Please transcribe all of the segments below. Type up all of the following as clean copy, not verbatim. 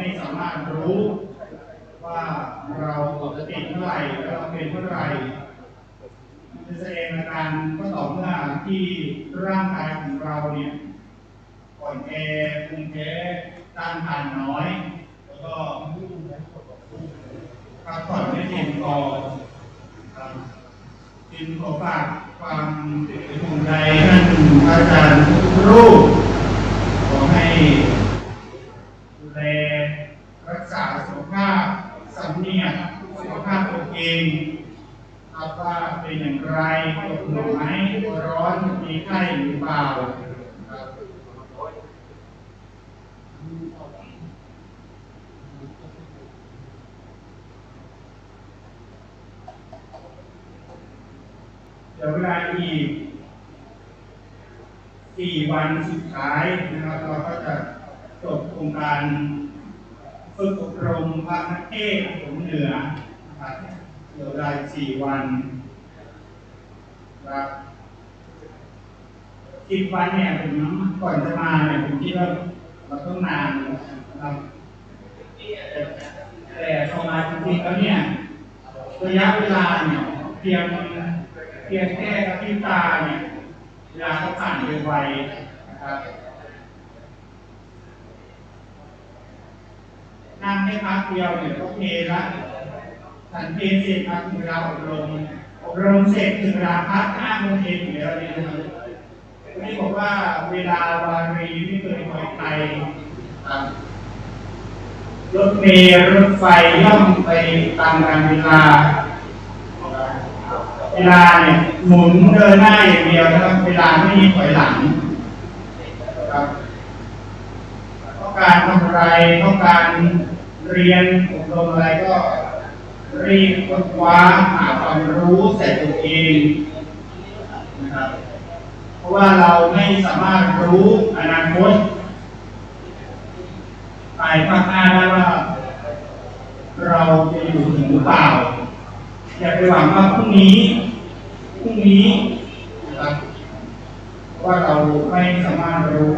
ไม่สามารถรู้ว่าเราปกติเท่าไหร่เราเป็นเท่าไหร่จะแสดงอาการก็ต่อเมื่อที่ร่างกายของเราเนี่ยอ่อนแอภูมิแพ้ต้านทานน้อยแล้วก็พักผ่อนไม่เพียงพอจึงขอฝากความห่วงใยท่านอาจารย์ทุกรูปขอให้ดูแลรักษาสุขภาพสำเนียกสุขภาพตัวเองครับว่าเป็นอย่างไรปวดหัวไหมร้อนมีไข้หรือเปล่าเดี๋ยวเวลาอีก4 วันสุดท้ายนะครับเราก็จะจบโครงการฝึกอบรมพระนักเทศน์ของเหนือนะครับเดี๋ยวเวลา4 วันครับ10 วันเนี่ยผมก่อนจะมาเนี่ยผมคิดว่าเราต้องนานนะครับแต่พอมาจริงๆแล้วเนี่ยระยะเวลาเนี่ยเพียงแค่กระพริบตาเนี่ยเวลาก็ผ่านไปไวนะครับนั่งให้พักเดียวเนี่ยก็เพลละสันเพลเสร็จครับเวลาอบรมเสร็จถึงเวลาพัก5 โมงเย็นอยู่แล้วเนี่ยนะครับวันนี้บอกว่าเวลาวารีไม่เคยคอยใครรถเมล์รถไฟย่อมไปตามกาลเวลาเนี่ยหมุนเดินหน้าอย่างเดียวนะครับเวลาไม่มีถอยหลังครับต้องการทำอะไรต้องการเรียนอบรมอะไรก็รีบค้นคว้าหาความรู้ใส่ตัวเองนะครับเพราะว่าเราไม่สามารถรู้อนาคตภายภาคหน้าได้ว่าเราจะอยู่ถึงหรือเปล่าอย่าไปหวังว่าพรุ่งนี้นะครับว่าเราไม่สามารถรู้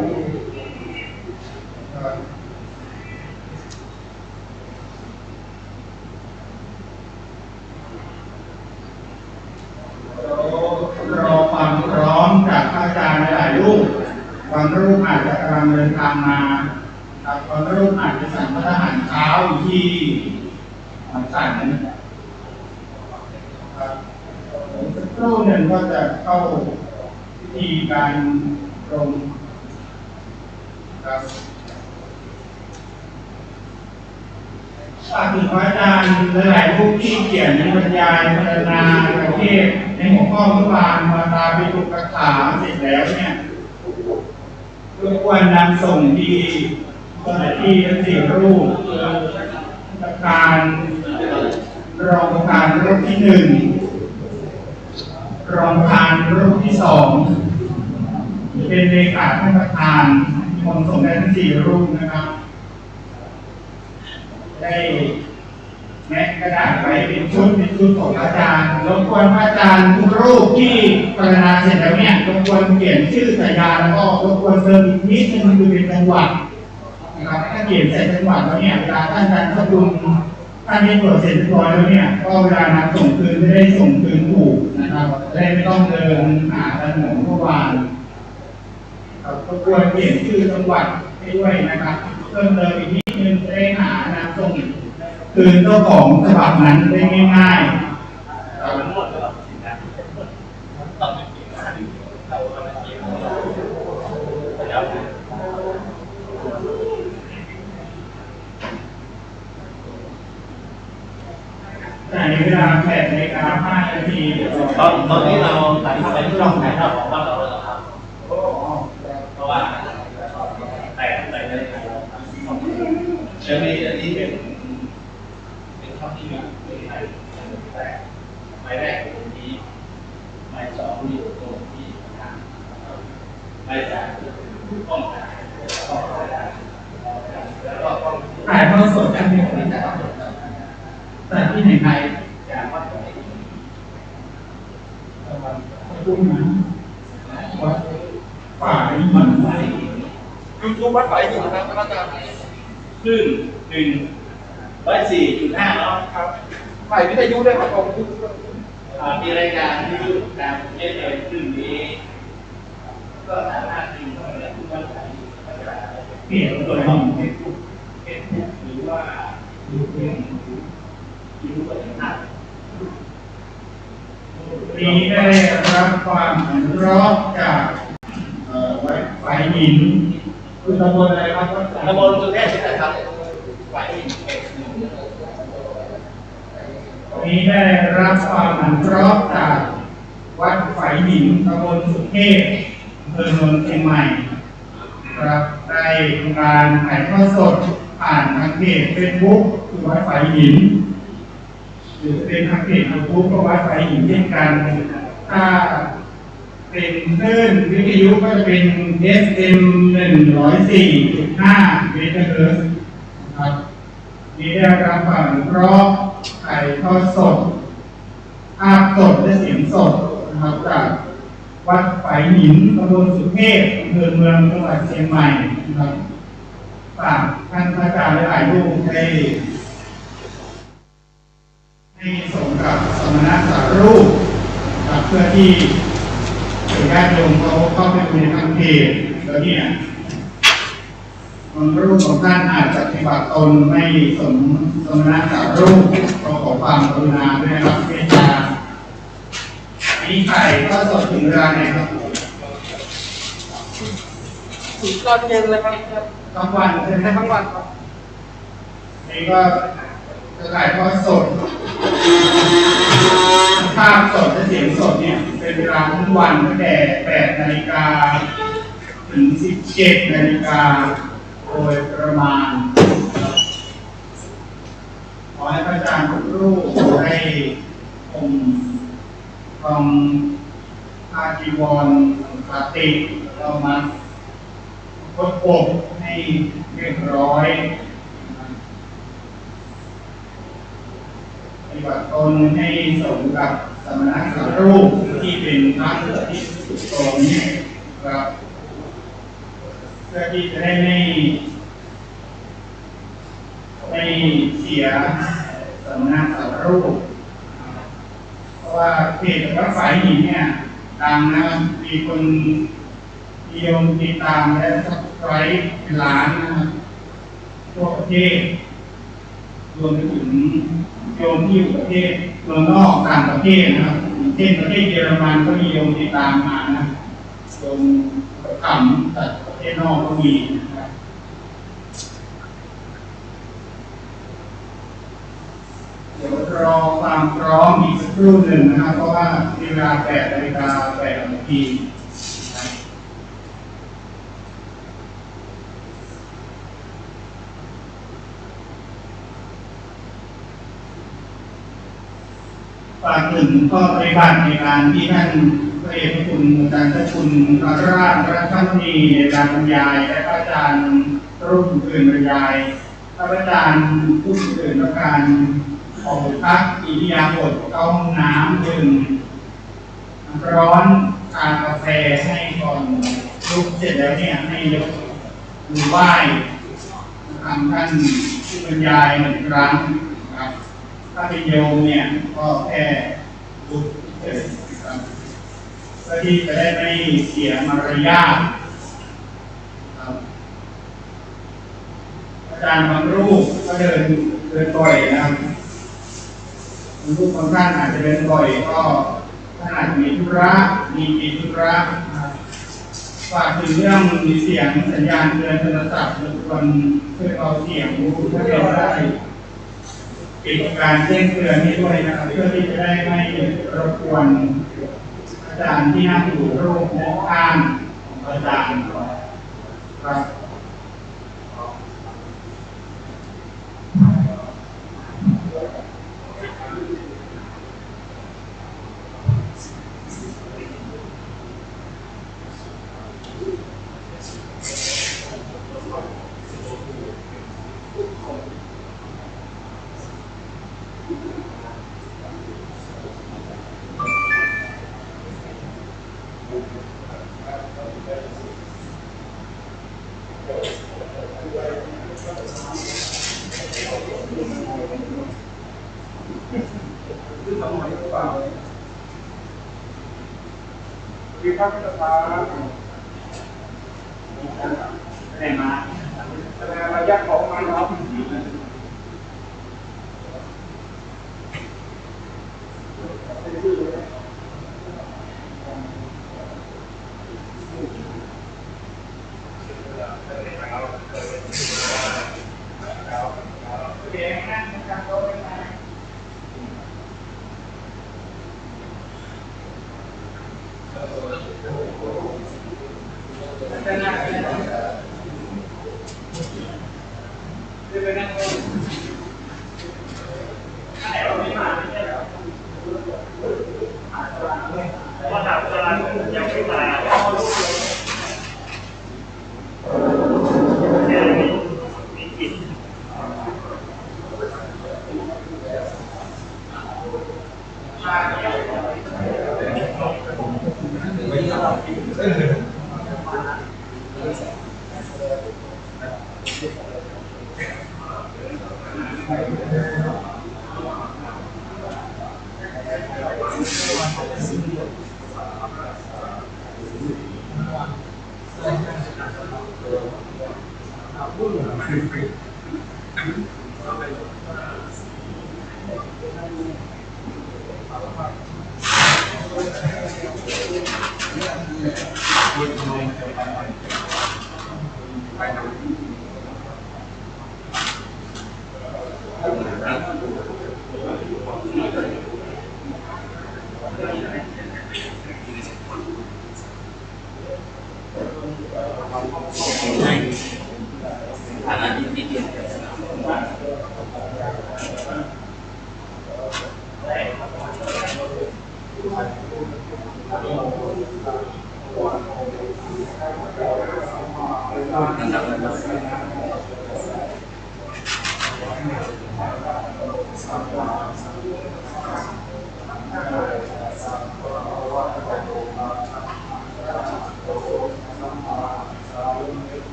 รอความพร้อมจากอาจารย์หลายรูปบางรูปอาจจะกำลังเดินทางมาบางรูปอาจจะสั่งพระทหารเช้าอยู่ที่สั่งสักครู่หนึ่งก็จะเข้าพิธีการรมครับฝากถึงอาจารย์หลายรูปที่เขียนบรรยายพรรณนาประเทศในหัวข้อเมื่อวานมาตาปิฎกถาเสร็จแล้วเนี่ยรบกวนนำส่งที่เจ้าหน้าที่ทั้ง4 รูปประธานรองประธานรูปที่ 1รองประธานรูปที่ 2เป็นเลขาท่านประธานคนส่งได้ทั้ง4 รูปนะครับได้แม็กกระดาษไว้เป็นชุดของอาจารย์รบกวนอาจารย์ทุกรูปที่พรรณนาเสร็จแล้วเนี่ยรบกวนเขียนชื่อสายาแล้วก็รบกวนเติมอีกนิดนึงคือเป็นจังหวัดนะครับถ้าเขียนใส่จังหวัดแล้วเนี่ยเวลาท่านอาจารย์ขอบคุณท่านได้ตรวจเสร็จเรียบร้อยแล้วเนี่ยก็เวลานำส่งคืนจะได้ส่งคืนถูกนะครับจะได้ไม่ต้องเดินหาถนนเมื่อวานรบกวนเขียนชื่อจังหวัดให้ด้วยนะครับเพิ่มเติมอีกนิดนึงจะได้หานำส่งคืนเจ้าของฉบับนั้นได้ง่ายๆแต่ในเวลา8 นาฬิกา 5 นาทีตอนนี้เราถ่ายเป็นช่องถ่ายทอดของบ้านเราแล้วครับเพราะว่าแต่ในจะมีอันนี้เป็นช่องที่มีแต่หมายแรกตรงนี้หมาย2อยู่ตรงที่หมาย3ต้องแล้วก็ต้องถ่ายทอดสดกันที่ไหนแต่ที่ไหนใครอย่างว่าตุ้มนะวัดฝ่ายมันยูทูบวัดฝ่ายอยู่นะครับอาจารย์ซึ่ง 104.5เนาะ ครับถ่ายวิทยุด้วยครับผม มีรายการที่อยู่ตามเอสเอ็มซึ่งนี้ก็สามารถดึงเข้าไปทุกวันไหนเปลี่ยนตัวของเฟซบุ๊กหรือว่ายูทูบต่างๆ นี้ได้รับความอนุเคราะห์จากฝ่ายหินคือตำบลอะไรครับ ตำบลสุเทพนี่นะครับฝ่ายหินเขตหนึ่ง นี้ได้รับความอนุเคราะห์จากวัดฝ่ายหินตำบลสุเทพอำเภอเมืองเชียงใหม่ครับได้ทำการถ่ายทอดสดผ่านทางเพจเฟซบุ๊กคือวัดฝ่ายหินหรือเป็นทางเพจยูทูบก็วัดฝ่ายหินเช่นกันถ้าเป็นคลื่นวิทยุก็จะเป็น FM 104.5 เมกะเฮิรตซ์ครับนี้ได้รับความอนุเคราะห์ถ่ายทอดสดภาพสดและเสียงสดนะครับจากวัดฝ่ายหินตำบลสุเทพอำเภอเมืองจังหวัดเชียงใหม่นะครับฝากท่านอาจารย์หลายรูปให้สมกับสมณสารูปครับเพื่อที่ญาติโยมเขาเข้าไปดูในทางเพจแล้วเนี่ยบางรูปของท่านอาจจะปฏิบัติตนไม่สมณสารูปก็ขอความกรุณาด้วยนะครับเมตตานี่ไข่ก็สดถึงเวลาไหนครับ ถึงตอนเย็นเลยครับ ทั้งวันใช่ไหม ทั้งวันครับ นี่ก็จะถ่ายทอดสดภาพสดและเสียงสดเนี่ยเป็นเวลาทั้งวันตั้งแต่8 นาฬิกาถึง 17 นาฬิกาโดยประมาณขอให้พระอาจารย์ทุกรูปได้องค์ทองอาจีวรปาติเรามาพดปกให้เรียบร้อยปฏิบัติตนให้สมกับสมณะสารูปที่เป็นพระที่สุดโต่งนี้ครับเพื่อที่จะได้ไม่เสียสมณะสารูปเพราะว่าเพจวัดฝ่ายหินเนี่ยดังนะมีคนนิยมติดตามและซับสไครต์เป็นล้านนะครับทั่วประเทศรวมไปถึงโยมที่อยู่ประเทศเมืองนอกต่างประเทศนะครับเช่นประเทศเยอรมันก็มีโยมติดตามมานะโยมขำจากประเทศนอกก็มีนะครับเดี๋ยวรอความพร้อมอีกสักครู่หนึ่งนะครับเพราะว่าเวลา8 นาฬิกา 8 นาทีฝากถึงข้อปฏิบัติในการที่ท่านพระเอกพระคุณอาจารย์เจ้าคุณพระราชรัตนนีในการบรรยายและพระอาจารย์รูปอื่นบรรยายพระอาจารย์ผู้อื่นและการออกพักอิริยาบถเข้าห้องน้ำดื่มร้อนทานกาแฟให้ก่อนลุกเสร็จแล้วเนี่ยให้ยกมือไหว้ทำท่านผู้บรรยาย1 ครั้งครับถ้าเป็นโยมเนี่ยก็แค่ลุกเฉยครับเพื่อที่จะได้ไม่เสียมารยาทครับอาจารย์บางรูปก็เดินบ่อยนะครับบางรูปบางท่านอาจจะเดินบ่อยก็ท่านอาจมีธุระมีกิจธุระฝากถึงเรื่องมีเสียงสัญญาณเตือนโทรศัพท์ทุกคนเพื่อเอาเสียงผู้ที่เราได้ปิดการแจ้งเตือนนี้ด้วยนะครับเพื่อที่จะได้ไม่รบกวนอาจารย์ที่นั่งอยู่รูปข้างของอาจารย์ครับ ค คือทำไมหรือเปล่าวิพากษ์สภาอะไรมา แสดงระยะของมันครับ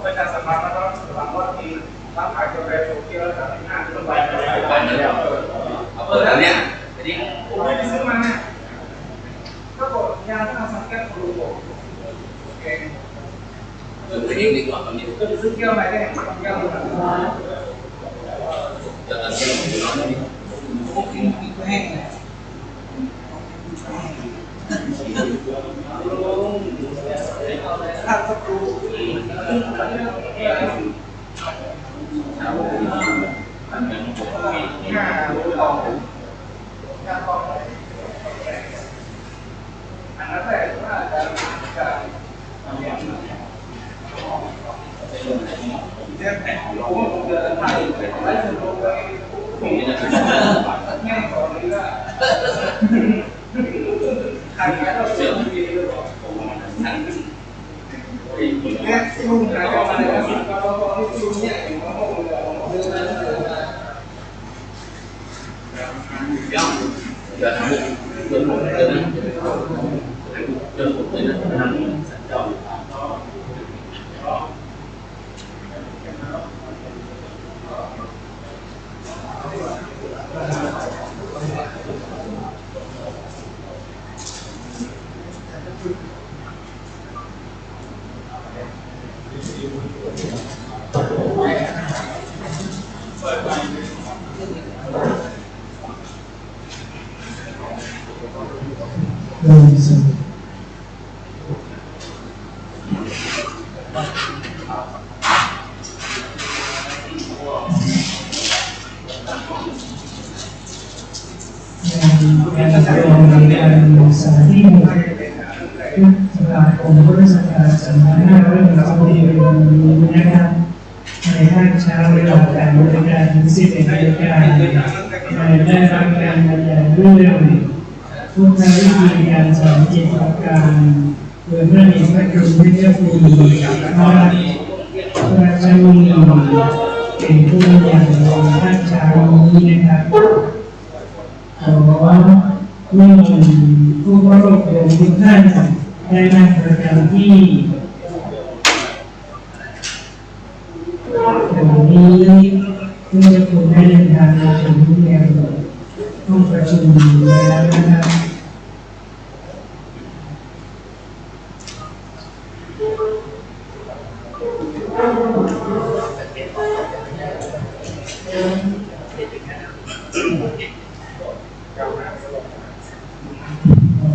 ประชาสัมพันธ์นะครับหลังว่าที่ร้านขายกาแฟโตเกียวแล้วจากหน้าที่ต้องไปแล้วเนี่ยทีนี้ผมไม่ได้ซื้อมาเนี่ยก็บอกยาถ้าสังเกตดูบอกโอเคทีนี้ดีกว่าตอนนี้ก็จะซื้อแก้วอะไรได้แก้วอะไรจะตัดเชือกอยู่น้อยนิดผมกินแห้งถ้าสักครู่การจัดการในการสถานที่หมู่สำหรับองค์พระราชการสำนักงานเรื่องราวดีนะครับในภาคเช้าเวลาการบริการ11 นาฬิกาได้รับการบรรยายเรื่องพุทธวิธีการสอนจิตการ โดยไม่มีพระคุณไม่เจ้าคุณพระราชนีเป็นผู้อย่างท่านชาวนี้นะครับขอเมื่อผู้บริโภคทุกท่านได้มาประจำที่วันนี้เมื่อคุณได้เดินทางมาถึงยังห้องประชุมแล้วนะครับ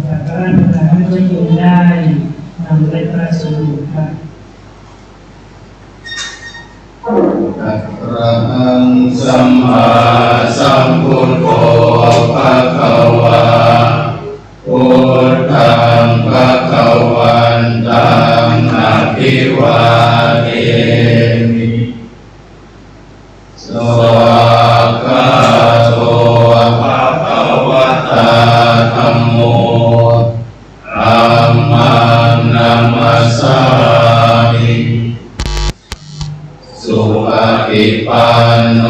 จากการประธานประชุมได้นำไปประชุมครับอะระหังสัมมาสัมพุทโธภะคะวาพุทธังภะคะวันตังอะภิวาเทมิสวากขาโตภะคะวะตาธัมโมธัมมังนัมมัสสามิสุปฏิปันโน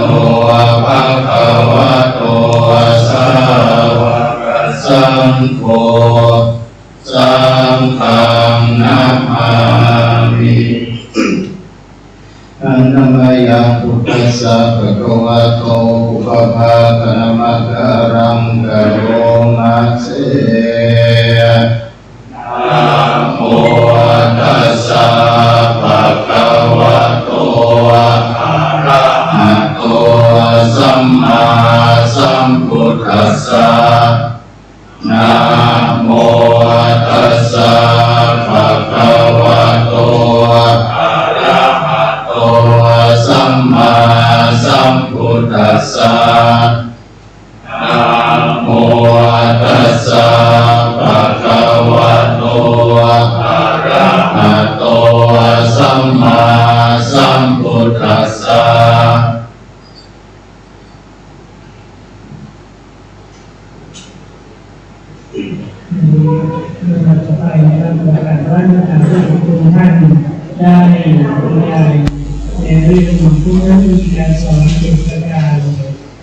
ภะคะวะโตสาวกสังโฆสังฆังนะมามิอันนามยังพุทธัสสะภะคะวะโตอุปภาคนะมะการังกะโรมาเสนะโมตัสสะภะคะวะโตอะระหะโตสัมมาสัมพุทธัสสะนะโมตัสสะภะคะวะโตอะระหะโตสัมมาสัมพุทธัสสะนะโมตัสสะภะคะวะโตอะระหะโตสัมมาสัมพุทธัสสะเรื่องต่อไปนะครับประกาศว่าทางทุกท่านได้บรรยายในเรื่องของผู้มีการสอนเกี่ยวกับการ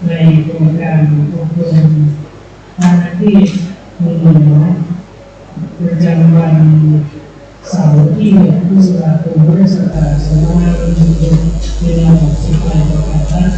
ในโครงการอบรมทางที่หนึ่งประจำวันเสาร์ที่6 พฤษภาคมพุทธศักราช2566เวลา 60 นาฬิกาครับ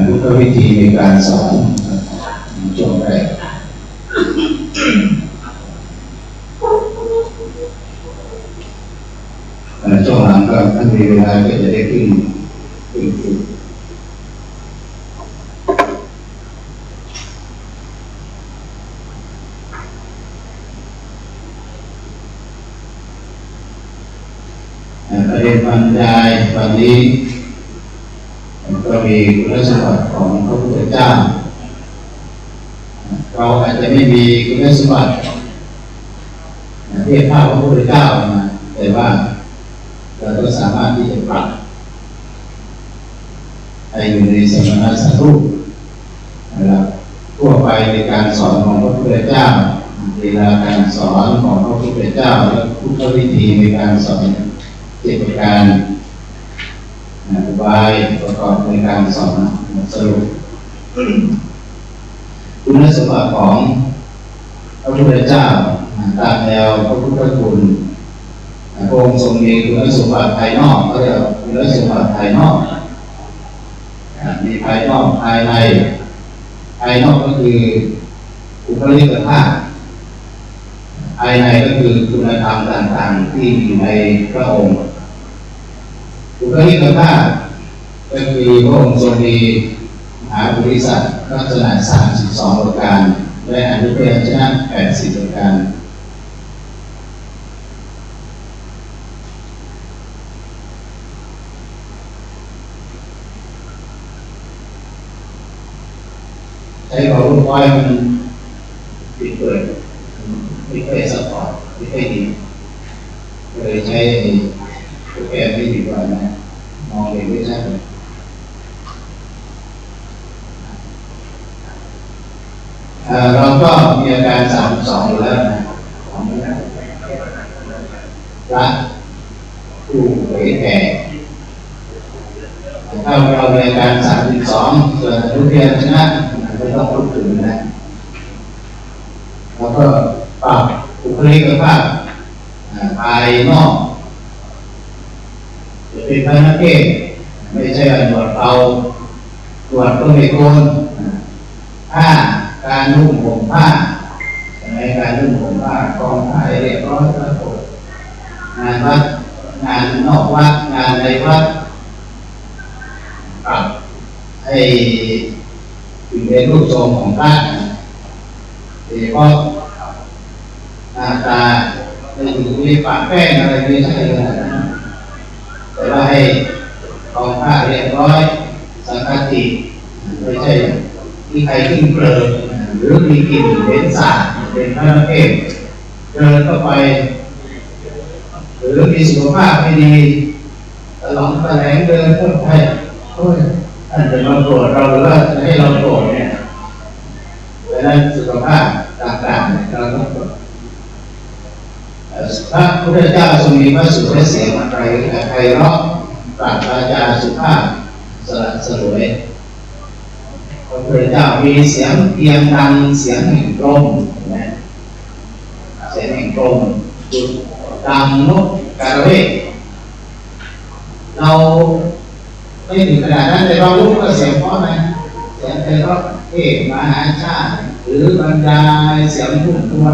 พุทธวิธีในการสอนช่วงแรกช่วงหลังก็ท่านมีเวลาก็จะได้ขึ้นฝึก รยายวันนี้ก็มีคุณสมบัติของพระพุทธเจ้าเราอาจจะไม่มีคุณสมบัติเทียบเท่าพระพุทธเจ้ามาแต่ว่าเราก็สามารถที่จะปรับให้อยู่ในสมณะสัตว์นะครับทั่วไปในการสอนของพระพุทธเจ้าเวลาการสอนของพระพุทธเจ้าและพุทธวิธีในการสอนเจ็ดประการอุบายประกอบในการสอนสรุปคุณสมบัติของพระพุทธเจ้าตามแนวพระพุทธคุณพระองค์ทรงมีคุณสมบัติภายนอกก็เรียกคุณสมบัติภายนอกมีภายนอกภายในภายนอกก็คืออุปนิสัยภาพภายในก็คือคุณธรรมต่างๆที่อยู่ในพระองค์อุปนิสัยภาพก็คือพระองค์ทรงมีมหาบริษัทลักษณะ32ประการและอนุพยัญชนะ80ประการใช้ความรู้ไว้มันปิดเปิดไม่ค่อยซัพพอร์ตไม่ค่อยดีเลยใช้โปรแกรมไม่ดีกว่านะมองเห็นไม่ชัดเลยเราก็มีอาการ32อยู่แล้วนะของพระผู้เผยแผ่ถ้าเรามีอาการ32ส่วนอนุพยัญชนะไม่ต้องพูดถึงนะแล้วก็ปรับบุคลิกภาพภายนอกจะเป็นพระนักเทศไม่ใช่หนวดเอาตรวจก็ไม่โกนผ้าการนุ่งห่มผ้าในการนุ่งห่มผ้ากองผ้าเรียบร้อยแล้วงานวัดงานนอกวัดงานในวัดปรับให้อยู่ในรูปทรงของพระโดยเฉพาะหน้าตาไม่อยู่ในปากแป้งอะไรไม่ใช่เลยนะแต่ว่าให้กองผ้าเรียบร้อยสังฆติไม่ใช่มีใครขึ้นเกลือหรือมีกลิ่นเป็นสาบเป็นพระนักเทศเดินเข้าไปหรือมีสุขภาพไม่ดีตลอดแถลงเดินเข้าไปท่านจะมาโกรธเราหรือว่าจะให้เราโกรธเนี่ยดังนั้นสุขภาพต่างๆเราต้องพระพุทธเจ้าทรงมีพระสุรเสียงไพเราะปราศจากสุภาพสละสลวยพระพุทธเจ้ามีเสียงเพียงดังเสียงแห่งกลมนะเสียงแห่งกลมดังนกกระเวกเราไม่ถึงขนาดนั้นแต่เรารู้ว่าเสียงเพราะอะไรเสียงไพเราะเทศมหาชาติหรือบรรยายเสียงพุ่งชว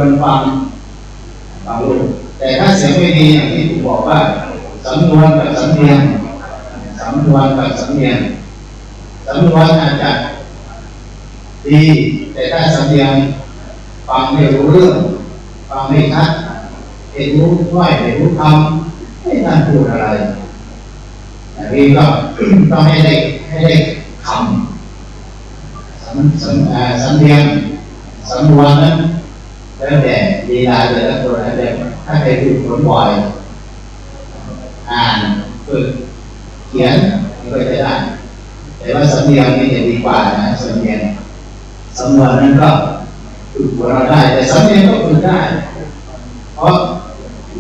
นฟังรู้แต่ถ้าเสียงไม่ดีอย่างที่ผมบอกว่าสำนวนกับสำเนียงสำนวนกับสำเนียงสำนวนอาจจะดีแต่ถ้าสำเนียงฟังไม่รู้เรื่องฟังไม่ชัดไม่รู้ว่าไม่รู้คำไม่ทันพูดอะไรอันนี้ก็ต้องให้ได้คำสำเนียงสำนวนนั้นแล้วแต่ลีลาแต่ละตัวแล้วแต่ถ้าใครฝึกฝนบ่อยอ่านฝึกเขียนก็จะได้แต่ว่าสำเนียงนี่จะดีกว่านะสำเนียงสำนวนนั้นก็ฝึกฝนเราได้แต่สำเนียงก็ฝึกได้เพราะ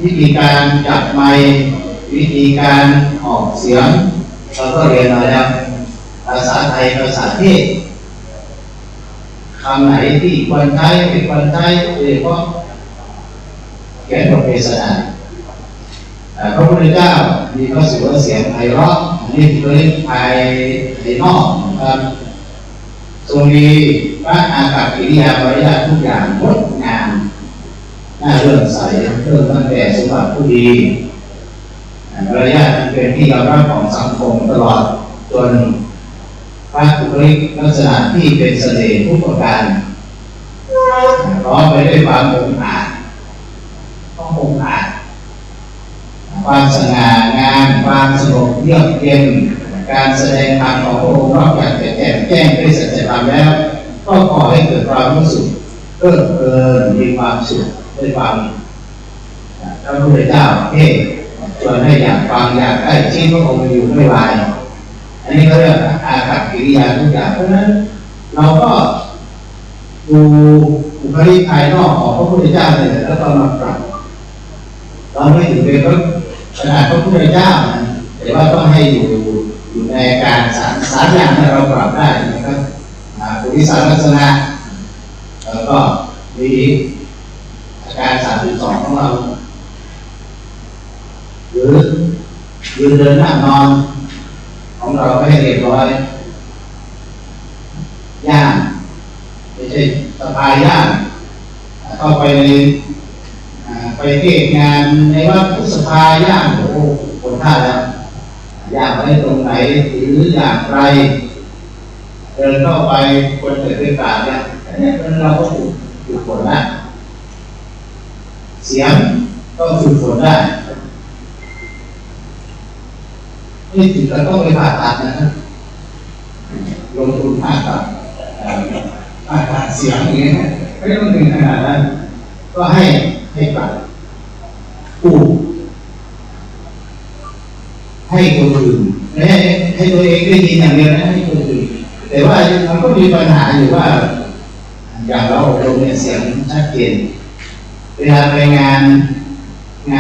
วิธีการจับไมค์วิธีการออกเสียงเราก็เรียนมาแล้วภาษาไทยภาษาเทศคำไหนที่ควรใช้ไม่ควรใช้โดยเฉพาะเขียนบทเทศนาพระพุทธเจ้ามีพระสุรเสียงไพเราะนี่คือภายนอกนะครับทรงมีพระอากัปกิริยามารยาททุกอย่างงดงามน่าเลื่อมใสเริ่มตั้งแต่สมบัติผู้ดีมารยาทเป็นที่ยอมรับของสังคมตลอดจนพระบุคลิกลักษณะที่เป็นเสน่ห์ทุกประการพร้อมไปด้วยความองอาจต้ององอาจคว ความสง่างามความสงบเยือกเย็นการแสดงธรรมของพระองค์นอกจากจะแจ่มแจ้งด้วยสัจธรรมแล้วก็ขอให้เกิดความรู้สึกเพลิดเพลินมีความสุขด้วยความพระพุทธเจ้าเทศชวนให้อยากฟังอยากใกล้ชิดพระองค์อยู่ไม่ไหวอันนี้ก็เรียกอากัปกิริยาทุกอย่างเพราะฉะนั้นเราก็ดูบุคลิกภายนอกของพระพุทธเจ้าเลยแล้วก็มาปรับเราไม่ถึงเป็นขนาดพระพุทธเจ้านะแต่ว่าต้องให้อยู่ในการสามอย่างที่เราปรับได้นะครับปุริสลักษณะแล้วก็มีอาการ32ของเราหรือยืนเดินนั่งนอนของเราไม่ให้เรียบร้อยย่างไม่ใช่สบายย่างเข้าไปในไปเทศงานในวัดพุทธสภาย่างโอ้โหคนท่าแล้วย่างไว้ตรงไหนหรืออย่างไรเดินเข้าไปคนเกิดด้วยกาเนี่ยอันนี้เราก็ฝึกฝนได้เสียงก็ฝึกฝนได้ไม่ถึงเราต้องไปผ่าตัดนะครับลงทุนผ่าตัดเสียงอย่างนี้ไม่ต้องถึงขนาดนั้นก็ให้ปรับพูดให้คนอื่นไม่ให้ตัวเองได้ยินอย่างเดียวนะให้คนอื่นแต่ว่ามันก็มีปัญหาอยู่ว่าอย่างเราอบรมเนี่ยเสียงชัดเจนเวลาไปง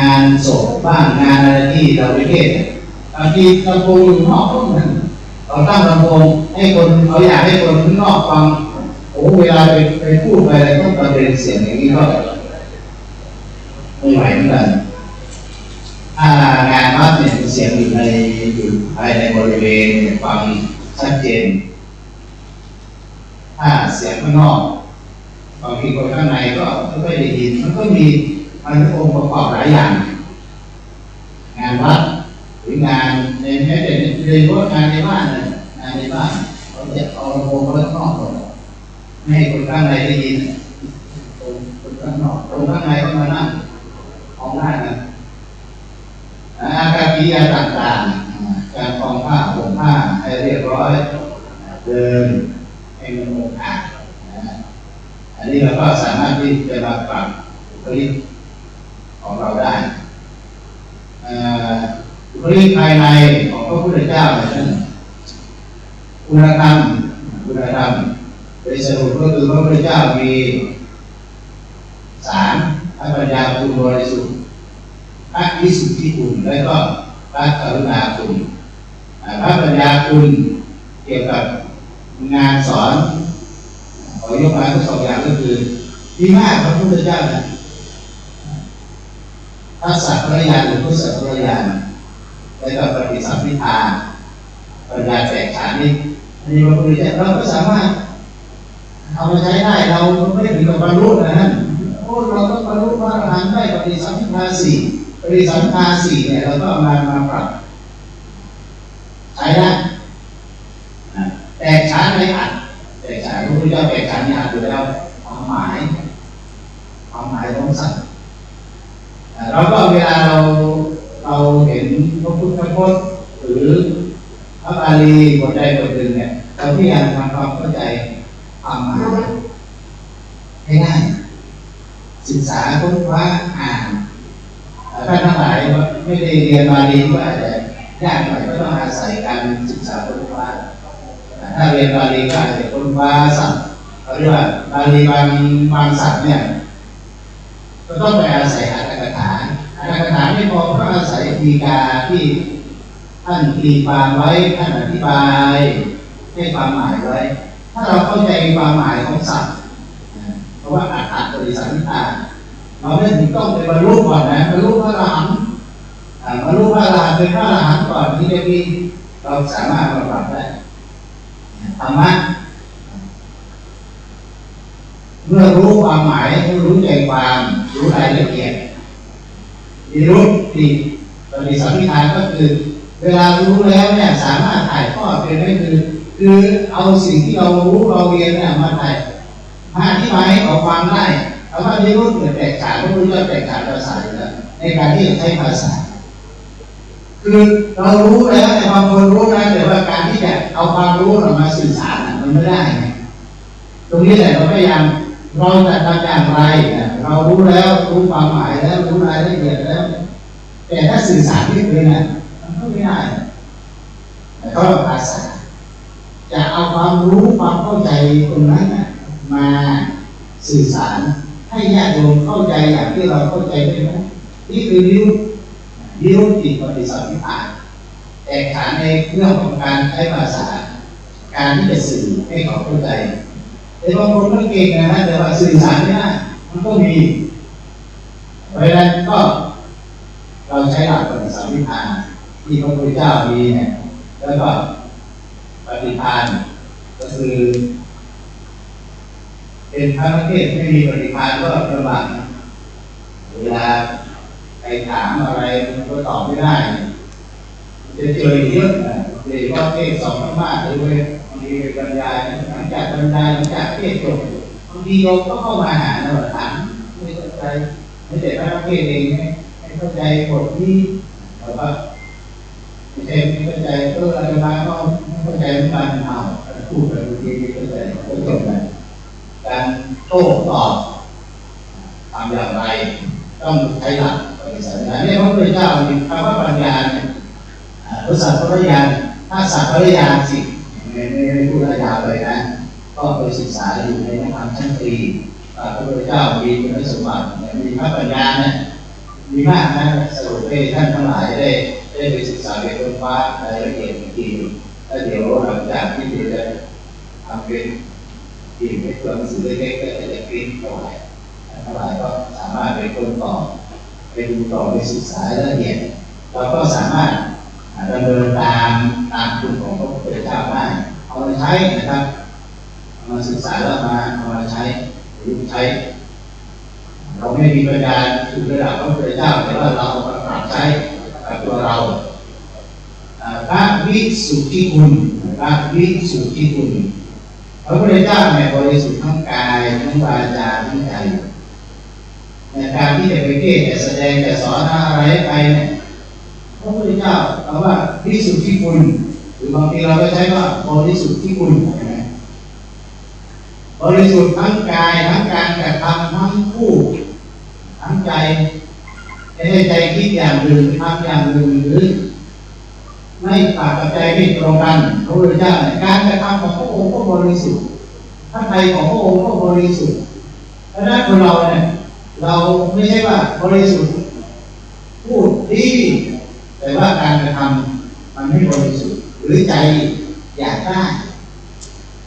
านศพบ้างงานอะไรที่เราไปเทศบางทีลำโพงอยู่นอกเราตั้งลำโพงให้คนเขาอยากให้คนข้างนอกฟังโอ้เวลาไปพูดไปอะไรต้องประเด็นเสียงอย่างนี้ก็ไม่ไหวเหมือนกันถ้างานวัดเนี่ยเสียงอยู่ภายในบริเวณฟังชัดเจนถ้าเสียงข้างนอกบางทีคนข้างในก็ไม่ค่อยได้ยินมันก็มีองค์ประกอบหลายอย่างงานวัดหรืองานในแม้แต่โดยเฉพาะงานในบ้านเลยงานในบ้านเขาจะเอาลำโพงมาข้างนอกหมดไม่ให้คนข้างในได้ยินคนข้างนอกคนข้างในก็มานั่งห้องหน้านะอาการกิริยาต่างๆการคลองผ้าห่มผ้าให้เรียบร้อยเดินให้มันองอาจอันนี้เราก็สามารถที่จะมาปรับบุคลิกของเราได้บุคลิกภายในของพระพุทธเจ้านั้นคุณธรรมโดยสรุปก็คือพระพุทธเจ้ามี3พระปัญญาคุณบริสุทธิ์พระวิสุทธิคุณและก็พระกรุณาคุณพระปัญญาคุณเกี่ยวกับงานสอนขอยกมาทั้ง2อย่างก็คือที่มากพระพุทธเจ้านะทัสสะภรยานหรือพุทธภรยานและก็ปฏิสัมภิทาปัญญาแตกฉานนี่อันนี้พระพุทธเจ้าเราก็สามารถเอามาใช้ได้เราไม่ถึงกับบรรลุนะฮะเราต้องบรรลุพระอรหันต์ได้ปฏิสัมภิทา4ปฏิสัมภิทา4เนี่ยเราก็มาปรับใช้ได้แตกฉานในอัตแต่ฉานพระพุทธเจ้าแตกฉานในอัตอยู่แล้วความหมายของสัตว์เราก็เวลาเราเห็นพระพุทธพจน์หรือพระบาลีบทใดบทหนึ่งเนี่ยเราพยายามทำความเข้าใจความหมายให้ได้ศึกษาค้นคว้าอ่านท่านทั้งหลายไม่ได้เรียนบาลีก็อาจจะยากหน่อยก็ต้องอาศัยการศึกษาค้นคว้าถ้าเรียนบาลีก็อาจจะค้นคว้าศัพท์เขาเรียกว่าบาลีบางศัพท์เนี่ยก็ต้องไปอาศัยอัตถกถาไม่พอก็อาศัยฎีกาที่ท่านตีความไว้ท่านอธิบายให้ความหมายไว้ถ้าเราเข้าใจความหมายของศัพท์เพราะว่าอัตถปฏิสัมภิทาเราไม่ถึงต้องไปบรรลุก่อนนะบรรลุพระอรหันต์บรรลุพระอรหันต์เป็นพระอรหันต์ก่อนที่จะมีเราสามารถปรับได้ธรรมะเมื่อรู้ความหมายรู้ใจความรู้รายละเอียดมีรู้ที่ปฏิสัมภิทาก็คือเวลารู้แล้วเนี่ยสามารถถ่ายทอดเป็นได้คือเอาสิ่งที่เรารู้เราเรียนเนี่ยมาอธิบายให้เขาฟังได้เอาว่าที่รู้เกิดแตกฉานพระพุทธเจ้าแตกฉานภาษาอยู่แล้วในการที่จะใช้ภาษา คือเรารู้แล้วแต่บางคนรู้นะแต่ว่าการที่จะเอาความรู้มาสื่อสารมันไม่ได้ไงตรงนี้แหละเราพยายามเราจะทำอย่างไรเรารู้แล้วรู้ความหมายแล้วรู้รายละเอียดแล้วแต่ถ้าสื่อสารไม่เป็นมันก็ไม่ได้แต่ก็ภาษาจะเอาความรู้ความเข้าใจตรงนั้นมาสื่อสารให้ญาติโยมเข้าใจอย่างที่เราเข้าใจได้ไหมนี่คือวิรุติปฏิสัมพิทาแตกฉานในเรื่องของการใช้ภาษาการที่จะสื่อให้เขาเข้าใจแต่บางคนก็เก่งนะแต่ว่าสื่อสารไม่ได้มันก็มีเพราะฉะนั้นก็เราใช้หลักปฏิสัมพิทาที่พระพุทธเจ้ามีเนี่ยแล้วก็ปฏิภาณก็คือเป็นพระนักเทศไม่มีปฏิภาณก็ลำบากนะเวลาใครถามอะไรมันก็ตอบไม่ได้จะเจอเยอะนะโดยเฉพาะเทศสองมากหรือบางทีบรรยายหลังจากบรรยายหลังจากเทศจบบางทีโยมก็เข้ามาหาเราถามไม่เข้าใจไม่แต่พระนักเทศเองไม่เข้าใจบทนี้แต่ว่าไม่ใช่ไม่เข้าใจอาจารย์ก็ไม่เข้าใจเหมือนกันเอาพูดไปบางทีไม่เข้าใจก็จบเลยการโต้ตอบทำอย่างไรต้องใช้หลักปฏิสัมพิทาเนี่ยพระพุทธเจ้ามีคำว่าปัญญาเนี่ยภาษาพระญาณถ้าสัพพะญาณสิไม่พูดยาวเลยนะก็ไปศึกษาอยู่ในนักธรรมชั้นตรีพระพุทธเจ้ามีคุณสมบัติมีพระปัญญาเนี่ยมีมากนะสรุปให้ท่านทั้งหลายได้ไปศึกษาไปค้นคว้ารายละเอียดอีกทีแล้วเดี๋ยวหลังจากที่เราจะทำเป็นทีมเป็นตัวหนังสือเล็กๆก็จะพิมพ์ต่อทั้งหลายก็สามารถไปค้นต่อไปดูต่อไปศึกษารายละเอียดเราก็สามารถดำเนินตามคุณของพระพุทธเจ้าได้เอามาใช้นะครับเอามาศึกษาแล้วเอามาใช้หรือใช้เราไม่มีปัญญาถึงระดับพระพุทธเจ้าแต่ว่าเราเอามาปรับใช้กับตัวเราพระวิสุทธิคุณพระวิสุทธิคุณพระพุทธเจ้าเนี่ยบริสุทธิ์ทั้งกายทั้งวาจาทั้งใจในการที่จะไปเทศน์จะแสดงจะสอนอะไรไปเนี่ยพระพุทธเจ้าคำว่าวิสุทธิคุณหรือบางทีเราก็ใช้ว่าบริสุทธิคุณบริสุทธิ์ทั้งกายทั้งการกระทำทั้งพูดทั้งใจไม่ใช่ใจคิดอย่างอื่นทำอย่างอื่นหรือไม่ปากกับใจไม่ตรงกันพระพุทธเจ้าการกระทำของพระองค์ก็บริสุทธิ์พระทัยของพระองค์ก็บริสุทธิ์เพราะนั้นคนเราเนี่ยเราไม่ใช่ว่าบริสุทธิ์พูดดีแต่ว่าการกระทำมันไม่บริสุทธิ์หรือใจอยากได้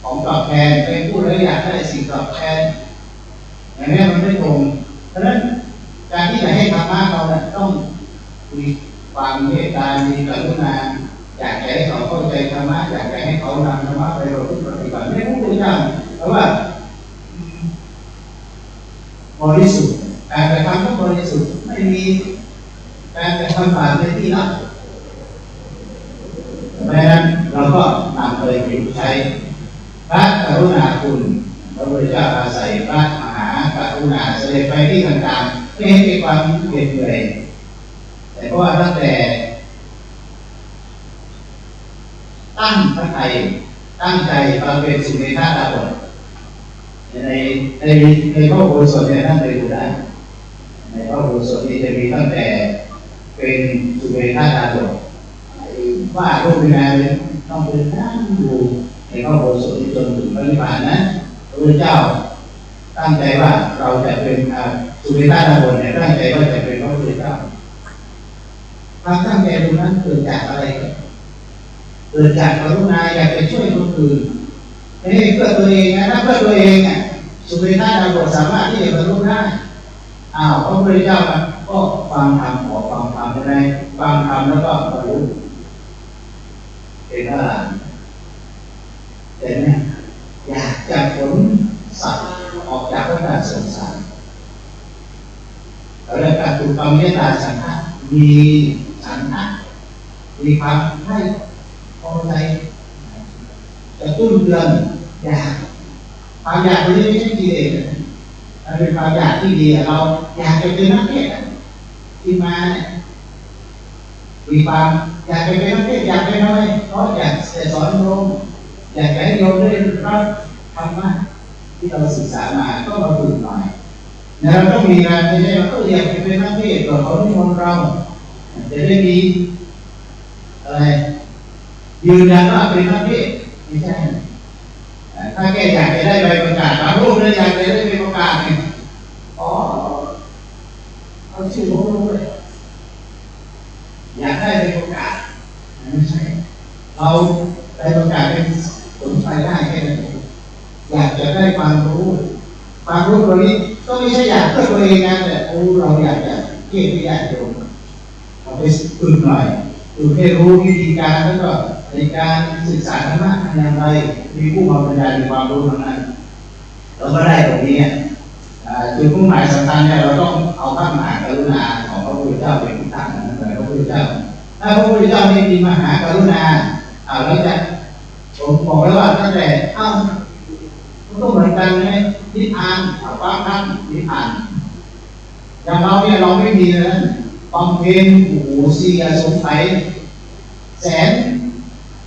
ของตอบแทนไปพูดแล้วอยากได้สิ่งตอบแทนอย่างนี้มันไม่ตรงเพราะฉะนั้นการที่จะให้ธรรมะเราเนี่ยต้องมีความเมตตามีกรุณาอยากให้เขาเข้าใจธรรมะอยากให้เขานำธรรมะไปประพฤติปฏิบัติไม่พูดถึงอย่างเพราะว่าบริสุทธิ์การกระทำก็บริสุทธิ์ไม่มีการกระทำบาปในที่นั้นเพราะฉะนั้นเราก็นำไปประยุกต์ใช้พระกรุณาคุณพระพุทธเจ้าอาศัยพระมหากรุณาเสด็จไปที่ต่างๆไม่ให้มีความเหน็ดเหนื่อยแต่เพราะว่าตั้งแต่ตั้งพระทัยตั้งใจบำเพ็ญสุเมธาดาบทในพระอุโบสถเนี่ยท่านไปดูได้ในพระอุโบสถนี้จะมีตั้งแต่เป็นสุเมธาดาบทว่ารูปงานเลยต้องเป็นนั่งอยู่ในพระอุโบสถจนถึงพระนิพพานนะพระพุทธเจ้าตั้งใจว่าเราจะเป็นสุเมธาดาบทเนี่ยตั้งใจว่าจะเป็นพระพุทธเจ้าความตั้งใจตรงนั้นเกิดจากอะไรเกิดจากกรุณาอยากจะช่วยคนอื่นไม่ใช่เพื่อตัวเองนะถ้าเพื่อตัวเองสุเมธาดาบทสามารถที่จะบรรลุได้พระพุทธเจ้าก็ฟังธรรมขอฟังธรรมได้ฟังธรรมแล้วก็บรรลุเป็นพระอรหันต์แต่เนี่ยอยากจะผลสัตว์ออกจากวัฏสงสารแล้วการถูกความเมตตาฉันทะมีฉันทะมีความให้พอใจจะตุ้นเตือนอยากความอยากนี้ไม่ใช่กิเลสมันเป็นความอยากที่ดีเราอยากจะเป็นนักเทศน์ที่มามี มีความอยากเป็นนักเทศอยากเป็นอะไรเพราะอยากจะสอนโยมอยากให้โยมได้รับธรรมะที่เราศึกษามาก็มาฝึกหน่อยแล้วเราต้องมีการไม่ใช่ว่าก็อยากเป็นนักเทศต่อเขาที่มนเราจะได้มีอะไรยืนยันว่าเป็นนักเทศไม่ใช่ถ้าแกอยากจะได้ใบประกาศบางรูปเลยอยากจะได้ใบประกาศเนี่ยอ๋อเอาชื่อผมลงเลยอยากได้ใบประกาศไม่ใช่เราใบประกาศเป็นผลภายได้แค่นั้นเองอยากจะได้ความรู้ตรงนี้ก็ไม่ใช่อยากเพื่อตัวเองนะแต่เราอยากจะเกี่ยวกับญาติโยมเราไปฝึกหน่อยฝึกให้รู้วิธีการแล้วก็ในการศึกษาธรรมะอย่างไรมีผู้มาบรรยายมีความรู้ทางนั้นเราก็ได้ตรงนี้จุดมุ่งหมายสำคัญเนี่ยเราต้องเอาพระมหากรุณาของพระพุทธเจ้าเป็นที่ตั้งนั่นแหละพระพุทธเจ้าถ้าพระพุทธเจ้าไม่มีมหากรุณาเราจะผมบอกแล้วว่าตั้งแต่มันก็เหมือนกันไหมนิพพานฟ้าท่านนิพพานอย่างเราเนี่ยเราไม่มีเลยบำเพ็ญโอ้โหเสียสงสัยแสน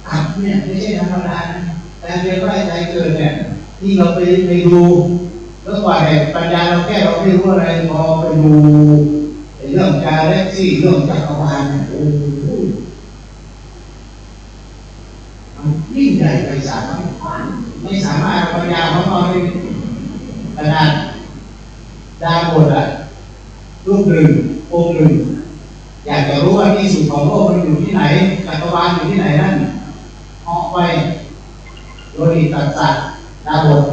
อัดเนี่ยไม่ใช่ธรรมดาแต่เรียนว่าใจเกิดเนี่ยที่เราไปดูแล้วกว่าแต่ปัญญาเราแค่เราไม่รู้อะไรพอไปดูเรื่องกาแล็กซี่เรื่องจักรวาลโอ้โหมันยิ่งใหญ่ไพศาลไม่สามารถปัญญาของเราได้ขนาดดาวบทรูปหนึ่งองค์หนึ่งอยากจะรู้ว่าที่สุดของโลกมันอยู่ที่ไหนจักรวาลอยู่ที่ไหนนั่นออกไปโดยตัดสัตว์ดาวบท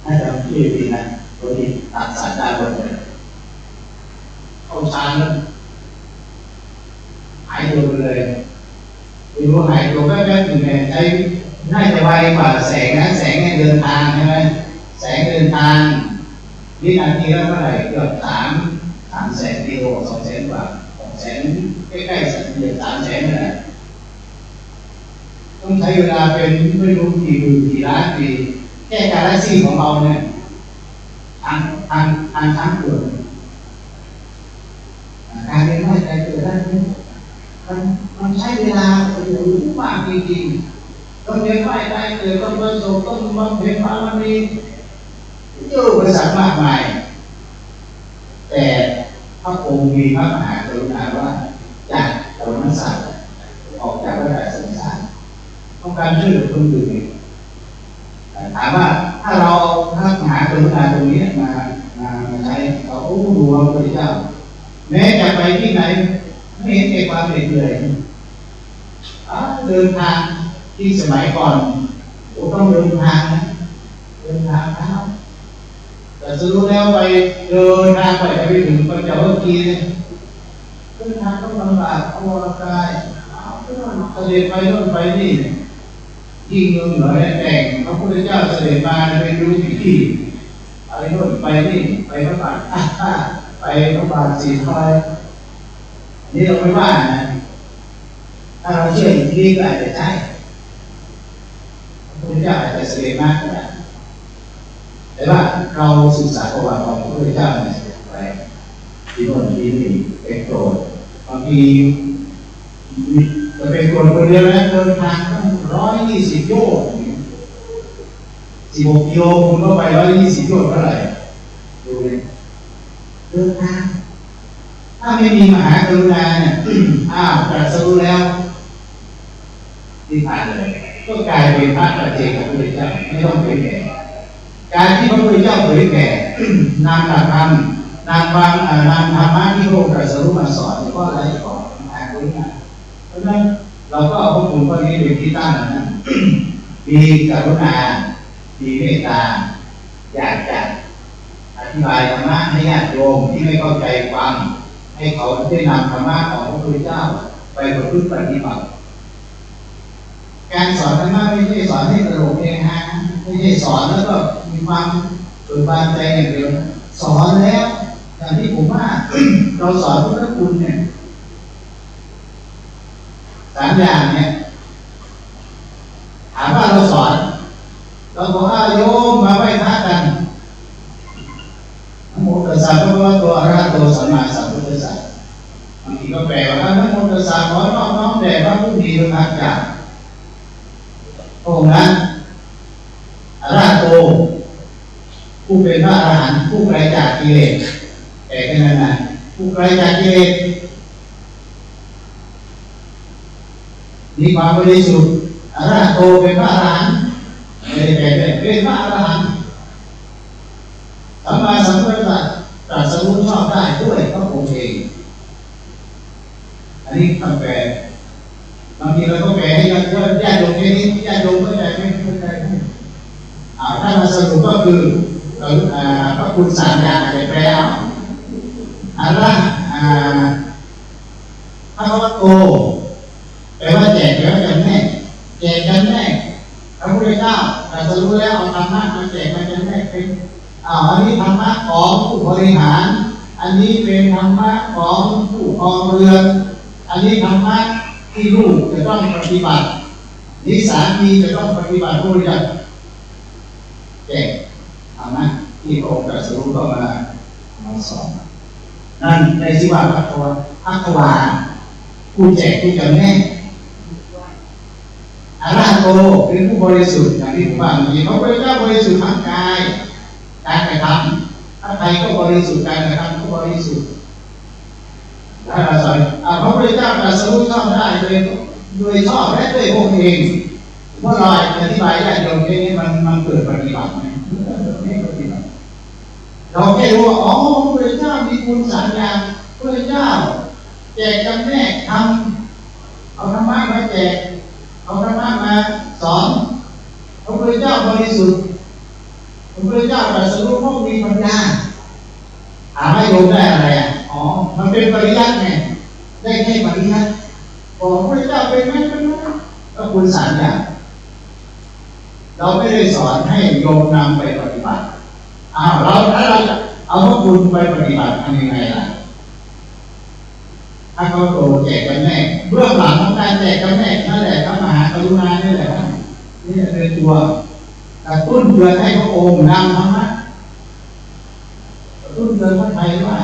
น่าจะชื่อดีนะโดยตัดสัตว์ดาวบทเข้าฌานแล้วหายตัวไปเลยไม่รู้หายตัวก็ถึงแม้ใจน่าจะไวกว่าแสงนะแสงเดินทางใช่ไหมแสงเดินทางวินาทีละเท่าไหร่เกือบ300,000 กิโล200,000 กว่า600,000ใกล้ๆ300,000นี่แหละต้องใช้เวลาเป็นไม่รู้กี่หมื่นกี่ล้านปีแค่กาแล็กซี่ของเราเนี่ยทางเกิดการเรียนรู้ใจเกิดได้มันใช้เวลาอยู่มากจริงๆต้องเรียนรู้ใจเกิดต้องประสบต้องบำเพ็ญบารมีเยอะบริษัทมากมายแต่พระองค์มีพระมหากรุณาว่าจากโทมนัสออกจากวัฏสงสารต้องการช่วยเหลือคนอื่นถามว่าถ้าเราพระมหากรุณาตรงนี้มาใช้เราดูพระพุทธเจ้าแม้จะไปที่ไหนไม่เห็นเอกความเหนื่อยเดินทางที่สมัยก่อนต้องเดินทางนะเดินทางเท้าแต่ซื้อแล้วไปเดินทางไปถึงปัญจวัคคีย์เนี่ยเดินทางต้องลำบากเอาร่างกายเสด็จไปโน่นไปนี่ยิ่งเมืองเหนือแต่งพระพุทธเจ้าเสด็จมาไปดูที่ไปโน่นไปนี่ไปพระบาทไปพระบาทสีทอยนี่เราไม่ว่านะถ้าเราเชื่ออีกทีก็อาจจะใช่พระพุทธเจ้าอาจจะเสด็จมากก็ได้แต่ว่าเราศึกษาประวัติของพระพุทธเจ้าเนี่ยไปที่โน่นที่นี่เป็นโกรธบางทีจะเป็นคนคนเดียวนะเดินทางต้อง120 โยชน์16 กิโลคุณก็ไป120 โยชน์เท่าไหร่ดูเลยเดินทางถ้าไม่มีมหากรุณาเนี่ยตรัสรู้แล้วที่ผ่านเลยก็กลายเป็นพระปัจเจกพระพุทธเจ้าไม่ต้องเผยแผ่การที่พระพุทธเจ้าเผยแผ่นำหลักธรรมนำธรรมะที่พระองค์ตรัสรู้มาสอนก็อะไรก่อนมหากรุณาเพราะฉะนั้นเราก็เอาพระคุณข้อนี้เป็นที่ตั้งนะมีกรุณามีเมตตาอยากจะอธิบายธรรมะให้ญาติโยมที่ไม่เข้าใจฟังให้เขาได้นำธรรมะของพระพุทธเจ้าไปประพฤติปฏิบัติการสอนธรรมะไม่ใช่สอนให้ตลกเองฮะไม่ใช่สอนแล้วก็มีความเบิกบานใจอย่างเดียวสอนแล้วอย่างที่ผมว่า เราสอนพุทธคุณเนี่ย3 อย่างเนี่ยถามว่าเราสอนเราบอกว่าโยมมาไหว้พระกันนะโมตัสสะภะคะวะโตอะระหะโตสัมมาสัมพุทธัสสะบางทีก็แปลว่านะโม มีพระพักจากพระองค์นั้นอรหันโตผู้เป็นพระอรหันต์ผู้ไกลจากกิเลสแต่แค่นั้นนะผู้ไกลจากกิเลสมีความบริสุทธิ์อรหันโตเป็นพระอรหันต์ไม่ได้แปลได้เป็นพระอรหันต์สัมมาสัมพุทธะตรัสรู้ชอบได้ด้วยพระองค์เองอันนี้คำแปลบางทีเราก็แปลให้ญาติโยมนี้ญาติโยมเข้าใจไม่เข้าใจถ้ามาสรุปก็คือพระคุณสามอย่างอะไรแปลเอาพระคัมภโตแปลว่าแจกแปลว่าจำแนกแจกจำแนกพระพุทธเจ้าตรัสรู้แล้วเอาธรรมะมาแจกมาจำแนกเป็นอันนี้ธรรมะของผู้บริหารอันนี้เป็นธรรมะของผู้ครองเรือนอันนี้ธรรมะที่ลูกจะต้องปฏิบัตินิสามีจะต้องปฏิบัติผู้เรียนแจกธรรมะที่พระองค์ตรัสรู้เข้ามาสอนนั่นในที่ว่าพระวาผู้แจกผู้จำแนกอรหันโตเป็นผู้บริสุทธิ์อย่างที่ผมว่าเมื่อกี้พระพุทธเจ้าบริสุทธิ์ทั้งกายการกระทำถ้าใครก็บริสุทธิ์การกระทำก็บริสุทธิ์ถ้าเราสอนพระพุทธเจ้าตรัสรู้ชอบได้โดยชอบและด้วยพระองค์เองเมื่อเราอธิบายญาติโยมที่นี้มันเกิดปฏิบัติไหมไม่ปฏิบัติเราแค่รู้ว่าพระพุทธเจ้ามีคุณสามอย่างพระพุทธเจ้าแจกจำแนกทำเอาธรรมะมาแจกเอาธรรมะมาสอนพระพุทธเจ้าบริสุทธิ์พระพุทธเจ้าตรัสรู้เพราะมีปัญญาให้โยมได้อะไรมันเป็นปริยัติไงได้แค่ปริยัติบอกพระพุทธเจ้าเป็นไหมก็คุณสามอย่างเราไม่ได้สอนให้โยมนำไปปฏิบัติถ้าเราจะเอาพระคุณไปปฏิบัติทำยังไงล่ะถ้าเขาโตแจกกันแน่เบื้องหลังของการแจกกันแน่นั่นแหละพระมหากรุณานี่แหละนี่เป็นตัวกระตุ้นเตือนให้พระองค์นำธรรมะกระตุ้นเตือนพระไทยว่า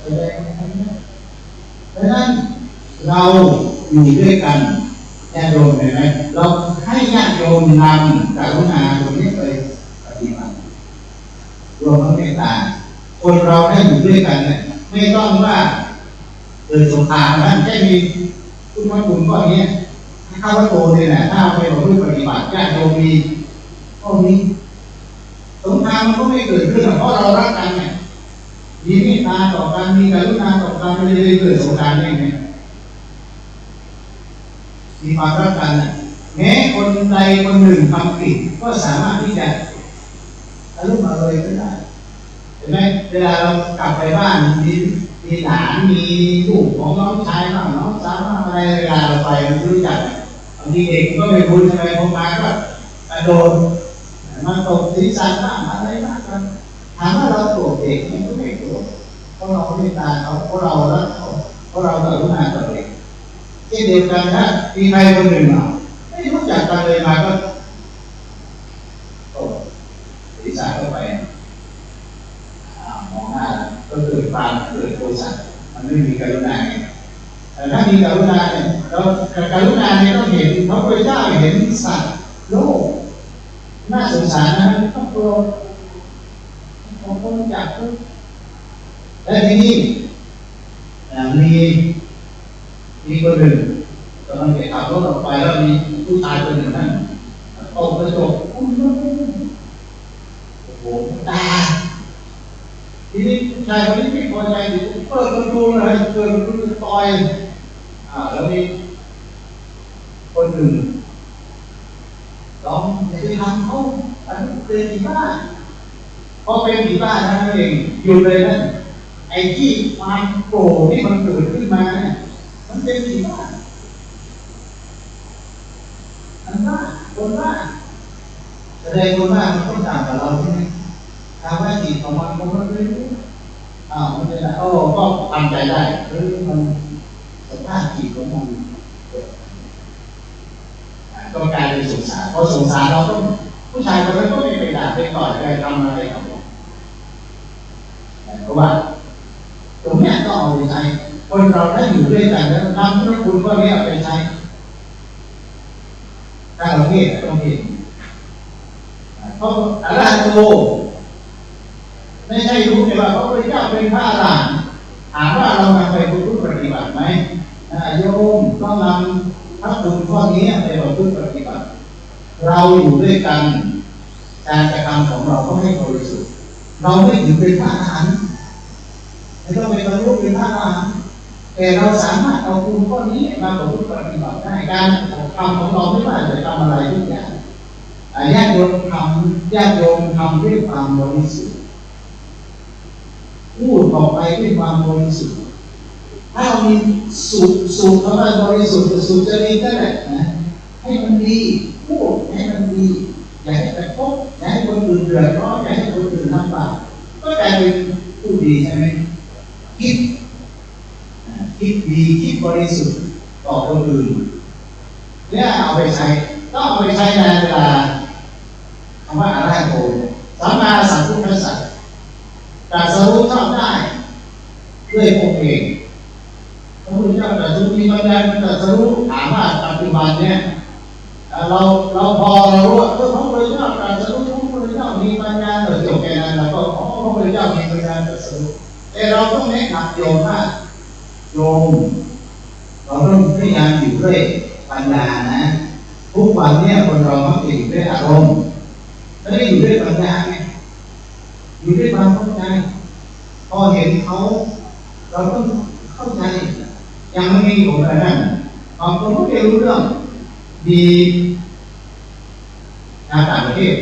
แสดงธรรมะเพราะนั้นเราอยู่ด้วยกันญาติโยมเห็นไหมเราให้ญาติโยมนำกรุณาตรงนี้ไปปฏิบัติรวมทั้งเมตตาคนเราได้อยู่ด้วยกันเนี่ยไม่ต้องว่าเกิดสงครามนั้นแค่มีคุณพระคุณก็อย่างนี้ข้าวโตเนี่ยนะถ้าไปบอกด้วยปฏิบัติญาติโยมมีก็มีสงครามมันก็ไม่เกิดขึ้นเพราะเรารักกันเนี่ยมีเมตตาต่อกันมีกรุณาต่อกันไม่ได้เกิดสงครามได้ไงมีความรักกันแม้คนใดคนหนึ่งทำผิดก็สามารถที่จะอารมณ์อะไรก็ได้เห็นไหมเวลาเรากลับไปบ้านมีหลานมีลูกของน้องชายบ้างน้องสาวบ้างอะไรเวลาเราไปมันรู้จักบางทีเด็กก็ไม่คุ้นใช่ไหมพอมาก็โดนมาตกศีรษะบ้างอะไรบ้างกันถามว่าเราโกรธเด็กมันก็ไม่โกรธเพราะเราไม่ตายเขาเพราะเรารักเขาเพราะเรากรุณาต่อเด็กเช่นเดียวกันนะมีใครคนหนึ่งไม่รู้จักกันเลยมาก็ตกศีรษะเข้าไปมองหน้าก็เกิดความเกิดโทสะมันไม่มีกรุณาแต่ถ้ามีกรุณาเนี่ยเรากรุณาเนี่ยต้องเห็นพระพุทธเจ้าเห็นสัตว์โลกน่าสงสารนะต้องโกรธต้องคนจับและทีนี้มีคนหนึ่งกำลังจะขับรถออกไปแล้วมีผู้ชายคนหนึ่งนั่นออกกระจกโอ้โหตาทีนี้ผู้ชายคนนี้ไม่พอใจดิเปิดประตูเลยเปิดประตูต่อยแล้วมีคนหนึ่งลองอย่าไปทำเขาอันนี้เป็นผีบ้าพอเป็นผีบ้านั่นเองอยู่เลยนั่นไอ้ที่ความโกรธที่มันเกิดขึ้นมาเนี่ยมันเป็นผีบ้าอันบ้าคนบ้าแสดงคนบ้ามันต้องต่างกับเราใช่ไหมทางว่าจิตของมันมันไม่รู้มันจะก็ทำใจได้มันสภาพจิตของมันก็กลายเป็นสงสารพอสงสารเราต้องผู้ชายคนนั้นก็ไม่ไปด่าไปต่อยไปทำอะไรกับเราเพราะว่าตรงนี้ก็เอาไปใช้คนเราได้อยู่ด้วยกันแล้วทำธุรกิจก็เรียกไปใช้ ถ้าเราเทศต้องเห็นเพราะอรหันโตไม่ใช่รู้แต่ว่าพระพุทธเจ้าเป็นพระอรหันต์ถามว่าเรานำไปประพฤติปฏิบัติไหมโยมต้องนำพระคุณข้อนี้ไปประพฤติปฏิบัติเราอยู่ด้วยกันการกระทำของเราก็ให้บริสุทธิ์เราไม่ถึงเป็นพระอรหันต์ไม่ต้องเป็นบรรลุเป็นพระอรหันต์แต่เราสามารถเอาคุณข้อนี้มาประพฤติปฏิบัติได้การทำของเราไม่ว่าจะทำอะไรทุกอย่างญาติโยมทำด้วยความบริสุทธิ์พูดออกไปด้วยความบริสุทธิ์ถ้าเรามีสูตรคำว่าบริสุทธิ์สูตรจริตนั่นแหละนะให้มันดีพูดให้มันดีอย่าให้กระทบอย่าให้คนอื่นเดือดร้อนอย่าให้คนอื่นลำบากก็กลายเป็นผู้ดีใช่ไหมคิดดีคิดบริสุทธิ์ต่อคนอื่นเนี่ยเอาไปใช้ต้องเอาไปใช้ในเวลาคำว่าอรหันโตสัมมาสัมพุทธัสสะตรัสรู้ชอบได้ด้วยพระองค์เองพระพุทธเจ้าตรัสรู้มีปัญญาตรัสรู้ถามว่าปัจจุบันเนี่ยเราพอเรารู้ว่าพระพุทธเจ้าตรัสรู้พระพุทธเจ้ามีปัญญาเกิดจบแค่นั้นเราก็พระพุทธเจ้ามีปัญญาตรัสรู้แต่เราต้องแนะนำโยมว่าโยมเราต้องพยายามอยู่ด้วยปัญญานะทุกวันเนี่ยคนเรามักจะอยู่ด้วยอารมณ์ไม่ได้อยู่ด้วยปัญญาไงอยู่ด้วยความเข้าใจพอเห็นเขาเราต้องเข้าใจยังไม่มีผมอะไรนั่นบางคนก็ไม่รู้เรื่องดีทางต่างประเทศ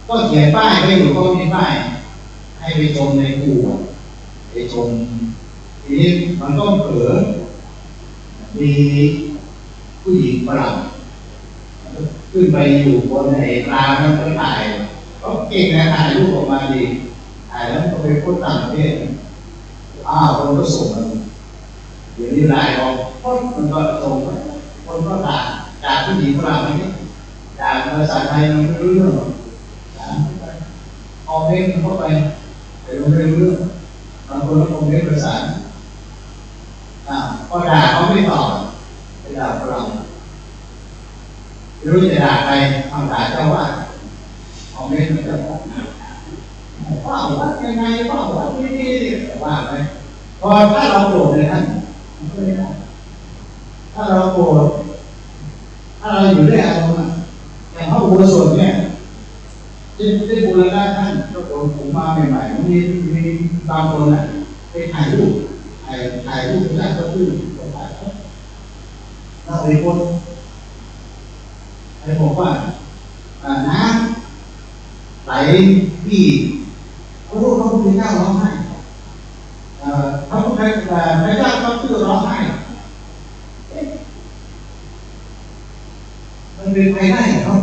ก็เขียนป้ายไว้อยู่ก็มีป้ายให้ไปชมในกู่ไปชมทีนี้มันก็เผลอมีผู้หญิงฝรั่งขึ้นไปอยู่บนไอ้ปลาแล้วก็ถ่ายก็เก่งนะถ่ายรูปออกมาดีถ่ายแล้วก็ไปพูดต่างประเทศคนก็ส่งมาเดี๋ยวนี้ไลน์ออกมันก็ส่งคนก็จากผู้หญิงฝรั่งนี้จากภาษาไทยมันไม่รู้เรื่องคอมเมนต์เข้าไปแต่มันไม่รู้เรื่องบางคนก็คอมเมนต์ภาษาก็ด่าเขาไม่ตอบไปด่าฝรั่งไม่รู้จะด่าใครทำด่าเจ้าว่าคอมเมนต์มันจะว่ายังไงว่านี่ว่าไหมพอถ้าเราโกรธเลยท่านถ้าเราโกรธถ้าเราอยู่ด้วยอารมณ์อย่างพระอุโบสถเนี่ยได้บูรณะท่านก็ผมมาใหม่ๆมีบางคนน่ะไปถ่ายรูปแล้วก็ขึ้นเราไปคนบอกว่าน้ำไหลพี่พระพุทธเจ้าร้องไห้พระพุทธเจ้าก็คือร้องไห้มันเป็นไปได้เหรอ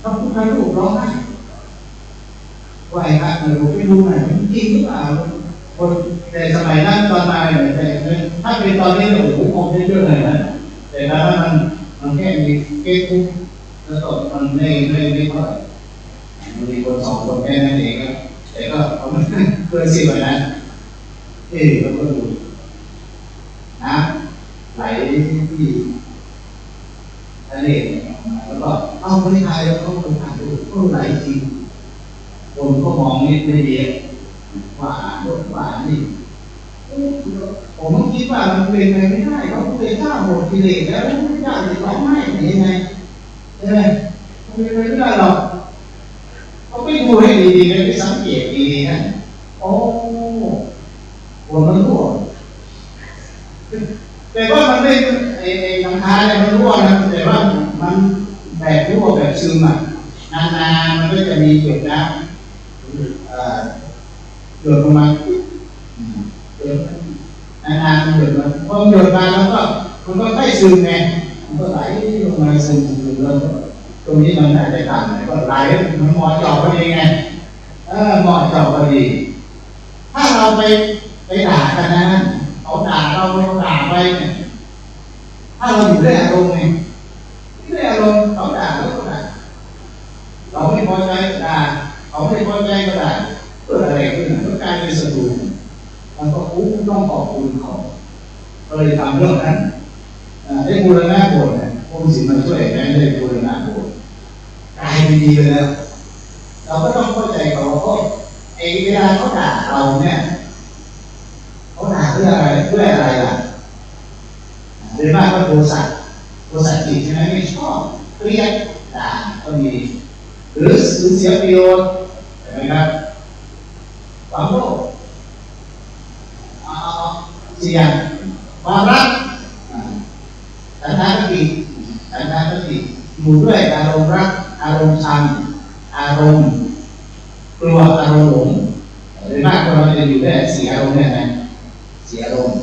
พระพุทธรูปร้องไห้ว่าไอ้พระเนี่ยผมไม่รู้ไหนจริงหรือเปล่าคนแต่สมัยนั้นตอนตายเนี่ยแต่ถ้าเป็นตอนนี้เนี่ยโอ้โหคงไม่เยอะเลยนะแต่ถ้ามันแค่มีเก๊กปุ๊บแล้วก็มันไม่เท่าไหร่มันมีคนสองคนแค่นั้นเองแต่ก็เขาไม่เกิน10เลยนะก็ดูน้ำไหลที่ทะเลแล้วก็เอาไม่ทายแล้วเขาคนถ่ายรูปก็ไหลจริงคนก็มองนิดไม่ดีว่านี่ผมคิดว่ามันเป็นไปไม่ได้เขาเคยฆ่าหมดกิเลสแล้วพระเจ้าจะร้องไห้ยังไงใช่ไหมมันเป็นไปไม่ได้หรอกเขาไม่ดูให้ดีๆเลยไม่สังเกตดีๆนะโอ้หัวมันรั่วแต่ว่ามันไม่ไอ้หลังคาเนี่ยมันรั่วนะแต่ว่ามันแบบรั่วแบบซึมอ่ะนานๆมันก็จะมีหยดน้ำหยดลงมาหยดนานๆมันหยดมาพอหยดมาแล้วก็มันก็ค่อยซึมไงมันก็ไหลลงมาซึมแล้วตรงนี้มันอาจจะต่ำก็ไหลมันเหมาะเจาะพอดีไงเหมาะเจาะพอดีถ้าเราไปด่ากันนะเขาด่าเราด่าไปเนี่ยถ้าเราอยู่ด้วยอารมณ์ไงด้วยอารมณ์เขาด่าเราก็ด่าเราไม่พอใจก็ด่าเขาไม่พอใจก็ด่าเกิดอะไรขึ้นก็กลายเป็นศัตรูมันก็ต้องขอบคุณเขาเลยทำเรื่องนั้นได้บูรณะโบสถ์โบ มศิลป์มาช่วยแม่ได้บูรณะโบสถ์กลายเป็นดีเลยแล้วเราก็ต้องเข้าใจเขาว่าเวลาเขาด่าเราเนี่ยเขาด่าเพื่ออะไรล่ะโดยมากก็โทสะจิตใช่ไหมไม่ชอบเกลียดด่าก็มีหรือสูญเสียประโยชน์ใช่ไหมครับความโลภเสี่ยงความรักฉันทากติอยู่ด้วยอารมณ์รักอารมณ์ชังอารมณ์กลัวอารมณ์หลงโดยมากคนเราจะอยู่ได้4อารมณ์เนี่ยนะ4อารมณ์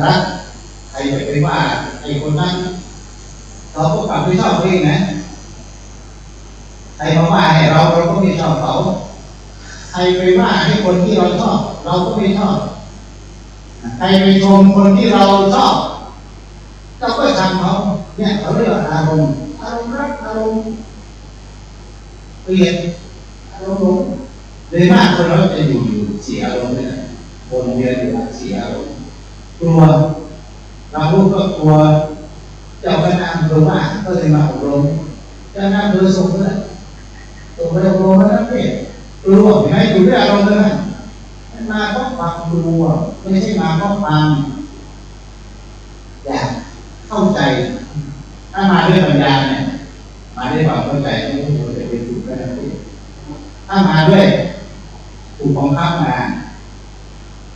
รักใครไปว่าไอ้คนนั้นเราก็กลับไม่ชอบเองนะใครมาว่าให้เราก็ไม่ชอบเขาใครไปว่าให้คนที่เราชอบเราก็ไม่ชอบใครไปชมคนที่เราชอบเราก็ชังเขาเนี่ยเขาเรียกว่าอารมณ์รักอารมณ์เกลียดอารมณ์หลงโดยมากคนเราจะอยู่4อารมณ์เนี่ยวนเวียนอยู่4อารมณ์กลัวเราพูดก็กลัวเจ้าคณะอำเภอว่าก็เลยมาอบรมเจ้าคณะอำเภอส่งเลยส่งไปอบรมแล้วนี่กลัวเห็นไหมอยู่ด้วยอารมณ์เลยมาเพราะความกลัวไม่ใช่มาเพราะความอยากเข้าใจถ้ามาด้วยปัญญาเนี่ยมาด้วยความเข้าใจไม่ใช่จะเป็นถูกก็ได้ถ้ามาด้วยถูกของข้ามมา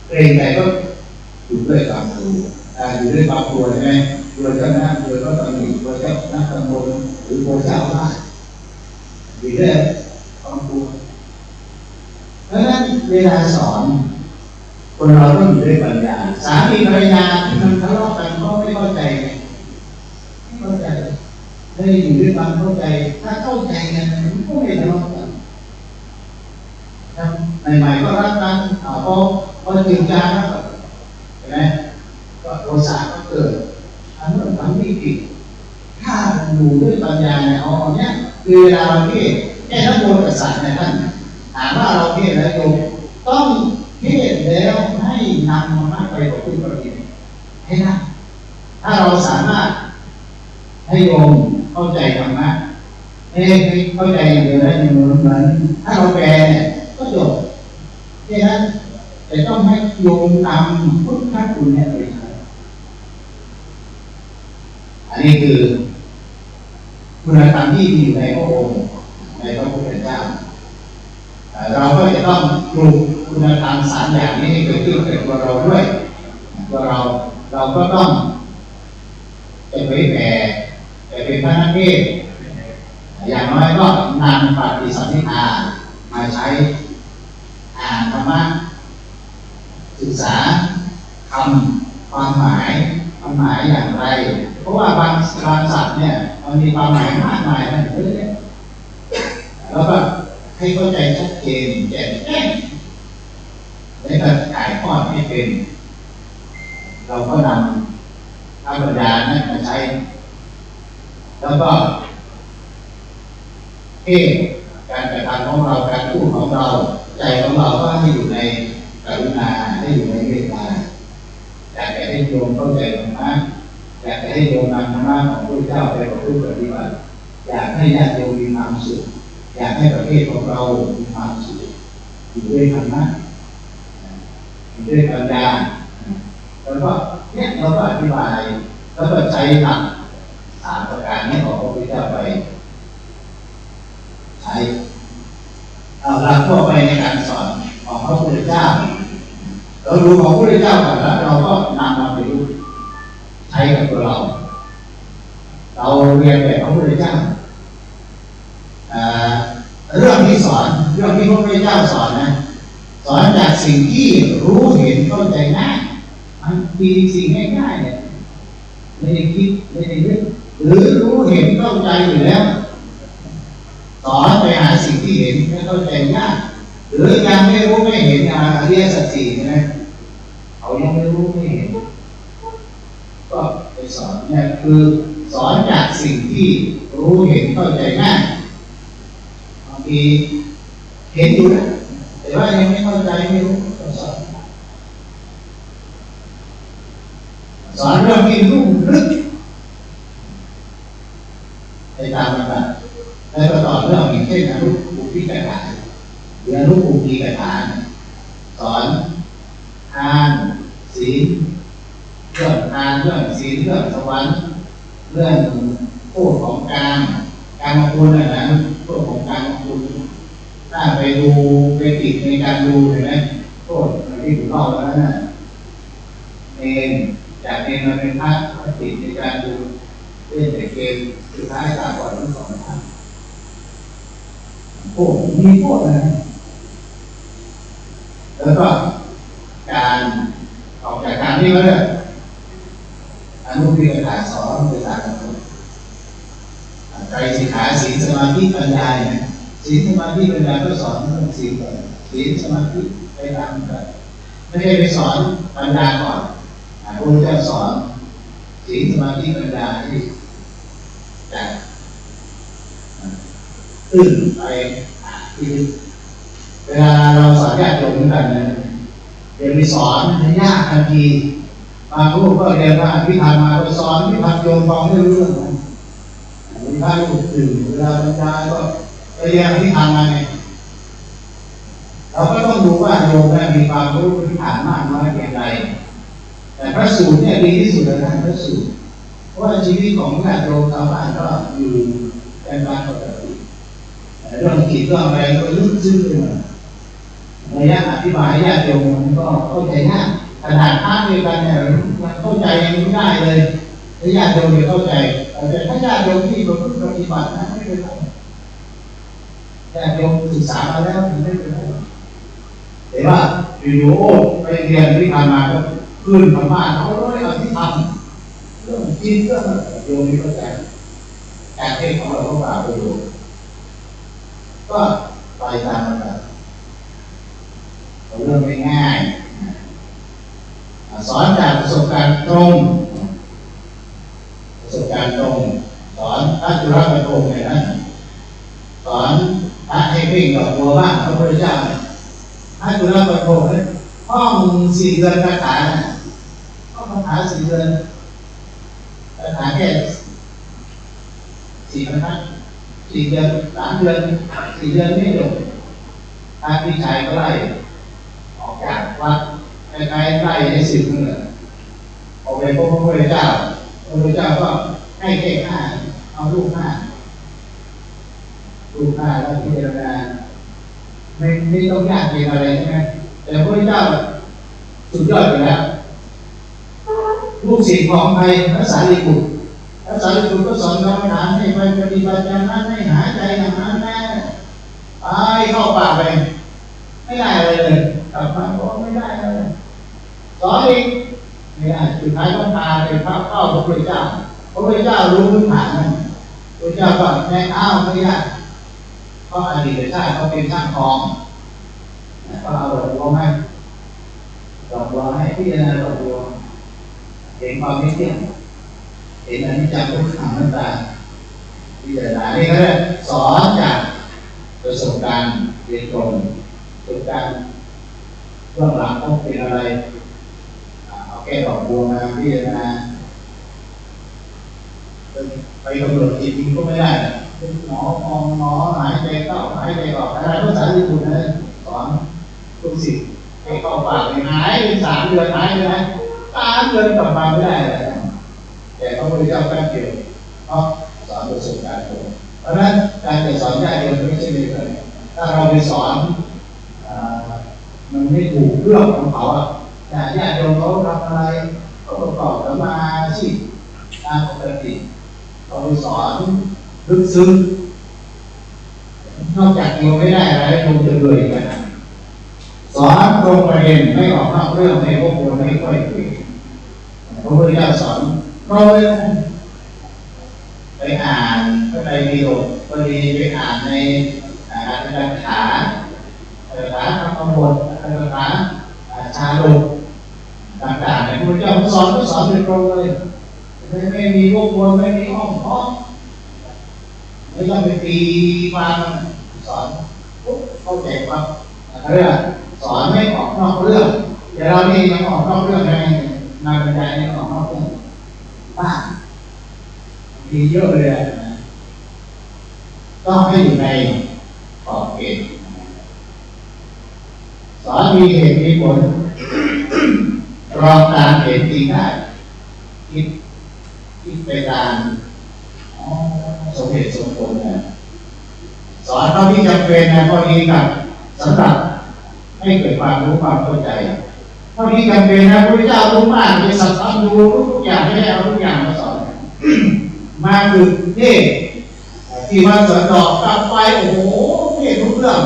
เกรงใจก็อยู่ด้วยความกลัวอยู่ด้วยความกลัวใช่ไหมกลัวเจ้าหน้ากลัวก็ต้องมีกลัวเจ้าหน้าตำบลหรือกลัวเจ้าบ้านอยู่ด้วยความกลัวเพราะฉะนั้นเวลาสอนคนเราต้องอยู่ด้วยปัญญาสามีภรรยาที่มันทะเลาะกันก็ไม่เข้าใจไม่เข้าใจได้อยู่ด้วยความเข้าใจถ้าเข้าใจกันมันก็ไม่ทะเลาะกันใหม่ๆก็รักกันพอจริงจังแล้วเห็นไหมก็โทสะก็เกิดอันนั้นมันไม่ผิดถ้าอยู่ด้วยปัญญาเนี่ยเนี่ยคือเวลาเราเทศแค่ทั้งโมกับสัตว์เนี่ยท่านถามว่าเราเทศแล้วโยมต้องเทศแล้วให้นำธรรมะไปบอกผู้ปฏิบัติให้ได้ถ้าเราสามารถให้โยมเข้าใจธรรมะให้เข้าใจอย่างเดียวได้อย่างเหมือนถ้าเราแปลเนี่ยก็จบแค่นั้นแต่ต้องให้โยมนำพุทธคุณเนี่ยไปใช้อันนี้คือคุณธรรมที่มีอยู่ในพระองค์ในพระพุทธเจ้าเราก็จะต้องปลูกคุณธรรม3อย่างนี้ให้เกิดขึ้นในตัวเราด้วยตัวเราก็ต้องจะเผยแผ่จะเป็นพระนักเทศน์อย่างน้อยก็นำปฏิสัมภิทามาใช้อ่านธรรมะศึกษาคำความหมายอย่างไรเพราะว่าบางศัพท์เนี่ยมันมีความหมายมากมายนะเยอะแยะแล้วก็ให้เข้าใจชัดเจนแจ่มแจ้งแล้วก็ถ่ายทอดให้เป็นเราก็นำพระปัญญานั้นมาใช้แล้วก็การกระทำของเราการพูดของเราใจของเราก็ให้อยู่ในกรุณาให้อยู่ในเมตตาอยากให้โยมเข้าใจธรรมะอยากให้โยมนำธรรมะของพระเจ้าไปประพฤติปฏิบัติอยากให้ญาติโยมมีความสุขอยากให้ประเทศของเรามีความสุขอยู่ด้วยธรรมะอยู่ด้วยปัญญาแล้วก็เนี่ยเราก็อธิบายแล้วก็ใช้หลัก3ประการนี้ของพระพุทธเจ้าไปใช้หลักทั่วไปในการสอนของพระพุทธเจ้าเราดูของพระพุทธเจ้าก่อนแล้วเราก็นำมาประยุกต์ใช้กับตัวเราเรียนแบบพระพุทธเจ้าเรื่องที่สอนเรื่องที่พระพุทธเจ้าสอนนะสอนจากสิ่งที่รู้เห็นเข้าใจง่ายมันมีสิ่งง่ายๆเนี่ยไม่ได้คิดไม่ได้นึกหรือรู้เห็นเข้าใจอยู่แล้วสอนไปหาสิ่งที่เห็นไม่เข้าใจยากหรือยังไม่รู้ไม่เห็นอริยสัจสี่นะเขายังไม่รู้ไม่เห็นก็ไปสอนเนี่ยคือสอนจากสิ่งที่รู้เห็นเข้าใจง่ายบางทีเห็นอยู่นะแต่ว่ายังไม่เข้าใจไม่รู้ก็สอนเรื่องที่ลุ่มลึก แล้วก็ต่อเรื่องอย่างเช่นอนุปุพิกถาหรืออนุปุพีกถาสอนทานศีลเรื่องทานเรื่องศีลเรื่องสวรรค์เรื่องโทษของการมาคุณนะโทษของการมาคุณถ้าไปดูไปติดในการดูเห็นไหมโทษที่ผมเล่าแล้วนะเองจากเองมาเป็นพระติดในการดูเล่นแต่เกมสุดท้ายตาบอดทั้งสองท่านโอ้มีโทษนะแล้วก็การออกจากการนี้ก็เลยอนุพิกถาสอนภาษาธรรมใจสิกขาศีลสมาธิปัญญาเนี่ยศีลสมาธิปัญญาก็สอนเรื่องศีลก่อนศีลสมาธิไปตามกันไม่ได้ไปสอนปัญญาก่อนพระพุทธเจ้าสอนศีลสมาธิปัญญาที่จากตื่นไปที่เวลาเราสอนญาติโยมกันนะเดี๋ยวไปสอนให้ยากทันทีบางรูปก็เรียนว่าวิธามาไปสอนวิธาโยมฟังไม่รู้เรื่องวิธาลูกตื่นเวลาบรรยายก็เรียนวิธามาไงเราก็ต้องดูว่าโยมมีความรู้พื้นฐานมากน้อยเพียงไรแต่พระสูตรเนี่ยดีที่สุดเลยนะพระสูตรเพราะว่าชีวิตของญาติโยมชาวบ้านก็อยู่เป็นการปกติเรื่องจิตเรื่องอะไรก็ลึกซึ้งเลยระยะอธิบายญาติโยมมันก็เข้าใจง่ายขนาดพระด้วยกันเนี่ยมันเข้าใจยังไม่ได้เลยถ้าญาติโยมไม่เข้าใจแต่ถ้าญาติโยมที่ประพฤติปฏิบัตินะไม่เป็นไรญาติโยมศึกษามาแล้วไม่เป็นไรแต่ว่าอยู่ๆโอ้ไปเรียนที่ผ่านมาก็ขึ้นมาบ้านเขาเลยอธิธรรมเรื่องจิตเรื่องโยมไม่เข้าใจการเทศของเราก็ป่าไปอยู่ก็ไปตามมันแบบเรื่องง่ายๆสอนจากประสบการณ์ตรงสอนพระจุลปันโทเนี่ยนะสอนพระให้วิ่งกับตัวบ้านพระพุทธเจ้าพระจุลปันโทห้อง4 เดือนคาถาห้องคาถา4 เดือนคาถาแค่4 บรรทัด4 เดือน3 เดือน4 เดือนไม่จบพระพิชัยก็ไล่ออกจากวัดใกล้ๆไล่ให้10 นั่นแหละออกไปพบพระพุทธเจ้าพระพุทธเจ้าก็ให้แค่5เอาลูก 5แล้วพิจารณาไม่ต้องยากเย็นอะไรใช่ไหมแต่พระพุทธเจ้าสุดยอดไปแล้วลูกศิษย์ของใครพระสารีบุตรก็สอนกรรมฐานให้ไปปฏิบัติอย่างนั้นให้หายใจอย่างนั้นแน่ไปเข้าป่าไปไม่ได้อะไรเลยกลับมาบอกไม่ได้เลยสอนอีกไม่ได้สุดท้ายต้องพาไปเข้าพระพุทธเจ้ารู้พื้นฐานนั้นพระเจ้าก็แนะไม่ได้เพราะอดีตชาติเขาเป็นช่างทองก็เอาดอกบัวให้พิจารณาดอกบัวเห็นความไม่เที่ยงเห็นอนิจจังทุกขังอนัตตาพิจารณานี่ก็ได้สอนจากประสบการณ์เรียนตรงประสบการณ์เบื้องหลังต้องเป็นอะไรเอาแค่ดอกบัวมาพิจารณาไปกำหนดจิตจริงก็ไม่ได้หมอหายใจเข้าหายใจออกอะไรก็สารที่คุณนะสอนทุกสิ่งให้เข้าปากหายเป็น3 เดือนหายไปไหม3 เดือนกลับมาไม่ได้เลยแต่พระพุทธเจ้าแป๊บเดียวเพราะสอนประสบการณ์ตรงเพราะฉะนั้นการจะสอนญาติโยมไม่ใช่เรื่องเลยถ้าเราไปสอนมันไม่ถูกเรื่องของเขาญาติโยมเขาทำอะไรก็ประกอบสมาธิตามปกติเราไปสอนลึกซึ้งนอกจากโยมไม่ได้อะไรโยมจะเบื่ออีกนะสอนตรงประเด็นไม่ออกนอกเรื่องไม่พวกโยมไม่ค่อยคุยพระพุทธเจ้าสอนเราไปอ่านพระไตรปิฎกพอดีไปอ่านในอัตถกถาธรรมบทอัตถกถาชาดกต่างๆในพระพุทธเจ้าสอนโดยตรงเลยไม่มีพวกโยมไม่มีห้องเพาะไม่ต้องไปตีความสอนเข้าใจความเรื่องสอนไม่ออกนอกเรื่องแต่เรานี่ยังออกนอกเรื่องไงนายบรรยายยังออกนอกเรื่องบ้างมีเยอะเลยก็ ต้องให้อยู่ในขอบเขตสอนมีเหตุมีผลรองตามเหตุจริงได้คิดไปตามสมเหตุสมผลนะสอนเท่าที่จำเป็นนะพอดีกับสำหรับให้เกิดความรู้ความเข้าใจเท่าที่จำเป็นนะพระพุทธเจ้ารู้มากเป็นสัพพัญญูรู้ทุกอย่างไม่ได้เอาทุกอย่างมาสอน มาคือเทศที่มาสอนดอกกลับไปโอ้โหเทศทุกเรื่อง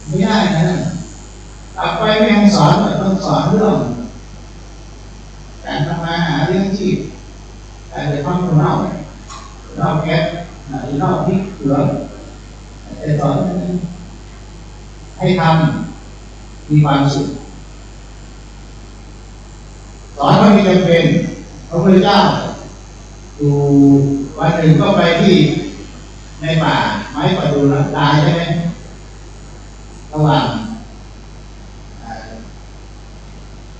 ไม่ได้นะกลับไปไม่ต้องสอนต้องสอนเรื่องการทำมาหาเรื่องชีพการจะทำเล่าแก๊สเล่าพริกเกลือจะสอนให้ทำมีความสุขสอนว่ามีจำเป็นพระพุทธเจ้าอยู่วันหนึ่งก็ไปที่ในป่าไม้ประดู่ลายใช่ไหมระหว่าง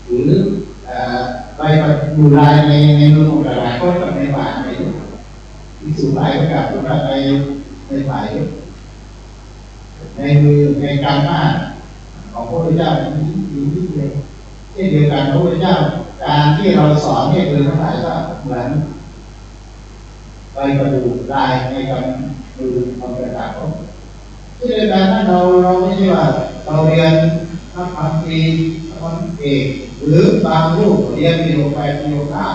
หรือไปประดู่ลายในเมืองของหลายคนกับในป่าในที่สุดลายก็กลับมาในป่าในมือในการบ้านของพระพุทธเจ้าดีที่เลยเช่นเดียวกันพระพุทธเจ้าการที่เราสอนให้เดินทั้งหลายก็เหมือนไปประดูลายในการดูความกระจ่างของที่เดียวกันนั้นเราไม่ใช่ว่าเราเรียนนักธรรมตรีนักธรรมเอกหรือบางรูปเรียนปีโลไปปีโลเก้า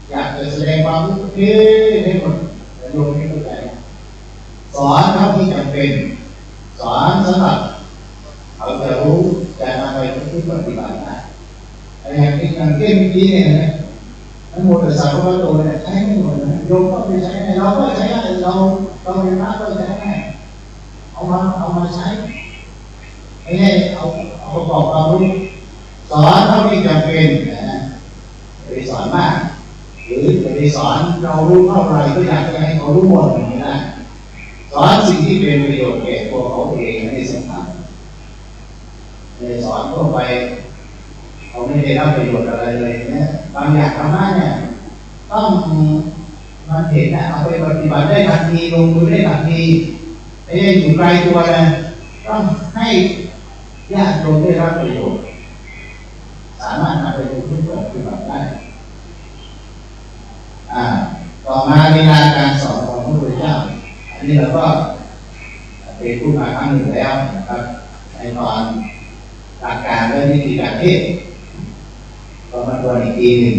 อยากจะแสดงความรู้ให้หมดแต่โยมไม่เข้าใจสอนเท่าที่จำเป็นสอนสำหรับเขาจะรู้จะนำไปปฏิบัติได้อย่างที่อย่างเมื่อกี้เนี่ยนะทั้งหมดแต่สาวพระโตเนี่ยใช้ไม่หมดนะโยมก็ไปใช้เราก็ใช้ได้เราเป็นพระก็ใช้ได้เอามาใช้ไม่ใช่เอาประกอบความรู้สอนเท่าที่จำเป็นนะไปสอนมากหรือไปสอนเรารู้เท่าไรก็อยากจะให้เขารู้หมดอย่างนี้ได้สอนสิ่งที่เป็นประโยชน์แก่ตัวเขาเองไม่สำคัญเลยสอนทั่วไปเขาไม่ได้รับประโยชน์อะไรเลยเนี่ยบางอย่างธรรมะเนี่ยต้องมันเห็นนะเอาไปปฏิบัติได้ทันทีลงมือได้ทันทีไม่ใช่อยู่ไกลตัวนะต้องให้ญาติโยมได้รับประโยชน์สามารถนำไปปฏิบัติได้ต่อมาในการสอนของพระพุทธเจ้าอันนี้เราก็เป็นพูดมาครั้งหนึ่งแล้วนะครับในตอนหลักการและวิธีการเทศก็มาตัวอีกทีหนึ่ง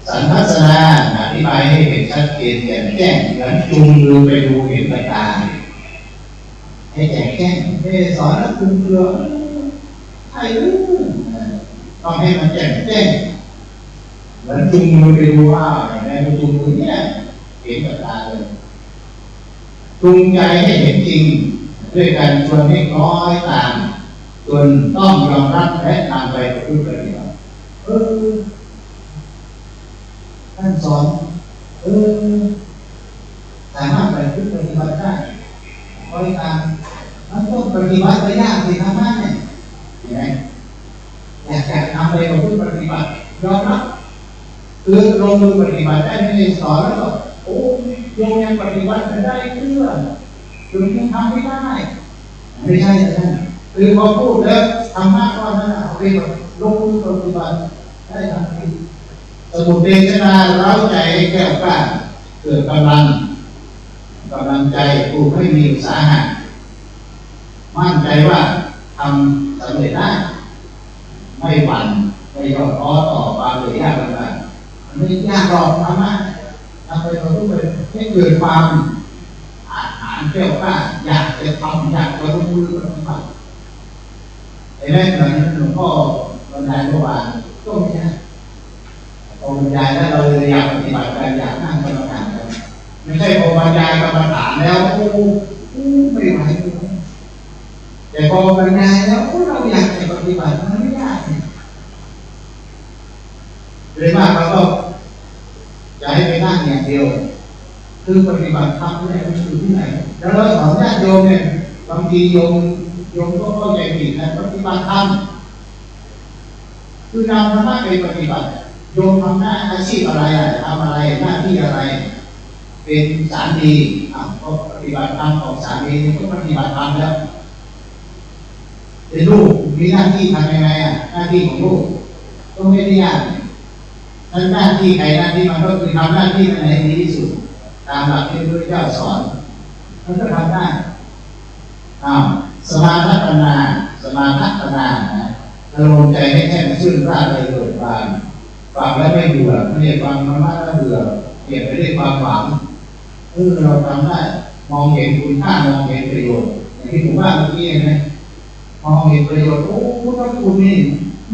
สันทัศนาอธิบายให้เห็นชัดเจนแจ่มแจ้งเหมือนจูงมือไปดูเห็นกับตาให้แจ่มแจ้งไม่สอนแล้วคุมเครือให้รู้ต้องให้มันแจ่มแจ้งเหมือนจูงมือไปดูว่าในจูงมือเนี่ยเห็นกับตาเลยจูงใจให้เห็นจริงด้วยการชวนให้คล้อยตามจนต้องยอมรับและนำไปประพฤติปฏิบัติท่านสอนสามารถไปประพฤติปฏิบัติได้คอยตามมันต้องปฏิบัติไปยากสิธรรมะเนี่ยเห็นไหมอยากจะนำไปประพฤติปฏิบัติยอมรับคือลงมือปฏิบัติได้ไม่ได้สอนแล้วก็โอ้โยมยังปฏิบัติได้เพื่อโยมยังทำไม่ได้ไม่ใช่ท่านคือพอพูดแล้วธรรมะก็นั้นเอาไปแบบลงมือปฏิบัติได้ทันทีสมุทเทศนาเร้าใจให้แก้วกล้าเกิดกำลังใจปลูกให้มีอุตสาหะมั่นใจว่าทำสำเร็จได้ไม่หวั่นไม่ย่อท้อต่อความเหนื่อยยากลำบากมันไม่ยากหรอกธรรมะทำไปเราต้องไปให้เกิดความอาถรรพ์แก้วกล้าอยากจะทำอยากจะลงมือปฏิบัติไอ้แม่เหมือนหลวงพ่อบรรยายเมื่อวานก็ไม่ใช่พอบรรยายแล้วเราเลยอยากปฏิบัติกันอยากนั่งกรรมฐานกันไม่ใช่พอบรรยายกรรมฐานแล้วไม่ไหวแต่พอบรรยายแล้วเราอยากจะปฏิบัติมันไม่ได้เลยมากเราก็จะให้ไปนั่งอย่างเดียวคือปฏิบัติธรรมเนี่ยมันอยู่ที่ไหนแล้วเราสอนญาติโยมเนี่ยบางทีโยมก็เข้าใจผิดนะปฏิบัติธรรมคือนำธรรมะไปปฏิบัติโยมทำหน้าอาชีพอะไรทำอะไรหน้าที่อะไร เป็นสามีก็ปฏิบัติธรรมของสามีก็ปฏิบัติธรรมแล้วเป็นลูกมีหน้าที่ทำยังไงหน้าที่ของลูกก็ไม่ได้ยากนั้นหน้าที่ใครหน้าที่มันก็คือทำหน้าที่ในให้ดีที่สุดตามหลักที่พระพุทธเจ้าสอนมันก็ทำได้สมาธิปัญญาอารมณ์ใจให้แช่มชื่นร่าเริงเบิกบานฟังแล้วไม่เบื่อไม่ได้ฟังมากแล้วเบื่อเก็บไปด้วยความหวังเราทำได้มองเห็นคุณค่ามองเห็นประโยชน์อย่างที่ผมว่าเมื่อกี้เห็นไหมมองเห็นประโยชน์พุทธคุณนี่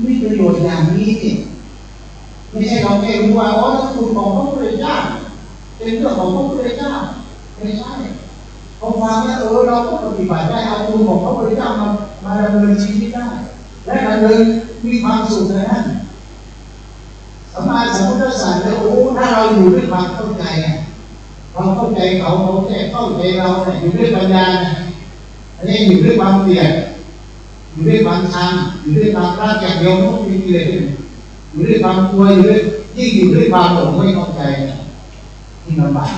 มีประโยชน์อย่างนี้นี่ไม่ใช่เราแค่รู้ว่าพระคุณของพระพุทธเจ้าเป็นเรื่องของพระพุทธเจ้าไม่ใช่พอฟังแล้วเราก็ปฏิบัติได้เอาคุณของพระพุทธเจ้ามาดำเนินชีวิตได้และดำเนินมีความสุขในนั้นสัมมาสัมพุทธศาสนาถ้าเราอยู่ด้วยความเข้าใจเราเข้าใจเขาแค่เข้าใจเราอยู่ด้วยปัญญาอันนี้อยู่ด้วยความเปลี่ยนอยู่ด้วยความชังอยู่ด้วยความรักอย่างเดียวไม่มีกิเลสอยู่ด้วยความกลัวอยู่ด้วยยิ่งอยู่ด้วยความหลงไม่เข้าใจที่ลำบาก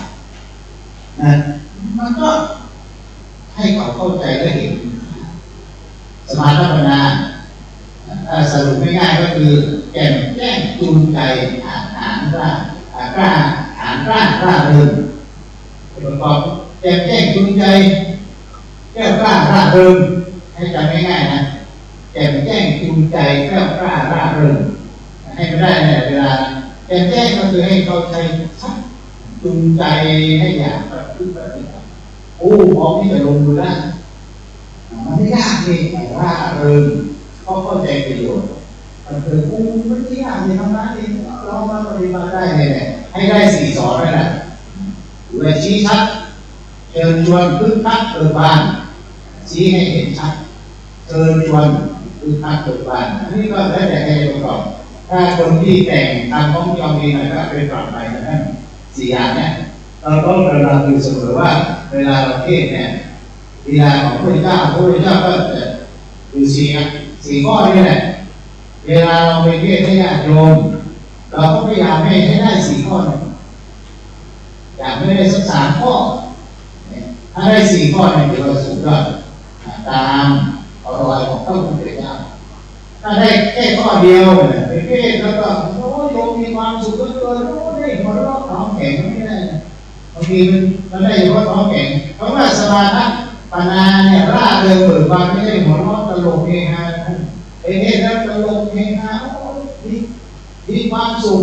มันก็ให้เขาเข้าใจและเห็นสมาธิปัญญาสรุปง่ายๆก็คือแจ้งจูงใจหานกล้าเริงประกอบแจ้งจูงใจแก้วกล้าร่าเริงให้จำง่ายๆนะแจ้งจูงใจแก้วกล้าร่าเริงให้ไม่ได้ในเวลาแจ้งก็คือให้เข้าใจชัดจูงใจให้อยากประพฤติปฏิบัติพร้อมที่จะลงมือได้มันไม่ยากเองแต่ร่าเริงเข้าใจประโยชน์มันคือไม่ได้ยากเลยทำได้เองเรามาปฏิบัติได้เลยให้ได้4 สอนนั่นแหละหรือชี้ชัดเชิญชวนคึกคักเบิกบานชี้ให้เห็นชัดเชิญชวนคึกคักเบิกบานอันนี้ก็แล้วแต่ใครประกอบถ้าคนที่แต่งทำของยอมดีหน่อยก็เป็นปรับไปนั่น4 อย่างเนี่ยเราต้องระลึกอยู่เสมอว่าเวลาเราเทศเนี่ยเวลาของพระเจ้าก็จะอยู่4 ข้อนี่แหละเวลาเราไปเทศให้ญาติโยมเราก็พยายามให้ได้4 ข้ออยากไม่ได้สัก3 ข้อถ้าได้4 ข้อเนี่ยเราสุดยอดตามรอยของพระพุทธเจ้าถ้าได้แค่ข้อเดียวไปเทศแล้วก็โยมมีความสุขก็ได้หัวเราะท้องแข็งไม่ได้บางทีมันได้หัวเราะท้องแข็งเพราะว่าสมาธิปัญญาเนี่ยร่าเริงเบิกบานไม่ได้หัวเราะตลกเฮฮาไปเทศแล้วตลกเฮฮามีความสุข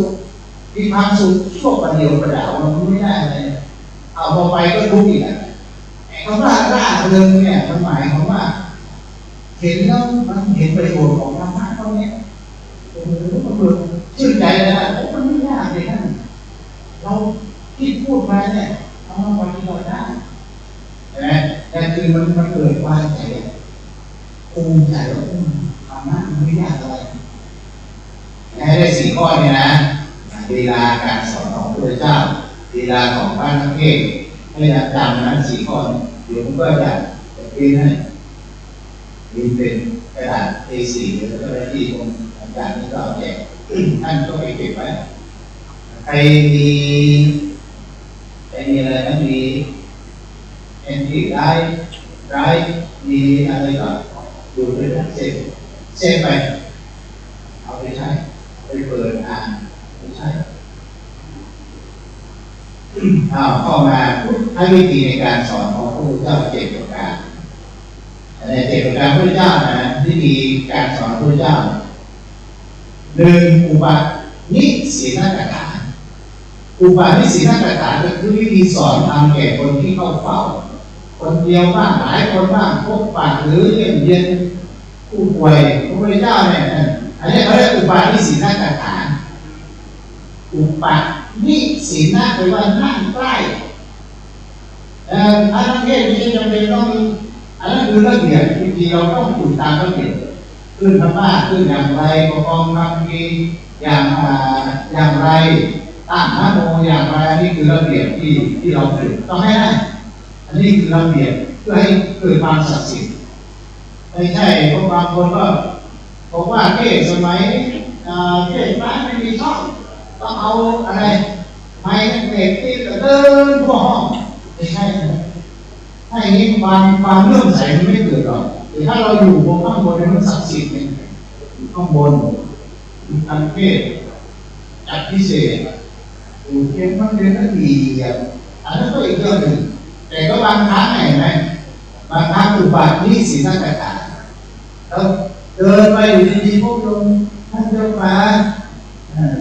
ชั่วประเดี๋ยวประดาวมันไม่ได้เลยพอไปก็ทุกข์อีกคำว่าร่าเริงเนี่ยมันหมายความว่าเห็นแล้วมันเห็นประโยชน์ของธรรมะตรงนี้มันชื่นใจเลยนะมันไม่ยากเลยนะเราที่พูดมาเนี่ยเอามาปฏิบัติได้แต่คือมันเกิดความใจภูมิใจว่าธรรมะมันไม่ยากอะไรให้ได้4 ข้อเนี่ยนะเวลาการสอนของพระพุทธเจ้าเวลาของพระนักเทศให้จำนั้น4 ข้อเดี๋ยวผมก็จะพิมพ์ให้เป็นกระดาษ A4 หรืออะไรที่ผมอาจารย์นี่ก็เอาแจกท่านก็ไปเก็บไว้ใครมีอะไรนะมีMPได้มีอะไรก็ดูด้วยนะเซฟไปเอาไปใช้ไปเปิดอ่านไปใช้เข้ามาให้วิธีในการสอนของพระพุทธเจ้า7 ประการใน7 ประการพระพุทธเจ้านะวิธีการสอนพระพุทธเจ้า1 อุปนิสีนกถาอุปนิสีนกถาคือวิธีสอนทำแก่คนที่เข้าเฝ้าคนเดียวบ้างหลายคนบ้างพบปะหรือเยี่ยมเยียนผู้ป่วยพระพุทธเจ้าเนี่ยอันนี้เขาเรียกอุปนิสีนกถาอุปนิสีนแปลว่านั่งใกล้อันนั้นเทศไม่ใช่จำเป็นต้องอันนั้นคือระเบียบจริงๆเราต้องอยู่ตามระเบียบขึ้นธรรมะขึ้นอย่างไรประกอบคำพีอย่างไรตั้งนะโมอย่างไรนี่คือระเบียบที่เราฝึกต้องให้ได้อันนี้คือระเบียบเพื่อให้เกิดความศักดิ์สิทธิ์ไม่ใช่เพราะบางคนก็บอกว่าเทศสมัยเทศพระไม่มีช่องต้องเอาอะไรพ ไม่เด็กที่เดินทั่วห้องไม่ใช่นะถ้าอย่างนี้ความเลื่อมใสมันไม่เกิดหรอกแต่ถ้าเราอยู่บนข้างบนมันศักดิ์สิทธิ์ข้างบนมีการเทศจัดพิเศษอยู่เพียงมันเรียนนั้นดีอันนั้นก็อีกเรื่องหนึ่งแต่ก็บางครั้งเห็นไหมบางครั้งอุบัตินี้ศีลนั่นกระต่ายแล้วเดินไปอยู่ดีๆพวกโยมท่านเจ้าฟ้า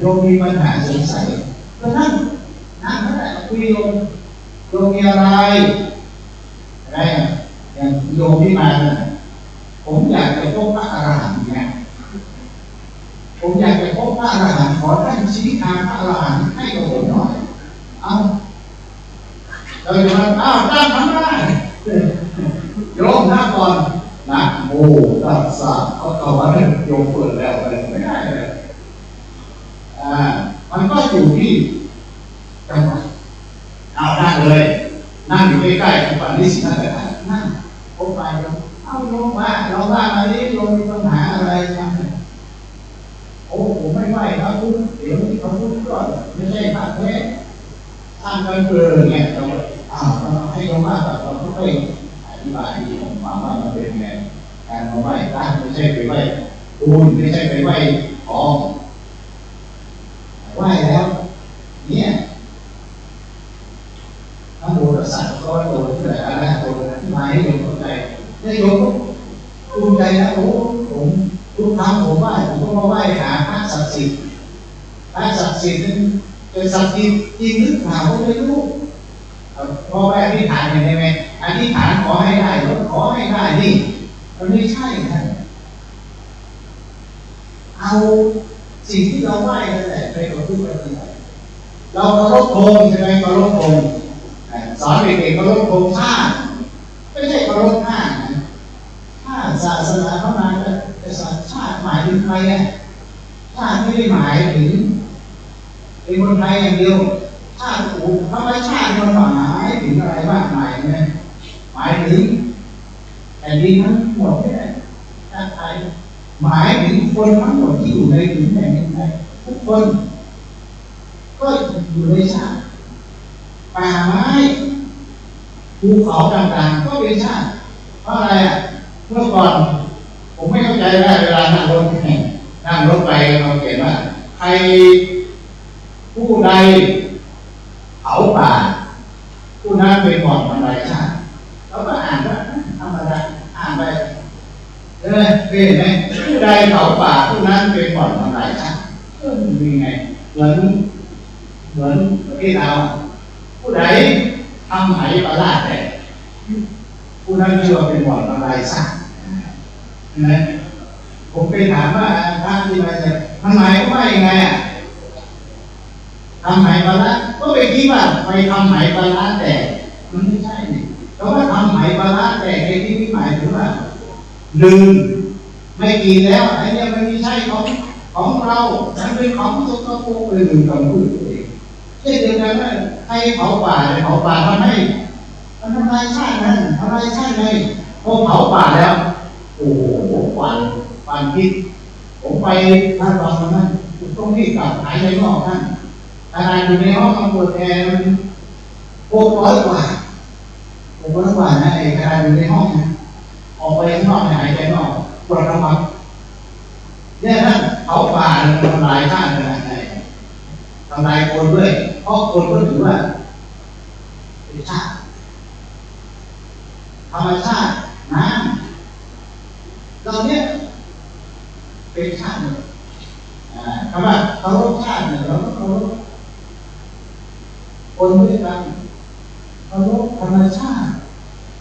โยมมีปัญหาสงสัยก็นั่งนั่นแหละคุยโยมมีอะไรอย่างโยมที่มาเนี่ยผมอยากไปพบพระอรหันต์เนี่ยผมอยากไปพบพระอรหันต์ขอท่านชี้ทางพระอรหันต์ให้กับผมหน่อยเอาเราจะมาตั้งทำได้โยมหน้าก่อนนะโมตัสสะเขาเอาไว้โยมเปิดแล้วไม่ได้เลยมันก็อยู่ที่จังหวะเอานั่งเลยนั่งอยู่ใกล้ๆฝั่งนี้สินั่งกันนั่งพบไปเอาลงมาเราว่ามาดิโยมมีปัญหาอะไรกันโอ้ผมไม่ไหวครับคุณเดี๋ยวนี้เขาพูดก่อนไม่ใช่พระแท้ท่านกันเกินเนี่ยเราให้โยมว่าแบบเราค่อยอธิบายที่ผมว่ามันเป็นไงการมาไหว้พระไม่ใช่ไปไหว้ปูนไม่ใช่ไปไหว้ของไหว้แล้วเนี่ยทั้งโบราณศาสตร์ก็โบราณที่ไหนนะโบราณที่มาให้โยมเข้าใจให้โยมภูมิใจนะโอ้ผมทุกครั้งผมไหว้ผมก็มาไหว้หาพระศักดิ์สิทธิ์พระศักดิ์สิทธิ์นั้นจะศักดิ์สิทธิ์จริงหรือเปล่าก็ไม่รู้พอไปอธิษฐานอย่างไรไหมอธิษฐานขอให้ได้ขอให้ได้นี่มันไม่ใช่นะเอาสิ่งที่เราไหว้นั่นแหละไปกับทุกประการเราเคารพธงใช่ไหมเคารพธงสอนเด็กๆเคารพธงชาติไม่ใช่เคารพชาติถ้าศาสนาเข้ามาจะชาติหมายถึงใครอ่ะชาติไม่ได้หมายถึงเป็นคนไทยอย่างเดียวชาติธรรมชาติมันหมายถึงอะไรมากมายนะหมายถึงแผ่นดินทั้งหมดนี่แหละชาติไทยหมายถึงคนทั้งหมดที่อยู่ในผืนแผ่นดินไทยทุกคนก็อยู่ในชาติป่าไม้ภูเขาต่างๆก็เป็นชาติเพราะอะไรอ่ะเมื่อก่อนผมไม่เข้าใจว่าเวลานั่งรถไปเราเขียนว่าใครผู้ใดเผาป่าผู้นั้นเป็นก่อนทำลายชาติเราก็อ่านว่าธรรมดาอ่านไปเป็นไหมผู้ใดเผาป่าผู้นั้นเป็นก่อนทำลายชาติมีไงเหมือนประเทศเราผู้ใดทำไหปลาลาดแต่ผู้นั้นชื่อว่าเป็นก่อนทำลายชาตินะผมไปถามว่าท่านที่มาจากทำไหว่ายังไงอ่ะทำไหปลาลาดก็ไปคิดว่าไปทำไหปลาลาดแต่มันไม่ใช่เนี่ยเพราะว่าทำไหปลาลาดแต่ในที่นี้หมายถึงว่าลืมไม่กินแล้วไอ้เนี่ยมันไม่ใช่ของเรามันเป็นของสกปรกเลยลืมคำพูดตัวเองเช่นเดียวกันว่าให้เผาป่าทำให้มันทำลายชาตินั้นทำลายชาติไงพอเผาป่าแล้วโอ้โหควันพิษผมไปท่านรองนั้นต้องรีบกลับหายใจนอกท่านขนาดอยู่ในห้องมันเปิดแอร์มัน600 กว่านะไอ้ขนาดอยู่ในห้องนะออกไปข้างนอกหายใจนอกปวดระมัดเนี่ยท่านเผาป่าทำลายชาตินะทำลายคนด้วยเพราะคนก็ถือว่าเป็นชาติธรรมชาติน้ำเราเนี่ยเป็นชาติคำว่าเคารพชาติเนี่ยเราก็เคารพคนด้วยกันเคารพธรรมชาติ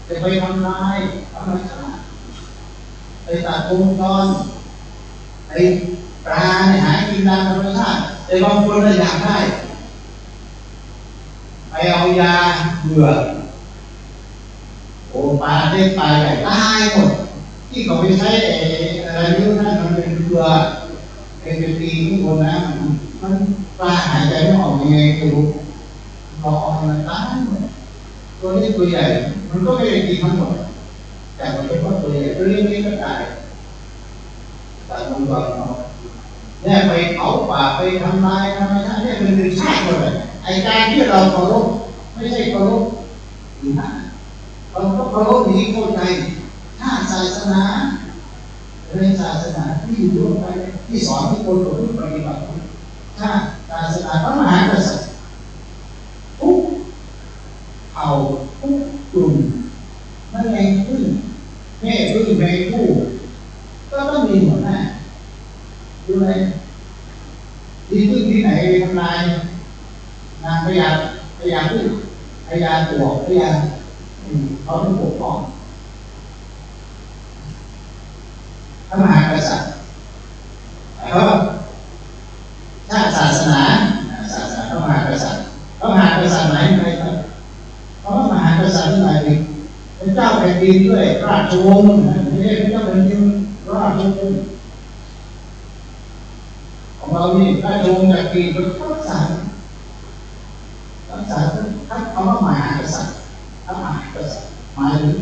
จะไปทำลายธรรมชาติไปตัดวงจรไอ้ปลาเนี่ยหากินตามธรรมชาติแต่บางคนอยากได้ไปเอายาเบื่อโอ้ปลาได้ปลาใหญ่ตายหมดที่เขาไปใช้อะไรเรื่องนั้นมันเป็นเกลือเป็นปีทุกคนนะมันปลาหายใจไม่ออกยังไงไม่รู้รอมันตายหมดตัวนี้ตัวใหญ่มันก็ไม่ได้กินทั้งหมดแต่มันเป็นเพราะตัวใหญ่ตัวเล็กๆก็ตายแต่มันก็เนี่ยไปเผาป่าไปทำลายธรรมชาติเนี่ยมันเป็นชาติหมดเลย ไอ้การที่เราเคารพไม่ใช่เคารพหรือนะเราก็เคารพนี้เข้าใจถ้าศาสนาเป็นศาสนาที่อยู่ร่วมกันที่สอนให้คนประพฤติปฏิบัติถ้าศาสนาพระมหากษัตริย์ทุกเผ่าทุกกลุ่มนั่นเองพึ่งแม่พึ่งแม่ผู้ก็ต้องมีหัวหน้าดูไหมที่พึ่งที่ไหนทำลายนางพยาพึ่งพยาตัวพยาเขาต้องปกป้องพระมหากษัตริย์เขาถ้าศาสนาพระมหากษัตริย์พระมหากษัตริย์ไหนใครครับพระมหากษัตริย์ที่ไหนเป็นเจ้าแผ่นดินด้วยราชวงศ์ไม่ใช่เป็นเจ้าแผ่นดินราชวงศ์ของเรานี่ราชวงศ์จากปีเป็นรักษาถ้าคำว่ามหากษัตริย์พระมหากษัตริย์หมายถึง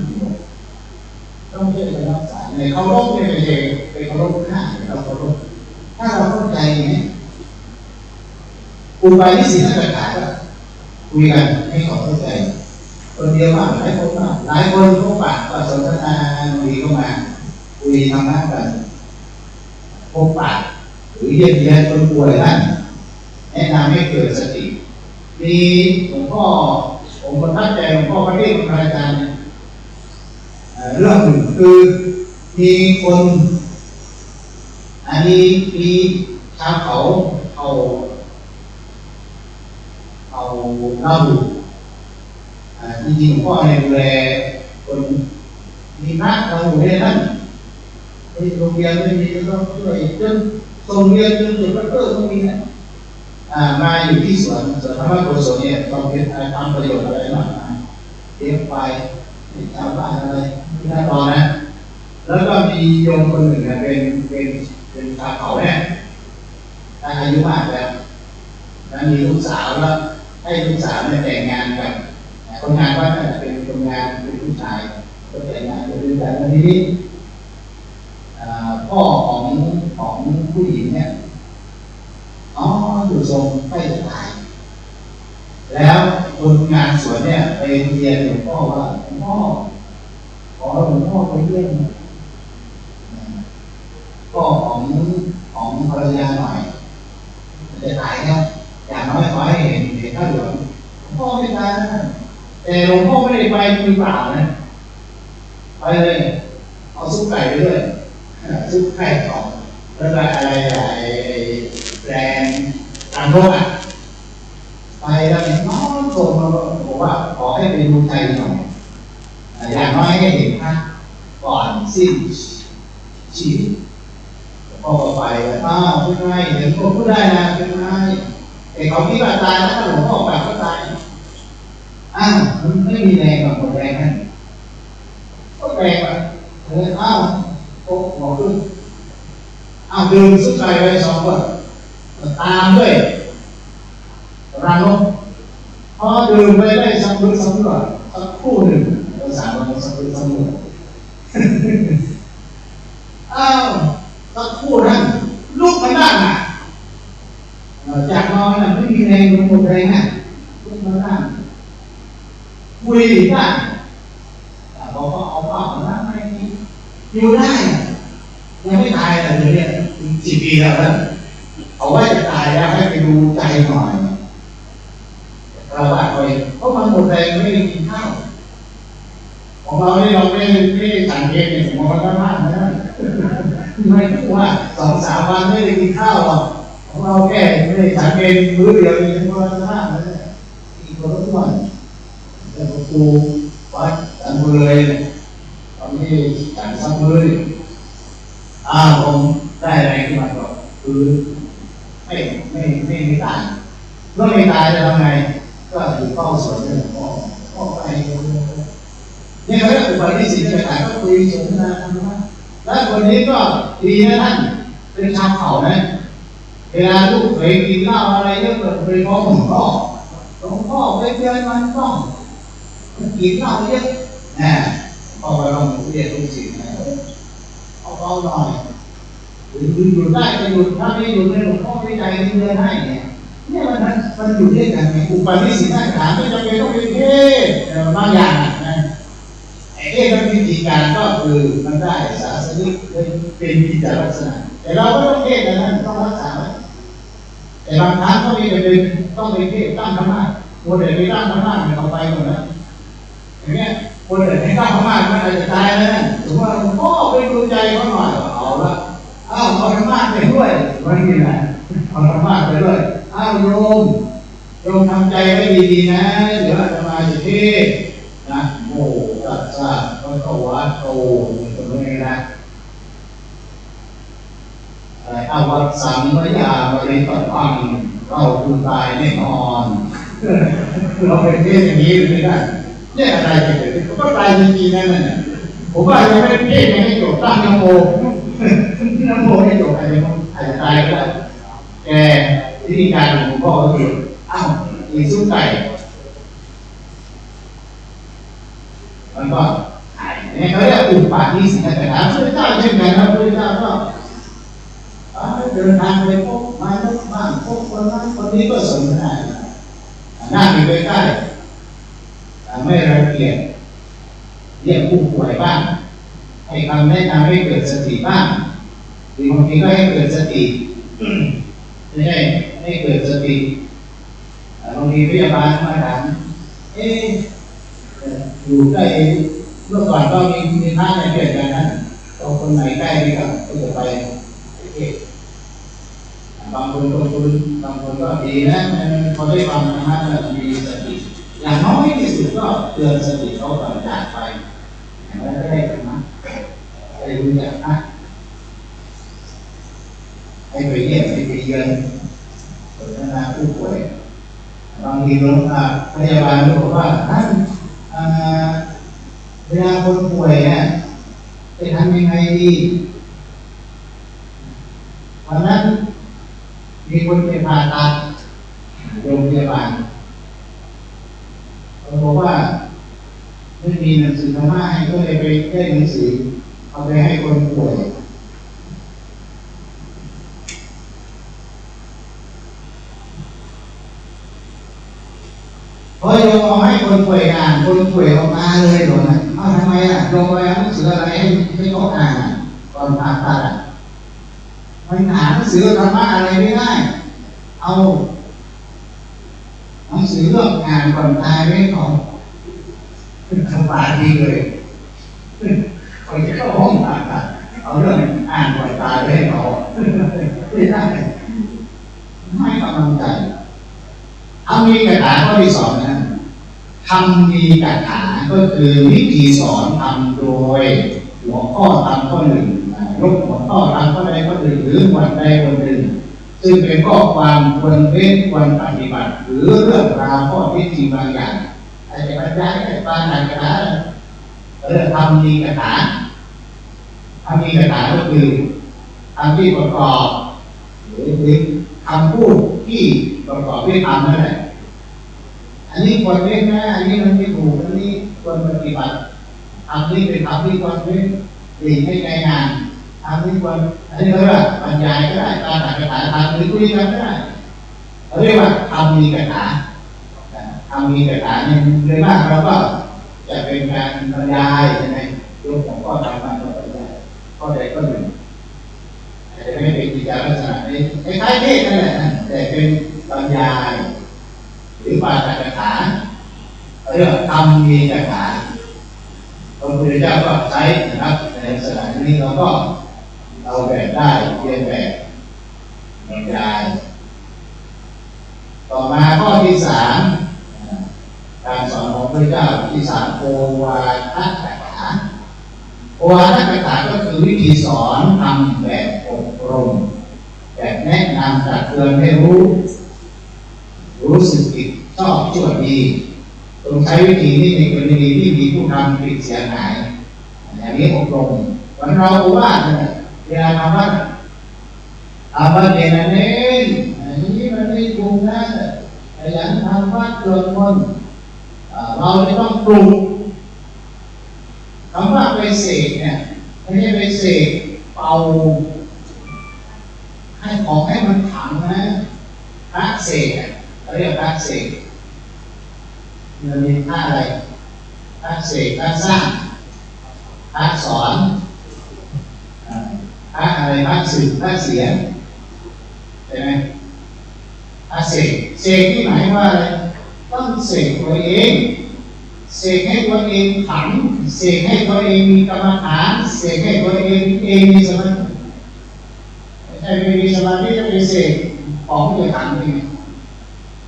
ต้องเรียกเป็นรักษาในเคารพเนี่ยไม่ใช่ไปเคารพข้าเราเคารพถ้าเราเข้าใจเนี่ยอุบายที่ศีลนักการก็คุยกันให้เขาเข้าใจคนเดียวมากหลายคนมากหลายคนพบปะก็สนทนาคุยเข้ามาคุยธรรมะกันพบปะหรือเยี่ยมเยียนคนป่วยนั่นแนะนำให้เกิดสติมีหลวงพ่อผมประทับใจหลวงพ่อพระเทพพระอาจารย์เรื่องหนึ่งคือมีคนอันนี้มีชาวเขาเอาเล่าดูจริงๆหลวงพ่อเนี่ยดูแลคนมีพระเราอยู่ในนั้นมีโรงเรียนไม่มีก็ช่วยจนส่งเรียนจนจบแล้วก็ต้องมีนะมาอยู่ที่สวนธรรมโกศลเนี่ยต้องเป็นทำประโยชน์อะไรมากมายเลี้ยงไปชาวบ้านอะไรที่นั่นตอนนะแล้วก็มีโยมคนหนึ่งเป็นชาวเขาเนี่ยอายุมากแล้วมีลูกสาวแล้วให้ลูกสาวเนี่ยแต่งงานกับคนงานว่าเป็นคนงานเป็นผู้ชายก็แต่งงานเป็นแต่วันนี้พ่อของผู้หญิงเนี่ยอยู่ทรงใกล้จะตายแล้วคนงานสวนเนี่ยไปเรียนหลวงพ่อว่าหลวงพ่อขอหลวงพ่อไปเยี่ยมพ่อของภรรยาหน่อยจะตายแล้วอย่างน้อยขอให้เห็นข้าหลวงพ่อไม่ตายนะแต่หลวงพ่อไม่ได้ไปมือเปล่านะไปเลยเอาซุปไก่ไปด้วยซุปไก่ของแล้วก็อะไรแรงตามโลกไปแล้วเนี่ยน้องโทรมาบอกว่าขอให้ไปดูใจหน่อยอย่างน้อยให้เห็นพระก่อนสิ้นชีวิตพ่อก็ไปเป็นไงเห็นคนพูดได้นะเป็นไงแต่เขาคิดว่าตายแล้วหลวงพ่อแบบก็ตายมันไม่มีแรงกับคนแรงนั่นก็แรงแบบโอ้หมอขึ้นดึงสุดใจไป2 คนตามด้วยรังนกพอดึงไปได้สักคู่หนึ่งสามวันสักครู่สักคู่นั้นลุกมาได้จากนอนไม่มีแรงหมดแรงลุกมาได้คุยได้บอกว่าเอาผ้ามาล้างให้อยู่ได้ยังไม่ตายแต่เดี๋ยวนี้10 ปีแล้วเอาไว้จะตายแล้วให้ไปดูใจหน่อยเราว่าไปเพราะมันหมดแรงไม่ได้กินข้าวของเราเนี่ยเราไม่ได้สังเกตเนี่ยมันก็มากนะไม่ถึงว่า2-3 วันไม่ได้กินข้าวหรอกของเราแค่ไม่ได้สังเกตมื้อเดียวมันก็มากนะอีกคนทุกวันแต่ครูวัดสันบุรีตอนนี้จัดสันบุรีผมได้อะไรขึ้นมาก็คือไม่ตายเมื่อไม่ตายจะทำไงก็อยู่เฝ้าสวนเนี่ยพ่อไปเนี่ยเขาเรียกอุปนิสัยต่างๆก็คุยสนทนาธรรมะแล้วคนนี้ก็ดีนะท่านเป็นชาวเขานะเวลาลูกเคยกินเหล้าอะไรก็เปิดไปฟ้องหลวงพ่อไปเตือนมันต้องกินเหล้าเยอะพ่อไปลองเรียนลูกศิษย์เอาหน่อยหยุดได้ก็หยุดถ้าไม่หยุดไม่หลวงพ่อไม่ใจเงินให้เนี่ย เนี่ยมันอยู่ด้วยกันไงอุปนิสัยหน้าขาไม่จำเป็นต้องเป็นเทศบางอย่างนะไอ้เทศวิธีการก็คือมันได้ศาสนิกเป็นกิจลักษณะแต่เราก็ต้องเทศนะต้องรักษาแต่บางครั้งก็มีแต่เป็นต้องไปเทศตั้งธรรมะโมเดลไปตั้งธรรมะมันเอาไปหมดแล้วอย่างเงี้ยคนเดินให้ตั้งธรรมะมันอาจจะตายแล้วนะถือว่าพ่อไปดูใจเขาหน่อยเอาละเอาธรรมะไปด้วยวันนี้นะเอาธรรมะไปด้วยโยมทำใจไว้ดีๆนะเดี๋ยวอาตมาจะเทศนะโมตัสสะภะคะวะโตตรงนี้นะอาวัตสังมยาบริตตังเราคือตายแน่นอนเราเป็นเทศอย่างนี้ไม่ได้เนี่ยอะไรจะเกิดขึ้นก็ตายจริงๆนั่นแหละผมว่ายังไม่ได้เทศยังไม่จบตั้งนโมให้จบอาจจะตายก็ได้แกวิธีการของหลวงพ่อก็คืออีซุปไก่มันก็หายเนี่ยเขาเรียกอุปาทิสิกขาพระพุทธเจ้าเช่นกันนะพระพุทธเจ้าก็เดินทางไปพบมาพบบ้านพบคนนั้นคนนี้ก็สนทนาหน้าอยู่ใกล้ๆไม่รังเกียจเรียกผู้ป่วยบ้างให้คำแนะนำให้เกิดสติบ้างหรือบางทีก็ให้เกิดสติไม่ใช่ให้เกิดสติบางทีพยาบาลมาถามอยู่ใกล้เมื่อก่อนก็มีท่านในเกิดกันนั้นเอาคนไหนใกล้ดีก็จะไปบางคนก็ดีนะพอได้ฟังธรรมะมีสติอย่างน้อยที่สุดก็เตือนสติเขาก่อนจากไปแล้วได้ธรรมะได้รู้จักนะให้ไปเยี่ยมไปเยือนสนทนาผู้ป่วยบางทีพยาบาลบอกว่าท่านเวลาคนป่วยเนี่ยจะทำยังไงดีวันนั้นมีคนไปผ่าตัดโรงพยาบาลเขาบอกว่าไม่มีหนังสือธรรมะให้ก็เลยไปได้หนังสือเอาไปให้คนป่วยพอโยมเอาให้คนป่วยอ่านคนป่วยออกมาเลยหรอนะทำไมโยมไปเอาหนังสืออะไรให้เขาอ่านก่อนผ่าตัดมันอ่านหนังสือธรรมะอะไรไม่ได้เอาหนังสือเรื่องงานก่อนตายไม่เขาสบายดีเลยคนจะเข้าห้องผ่าตัดเอาเรื่องอ่านก่อนตายให้เขาไม่ได้ไม่กำลังใจทำมีกถาข้อที่สองนะทำมีกถาก็คือวิธีสอนทำโดยหัวข้อทำข้อหนึ่งยกหัวข้อทำข้อใดข้อหนึ่งหรือวันใดวันหนึ่งซึ่งเป็นข้อความควรเว้นควรปฏิบัติหรือเรื่องราวข้อที่จริงบางอย่างอาจจะบรรยายในบางกถาทำมีกถาทำมีกถาก็คือทำที่ประกอบหรือคำพูดที่ประกอบด้วยธรรมนั่นแหละอันนี้ควรเว้นนะอันนี้มันไม่ถูกอันนี้ควรปฏิบัติทำนี้เป็นทำที่ควรเว้นหลีกให้ไกลงานทำที่ควรอันนี้เรียกว่าบรรยายก็ได้การอ่านกถาทำหรือคุยกันก็ได้เรียกว่าทำมีกถาทำมีกถาเนี่ยโดยมากเราก็จะเป็นการบรรยายใช่ไหมยกของข้อธรรมะก็บรรยายข้อใดข้อหนึ่งแต่ไม่เป็นกิจลักษณะนี้คล้ายๆเทศนั่นแหละแต่เป็นบรรยายหรือปาฐกถาเรื่องทำมีกถาพระพุทธเจ้าก็ใช้นะครับในลักษณะนี้เราก็เอาแบบได้เรียนแบบบรรยายต่อมาข้อที่สามการสอนของพระเจ้าที่สามโอวาทกถาโอวาทกถาก็คือวิธีสอนทำแบบอบรมแบบแนะนำตักเตือนให้รู้สึกผิดชอบชั่วดีต้องใช้วิธีนี้ในกรณีที่มีผู้ทำผิดเสียหายอย่างนี้อบรมวันเราว่าเนี่ยเวลาทำว่าเด่นอันนี้มันไม่ถูกนะแต่อย่างทำวัดเกิดคนเราจะต้องปรุงคำว่าไปเสกเนี่ยไม่ใช่ไปเสกเป่าให้ของให้มันขังนะ พระเสกเขาเรียกพระเสกมันมีพระอะไรพระเสกพระสร้างพระสอนพระอะไรพระสื่อพระเสียงใช่ไหมพระเสกเสกที่หมายว่าอะไรต้องเสกตัวเองเสกให้ตัวเองขันเสกให้ตัวเองมีกรรมฐานเสกให้ตัวเองมีสมาธิไม่ใช่ไม่มีสมาธิจะไปเสกของจะขันเอง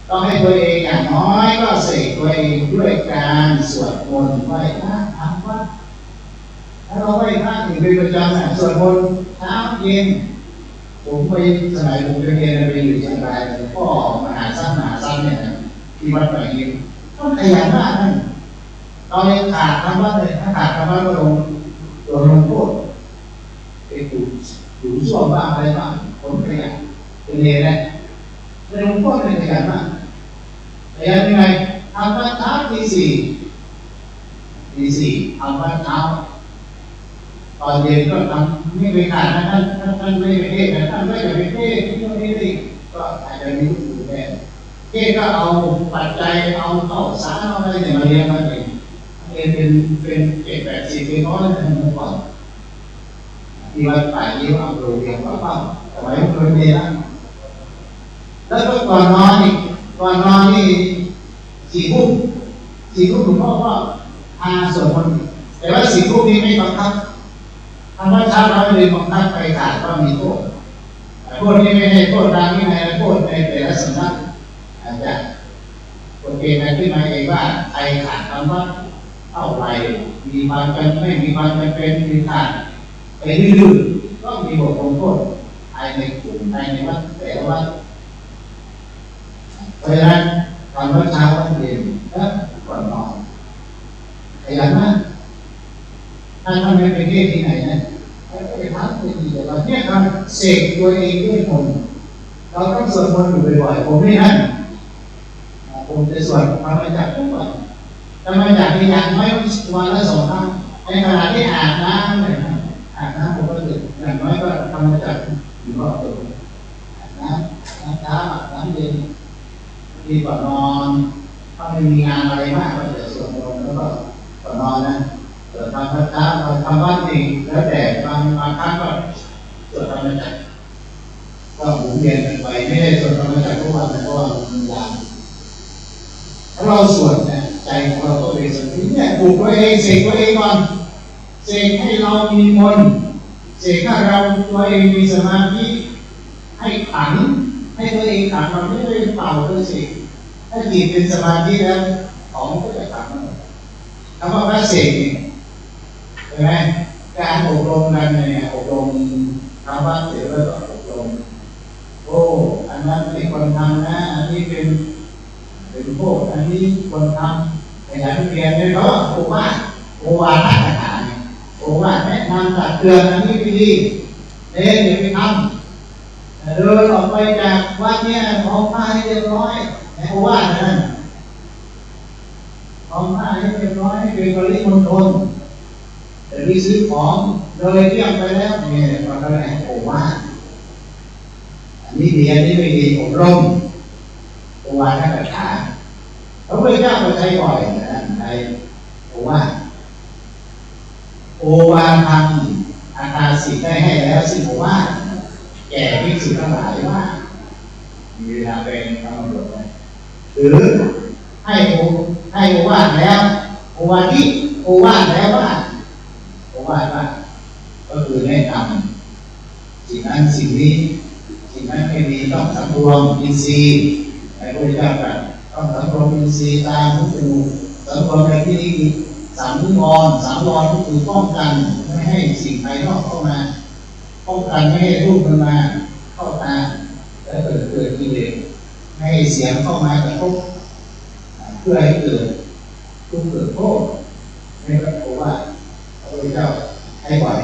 ต้องให้ตัวเองอย่างน้อยก็เสกตัวเองด้วยการสวดมนต์ไหว้พระทำวัดถ้าเราไหว้พระอยู่เป็นประจำสวดมนต์เช้าเย็นผมไปสมัยผมเรียนไปอยู่เชียงรายก็มหาซ้ำเนี่ยที่วัดป่ายิ้มต้องขยันมากนั่นเราเลยขาดคำว่าเลยถ้าขาดคำว่าก็ลงโทษไปอยู่ช่วงบ้างอะไรบ้างผมขยันเป็นเองนะลงโทษเป็นขยันมากขยันยังไงทำวัดเช้าตีสี่ทำวัดเช้าตอนเย็นก็ทำไม่ไปขาดนะท่านไม่ไปเทศนะท่านไม่ไปเทศที่ก็อาจจะมีผู้ดูแลเทศก็เอาปัจจัยเอาข้าวสารเอาอะไรเนี่ยมาเลี้ยงมันเองเป็น70 ปีน้อยนะเมื่อก่อนที่วัดป่ายิ้วเอาโรงเรียนว่าเป้าสมัยโรงเรียนนะแล้วก็ก่อนนอนนี่4 ทุ่มหลวงพ่อก็พาสวดมนต์แต่ว่า4 ทุ่มนี้ไม่บังคับทำวัดเช้าเราไม่ได้บังคับไปขาดก็มีโทษนี้ไม่ให้โทษทางวินัยโทษในแต่ละสำนักอาจจะกฎเกณฑ์นั้นขึ้นมาเองว่าใครขาดคำว่าเท่าไรมีความจำไม่มีความจำเป็นมีขาดไปดื้อๆก็มีบทลงโทษภายในกลุ่มภายในวัดแต่ละวัดเพราะฉะนั้นทำวัดเช้าวัดเย็นแล้วก่อนนอนขยันมากถ้าทำไม่ไปเทศที่ไหนนะไปพักไปดีแต่เราเนี่ยทำเสกตัวเองด้วยมนต์เราต้องสวดมนต์อยู่บ่อยๆผมไม่นั่นผมจะสวดธรรมจักรทุกวันธรรมจักรมีอย่างน้อยวันละ2 ครั้งในขณะที่อาบน้ำเนี่ยอาบน้ำผมก็ตื่นอย่างน้อยก็ธรรมจักรอยู่รอบตัวอาบน้ำเช้าอาบน้ำเย็นดีกว่านอนถ้าไม่มีงานอะไรมากก็จะสวดมนต์แล้วก็ก่อนนอนนะทำวัดเช้าทำวัดนี่แล้วแต่บางครั้งก็สวดธรรมจักรก็หมุนเวียนกันไปไม่ได้สวดธรรมจักรทุกวันเพราะว่ามันยาวถ้าเราสวดเนี่ยใจของเราก็เป็นสมาธิเนี่ยปลุกตัวเองเสกตัวเองก่อนเสกให้เรามีมนต์เสกให้เราตัวเองมีสมาธิให้ขังให้ตัวเองขังเราไม่ได้เป่าตัวเสกถ้าจิตเป็นสมาธิแล้วของก็จะขังคำว่าพระเสกใช่ไหมการอบรมกันเนี่ยอบรมทำวัดเสร็จแล้วก็อบรมโอ้อันนั้นเป็นคนทำนะอันนี้เป็นพวกอันนี้คนทำขยันเรียนเลยเนาะโอวาทนักศึกษาเนี่ยโอวาทแนะนำตักเตือนอันนี้ดีเดี๋ยวไปทำเดินออกไปจากวัดเนี่ยของผ้าให้เรียบร้อยโอวาทนั้นของผ้าให้เรียบร้อยเป็นปริมณฑลแต่ที่ซื้อของเลยเที่ยงไปแล้วเนี่ยมันก็เลยโอวาทอันนี้ดีอันนี้ไม่ดีอบรมโอวาทนักศึกษาพระพุทธเจ้าก็ใช้บ่อยนะในโอวาทำอาคาสิได้ให้แล้วสิโอวาทแก่ภิกษุทั้งหลายว่ามีเวลาเป็นกำหนดหรือให้โอวาทแล้วโอวาทแล้วว่าโอวาทว่าก็คือแนะนำสิ่งนั้นสิ่งนี้สิ่งนั้นไม่มีต้องสำรวมอินทรีย์ในพระพุทธเจ้าตรัสต้องสำรวมอินทรีย์ตามผู้ดูสำรวมในที่นี้สังวรก็คือป้องกันไม่ให้สิ่งภายนอกเข้ามาป้องกันไม่ให้รูปมันมาเข้าตาและเกิดกิเลสไม่ให้เสียงเข้ามากระทบเพื่อให้เกิดทุกข์เกิดโทษในพระโอวาทพระพุทธเจ้าให้บ่อย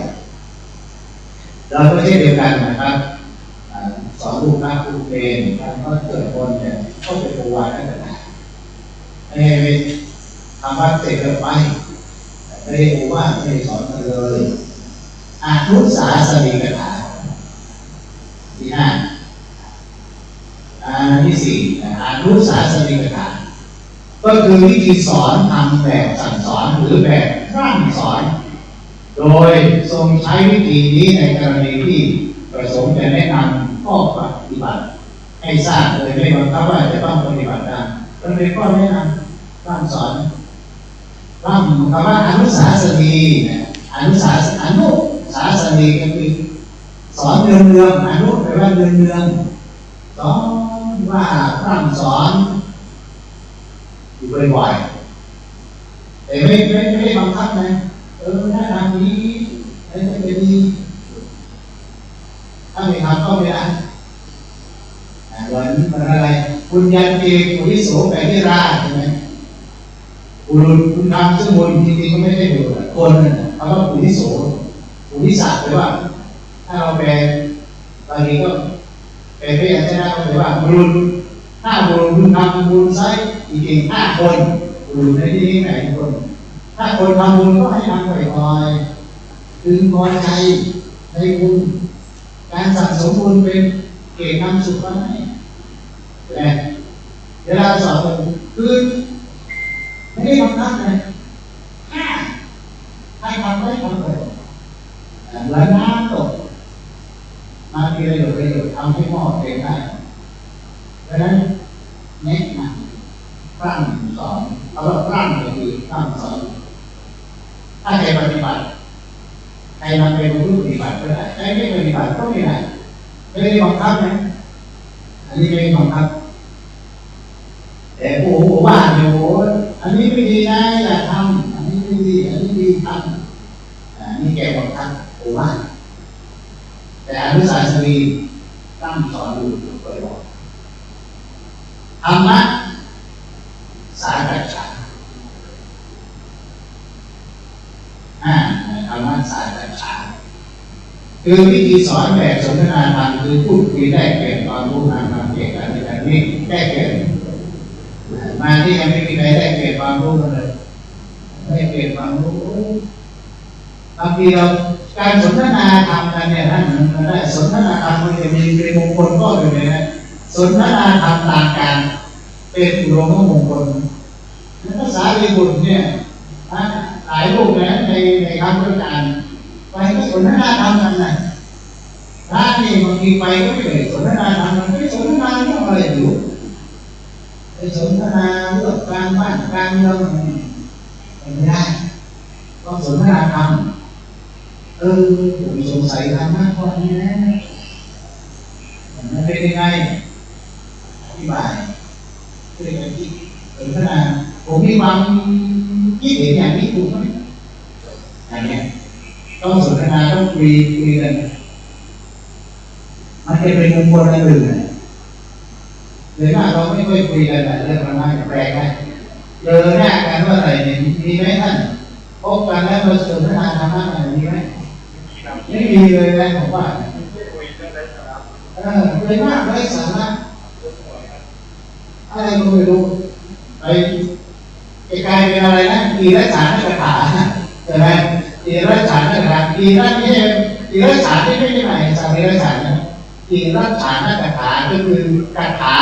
เราก็เช่นเดียวกันนะครับสอนลูกนักลูกเรียนการก็เกิดคนเนี่ยก็เป็นโอวาทนั่นแหละให้ทำวัดเสร็จแล้วไปไม่ได้โอวาทไม่ได้สอนเลยอาทุสาสนิกถาที่5อา ที่สี่อนุสาสนิกถาก็คือวิธีสอนทำแบบสั่งสอนหรือแบบร่ำสอนโดยทรงใช้วิธีนี้ในกรณีที่ประสงค์จะแนะนำข้อปฏิบัติให้ทราบเลยไม่บังคับว่าจะต้องปฏิบัติตามมันเป็นข้อแนะนำร่ำสอนร่ำคำว่าอนุสาสนีอนุสาสนีก็คือสอนเนืองอนุแปลว่าเนืองสอนว่าร่ำสอนอยู่บ่อยๆแต่ไม่ได้บังคับนะถ้าทำนี้จะดีถ้าไม่ทำก็ไม่ได้เหมือนอะไรคุณยันเกคุณวิโสแปลที่ราใช่ไหมคุณทำซึ่งบุญจริงๆก็ไม่ได้บุญคนคำว่าคุณวิโสคุณวิสัชแปลว่าถ้าเราแปลบางทีก็แปลไม่อาจจะได้แปลว่าบุญ5 บุญคุณทำบุญใช้จริงๆ5 คนบุญในที่นี้ไหนคนถ้าคนทำบุญก็ให้ทำบ่อยๆถึงพอใจในบุญการสั่งสมบุญเป็นเกณฑ์นำสุขมาให้แต่เวลาสอนคือไม่ได้บังคับเลยให้ทำไม่ทำเลยเหมือนน้ำตกมาทีละหยดทำให้หม้อเต็มได้เพราะนั้นแนะนำร่างสอนเอาว่าร่างก็คือร่างสอนถ้าใครปฏิบัติใครนำไปรู้ปฏิบัติก็ได้ใครไม่ปฏิบัติก็ไม่ได้ไม่ได้บังคับนะอันนี้ไม่ได้บังคับแต่โอ้โหว่าเนี่ยโอ้อันนี้ไม่ดีนะอย่าทำอันนี้ไม่ดีอันนี้ดีทำอันนี้แกบังคับโอ้ว่าแต่อนุสาสนีตั้งสอนดูบ่อยๆธรรมะสากัจฉาธรรมะสากัจฉาคือวิธีสอนแบบสนทนาธรรมคือพูดคุยได้เปลี่ยนความรู้ทางธรรมเกี่ยวกับเรื่องนี้ได้เปลี่ยนมาที่ยังไม่มีใครได้เปลี่ยนความรู้เลยได้เปลี่ยนความรู้บางทีเราการสนทนาธรรมกันเนี่ยท่านได้สนทนาธรรมมันจะมีเป็นมงคลก็อยู่เลยนะสนทนาธรรมต่างกันเป็นอุดมมงคลภาษาลีบุตรเนี่ยหลายรูปนะในคำประการไปก็สนทนาธรรมกันนะพระนี่บางทีไปก็ไม่ได้สนทนาธรรมมันไม่สนทนาเรื่องอะไรอยู่ไปสนทนาเรื่องการบ้านการเมืองไม่ได้ต้องสนทนาธรรมผมสงสัยธรรมะข้อนี้นะมันเป็นยังไงอธิบายเรื่องการคิดสนทนาผมมีความคิดเห็นอย่างนี้ถูกไหมอย่างนี้ต้องสนทนาต้องคุยกันมันจะเป็นมงคลอันหนึ่งเลยว่าเราไม่ค่อยคุยกันเรื่องประมาณแปลกไหมเจอหน้ากันว่าอะไรเนี่ยมีไหมท่านพบกันแล้วเราสนทนาธรรมะอะไรมีไหมไม่มีเลยนะผมว่าเลยมากเลยสาระอะไรก็ไม่รู้ไปกลายเป็นอะไรนะกีรัชานนักขาใช่ไหมกีรัชานนักขากีรัชนี่กีรัชานที่ไม่ใช่ไหนสากีรัชานนะกีรัชานนักขาก็คือคาถา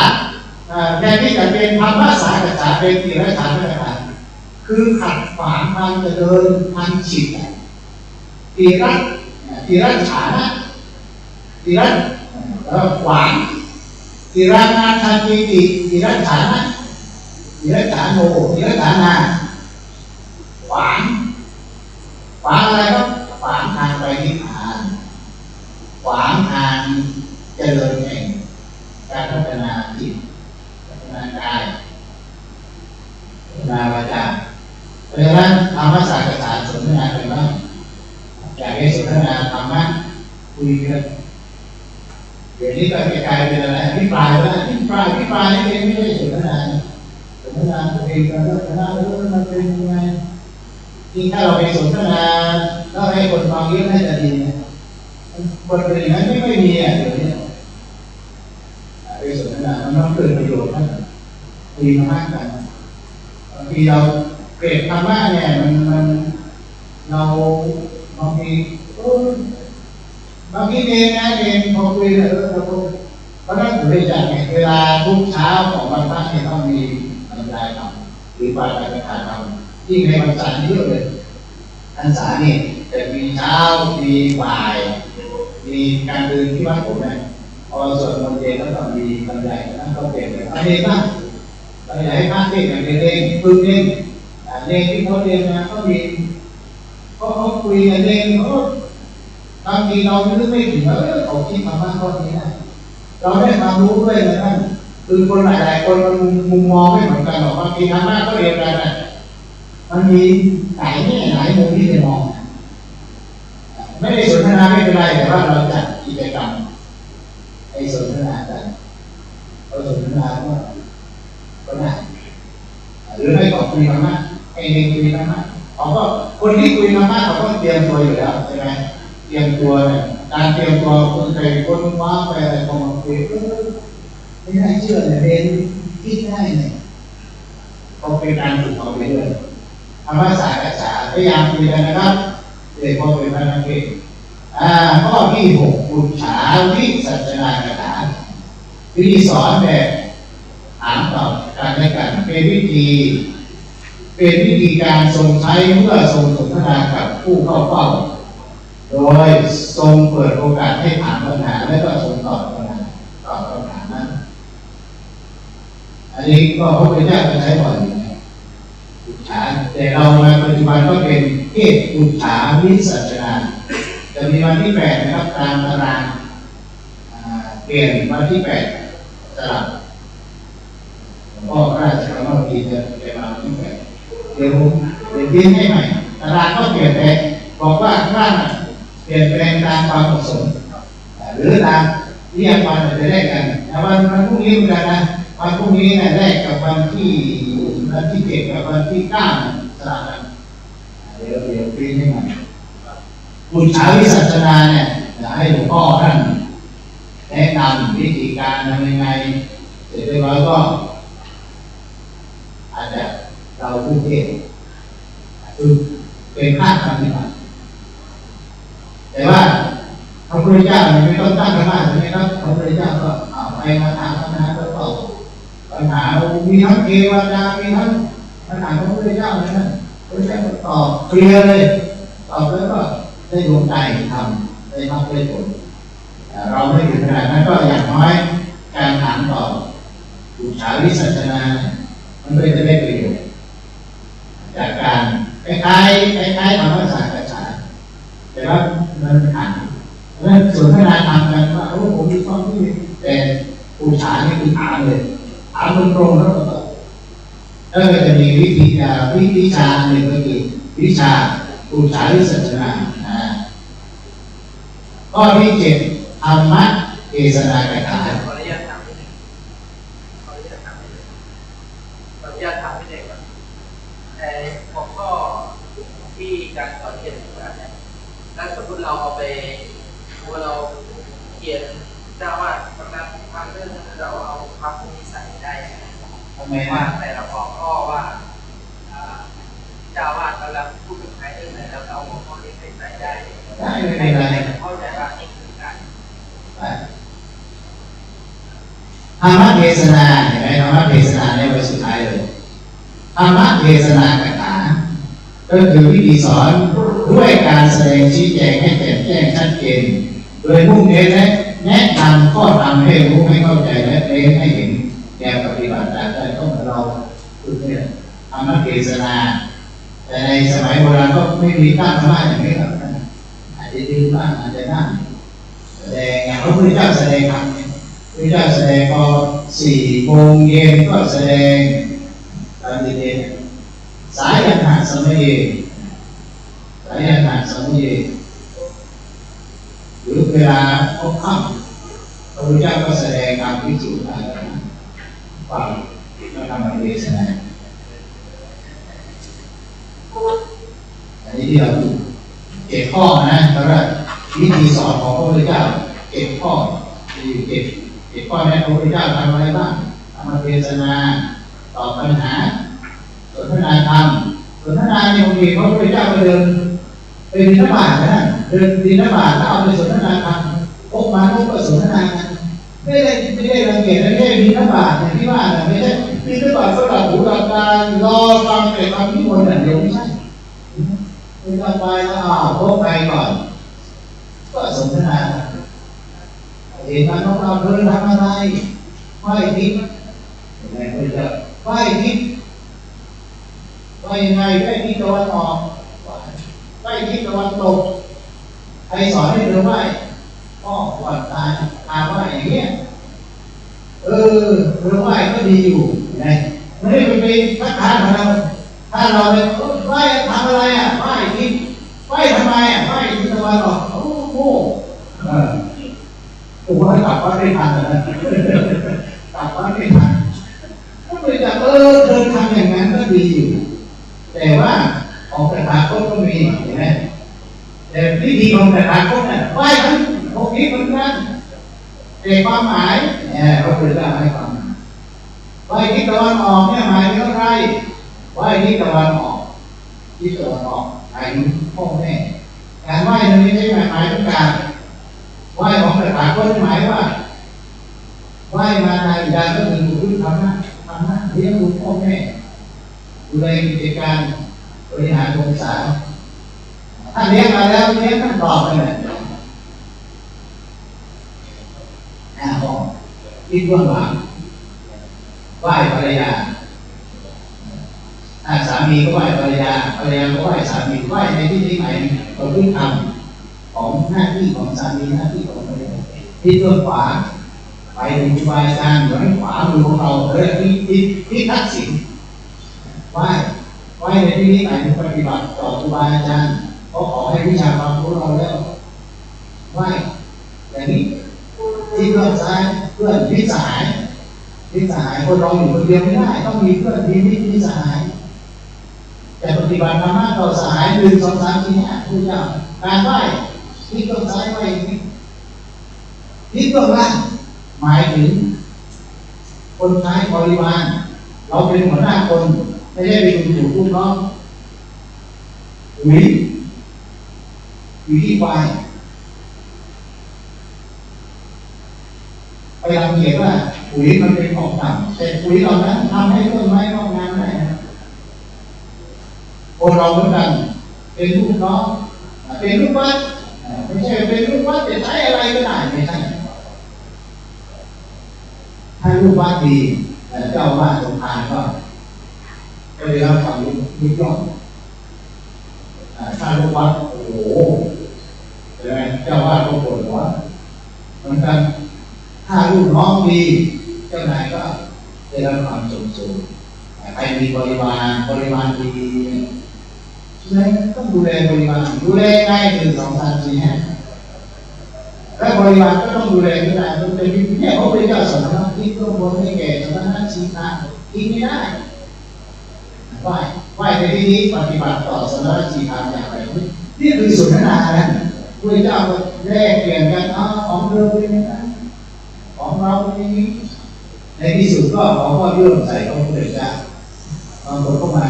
แค่ที่จะเป็นธรรมะสากัจฉาเป็นกีรัชานนักขาคือขัดขวางทางเจริญทางจิตกีรัชานะกีรัชขวางกีรัชนาทันติกีรัชานะกีรัชาโนกีรัชานาขวางอะไรก็ขวางทางไปนิพพานขวางทางเจริญแห่งการพัฒนาจิตพัฒนากายพัฒนาวาจาเพราะฉะนั้นธรรมะสากัจฉาสนทนากันบ้างอยากให้สนทนาธรรมะคุยกันเดี๋ยวนี้ก็จะกลายเป็นอะไรพิปรายแล้วพิปรายนี่เองไม่ได้สนทนาตัวเองกันแล้วมันเป็นยังไงที่ถ้าเราไปสนทนาแล้วให้คนฟังเยอะน่าจะดีนะคนเป็นอย่างนั้นไม่มีอ่ะเดี๋ยวนี้ไปสนทนามันต้องเกิดประโยชน์นะคุยมากกันบางทีเราเกรดธรรมะเนี่ยมันเราบางทีเองนะเองพอคุยแล้วเรา ราะนั้นเลยจากเวลาทุกเช้าของวันพระเนี่ยต้องมีบรรยายธรรมหรือปาฐกถาธรรมที่ในพรรษาเยอะเลยพรรษานี่จะมีเช้ามีบ่ายมีการเดินที่วัดผมเนี่ยพอสวดมนต์เย็นแล้วก็มีบรรยายนั่นก็เปลี่ยนเลยอะไรบ้างบรรยายให้พระเทศน์อย่างเองฝึกเองเองที่เขาเรียนมาเขามีเขาคุยกันเองเขาบางทีเราไม่ถึงว่าเขาคิดมาบ้างข้อนี้นะเราได้ความรู้ด้วยนะท่านคือคนหลายๆคนมันมุมมองไม่เหมือนกันหรอกบางทีธรรมะก็เรียนกันนะมันมีหลายแง่หลายมุมที่จะมองไม่ได้สนทนาไม่เป็นไรแต่ว่าเราจัดกิจกรรมไอ้สนทนากันเราสนทนาก็ได้หรือไม่ก็คุยธรรมะไอ้เด็กคุยธรรมะเขาก็คนที่คุยธรรมะเขาก็เตรียมตัวอยู่แล้วใช่ไหมเตรียมตัวเนี่ยการเตรียมตัวคนเคยคนว้าไปอะไรพอมาคุยไม่ได้เชื่อเนี่ยเรียนคิดได้เนี่ยก็เป็นการฝึกเอาไปด้วยธรรมศาสตร์กับศาสตร์พยายามคุยกันนะครับเด็กพอเป็นพนักงานข้อที่6ปุจฉาวิสัชนากถาวิธีสอนแบบถามตอบการให้กันเป็นวิธีการทรงใช้เมื่อทรงสนทนากับผู้เข้าเฝ้าโดยทรงเปิดโอกาสให้ถามปัญหาและก็ทรงตอบปัญหานั้นอันนี้ก็พระพุทธเจ้าจะใช้บ่อยอยู่นะปุจฉาแต่เราในปัจจุบันก็เป็นเทศปุจฉาวิสัชนาจะมีวันที่8นะครับตามตารางเปลี่ยนวันที่8สลับพ่อราชกรรมการจะมาวันที่8เดี๋ยวเปลี่ยนให้ใหม่ตารางก็เปลี่ยนแปลงบอกว่าข้างเปลี่ยนแปลงตามความเหมาะสมหรือตามที่อาจารย์จะได้กันแต่วันพรุ่งนี้เหมือนกันนะวันพรุ่งนี้เนี่ยแรกกับวันที่7กับวันที่9สลับกันเดี๋ยวเปลี่ยนให้ใหม่ปุจฉาวิสัชนาเนี่ยจะให้หลวงพ่อท่านแนะนำวิธีการทำยังไงเสร็จเรียบร้อยก็อาจจะเราพูดเองคือเป็นภาคปฏิบัติแต่ว่าพระพุทธเจ้าไม่ต้องตั้งกันมากใช่ไหมครับพระพุทธเจ้าก็ไปมาถามปัญหาก็ตอบปัญหามีทั้งเทวดามีทั้งปัญหาพระพุทธเจ้าเลยนะพระพุทธเจ้าก็ตอบเคลียร์เลยตอบแล้วก็ได้ดวงใจทำได้มากได้ผลเราไม่ถึงขนาดนั้นก็อย่างน้อยการถามตอบปุจฉาวิสัชนามันก็จะได้ประโยชน์จากการคล้ายธรรมศาสตร์กับศาสตร์แต่ว่ามันอ่านแล้วส่วนทนายทำกันว่าผมมีความรู้แต่ปุจฉานี่คือถามเลยถามตรงๆแล้วก็จะมีวิชาหนึ่งก็คือวิชาปุจฉาวิสัชนาข้อที่7ธรรมะเทศนากถาขออนุญาตถามนิดนึงขออนุญาตถามนิดนึงว่าหัวข้อที่การสอนเขียนเนี่ยถ้าสมมติเราเอาไปเราเขียนเจ้าว่าบางท่านเรื่องเราเอาพระพวกนี้ใส่ได้ทำไมว่าแต่เราบอกข้อว่าเจ้าว่าเราพูดถึงใครเรื่องไหนเราเอาหัวข้อนี้ใส่ได้ไม่เป็นไรเข้าใจว่านี่คือการธรรมเทศนาเห็นไหมธรรมเทศนาในวันสุดท้ายเลยธรรมเทศนากถาก็คือวิธีสอนด้วยการแสดงชี้แจงให้แจ่มแจ้งชัดเจนโดยมุ่งเน้นและแนะนำข้อธรรมให้รู้ให้เข้าใจและเน้นให้เห็นแนวปฏิบัติตามได้ต้องเราฝึกเนี่ยธรรมเทศนาแต่ในสมัยโบราณก็ไม่มีตั้งธรรมะอย่างนี้หรอกอาจจะดื้อบ้างอาจจะนั่งแสดงอย่างพระพุทธเจ้าแสดงธรรมพระเจ้าแสดงพอ4 โมงเย็นก็แสดงตอนเย็นสายยันหัสมัยหรือเวลาพบค่ำพระพุทธเจ้าก็แสดงการพิสูจน์อะไรฟังแล้วทำเทศนาอันนี้ที่เรา7 ข้อนะเพราะว่าวิธีสอนของพระพุทธเจ้า7 ข้อที่7 ข้อนี้พระพุทธเจ้าทำอะไรบ้างทำเทศนาตอบปัญหาสนทนาธรรมสนทนาในบางทีพระพุทธเจ้าก็เดินไปบิณฑบาตนะเดินบิณฑบาตแล้วเอาไปสนทนาธรรมพกมาพกก็สนทนากัน ไม่ได้รังเกียจไม่ได้มีน้ำบาดอย่างที่ว่าไม่ใช่มีน้ำบาดก็หลับหูหลับตารอฟังแต่คำนิมนต์อย่างเดียวไม่ใช่ไม่ต้องไปแล้วพบใครก่อนก็สนทนาเห็นมันเราเดินทำอะไรไหว้ทิศไหว้ทิศไหว้ยังไงไหว้ทิศตะวันออกไหว้ทิศตะวันตกใครสอนให้เธอไหว้ก็ก่อนตายไหว้อย่างเงี้ยเธอไหว้ก็ดีอยู่ไงไม่ได้ไปทักทายของเราถ้าเราไปไหว้ทำอะไรไหว้ทิศไหว้ทำไมไหว้ทิศตะวันออกโอ้โหผมว่ากลับว่าไม่ทันนะกลับว่าไม่ทันก็เลยจะเธอทำอย่างนั้นก็ดีอยู่แต่ว่าของตถาคตก็มีเห็นไหมแต่วิธีของตถาคตไหว้ทั้ง6 ทิศเหมือนกันแต่ความหมายเขาพูดว่าให้ความไหว้ทิศตะวันออกเนี่ยหมายถึงอะไรไหว้ทิศตะวันออกทิศตะวันออกหมายถึงพ่อแม่การไหว้นั้นไม่ใช่หมายถึงการไหว้ของตถาคตหมายว่าไหว้มาในบิดาก็คือผู้ทำหน้าเลี้ยงดูพ่อแม่ดูแลกิจการบริหารองศาถ้าเลี้ยงมาแล้วเลี้ยงท่านตอบไปเลยบอกคิดว่าหลังไหว้ภรรยาสามีก็ไหว้ภรรยาก็ไหว้สามีไหว้ในที่นี้ไหนเราพึ่งทำของหน้าที่ของสามีหน้าที่ของภรรยาที่เบื้องขวาไปถึงครูบาอาจารย์เหมือนขวามือของเราที่ทักษิณไหว้ในที่นี้ไหนปฏิบัติต่อครูบาอาจารย์ก็ขอให้วิชาความรู้เราแล้วไหว้อย่างนี้ที่เพื่อนซ้ายเพื่อนพิสายคนเราอยู่คนเดียวไม่ได้ต้องมีเพื่อนพิสายแต่ปฏิบัติธรรมะต่อสาย1 2 3 4 5ผู้เจ้าการไหว้ที่ต้นซ้ายไหว้ที่ต้นล่างหมายถึงคนใช้บริวารเราเป็นหัวหน้าคนไม่ได้เป็นผู้ถูกน้องหวีที่ควายไปรังเกียจว่าปุ๋ยมันเป็นของต่ำแต่ปุ๋ยเหล่านั้นทำให้ต้นไม้งอกงามได้คนเราเหมือนกันเป็นลูกน้องเป็นลูกวัดไม่ใช่เป็นลูกวัดแต่ใช้อะไรก็ได้ไม่ใช่ถ้าลูกวัดดีเจ้าว่าสมภารก็ได้รับความยกย่องถ้าลูกวัดโอ้โหเจ้าว่าก็ปวดหัวเหมือนกันถ้าลูกน้องดีเจ้านายก็ได้รับความสมสูงใครมีบริวารดีต้องดูแลบริวารดูแลง่าย1 2 3 4 5และบริวารก็ต้องดูแลไม่ได้ต้องเป็นเนี่ยเขาเป็นเจ้าสำนักที่ร่วมบนให้แก่สำนักชีพากินไม่ได้ไหว้ในที่นี้ปฏิบัติต่อสำนักชีพาอย่างไรนี่คือสนทนานะพระเจ้าก็แลกเปลี่ยนกันของเธอเป็นอย่างนั้นของเราเป็นอย่างนี้ในที่สุดก็เขาก็เลื่อมใสพระพุทธเจ้าบางคนก็มา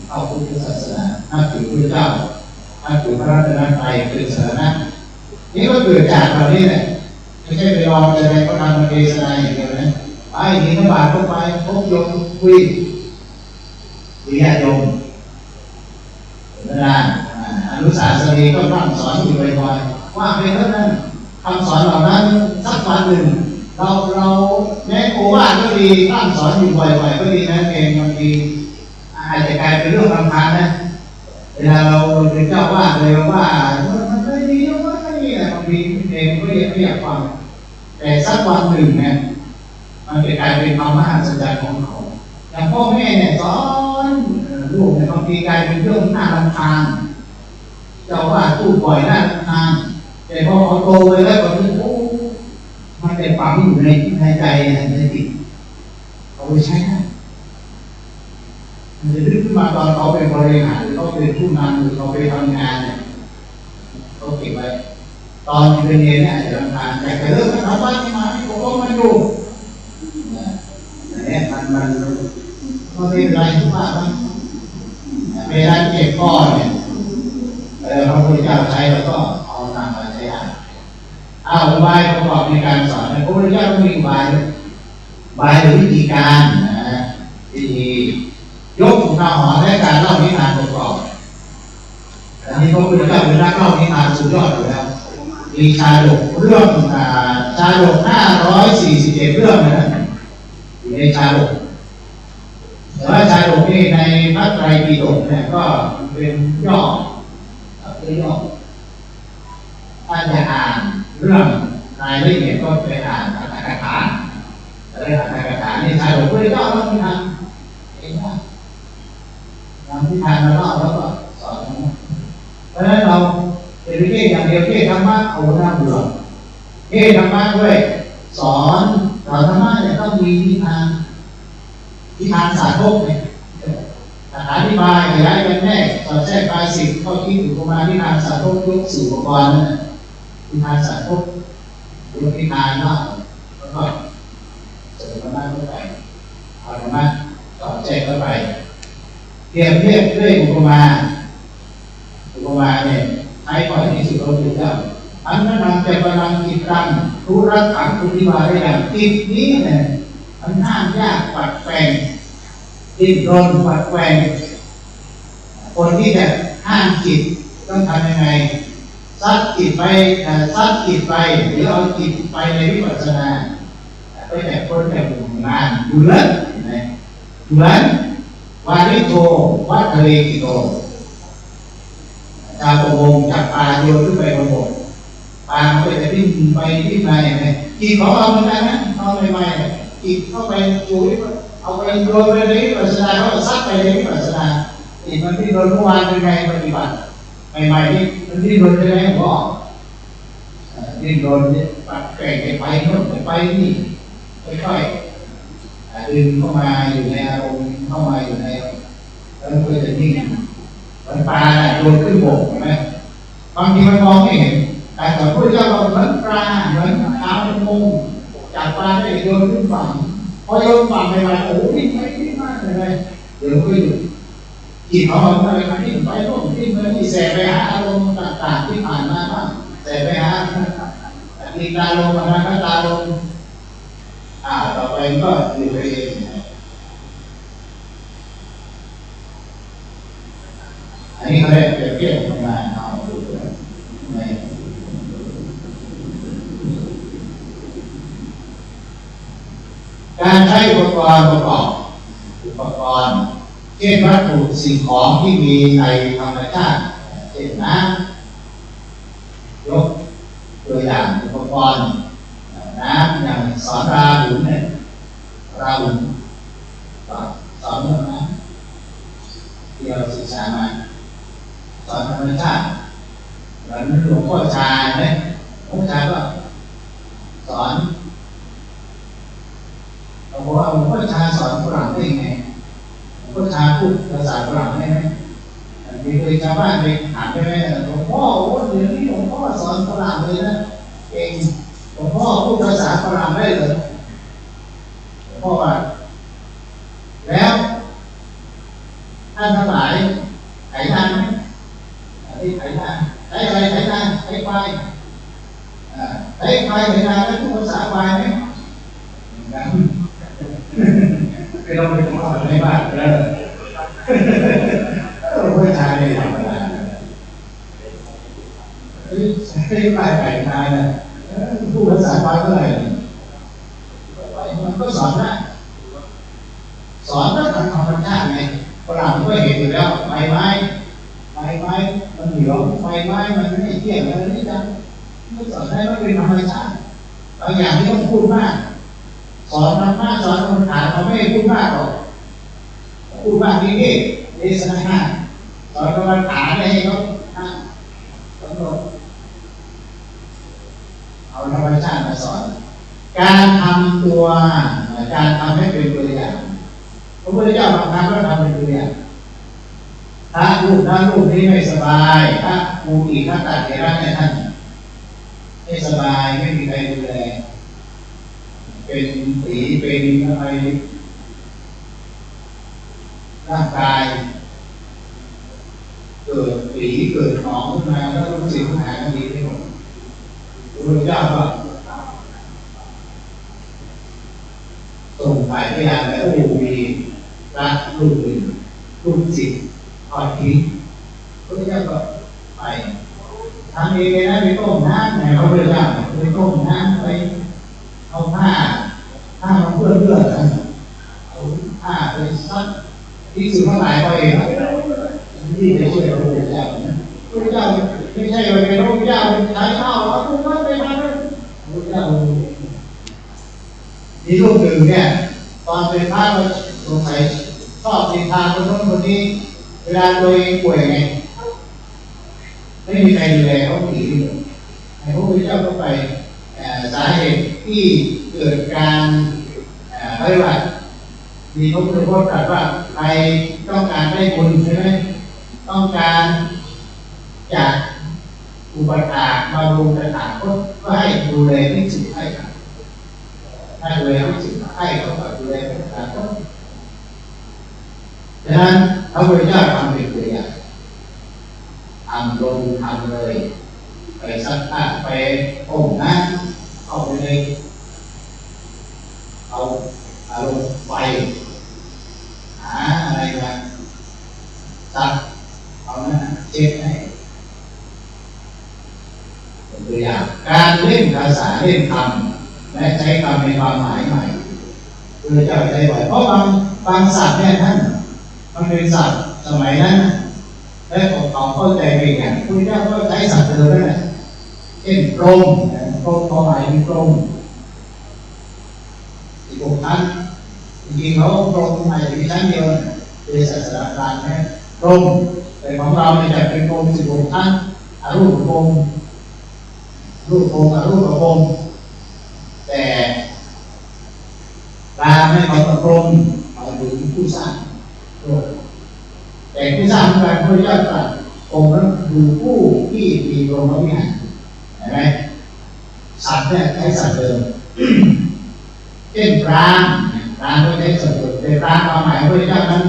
เอาพุทธศาสนานับถือพระเจ้านับถือพระรัตนตรัยเป็นศาสนานี่ก็เกิดจากเรานี่แหละไม่ใช่ไปรออะไรก็ทำมาเทศนาอย่างเดียวนะไปหินบาทก็ไปพบโยมคุยญาติโยมนะอนุสาสนีก็ตั้งสอนอยู่บ่อยๆว่าเป็นเท่านั้นคำสอนเหล่านั้นสักวันหนึ่งเราแม้โอวาทก็ดีตั้งสอนอยู่บ่อยๆก็ดีนะเองบางทีอาจจะกลายเป็นเรื่องรำคาญนะเวลาเราเป็นเจ้าว่าเลยว่ามันไม่ดีนะว่าไม่ดีนะบางทีเองก็ไม่อยากฟังแต่สักวันหนึ่งเนี่ยมันจะกลายเป็นความมหัศจรรย์ของเขาอย่างพ่อแม่เนี่ยสอนลูกเนี่ยบางทีกลายเป็นเรื่องน่ารำคาญเจ้าว่าพูดบ่อยน่ารำคาญแต่พอเขาโตไปแล้วก็โอ้มันเป็นฝังอยู่ในใจในจิตเขาไปใช้ได้มันจะนึกขึ้นมาตอนเขาเป็นบริหารหรือเขาเป็นผู้นำหรือเขาไปทำงานเนี่ยเขาเก็บไว้ตอนเป็นเรียนเนี่ยจะรำคาญแต่เรื่องทำบ้านที่มาที่ผมก็มาดูเนี่ยมันก็ไม่เป็นไรทุกบ้านเวลาเจ็บคอเนี่ยพระพุทธเจ้าใช้แล้วก็เอานำมาใช้ได้อุบายประกอบ ในการสอนพระพุทธเจ้าต้องมีบายหรือวิธีการนะที่ยกอุทาหรณ์และการเล่านิทานประกอบอันนี้พระพุทธเจ้าเป็นนักเล่านิทานสุดยอดอยู่แล้วมีชาดกเรื่องชาดก547 เรื่องนะอยู่ในชาดกแต่ว่าชาดกนี่ในพระไตรปิฎกเนี่ยก็เป็นย่อถ้าจะอ่านเรื่องรายละเอียดก็ไปอ่านอัตถกถาอัตถกถานี่ชาดกพระพุทธเจ้าเล่านิทานเองนะนำนิทานมาเล่าแล้วก็สอนเพราะฉะนั้นเราเป็นเทศอย่างเดียวเทศธรรมะเอาหน้าเบื่อเทศธรรมะด้วยสอนธรรมะเนี่ยต้องมีนิทานสาธกเนี่ยอธิบายขยายกันแน่สอดแทรกปลายสิ่งข้อคิดอยู่ประมาณนิทานสาธกยกสู่อุปกรณ์นั่นนิทานสาธกยกนิทานเนาะแล้วก็เสริมธรรมะเข้าไปเอาธรรมะสอดแทรกเข้าไปเทียบด้วยอุปมาเนี่ยใช้ก่อนที่สุดเราดูเจ้าอันนั้นจะกำลังกิจตังทุรักขังทุติวาได้อย่างกิจนี้เนี่ยมันห้ามยากปัดแปลงดิ้นรนปัดแปลงคนที่จะห้ามจิตต้องทำยังไงซัดจิตไปหรือเอาจิตไปในวิปัสสนาไปแต่คนแต่หมู่งานเหมือนวาริโตวัดทะเลกิโตชาวประมงจับปลาโยนขึ้นไปบนบกปลามันก็จะดิ้นไปดิ้นมาอย่างไรจิตของเราเหมือนกันนะเอาใหม่ๆจิตเข้าไปจุยเอาไปโยนไปในวิปัสสนาเขาซัดไปในวิปัสสนาจิตมันดิ้นรนเมื่อวานเป็นไงปฏิบัติใหม่ๆนี่มันดิ้นรนเป็นไงผมบอกดิ้นรนเนี่ยปัดแก่ไปโน่นไปนี่ค่อยๆดึงเข้ามาอยู่ในอารมณ์เข้ามาอยู่ในแล้วมันก็จะนิ่งมันปลาโยนขึ้นบกใช่ไหมบางทีมันมองไม่เห็นแต่พระพุทธเจ้าบอกเหมือนปลาเหมือนชาวประมงจับปลาได้โยนขึ้นฝั่งพอโยนฝั่งไปโอ้ยดิ้นมากเลยเดี๋ยวก็หยุดจิตของเราอะไรมาดิ้นไปโน่นดิ้นไปนี่แสบไปหาอารมณ์ต่างๆที่ผ่านมาบ้างแสบไปหามีตาลมมาตาลมต่อไปก็อยู่ไปเองอันนี้เขาเรียกเปรียบเทียบกันมาเอาดูในการใช้อุปกรณ์ประกอบเช่นวัตถุสิ่งของที่มีในธรรมชาติเช่นน้ำยกตัวอย่างอุปกรณ์น้ำอย่างสอนราหุลเนี่ยราหุลสอนเรื่องน้ำที่เราศึกษามาสอนธรรมชาติเหมือนหลวงพ่อชาเนี่ยหลวงพ่อชาก็สอนเราบอกว่าหลวงพ่อชาสอนฝรั่งได้ยังไงหลวงพ่อชาพูดภาษาฝรั่งได้ไหมมีเคยชาวบ้านไปถามได้ไหมหลวงพ่อโอ้เดี๋ยวนี้หลวงพ่อสอนฝรั่งเลยนะเก่งหลวงพ่อพูดภาษาฝรั่งได้เลยหลวงพ่อว่าแล้วท่านทั้งหลายไถนาไหมที่ไถนาไถอะไรไถนาไถควายไถควายไถนาแล้วพูดภาษาควายไหมไม่ต้องไปพูดอะไรบ้างผู้ชายไม่ธรรมดาใช้ควายไถนาเนี่ยพูดภาษาควายเท่าไหร่มันก็สอนได้สอนเรื่องธรรมชาติไงฝรั่งก็เห็นอยู่แล้วใบไม้มันเหนียวใบไม้มันไม่เที่ยงอะไรนี่จังไม่สอนได้ว่าเป็นธรรมชาติบางอย่างที่ต้องพูดมากสอนธรรมะสอนคนอ่านเขาไม่พูดมากหรอกพูดมากนี่เทศนาสอนกรรมฐานให้เขากำหนดเอาธรรมชาติมาสอนการทำตัวการทำให้เป็นตัวอย่างพระพุทธเจ้าบางครั้งก็ทำเป็นตัวอย่างถ้าลูกนี้ไม่สบายถ้าครูอีกถ้าตัดเทระเนี่ยท่านไม่สบายไม่มีใครดูแลเป็นฝีเป็นอะไรร่างกายเกิดฝีเกิดหนองขึ้นมาแล้วทุกสิ่งทุกอย่างก็ดีไปหมดพระพุทธเจ้าก็ ฝ่ายพยานและผู้มีพระรูปอื่นรูปจิตทอดทิ้งพระเจ้าก็ไปทำเองเลยนะไปต้มน้ำเนี่ยเขาพระเจ้าไปต้มน้ำไปเอาผ้ามันเพื่อนนะเอาผ้าไปซักที่สื่อทั้งหลายไปเองที่ไปช่วยพระพุทธเจ้าพระพุทธเจ้าไม่ใช่ว่าเป็นพระพุทธเจ้าใช้ข้าวเอาทุกวันไปมาพระพุทธเจ้ามีรูปหนึ่งเนี่ยตอนเป็นพระเราสงสัยชอบติดทางคนโน้นคนนี้เวลาตัวเองป่วยไงไม่มีใครดูแลเขาผีพระพุทธเจ้าก็ไปสาเหตุที่เกิดการเรียกว่ามีพระพุทธพจน์ตรัสว่าใครต้องการได้บุญใช่ไหมต้องการจากอุปถากมาลงกระถางก็ให้ดูแลที่สุดให้ครับถ้าดูแลที่สุดให้เขาก็ดูแลกระถางก็ฉะนั้นพระพุทธเจ้าทำเป็นตัวอย่างทำลงทำเลยไปซักผ้าไปต้มน้ำเข้าไปในเอาอารมณ์ไฟหาอะไรมาซักเอานะเช็ดให้เป็นตัวอย่างการเล่นภาษาเล่นคำและใช้คำในความหมายใหม่พระเจ้าใช้บ่อยเพราะบางศัพท์เนี่ยท่านมันเป็นศัพท์สมัยนั้นและของเขาเข้าใจเป็นอย่างพระเจ้าก็ใช้ศัพท์เดิมนั่นแหละเช่นกรมความหมายเป็นกรม16 ชั้นจริงๆเขากรมหมายถึงชั้นเดียวเป็นศาสนาการนะกรมแต่ของเราเนี่ยจะเป็นกรม16 ชั้นรูปกรมรูปกรมแต่ตาไม่ของกรมหมายถึงผู้สร้างแต่ผู้สร้างการพระเจ้าตรัสองค์นั้นคือผู้ที่มีกรมวิหารเห็นไหมสัตว์เนี่ยใช้สัตว์เดิมเช่นพรามก็ใช้สัตว์เดิมแต่พรามความหมายพระเจ้านั้น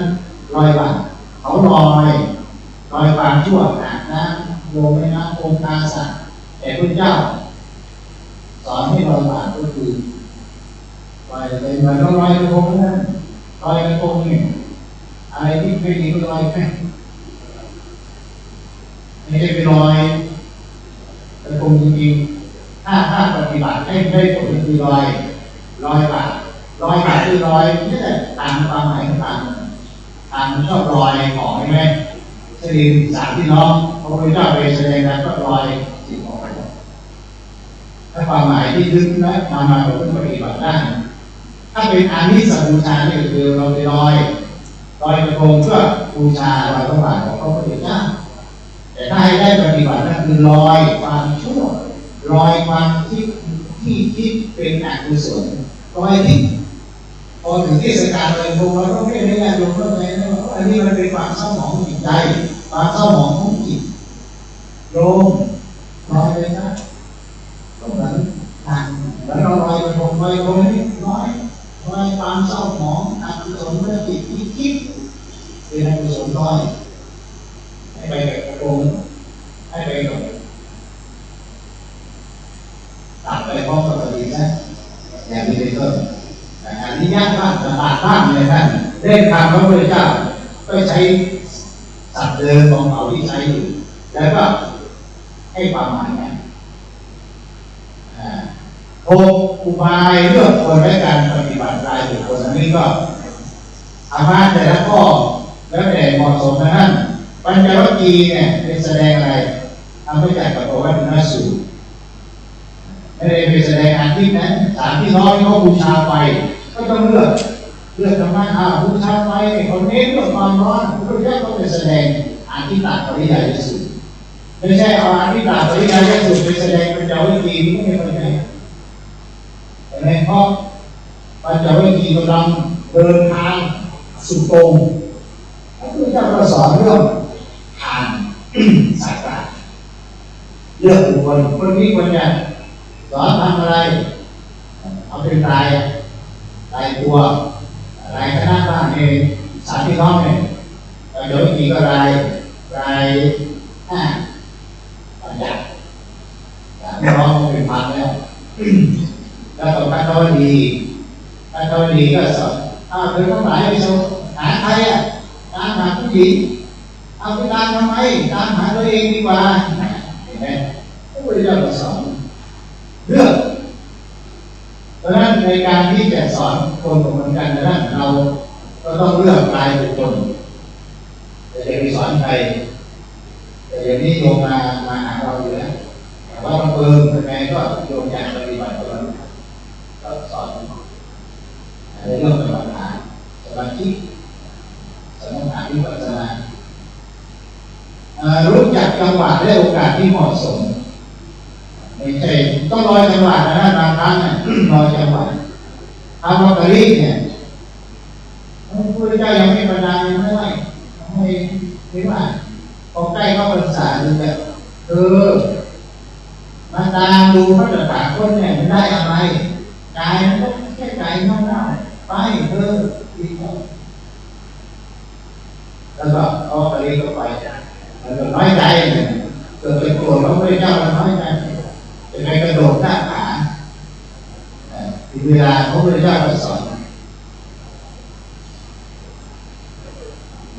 ลอยบาปเขาลอยความชั่วหากน้ำโยมไม่น้ำองค์ตาสัตว์แต่พระเจ้าสอนให้ลอยบาปก็คือลอยเลยเหมือนเราลอยกระทงนั่นลอยกระทงเนี่ยอะไรที่ไม่ดีก็ลอยไปไม่ได้ไปลอยกระทงจริงๆถ้าปฏิบัติให้ได้ผลคือลอยบาปคือลอยนี่แหละตามความหมายต่างชอบลอยของใช่ไหมสลิมสามพี่น้องพระพุทธเจ้าไปแสดงแล้วก็ลอยสิ่งของไปถ้าความหมายที่ลึกนะมาเราต้องปฏิบัติได้ถ้าเป็นอานิสงส์บูชาเนี่ยคือเราไปลอยกระทงเพื่อบูชาลอยพระบาทของพระพุทธเจ้าแต่ถ้าให้ได้ปฏิบัตินั่นคือลอยความชั่วลอยความที่เป็นอกุศลลอยที่พอถึงเทศกาลลอยกระทงเราต้องเรียกได้ลงเข้าใจนะว่าอันนี้มันเป็นความเศร้าหมองจิตใจความเศร้าหมองของจิตโยมลอยเลยนะก็เหมือนแล้วเราลอยกระทงนี่ลอยความเศร้าหมองอกุศลเมื่อจิตคิดเป็นอกุศลลอยให้ไปกับกระทงให้ไปกับตัดไปพร้อมกับปฏินะอย่างนี้เป็นต้นอันนี้ยากมากลำบากมากเลยท่านเล่นคำพระพุทธเจ้าก็ใช้ศัพท์เดิมของเขาที่ใช้อยู่แล้วก็ให้ความหมายนะโอุบายเลือกคนและการปฏิบัติรายบุคคลอันนี้ก็อามาแต่ละข้อแล้วแต่เหมาะสมนะท่านปัญจวัคคีย์เนี่ยเป็นแสดงอะไรทำให้จักกับตัววัฒนสูตรไม่ได้เป็นแสดงอาทิตย์นะสามพี่น้องที่เขาบูชาไฟก็ต้องเลือกธรรมะบูชาไฟคนนี้เลือกความร้อนพระเจ้าก็เป็นแสดงอาทิตย์ตัดปริยายสูตรไม่ใช่เอาอาทิตย์ตัดปริยายสูตรไปแสดงปัญจวัคคีย์นี่ไม่เป็นไรในเพราะปัญจวัคคีย์กำลังเดินทางสุดตรงพระพุทธเจ้าก็สอนเรื่องทานสักการะเลือกบุคคลคนนี้คนนี้สอนทำอะไรเอาเป็นรายตัวรายคณะบ้านเองสามพี่น้องเนี่ยปัญจวัคคีย์ก็รายปัญญาพี่น้องเป็นพันแล้วต่อไปก็ดี ถ้าเขาดีก็สอนเธอต้องหลายไปสอนหาใครตามหาผู้หญิงเอาไปตามทำไมตามหาตัวเองดีกว่าเห็นไหมพระพุทธเจ้าสอนเลือกเพราะฉะนั้นในการที่จะสอนคนเหมือนกันนั้นเราก็ต้องเลือกรายบุคคลจะไปสอนใครแต่อย่างนี้โยมมาหาเราอยู่แล้วแต่ว่าบางเอิญยังไงก็โยมอยากปฏิบัติก็สอนในเรื่องกรรมฐานสมาธิสมถะวิปัสสนารู้จักจังหวะและโอกาสที่เหมาะสมไม่ใช่ต้องรอจังหวะนะบางครั้งรอจังหวะทำวัตถุเนี่ยพระพุทธเจ้ายังไม่ประทานไม่ได้ไม่ว่าพอใกล้เข้าพรรษาดูแบบมาตามดูพระตถาคตเนี่ยมันได้อะไรกายมันก็แค่กายเน่าๆไปอีกแล้วก็เอาไปก็ไปแล้วก็น้อยใจเกิดเป็นโกรธพระพุทธเจ้ามันน้อยใจจะไปกระโดดหน้าผาเวลาพระพุทธเจ้าสอน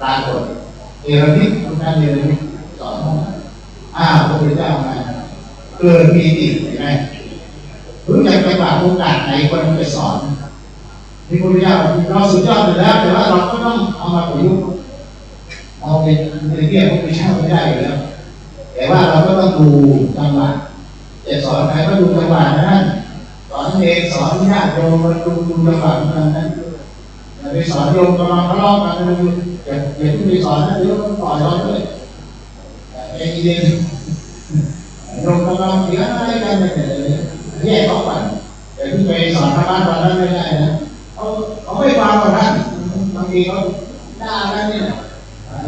ปรากฏเอรามิทุกท่านเอรามิสอนพระพุทธเจ้ามาเกิดมีติเห็นไหมรู้จักจังหวะโอกาสไหนคนไปสอนที่พระพุทธเจ้าเราสุดยอดไปแล้วแต่ว่าเราก็ต้องเอามาประยุกต์เอาเป็นเรื่องพระพุทธเจ้าไม่ได้อยู่แล้วแต่ว่าเราก็ต้องดูจังหวะจะสอนใครก็ดูจังหวะนั้นสอนเองสอนญาติโยมมาดูจังหวะนั้นไปสอนโยมกำลังทะเลาะกันอย่าไปสอนนะเดี๋ยวต้องต่อยเราด้วยไอ้เรื่องโยมกำลังเถียงอะไรกันเนี่ยแยกเขาไปแต่ที่ไปสอนธรรมะตอนนั้นไม่ได้นะเขาไม่ฟังหรอกท่านบางทีเขาด่ากันเนี่ย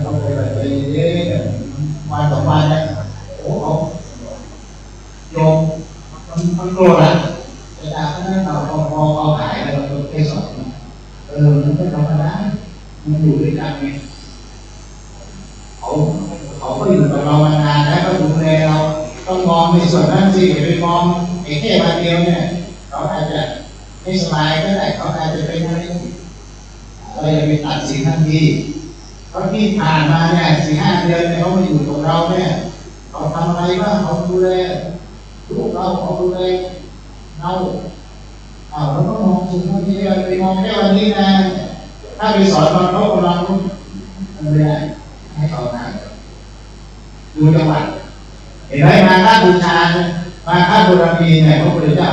เขาไปเยอะวันต่อวันเนี่ยโอ้โหโยมมันโกรธนะแต่ด่ากันนั้นเราหายแล้วเราไปสอนมันไม่ธรรมดามันอยู่ด้วยกันไงเขาก็อยู่กับเรามานานแล้วก็ดูแลเราต้องมองในส่วนนั้นสิอย่าไปมองไอ้แค่วันเดียวเนี่ยเขาอาจจะไม่สบายก็ได้เขาอาจจะเป็นอะไรเราอย่าไปตัดสินทันทีเพราะที่ผ่านมาเนี่ย4-5 เดือนเนี่ยเขามาอยู่กับเราเนี่ยเขาทำอะไรบ้างเขาดูแลลูกเราเขาดูแลเราเราก็มองสิ่งที่เราไปมองแค่วันนี้นะถ้าไปสอนเราเขากำลังไม่ได้ให้เขานะดูจังหวะเห็นไหมมาค่าบูชามาค่าบุญมีเนี่ยพระพุทธเจ้า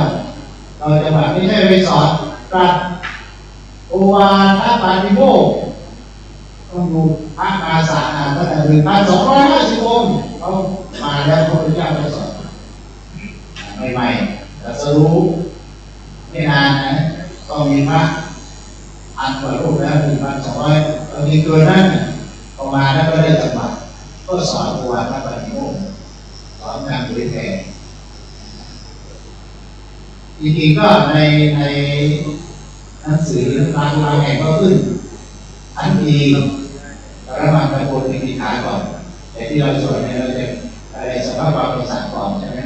เราจะแบบไม่ใช่ไปสอนตรัสโอวาทปาติโมกข์ต้องดูพระอาสาตั้งแต่1,250 องค์เขามาแล้วพระพุทธเจ้าไปสอนใหม่ๆแต่สรู้ไม่นานนะก็มีพระ1,000 กว่ารูปแล้ว1,200เรามีตัวนั้นออกมาแล้วก็ได้จังหวะก็สอนโอวาทปาติโมกข์สอนการเผยแผ่จริงๆก็ในหนังสือบางแห่งก็ขึ้นทันทีระมังตะโกนในกิจขาก่อนแต่ที่เราสวดเนี่ยเราจะอะไรสภาพความเป็นสัตว์ก่อนใช่ไหม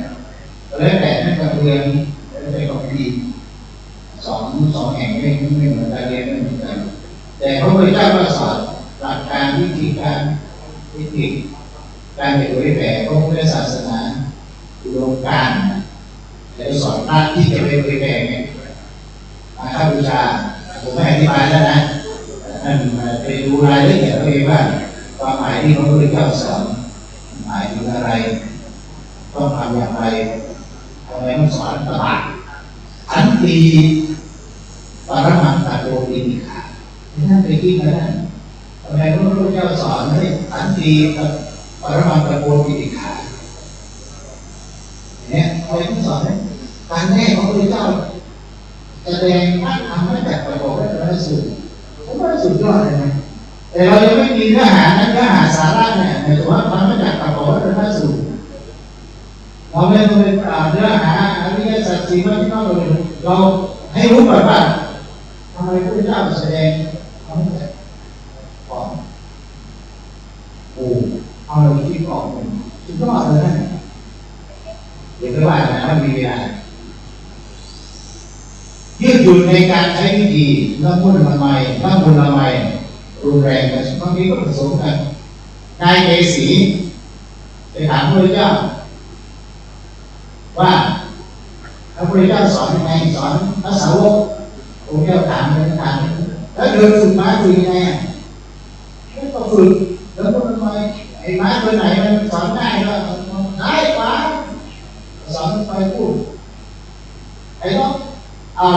แล้วแต่นั่นก็เรียนแล้วแต่ก็ดีสองแห่งไม่เหมือนกันเรียนไม่เหมือนกันแต่พระพุทธเจ้าก็สอนหลักการวิธีการเทคนิคการเผยแผ่พระพุทธศาสนาอุดมการณ์จะสอนท่านที่จะไปเผยแผ่ไงมาข้าบูชาผมไม่อธิบายแล้วนะท่านไปดูรายละเอียดตัวเองว่าความหมายที่พระพุทธเจ้าสอนหมายถึงอะไรต้องทำอย่างไรทำไมต้องสอนตลาดขันติปรมังตโตวินิขาท่านไปคิดนะนั่นทำไมพระพุทธเจ้าสอนให้ขันติปรมังตโตวินิขาเนี่ยทำไมต้องสอนเนี่ยการแน่ของพระพุทธเจ้าแสดงท่านทำให้แบบประกอบและประสูตรผมว่าสุดยอดเลยนะแต่เรายังไม่มีเนื้อหานั้นเนื้อหาสาระเนี่ยในตัวทำมาจากประกอบและประสูตรเราไม่ต้องไปเนื้อหาอริยสัจสี่ว่าที่ต้องเราให้รู้ก่อนว่าทำไมพระพุทธเจ้าแสดงทำให้แบบก่อนเอาเราคิดก่อนสุดยอดเลยนะเดี๋ยวไม่ว่านะมันมีเวลายืดหยุ่น อยู่ในการใช้วิธีน้ำมุ่นละไมน้ำมูลละไมรุนแรงกันบางทีก็ผสมกันนายเกษีไปถามพระพุทธเจ้าว่าพระพุทธเจ้าสอนยังไงสอนพระสาวกองค์เจ้าถามเลยถามแล้วเดินฝึกม้าฝึกยังไงก็ฝึกแล้วก็ทำไมไอ้ม้าตัวไหนมันสอนง่ายก็ซ้ายขวาสอนไปพูดไอ้น้อง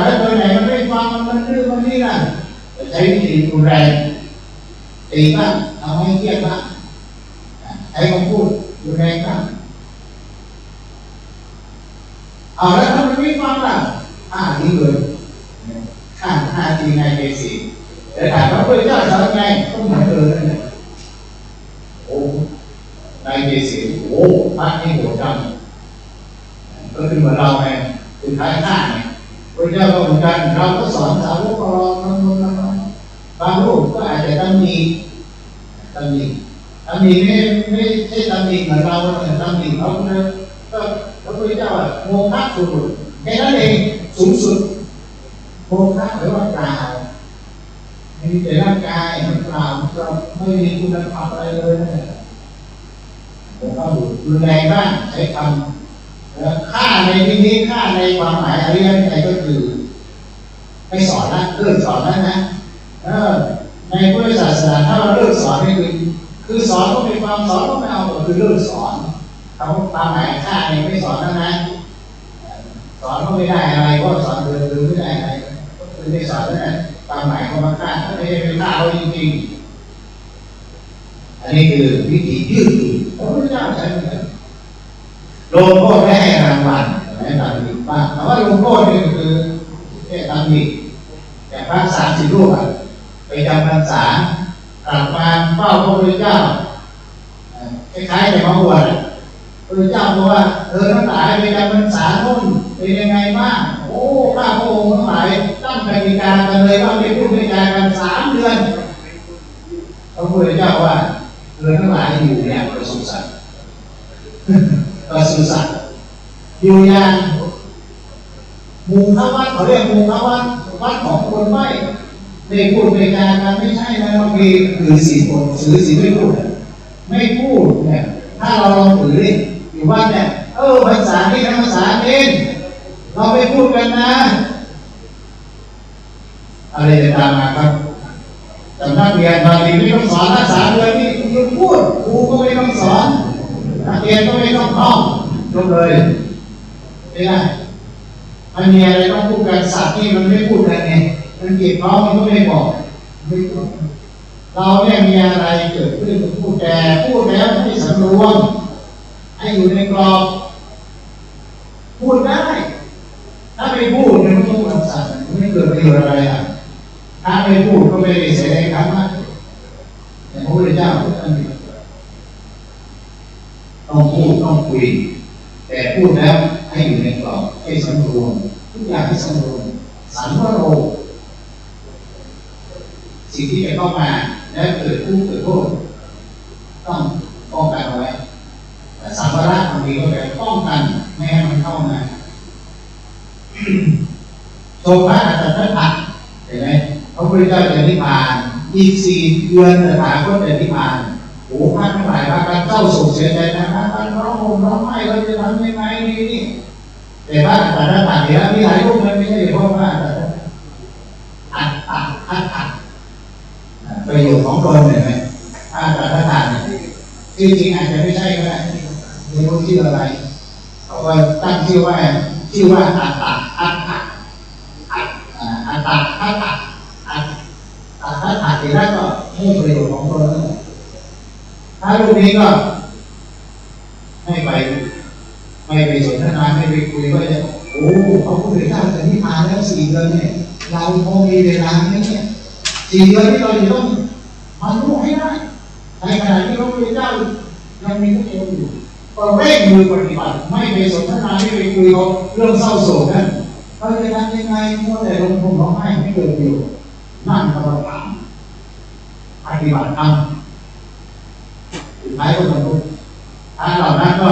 แล้วตัวไหนมันไม่ฟังมันดื้อมันนี่นะใช้วิธีรุนแรงตีบ้างเอาให้เครียดบ้างใช้คำพูดรุนแรงบ้างแล้วถ้ามันไม่ฟังล่ะนี่เลยฆ่าทีนายเกษีแต่ถามพระพุทธเจ้าสอนไงก็เหมือนเดิมเลยโอ้นายเกษีพระนี่โหดจังก็คือเหมือนเราไงสุดท้ายฆ่าไงพระเจ้าก็เหมือนกันเราก็สอนสาวกเราบางรูปก็อาจจะตำหนิไม่ใช่ตำหนิเหมือนเราแต่ตำหนิเขาเนี่ยก็พระพุทธเจ้าโมฆะสุดแค่นั้นเองสูงสุดโมฆะหรือว่าเปล่ามีแต่ร่างกายมันเปล่าเราไม่มีคุณธรรมอะไรเลยนะผมก็รุนแรงบ้างใช้คำฆ่าในที่นี้ฆ่าในความหมายอริยสัจก็คือไม่สอนนะเลิกสอนแล้วนะในพุทธศาสนาถ้าเราเลิกสอนนี่คือสอนก็เป็นความสอนก็ไม่เอาก็คือเลิกสอนเขาความหมายฆ่าเนี่ยไม่สอนแล้วนะสอนก็ไม่ได้อะไรก็สอนเดินไม่ได้อะไรก็คือไม่สอนแล้วนะความหมายของมันฆ่าไม่ได้เป็นฆ่าเขาจริงๆอันนี้คือวิธียืดพระพุทธเจ้าใช้เหมือนกันลงโทษไม่ให้รางวัลไม่ตามดีบ้างแต่ว่าลงโทษนี่คือแค่ตามดีแต่พระ30 รูปไปจำพรรษากลับมาเฝ้าพระพุทธเจ้าคล้ายๆแต่มาบวชพระพุทธเจ้าบอกว่าทั้งหลายไปจำพรรษาทุ่นเป็นยังไงบ้างข้าพระองค์ทั้งหลายตั้งกติกากันเลยว่าไม่พูดไม่จากัน3 เดือนพระพุทธเจ้าว่าทั้งหลายอยู่อย่างประสุสัตว์อยู่อย่างมูลวัดเขาเรียกมูลวัดของคนไม่ได้พูดไม่จากันไม่ใช่นะบางทีถือศีลไม่พูดไม่พูดเนี่ยถ้าเราลองถือดิอยู่วัดเนี่ยภาษาที่ภาษาเองเราไม่พูดกันนะอะไรจะตามมาครับสำนักเรียนบางทีไม่ต้องสอน3 เดือนนี่คุณพูดครูก็ไม่ต้องสอนนักเรียนก็ไม่ต้องท่องจบเลยไม่ได้มันมีอะไรต้องพูดกันสัตว์นี่มันไม่พูดกันไงมันเก็บเขามันก็ไม่บอกเราเนี่ยมีอะไรเกิดขึ้นพูดแต่พูดแล้วไม่สำรวมให้อยู่ในกรอบพูดได้ถ้าไม่พูดเนี่ยมันต้องทำสัตว์ไม่เกิดประโยชน์อะไรถ้าไม่พูดก็ไม่ได้เสียในครั้งนั้นแต่พระพุทธเจ้าต้องพูดต้องคุยแต่พูดแล้วให้อยู่ในกรอบให้สำรวมทุกอย่างให้สำรวมสันวโรสิ่งที่จะเข้ามาแล้วเกิดทุกข์เกิดโทษต้องป้องกันเอาไว้แต่สัมภาระบางทีก็จะป้องกันไม่ให้มันเข้ามาโสภะอัตตะเห็นไหมพระพุทธเจ้าจะนิพพานอีก4 เดือนตถาคตจะนิพพานพระทั้งหลายพากันเศร้าโศกเสียใจนะพากันร้องห่มร้องไห้เราจะทำยังไงนี่แต่พระอัตตะเนี่ยมีหลายรูปมันไม่ใช่เพราะว่าอัตตะประโยชน์ของตนเห็นไหมพระอัตตะเนี่ยจริงๆอาจจะไม่ใช่ก็ได้ไม่รู้ชื่ออะไรเขาก็ตั้งชื่อว่าอัตตะเห็นแล้วก็ให้ประโยชน์ของตนถ้ารูปนี้ก็ไม่ไปสนทนาไม่ไปคุยก็จะเขาพูดถึงการจะนิพพานแล้ว4 เดือนเนี่ยเราพอมีเวลาไหมเนี่ย4 เดือนที่เราจะต้องบรรลุให้ได้ในขณะที่พระพุทธเจ้ายังมีพระเจ้าอยู่ก็เร่งมือปฏิบัติไม่ไปสนทนาไม่ไปคุยเรื่องเศร้าโศกนั้นเราจะทำยังไงเมื่อแต่ลงทุนร้องไห้ไม่เกิดประโยชน์นั่นกรรมฐานปฏิบัติธรรมสุดท้ายก็บรรลุท่านเหล่านั้นก็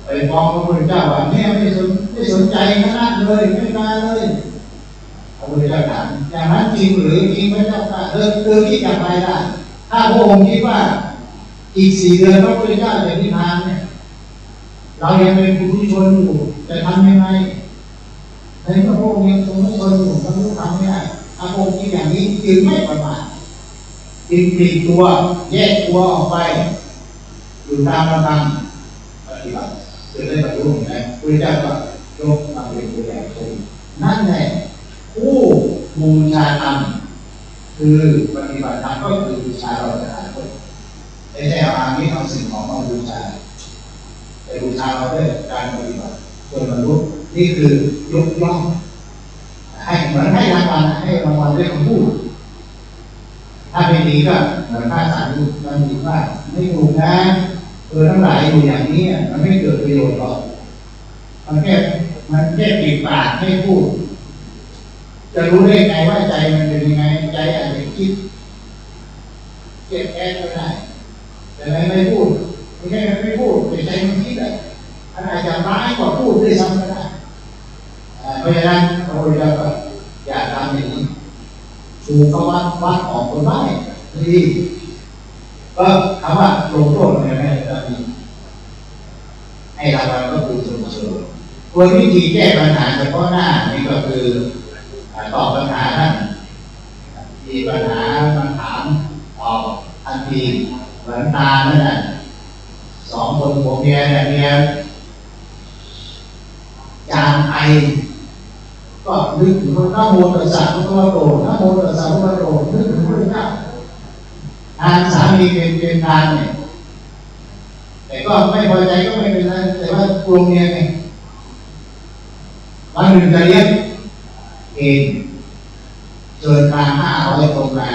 ไปฟ้องพระพุทธเจ้าว่าเนี่ยไม่สนใจคณะเลยไม่มาเลยพระ พุทธเจ้าถามอย่างนั้นจริงหรือจริงพระเจ้าค่ะคิดอย่างไรล่ะถ้าพระองค์คิดว่าอีก4 เดือนพระพุทธเจ้าจะนิพพานเนี่ยเรายังเป็นปุถุชนอยู่จะทำยังไงในเมื่อพระองค์ยังทรงไม่ชนอยู่เราทำไม่ได้พระองค์คิดอย่างนี้จึงไม่ประมาทจึงปลีกตัวแยกตัวออกไปอยู่ตามลำพังปฏิบัติจะได้บรรลุนะพระเจ้าก็ยกมาเป็นตัวอย่างชมนั่นแหละผู้บูชาธรรมคือปฏิบัติธรรมก็คือบูชาเราแต่ละคนไม่ใช่เอาอันนี้เอาสิ่งของมาบูชาแต่บูชาเราด้วยการปฏิบัติจนบรรลุนี่คือยกย่องให้เหมือนให้รางวัลด้วยคำพูดถ้าไม่ดีก็เหมือนพระสารีบุตรมันดีว่าไม่ถูกนะทั้งหลายอยู่อย่างนี้มันไม่เกิดประโยชน์หรอกมันแค่ปิดปากไม่พูดจะรู้ได้ไงว่าใจมันเป็นยังไงใจอาจจะคิดเก็บแก้ก็ได้แต่ไม่พูดไม่ใช่ไม่พูดแต่ใจมันคิดอะอาจจะร้ายกว่าพูดด้วยซ้ำก็ได้เพราะฉะนั้นพระพุทธเจ้าก็อย่าทำอย่างนี้ดูเขาวัดออกคนได้ดีก็คำว่าลงโทษเนี่ยไม่ได้ดีให้รางวัลก็คือส่งเสริมตัววิธีแก้ปัญหาเฉพาะหน้านี่ก็คือตอบปัญหาท่านมีปัญหามาถามตอบทันทีเหมือนตานั่นแหละ2 คนผัวเมียเนี่ยเมียจามไอก็นึกถึงนะโมตัสสะพระพุทธโธนะโมตัสสะพระพุทธโธนึกถึงพระพุทธเจ้าทางสามีเป็นทางเนี่ยแต่ก็ไม่พอใจก็ไม่เป็นไรแต่ว่ากลัวเมียไงวันหนึ่งจะเรียกเองเดินทาง500 ตรงมา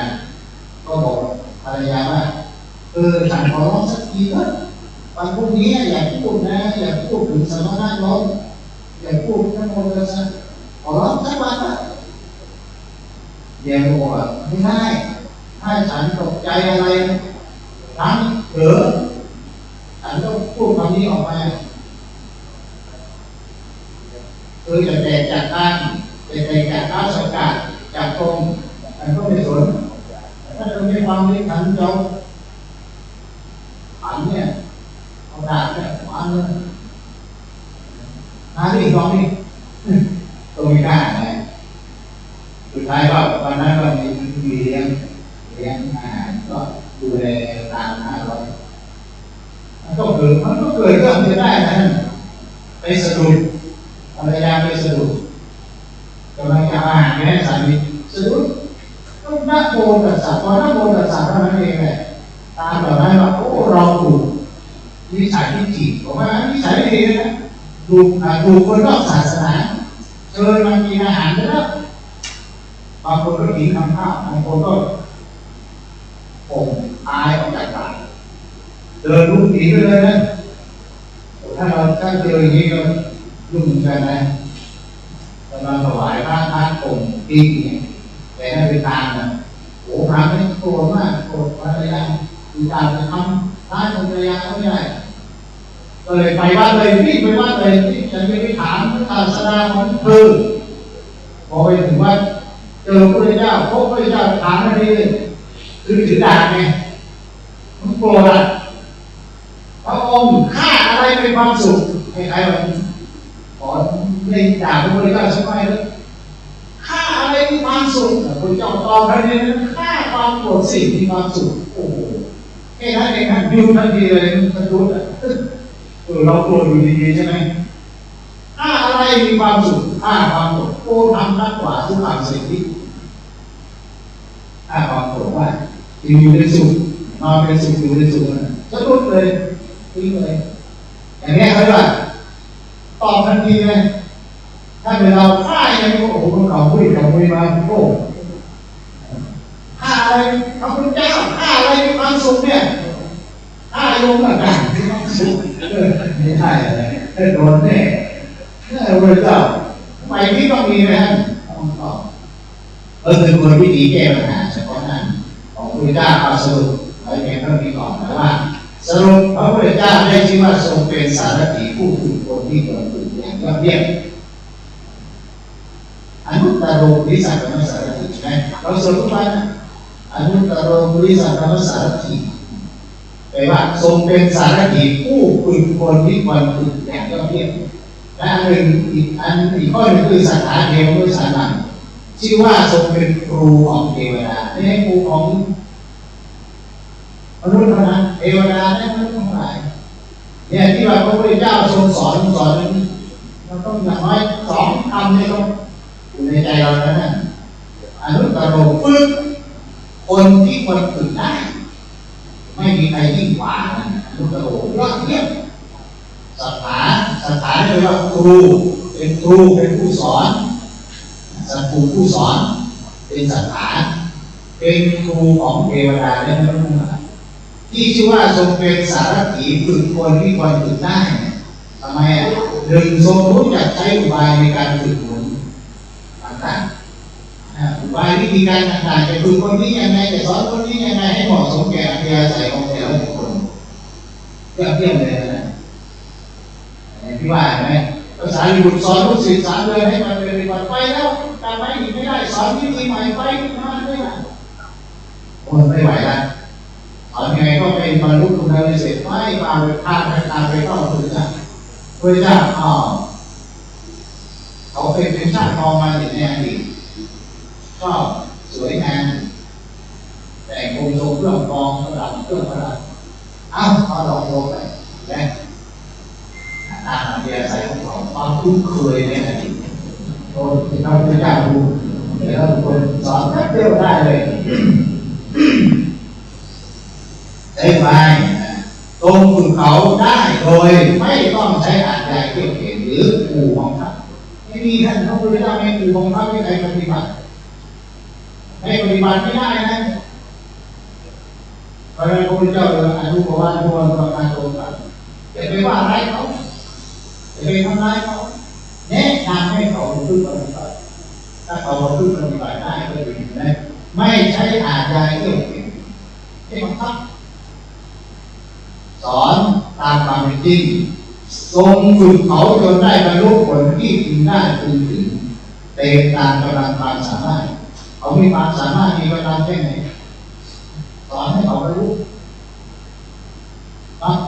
ก็บอกภรรยาว่าฉันขอร้องสักทีเถอะวันพรุ่งนี้อย่าพูดนะอย่าพูดถึงสมณะน้องอย่าพูดนะโมตัสสะขอร้องสักวันนะเดี๋ยวบอกว่าไม่ได้ถ้าฉันตกใจอะไรทั้งเผลอฉันต้องพูดคำนี้ออกมาจะแตกจากตั้งจะแตกจากข้าวสกัดจากตรงมันก็ไม่สนถ้าเราไม่ฟังนี้ฉันจะอันเนี่ยเอาดาบเนี่ยอันเลยนี่ลองนี่ตรงนี้ได้ไหมสุดท้ายก็วันนั้นก็มีเลี้ยงอาหารก็ดูแลตาม500มันก็เกิดเรื่องจะได้นะไปสะดุดภรรยาไปสะดุดกำลังจะอาหารแม่สามีสะดุดก็นักโมตัสสะพอนักโมตัสสะเท่านั้นเองแหละตามแบบนั้นว่าโอ้เราถูกวิสัยที่จีบผมว่าวิสัยดีนะถูกคนนอกศาสนาเชิญมากินอาหารแล้วบางคนก็กินข้าวบางคนก็ตายออกจากปากเดินลุกหนีไปเลยนะถ้าเจออย่างนี้ก็ยุ่งกันนะกำลังถวายพระตีอย่างแต่ถ้าไปตามนะโอ้พระไม่โกรธมากโกรธภรรยาคือตามจะทำร้ายภรรยาเขาไม่ได้ก็เลยไปวัดเลยวิ่งไปวัดเลยที่จะไปถามศาสนาของเธอพอไปถึงวัดเจอพระเจ้าพบพระเจ้าถามอะไรเลยคือถือดาบไงมันโกรธอ่ะพระองค์ฆ่าอะไรเป็นความสุขให้ใครแบบขอไม่ด่าพระพุทธเจ้าใช่ไหมเลยฆ่าอะไรมีความสุขพระเจ้าตอบทันทีฆ่าความโกรธสิ่งมีความสุขโอ้โหแค่นั้นเองนะยุ่งทันทีเลยมันรู้อ่ะเราโกรธอยู่ดีๆใช่ไหมฆ่าอะไรมีความสุขฆ่าความโกรธโกรธทำนักกว่าทุกอย่างสิ่งที่ฆ่าความโกรธว่าอยู่ในสุขนอนเป็นสุขอยู่ในสุขจะรุดเลยทิ้งเลยอย่างนี้เขาเรียกว่าตอบทันทีเลยถ้าเป็นเราฆ่าอย่างนี้โอ้โหเขาคุยมาโอ้ฆ่าอะไรพระพุทธเจ้าฆ่าอะไรมีความสุขเนี่ยฆ่าโยมต่างๆมีความสุขไม่ใช่อะไรโดนแน่พระพุทธเจ้าไปที่ต้องมีนะต้องตอบคือคนวิธีแก้ปัญหาเฉพาะหน้าของพระพุทธเจ้าเอาสรุปไว้เพียงเท่านี้ก่อนนะว่าสรุปพระพุทธเจ้าได้ชื่อว่าทรงเป็นสารถีผู้ฝึกคนที่เกิดขึ้นอย่างยอดเยี่ยม อนุตตรโรปุริสักกรรมสารถิใช่ไหมเราสวดทุกวันนะอนุตตรโรปุริสักกรรมสารถิแปลว่าทรงเป็นสารถิผู้ฝึกคนที่ควรฝึกอย่างยอดเยี่ยมและอันหนึ่งอีกข้อหนึ่งคือสัทธาเทวมุสานังชื่อว่าทรงเป็นครูของเทวดาไม่ใช่ครูของมนุษย์เท่านั้นเทวดาและมนุษย์ทั้งหลายเนี่ยที่ว่าพระพุทธเจ้าทรงสอนเราต้องอย่างน้อย2 คำเนี่ยต้องอยู่ในใจเราแล้วนะอนุตตรโรฝึกคนที่ควรฝึกได้ไม่มีใครยิ่งกว่านะอนุตตรโรยอดเยี่ยมสถาเรียกว่าครูเป็นครูเป็นผู้สอนสัตว์ผู้สอนเป็นสถาเป็นครูของเทวดาและมนุษย์ทั้งหลายที่ชื่อว่าทรงเป็นสารถีฝึกคนที่ควรฝึกได้ทำไมหนึ่งทรงรู้จักใช้อุบายในการฝึกฝนต่างๆอุบายวิธีการต่างๆจะฝึกคนนี้ยังไงจะสอนคนนี้ยังไงให้เหมาะสมแก่อัธยาศัยของแต่ละบุคคลเยี่ยมเลยนะพี่ว่าไหมภาษาลิบุตรสอนลูกศิษย์3 เดือนให้มันเป็นวันไปแล้วการไม่อีกไม่ได้สอนวิธีใหม่ไปมาไม่ได้คนไม่ไหวแล้วสอนยังไงก็เป็นบรรลุคุณธรรมเสร็จไม่มาไปพาไปเข้าถึงนะพระเจ้าเขาเป็นชาติทองมาในอดีตก็สวยงามแต่งองค์ทรงเครื่องทองประดับเครื่องประดับเอาลองลงไปนะตามอัธยาศัยของเขาความคุ้นเคยในอดีตโอ้ที่พระพุทธเจ้าดูแล้วคนสอนแป๊บเดียวได้เลยได้ไหมตรงฝึกเขาได้โดยไม่ต้องใช้อาจใหญ่เกี่ยวเข็นหรือปู่ของท่านไม่มีท่านพระพุทธเจ้าไม่ปู่ของท่านไม่ใครปฏิบัติไม่ปฏิบัติไม่ได้นะเพราะฉะนั้นพระพุทธเจ้าเลยอนุโมทนาทุกวันประการตรงกันอย่าไปว่าร้ายเขาอย่าไปทำร้ายเขาแนะนำให้เขาพึ่งปฏิบัติถ้าเขาพึ่งปฏิบัติได้ก็ดีนะไม่ใช้อาจใหญ่เกี่ยวเข็นให้บังคับสอนตามความเป็นจริงทรงฝึกเขาจนได้บรรลุผลที่พึงได้พึงถึงเต็มตามกำลังความสามารถเขามีความสามารถมีกำลังแค่ไหนสอนให้เขาบรรลุบางค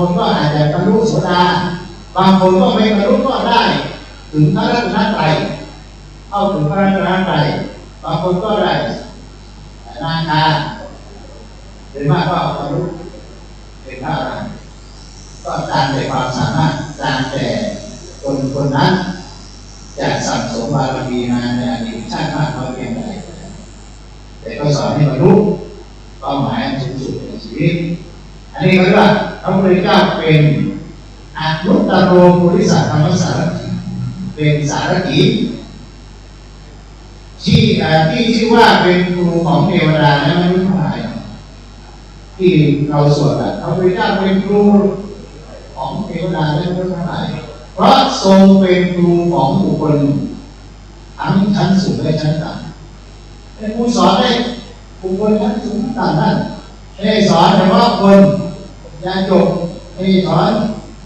นก็อาจจะบรรลุโสดาบางคนก็ไม่บรรลุก็ได้ถึงพระรัตนตรัยเข้าถึงพระรัตนตรัยบางคนก็ได้นาคาหรือมากก็บรรลุเป็นพระอรหันต์ก็ตามแต่ความสามารถตามแต่คนนั้นจะสั่งสมบารมีมาในอดีตชาติมากน้อยเพียงใดแต่ก็สอนให้บรรลุเป้าหมายอันสูงสุดในชีวิตอันนี้ก็เรียกว่าพระพุทธเจ้าเป็นอนุตตรโรปุริสักกรรมสารถิเป็นสารถิที่ชื่อว่าเป็นครูของเทวดาและมนุษย์ทั้งหลายที่เราสวดพระพุทธเจ้าเป็นครูของเทวดาและมนุษย์ทั้งหลายเพราะทรงเป็นครูของบุคคลทั้งชั้นสูงและชั้นต่ำเป็นครูสอนให้บุคคลชั้นสูงต่ำนั้นให้สอนเฉพาะคนยาจบให้สอน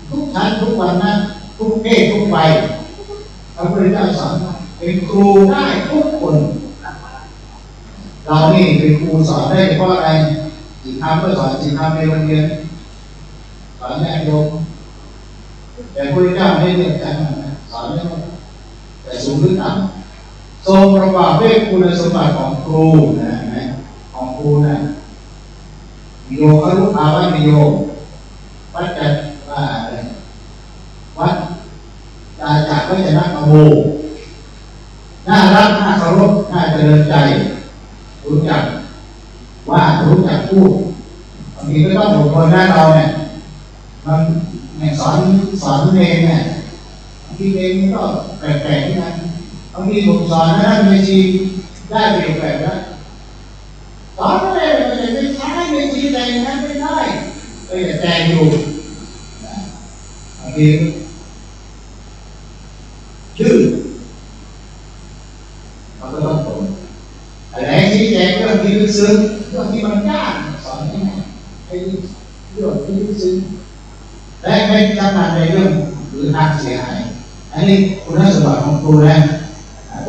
ทุกชั้นทุกวันนะทุกเพศทุกวัยพระพุทธเจ้าสอนเป็นครูได้ทุกคนเรานี่เป็นครูสอนได้เพราะอะไรจิตธรรมก็สอนจิตธรรมในโรงเรียนสอนแม่โยมแต่พระพุทธเจ้าไม่เลือกกันสอนไม่แต่สูงหรือต่ำทรงประกอบด้วยคุณสมบัติของครูนะของครูนะโยครุภาวะนิโยวัดจัดวัดตาจากวัจนะกโมน่ารักน่าเคารพน่าเจริญใจรู้จักว่ารู้จักพูดบางทีก็ต้องบุคคลหน้าเราเนี่ยมันสอนเองเนี่ยบางทีเองก็แปลกๆที่นั่นบางทีผมสอนนะท่านเมจีได้เปลี่ยนแปลงแล้วสอนไม่ใช้เมจีแต่งนั้นไม่ได้แต่งอยู่บางทีชื่อเราก็ต้องตรงอะไรชี้แจงเรื่องที่ลึกซึ้งเรื่องที่มันยากสอนให้ให้เรื่องที่ลึกซึ้งและไม่จำกัดในเรื่องหรือทางเสียหายอันนี้คุณสมบัติของครูนะคร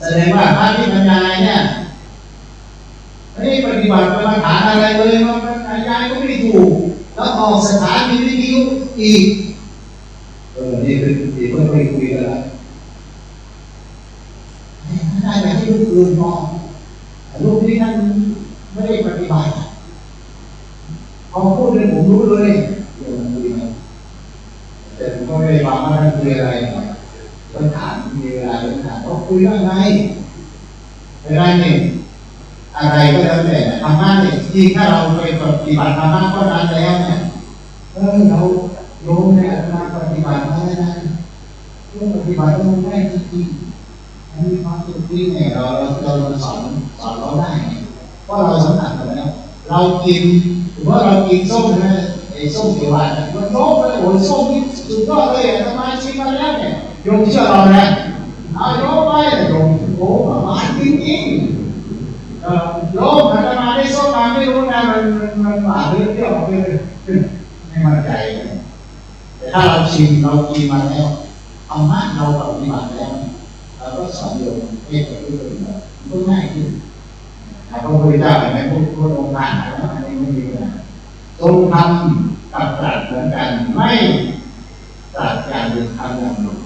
แสดงว่าพระที่บรรยายเนี่ยไม่ได้ปฏิบัติกรรมฐานอะไรเลยมันบรรยายก็ไม่ถูกแล้วออกสถานมีวิทยุอีกนี่คือที่เพื่อนคุยกันแล้วได้แบบให้ลูกอื่นมองลูกที่นั่นไม่ได้ปฏิบัติพอพูดเลยผมรู้เลยแต่ผมก็ไม่ได้ฟังว่าท่านคุยอะไรต้องถามมีเวลาต้องถามเขาคุยเรื่องอะไรเวลาเนี่ยอะไรก็แล้วแต่ธรรมะเนี่ยจริงถ้าเราไปปฏิบัติธรรมะก็นานแล้วเนี่ยเราโยมเนี่ยมาปฏิบัติมาแล้วนะปฏิบัติต้องได้จริงๆมีความสุขที่เนี่ยเราสอนเราได้เพราะเราสัมผัสกันแล้วเรากินหรือว่าเรากินส้มนะไอ้ส้มเขียวหวานมันโน้มเลยโอ้ยส้มนี่สุดยอดเลยทำไมชิมมาแล้วเนี่ยโยมเชื่อเราเนี่ยเอาโยมไปโยมโอ้หวานจริงๆโยมอาตมาได้ส้มมาไม่รู้นะมันหวานหรือเปรี้ยวไม่มั่นใจแต่ถ้าเราชิมเรากินมาแล้วธรรมะเราปฏิบัติแล้วเราก็สอนโยมให้กับผู้อื่นก็ง่ายขึ้นพระพุทธเจ้าเห็นไหมพูดองค์การแล้วอันนี้ไม่มีนะทรงทำกับตรัสเหมือนกันไม่ตรัสอย่างหนึ่งทำอย่างหนึ่ง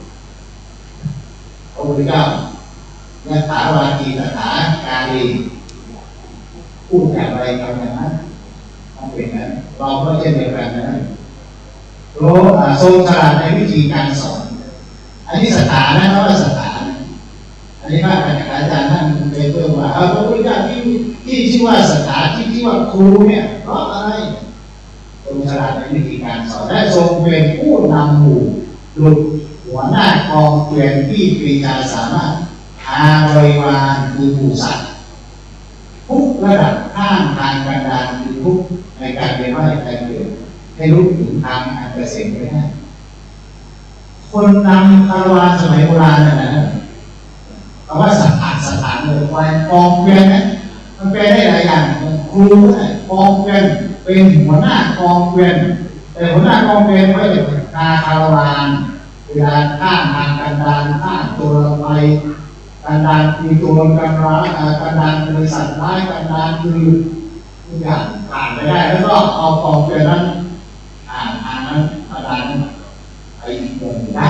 พระพุทธเจ้ายะถาวาทีตถาการีพูดอย่างไรทำอย่างนั้นต้องเป็นนั้นเราก็เช่นเดียวกันนะทรงฉลาดในวิธีการสอนอันนี้สถานะเพราะว่าสถานอันนี้พระอาจารย์ท่านเป็นเรื่องว่าพระพุทธเจ้าที่ชื่อว่าสถานที่ชื่อว่าครูเนี่ยเพราะอะไรทรงฉลาดในวิธีการสอนและทรงเป็นผู้นำหมู่หลุดหัวหน้ากองเกวียนที่ปรีชาสามารถพาบริวารคือหมู่สัตว์ทุกระดับข้างทางกันดารคือทุกในการเรียนว่าในการเรียนให้รู้ถึงทางอันเกษมไม่ได้คนนำคารวานสมัยโบราณนั่นแหละคำว่าสถานเลยกองเกวียนนะมันแปลได้หลายอย่างครูก็ได้กองเกวียนเป็นหัวหน้ากองเกวียนแต่หัวหน้ากองเกวียนไว้คารวานเวลาข้ามทางกันดารข้ามตัวลงไปกันดารมีตัวกันร้ายกันดารบริษัทร้ายกันดารคือทุกอย่างผ่านไปได้แล้วก็เอากองเกวียนนั้นทางนั้นกันดารไปอีกเมืองได้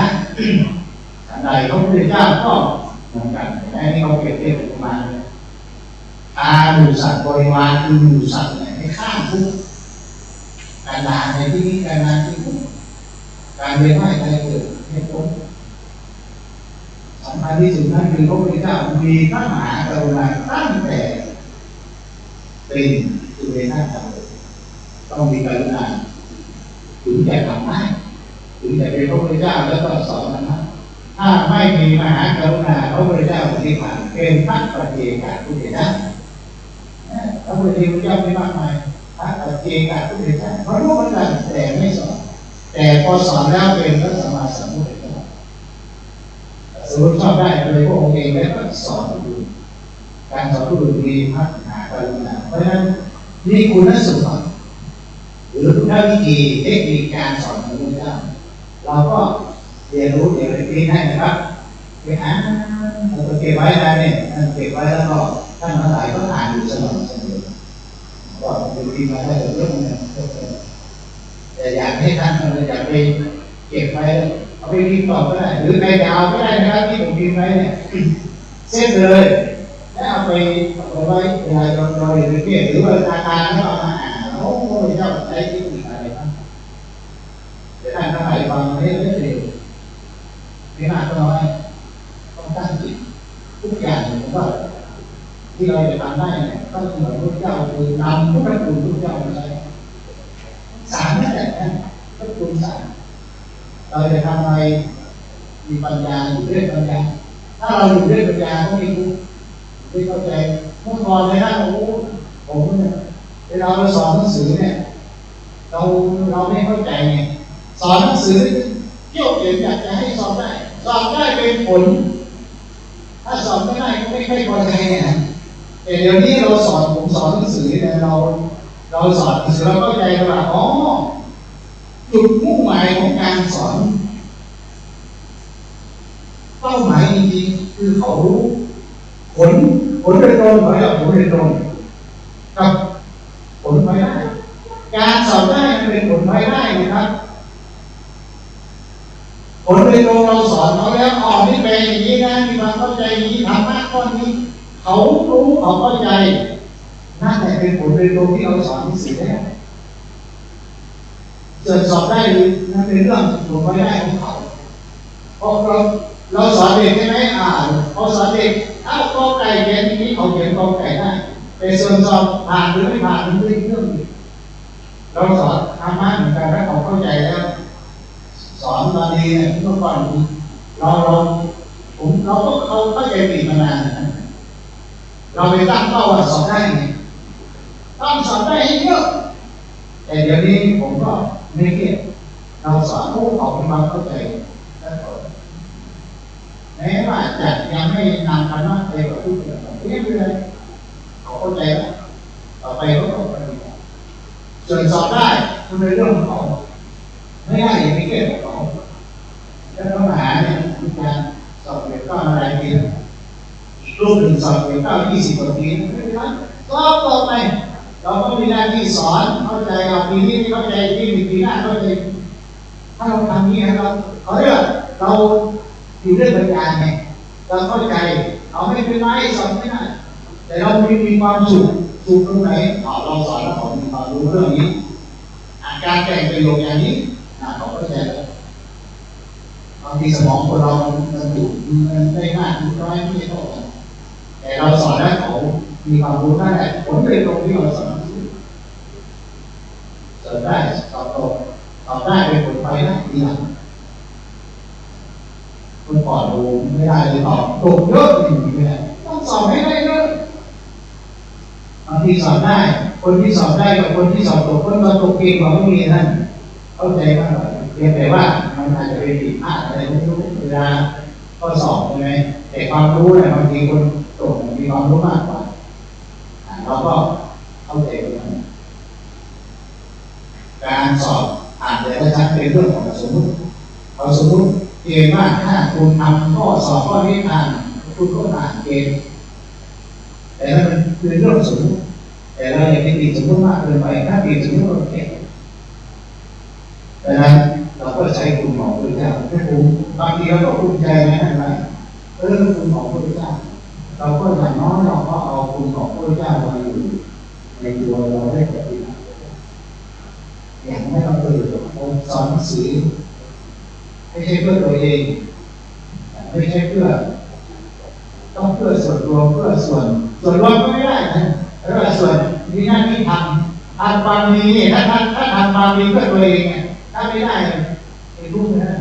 อันใดพระพุทธเจ้าก็เหมือนกันแต่นี่เขาเปรียบเทียบประมาณหมู่สัตว์บริวารคือหมู่สัตว์เนี่ยให้ข้ามทุกการด่าในที่นี้การด่าที่ทุกการเรียนว่าการเกิดให้พ้นสำคัญที่สุดนั่นคือพระพุทธเจ้ามีพระมหากรุณาตั้งแต่เป็นสุเรนาถต้องมีกรุณาถึงจะทำได้ถึงจะเป็นพระพุทธเจ้าแล้วก็สอนนะถ้าไม่มีมหากรุณาพระพุทธเจ้าปฏิบัติเป็นพระปัจเจกพุทธเจ้าพระพุทธเจ้าไม่มากมายพระปัจเจกพุทธเจ้าเพราะรู้เหมือนกันแต่ไม่สอนแต่พอสอนแล้วเป็นพระสัมมาสัมพุทธเจ้าสรุปชอบได้เลยพระองค์เองแล้วก็สอนผู้อื่นการสอนผู้อื่นมีพระมหากรุณาเพราะฉะนั้นนี่คุณสมบัติหรือคุณวิธีเทคนิคการสอนของพระพุทธเจ้าเราก็เรียนรู้เรียนรู้ได้นะครับไปอ่านเราเก็บไว้นะเนี่ยเก็บไว้แล้วก็ท่านทั้งหลายก็อ่านอยู่เสมอก็ดูดีมาได้เรื่องนึงแต่อยากให้ท่านอยากไปเก็บไว้เอาไปรีบตอบก็ได้หรือในดาวก็ได้นะครับที่ผมพิมพ์ไว้เนี่ยเส้นเลยแล้วเอาไปไว้เวลาเราเรียนเรียนหรือว่าอาการแล้วเอามาอ่านโอ้โหเจ้าใจที่มีอะไรบ้างแต่ท่านทั้งหลายฟังไม่ได้เร็วไม่มากก็น้อยต้องตั้งจิตทุกอย่างผมว่าที่เราจะทำได้เนี่ยต้องเหมือนพระเจ้าคือนำพระคุณพระเจ้ามาใช้สารนั่นแหละนะพระคุณสารเราจะทำอะไรมีปัญญาอยู่ด้วยปัญญาถ้าเราอยู่ด้วยปัญญาก็ไม่รู้ไม่เข้าใจเมื่อก่อนเลยนะโอ้ผมเนี่ยเวลาเราสอนหนังสือเนี่ยเราไม่เข้าใจไงสอนหนังสือเที่ยวเขียนอยากจะให้สอบได้เป็นผลถ้าสอบไม่ได้ก็ไม่ค่อยพอใจเนี่ยแต่เดี๋ยวนี้ผมสอนหนังสือเนี่ยเราสอนหนังสือเราเข้าใจว่าอ๋อจุดมุ่งหมายของการสอนเป้าหมายจริงๆคือเขารู้ ผลโดยตรงหรือผลโดยตรงกับผลไม่ได้การสอบได้มันเป็นผลไม่ได้นะครับผลโดยตรงเราสอนเขาแล้วนี่เป็นอย่างนี้นะมีความเข้าใจอย่างนี้ทำมากข้อนี้เขารู้เขาเข้าใจนั่นแหละเป็นผลโดยตรงที่เราสอนที่สิ่งแรกส่วนสอบได้หรือนั่นเป็นเรื่องผลไม่ได้ของเขาเพราะเราสอนเด็กใช่ไหมพอสอนเด็กกอไก่เขียนอย่างนี้เขาเขียนกอไก่ได้แต่ส่วนสอบผ่านหรือไม่ผ่านมันเป็นเรื่องเราสอนธรรมะเหมือนกันถ้าเขาเข้าใจแล้วสอนตอนนี้เนี่ยเมื่อก่อนเราก็เขาเข้าใจผิดมานานเราไปตั้งเป้าว่าสอบได้ไงต้องสอบได้ให้เยอะแต่เดี๋ยวนี้ผมก็ไม่เกี่ยวเราสอนผู้เขามีความเข้าใจแม้ว่าจะยังไม่นำคำว่าไปกับผู้อื่นไม่เป็นไรเขาเข้าใจแล้วต่อไปเขาก็ปฏิบัติส่วนสอบได้มันเป็นเรื่องของเขาไม่ได้อย่างไม่เกี่ยวกับเขาแล้วต้องหาเนี่ยทุกการสอบเด็กก็อะไรกินอีกรูปหนึ่งสอบเด็กก็20 กว่าปีไม่เป็นไรก็ต่อไปเราก็มีหน้าที่สอนเข้าใจเอาปีนี้เข้าใจที่ปีหน้าเข้าใจถ้าเราทำนี้เราเราอยู่ด้วยปัญญาไงเราเข้าใจเราไม่เป็นไรสอนไม่ได้แต่เรามีความสุขตรงไหนเราสอนแล้วเขามีความรู้เรื่องนี้การแต่งประโยคอย่างนี้เขาเข้าใจแล้วบางทีสมองคนเรามันอยู่มันได้มากน้อยไม่เท่ากันแต่เราสอนแล้วเขามีความรู้นั่นแหละผมเป็นตรงที่เราสอนได้สอบได้เป็นผลไปนะทีหลังคนก่อนดูไม่ได้เลยตอบตกเยอะไม่ได้ต้องสอบให้ได้เยอะบางทีสอบได้คนที่สอบได้กับคนที่สอบตกคนตกเก่งกว่าไม่มีนั่นเข้าใจมากเพียงแต่ว่ามันอาจจะเป็นผิดพลาดอะไรไม่รู้เวลาข้อสอบใช่ไหมแต่ความรู้เนี่ยบางทีคนตกมีความรู้มากกว่าเราก็เข้าใจกันการสอบอ่านแต่ละชั้นเป็นเรื่องของสมมติเราสมมติเกณฑ์ว่าถ้าคุณทำข้อสอบข้อนี้ผ่านคุณก็ผ่านเกณฑ์แต่ถ้ามันเป็นเรื่องสมมติแต่เราอย่าไปติดสมมติมากเกินไปถ้าติดสมมติเราเก่งดังนั้นเราก็ใช้คุณหมอพระเจ้าบางทีเราก็ภูมิใจนะอะไรคุณหมอพระเจ้าเราก็อย่างน้อยเราก็เอาคุณหมอพระเจ้ามาอยู่ในตัวเราได้ปฏิบัติอย่างไม่ต้องไปสอนหนังสือไม่ใช่เพื่อตัวเองไม่ใช่เพื่อต้องเพื่อส่วนรวมเพื่อส่วนรวมก็ไม่ได้นะแล้วส่วนนี้หน้าที่ทำความดีเนี่ยถ้าทำความดีเพื่อตัวเองเนี่ยถ้าไม่ได้ไม่รู้นะ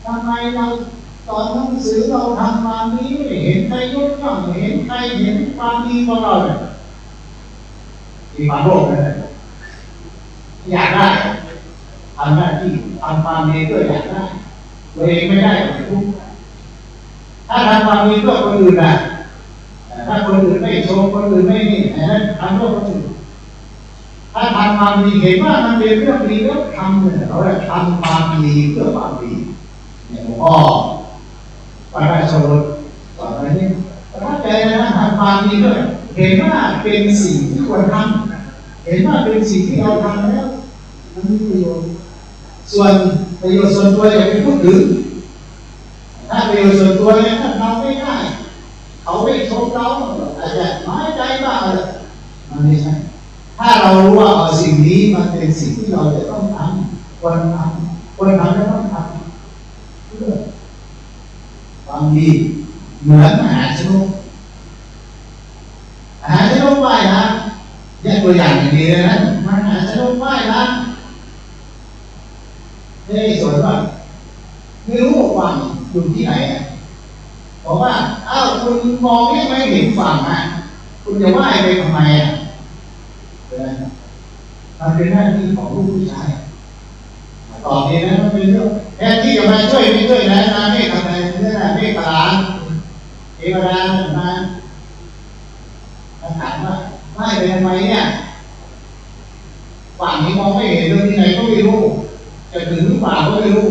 ทำไมเราสอนหนังสือเราทำความดีไม่เห็นใครยกย่องไม่เห็นใครเห็นความดีของเราเลยมีความโลภเลยอยากได้ทำหน้าที่ทำความดีเพื่ออยากได้ตัวเองไม่ได้ก็ทุกข์ถ้าทำความดีเพื่อคนอื่นนะถ้าคนอื่นไม่ชมคนอื่นไม่นี่นั้นทำเพื่อคนอื่นถ้าทำความดีเห็นว่ามันเป็นเรื่องดีแล้วทำเนี่ยเราจะทำความดีเพื่อความดีเนี่ยหลวงพ่อพระราชโอรสสอนอะไรนี่ประทับใจนะทำความดีด้วยเห็นว่าเป็นสิ่งที่ควรทำเห็นว่าเป็นสิ่งที่เราทำแล้วมันมีประโยชน์ส่วนประโยชน์ส่วนตัวอย่าไปพูดถึงถ้าประโยชน์ส่วนตัวเนี่ยถ้าเราไม่ได้เขาไม่ชมเราอาจจะน้อยใจบ้างอะไรมันไม่ใช่ถ้าเรารู้ว่าสิ่งนี้มันเป็นสิ่งที่เราจะต้องทำควรทำแล้วต้องทำเพื่อความดีเหมือนมหาชนกว่ายน้ำเนี่ยตัวอย่างอย่างนี้เลยนะมหาชนกว่ายน้ำนี่สวนว่าไม่รู้ฝั่งอยู่ที่ไหนบอกว่าคุณมองไม่เห็นฝั่งคุณจะว่ายไปทำไมมันเป็นหน้าที่ของลูกผู้ชายตอบเองนะมันเป็นเรื่องแทนที่จะมาช่วยไม่ช่วยนะนาเมฆทำไมเรื่องนาเมฆตลาดเทวดามาถามว่าว่ายไปทำไมเนี่ยฝั่งนี้มองไม่เห็นเรื่องที่ไหนก็ไม่รู้จะถึงหรือเปล่าก็ไม่รู้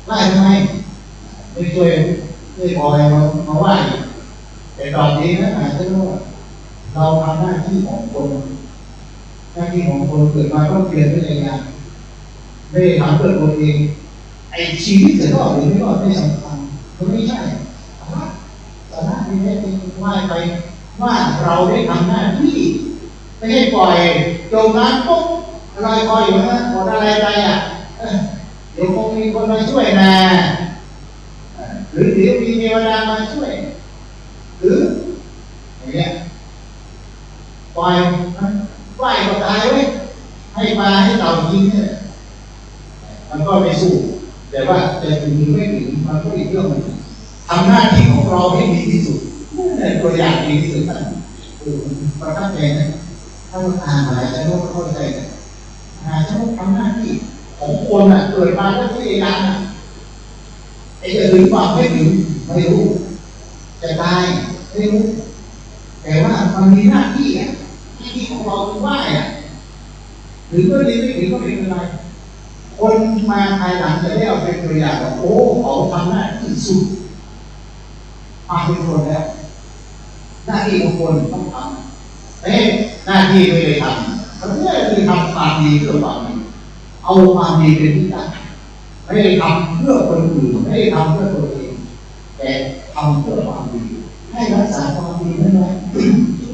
ว่ายทำไมไม่ช่วยไม่พอมาว่าย แต่ตอนนี้นะอาจจะว่าเราทำหน้าที่ของคนหน้าที่ของคนเกิดมาต้องเปลี่ยนด้วยอย่าง ไม่ได้ทำเพื่อตัวเองไอ้ชีวิตจะรอดหรือไม่รอดไม่สำคัญมันไม่ใช่สาระที่แท้จริงว่าไปว่าเราได้ทำหน้าที่ไม่ให้ปล่อยจมน้ำปุ๊บลอยคอยอยู่นะหมดอะไรไปเดี๋ยวคงมีคนมาช่วยนะหรือเดี๋ยวมีเทวดามาช่วยหรืออย่างเงี้ยปล่อยไหวก็ตายไว้ให้ปลาให้เต่ากินเนี่ยมันก็ไม่สู้แต่ว่าจะถึงหรือไม่ถึงมันก็อีกเรื่องนึงทำหน้าที่ของเราให้ดีที่สุดตัวอย่างดีที่สุดนะประทับใจนะถ้าเราอ่านอะไรจะรู้เข้าใจนะจะรู้ทำหน้าที่ของคนอ่ะเกิดมาก็พยายามไอ้จะถึงความไม่ถึงไม่รู้จะตายไม่รู้แต่ว่ามันมีหน้าที่อ่ะหน้าที่ของเราคือว่าอ่ะหรือก็ดีไม่ถึงก็ไม่เป็นไรคนมาภายหลังจะได้เอาเป็นตัวอย่างว่าโอ้เขาทำหน้าที่สุดมาเป็นคนแล้วหน้าที่ของคนต้องทำหน้าที่ไม่ได้ทำเขาไม่ได้ทำความดีเพื่อความดีเอาความดีเป็นที่ตั้งไม่ได้ทำเพื่อคนอื่นไม่ได้ทำเพื่อตัวเองแต่ทำเพื่อความดีให้รักษาความดีนั่นแหละ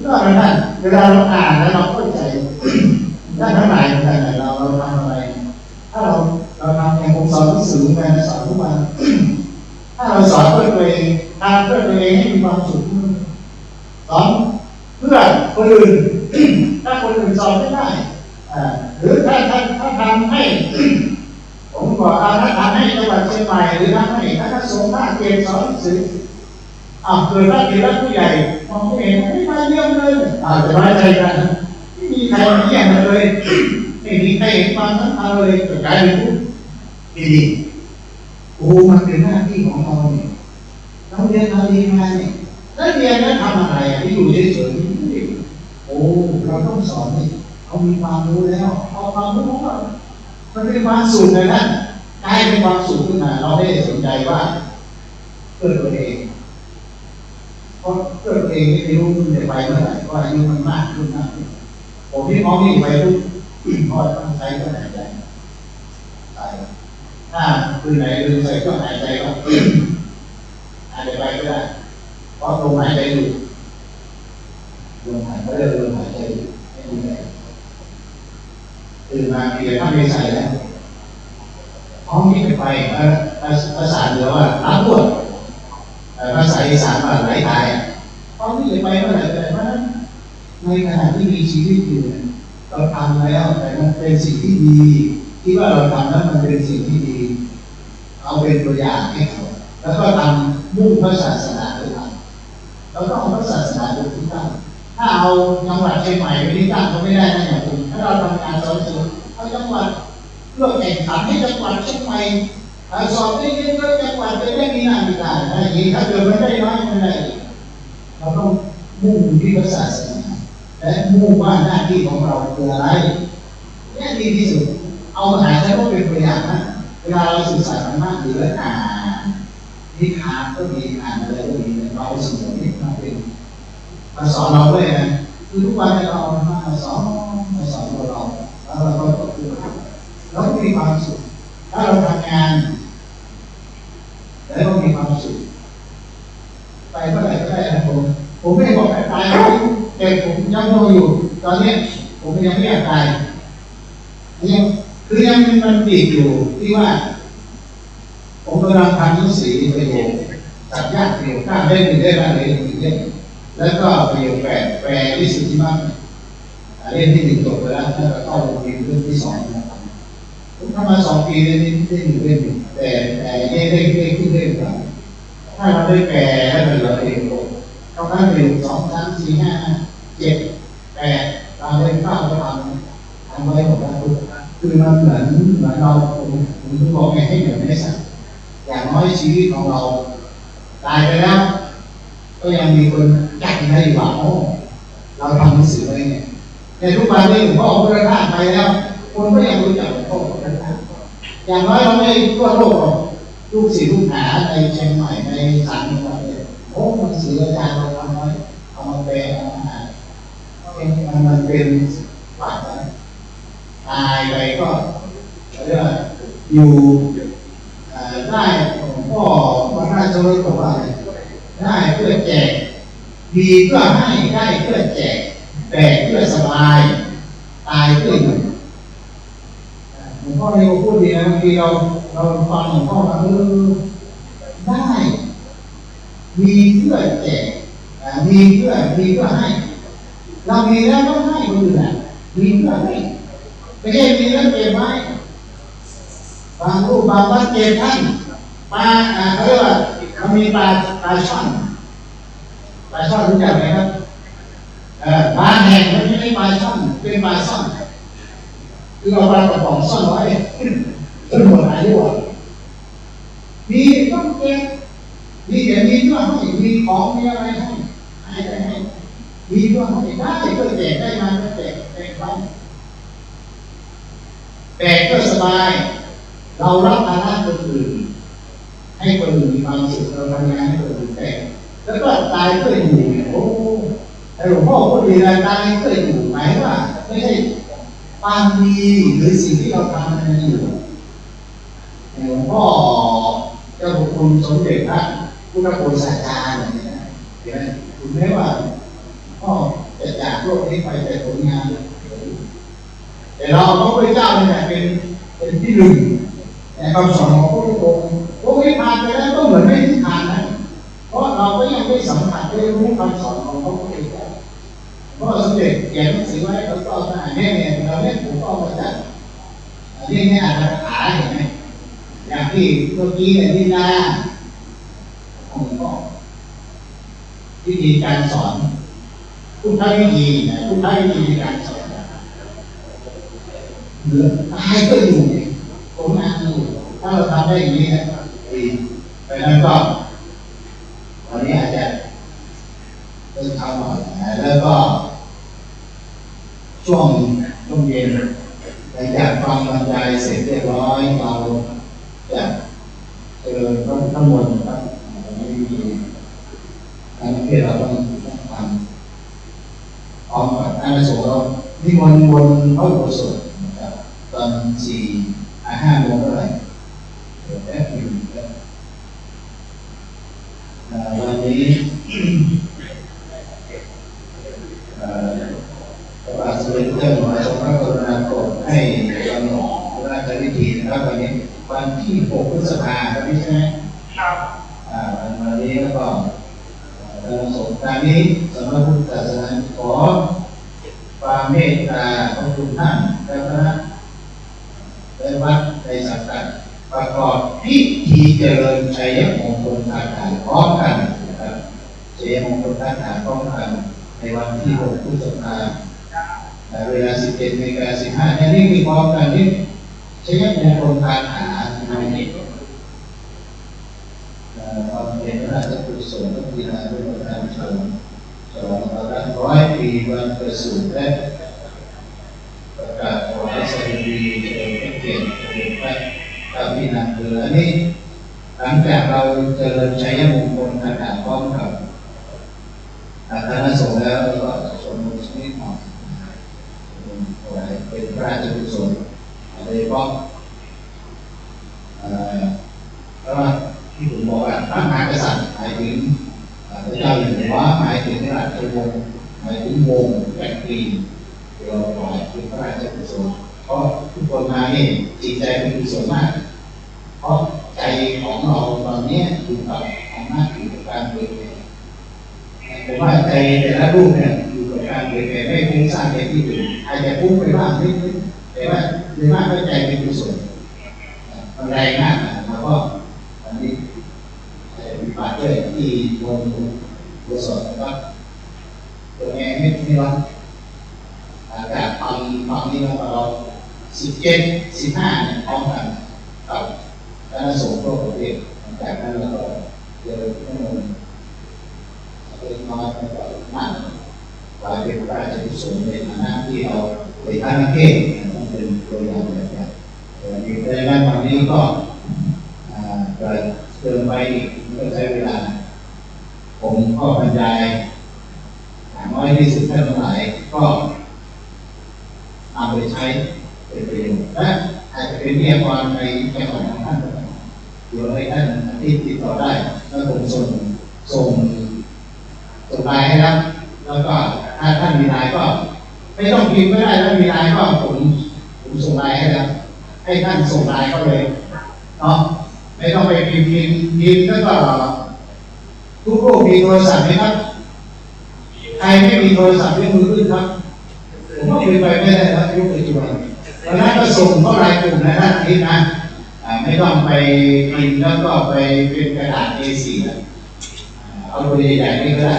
ก็นั่นเวลาเราอ่านแล้วเราเข้าใจด้านทั้งหลายเราทำอะไรถ้าเราทำอย่างผมสอนหนังสือมาสอนทุกวันถ้าเราสอนเพื่อตัวเองทำเพื่อตัวเองให้มีความสุขสอนเพื่อคนอื่นถ้าคนอื่นสอนไม่ได้หรือถ้าทำให้ผมบอกถ้าทำให้จังหวัดเชียงใหม่หรือทำให้ถ้าสงฆ์ท่าเกณฑ์สอนหนังสือเกิดว่าเกิดว่าผู้ใหญ่มองไม่เห็นไม่มาเยี่ยมเลยจะน้อยใจกันไม่มีใครมาเยี่ยมเลยไม่มีใครเห็นความสำคัญเลยจะกลายเป็นผู้ดีโอ้มันเป็นหน้าที่ของเราเนี่ยเราเรียนมาเนี่ยแล้วเรียนแล้วทำอะไรที่อยู่เฉยๆโอ้เราต้องสอนเนี่ยเขามีความรู้แล้วเอาความรู้ของเรามันเป็นความสุขเลยนะกลายเป็นความสุขขึ้นมาเราไม่ได้สนใจว่าเกิดตัวเองเพราะเกิดเองไม่รู้มันจะไปเมื่อไหร่เพราะอายุมันมากขึ้นผมที่มองนี่ไปทุกพอต้องใช้ก็หายใจถ้าคือไหนลืมใส่ก็หายใจก็หายใจไปก็ได้เพราะลมหายใจอยู่ลมหายใจลมหายใจอยู่ไม่ดูแลตื่นมาเพียงถ้าไม่ใส่แล้วท้องนี่ไปภาษาเหนือว่าล้างปวดภาษาอีสานว่าไหลตายท้องนี่ไปเมื่อไหร่แต่ว่าในขณะที่มีชีวิตอยู่เราทำแล้วแต่มันเป็นสิ่งที่ดีที่ว่าเราทำแล้วมันเป็นสิ่งที่ดีเอาเป็นตัวอย่างให้เขาแล้วก็ทำมุ่งพระศาสนาไปทำแล้วก็เอาพระศาสนาเป็นที่ตั้งถ้าเอาจังหวัดเชียงใหม่เป็นที่ตั้งก็ไม่ได้นะอย่างคุณถ้าเราทำงานสอนสื่อเอาจังหวัดเพื่อแข่งขันให้จังหวัดเชียงใหม่สอบได้เยอะๆจังหวัดจะได้มีหน้ามีตาอะไรอย่างนี้ถ้าเกิดมันได้น้อยไม่ได้เราต้องมุ่งที่พระศาสนาและมุ่งว่าหน้าที่ของเราคืออะไรนี่ดีที่สุดเอามหาชนก็เป็นตัวอย่างนะเวลาเราศึกษาธรรมะหรืออ่านนิทานก็มีอ่านอะไรก็มีเราสมมติมาเป็นมาสอนเราด้วยนะคือทุกวันเราเอามาสอนตัวเราแล้วเราก็คือเราก็มีความสุขถ้าเราทำงานแล้วก็มีความสุขไปเมื่อไหร่ก็ได้นะผมไม่บอกให้ตายแต่ผมยังรออยู่ตอนนี้ผมยังไม่อยากตายยังมันติดอยู่ที่ว่าผมกำลังทำหนังสือประโยคจัดยากประโยคข้ามได้หนึ่งได้บ้างเลยหนึ่งได้แล้วก็ประโยคแปลวิสุทธิมรรคเล่มที่หนึ่งจบไปแล้วถ้าเข้าโรงเรียนเรื่องที่สองนะครับผมทำมา2 ปีได้หนึ่งเล่มแต่ได้ขึ้นเล่มครับถ้าเราได้แปลให้มันละเอียดต้องการประโยค2 3 4 5 7 8เราได้เข้าไปทำไว้หมดแล้วคือมันเหมือนเราผมบอกไงให้เหมือนไม่สั่งอย่างน้อยชีวิตของเราตายไปแล้วก็ยังมีคนจักได้อยู่ว่าโอ้เราทำหนังสือไว้เนี่ยในทุกวันนี้หลวงพ่อพุทธทาสไปแล้วคนก็ยังรู้จักหลวงพ่อพุทธทาสอย่างน้อยเราไม่ทั่วโลกลูกศิษย์ลูกหาในเชียงใหม่ในต่างจังหวัดเนี่ยโอ้หนังสืออาจารย์เราทำไว้ มันเป็นฝันตายไปก็เรียกว่าอยู่ได้พ่อพระราชโอรสบอกว่าได้เพื่อแจกมีเพื่อให้ได้เพื่อแจกแบกเพื่อสบายตายเพื่ออยู่หลวงพ่อเนี่ยพูดดีนะบางทีเราฟังหลวงพ่อมาได้มีเพื่อแจกมีเพื่อให้เรามีแล้วก็ให้คนอื่นอ่ะมีเพื่อให้ไม่ใช่มีแล้วเก็บไว้บางรูปบางวัดเก็บท่านปลาเขาเรียกว่ามันมีปลาช่อนรู้จักไหมครับปลาแห้งมันไม่ใช่ปลาช่อนเป็นปลาซ่อนคือเอาปลากระป๋องซ่อนไว้จนหมดอายุมีต้องเก็บมีแต่มีเพื่อให้มีของมีอะไรให้ได้ให้มีเพื่อให้ได้เพื่อแจกได้มาเพื่อแจกไปแจกเพื่อสบายเรารับภาระคนอื่นให้คนอื่นมีความสุขเราทำงานให้คนอื่นแจกแล้วก็ตายเพื่ออยู่โอ้หลวงพ่อพูดดีนะตายเพื่ออยู่หมายว่าไม่ใช่ความดีหรือสิ่งที่เราทำมันอยู่หลวงพ่อเจ้าคุณสมเด็จพระพุทธโฆษาจารย์เห็นไหมคุณแม้ว่าพ่อจะจากโลกนี้ไปแต่ผลงานแต่เราพระพุทธเจ้าเนี่ยเป็นที่หนึ่งในคำสอนของพระพุทธองค์พวกนี้ผ่านไปแล้วก็เหมือนไม่ที่ผ่านนะเพราะเราก็ยังไม่สัมผัสได้รู้คำสอนของพระพุทธเจ้าเพราะสมเด็จเขียนหนังสือไว้เขาก็มาเนี่ยเราเนี่ยผมก็มาจากนี่อาจจะขาเห็นไหมอย่างที่เมื่อกี้เนี่ยที่หน้าผมก็วิธีการสอนพุทธวิธีพุทธวิธีในการสอนเหลือตายก็อยู่ผลงานอยู่ถ้าเราทำได้อย่างนี้นะดีเพราะนั้นก็วันนี้อาจจะเริ่มทำหน่อยแล้วก็ช่วงเย็นหลังจากฟังบรรยายเสร็จเรียบร้อยเราจะพระพุทธมนต์ครับไม่มีการที่เราต้องทำพร้อมกับอาณาจักรเรานิมนต์บนพระอุโบสถนะครับตอน5 โมงเท่าไหร่แป๊บนึงวันนี้พระบาทสมเด็จพระเจ้าอยู่หัวทรงพระกรุณาโปรดให้กำหนดพระราชพิธีนะครับวันนี้วันที่6 พฤษภาคมใช่ไหมครับวันนี้แล้วก็สงกรานต์นี้สำนักพุทธศาสนาขอความเมตตาของทุกท่านและคณะและวัดในสังกัดประกอบพิธีเจริญชัยมงคลคาถาพร้อมกันนะครับชัยมงคลคาถาพร้อมกันในวันที่6 พฤษภาคมเวลา 17:15 น.นี่มีพร้อมกันนี่ชัยมงคลคาถาในนี้ความเป็นพระราชกุศลที่นาด้วยประการเฉลิมฉลอง100 ปีวันประสูติและประกาศถวายสดุดีเฉลิมพระเกียรติสมเด็จพระเจ้าพี่นางเธออันนี้หลังจากเราเจริญชัยมงคลคาถาพร้อมกับคณะสงฆ์แล้วก็สวดมนต์นิดหน่อยถวายเป็นพระราชกุศลโดยเฉพาะเพราะว่าที่ผมบอกว่าพระมหากษัตริย์หมายถึงพระเจ้าอยู่หัวหมายถึงพระราชวงศ์หมายถึงวงแผ่นดินเราถวายเป็นพระราชกุศลเพราะทุกคนมาเนี่ยจิตใจเป็นกุศลมากเพราะใจของเราตอนนี้อยู่กับของหน้าที่กับการเผยแผ่ผมว่าใจแต่ละรูปเนี่ยอยู่กับการเผยแผ่ไม่ฟุ้งซ่านในที่อื่นอาจจะฟุ้งไปบ้างนิดแต่ว่าโดยมากก็ใจเป็นกุศลมันแรงมากแล้วก็อันนี้มีปาเจอร์ที่วงกุศลนะครับตัวแง่ไม่ร้อนแต่ฟังนี้เรา17-15เนี่ยพร้อมกันกับคณะสงฆ์ทั่วประเทศจากนั้นเราก็เจริญพระมงคลเล็กน้อยแล้วก็มากกลายเป็นพระราชกุศลในฐานะที่เราเป็นพระนักเทศน์ต้องเป็นตัวอย่างแบบนี้ในด้านวันนี้ก็เกิดเติมไปอีกก็ใช้เวลาผมก็บรรยายน้อยที่สุดเท่าไหร่ก็ ไปใช้เป็นประโยชน์และอาจจะเป็นวิทยากรในจังหวัดของท่านเดี๋ยวให้ท่านที่ติดต่อได้แล้วผมส่งไลน์ให้ครับแล้วก็ถ้าท่านมีไลน์ก็ไม่ต้องพิมพ์ก็ได้ถ้ามีไลน์ก็ผมส่งไลน์ให้แล้วให้ท่านส่งไลน์เข้าเลยเนาะไม่ต้องไปพิมพ์แล้วก็ทุกรูปมีโทรศัพท์ไหมครับใครไม่มีโทรศัพท์ยกมือขึ้นครับผมก็คุยไปไม่ได้ครับยกมือขึ้นเพราะนั้นก็ส่งเข้าไลน์กลุ่มนะท่านนี้นะไม่ต้องไปพิมพ์แล้วก็ไปเป็นกระดาษ A4 นะเอาตัวใหญ่ๆนี่ก็ได้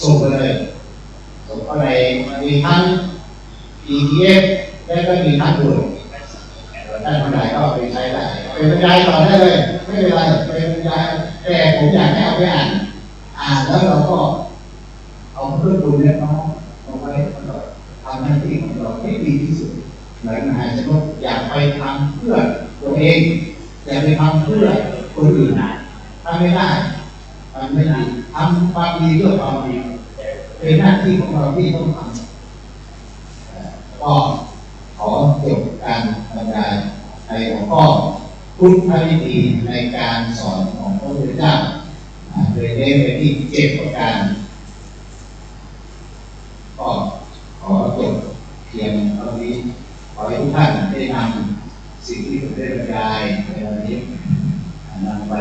ส่งไปเลยส่งเข้าไปมีทั้ง PDF และก็มีทั้งตัวท่านคนไหนก็ไปใช้ได้เป็นบรรยายต่อได้เลยไม่เป็นไรเป็นบรรยายแต่ผมอยากให้เอาไปอ่านแล้วเราก็เอาเพื่อนคุณเนี่ยน้องเอาไว้ทำหน้าที่ของเราให้ดีที่สุดหลายงานจะต้องอยากไปทำเพื่อตัวเองอยากไปทำเพื่อคนอื่นทำไม่ได้ทำไม่ดีทำความดีเพื่อความดีเป็นหน้าที่ของเราที่ต้องทำก็ขอจบการบรรยายในหัวข้อพุทธวิธีในการสอนของพระพุทธเจ้าโดยเน้นไปที่7ประการก็ขอจบเพียงเท่านี้ขอให้ทุกท่านได้นำสิ่งที่ผมได้บรรยายในวันนี้นำไป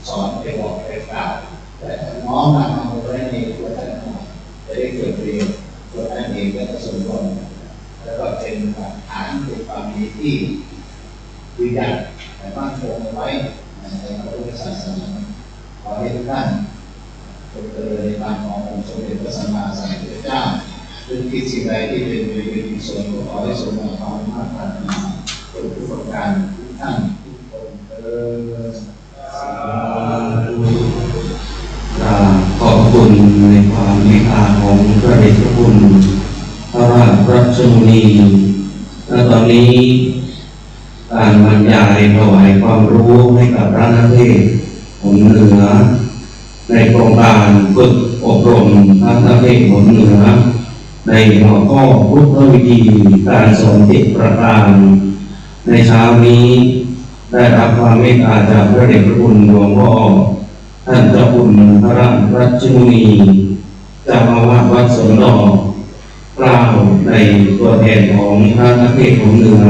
สอนไปบอกไปกล่าวแต่น้อมนำเอาไว้ในตัวท่านจะได้เกิดประโยชน์ตัวท่านเองและส่วนรวมแล้วก็เป็นหลักฐานเป็นความดีที่ยืนยันแต่มั่นคงไว้ในพระพุทธศาสนาขอให้ทุกท่านจงเจริญในตามขององค์สมเด็จพระสัมมาสัมพุทธเจ้าหรือคิดสิ่งใดที่เป็นประโยชน์ส่วนก็ขอให้สมดังความมุ่งมั่นปรารถนาทุกประการทุกท่านทุกคนสาธุ ขอบคุณในความเมตตาของพระเดชพระคุณพระราชรัชมุนีและตอนนี้การบรรยายถวายความรู้ให้กับพระนักเทศน์หนเหนือในโครงการฝึกอบรมพระนักเทศน์หนเหนือในหัวข้อพุทธวิธีการสอน7ประการในเช้านี้ได้รับความเมตตาจากพระเดชพระคุณหลวงพ่อท่านเจ้าคุณพระราชรัชมุนีเจ้าอาวาสวัดสวนดอกกล่าวในตัวแทนของพระนักเทศน์หนเหนือ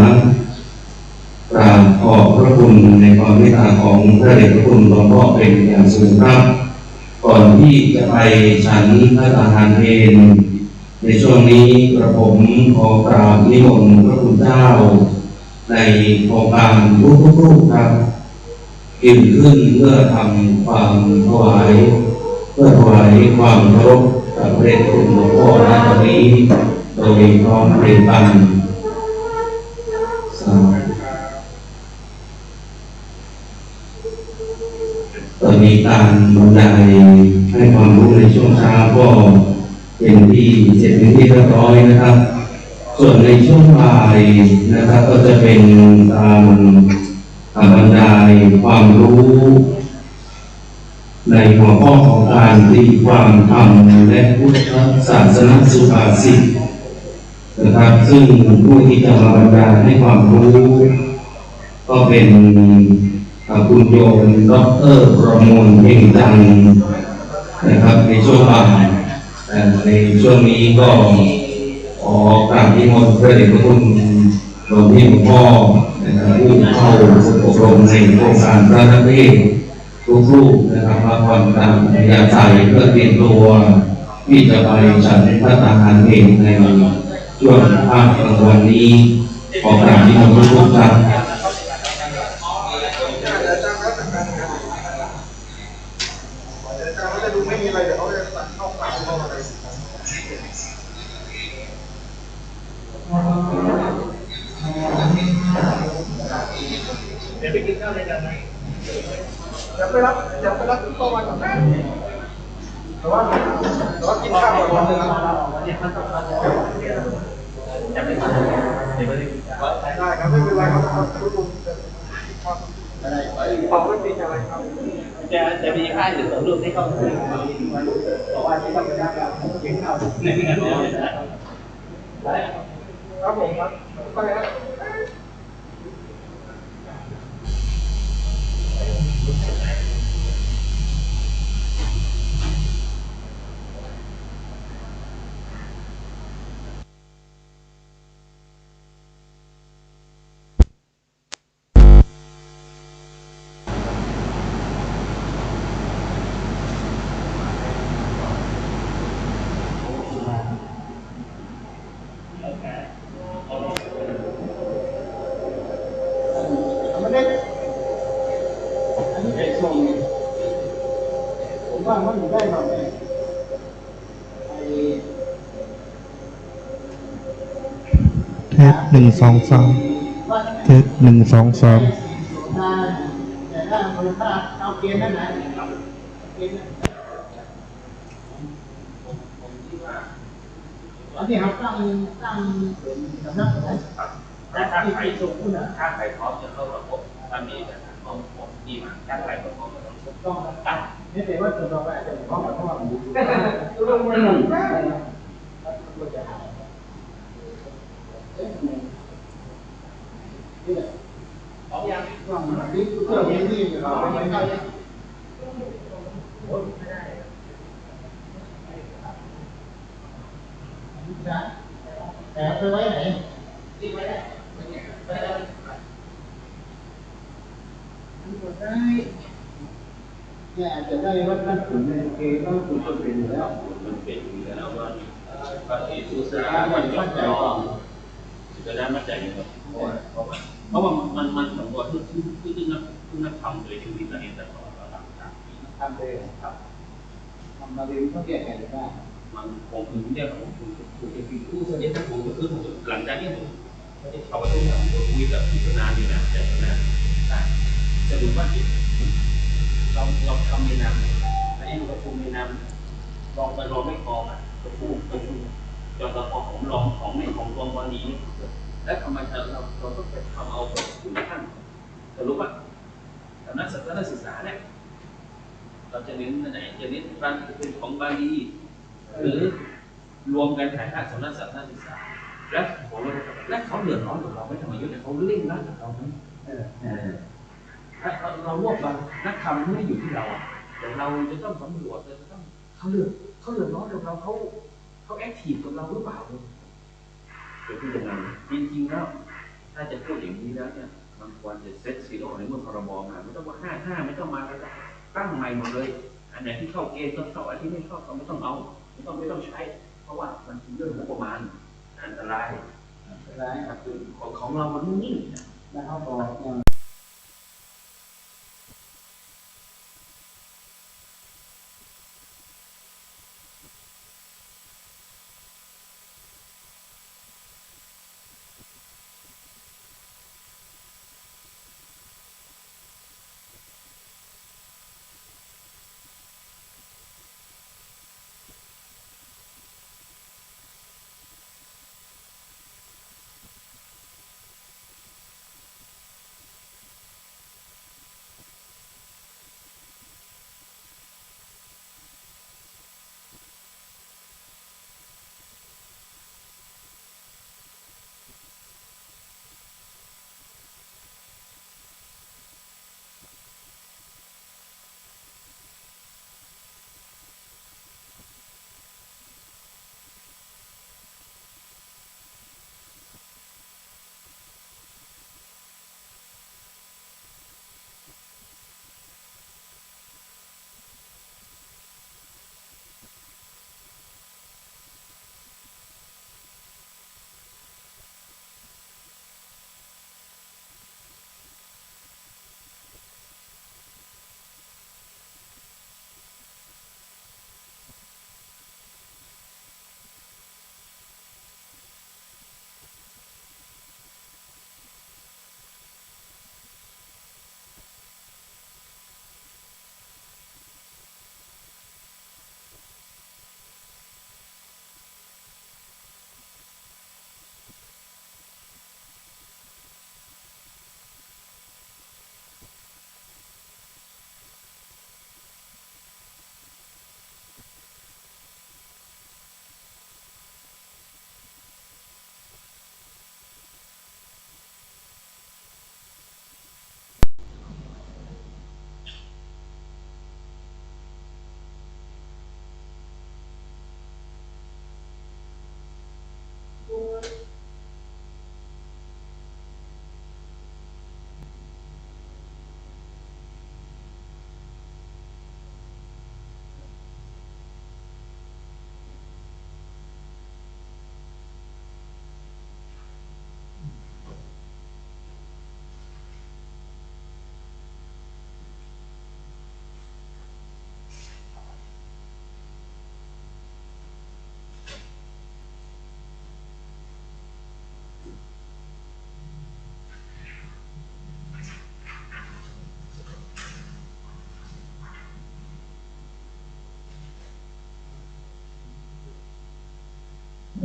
กราบขอบพระคุณในความเมตตาของพระเดชพระคุณหลวงพ่อเป็นอย่างสูงครับก่อนที่จะไปฉันพระทหารเพลในช่วงนี้กระผมขอกราบนิมนต์พระคุณเจ้าในโครงการทุกรูปครับยืนขึ้นเพื่อทำความถวายเพื่อถวายความเคารพกับพระเดชพระคุณหลวงพ่อณตอนนี้โดยพร้อมเพรียงกันตอนนี้การบรรยายให้ความรู้ในช่วงเช้าก็เป็นที่เสร็จเป็นที่เรียบร้อยนะครับ ส่วนในช่วงบ่ายนะครับก็จะเป็นการบรรยายความรู้ในหัวข้อของการตีความธรรมและพุทธศาสนสุภาษิตนะครับซึ่งผู้ที่จะมาบรรยายให้ความรู้ก็เป็นคุณโยมดร.ประมวลเพ่งจันทร์นะครับในช่วงบ่ายในช่วงนี้ก็ขอกราบนิมนต์พระเดชพระคุณหลวงพี่หลวงพ่อนะครับผู้เข้าฝึกอบรมในโครงการพระนักเทศน์ทุกรูปนะครับมาความตามอัธยาศัยเพื่อเตรียมตัวที่จะไปฉันพระทหารเพลในช่วงภาคกลางวันนี้ขอกราบนิมนต์ทุกท่านดูไม่มีอะไรเดี๋ยวเขาจะสั่งเข้าปากเข้าอะไรเดี๋ยวไปกินข้าวด้วยกันไหมเดี๋ยวไปรับทุกวันก่อนนะแต่ว่ากินข้าวก่อนนึงนะได้ครับไม่เป็นไรครับทุกคนขอบคุณอะไรครับจะมีค่ายหรือส่วนร่วมที่เข้าถึงบอกว่าที่ต้องการกินข้าวในงานนี้ ครับผมครับไปครับ ไม่ได้อันนี้เป็นส่งผมว่ามันได้หรอกเนี่ยไอ้ เทส1 2 3เทส1 2 3แต่ถ้ามูลค่าเอาเกณฑ์นั่นไหนเกณฑ์อันนี้เขาตั้งเป็นสำนักไหน ถ้าใคร ที่ส่งคุณอ่ะ ถ้าใครพร้อมจะเข้าระบบถ้ามีแต่ของผมดีมากถ้าใครพร้อมจะต้อง ต้องตั้งนี่แต่ว่าตัวเราอาจจะต้องมาต้องมาดู ตัวลงมาหนึ่ง ต้องนี่เพื่อที่เราไม่เข้าใจแต่ไปไว้ไหนที่ไว้ได้เนี่ยอาจจะได้ว่าท่านขุนเนี่ยโอเคก็ขุนเป็นอยู่แล้ว มันเป็นอยู่แล้วว่าปฏิสุสามันยอมยอมจะได้มั่นใจอยู่ครับเพราะว่ามันสมบูรณ์ที่นักทำเลยชีวิตเราเองแต่ก่อนเราทำเลยครับทำมาเรียนต้องแก้ไขได้ มันผมถึงเนี่ยผมถูกจะคิดผู้เสด็จผมก็คือหลังจากที่ผมเขาประชุมคุยกับพิจารณาอยู่นะแต่นะจะดูว่าเราทำในนามอันนี้ประชุมในนามรองไปรองไม่พออ่ะประชุมจนกระพอของรองของไม่ของรองวันนี้และทำไมเราต้องไปทำเอาคุณท่านจะรู้ว่าแต่นักศึกษาเนี่ยเราจะเน้นไหนจะเน้นการเป็นของบาลีหรือรวมกันถ่ายภาพสำนักศึกษาและเขาเดือดร้อนกับเราไม่ทำไมเยอะแต่เขาเร่งรัดกับเราไหมถ้าเรารวบนักทำไม่ได้อยู่ที่เราแต่เราจะต้องสำรวจจะต้องเขาเดือดร้อนกับเราเขาแอคทีฟกับเราหรือเปล่าเดี๋ยวพูดยังไงจริงๆแล้วถ้าจะพูดอย่างนี้แล้วเนี่ยมันควรจะเซ็ตซีโร่ในเมื่อพรบมาไม่ต้องว่า55ไม่ต้องมาแล้วตั้งใหม่หมดเลยอันไหนที่เข้าเกณฑ์ก็เข้าอันที่ไม่เข้าก็ไม่ต้องเอาไม่ต้องใช้เพราะว่ามันเป็นเรื่องงบประมาณอันตรายคือของเรามันนิ่งๆ แล้วเขาบอก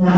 ข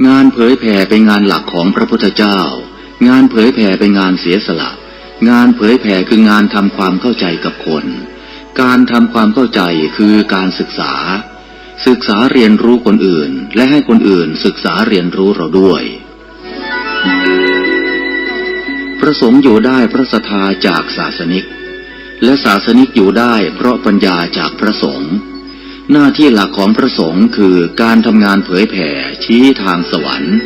งานเผยแผ่เป็นงานหลักของพระพุทธเจ้า งานเผยแผ่เป็นงานเสียสละ งานเผยแผ่คืองานทำความเข้าใจกับคน การทำความเข้าใจคือการศึกษาเรียนรู้คนอื่นและให้คนอื่นศึกษาเรียนรู้เราด้วยพระสงฆ์อยู่ได้เพราะศรัทธาจากศาสนิกและศาสนิกอยู่ได้เพราะปัญญาจากพระสงฆ์หน้าที่หลักของพระสงฆ์คือการทำงานเผยแผ่ชี้ทางสวรรค์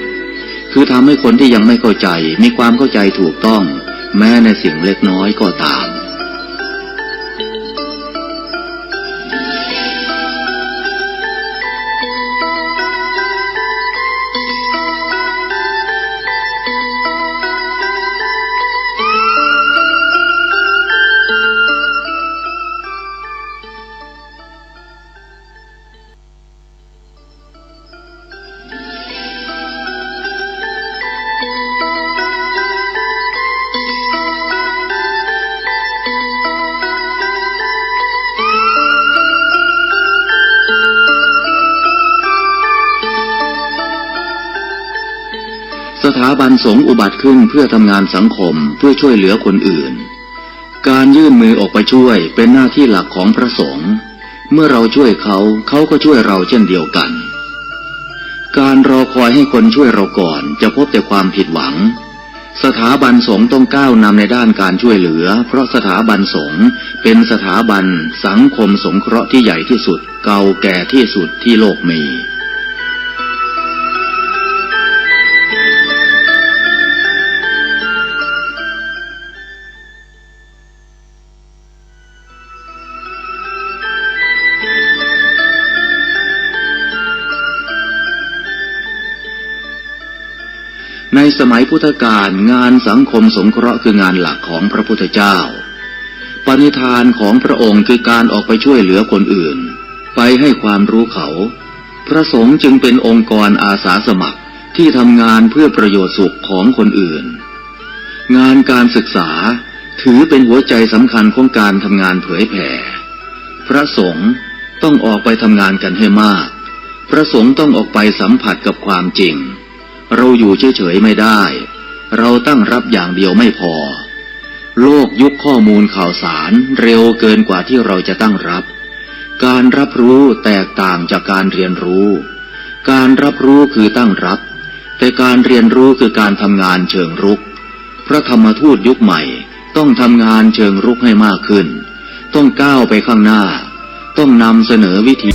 คือทำให้คนที่ยังไม่เข้าใจมีความเข้าใจถูกต้องแม้ในสิ่งเล็กน้อยก็ตามสถาบันสงฆ์อุบัติขึ้นเพื่อทำงานสังคมเพื่อช่วยเหลือคนอื่นการยื่นมือออกไปช่วยเป็นหน้าที่หลักของพระสงฆ์เมื่อเราช่วยเขาเขาก็ช่วยเราเช่นเดียวกันการรอคอยให้คนช่วยเราก่อนจะพบแต่ความผิดหวังสถาบันสงฆ์ต้องก้าวนำในด้านการช่วยเหลือเพราะสถาบันสงฆ์เป็นสถาบันสังคมสงเคราะห์ที่ใหญ่ที่สุดเก่าแก่ที่สุดที่โลกมีในสมัยพุทธกาลงานสังคมสงเคราะห์คืองานหลักของพระพุทธเจ้าปณิธานของพระองค์คือการออกไปช่วยเหลือคนอื่นไปให้ความรู้เขาพระสงฆ์จึงเป็นองค์กรอาสาสมัครที่ทำงานเพื่อประโยชน์สุขของคนอื่นงานการศึกษาถือเป็นหัวใจสำคัญของการทำงานเผยแผ่พระสงฆ์ต้องออกไปทำงานกันให้มากพระสงฆ์ต้องออกไปสัมผัสกับความจริงเราอยู่เฉยๆไม่ได้เราตั้งรับอย่างเดียวไม่พอโลกยุคข้อมูลข่าวสารเร็วเกินกว่าที่เราจะตั้งรับการรับรู้แตกต่างจากการเรียนรู้การรับรู้คือตั้งรับแต่การเรียนรู้คือการทำงานเชิงรุกพระธรรมทูตยุคใหม่ต้องทำงานเชิงรุกให้มากขึ้นต้องก้าวไปข้างหน้าต้องนำเสนอวิธี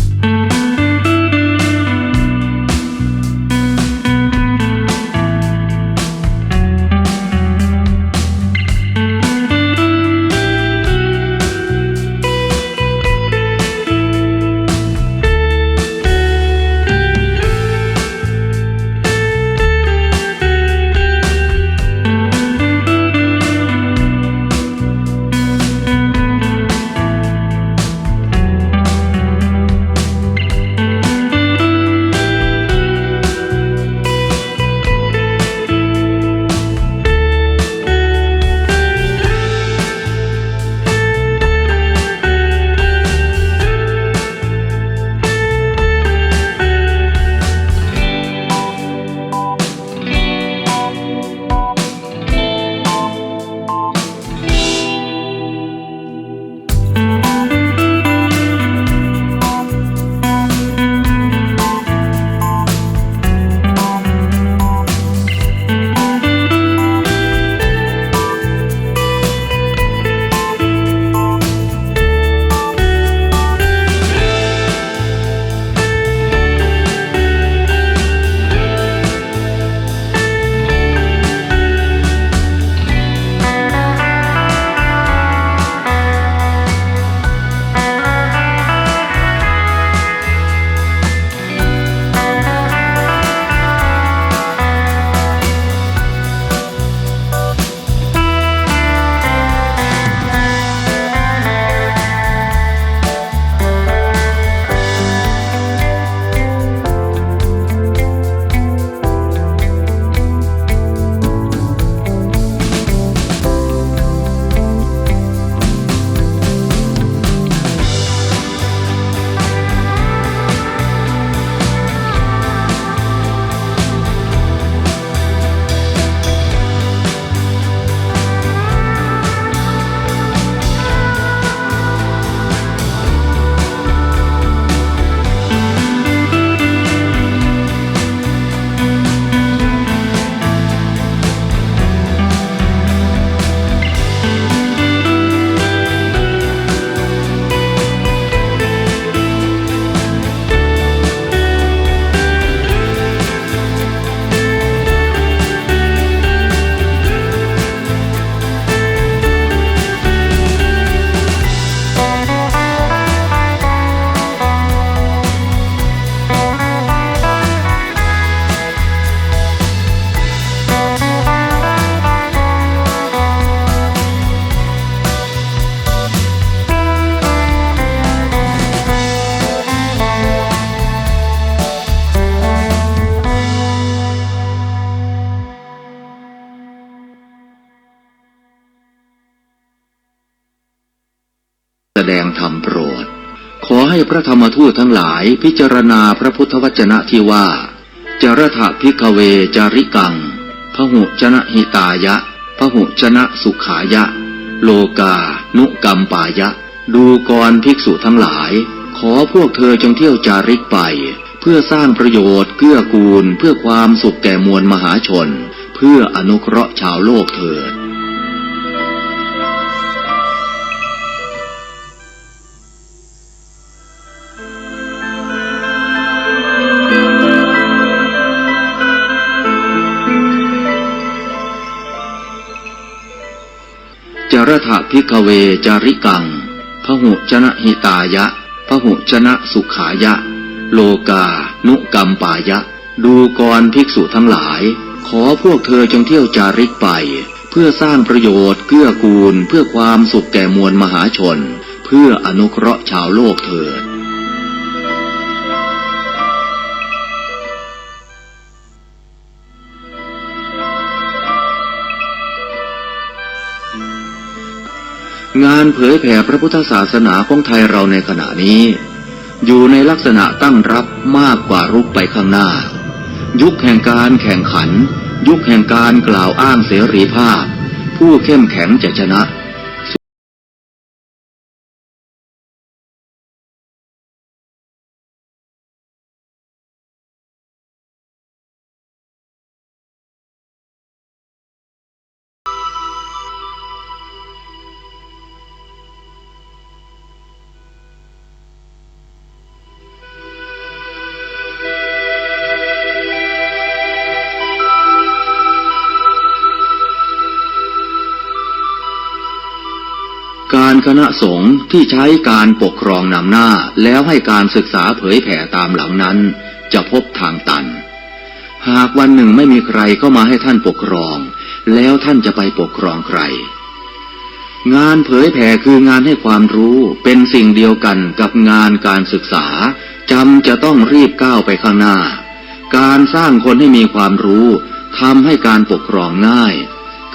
แสดงธรรมโปรดขอให้พระธรรมทูตทั้งหลายพิจารณาพระพุทธวจนะที่ว่าจรถะภิกขเวจาริกังพหุชนะหิตายะพหุชนะสุขายะโลกานุกัมปายะดูก่อนภิกษุทั้งหลายขอพวกเธอจงเที่ยวจาริกไปเพื่อสร้างประโยชน์เกื้อกูลเพื่อความสุขแก่มวลมหาชนเพื่ออนุเคราะห์ชาวโลกเถิดจรถะภิกขเวจาริกังพหุชนะหิตายะพหุชนะสุขายะโลกานุกัมปายะดูก่อนภิกษุทั้งหลายขอพวกเธอจงเที่ยวจาริกไปเพื่อสร้างประโยชน์เกื้อกูลเพื่อความสุขแก่มวลมหาชนเพื่ออนุเคราะห์ชาวโลกเถิดงานเผยแผ่พระพุทธศาสนาของไทยเราในขณะนี้อยู่ในลักษณะตั้งรับมากกว่ารุกไปข้างหน้ายุคแห่งการแข่งขันยุคแห่งการกล่าวอ้างเสรีภาพผู้เข้มแข็งจะชนะการคณะสงฆ์ที่ใช้การปกครองนำหน้าแล้วให้การศึกษาเผยแผ่ตามหลังนั้นจะพบทางตันหากวันหนึ่งไม่มีใครเข้ามาให้ท่านปกครองแล้วท่านจะไปปกครองใครงานเผยแผ่คืองานให้ความรู้เป็นสิ่งเดียวกันกับงานการศึกษาจะต้องรีบก้าวไปข้างหน้าการสร้างคนให้มีความรู้ทำให้การปกครองง่าย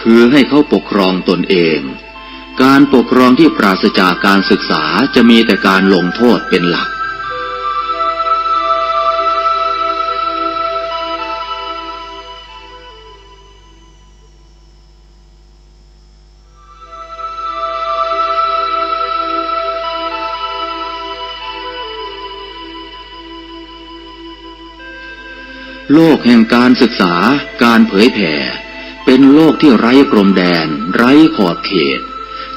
คือให้เขาปกครองตนเองการปกครองที่ปราศจากการศึกษาจะมีแต่การลงโทษเป็นหลักโลกแห่งการศึกษาการเผยแผ่เป็นโลกที่ไร้พรมแดนไร้ขอบเขต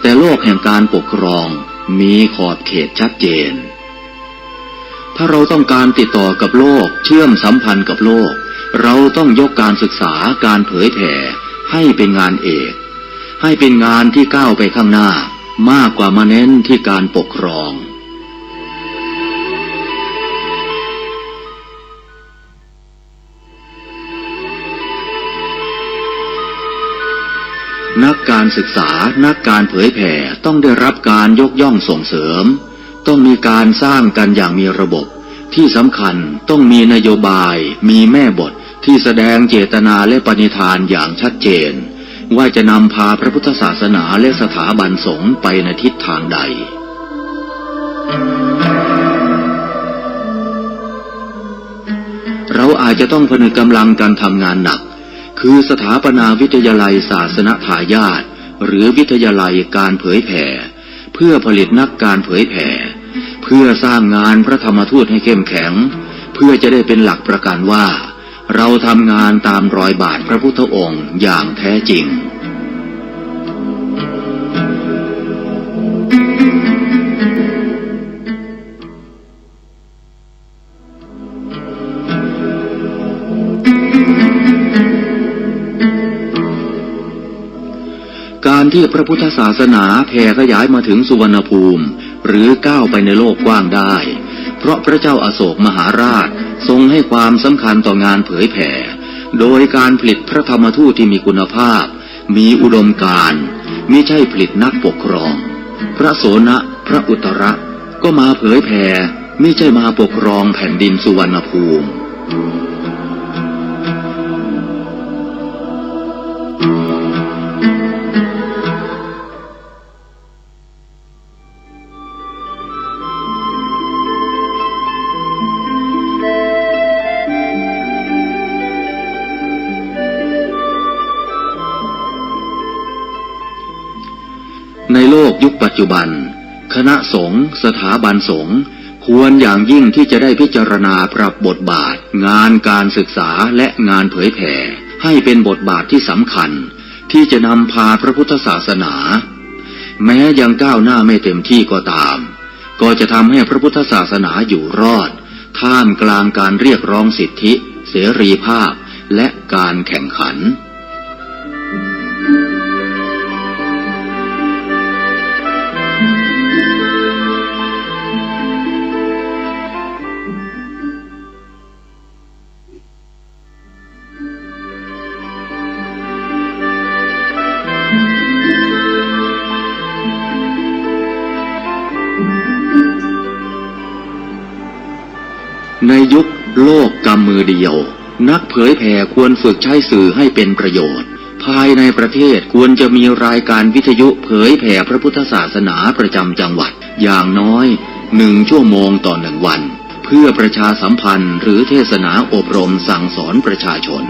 แต่โลกแห่งการปกครองมีขอบเขตชัดเจนถ้าเราต้องการติดต่อกับโลกเชื่อมสัมพันธ์กับโลกเราต้องยกการศึกษาการเผยแผ่ให้เป็นงานเอกให้เป็นงานที่ก้าวไปข้างหน้ามากกว่ามาเน้นที่การปกครองนักการศึกษานักการเผยแผ่ต้องได้รับการยกย่องส่งเสริมต้องมีการสร้างกันอย่างมีระบบที่สำคัญต้องมีนโยบายมีแม่บทที่แสดงเจตนาและปณิธานอย่างชัดเจนว่าจะนำพาพระพุทธศาสนาและสถาบันสงฆ์ไปในทิศทางใดเราอาจจะต้องผนึกกำลังกันทำงานหนักคือสถาปนาวิทยาลัยศาสนทายาทหรือวิทยาลัยการเผยแผ่เพื่อผลิตนักการเผยแผ่เพื่อสร้างงานพระธรรมทูตให้เข้มแข็งเพื่อจะได้เป็นหลักประกันว่าเราทำงานตามรอยบาทพระพุทธองค์อย่างแท้จริงการที่พระพุทธศาสนาแผ่ขยายมาถึงสุวรรณภูมิหรือก้าวไปในโลกกว้างได้เพราะพระเจ้าอโศกมหาราชทรงให้ความสำคัญต่องานเผยแผ่โดยการผลิตพระธรรมทูตที่มีคุณภาพมีอุดมการณ์มิใช่ผลิตนักปกครองพระโสนพระอุตระก็มาเผยแผ่มิใช่มาปกครองแผ่นดินสุวรรณภูมิ จุบันคณะสงฆ์สถาบันสงฆ์ควรอย่างยิ่งที่จะได้พิจารณาปรับบทบาทงานการศึกษาและงานเผยแผ่ให้เป็นบทบาทที่สำคัญที่จะนำพาพระพุทธศาสนาแม้ยังก้าวหน้าไม่เต็มที่ก็ตามก็จะทำให้พระพุทธศาสนาอยู่รอดท่ามกลางการเรียกร้องสิทธิเสรีภาพและการแข่งขันในยุคโลกกำมือเดียวนักเผยแผ่ควรฝึกใช้สื่อให้เป็นประโยชน์ภายในประเทศควรจะมีรายการวิทยุเผยแผ่พระพุทธศาสนาประจำจังหวัดอย่างน้อย1 ชั่วโมงต่อ1 วันเพื่อประชาสัมพันธ์หรือเทศนาอบรมสั่งสอนประชาชน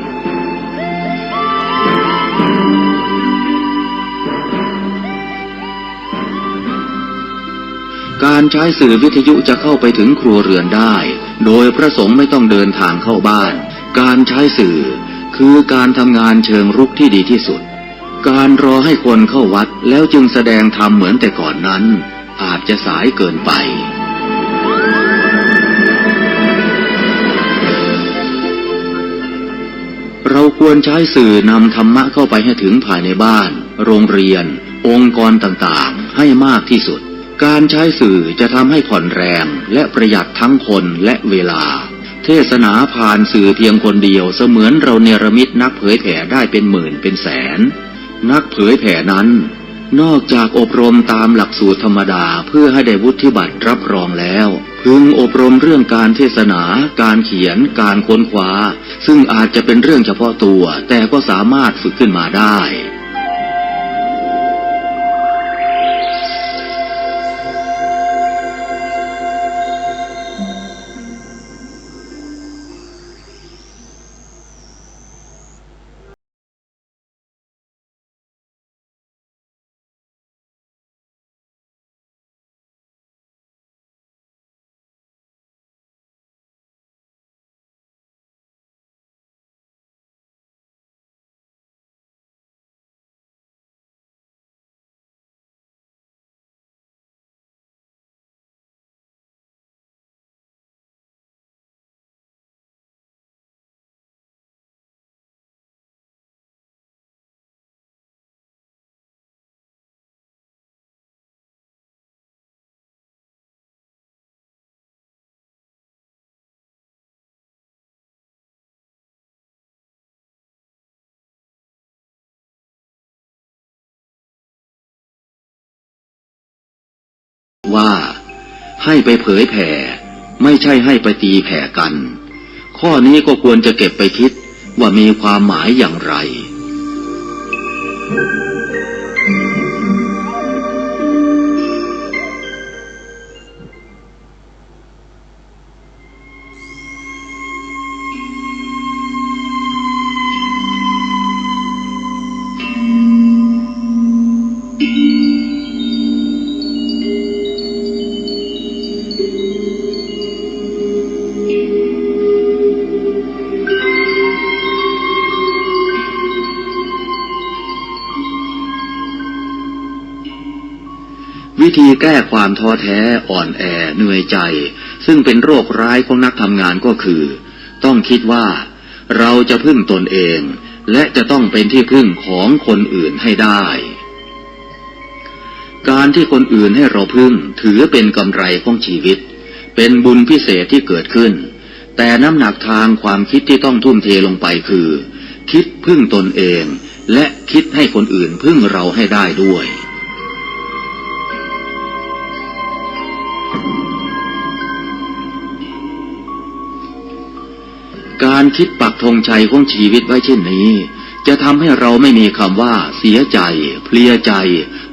การใช้สื่อวิทยุจะเข้าไปถึงครัวเรือนได้โดยพระสงฆ์ไม่ต้องเดินทางเข้าบ้านการใช้สื่อคือการทำงานเชิงรุกที่ดีที่สุดการรอให้คนเข้าวัดแล้วจึงแสดงธรรมเหมือนแต่ก่อนนั้นอาจจะสายเกินไปเราควรใช้สื่อนำธรรมะเข้าไปให้ถึงภายในบ้านโรงเรียนองค์กรต่างๆให้มากที่สุดการใช้สื่อจะทำให้ผ่อนแรงและประหยัดทั้งคนและเวลาเทศนาผ่านสื่อเพียงคนเดียวเสมือนเราเนรมิตนักเผยแผ่ได้เป็นหมื่นเป็นแสนนักเผยแผ่นั้นนอกจากอบรมตามหลักสูตรธรรมดาเพื่อให้ได้วุฒิบัตรรับรองแล้วพึงอบรมเรื่องการเทศนาการเขียนการค้นคว้าซึ่งอาจจะเป็นเรื่องเฉพาะตัวแต่ก็สามารถฝึกขึ้นมาได้ว่าให้ไปเผยแผ่ไม่ใช่ให้ไปตีแผ่กันข้อนี้ก็ควรจะเก็บไปคิดว่ามีความหมายอย่างไรวิธีแก้ความท้อแท้อ่อนแอเหนื่อยใจซึ่งเป็นโรคร้ายของนักทำงานก็คือต้องคิดว่าเราจะพึ่งตนเองและจะต้องเป็นที่พึ่งของคนอื่นให้ได้การที่คนอื่นให้เราพึ่งถือเป็นกำไรของชีวิตเป็นบุญพิเศษที่เกิดขึ้นแต่น้ำหนักทางความคิดที่ต้องทุ่มเทลงไปคือคิดพึ่งตนเองและคิดให้คนอื่นพึ่งเราให้ได้ด้วยการคิดปักธงชัยของชีวิตไว้เช่นนี้จะทำให้เราไม่มีคำว่าเสียใจเพลียใจ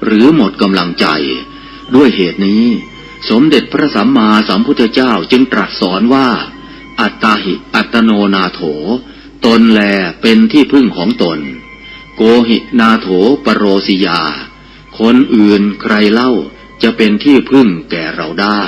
หรือหมดกำลังใจด้วยเหตุนี้สมเด็จพระสัมมาสัมพุทธเจ้าจึงตรัสสอนว่าอัตตาหิอัตโนนาโถตนแลเป็นที่พึ่งของตนโกหินาโถปโรสิยาคนอื่นใครเล่า จะเป็นที่พึ่งแก่เราได้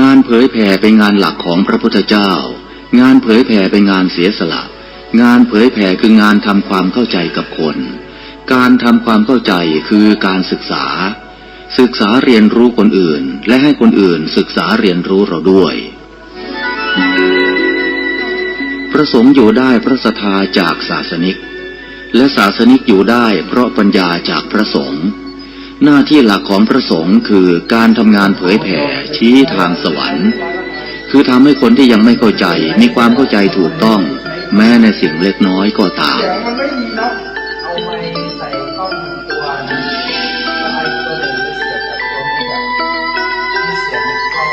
งานเผยแผ่เป็นงานหลักของพระพุทธเจ้า งานเผยแผ่เป็นงานเสียสละ งานเผยแผ่คืองานทำความเข้าใจกับคน การทำความเข้าใจคือการศึกษา ศึกษาเรียนรู้คนอื่นและให้คนอื่นศึกษาเรียนรู้เราด้วย พระสงฆ์อยู่ได้เพราะศรัทธาจากศาสนิก และศาสนิกอยู่ได้เพราะปัญญาจากพระสงฆ์หน้าที่หลักของพระสงฆ์คือการทำงานเผยแผ่ชี้ทางสวรรค์คือทำให้คนที่ยังไม่เข้าใจมีความเข้าใจถูกต้องแม้ในสิ่งเล็กน้อยก็ตาม เสียงมันไม่ดีเนาะเอาไม้ใส่กล้องตัวนึงแล้วไอ้ตัวหนึ่งไปเสียบกับตัวนี้แบบมีเสียงเข้า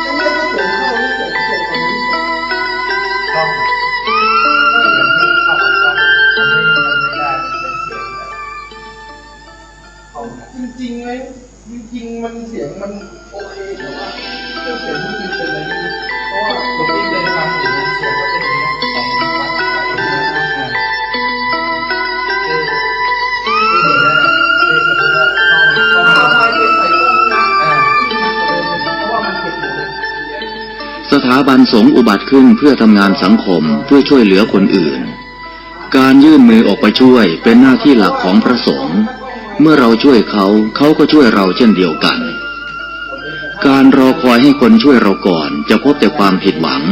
จะไม่ต้องเสียงเข้าหรือเสียงตรงนี้กล้องก็อย่างที่เข้ากับกล้องมันไม่ได้มันเป็นเสียงแบบจริงๆไหมจริงๆมันเสียงมันโอเคแต่ว่าเสียงที่เป็นอะไรนี่เพราะว่าผมไม่เคยฟังอยู่เสียงก็เป็นอย่างนี้ของวัดของงานสถาบันสงฆ์อุบัติขึ้นเพื่อทำงานสังคมเพื่อช่วยเหลือคนอื่นการยื่นมือออกไปช่วยเป็นหน้าที่หลักของพระสงฆ์เมื่อเราช่วยเขาเขาก็ช่วยเราเช่นเดียวกันการรอคอยให้คนช่วยเราก่อนจะพบแต่ความผิดหวัง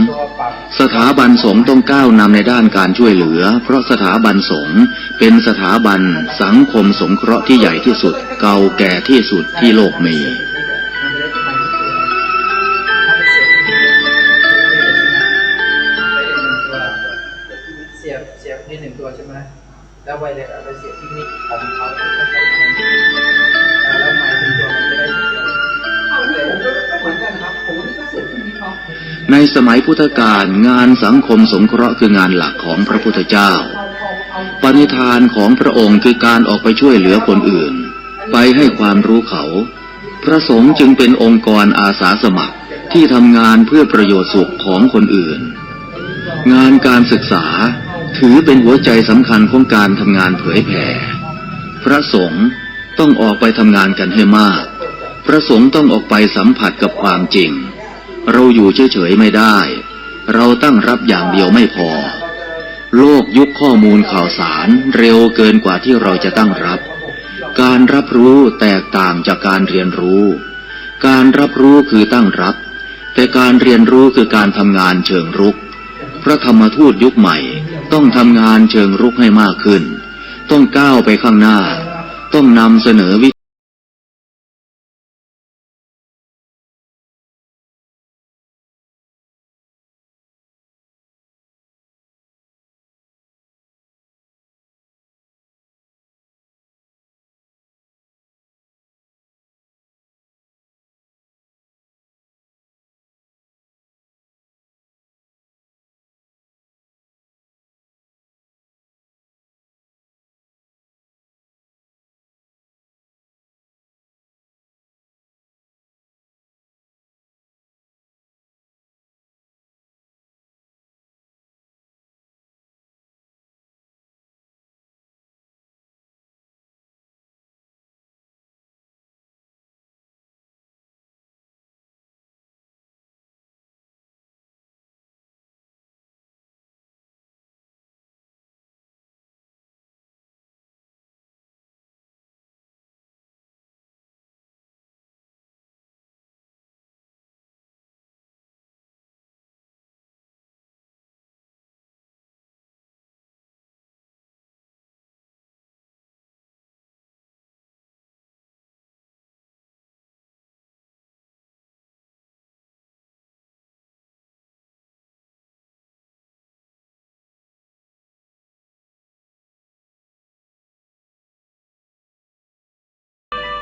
สถาบันสงฆ์ต้องก้าวนำในด้านการช่วยเหลือเพราะสถาบันสงฆ์เป็นสถาบันสังคมสงเคราะห์ที่ใหญ่ที่สุดเก่าแก่ที่สุดที่โลกมีเสียบที่หนึ่งตัวใช่ไหมแล้วไวเลสเอาไปเสียบที่นิกของเขาที่เขาใช้ทำแล้วไม้เป็นตัวมันจะได้เสียบเอาเลยผมก็เหมือนกันครับผมก็เสียบที่นิกเขาในสมัยพุทธกาลงานสังคมสงเคราะห์คืองานหลักของพระพุทธเจ้าปณิธานของพระองค์คือการออกไปช่วยเหลือคนอื่นไปให้ความรู้เขาพระสงฆ์จึงเป็นองค์กรอาสาสมัครที่ทำงานเพื่อประโยชน์สุขของคนอื่นงานการศึกษาถือเป็นหัวใจสำคัญของการทำงานเผยแผ่พระสงฆ์ต้องออกไปทำงานกันให้มากพระสงฆ์ต้องออกไปสัมผัสกับความจริงเราอยู่เฉยๆไม่ได้เราตั้งรับอย่างเดียวไม่พอโลกยุคข้อมูลข่าวสารเร็วเกินกว่าที่เราจะตั้งรับการรับรู้แตกต่างจากการเรียนรู้การรับรู้คือตั้งรับแต่การเรียนรู้คือการทำงานเชิงรุกพระธรรมทูตยุคใหม่ต้องทำงานเชิงรุกให้มากขึ้นต้องก้าวไปข้างหน้าต้องนำเสนอวิ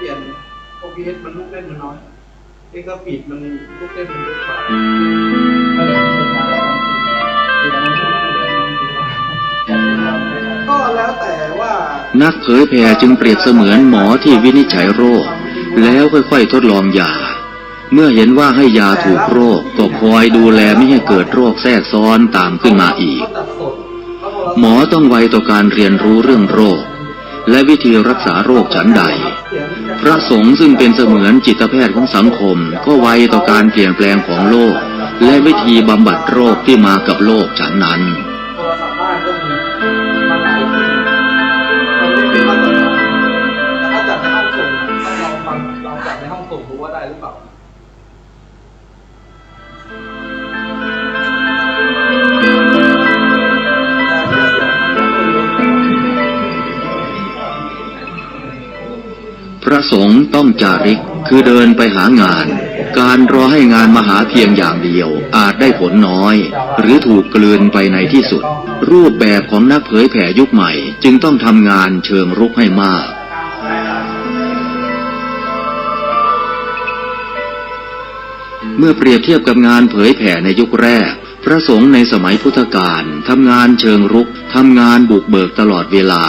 ปลี่ยนพวกพีเอสมันลูกเล่นมันน้อยเอ็กซ์ปีดมันลูกเล่นมันเยอะกว่าก็แล้วแต่ว่านักเผยแผ่จึงเปรียบเสมือนหมอที่วินิจฉัยโรคแล้วค่อยๆทดลองยาเมื่อเห็นว่าให้ยาถูกโรคก็คอยดูแลไม่ให้เกิดโรคแทรกซ้อนตามขึ้นมาอีกหมอต้องไวต่อการเรียนรู้เรื่องโรคและวิธีรักษาโรคฉันใดพระสงฆ์ซึ่งเป็นเสมือนจิตแพทย์ของสังคมก็ไวต่อการเปลี่ยนแปลงของโลกและวิธีบำบัดโรคที่มากับโลกฉันนั้นโทรศัพท์บ้านก็มีมาหลายที่มันไม่เป็นมาตรฐานแต่ถ้าจัดในห้องส่งต้องลองจัดในห้องส่งดูว่าได้หรือเปล่าพระสงฆ์ต้องจาริกคือเดินไปหางานการรอให้งานมาหาเพียงอย่างเดียวอาจได้ผลน้อยหรือถูกกลืนไปในที่สุดรูปแบบของนักเผยแผ่ยุคใหม่จึงต้องทำงานเชิงรุกให้มากเมื่อเปรียบเทียบกับงานเผยแผ่ในยุคแรกพระสงฆ์ในสมัยพุทธกาลทำงานเชิงรุกทำงานบุกเบิกตลอดเวลา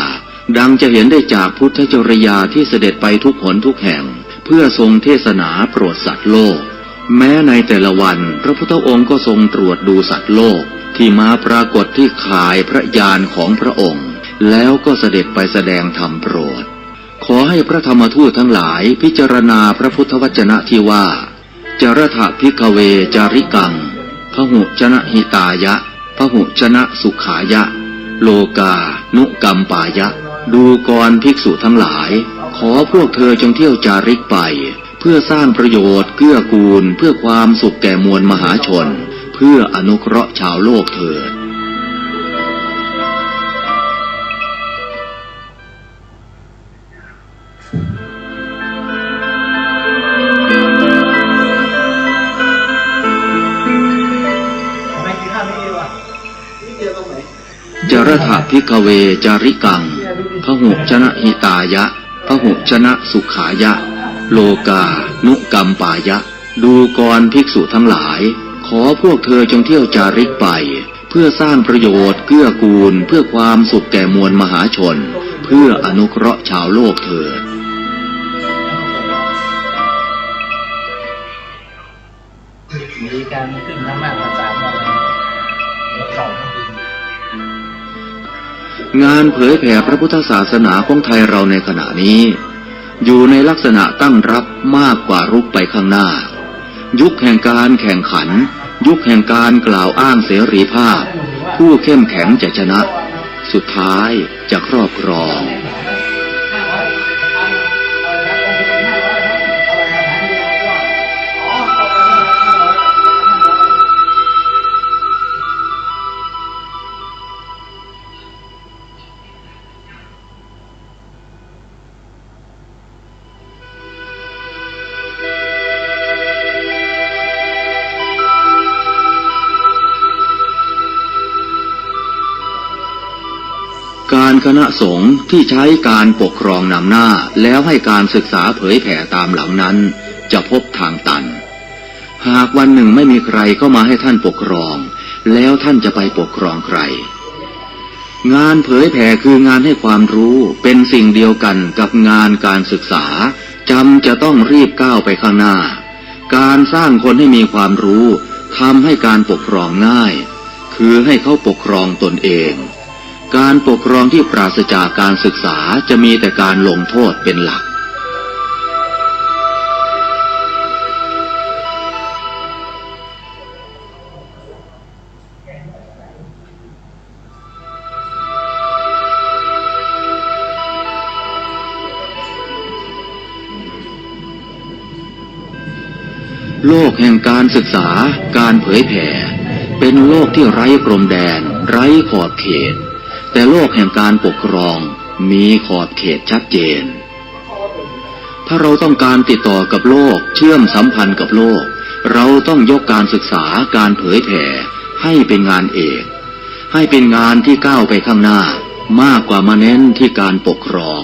ดังจะเห็นได้จากพุทธจริยาที่เสด็จไปทุกหนทุกแห่งเพื่อทรงเทศนาโปรดสัตว์โลกแม้ในแต่ละวันพระพุทธองค์ก็ทรงตรวจดูสัตว์โลกที่มาปรากฏที่ข่ายพระญาณของพระองค์แล้วก็เสด็จไปแสดงธรรมโปรดขอให้พระธรรมทูตทั้งหลายพิจารณาพระพุทธวจนะที่ว่าจรถะภิกขเวจาริกังพหุชนะหิตายะพหุชนะสุขายะโลกานุกัมปายะดูกรภิกษุทั้งหลายขอพวกเธอจงเที่ยวจาริกไปเพื่อสร้างประโยชน์เกื้อกูลเพื่อความสุขแก่มวลมหาชนเพื่ออนุเคราะห์ชาวโลกเถิดจรถะภิกขเวจาริกังพหุชนะหิตายะพหุชนะสุขายะโลกานุกัมปายะดูกรภิกษุทั้งหลายขอพวกเธอจงเที่ยวจาริกไปเพื่อสร้างประโยชน์เกื้อกูลเพื่อความสุขแก่มวลมหาชนเพื่ออนุเคราะห์ชาวโลกเถิดมีการขึ้นน้ำมากกว่า3 วันแล้วสองงานเผยแผ่พระพุทธศาสนาของไทยเราในขณะนี้อยู่ในลักษณะตั้งรับมากกว่ารุกไปข้างหน้ายุคแห่งการแข่งขันยุคแห่งการกล่าวอ้างเสรีภาพผู้เข้มแข็งจะชนะสุดท้ายจะครอบครองการคณะสงฆ์ที่ใช้การปกครองนำหน้าแล้วให้การศึกษาเผยแผ่ตามหลังนั้นจะพบทางตันหากวันหนึ่งไม่มีใครเข้ามาให้ท่านปกครองแล้วท่านจะไปปกครองใครงานเผยแผ่คืองานให้ความรู้เป็นสิ่งเดียวกันกับงานการศึกษาจำจะต้องรีบก้าวไปข้างหน้าการสร้างคนให้มีความรู้ทำให้การปกครองง่ายคือให้เขาปกครองตนเองการปกครองที่ปราศจากการศึกษาจะมีแต่การลงโทษเป็นหลักโลกแห่งการศึกษาการเผยแผ่เป็นโลกที่ไร้พรมแดนไร้ขอบเขตแต่โลกแห่งการปกครองมีขอบเขตชัดเจนถ้าเราต้องการติดต่อกับโลกเชื่อมสัมพันธ์กับโลกเราต้องยกการศึกษาการเผยแผ่ให้เป็นงานเอกให้เป็นงานที่ก้าวไปข้างหน้ามากกว่ามาเน้นที่การปกครอง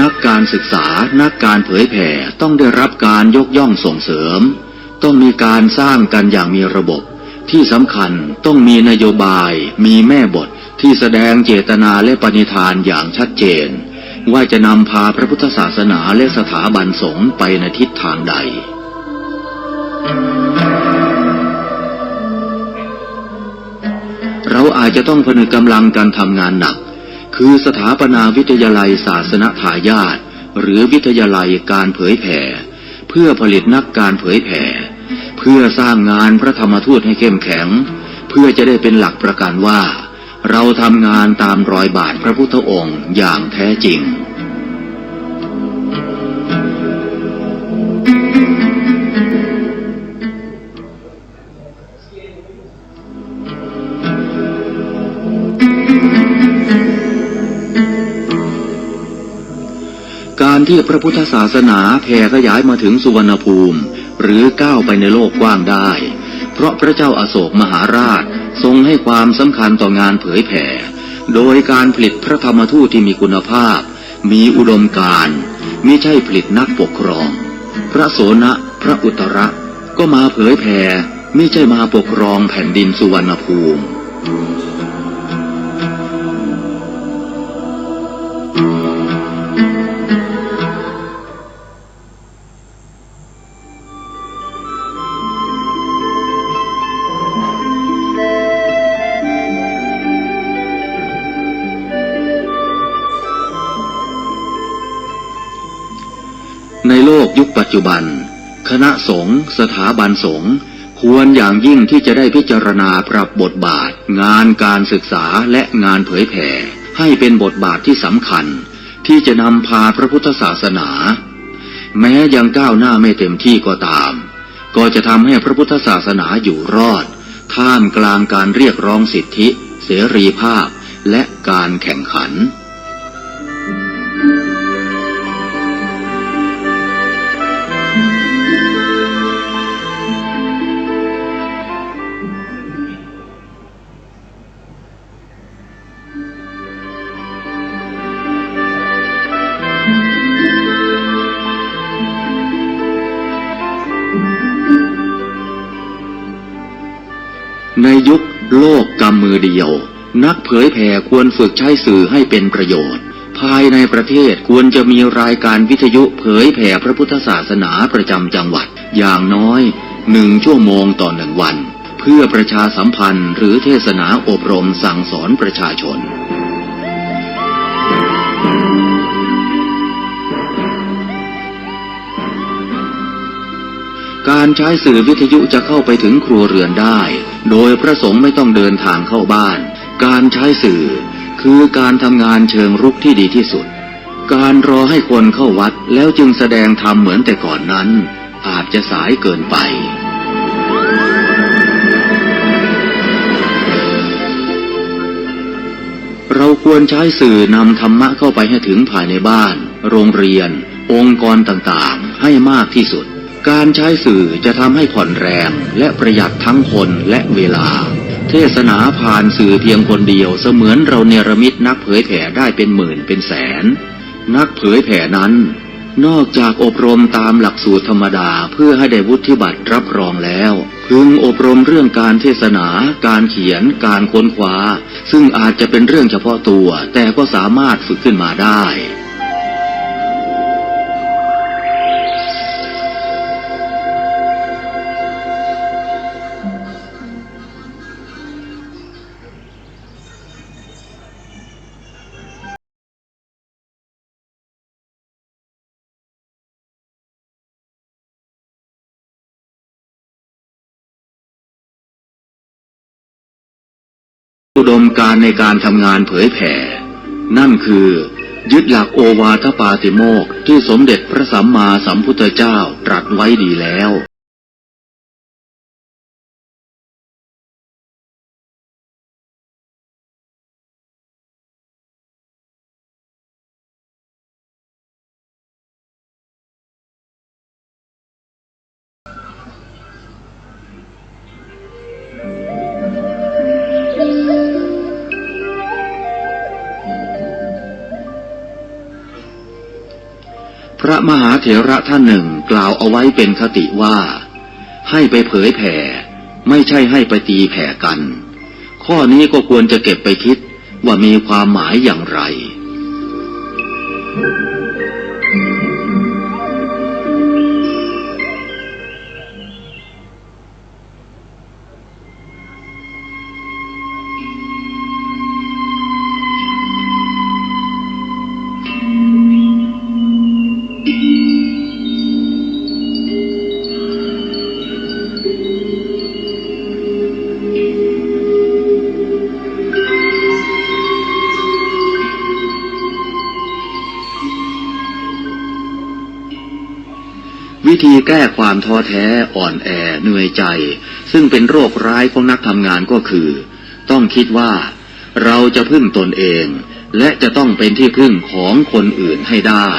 นักการศึกษานักการเผยแผ่ต้องได้รับการยกย่องส่งเสริมต้องมีการสร้างกันอย่างมีระบบที่สำคัญต้องมีนโยบายมีแม่บทที่แสดงเจตนาและปณิธานอย่างชัดเจนว่าจะนำพาพระพุทธศาสนาและสถาบันสงฆ์ไปในทิศทางใดเราอาจจะต้องผนึกกำลังกันทำงานหนักคือสถาปนาวิทยาลัยศาสนทายาทหรือวิทยาลัยการเผยแผ่เพื่อผลิตนักการเผยแผ่เพื่อสร้างงานพระธรรมทูตให้เข้มแข็งเพื่อจะได้เป็นหลักประกันว่าเราทำงานตามรอยบาทพระพุทธองค์อย่างแท้จริงการที่พระพุทธศาสนาแผ่ขยายมาถึงสุวรรณภูมิหรือก้าวไปในโลกกว้างได้เพราะพระเจ้าอโศกมหาราชทรงให้ความสำคัญต่องานเผยแผ่โดยการผลิตพระธรรมทูตที่มีคุณภาพมีอุดมการณ์มิใช่ผลิตนักปกครองพระโสนะพระอุตระก็มาเผยแผ่มิใช่มาปกครองแผ่นดินสุวรรณภูมิในโลกยุคปัจจุบันคณะสงฆ์สถาบันสงฆ์ควรอย่างยิ่งที่จะได้พิจารณาปรับบทบาทงานการศึกษาและงานเผยแผ่ให้เป็นบทบาทที่สำคัญที่จะนำพาพระพุทธศาสนาแม้ยังก้าวหน้าไม่เต็มที่ก็ตามก็จะทำให้พระพุทธศาสนาอยู่รอดท่ามกลางการเรียกร้องสิทธิเสรีภาพและการแข่งขันในยุคโลกกำมือเดียวนักเผยแผ่ควรฝึกใช้สื่อให้เป็นประโยชน์ภายในประเทศควรจะมีรายการวิทยุเผยแผ่พระพุทธศาสนาประจำจังหวัดอย่างน้อย1 ชั่วโมงต่อ1 วันเพื่อประชาสัมพันธ์หรือเทศนาอบรมสั่งสอนประชาชนการใช้สื่อวิทยุจะเข้าไปถึงครัวเรือนได้โดยพระสงฆ์ไม่ต้องเดินทางเข้าบ้านการใช้สื่อคือการทำงานเชิงรุกที่ดีที่สุดการรอให้คนเข้าวัดแล้วจึงแสดงธรรมเหมือนแต่ก่อนนั้นอาจจะสายเกินไปเราควรใช้สื่อนำธรรมะเข้าไปให้ถึงภายในบ้านโรงเรียนองค์กรต่างๆให้มากที่สุดการใช้สื่อจะทำให้ผ่อนแรงและประหยัดทั้งคนและเวลาเทศนาผ่านสื่อเพียงคนเดียวเสมือนเราเนรมิตนักเผยแผ่ได้เป็นหมื่นเป็นแสนนักเผยแผ่นั้นนอกจากอบรมตามหลักสูตรธรรมดาเพื่อให้ได้วุฒิบัตรรับรองแล้วพึงอบรมเรื่องการเทศนาการเขียนการค้นคว้าซึ่งอาจจะเป็นเรื่องเฉพาะตัวแต่ก็สามารถฝึกขึ้นมาได้อุดมการณ์ในการทำงานเผยแผ่นั่นคือยึดหลักโอวาทปาติโมกข์ที่สมเด็จพระสัมมาสัมพุทธเจ้าตรัสไว้ดีแล้ว ระมหาเถระท่านหนึ่งกล่าวเอาไว้เป็นคติว่าให้ไปเผยแผ่ไม่ใช่ให้ไปตีแผ่กันข้อนี้ก็ควรจะเก็บไปคิดว่ามีความหมายอย่างไรวิธีแก้ความท้อแท้อ่อนแอเหนื่อยใจซึ่งเป็นโรคร้ายของนักทำงานก็คือต้องคิดว่าเราจะพึ่งตนเองและจะต้องเป็นที่พึ่งของคนอื่นให้ได้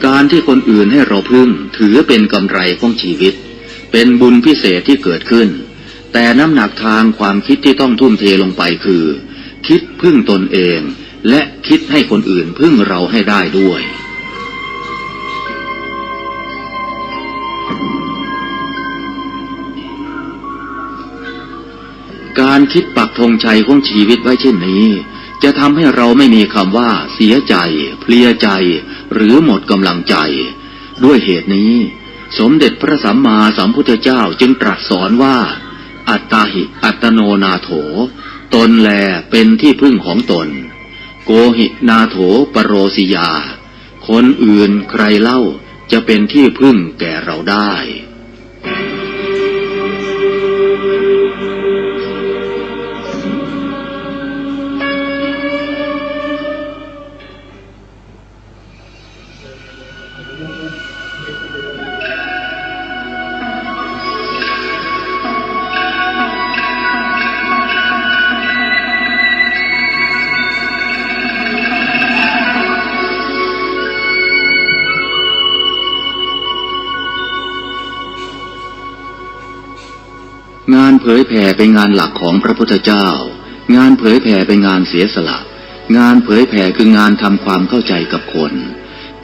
การที่คนอื่นให้เราพึ่งถือเป็นกำไรของชีวิตเป็นบุญพิเศษที่เกิดขึ้นแต่น้ำหนักทางความคิดที่ต้องทุ่มเทลงไปคือคิดพึ่งตนเองและคิดให้คนอื่นพึ่งเราให้ได้ด้วยการคิดปักธงชัยของชีวิตไว้เช่นนี้จะทำให้เราไม่มีคำว่าเสียใจเพลียใจหรือหมดกำลังใจด้วยเหตุนี้สมเด็จพระสัมมาสัมพุทธเจ้าจึงตรัสสอนว่าอัตตาหิอัตโนนาโถตนแลเป็นที่พึ่งของตนโกหินาโถปโรสิยาคนอื่นใครเล่าจะเป็นที่พึ่งแก่เราได้งานเผยแผ่เป็นงานหลักของพระพุทธเจ้างานเผยแผ่เป็นงานเสียสละงานเผยแผ่คืองานทำความเข้าใจกับคน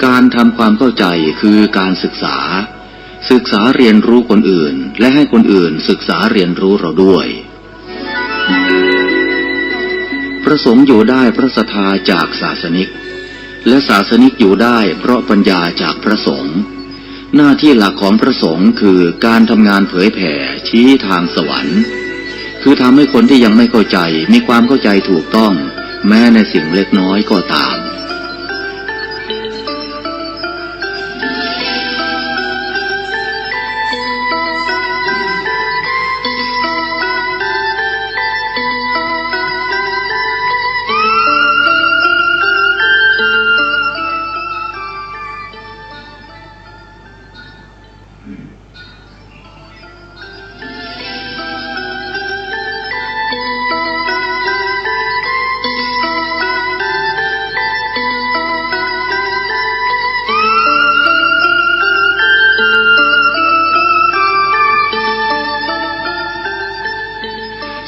การทำความเข้าใจคือการศึกษาเรียนรู้คนอื่นและให้คนอื่นศึกษาเรียนรู้เราด้วยพระสงฆ์อยู่ได้เพราะศรัทธาจากศาสนิกและศาสนิกอยู่ได้เพราะปัญญาจากพระสงฆ์หน้าที่หลักของพระสงฆ์คือการทำงานเผยแผ่ชี้ทางสวรรค์คือทำให้คนที่ยังไม่เข้าใจมีความเข้าใจถูกต้องแม้ในสิ่งเล็กน้อยก็ตาม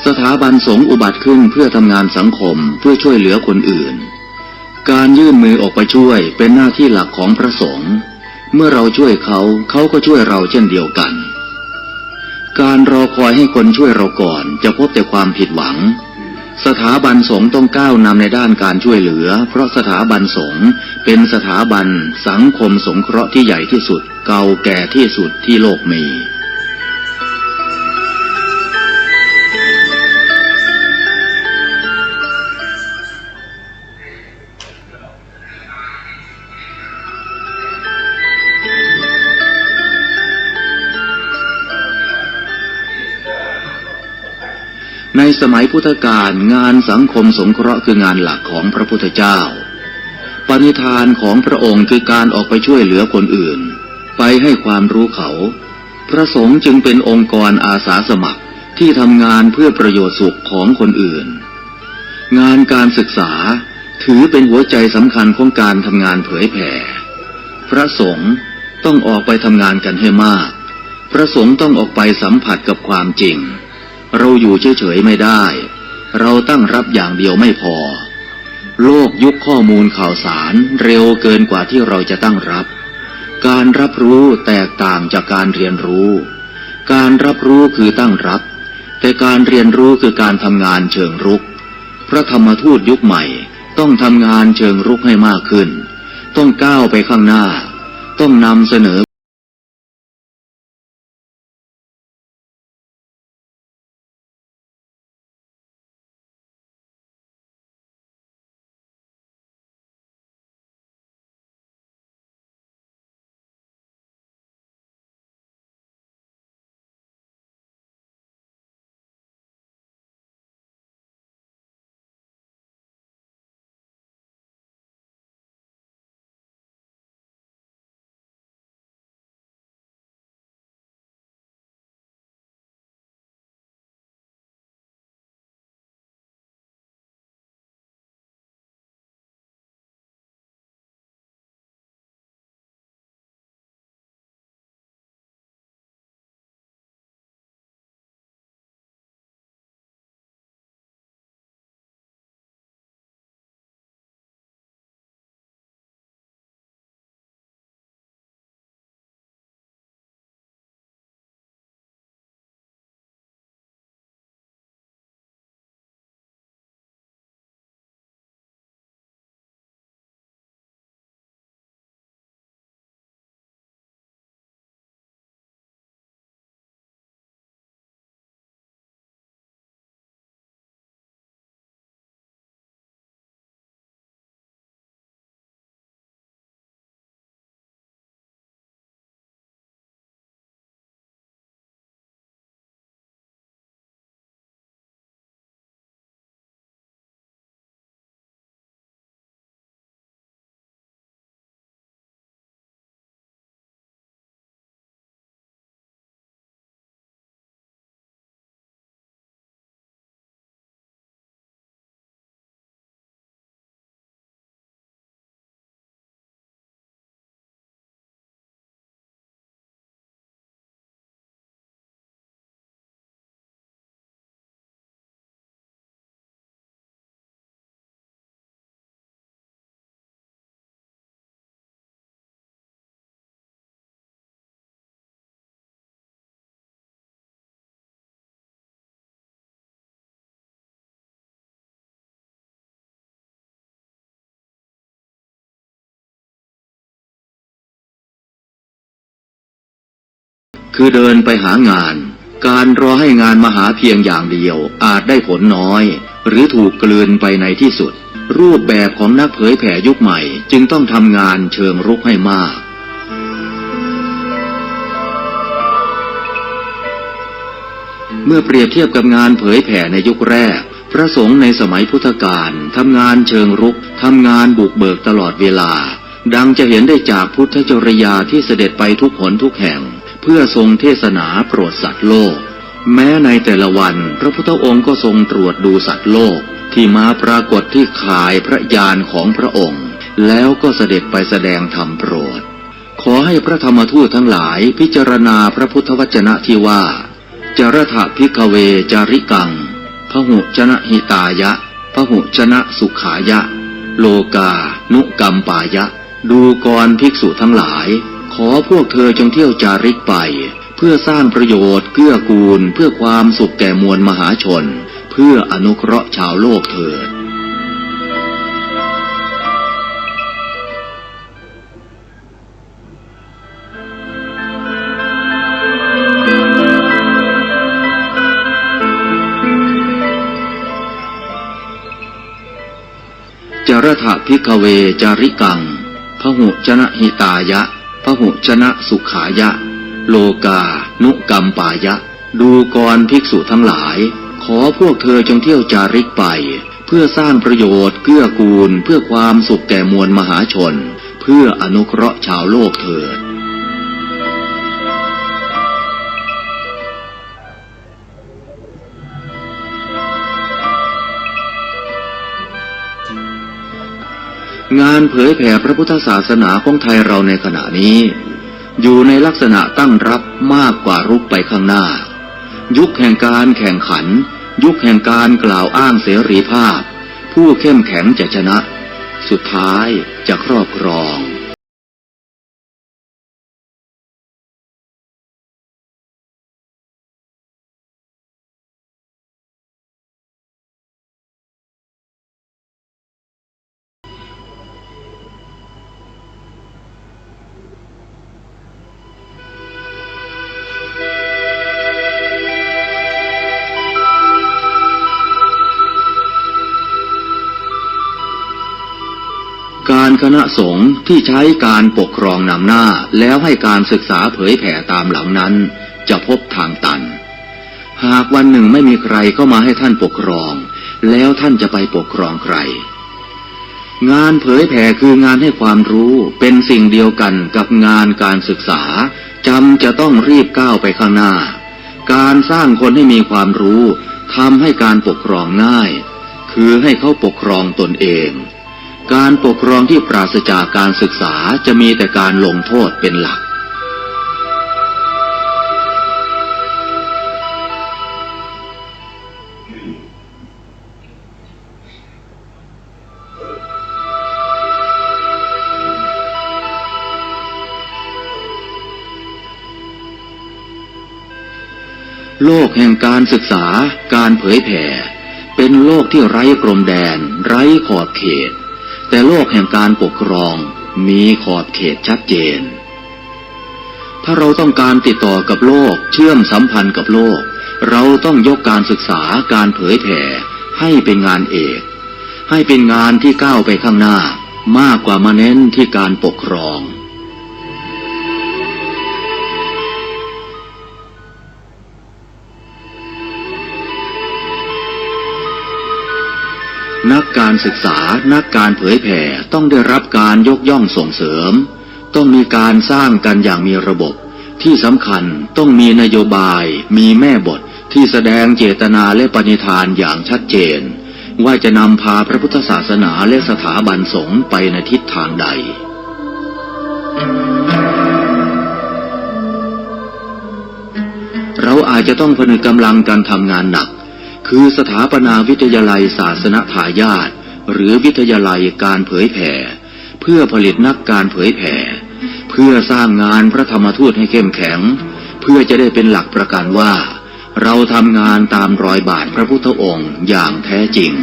สถาบันสงฆ์อุบัติขึ้นเพื่อทำงานสังคมเพื่อช่วยเหลือคนอื่นการยื่นมือออกไปช่วยเป็นหน้าที่หลักของพระสงฆ์เมื่อเราช่วยเขาก็ช่วยเราเช่นเดียวกันการรอคอยให้คนช่วยเราก่อนจะพบแต่ความผิดหวังสถาบันสงฆ์ต้องก้าวนำในด้านการช่วยเหลือเพราะสถาบันสงฆ์เป็นสถาบันสังคมสงเคราะห์ที่ใหญ่ที่สุดเก่าแก่ที่สุดที่โลกมีในสมัยพุทธกาลงานสังคมสงเคราะห์คืองานหลักของพระพุทธเจ้าปณิธานของพระองค์คือการออกไปช่วยเหลือคนอื่นไปให้ความรู้เขาพระสงฆ์จึงเป็นองค์กรอาสาสมัครที่ทำงานเพื่อประโยชน์สุขของคนอื่นงานการศึกษาถือเป็นหัวใจสำคัญของการทำงานเผยแผ่พระสงฆ์ต้องออกไปทำงานกันให้มากพระสงฆ์ต้องออกไปสัมผัสกับความจริงเราอยู่เฉยๆไม่ได้เราตั้งรับอย่างเดียวไม่พอ โลกยุคข้อมูลข่าวสารเร็วเกินกว่าที่เราจะตั้งรับการรับรู้แตกต่างจากการเรียนรู้การรับรู้คือตั้งรับแต่การเรียนรู้คือการทำงานเชิงรุกพระธรรมทูตยุคใหม่ต้องทำงานเชิงรุกให้มากขึ้นต้องก้าวไปข้างหน้าต้องนำเสนอคือเดินไปหางานการรอให้งานมาหาเพียงอย่างเดียวอาจได้ผลน้อยหรือถูกกลืนไปในที่สุดรูปแบบของนักเผยแผ่ยุคใหม่จึงต้องทำงานเชิงรุกให้มากเมื่อเปรียบเทียบกับงานเผยแผ่ในยุคแรกพระสงฆ์ในสมัยพุทธกาลทำงานเชิงรุกทำงานบุกเบิกตลอดเวลาดังจะเห็นได้จากพุทธจริยาที่เสด็จไปทุกหนทุกแห่งเพื่อทรงเทศนาโปรดสัตว์โลกแม้ในแต่ละวันพระพุทธองค์ก็ทรงตรวจดูสัตว์โลกที่มาปรากฏที่ข่ายพระญาณของพระองค์แล้วก็เสด็จไปแสดงธรรมโปรดขอให้พระธรรมทูตทั้งหลายพิจารณาพระพุทธวจนะที่ว่าจรถภิกขเวจาริกังพหุชนะหิตายะพหุชนะสุขายะโลกานุกัมปายะดูกรภิกษุทั้งหลายขอพวกเธอจงเที่ยวจาริกไปเพื่อสร้างประโยชน์เกื้อกูลเพื่อความสุขแก่มวลมหาชนเพื่ออนุเคราะห์ชาวโลกเถิดจรถภิกขเวจาริกังพหุชนะหิตายะพหุชนะสุขายะโลกานุกัมปายะดูกรภิกษุทั้งหลายขอพวกเธอจงเที่ยวจาริกไปเพื่อสร้างประโยชน์เกื้อกูลเพื่อความสุขแก่มวลมหาชนเพื่ออนุเคราะห์ชาวโลกเถิดงานเผยแผ่พระพุทธศาสนาของไทยเราในขณะนี้อยู่ในลักษณะตั้งรับมากกว่ารุกไปข้างหน้ายุคแห่งการแข่งขันยุคแห่งการกล่าวอ้างเสรีภาพ ผู้เข้มแข็งจะชนะ สุดท้ายจะครอบครองการคณะสงฆ์ที่ใช้การปกครองนำหน้าแล้วให้การศึกษาเผยแผ่ตามหลังนั้นจะพบทางตันหากวันหนึ่งไม่มีใครเข้ามาให้ท่านปกครองแล้วท่านจะไปปกครองใครงานเผยแผ่คืองานให้ความรู้เป็นสิ่งเดียวกันกับงานการศึกษาจะต้องรีบก้าวไปข้างหน้าการสร้างคนให้มีความรู้ทำให้การปกครองง่ายคือให้เขาปกครองตนเองการปกครองที่ปราศจากการศึกษาจะมีแต่การลงโทษเป็นหลักโลกแห่งการศึกษาการเผยแผ่เป็นโลกที่ไร้พรมแดนไร้ขอบเขตแต่โลกแห่งการปกครองมีขอบเขตชัดเจนถ้าเราต้องการติดต่อกับโลกเชื่อมสัมพันธ์กับโลกเราต้องยกการศึกษาการเผยแผ่ให้เป็นงานเอกให้เป็นงานที่ก้าวไปข้างหน้ามากกว่ามาเน้นที่การปกครองนักการศึกษานักการเผยแผ่ต้องได้รับการยกย่องส่งเสริมต้องมีการสร้างกันอย่างมีระบบที่สำคัญต้องมีนโยบายมีแม่บทที่แสดงเจตนาและปณิธานอย่างชัดเจนว่าจะนำพาพระพุทธศาสนาและสถาบันสงฆ์ไปในทิศทางใดเราอาจจะต้องผนึกกำลังกันทำงานหนักคือสถาปนาวิทยาลัยศาสนทายาทหรือวิทยาลัยการเผยแผ่เพื่อผลิตนักการเผยแผ่เพื่อสร้างงานพระธรรมทูตให้เข้มแข็งเพื่อจะได้เป็นหลักประกันว่าเราทำงานตามรอยบาทพระพุทธองค์อย่างแท้จริง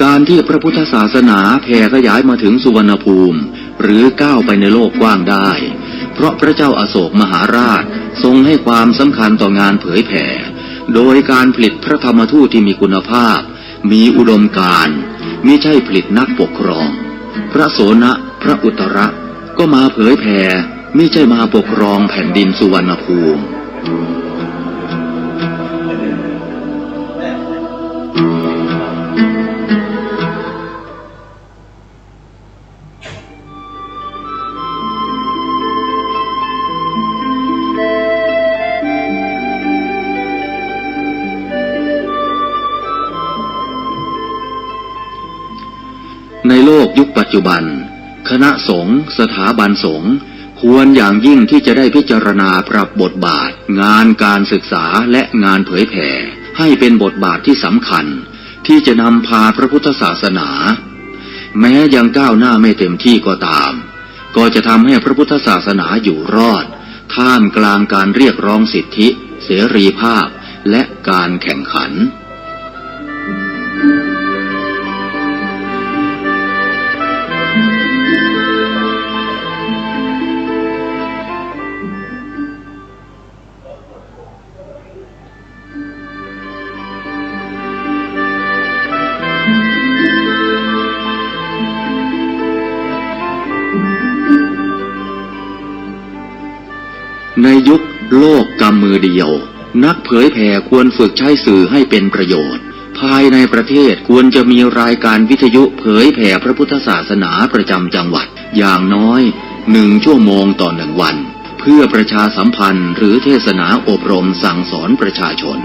การที่พระพุทธศาสนาแผ่ขยายมาถึงสุวรรณภูมิหรือก้าวไปในโลกกว้างได้เพราะพระเจ้าอโศกมหาราชทรงให้ความสำคัญต่องานเผยแผ่โดยการผลิตพระธรรมทูตที่มีคุณภาพมีอุดมการณ์มิใช่ผลิตนักปกครองพระโสนพระอุตระก็มาเผยแผ่มิใช่มาปกครองแผ่นดินสุวรรณภูมิในโลกยุคปัจจุบันคณะสงฆ์สถาบันสงฆ์ควรอย่างยิ่งที่จะได้พิจารณาปรับบทบาทงานการศึกษาและงานเผยแผ่ให้เป็นบทบาทที่สำคัญที่จะนำพาพระพุทธศาสนาแม้ยังก้าวหน้าไม่เต็มที่ก็ตามก็จะทำให้พระพุทธศาสนาอยู่รอดท่ามกลางการเรียกร้องสิทธิเสรีภาพและการแข่งขันในยุคโลกกำมือเดียวนักเผยแผ่ควรฝึกใช้สื่อให้เป็นประโยชน์ภายในประเทศควรจะมีรายการวิทยุเผยแผ่พระพุทธศาสนาประจำจังหวัดอย่างน้อย1 ชั่วโมงต่อ1 วันเพื่อประชาสัมพันธ์หรือเทศนาอบรมสั่งสอนประชาชน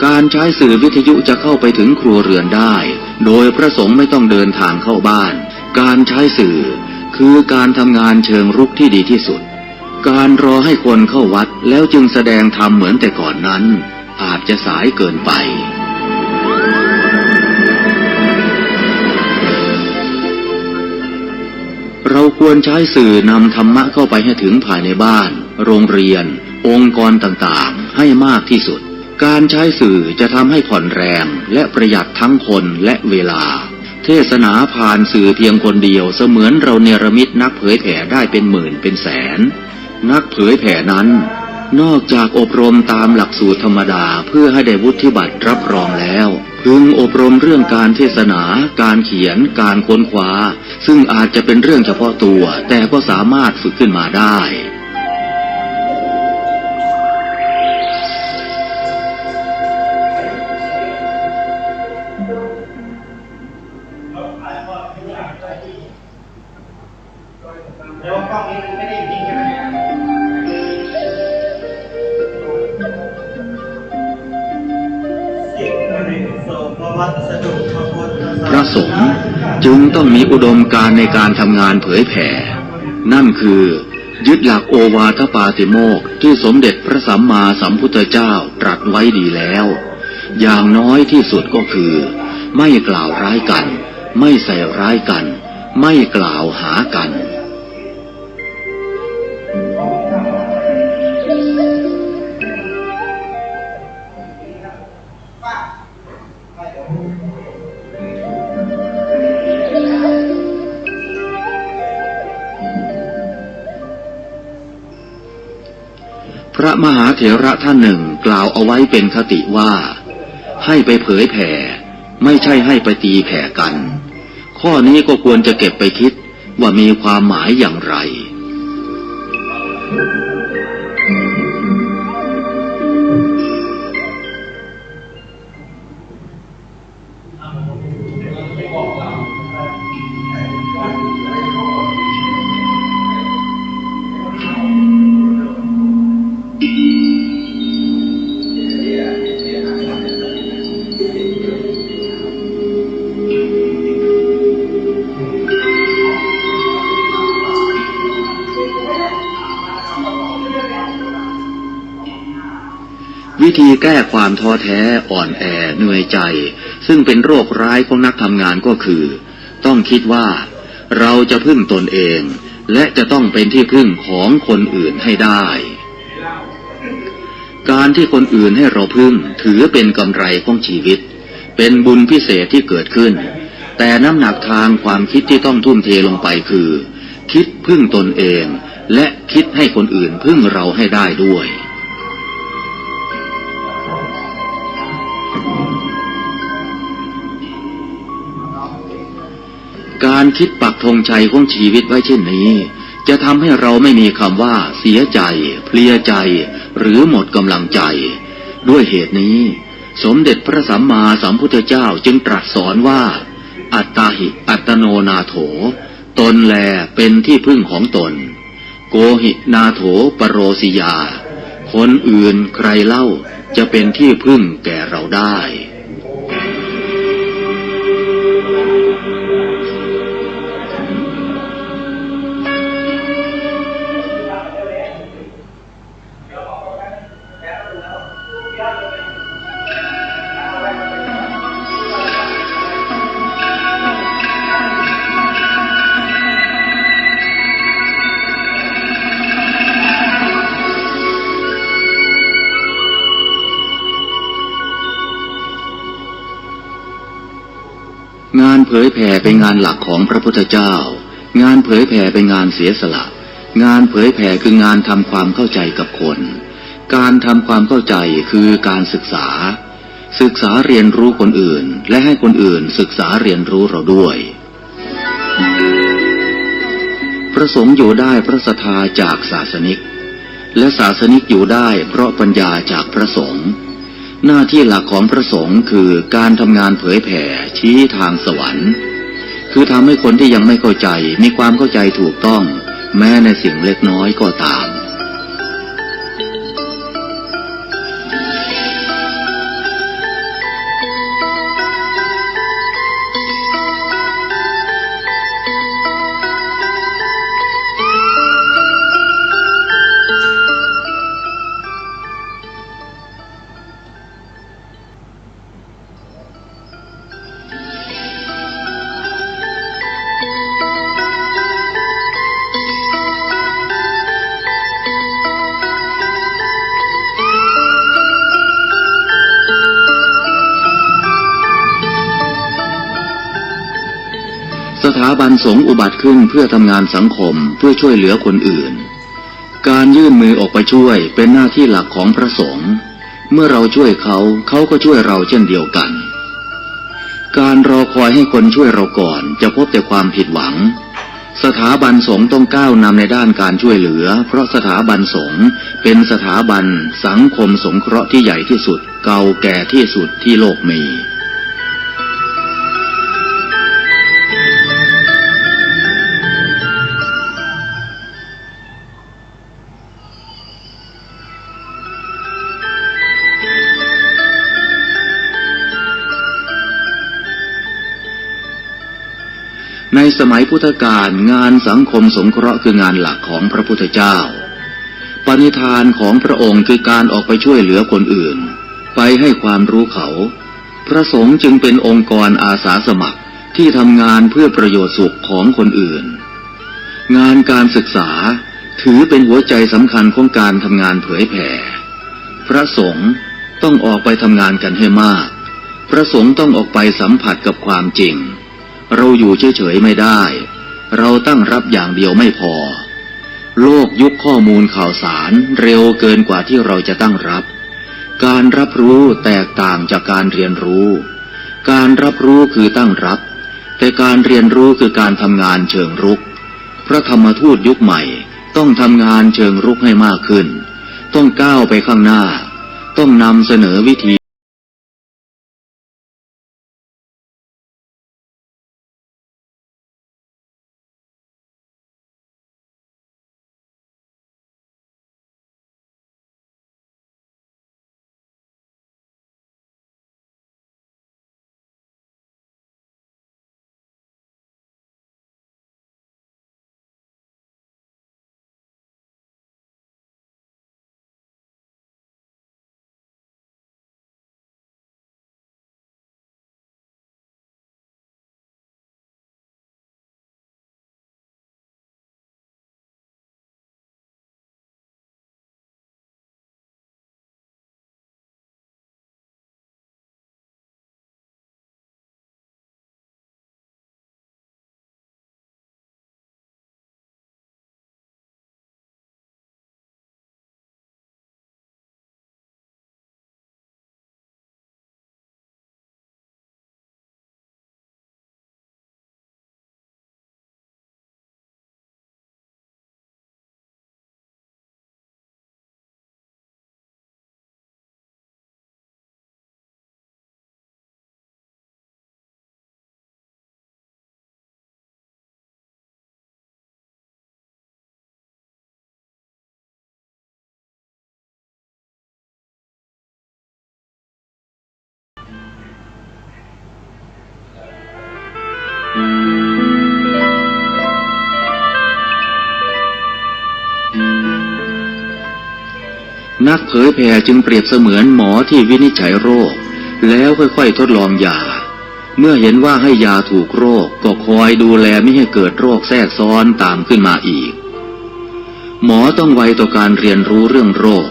การใช้สื่อวิทยุจะเข้าไปถึงครัวเรือนได้โดยพระสงฆ์ไม่ต้องเดินทางเข้าบ้านการใช้สื่อคือการทำงานเชิงรุกที่ดีที่สุดการรอให้คนเข้าวัดแล้วจึงแสดงธรรมเหมือนแต่ก่อนนั้นอาจจะสายเกินไปเราควรใช้สื่อนำธรรมะเข้าไปให้ถึงภายในบ้านโรงเรียนองค์กรต่างๆให้มากที่สุดการใช้สื่อจะทำให้ผ่อนแรงและประหยัดทั้งคนและเวลาเทศนาผ่านสื่อเพียงคนเดียวเสมือนเราเนรมิตนักเผยแผ่ได้เป็นหมื่นเป็นแสนนักเผยแผ่นั้นนอกจากอบรมตามหลักสูตรธรรมดาเพื่อให้ได้วุฒิบัตรรับรองแล้วพึงอบรมเรื่องการเทศนาการเขียนการค้นคว้าซึ่งอาจจะเป็นเรื่องเฉพาะตัวแต่ก็สามารถฝึกขึ้นมาได้แล้วกล้องนี้มันไม่ได้จริงใช่ไหมพระสงฆ์จึงต้องมีอุดมการณ์ในการทำงานเผยแผ่นั่นคือยึดหลักโอวาทปาติโมกข์ที่สมเด็จพระสัมมาสัมพุทธเจ้าตรัสไว้ดีแล้วอย่างน้อยที่สุดก็คือไม่กล่าวร้ายกันไม่ใส่ร้ายกันไม่กล่าวหากันพระมหาเถระท่านหนึ่งกล่าวเอาไว้เป็นคติว่าให้ไปเผยแผ่ไม่ใช่ให้ไปตีแผ่กันข้อนี้ก็ควรจะเก็บไปคิดว่ามีความหมายอย่างไรวิธีแก้ความท้อแท้อ่อนแอเหนื่อยใจซึ่งเป็นโรคร้ายของนักทำงานก็คือต้องคิดว่าเราจะพึ่งตนเองและจะต้องเป็นที่พึ่งของคนอื่นให้ได้การที่คนอื่นให้เราพึ่งถือเป็นกำไรของชีวิตเป็นบุญพิเศษที่เกิดขึ้นแต่น้ำหนักทางความคิดที่ต้องทุ่มเทลงไปคือคิดพึ่งตนเองและคิดให้คนอื่นพึ่งเราให้ได้ด้วยการคิดปักธงชัยของชีวิตไว้เช่นนี้จะทำให้เราไม่มีคำว่าเสียใจเพลียใจหรือหมดกำลังใจด้วยเหตุนี้สมเด็จพระสัมมาสัมพุทธเจ้าจึงตรัสสอนว่าอัตตาหิอัตโนนาโถตนแลเป็นที่พึ่งของตนโกหินาโถปโรสิยาคนอื่นใครเล่าจะเป็นที่พึ่งแก่เราได้งานเผยแผ่เป็นงานหลักของพระพุทธเจ้างานเผยแผ่เป็นงานเสียสละงานเผยแผ่คืองานทำความเข้าใจกับคนการทำความเข้าใจคือการศึกษาเรียนรู้คนอื่นและให้คนอื่นศึกษาเรียนรู้เราด้วยพระสงฆ์อยู่ได้เพราะศรัทธาจากศาสนิกและศาสนิกอยู่ได้เพราะปัญญาจากพระสงฆ์หน้าที่หลักของพระสงฆ์คือการทำงานเผยแผ่ชี้ทางสวรรค์คือทำให้คนที่ยังไม่เข้าใจมีความเข้าใจถูกต้องแม้ในสิ่งเล็กน้อยก็ตาม ถาบันสงฆ์อุบัติขึ้นเพื่อทำงานสังคมเพื่อช่วยเหลือคนอื่นการยื่นมือออกไปช่วยเป็นหน้าที่หลักของพระสงฆ์เมื่อเราช่วยเขาเขาก็ช่วยเราเช่นเดียวกันการรอคอยให้คนช่วยเราก่อนจะพบแต่ความผิดหวังสถาบันสงฆ์ต้องก้าวนำในด้านการช่วยเหลือเพราะสถาบันสงฆ์เป็นสถาบันสังคมสงเคราะห์ที่ใหญ่ที่สุดเก่าแก่ที่สุดที่โลกมีในสมัยพุทธกาลงานสังคมสงเคราะห์คืองานหลักของพระพุทธเจ้าปณิธานของพระองค์คือการออกไปช่วยเหลือคนอื่นไปให้ความรู้เขาพระสงฆ์จึงเป็นองค์กรอาสาสมัครที่ทำงานเพื่อประโยชน์สุขของคนอื่นงานการศึกษาถือเป็นหัวใจสำคัญของการทำงานเผยแผ่พระสงฆ์ต้องออกไปทำงานกันให้มากพระสงฆ์ต้องออกไปสัมผัสกับความจริงเราอยู่เฉยๆไม่ได้เราตั้งรับอย่างเดียวไม่พอโลกยุคข้อมูลข่าวสารเร็วเกินกว่าที่เราจะตั้งรับการรับรู้แตกต่างจากการเรียนรู้การรับรู้คือตั้งรับแต่การเรียนรู้คือการทำงานเชิงรุกพระธรรมทูตยุคใหม่ต้องทำงานเชิงรุกให้มากขึ้นต้องก้าวไปข้างหน้าต้องนำเสนอวิธีนักเผยแผ่จึงเปรียบเสมือนหมอที่วินิจฉัยโรคแล้วค่อยๆทดลองยาเมื่อเห็นว่าให้ยาถูกโรคก็คอยดูแลไม่ให้เกิดโรคแทรกซ้อนตามขึ้นมาอีกหมอต้องไวต่อการเรียนรู้เรื่องโรค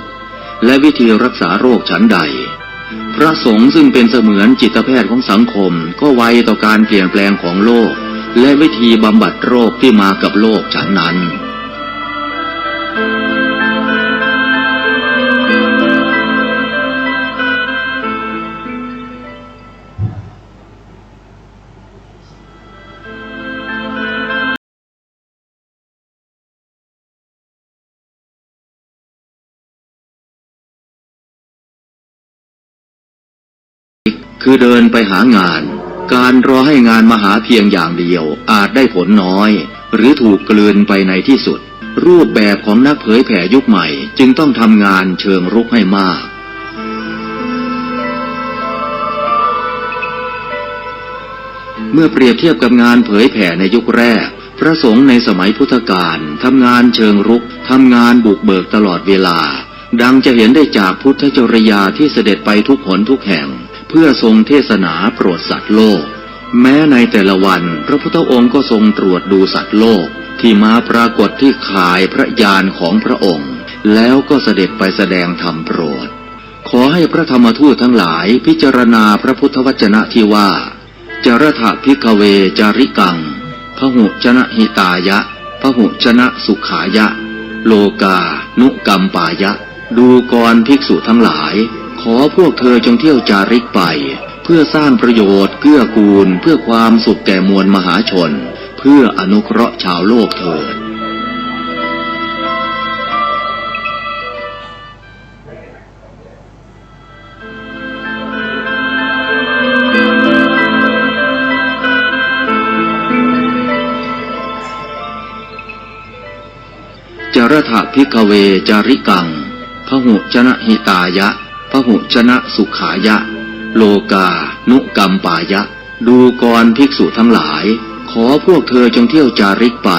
และวิธีรักษาโรคฉันใดพระสงฆ์ซึ่งเป็นเสมือนจิตแพทย์ของสังคมก็ไวต่อการเปลี่ยนแปลงของโลกและวิธีบำบัดโรคที่มากับโลกฉันนั้นคือเดินไปหางานการรอให้งานมาหาเพียงอย่างเดียวอาจได้ผลน้อยหรือถูกกลืนไปในที่สุดรูปแบบของนักเผยแผ่ยุคใหม่จึงต้องทำงานเชิงรุกให้มากเมื่อเปรียบเทียบกับงานเผยแผ่ในยุคแรกพระสงฆ์ในสมัยพุทธกาลทำงานเชิงรุกทำงานบุกเบิกตลอดเวลาดังจะเห็นได้จากพุทธจริยาที่เสด็จไปทุกหนทุกแห่งเพื่อทรงเทศนาโปรดสัตว์โลกแม้ในแต่ละวันพระพุทธองค์ก็ทรงตรวจดูสัตว์โลกที่มาปรากฏที่ข่ายพระญาณของพระองค์แล้วก็เสด็จไปแสดงธรรมโปรดขอให้พระธรรมทูตทั้งหลายพิจารณาพระพุทธวจนะที่ว่าจรถภิกขเวจาริกัง พหุชนะหิตายะพหุชนะสุขายะโลกานุกัมปายะดูก่อนภิกษุทั้งหลายขอพวกเธอจงเที่ยวจาริกไปเพื่อสร้างประโยชน์เกื้อกูลเพื่อความสุขแก่มวลมหาชนเพื่ออนุเคราะห์ชาวโลกเถิดจรถภิกขเวจาริกังพหุชนะหิตายะพหุชนะสุขายะโลกานุกัมปายะดูก่อนภิกษุทั้งหลายขอพวกเธอจงเที่ยวจาริกไป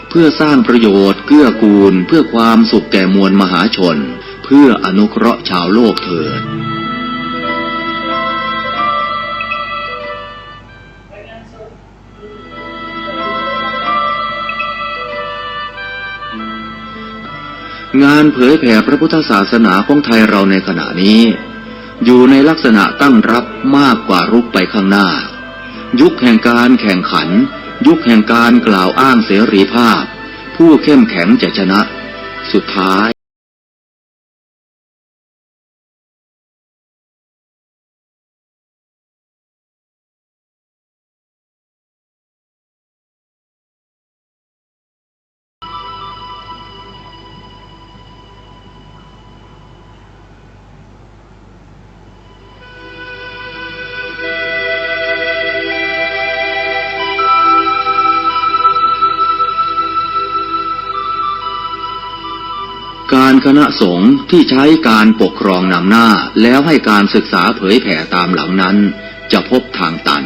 เพื่อสร้างประโยชน์เกื้อกูลเพื่อความสุขแก่มวลมหาชนเพื่ออนุเคราะห์ชาวโลกเถิดงานเผยแผ่พระพุทธศาสนาของไทยเราในขณะนี้อยู่ในลักษณะตั้งรับมากกว่ารุกไปข้างหน้ายุคแห่งการแข่งขันยุคแห่งการกล่าวอ้างเสรีภาพผู้เข้มแข็งจะชนะสุดท้ายการคณะสงฆ์ที่ใช้การปกครองนำหน้าแล้วให้การศึกษาเผยแผ่ตามหลังนั้นจะพบทางตัน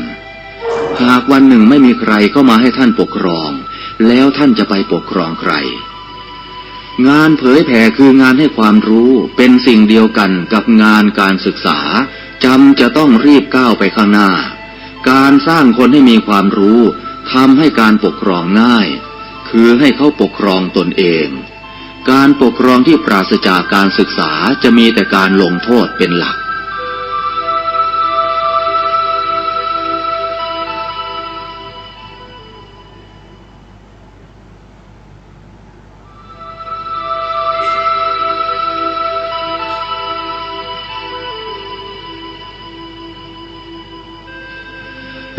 หากวันหนึ่งไม่มีใครเข้ามาให้ท่านปกครองแล้วท่านจะไปปกครองใครงานเผยแผ่คืองานให้ความรู้เป็นสิ่งเดียวกันกับงานการศึกษาจะต้องรีบก้าวไปข้างหน้าการสร้างคนให้มีความรู้ทำให้การปกครองง่ายคือให้เขาปกครองตนเองการปกครองที่ปราศจากการศึกษาจะมีแต่การลงโทษเป็นหลัก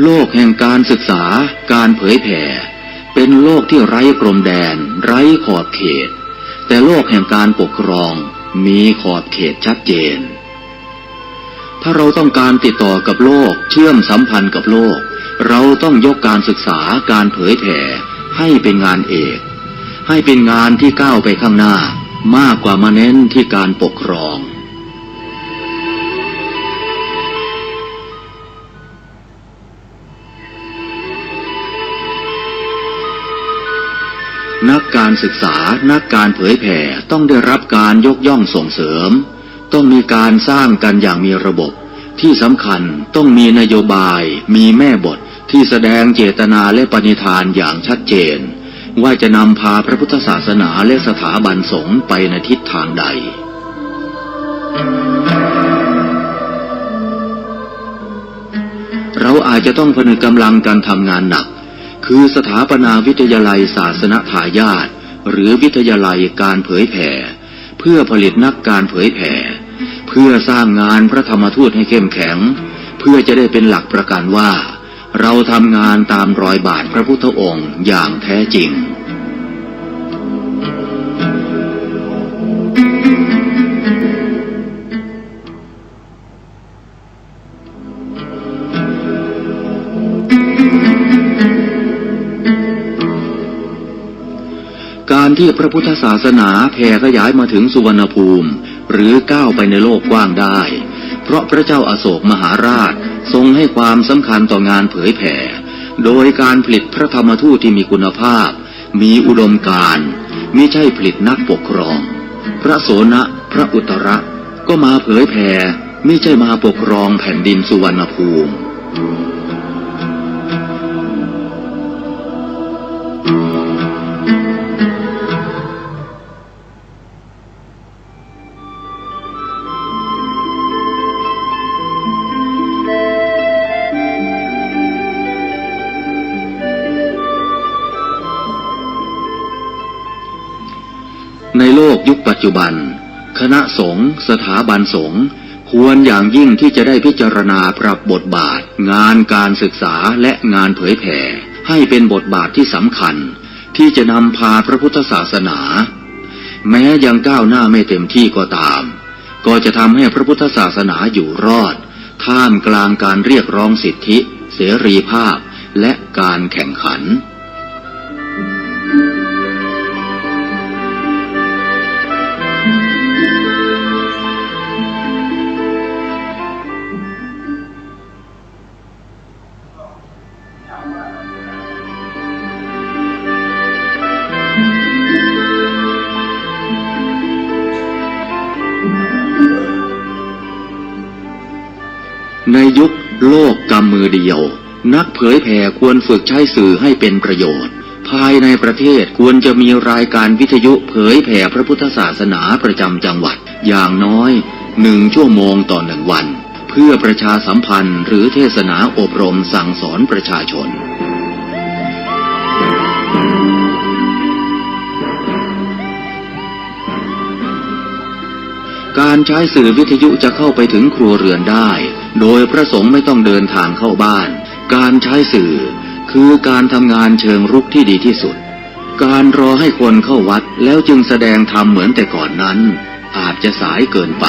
โลกแห่งการศึกษาการเผยแผ่เป็นโลกที่ไร้พรมแดนไร้ขอบเขตแต่โลกแห่งการปกครองมีขอบเขตชัดเจนถ้าเราต้องการติดต่อกับโลกเชื่อมสัมพันธ์กับโลกเราต้องยกการศึกษาการเผยแผ่ให้เป็นงานเอกให้เป็นงานที่ก้าวไปข้างหน้ามากกว่ามาเน้นที่การปกครองนักการศึกษานักการเผยแผ่ต้องได้รับการยกย่องส่งเสริมต้องมีการสร้างกันอย่างมีระบบที่สำคัญต้องมีนโยบายมีแม่บทที่แสดงเจตนาและปณิธานอย่างชัดเจนว่าจะนำพาพระพุทธศาสนาและสถาบันสงฆ์ไปในทิศทางใดเราอาจจะต้องผนึกกำลังกันทำงานหนักคือสถาปนาวิทยาลัยศาสนทายาทหรือวิทยาลัยการเผยแผ่เพื่อผลิตนักการเผยแผ่เพื่อสร้างงานพระธรรมทูตให้เข้มแข็งเพื่อจะได้เป็นหลักประกันว่าเราทำงานตามรอยบาทพระพุทธองค์อย่างแท้จริงการที่พระพุทธศาสนาแผ่ขยายมาถึงสุวรรณภูมิหรือก้าวไปในโลกกว้างได้เพราะพระเจ้าอโศกมหาราชทรงให้ความสำคัญต่องานเผยแผ่โดยการผลิตพระธรรมทูตที่มีคุณภาพมีอุดมการณ์มิใช่ผลิตนักปกครองพระโสนะพระอุตระก็มาเผยแผ่มิใช่มาปกครองแผ่นดินสุวรรณภูมิ ยุคปัจจุบันคณะสงฆ์สถาบันสงฆ์ควรอย่างยิ่งที่จะได้พิจารณาปรับบทบาทงานการศึกษาและงานเผยแผ่ให้เป็นบทบาทที่สำคัญที่จะนำพาพระพุทธศาสนาแม้ยังก้าวหน้าไม่เต็มที่ก็ตามก็จะทำให้พระพุทธศาสนาอยู่รอดท่ามกลางการเรียกร้องสิทธิเสรีภาพและการแข่งขันในยุคโลกกำมือเดียวนักเผยแผ่ควรฝึกใช้สื่อให้เป็นประโยชน์ภายในประเทศควรจะมีรายการวิทยุเผยแผ่พระพุทธศาสนาประจำจังหวัดอย่างน้อย1 ชั่วโมงต่อ1 วันเพื่อประชาสัมพันธ์หรือเทศนาอบรมสั่งสอนประชาชนการใช้สื่อวิทยุจะเข้าไปถึงครัวเรือนได้โดยพระสงฆ์ไม่ต้องเดินทางเข้าบ้านการใช้สื่อคือการทำงานเชิงรุกที่ดีที่สุดการรอให้คนเข้าวัดแล้วจึงแสดงธรรมเหมือนแต่ก่อนนั้นอาจจะสายเกินไป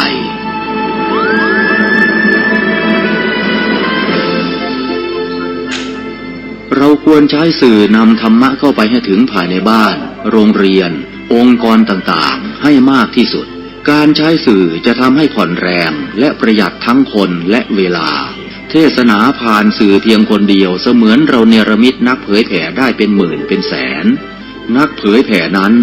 เราควรใช้สื่อนำธรรมะเข้าไปให้ถึงภายในบ้านโรงเรียนองค์กรต่างๆให้มากที่สุดการใช้สื่อจะทำให้ผ่อนแรงและประหยัดทั้งคนและเวลาเทศนาผ่านสื่อเพียงคนเดียวเสมือนเราเนรมิตนักเผยแผ่ได้เป็นหมื่นเป็นแสนนักเผยแผ่นั้น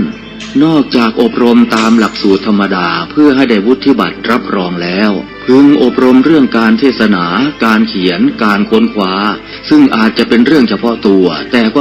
นอกจากอบรมตามหลักสูตรธรรมดาเพื่อให้ได้วุฒิบัตรรับรองแล้วพึงอบรมเรื่องการเทศนาการเขียนการค้นคว้าซึ่งอาจจะเป็นเรื่องเฉพาะตัวแต่ก็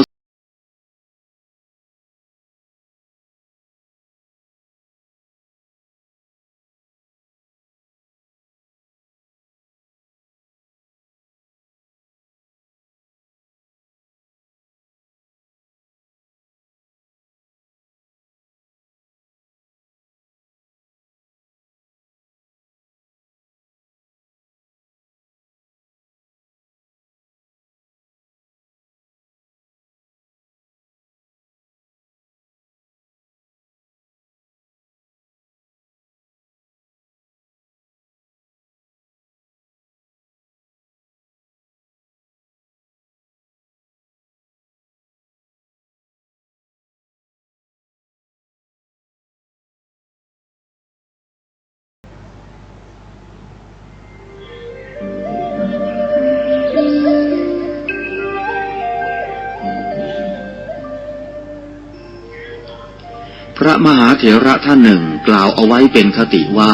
พระมหาเถระท่านหนึ่งกล่าวเอาไว้เป็นคติว่า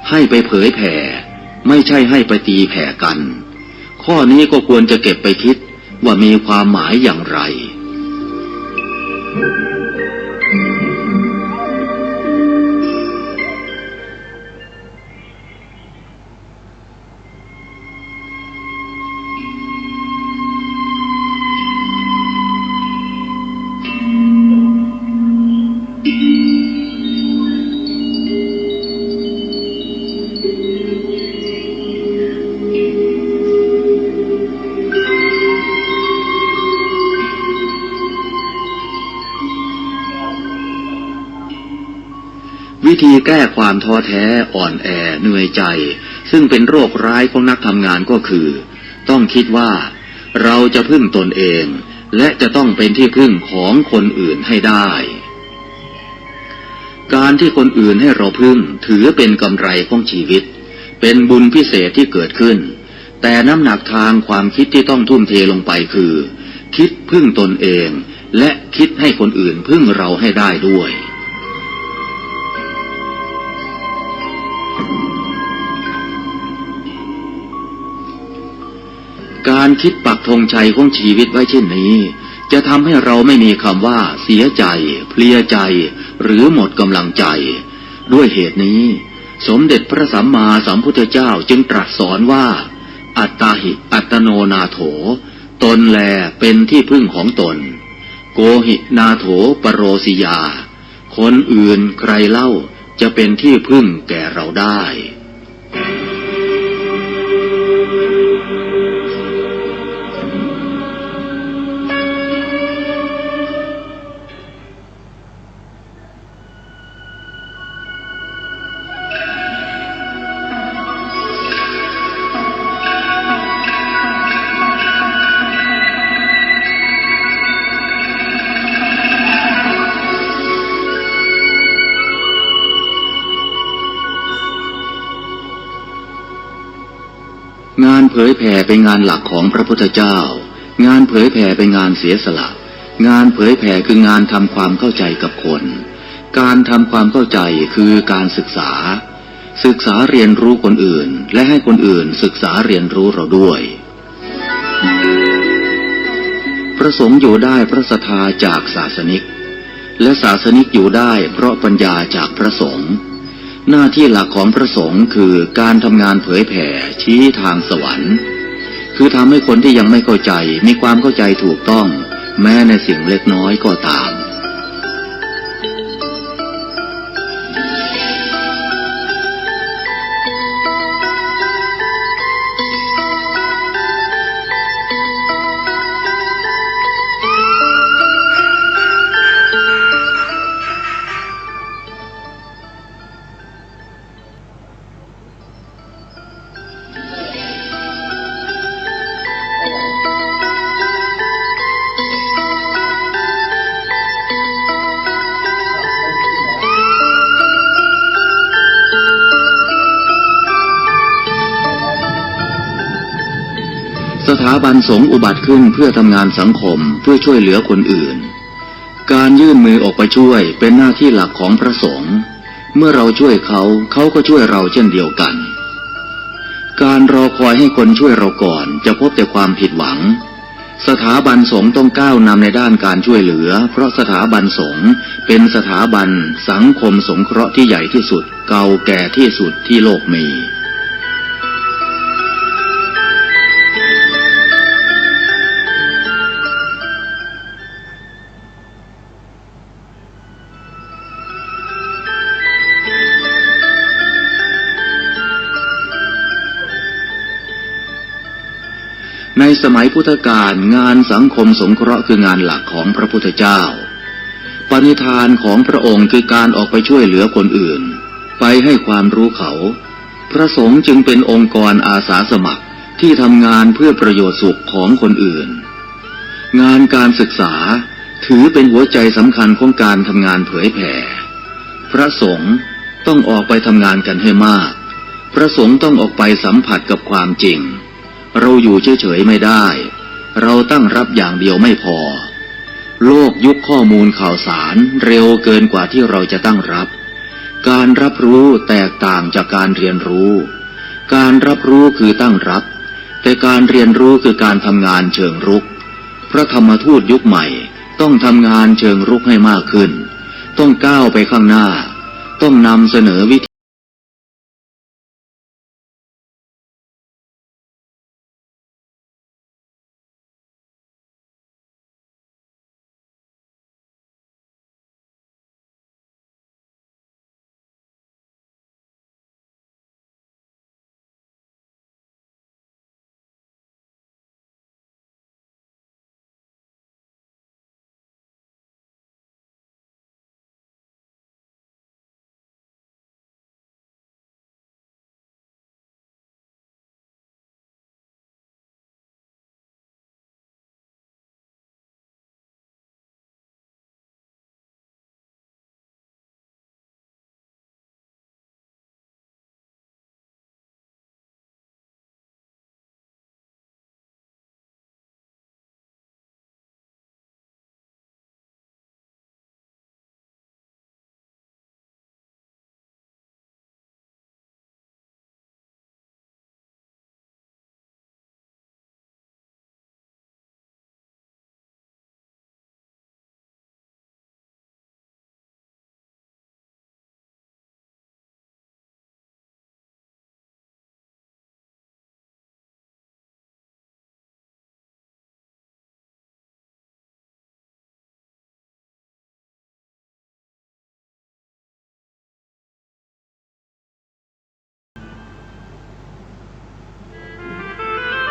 ให้ไปเผยแผ่ไม่ใช่ให้ไปตีแผ่กันข้อนี้ก็ควรจะเก็บไปคิดว่ามีความหมายอย่างไรวิธีแก้ความท้อแท้อ่อนแอเหนื่อยใจซึ่งเป็นโรคร้ายของนักทำงานก็คือต้องคิดว่าเราจะพึ่งตนเองและจะต้องเป็นที่พึ่งของคนอื่นให้ได้การที่คนอื่นให้เราพึ่งถือเป็นกำไรของชีวิตเป็นบุญพิเศษที่เกิดขึ้นแต่น้ำหนักทางความคิดที่ต้องทุ่มเทลงไปคือคิดพึ่งตนเองและคิดให้คนอื่นพึ่งเราให้ได้ด้วยการคิดปักธงชัยของชีวิตไว้เช่นนี้จะทำให้เราไม่มีคำว่าเสียใจเพลียใจหรือหมดกำลังใจด้วยเหตุนี้สมเด็จพระสัมมาสัมพุทธเจ้าจึงตรัสสอนว่าอัตตาหิอัตโนนาโถตนแลเป็นที่พึ่งของตนโกหินาโถปโรสิยาค คนอื่นใครเล่าจะเป็นที่พึ่งแก่เราได้ งานเผยแผ่เป็นงานหลักของพระพุทธเจ้า งานเผยแผ่เป็นงานเสียสละ งานเผยแผ่คืองานทำความเข้าใจกับคน การทำความเข้าใจคือการศึกษา ศึกษาเรียนรู้คนอื่นและให้คนอื่นศึกษาเรียนรู้เราด้วย พระสงฆ์อยู่ได้เพราะศรัทธาจากศาสนิก และศาสนิกอยู่ได้เพราะปัญญาจากพระสงฆ์หน้าที่หลักของพระสงฆ์คือการทำงานเผยแผ่ชี้ทางสวรรค์คือทำให้คนที่ยังไม่เข้าใจมีความเข้าใจถูกต้องแม้ในสิ่งเล็กน้อยก็ตาม สถาบันสงฆ์อุบัติขึ้นเพื่อทำงานสังคมเพื่อช่วยเหลือคนอื่นการยื่นมือออกไปช่วยเป็นหน้าที่หลักของพระสงฆ์เมื่อเราช่วยเขาเขาก็ช่วยเราเช่นเดียวกันการรอคอยให้คนช่วยเราก่อนจะพบแต่ความผิดหวังสถาบันสงฆ์ต้องก้าวนำในด้านการช่วยเหลือเพราะสถาบันสงฆ์เป็นสถาบันสังคมสงเคราะห์ที่ใหญ่ที่สุดเก่าแก่ที่สุดที่โลกมีในสมัยพุทธกาลงานสังคมสงเคราะห์คืองานหลักของพระพุทธเจ้าปณิธานของพระองค์คือการออกไปช่วยเหลือคนอื่นไปให้ความรู้เขาพระสงฆ์จึงเป็นองค์กรอาสาสมัครที่ทำงานเพื่อประโยชน์สุขของคนอื่นงานการศึกษาถือเป็นหัวใจสำคัญของการทำงานเผยแผ่พระสงฆ์ต้องออกไปทำงานกันให้มากพระสงฆ์ต้องออกไปสัมผัสกับความจริงเราอยู่เฉยๆไม่ได้เราตั้งรับอย่างเดียวไม่พอโลกยุคข้อมูลข่าวสารเร็วเกินกว่าที่เราจะตั้งรับการรับรู้แตกต่างจากการเรียนรู้การรับรู้คือตั้งรับแต่การเรียนรู้คือการทำงานเชิงรุกพระธรรมทูตยุคใหม่ต้องทำงานเชิงรุกให้มากขึ้นต้องก้าวไปข้างหน้าต้องนำเสนอวิธี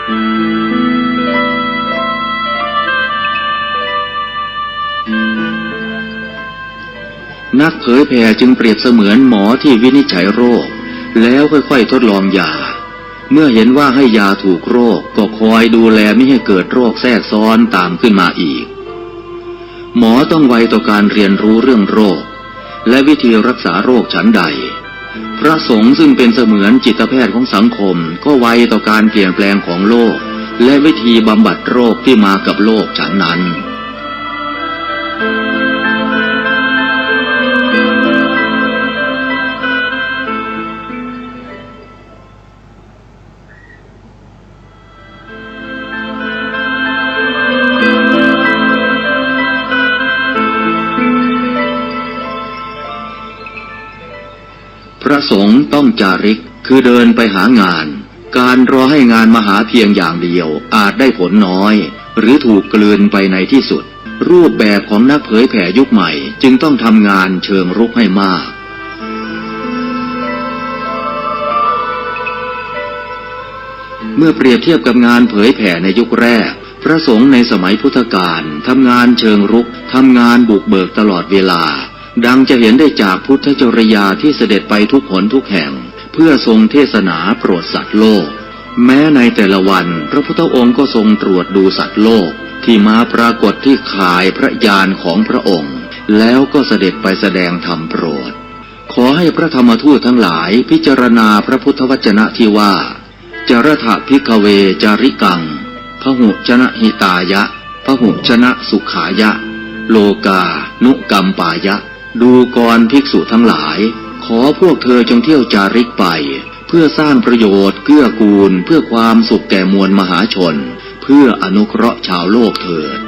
นักเผยแผ่จึงเปรียบเสมือนหมอที่วินิจฉัยโรคแล้วค่อยๆทดลองยาเมื่อเห็นว่าให้ยาถูกโรคก็คอยดูแลไม่ให้เกิดโรคแทรกซ้อนตามขึ้นมาอีกหมอต้องไวต่อการเรียนรู้เรื่องโรคและวิธีรักษาโรคฉันใดพระสงฆ์ซึ่งเป็นเสมือนจิตแพทย์ของสังคมก็ไวต่อการเปลี่ยนแปลงของโลกและวิธีบำบัดโรคที่มากับโลกฉันนั้นพระสงฆ์ต้องจาริกคือเดินไปหางานการรอให้งานมาหาเพียงอย่างเดียวอาจได้ผลน้อยหรือถูกกลืนไปในที่สุดรูปแบบของนักเผยแผ่ยุคใหม่จึงต้องทำงานเชิงรุกให้มากเมื่อเปรียบเทียบกับงานเผยแผ่ในยุคแรกพระสงฆ์ในสมัยพุทธกาลทำงานเชิงรุกทำงานบุกเบิกตลอดเวลาดังจะเห็นได้จากพุทธจริยาที่เสด็จไปทุกหนทุกแห่งเพื่อทรงเทศนาโปรดสัตว์โลกแม้ในแต่ละวันพระพุทธองค์ก็ทรงตรวจดูสัตว์โลกที่มาปรากฏที่ข่ายพระญาณของพระองค์แล้วก็เสด็จไปแสดงธรรมโปรดขอให้พระธรรมทูตทั้งหลายพิจารณาพระพุทธวจนะที่ว่าจรถะภิกขเวจาริกังพหุชนะหิตายะพหุชนะสุขายะโลกานุกัมปายะดูก่อนภิกษุทั้งหลายขอพวกเธอจงเที่ยวจาริกไปเพื่อสร้างประโยชน์เกื้อกูลเพื่อความสุขแก่มวลมหาชนเพื่ออนุเคราะห์ชาวโลกเถิด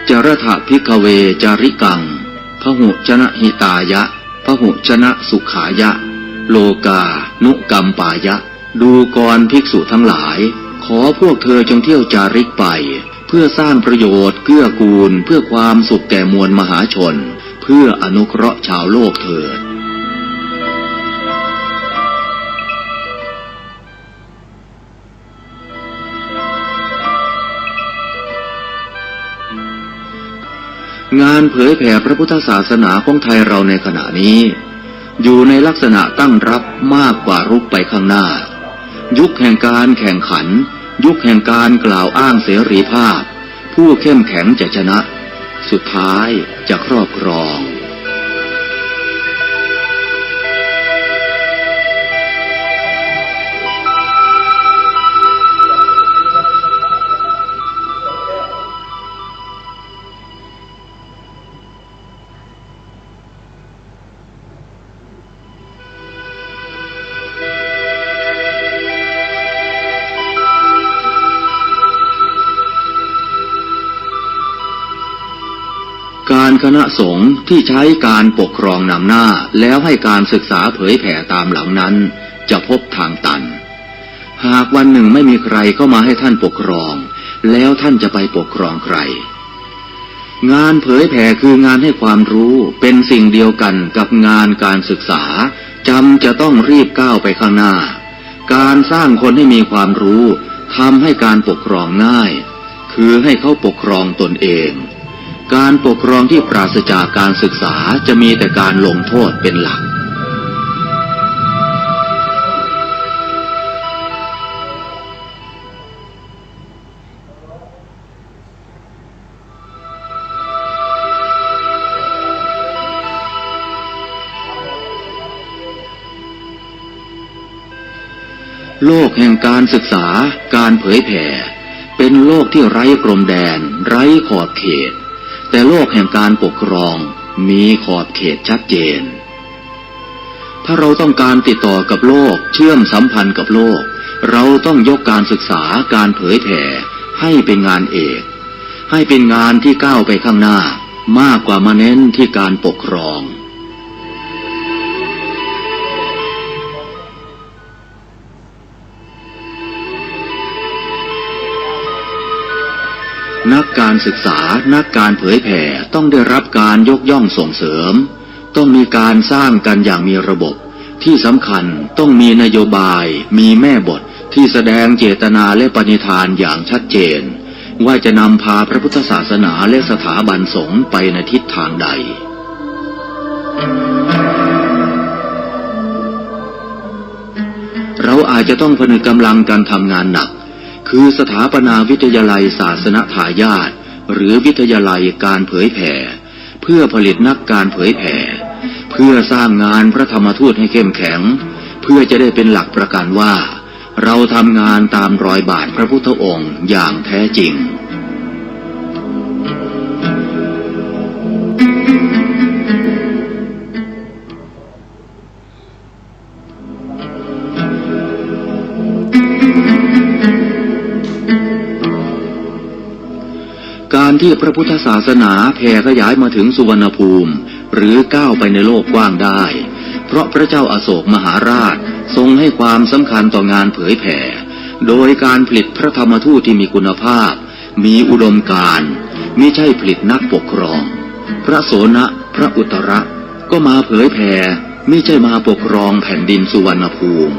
จรถะภิกขเวจาริกังพหุชนะหิตายะพหุชนะสุขายะโลกานุกัมปายะดูก่อนภิกษุทั้งหลายขอพวกเธอจงเที่ยวจาริกไปเพื่อสร้างประโยชน์เกื้อกูลเพื่อความสุขแก่มวลมหาชนเพื่ออนุเคราะห์ชาวโลกเถิดงานเผยแผ่พระพุทธศาสนาของไทยเราในขณะนี้อยู่ในลักษณะตั้งรับมากกว่ารุกไปข้างหน้ายุคแห่งการแข่งขันยุคแห่งการกล่าวอ้างเสรีภาพผู้เข้มแข็งจะชนะสุดท้ายจะครอบครองการคณะสงฆ์ที่ใช้การปกครองนำหน้าแล้วให้การศึกษาเผยแผ่ตามหลังนั้นจะพบทางตันหากวันหนึ่งไม่มีใครเข้ามาให้ท่านปกครองแล้วท่านจะไปปกครองใครงานเผยแผ่คืองานให้ความรู้เป็นสิ่งเดียวกันกับงานการศึกษาจำจะต้องรีบก้าวไปข้างหน้าการสร้างคนให้มีความรู้ทำให้การปกครองง่ายคือให้เขาปกครองตนเองการปกครองที่ปราศจากการศึกษาจะมีแต่การลงโทษเป็นหลักโลกแห่งการศึกษาการเผยแผ่เป็นโลกที่ไร้พรมแดนไร้ขอบเขตแต่โลกแห่งการปกครองมีขอบเขตชัดเจนถ้าเราต้องการติดต่อกับโลกเชื่อมสัมพันธ์กับโลกเราต้องยกการศึกษาการเผยแผ่ให้เป็นงานเอกให้เป็นงานที่ก้าวไปข้างหน้ามากกว่ามาเน้นที่การปกครอง นักการศึกษานักการเผยแผ่ต้องได้รับการยกย่องส่งเสริมต้องมีการสร้างกันอย่างมีระบบที่สำคัญต้องมีนโยบายมีแม่บทที่แสดงเจตนาและปณิธานอย่างชัดเจนว่าจะนำพาพระพุทธศาสนาและสถาบันสงฆ์ไปในทิศทางใดเราอาจจะต้องผนึกกำลังกันทำงานหนักคือสถาปนาวิทยาลัยศาสนทายาทหรือวิทยาลัยการเผยแผ่เพื่อผลิตนักการเผยแผ่เพื่อสร้างงานพระธรรมทูตให้เข้มแข็งเพื่อจะได้เป็นหลักประกันว่าเราทำงานตามรอยบาทพระพุทธองค์อย่างแท้จริงการที่พระพุทธศาสนาแผ่ขยายมาถึงสุวรรณภูมิหรือก้าวไปในโลกกว้างได้เพราะพระเจ้าอโศกมหาราชทรงให้ความสำคัญต่องานเผยแผ่โดยการผลิตพระธรรมทูตที่มีคุณภาพมีอุดมการณ์มิใช่ผลิตนักปกครองพระโสนะพระอุตระก็มาเผยแผ่มิใช่มาปกครองแผ่นดินสุวรรณภูมิ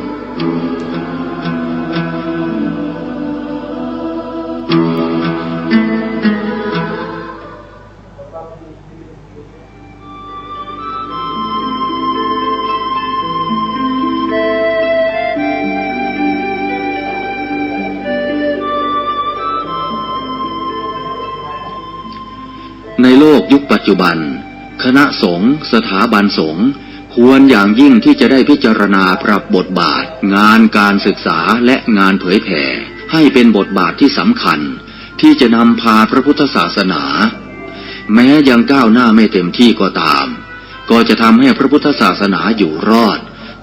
ในโลกยุคปัจจุบันคณะสงฆ์สถาบันสงฆ์ควรอย่างยิ่งที่จะได้พิจารณาปรับบทบาทงานการศึกษาและงานเผยแผ่ให้เป็นบทบาทที่สำคัญที่จะนำพาพระพุทธศาสนาแม้ยังก้าวหน้าไม่เต็มที่ก็ตามก็จะทำให้พระพุทธศาสนาอยู่รอด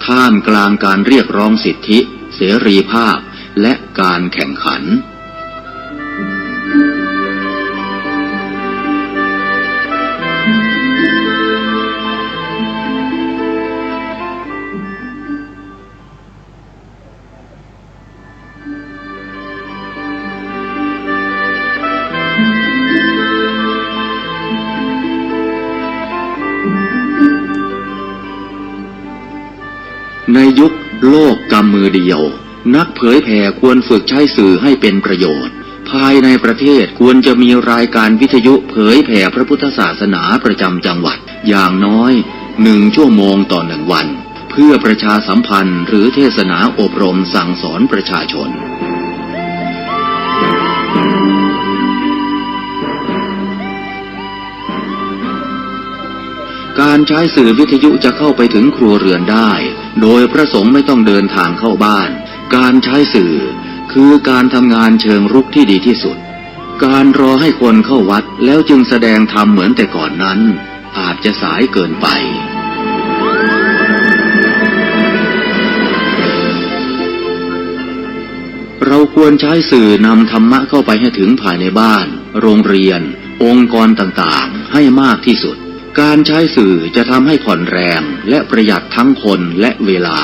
ท่ามกลางการเรียกร้องสิทธิเสรีภาพและการแข่งขันในยุคโลกกำมือเดียวนักเผยแผ่ควรฝึกใช้สื่อให้เป็นประโยชน์ภายในประเทศควรจะมีรายการวิทยุเผยแผ่พระพุทธศาสนาประจำจังหวัดอย่างน้อย1 ชั่วโมงต่อ1 วันเพื่อประชาสัมพันธ์หรือเทศนาอบรมสั่งสอนประชาชนการใช้สื่อวิทยุจะเข้าไปถึงครัวเรือนได้โดยพระสงฆ์ไม่ต้องเดินทางเข้าบ้านการใช้สื่อคือการทำงานเชิงรุกที่ดีที่สุดการรอให้คนเข้าวัดแล้วจึงแสดงธรรมเหมือนแต่ก่อนนั้นอาจจะสายเกินไปเราควรใช้สื่อนำธรรมะเข้าไปให้ถึงภายในบ้านโรงเรียนองค์กรต่างๆให้มากที่สุดการใช้สื่อจะทำให้ผ่อนแรงและประหยัดทั้งคนและเวลา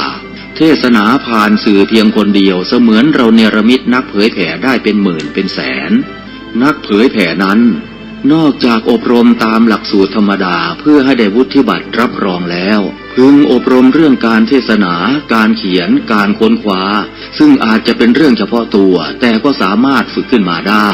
เทศนาผ่านสื่อเพียงคนเดียวเสมือนเราเนรมิตนักเผยแผ่ได้เป็นหมื่นเป็นแสนนักเผยแผ่นั้นนอกจากอบรมตามหลักสูตรธรรมดาเพื่อให้ได้วุฒิบัตรรับรองแล้วพึงอบรมเรื่องการเทศนาการเขียนการค้นคว้าซึ่งอาจจะเป็นเรื่องเฉพาะตัวแต่ก็สามารถฝึกขึ้นมาได้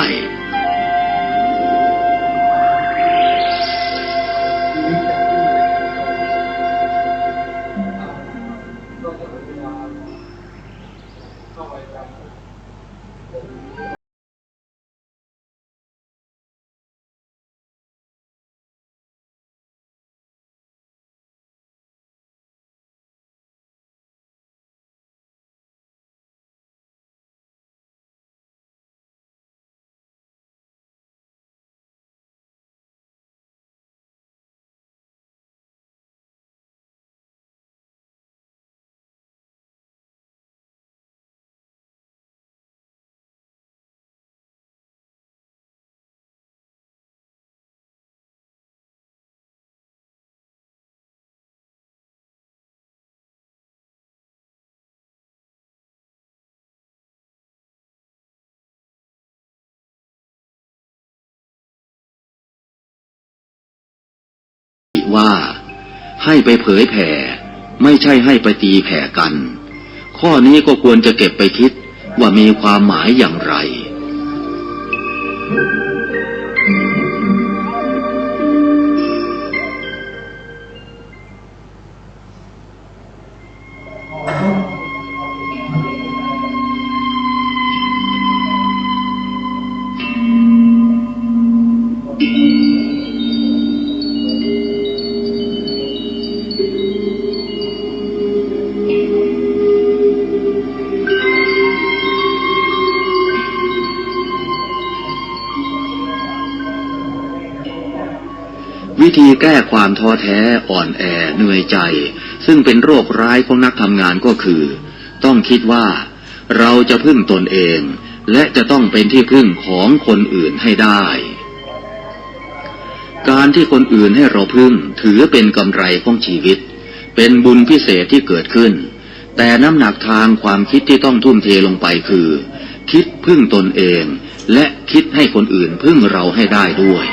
ว่าให้ไปเผยแผ่ไม่ใช่ให้ไปตีแผ่กันข้อนี้ก็ควรจะเก็บไปคิดว่ามีความหมายอย่างไรวิธีแก้ความท้อแท้อ่อนแอเหนื่อยใจซึ่งเป็นโรคร้ายของนักทำงานก็คือต้องคิดว่าเราจะพึ่งตนเองและจะต้องเป็นที่พึ่งของคนอื่นให้ได้การที่คนอื่นให้เราพึ่งถือเป็นกำไรของชีวิตเป็นบุญพิเศษที่เกิดขึ้นแต่น้ำหนักทางความคิดที่ต้องทุ่มเทลงไปคือคิดพึ่งตนเองและคิดให้คนอื่นพึ่งเราให้ได้ด้วย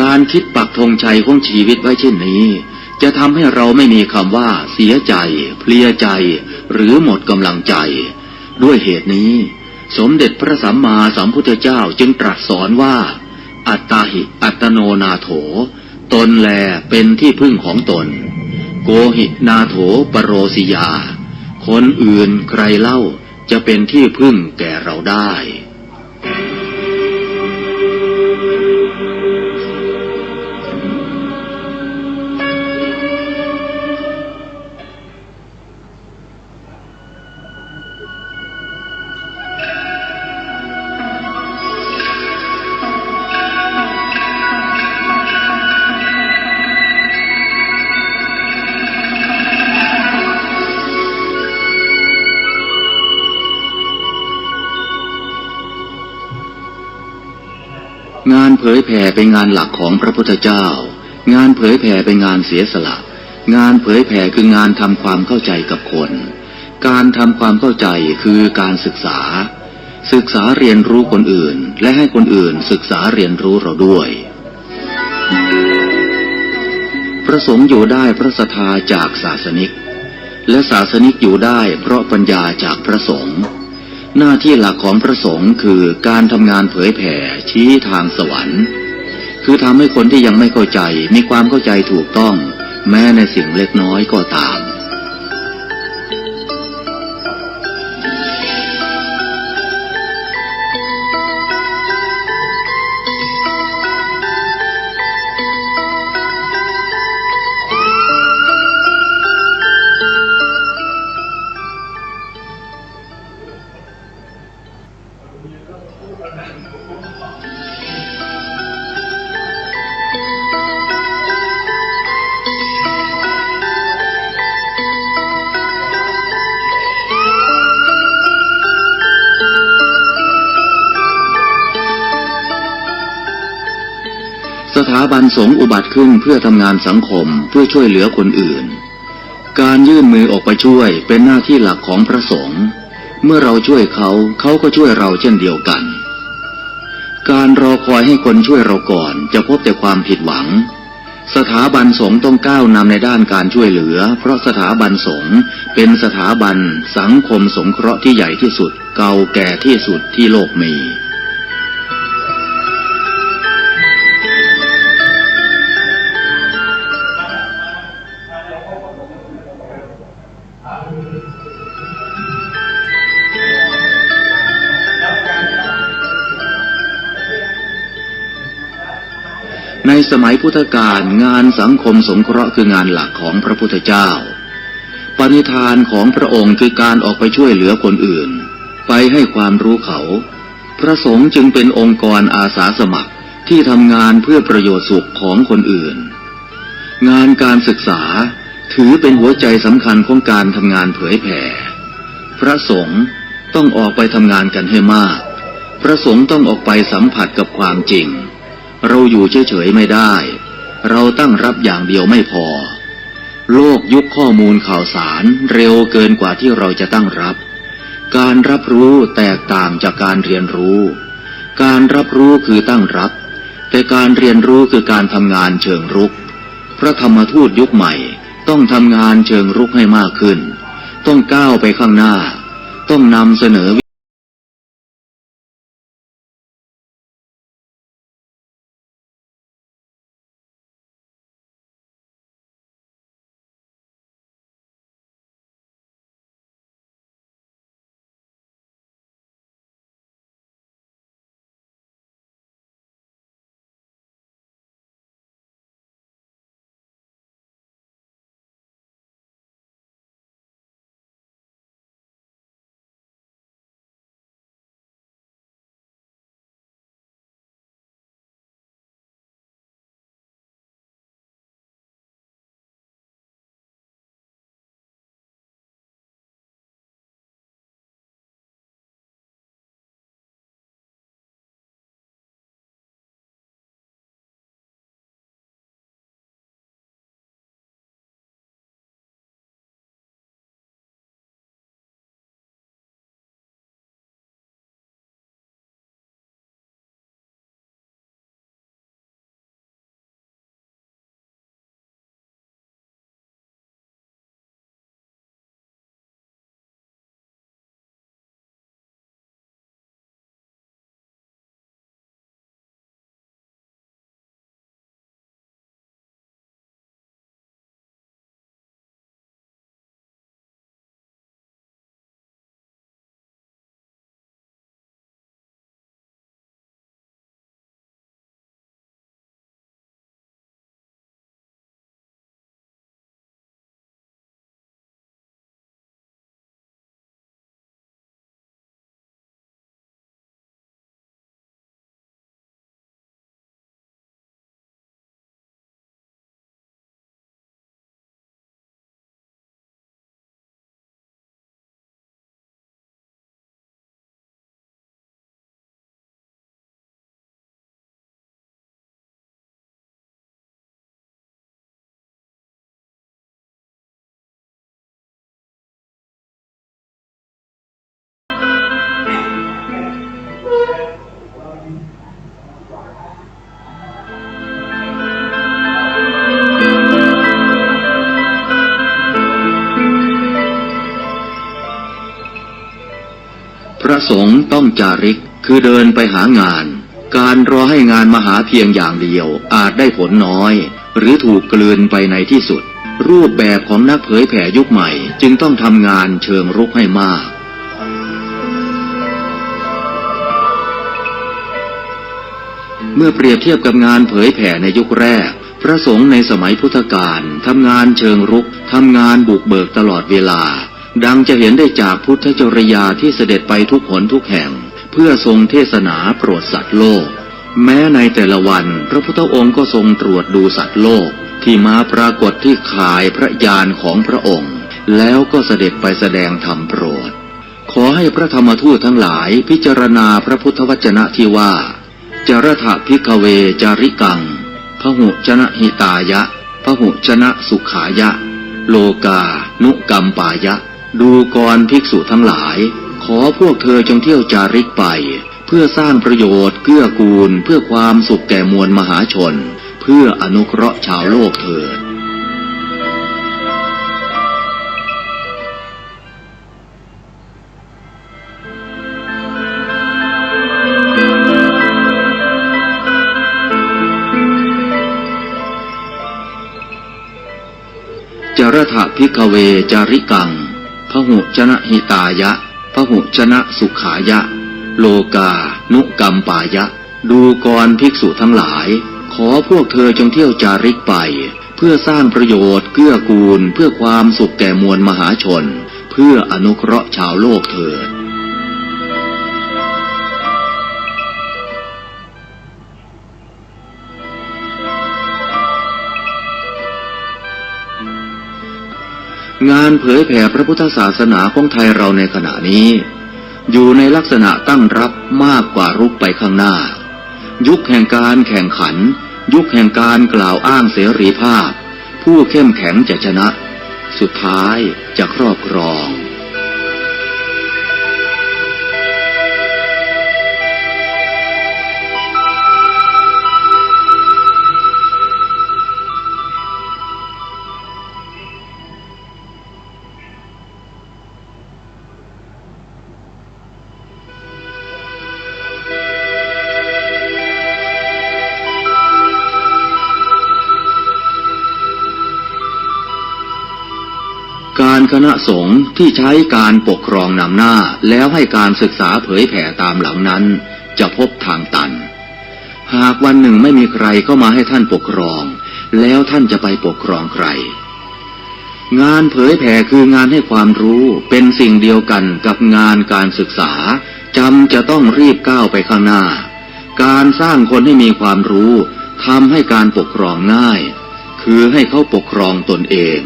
การคิดปักธงชัยของชีวิตไว้เช่นนี้จะทำให้เราไม่มีคำว่าเสียใจเพลียใจหรือหมดกำลังใจด้วยเหตุนี้สมเด็จพระสัมมาสัมพุทธเจ้าจึงตรัสสอนว่าอัตตาหิอัตโนนาโถตนแลเป็นที่พึ่งของตนโกหินาโถปโรสิยาคนอื่นใครเล่าจะเป็นที่พึ่งแก่เราได้งานเผยแผ่เป็นงานหลักของพระพุทธเจ้างานเผยแผ่เป็นงานเสียสละงานเผยแผ่คืองานทำความเข้าใจกับคนการทำความเข้าใจคือการศึกษาเรียนรู้คนอื่นและให้คนอื่นศึกษาเรียนรู้เราด้วยพระสงฆ์อยู่ได้เพราะศรัทธาจากศาสนิกและศาสนิกอยู่ได้เพราะปัญญาจากพระสงฆ์หน้าที่หลักของพระสงฆ์คือการทำงานเผยแผ่ชี้ทางสวรรค์คือทำให้คนที่ยังไม่เข้าใจมีความเข้าใจถูกต้องแม้ในสิ่งเล็กน้อยก็ตามสถาบันสงฆ์อุบัติขึ้นเพื่อทำงานสังคมเพื่อช่วยเหลือคนอื่นการยื่นมือออกไปช่วยเป็นหน้าที่หลักของพระสงฆ์เมื่อเราช่วยเขาก็ช่วยเราเช่นเดียวกันการรอคอยให้คนช่วยเราก่อนจะพบแต่ความผิดหวังสถาบันสงฆ์ต้องก้าวนำในด้านการช่วยเหลือเพราะสถาบันสงฆ์เป็นสถาบันสังคมสงเคราะห์ที่ใหญ่ที่สุดเก่าแก่ที่สุดที่โลกมีในสมัยพุทธกาลงานสังคมสงเคราะห์คืองานหลักของพระพุทธเจ้าปณิธานของพระองค์คือการออกไปช่วยเหลือคนอื่นไปให้ความรู้เขาพระสงฆ์จึงเป็นองค์กรอาสาสมัครที่ทำงานเพื่อประโยชน์สุขของคนอื่นงานการศึกษาถือเป็นหัวใจสำคัญของการทำงานเผยแผ่พระสงฆ์ต้องออกไปทำงานกันให้มากพระสงฆ์ต้องออกไปสัมผัสกับความจริงเราอยู่เฉยๆไม่ได้เราตั้งรับอย่างเดียวไม่พอโลกยุคข้อมูลข่าวสารเร็วเกินกว่าที่เราจะตั้งรับ การรับรู้แตกต่างจากการเรียนรู้การรับรู้คือตั้งรับแต่การเรียนรู้คือการทำงานเชิงรุกพระธรรมทูตยุคใหม่ต้องทำงานเชิงรุกให้มากขึ้นต้องก้าวไปข้างหน้าต้องนำเสนอพระสงฆ์ต้องจาริกคือเดินไปหางานการรอให้งานมาหาเพียงอย่างเดียวอาจได้ผลน้อยหรือถูกกลืนไปในที่สุดรูปแบบของนักเผยแผ่ยุคใหม่จึงต้องทำงานเชิงรุกให้มากเมื่อเปรียบเทียบกับงานเผยแผ่ในยุคแรกพระสงฆ์ในสมัยพุทธกาลทำงานเชิงรุกทำงานบุกเบิกตลอดเวลาดังจะเห็นได้จากพุทธจริยาที่เสด็จไปทุกหนทุกแห่งเพื่อทรงเทศนาโปรดสัตว์โลกแม้ในแต่ละวันพระพุทธองค์ก็ทรงตรวจดูสัตว์โลกที่มาปรากฏที่ข่ายพระญาณของพระองค์แล้วก็เสด็จไปแสดงธรรมโปรดขอให้พระธรรมทูตทั้งหลายพิจารณาพระพุทธวจนะที่ว่าจรถะภิกขเวจาริกังพหุชนะหิตายะพหุชนะสุขายะโลกานุกัมปายะดูก่อนภิกษุทั้งหลายขอพวกเธอจงเที่ยวจาริกไปเพื่อสร้างประโยชน์เกื้อกูลเพื่อความสุขแก่มวลมหาชนเพื่ออนุเคราะห์ชาวโลกเถิดจรถะภิกขเวจาริกังพหุชนะหิตายะพหุชนะสุขายะโลกานุกัมปายะดูก่อนภิกษุทั้งหลายขอพวกเธอจงเที่ยวจาริกไปเพื่อสร้างประโยชน์เกื้อกูลเพื่อความสุขแก่มวลมหาชนเพื่ออนุเคราะห์ชาวโลกเถิดงานเผยแผ่พระพุทธศาสนาของไทยเราในขณะนี้อยู่ในลักษณะตั้งรับมากกว่ารุกไปข้างหน้ายุคแห่งการแข่งขันยุคแห่งการกล่าวอ้างเสรีภาพผู้เข้มแข็งจะชนะสุดท้ายจะครอบครอง คณะสงฆ์ที่ใช้การปกครองนำหน้าแล้วให้การศึกษาเผยแผ่ตามหลังนั้นจะพบทางตันหากวันหนึ่งไม่มีใครเข้ามาให้ท่านปกครองแล้วท่านจะไปปกครองใครงานเผยแผ่คืองานให้ความรู้เป็นสิ่งเดียวกันกับงานการศึกษาจะต้องรีบก้าวไปข้างหน้าการสร้างคนให้มีความรู้ทำให้การปกครองง่ายคือให้เขาปกครองตนเอง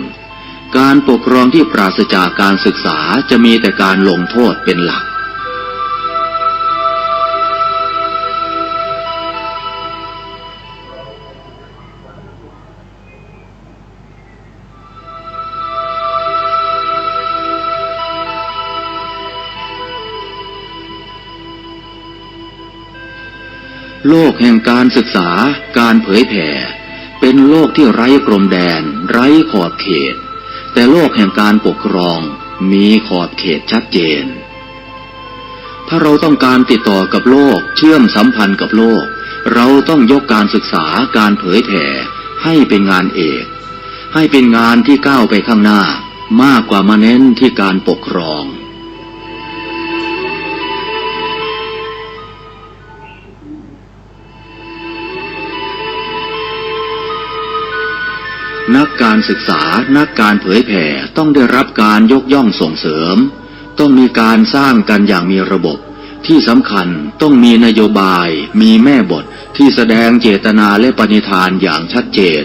การปกครองที่ปราศจากการศึกษาจะมีแต่การลงโทษเป็นหลักโลกแห่งการศึกษาการเผยแผ่เป็นโลกที่ไร้พรมแดนไร้ขอบเขตแต่โลกแห่งการปกครองมีขอบเขตชัดเจนถ้าเราต้องการติดต่อกับโลกเชื่อมสัมพันธ์กับโลกเราต้องยกการศึกษาการเผยแผ่ให้เป็นงานเอกให้เป็นงานที่ก้าวไปข้างหน้ามากกว่ามาเน้นที่การปกครองนักการศึกษานักการเผยแผ่ต้องได้รับการยกย่องส่งเสริมต้องมีการสร้างกันอย่างมีระบบที่สำคัญต้องมีนโยบายมีแม่บทที่แสดงเจตนาและปณิธานอย่างชัดเจน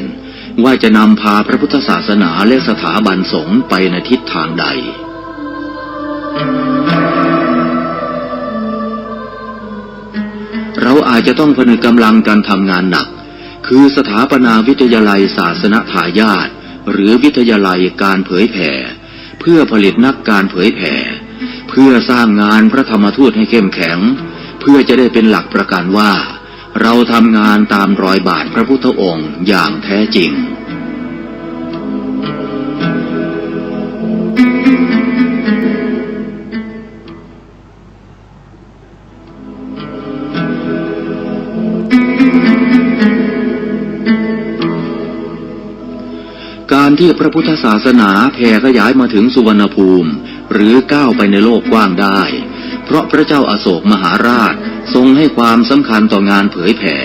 ว่าจะนำพาพระพุทธศาสนาและสถาบันสงฆ์ไปในทิศทางใดเราอาจจะต้องผนึกกำลังกันทำงานหนักคือสถาปนาวิทยาลัยศาสนทายาทหรือวิทยาลัยการเผยแผ่เพื่อผลิตนักการเผยแผ่เพื่อสร้างงานพระธรรมทูตให้เข้มแข็งเพื่อจะได้เป็นหลักประกันว่าเราทำงานตามรอยบาทพระพุทธองค์อย่างแท้จริงการที่พระพุทธศาสนาแผ่ขยายมาถึงสุวรรณภูมิหรือก้าวไปในโลกกว้างได้เพราะพระเจ้าอโศกมหาราชทรงให้ความสำคัญต่องานเผยแผ่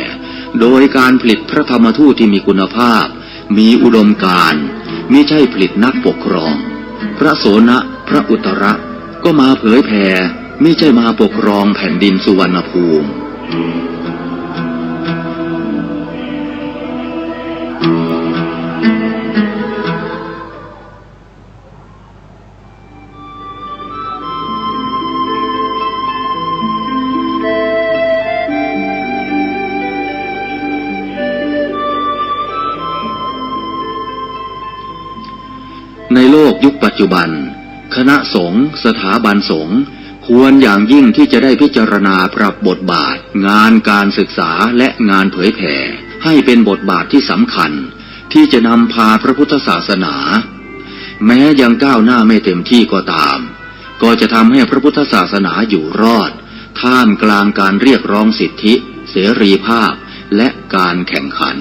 โดยการผลิตพระธรรมทูตที่มีคุณภาพมีอุดมการณ์มิใช่ผลิตนักปกครองพระโสนะพระอุตระก็มาเผยแผ่มิใช่มาปกครองแผ่นดินสุวรรณภูมิในโลกยุคปัจจุบันคณะสงฆ์สถาบันสงฆ์ควรอย่างยิ่งที่จะได้พิจารณาปรับบทบาทงานการศึกษาและงานเผยแผ่ให้เป็นบทบาทที่สำคัญที่จะนำพาพระพุทธศาสนาแม้ยังก้าวหน้าไม่เต็มที่ก็ตามก็จะทำให้พระพุทธศาสนาอยู่รอดท่ามกลางการเรียกร้องสิทธิเสรีภาพและการแข่งขัน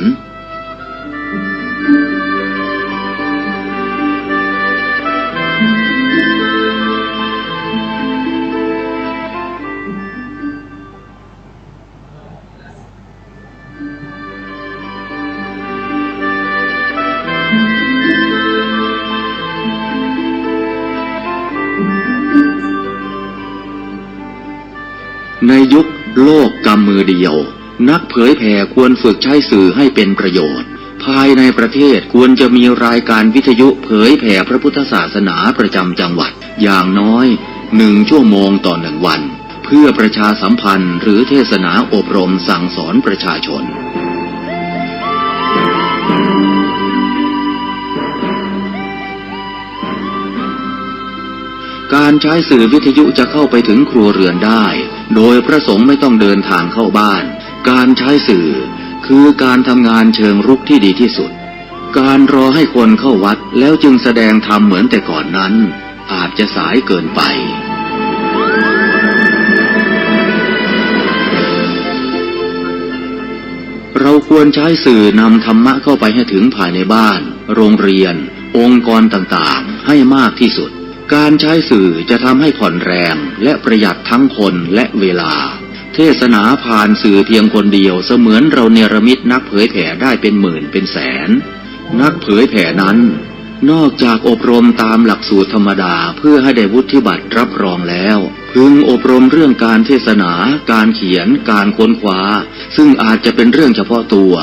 ในยุคโลกกำมือเดียวนักเผยแผ่ควรฝึกใช้สื่อให้เป็นประโยชน์ภายในประเทศควรจะมีรายการวิทยุเผยแผ่พระพุทธศาสนาประจำจังหวัดอย่างน้อย1 ชั่วโมงต่อ1 วันเพื่อประชาสัมพันธ์หรือเทศนาอบรมสั่งสอนประชาชนการใช้สื่อวิทยุจะเข้าไปถึงครัวเรือนได้โดยพระสงฆ์ไม่ต้องเดินทางเข้าบ้านการใช้สื่อคือการทำงานเชิงรุกที่ดีที่สุดการรอให้คนเข้าวัดแล้วจึงแสดงธรรมเหมือนแต่ก่อนนั้นอาจจะสายเกินไปเราควรใช้สื่อนำธรรมะเข้าไปให้ถึงภายในบ้านโรงเรียนองค์กรต่างๆ ให้มากที่สุดการใช้สื่อจะทำให้ผ่อนแรงและประหยัดทั้งคนและเวลาเทศนาผ่านสื่อเพียงคนเดียวเสมือนเราเนรมิตนักเผยแผ่ได้เป็นหมื่นเป็นแสนนักเผยแผ่นั้นนอกจากอบรมตามหลักสูตรธรรมดาเพื่อให้ได้วุฒิบัตรรับรองแล้วพึงอบรมเรื่องการเทศนาการเขียนการค้นคว้าซึ่งอาจจะเป็นเรื่องเฉพาะตัว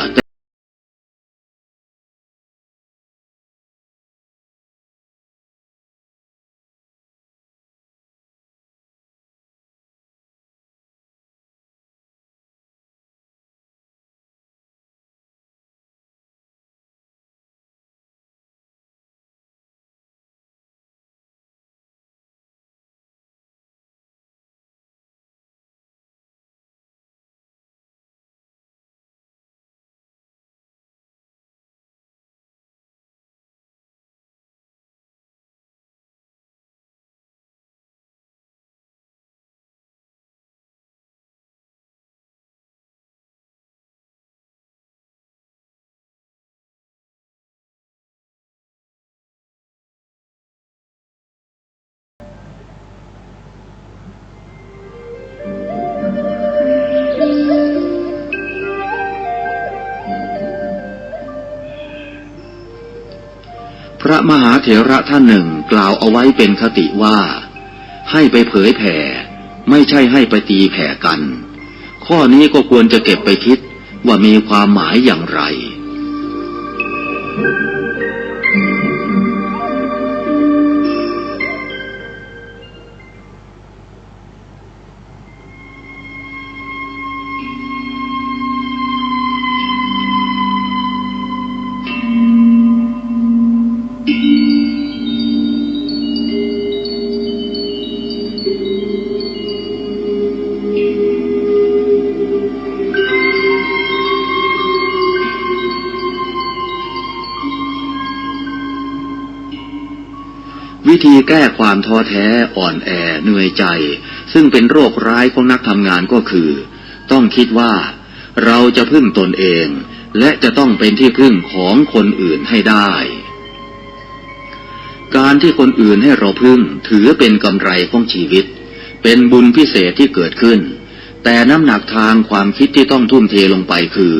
พระมหาเถระท่านหนึ่งกล่าวเอาไว้เป็นคติว่าให้ไปเผยแผ่ไม่ใช่ให้ไปตีแผ่กันข้อนี้ก็ควรจะเก็บไปคิดว่ามีความหมายอย่างไรวิธีแก้ความท้อแท้อ่อนแอเหนื่อยใจซึ่งเป็นโรคร้ายของนักทำงานก็คือต้องคิดว่าเราจะพึ่งตนเองและจะต้องเป็นที่พึ่งของคนอื่นให้ได้การที่คนอื่นให้เราพึ่งถือเป็นกำไรของชีวิตเป็นบุญพิเศษที่เกิดขึ้นแต่น้ำหนักทางความคิดที่ต้องทุ่มเทลงไปคือ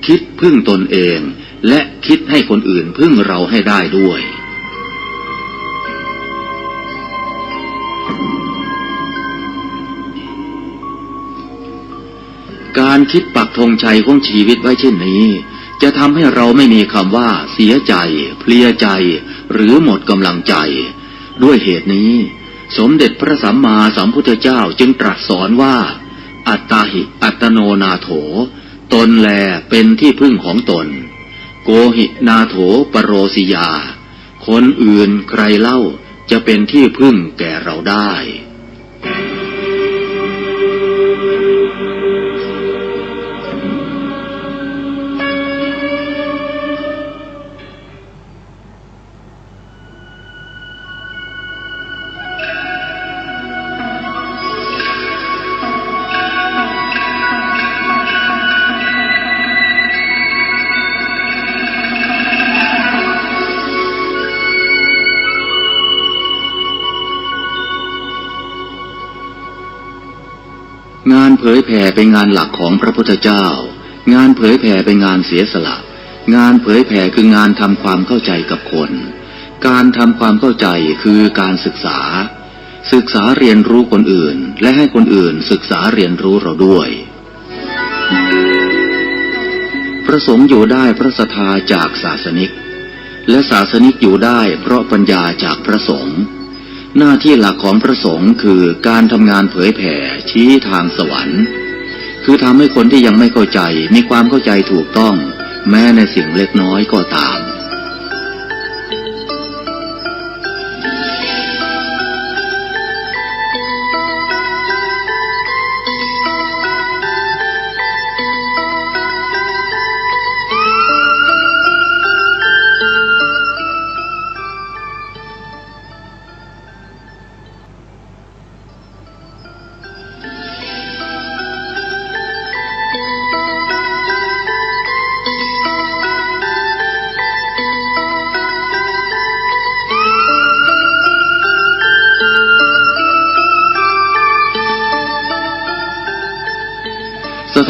คิดพึ่งตนเองและคิดให้คนอื่นพึ่งเราให้ได้ด้วยการคิดปักธงชัยของชีวิตไว้เช่นนี้จะทำให้เราไม่มีคำว่าเสียใจเพลียใจหรือหมดกำลังใจด้วยเหตุนี้สมเด็จพระสัมมาสัมพุทธเจ้าจึงตรัสสอนว่าอัตตาหิอัตโนนาโถตนแลเป็นที่พึ่งของตนโกหินาโถปโรสิยาคนอื่นใครเล่าจะเป็นที่พึ่งแก่เราได้งานเผยแผ่เป็นงานหลักของพระพุทธเจ้างานเผยแผ่เป็นงานเสียสละงานเผยแผ่คืองานทำความเข้าใจกับคนการทำความเข้าใจคือการศึกษาเรียนรู้คนอื่นและให้คนอื่นศึกษาเรียนรู้เราด้วยพระสงฆ์อยู่ได้เพราะศรัทธาจากศาสนิกและศาสนิกอยู่ได้เพราะปัญญาจากพระสงฆ์หน้าที่หลักของพระสงฆ์คือการทำงานเผยแผ่ชี้ทางสวรรค์คือทำให้คนที่ยังไม่เข้าใจมีความเข้าใจถูกต้องแม้ในสิ่งเล็กน้อยก็ตาม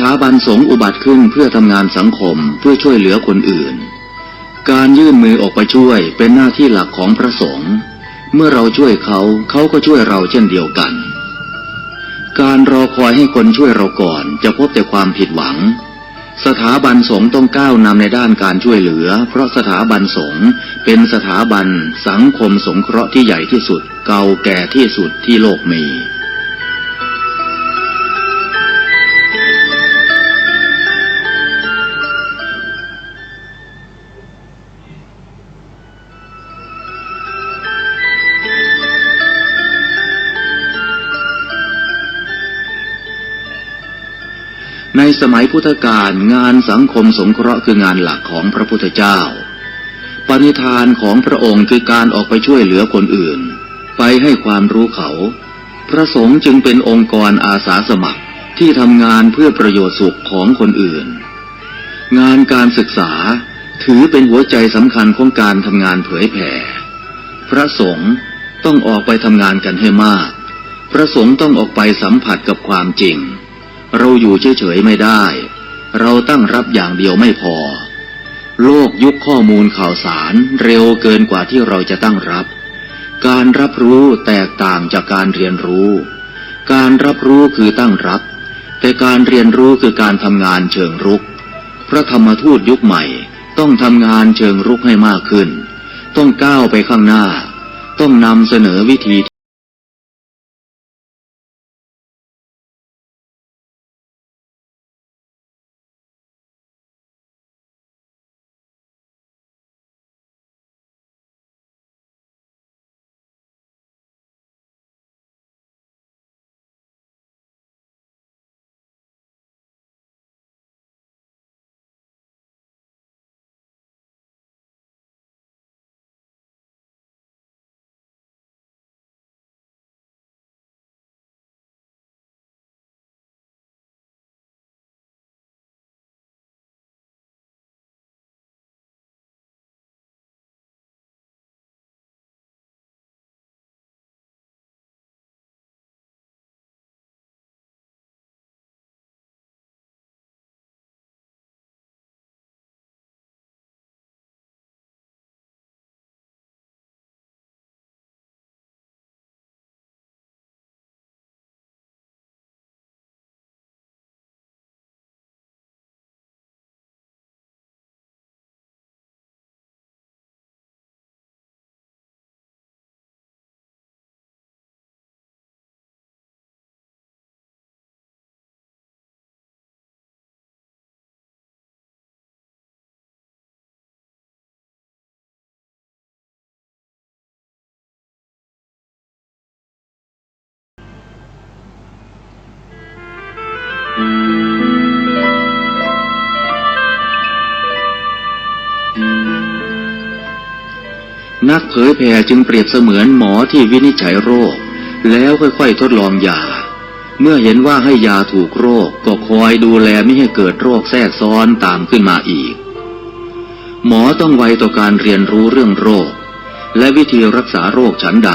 ถาบันสงฆ์อุบัติขึ้นเพื่อทำงานสังคมเพื่อช่วยเหลือคนอื่นการยื่นมือออกไปช่วยเป็นหน้าที่หลักของพระสงฆ์เมื่อเราช่วยเขาเขาก็ช่วยเราเช่นเดียวกันการรอคอยให้คนช่วยเราก่อนจะพบแต่ความผิดหวังสถาบันสงฆ์ต้องก้าวนำในด้านการช่วยเหลือเพราะสถาบันสงฆ์เป็นสถาบันสังคมสงเคราะห์ที่ใหญ่ที่สุดเก่าแก่ที่สุดที่โลกมีในสมัยพุทธกาลงานสังคมสงเคราะห์คืองานหลักของพระพุทธเจ้าปณิธานของพระองค์คือการออกไปช่วยเหลือคนอื่นไปให้ความรู้เขาพระสงฆ์จึงเป็นองค์กรอาสาสมัครที่ทำงานเพื่อประโยชน์สุขของคนอื่นงานการศึกษาถือเป็นหัวใจสำคัญของการทำงานเผยแผ่พระสงฆ์ต้องออกไปทำงานกันให้มากพระสงฆ์ต้องออกไปสัมผัสกับความจริงเราอยู่เฉยๆไม่ได้เราตั้งรับอย่างเดียวไม่พอโลกยุคข้อมูลข่าวสารเร็วเกินกว่าที่เราจะตั้งรับการรับรู้แตกต่างจากการเรียนรู้การรับรู้คือตั้งรับแต่การเรียนรู้คือการทำงานเชิงรุกพระธรรมทูตยุคใหม่ต้องทำงานเชิงรุกให้มากขึ้นต้องก้าวไปข้างหน้าต้องนำเสนอวิธีนักเผยแผ่จึงเปรียบเสมือนหมอที่วินิจฉัยโรคแล้วค่อยๆทดลองยาเมื่อเห็นว่าให้ยาถูกโรคก็คอยดูแลไม่ให้เกิดโรคแทรกซ้อนตามขึ้นมาอีกหมอต้องไวต่อการเรียนรู้เรื่องโรคและวิธีรักษาโรคฉันใด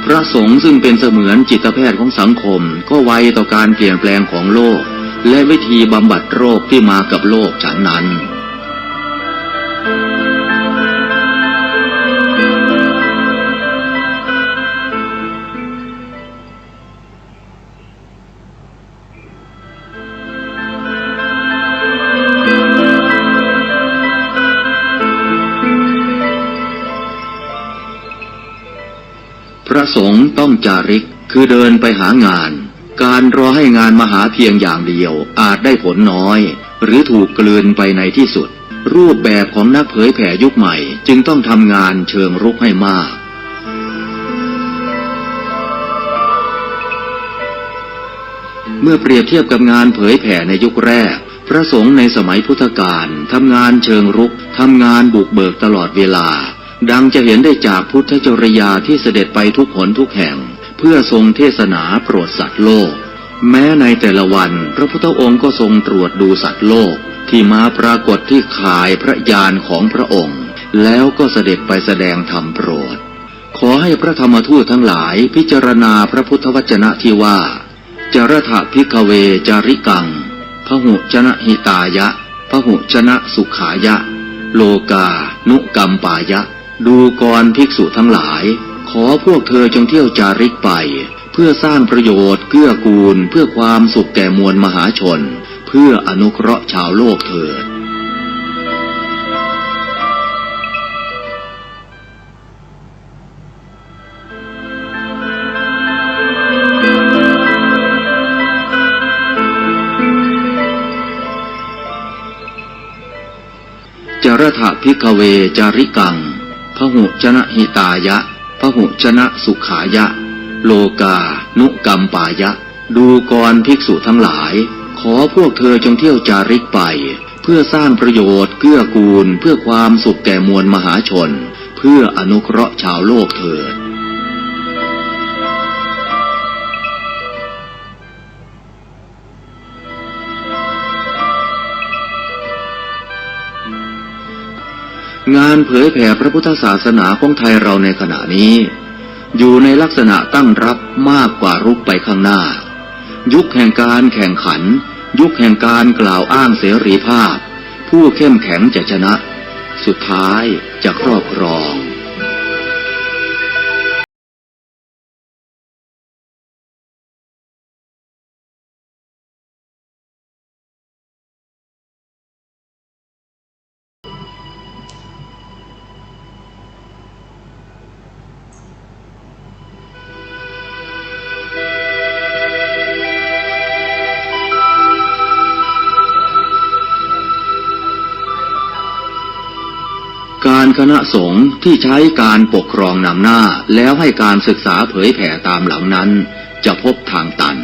พระสงฆ์ซึ่งเป็นเสมือนจิตแพทย์ของสังคมก็ไวต่อการเปลี่ยนแปลงของโลกและวิธีบำบัดโรคที่มากับโลกฉันนั้นพระสงฆ์ต้องจาริกคือเดินไปหางานการรอให้งานมาหาเพียงอย่างเดียวอาจได้ผลน้อยหรือถูกกลืนไปในที่สุดรูปแบบของนักเผยแผ่ยุคใหม่จึงต้องทำงานเชิงรุกให้มากเมื่อเปรียบเทียบกับงานเผยแผ่ในยุคแรกพระสงฆ์ในสมัยพุทธกาลทำงานเชิงรุกทำงานบุกเบิกตลอดเวลาดังจะเห็นได้จากพุทธจริยาที่เสด็จไปทุกหนทุกแห่งเพื่อทรงเทศนาโปรดสัตว์โลกแม้ในแต่ละวันพระพุทธองค์ก็ทรงตรวจดูสัตว์โลกที่มาปรากฏที่ข่ายพระญาณของพระองค์แล้วก็เสด็จไปแสดงธรรมโปรดขอให้พระธรรมทูตทั้งหลายพิจารณาพระพุทธวจนะที่ว่าจรถภิกขเวจาริกัง พหุชนะหิตายะพหุชนะสุขายะโลกานุกัมปายะดูก่อนภิกษุทั้งหลายขอพวกเธอจงเที่ยวจาริกไปเพื่อสร้างประโยชน์เกื้อกูลเพื่อความสุขแก่มวลมหาชนเพื่ออนุเคราะห์ชาวโลกเถิดจรถภิกขเวจาริกังพหุชนะหิตายะพหุชนะสุขายะโลกานุกัมปายะดูก่อนภิกษุทั้งหลายขอพวกเธอจงเที่ยวจาริกไปเพื่อสร้างประโยชน์เกื้อกูลเพื่อความสุขแก่มวลมหาชนเพื่ออนุเคราะห์ชาวโลกเถิดงานเผยแผ่พระพุทธศาสนาของไทยเราในขณะนี้อยู่ในลักษณะตั้งรับมากกว่ารุกไปข้างหน้ายุคแห่งการแข่งขันยุคแห่งการกล่าวอ้างเสรีภาพผู้เข้มแข็งจะชนะสุดท้ายจะครอบครองการคณะสงฆ์ที่ใช้การปกครองนำหน้าแล้วให้การศึกษาเผยแผ่ตามหลังนั้นจะพบทางตัน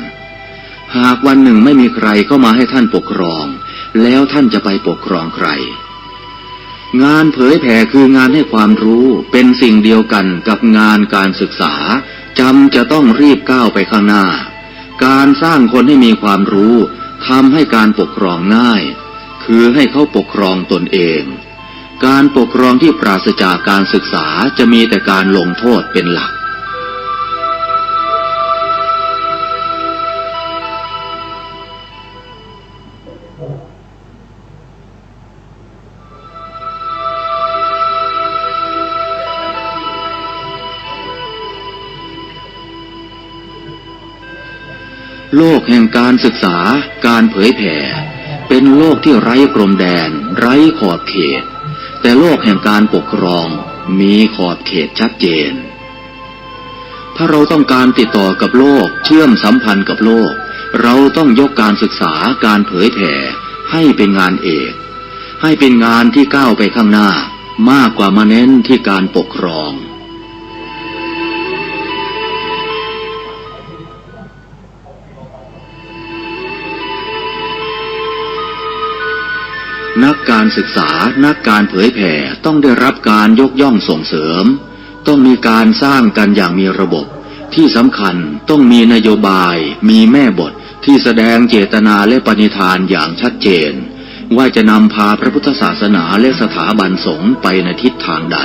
หากวันหนึ่งไม่มีใครเข้ามาให้ท่านปกครองแล้วท่านจะไปปกครองใครงานเผยแผ่คืองานให้ความรู้เป็นสิ่งเดียวกันกับงานการศึกษาจำจะต้องรีบก้าวไปข้างหน้าการสร้างคนให้มีความรู้ทำให้การปกครองง่ายคือให้เขาปกครองตนเองการปกครองที่ปราศจากการศึกษาจะมีแต่การลงโทษเป็นหลักโลกแห่งการศึกษาการเผยแผ่เป็นโลกที่ไร้พรมแดนไร้ขอบเขตแต่โลกแห่งการปกครองมีขอบเขตชัดเจนถ้าเราต้องการติดต่อกับโลกเชื่อมสัมพันธ์กับโลกเราต้องยกการศึกษาการเผยแผ่ให้เป็นงานเอกให้เป็นงานที่ก้าวไปข้างหน้ามากกว่ามาเน้นที่การปกครองนักการศึกษานักการเผยแผ่ต้องได้รับการยกย่องส่งเสริมต้องมีการสร้างกันอย่างมีระบบที่สำคัญต้องมีนโยบายมีแม่บทที่แสดงเจตนาและปณิธานอย่างชัดเจนว่าจะนำพาพระพุทธศาสนาและสถาบันสงฆ์ไปในทิศทางใด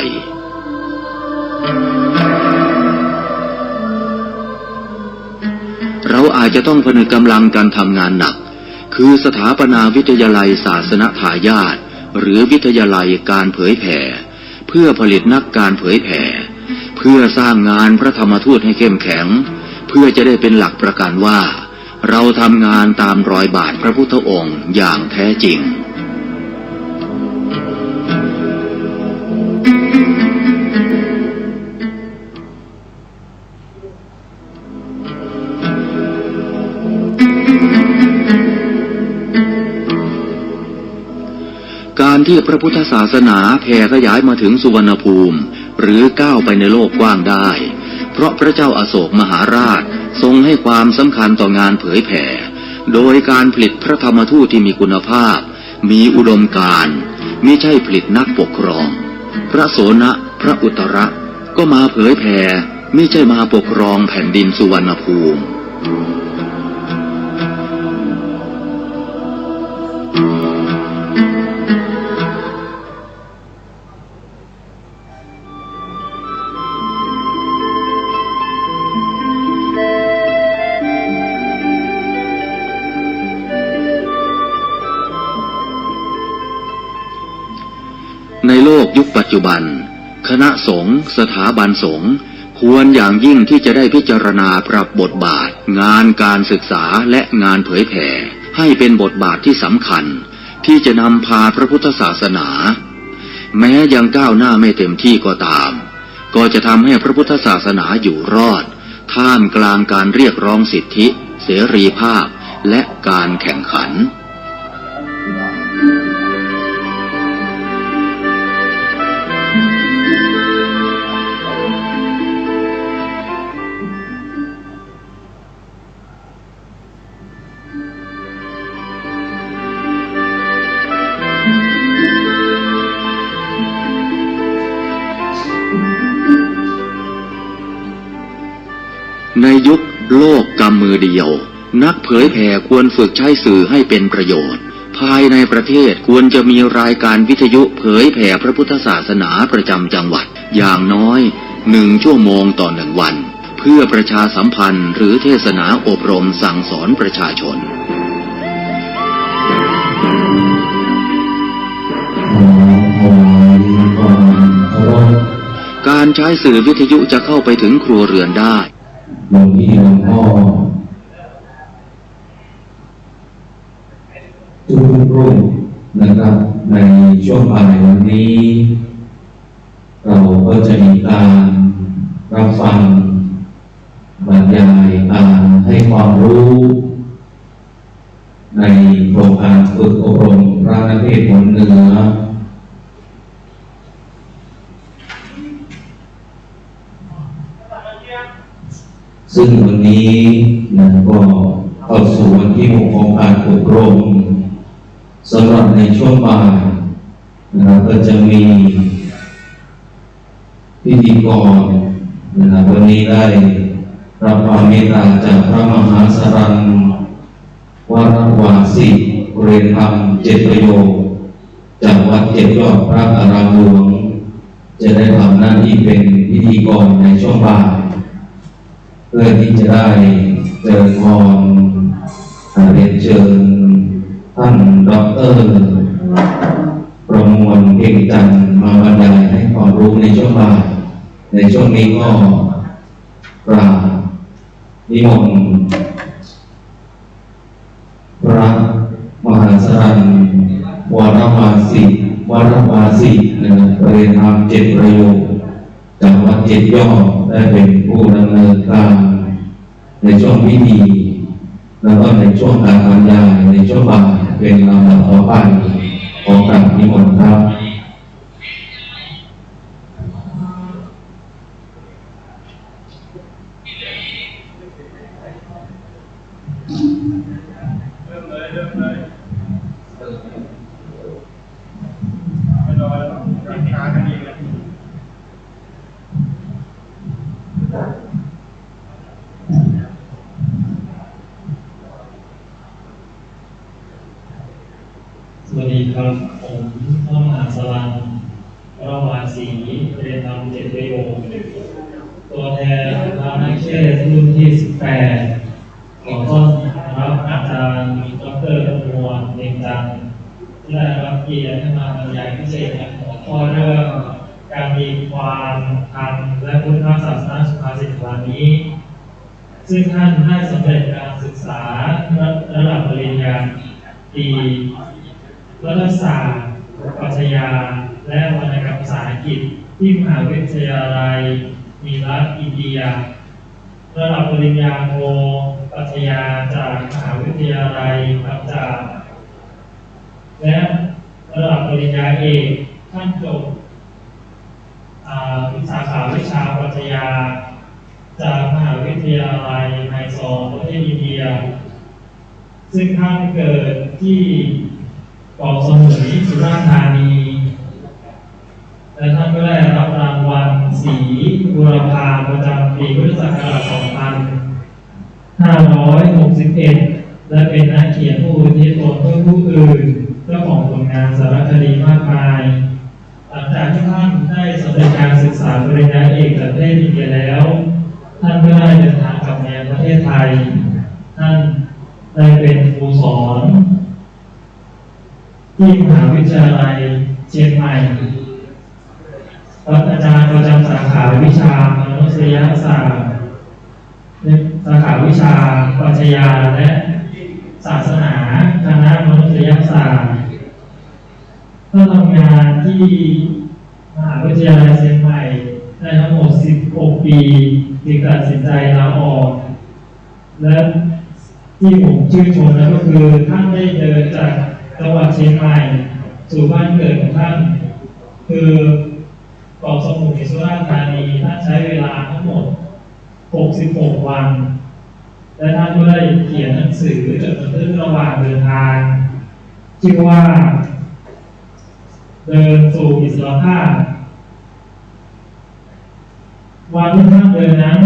เราอาจจะต้องผนึกกำลังกันทำงานหนักคือสถาปนาวิทยาลัยศาสนทายาทหรือวิทยาลัยการเผยแผ่เพื่อผลิตนักการเผยแผ่เพื่อสร้างงานพระธรรมทูตให้เข้มแข็งเพื่อจะได้เป็นหลักประกันว่าเราทำงานตามรอยบาทพระพุทธองค์อย่างแท้จริงการที่พระพุทธศาสนาแผ่ขยายมาถึงสุวรรณภูมิหรือก้าวไปในโลกกว้างได้เพราะพระเจ้าอโศกมหาราชทรงให้ความสำคัญต่องานเผยแผ่โดยการผลิตพระธรรมทูตที่มีคุณภาพมีอุดมการณ์มิใช่ผลิตนักปกครองพระโสนะพระอุตระก็มาเผยแผ่มิใช่มาปกครองแผ่นดินสุวรรณภูมิ ในโลกยุคปัจจุบันคณะสงฆ์สถาบันสงฆ์ควรอย่างยิ่งที่จะได้พิจารณาปรับบทบาทงานการศึกษาและงานเผยแผ่ให้เป็นบทบาทที่สำคัญที่จะนำพาพระพุทธศาสนาแม้ยังก้าวหน้าไม่เต็มที่ก็ตามก็จะทำให้พระพุทธศาสนาอยู่รอดท่ามกลางการเรียกร้องสิทธิเสรีภาพและการแข่งขันในยุคโลกกำมือเดียวนักเผยแผ่ควรฝึกใช้สื่อให้เป็นประโยชน์ภายในประเทศควรจะมีรายการวิทยุเผยแผ่พระพุทธศาสนาประจำจังหวัดอย่างน้อย1 ชั่วโมงต่อ1 วันเพื่อประชาสัมพันธ์หรือเทศนาอบรมสั่งสอนประชาชนการใช้สื่อวิทยุจะเข้าไปถึงครัวเรือนได้หลวงพี่หลวงพ่อทุกรูปนะครับในช่วงบ่ายวันนี้เราก็จะมีการรับฟังบรรยายการให้ความรู้ในโครงการฝึกอบรมพระนักเทศน์ผลเหนือซึ่งวันนี้ก็เข้าสู่วันที่6ของการอบรมสำหรับในช่วงบ่ายนะครับก็จะมีพิธีกรนะครับวันนี้ได้รับความเมตตาจากพระมหาสรัญวรวาสิเรียนธรรม7 ประโยคจากวัด7 ยอดพระอารามหลวงจะได้ทำหน้าที่เป็นพิธีกรในช่วงบ่ายเพื่อที่จะได้เจริญพรเรียนเชิญท่านดร.ประมวลเก่งจันทร์มาบรรยายให้ความรู้ในช่วงบ่ายในช่วงนี้ก็กราบนิมนต์พระมหาสรัญวรวาสิเรียนธรรม7 ประโยคจากวัด7 ยอดได้เป็นผู้ดำเนินการในช่วงพิธีแล้วก็ในช่วงการบรรยายในช่วงบ่ายเป็นลำดับต่อไปของการนิมนต์ครับสวัสดีครับผมพระมหาสรัญวรวาสิเรียนธรรม7 ประโยคตัวแทนพระนักเทศน์รุ่นที่18ขอต้อนรับอาจารย์ดร.ประมวลเก่งจันทร์ที่ได้รับเกียรติให้มาบรรยายพิเศษหัวข้อเรื่องการมีความธรรมและพุทธศาสนาสุภาษิตวันนี้ซึ่งท่านได้สำเร็จการศึกษาระดับปริญญาตรีรัฐศาสตร์ปรัชญาและวรรณกรรมภาษาอังกฤษที่มหาวิทยาลัยมีรัฐอินเดียระดับปริญญาโทปรัชญาจากมหาวิทยาลัยปัญจาบและระดับปริญญาเอกท่านจบสาขาวิชาปรัชญาจากมหาวิทยาลัยไมซอร์ประเทศอินเดียซึ่งท่านเกิดที่เกาะสมุยสุราษฎร์ธานีและท่านก็ได้รับรางวัลศรีบุรพาประจำปีพุทธศักราช 2561 และเป็นนักเขียนผู้อุทิศตนเพื่อผู้อื่นเจ้าของผลงานสารคดีมากมายหลังจากที่ท่านได้สำเร็จการศึกษาปริญญาเอกจากประเทศอินเดียแล้วท่านก็ได้เดินทางกลับมาประเทศไทยท่านได้เป็นครูสอนที่มหาวิทยาลัยเชียงใหม่ อาจารย์ประจำสาขาวิชามนุษยศาสตร์สาขาวิชาปรัชญาและศาสนาคณะมนุษยศาสตร์ก็ทำงานที่มหาวิทยาลัยเชียงใหม่ได้ทั้งหมด16 ปีจึงตัดสินใจลาออกและที่ผมชื่นชมแล้วก็คือท่านได้เดินจากจังหวัดเชียงใหม่สู่บ้านเกิดของท่านคือเกาะสมุยสุราษฎร์ธานีท่านใช้เวลาทั้งหมด66 วันและท่านก็ได้เขียนหนังสือจดบันทึกระหว่างเดินทางชื่อว่าเดินสู่อิสรภาพวันที่ท่านเดินนั้น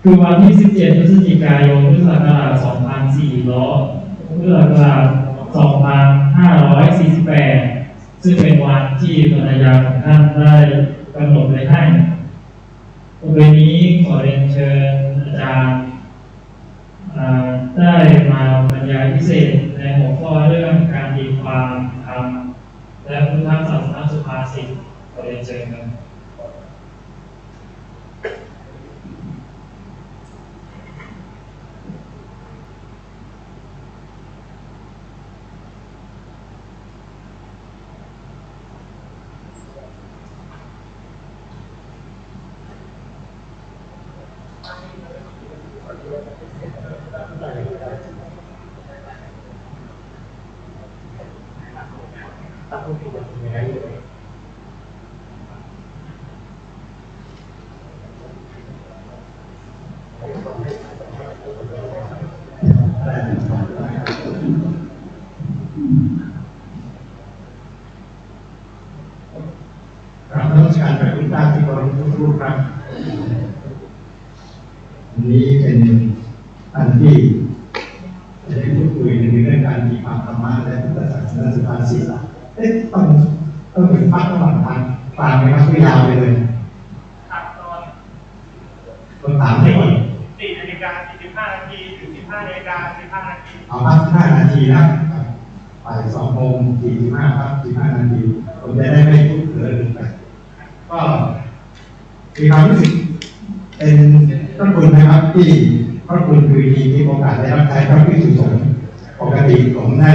คือวันที่17 พฤศจิกายน พุทธศักราช 2548 ซึ่งเป็นวันที่ภรรยาของท่านได้กำหนดไว้ให้วันนี้ขอเรียนเชิญอาจารย์ได้มาบรรยายพิเศษในหัวข้อเรื่องการตีความธรรมและพุทธศาสนาสุภาษิตขอเรียนเชิญครับการปฏิบัติที่เรารู้ครับนี้เป็นอันที่จะได้พูดคุยในเรื่องการมีความธรรมะและพุทธศาสนาสุภาษิตต้องเป็นพักระหว่างทางฟังไหมครับไม่ยาวไปเลยต้องถามให้ก่อน4 นาฬิกา 45 นาทีถึง 15 นาฬิกา 15 นาทีเอาพัก5 นาทีนะบ่าย2 โมง 45 ครับ 15 นาทีผมจะได้ไม่พูดเลยไปก็มีความรู้สึกเป็นพระคุณนะครับที่พระคุณคือมีโอกาสได้รับใช้พระภิกษุสงฆ์ปกติผมได้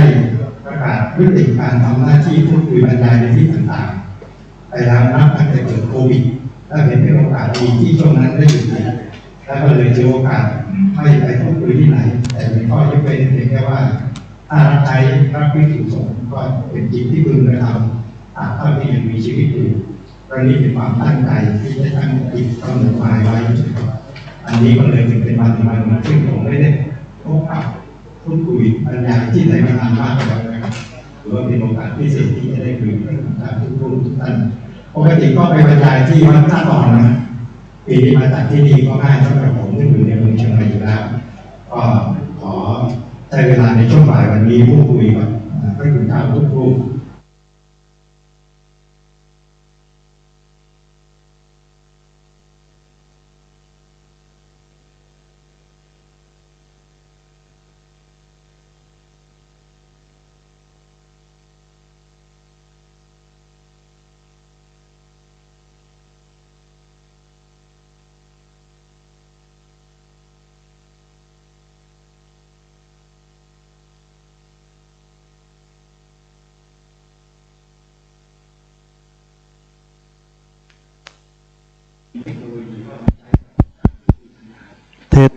ประกาศยุติการทำหน้าที่พูดคุยบรรยายในที่ต่างๆไปแล้วนับตั้งแต่เกิดโควิดและเป็นโอกาสดีที่ช่วงนั้นได้หยุดแล้วก็เลยเจอโอกาสไม่ไปพูดคุยที่ไหนแต่มีข้อยกเว้นเพียงแค่ว่าถ้ารับใช้พระภิกษุสงฆ์ก็เป็นจิตที่พึงกระทำเท่าที่ยังมีชีวิตอยู่ตอนนี้เป็นความตั้งใจที่จะตั้งจิตกำหนดหมายไว้อันนี้ก็เลยเป็นวันซึ่งผมไม่ได้พบกับพูดคุยบรรยายที่ไหนมานานมากแล้วนะครับหรือว่าเป็นโอกาสพิเศษที่จะได้คุยกับอาจารย์ทุกท่านปกติก็ไปบรรยายที่วัดท่าต่อนะปีนี้มาจากที่นี่ก็ง่ายสำหรับผมที่อยู่ในเมืองเชียงใหม่อยู่แล้วก็ขอใช้เวลาในช่วงบ่ายวันนี้พูดคุยกับพระคุณเจ้าทุกรูป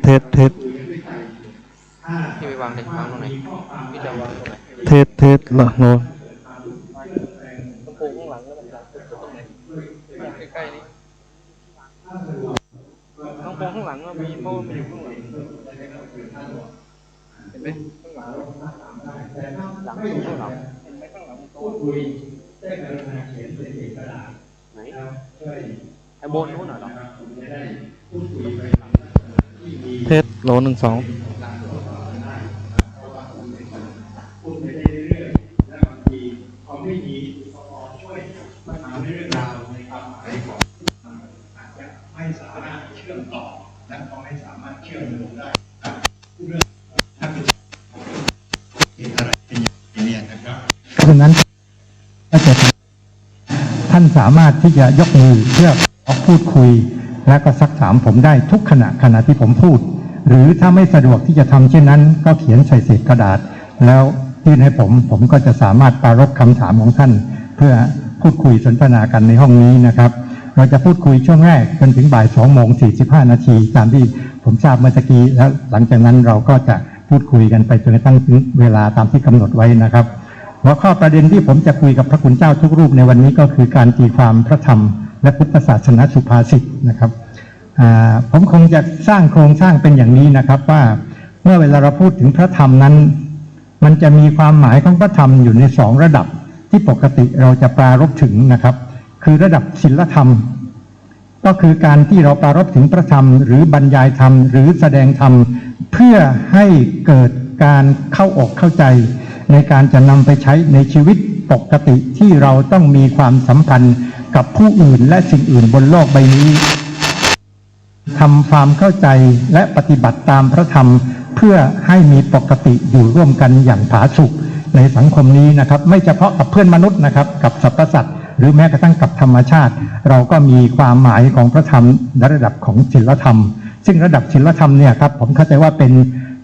เทสพี่ไปวางในวางตรงไหนพี่จะวางตรงไหนเทสละโน้ตลำโพงข้างหลังแล้วมันจะตรงไหนใกล้ๆนี่ลำโพงข้างหลังก็มีเพราะมันอยู่ข้างหลังเห็นไหมข้างหลังหลังอยู่ข้างหลังเห็นไหมข้างหลังโต๊ะไหนไอ้บนนู้นเหรอเทสโล1 2พูดไปได้เรื่อยๆและบางทีพอไม่มีอุปกรณ์ช่วยมันทำให้เรื่องราวในความหมายของอาจจะไม่สามารถเชื่อมต่อและก็ไม่สามารถเชื่อมโยงได้เรื่องถ้าเป็นอะไรเป็นอย่างนี้นะครับฉะนั้นก็จะท ท่านสามารถที่จะยกมือเพื่อพูดคุยและก็ซักถามผมได้ทุกขณะที่ผมพูดหรือถ้าไม่สะดวกที่จะทำเช่นนั้นก็เขียนใส่เศษกระดาษแล้วยื่นให้ผมก็จะสามารถปรารภคำถามของท่านเพื่อพูดคุยสนทนากันในห้องนี้นะครับเราจะพูดคุยช่วงแรกจนถึงบ่าย 2:45 นาทีตามที่ผมทราบเมื่อกี้แล้วหลังจากนั้นเราก็จะพูดคุยกันไปจนกระทั่งถึงเวลาตามที่กำหนดไว้นะครับหัวข้อประเด็นที่ผมจะคุยกับพระคุณเจ้าทุกรูปในวันนี้ก็คือการตีความพระธรรมและพุทธศาสนาสุภาษิตนะครับผมคงจะสร้างโครงสร้างเป็นอย่างนี้นะครับว่าเมื่อเวลาเราพูดถึงพระธรรมนั้นมันจะมีความหมายของพระธรรมอยู่ใน2ระดับที่ปกติเราจะปรารภถึงนะครับคือระดับศีลธรรมก็คือการที่เราปรารภถึงพระธรรมหรือบรรยายธรรมหรือแสดงธรรมเพื่อให้เกิดการเข้าอกเข้าใจในการจะนำไปใช้ในชีวิตปกติที่เราต้องมีความสัมพันธ์กับผู้อื่นและสิ่งอื่นบนโลกใบนี้ทำความเข้าใจและปฏิบัติตามพระธรรมเพื่อให้มีปกติอยู่ร่วมกันอย่างผาสุกในสังคมนี้นะครับไม่เฉพาะกับเพื่อนมนุษย์นะครับกับสรรพสัตว์หรือแม้กระทั่งกับธรรมชาติเราก็มีความหมายของพระธรรมในระดับของศีลธรรมซึ่งระดับศีลธรรมเนี่ยครับผมเข้าใจว่าเป็น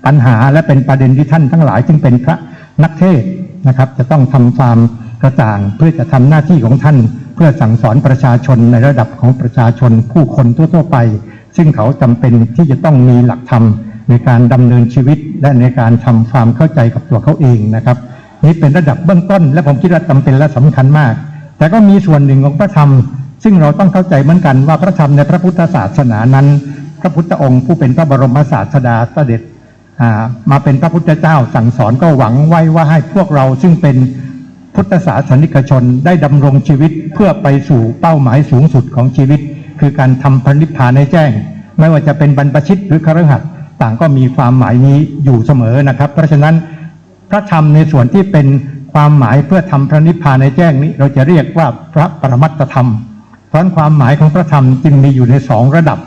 ปัญหาและเป็นประเด็นที่ท่านทั้งหลายซึ่งเป็นพระนักเทศน์นะครับจะต้องทำความกระจ่างเพื่อจะทำหน้าที่ของท่านเพื่อสั่งสอนประชาชนในระดับของประชาชนผู้คนทั่วๆไปซึ่งเขาจำเป็นที่จะต้องมีหลักธรรมในการดำเนินชีวิตและในการทำความเข้าใจกับตัวเขาเองนะครับนี่เป็นระดับเบื้องต้นและผมคิดว่าจำเป็นและสำคัญมากแต่ก็มีส่วนหนึ่งของพระธรรมซึ่งเราต้องเข้าใจเหมือนกันว่าพระธรรมในพระพุทธศาสนานั้นพระพุทธองค์ผู้เป็นพระบรมศาสดาเสด็จมาเป็นพระพุทธเจ้าสั่งสอนก็หวังไว้ว่าให้พวกเราซึ่งเป็นพุทธศาสนิกชนได้ดำรงชีวิตเพื่อไปสู่เป้าหมายสูงสุดของชีวิตคือการทำพระนิพพานให้แจ้งไม่ว่าจะเป็นบรรพชิตหรือคฤหัสถ์ต่างก็มีความหมายนี้อยู่เสมอนะครับเพราะฉะนั้นพระธรรมในส่วนที่เป็นความหมายเพื่อทำพระนิพพานให้แจ้งนี้เราจะเรียกว่าพระปรมัตถธรรมเพราะความหมายของพระธรรมจึงมีอยู่ใน2ระดับ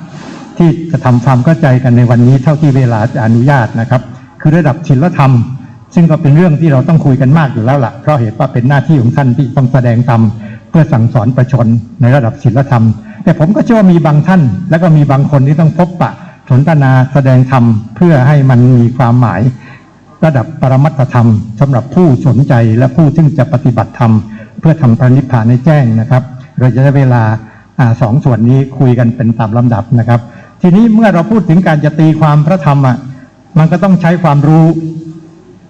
ที่จะทำความเข้าใจกันในวันนี้เท่าที่เวลาจะอนุญาตนะครับคือระดับศีลธรรมซึ่งก็เป็นเรื่องที่เราต้องคุยกันมากอยู่แล้วล่ะเพราะเหตุว่าเป็นหน้าที่ของท่านที่ต้องแสดงธรรมเพื่อสั่งสอนประชาชนในระดับศีลธรรมแต่ผมก็เชื่อว่ามีบางท่านและก็มีบางคนที่ต้องพบปะสนทนาแสดงธรรมเพื่อให้มันมีความหมายระดับปรมัตถธรรมสำหรับผู้สนใจและผู้ซึ่งจะปฏิบัติธรรมเพื่อทำพระนิพพานให้แจ้งนะครับเราจะได้เวลา2 ส่วนนี้คุยกันเป็นตามลำดับนะครับทีนี้เมื่อเราพูดถึงการจะตีความพระธรรมมันก็ต้องใช้ความรู้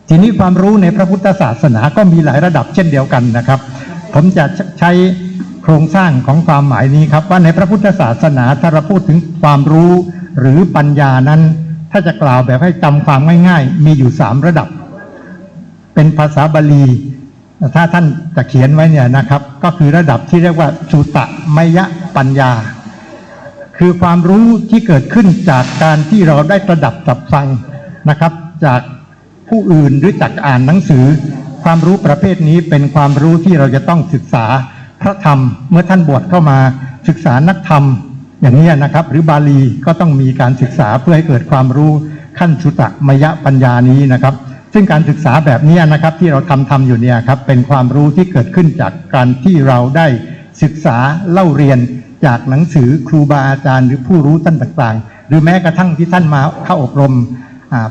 ทีนี้ความรู้ในพระพุทธศาสนาก็มีหลายระดับเช่นเดียวกันนะครับผมจะใช้โครงสร้างของความหมายนี้ครับว่าในพระพุทธศาสนาถ้าเราพูดถึงความรู้หรือปัญญานั้นถ้าจะกล่าวแบบให้จำความง่ายๆมีอยู่3ระดับเป็นภาษาบาลีถ้าท่านจะเขียนไว้เนี่ยนะครับก็คือระดับที่เรียกว่าสุตมยปัญญาคือความรู้ที่เกิดขึ้นจากการที่เราได้ประดับจับฟังนะครับจากผู้อื่นหรือจากอ่านหนังสือความรู้ประเภทนี้เป็นความรู้ที่เราจะต้องศึกษาพระธรรมเมื่อท่านบวชเข้ามาศึกษานักธรรมอย่างนี้นะครับหรือบาลีก็ต้องมีการศึกษาเพื่อให้เกิดความรู้ขั้นสุตมยปัญญานี้นะครับซึ่งการศึกษาแบบนี้นะครับที่เราทำอยู่เนี่ยครับเป็นความรู้ที่เกิดขึ้นจากการที่เราได้ศึกษาเล่าเรียนจากหนังสือครูบาอาจารย์หรือผู้รู้ท่านต่างๆหรือแม้กระทั่งที่ท่านมาเข้าอบรม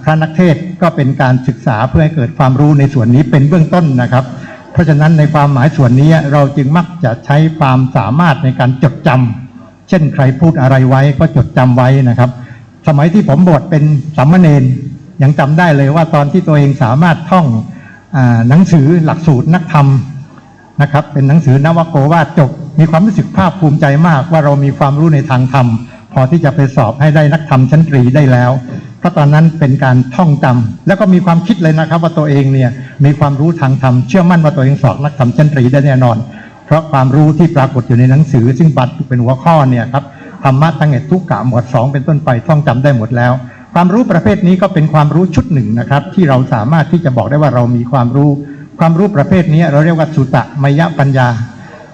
พระนักเทศน์ก็เป็นการศึกษาเพื่อให้เกิดความรู้ในส่วนนี้เป็นเบื้องต้นนะครับเพราะฉะนั้นในความหมายส่วนนี้เราจึงมักจะใช้ความสามารถในการจดจำเช่นใครพูดอะไรไว้ก็จดจำไว้นะครับสมัยที่ผมบวชเป็นสามเณรยังจำได้เลยว่าตอนที่ตัวเองสามารถท่องหนังสือหลักสูตรนักธรรมนะครับเป็นหนังสือนวโกวาทจบมีความรู้สึกภาคภูมิใจมากว่าเรามีความรู้ในทางธรรมพอที่จะไปสอบให้ได้นักธรรมชั้นตรีได้แล้วเพราะตอนนั้นเป็นการท่องจำแล้วก็มีความคิดเลยนะครับว่าตัวเองเนี่ยมีความรู้ทางธรรมเชื่อมั่นว่าตัวเองสอบนักธรรมชั้นตรีได้แน่นอนเพราะความรู้ที่ปรากฏอยู่ในหนังสือซึ่งบัตรเป็นหัวข้อเนี่ยครับธรรมะตั้งแต่ทุกกะหมวด2เป็นต้นไปท่องจำได้หมดแล้วความรู้ประเภทนี้ก็เป็นความรู้ชุดหนึ่งนะครับที่เราสามารถที่จะบอกได้ว่าเรามีความรู้ประเภทนี้เราเรียกว่าสุตมยปัญญา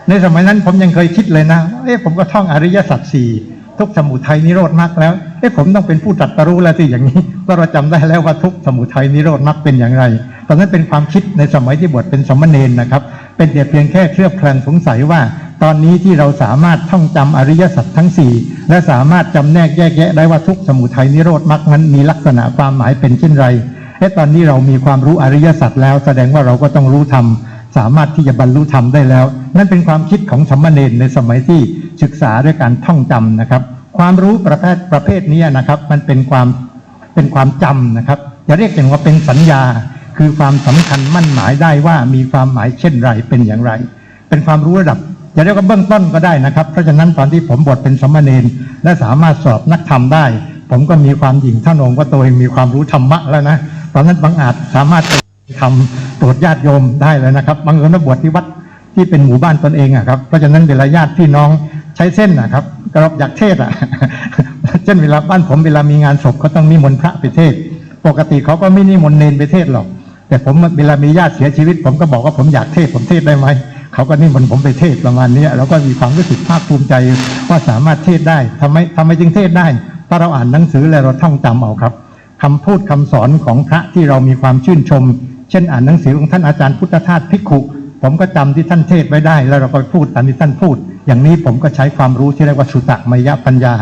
ในสมัยนั้นผมยังเคยคิดเลยนะผมก็ท่องอริยสัจ4ทุกข์สมุทัยนิโรธมรรคแล้วผมต้องเป็นผู้ตรัสรู้แล้วสิอย่างนี้ก็เราจำได้แล้วว่าทุกข์สมุทัยนิโรธมรรคเป็นอย่างไรตอนนั้นเป็นความคิดในสมัยที่บวชเป็นสามเณรนะครับเป็นเพียงแค่เคลือบแคลงสงสัยว่า ตอนนี้ที่เราสามารถท่องจำอริยสัจทั้ง4และสามารถจำแนกแยกแยะได้ว่าทุกข์สมุทัยนิโรธมรรคนั้นมีลักษณะความหมายเป็นเช่นไรและตอนนี้เรามีความรู้อริยสัจแล้วแสดงว่าเราก็ต้องรู้ธรรมสามารถที่จะบรรลุธรรมได้แล้วนั่นเป็นความคิดของสามเณรในสมัยที่ศึกษาด้วยการท่องจำนะครับความรู้ประเภทนี้นะครับมันเป็นความจำนะครับจะเรียกอย่างว่าเป็นสัญญาคือความสำคัญมั่นหมายได้ว่ามีความหมายเช่นไรเป็นอย่างไรเป็นความรู้ระดับจะเรียกว่าเบื้องต้นก็ได้นะครับเพราะฉะนั้นตอนที่ผมบวชเป็นสามเณรและสามารถสอบนักธรรมได้ผมก็มีความหยิ่งท่านองค์ว่าตัวเองมีความรู้ธรรมะแล้วนะตอนนั้นบางอาจสามารถทำโปรดญาติโยมได้เลยนะครับบางคนมาบวชที่วัดที่เป็นหมู่บ้านตนเองครับเพราะฉะนั้นเวลาญาติพี่น้องใช้เส้นนะครับกระรบอยากเทศเช่นเวลาบ้านผมเวลามีงานศพเขาต้องนิมนต์พระไปเทศปกติเขาก็ไม่นิมนต์เนรไปเทศหรอกแต่ผมเวลามีญาติเสียชีวิตผมก็บอกว่าผมอยากเทศผมเทศได้ไหมเขาก็นิมนต์ผมไปเทศประมาณนี้แล้วก็มีความรู้สึกภาคภูมิใจว่าสามารถเทศได้ทำไมจึงเทศได้เพราะเราอ่านหนังสือและเราท่องจำเอาครับคำพูดคำสอนของพระที่เรามีความชื่นชมเช่นอ่านหนังสือของท่านอาจารย์พุทธทาสภิกขุผมก็จำที่ท่านเทศไว้ได้แล้วเราก็พูดตามที่ท่านพูดอย่างนี้ผมก็ใช้ความรู้ที่เรียกว่าสุตตมยปัญญา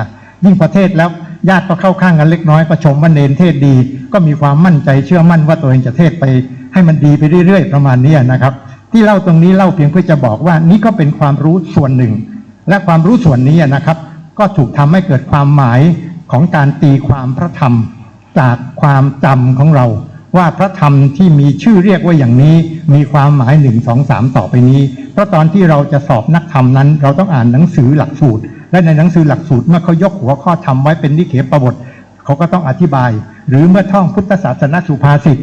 ยิ่งประเทศแล้วญาติก็เข้าข้างกันเล็กน้อยก็ชมว่าเนรเทศดีก็มีความมั่นใจเชื่อมั่นว่าตัวเองจะเทศไปให้มันดีไปเรื่อยๆประมาณนี้นะครับที่เล่าตรงนี้เล่าเพียงเพื่อจะบอกว่านี่ก็เป็นความรู้ส่วนหนึ่งและความรู้ส่วนนี้นะครับก็ถูกทำให้เกิดความหมายของการตีความพระธรรมจากความจำของเราว่าพระธรรมที่มีชื่อเรียกว่าอย่างนี้มีความหมาย1 2 3ต่อไปนี้เพราะตอนที่เราจะสอบนักธรรมนั้นเราต้องอ่านหนังสือหลักสูตรและในหนังสือหลักสูตรเมื่อเขายกหัวข้อธรรมไว้เป็นนิเขปบทเขาก็ต้องอธิบายหรือเมื่อท่องพุทธศาสนสุภาษิต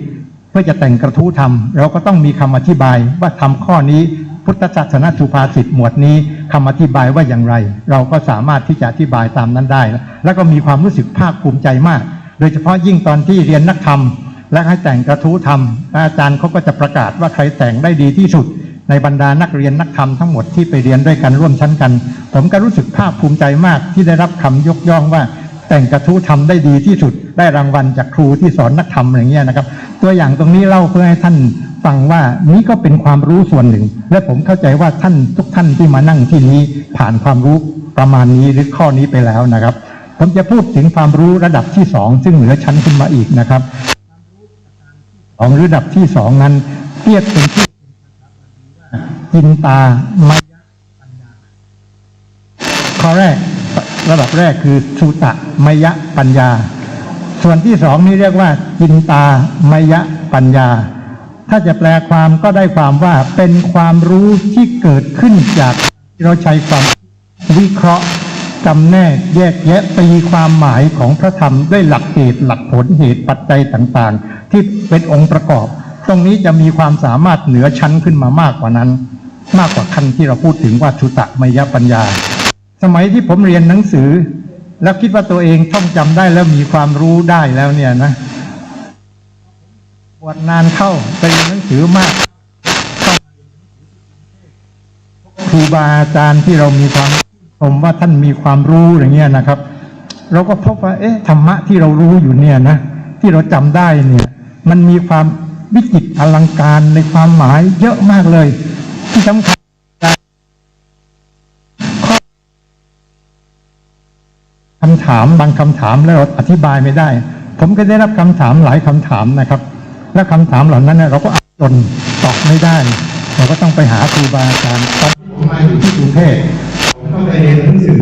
เพื่อจะแต่งกระทู้ธรรมเราก็ต้องมีคำอธิบายว่าธรรมข้อนี้พุทธศาสนสุภาษิตหมวดนี้คำอธิบายว่าอย่างไรเราก็สามารถที่จะอธิบายตามนั้นได้แล้วก็มีความรู้สึกภาคภูมิใจมากโดยเฉพาะยิ่งตอนที่เรียนนักธรรมและให้แต่งกระทู้ธรรมอาจารย์เขาก็จะประกาศว่าใครแต่งได้ดีที่สุดในบรรดานักเรียนนักธรรมทั้งหมดที่ไปเรียนด้วยกันร่วมชั้นกันผมก็รู้สึกภาคภูมิใจมากที่ได้รับคำยกย่องว่าแต่งกระทู้ธรรมได้ดีที่สุดได้รางวัลจากครูที่สอนนักธรรมอย่างเงี้ยนะครับตัวอย่างตรงนี้เล่าเพื่อให้ท่านฟังว่านี้ก็เป็นความรู้ส่วนหนึ่งและผมเข้าใจว่าทุกท่านที่มานั่งที่นี้ผ่านความรู้ประมาณนี้หรือข้อนี้ไปแล้วนะครับผมจะพูดถึงความรู้ระดับที่2ซึ่งเหนือชั้นขึ้นมาอีกนะครับของระดับที่2นั้นเรียกเป็นที่จินตามยปัญญาข้อแรกระดับแรกคือสุตมยปัญญาส่วนที่2นี้เรียกว่าจินตามยปัญญาถ้าจะแปลความก็ได้ความว่าเป็นความรู้ที่เกิดขึ้นจากเราใช้ความวิเคราะห์จำแนกแยกแยะตีความหมายของพระธรรมด้วยหลักเหตุหลักผลเหตุปัจจัยต่างๆที่เป็นองค์ประกอบตรงนี้จะมีความสามารถเหนือชั้นขึ้นมามากกว่านั้นมากกว่าขั้นที่เราพูดถึงว่าสุตมยปัญญาสมัยที่ผมเรียนหนังสือแล้วคิดว่าตัวเองท่องจำได้แล้วมีความรู้ได้แล้วเนี่ยนะบวชนานเข้าไปเรียนหนังสือมากครูบาอาจารย์ที่เรามีความชมว่าท่านมีความรู้อย่างเงี้ยนะครับเราก็พบว่าธรรมะที่เรารู้อยู่เนี่ยนะที่เราจำได้เนี่ยมันมีความวิจิตรอลังการในความหมายเยอะมากเลยที่สำคัญคำถามบางคำถามแล้วเราอธิบายไม่ได้ผมก็ได้รับคำถามหลายคำถามนะครับและคำถามเหล่านั้นเราก็จนตอบไม่ได้เราก็ต้องไปหาครูบาอาจารย์ตอนผมมาอยู่ที่กรุงเทพผมก็ไปเรียนหนังสือ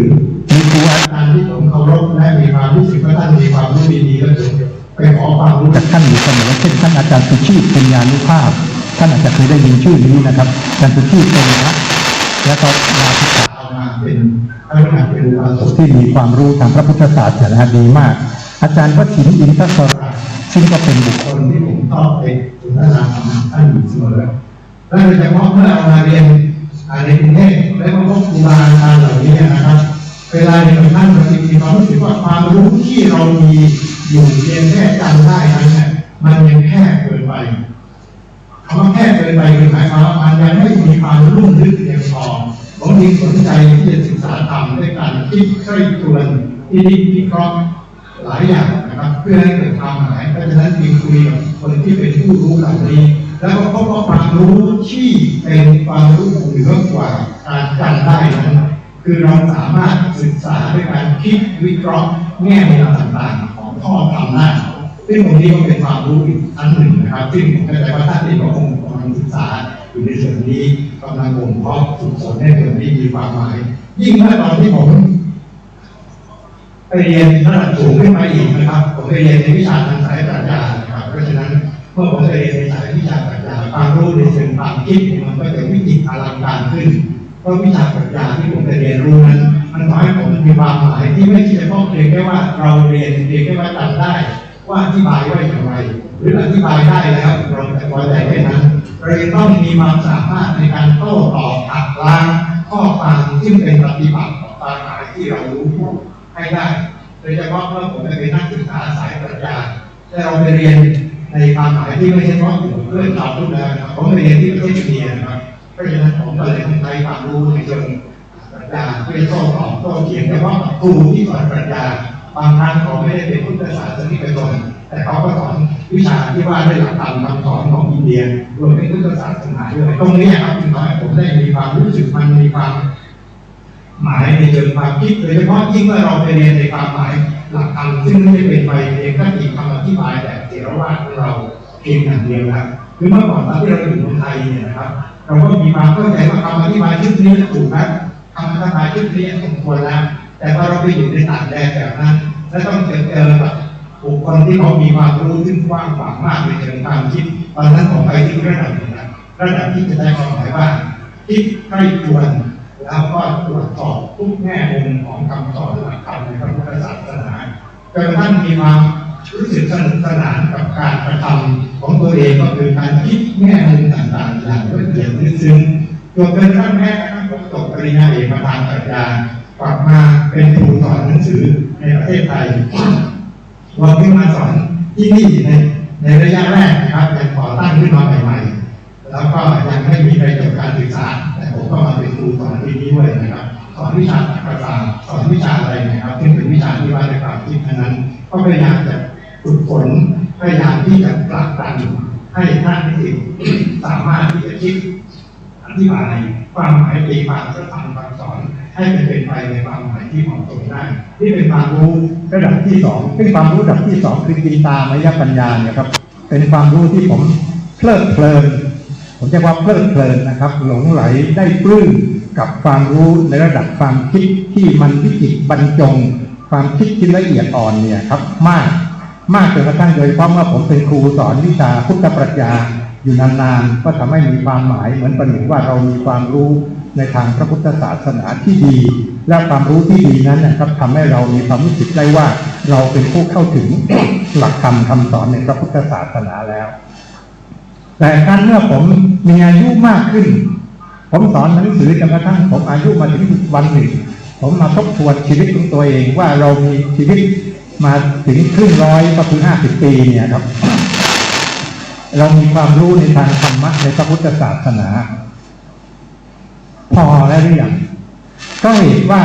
มีครูอาจารย์ที่ผมเคารพและมีความรู้สึกว่าท่านมีความรู้ดีๆแล้วผมไปขอความรู้จากท่านอยู่เสมอเช่นท่านอาจารย์สุชีพเป็นญาณุภาพท่านอาจจะเคยได้ยินชื่อนี้นะครับอาจารย์สุชีพเป็นพระและก็มาศึกษามาเป็นพระมหาเป็นอุบาสกที่มีความรู้ทางพระพุทธศาสนาดีมากอาจารย์วชิรอินทศรซึ่งก็เป็นบุคคลที่ผมชอบไปสนทนาธรรมท่านอยู่เสมอและโดยเฉพาะเมื่อเรามาเรียนในกรุงเทพและมาพบครูบาอาจารย์เหล่านี้นะครับเวลาเรียนกับท่านเราจะมีความรู้สึกว่าความรู้ที่เรามีอยู่เพียงแค่จำได้นั้นเนี่ยมันยังแค่เกินไปคำว่าแค่เกินไปคือหมายความว่ามันยังไม่มีความรุ่งลึกเพียงพอบางทีสนใจที่จะศึกษาธรรมด้วยการคิดใคร่ครวญวิเคราะห์หลายอย่างนะครับเพื่อให้เกิดความหมายเพราะฉะนั้นจึงคุยกับคนที่เป็นผู้รู้เหล่านี้ แล้วก็พบว่าความรู้ที่เป็นความรู้เหนือกว่าการจำได้นั้นคือเราสามารถศึกษาด้วยการคิดวิเคราะห์แง่มุมต่างๆของข้อธรรมได้ซึ่งตรงนี้ก็เป็นความรู้อีกอันหนึ่งนะครับซึ่งผมเข้าใจว่าท่านเองก็คงกำลังศึกษาอยู่ในส่วนนี้กำลังบ่มเพาะฝึกฝนให้เกิดมีความหมายยิ่งเมื่อตอนที่ผมไปเรียนระดับสูงขึ้นมาอีกนะครับผมไปเรียนในวิชาทางสายปรัชญาครับเพราะฉะนั้นเมื่อผมไปเรียนในสายวิชาปรัชญาความรู้ในเชิงความคิดมันก็จะวิจิตรอลังการขึ้นเพราะวิชาปรัชญาที่ผมไปเรียนรู้นั้นมันทำให้ผมมีความหมายที่ไม่ใช่เฉพาะเพียงแค่ว่าเราเรียนเพียงแค่ว่าจำได้ว่าอธิบายว่าอย่างไรหรืออธิบายได้แล้วเราจะพอใจแค่นั้นเราจะต้องมีความสามารถในการโต้ตอบหักล้างข้อความซึ่งเป็นปฏิบัติต่อความหมายที่เรารู้ให้ได้โดยเฉพาะเมื่อผมเป็นนักศึกษาสายปรัชญาแต่เราไปเรียนในความหมายที่ไม่ใช่เฉพาะอยู่เพื่อนเราทุกแล้วนะครับผมไปเรียนที่ประเทศอินเดียนะครับเพราะฉะนั้นผมก็เลยต้องใช้ความรู้ในเชิงปรัชญาเพื่อโต้ตอบโต้เถียงเฉพาะครูที่สอนปรัชญาบางครั้งเขาไม่ได้เป็นพุทธศาสนิกชนแต่เขาก็สอนวิชาที่ว่าด้วยหลักธรรมคำสอนของอินเดียรวมถึงพุทธศาสนาด้วยตรงนี้ครับที่ทำให้ผมได้มีความรู้สึกมันมีความหมายในเชิงความคิดโดยเฉพาะยิ่งเมื่อเราไปเรียนในความหมายหลักธรรมซึ่งไม่ได้เป็นไปเองก็มีคำอธิบายแบบเถรวาทของเราเพียงอย่างเดียวครับคือเมื่อก่อนตอนที่เราอยู่ในไทยเนี่ยนะครับเราก็มีความเข้าใจว่าคำอธิบายชุดนี้ถูกแล้วคำอธิบายชุดนี้สมควรแล้วแต่พอเราไปอยู่ในต่างแดนแบบนั้นและต้องเจอกับบุคคลที่เขามีความรู้ซึ่งกว้างขวางมากในเชิงความคิดตอนนั้นผมไปที่ระดับนี้นะระดับที่จะได้ความหมายว่าคิดใกล้ควรแล้วก็ตรวจสอบทุกแง่มุมของคำสอนหลักธรรมในพระพุทธศาสนาจนกระทั่งมีความรู้สึกสนุกสนานกับการกระทำของตัวเองก็คือการคิดแง่มุมต่างๆอย่างละเอียดลึกซึ้งจนเป็นขั้นแม้กระทั่งจบปริญญาเอกมาทางปรัชญากลับมาเป็นครูสอนหนังสือในประเทศไทยวันที่มาสอนที่นี่ในระยะแรกนะครับยังก่อตั้งขึ้นมาใหม่ๆแล้วก็ยังไม่มีใครจบการศึกษาแต่ผมก็มาเป็นครูสอนที่นี่ด้วยนะครับสอนวิชาภาษาสอนวิชาอะไรนะครับซึ่งเป็นวิชาที่ว่าในความคิดนั้นก็พยายามจะฝึกฝนพยายามที่จะผลักดันให้ท่านที่สามารถที่จะคิดอธิบายความหมายตีความพระธรรมคำสอนให้เป็นไปในความหมายที่เหมาะสมได้ที่เป็นความรู้ระดับที่สองซึ่งความรู้ระดับที่สองคือจินตามยปัญญาเนี่ยครับเป็นความรู้ที่ผมเพลิดเพลินผมจะว่าเพลิดเพลินนะครับหลงไหลได้ปลื้มกับความรู้ในระดับความคิดที่มันวิจิตรบรรจงความคิดที่ละเอียดอ่อนเนี่ยครับมากจนกระทั่งโดยเฉพาะเมื่อผมเป็นครูสอนวิชาพุทธปรัชญาอยู่นานๆก็ทำให้มีความหมายเหมือนประหนึ่งว่าเรามีความรู้ในทางพระพุทธศาสนาที่ดีและความรู้ที่ดีนั้นนะครับทำให้เรามีความรู้สึกได้ว่าเราเป็นผู้เข้าถึง หลักธรรมคำสอนในพระพุทธศาสนาแล้วแต่การเมื่อผมมีอายุมากขึ้นผมสอนหนังสือจนกระทั่งผมอายุมาถึงวันหนึ่งผมมาทบทวนชีวิตของตัวเองว่าเรามีชีวิตมาถึงครึ่งร้อยก็คือ50 ปีเนี่ยครับเรามีความรู้ในทางธรรมะในพระพุทธศาสนาพอแล้วหรือยังก็เห็นว่า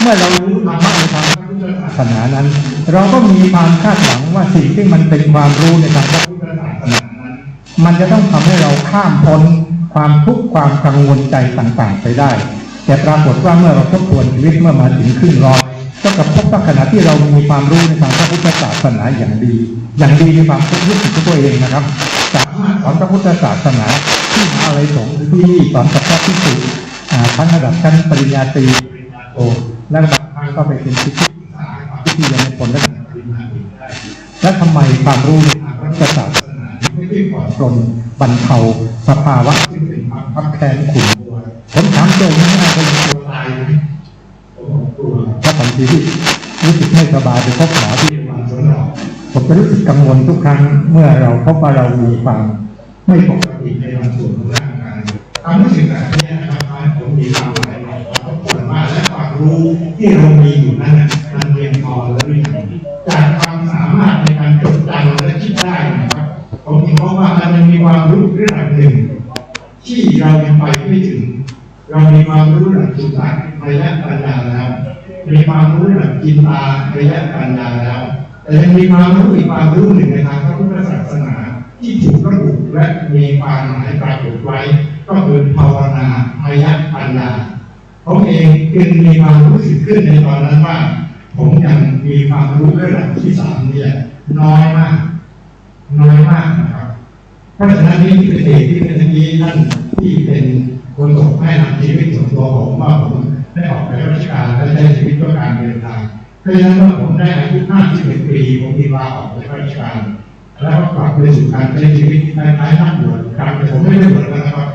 เมื่อเรารู้ธรรมะในทางพระพุทธศาสนานั้นเราก็มีความคาดหวังว่าสิ่งที่มันเป็นความรู้ในทางพระพุทธศาสนานั้นมันจะต้องทำให้เราข้ามพ้นความทุกข์ความกังวลใจต่างๆไปได้แต่ปรากฏว่าเมื่อเราทบทวนชีวิตเมื่อมาถึงครึ่งร้อยก็กระพบว่าขณะที่เรามีความรู้ในทางพระพุทธศาสนาอย่างดีในความรู้สึกของตัวเองนะครับสามารถสอนพระพุทธศาสนาที่มหาวิทยาลัยสงฆ์ที่สอนกับพระภิกษุทั้งระดับชั้นปริญญาตรีโทและบางครั้งก็ไปเป็นศิษย์ที่เรียนในผลและทำไมความรู้ในทางพระพุทธศาสนาไม่ได้ผ่อนปลนบรรเทาสภาวะซึ่งเป็นความคับแค้นขุ่นมัวผมถามตัวเองว่าเป็นตัวตายไหมเพราะบางทีที่รู้สึกไม่สบายไปพบหมอที่โรงพยาบาลสวนหลอกผมจะรู้สึกกังวลทุกครั้งเมื่อเราพบว่าเรามีความไม่ปกติในบางส่วนของร่างกายความรู้สึกแบบนี้นะครับผมมีความหมายของผลว่าและความรู้ที่เรามีอยู่นั้นมันเพียงพอแล้วหรือยังจากความสามารถในการจดจำและคิดได้นะครับผมเห็นว่ามันยังมีความรู้ระดับหนึ่งที่เรายังไปไม่ถึงเรามีความรู้ระดับจิตตาระยะปัญญาแล้วมีความรู้ระดับจินตาระยะปัญญาแล้วแต่ยังมีความรู้อีกความรู้หนึ่งในทางพระพุทธศาสนา ที่ถูกระบุและมีความหมายปรากฏไว้ก็คือภาวนามยปัญญาผมเองจึงมีความรู้สึกขึ้นในตอนนั้นว่าผมยังมีความรู้ระดับที่สามเนี่ยน้อยมากนะครับเพราะฉะนั้นนี่เป็นเหตุที่เป็นอย่างนี้ท่านที่เป็นคนส่งให้นำชีวิตส่วนตัวผมว่าผมได้ออกไปราชการและใช้ชีวิตเพื่อการเดินทางเพราะฉะนั้นเมื่อผมได้อายุ51 ปีผมมีลาออกจากราชการแล้วก็กลับไปสู่การใช้ชีวิตคล้ายๆนักบวชครับแต่ผมไม่ได้บวชนะครับ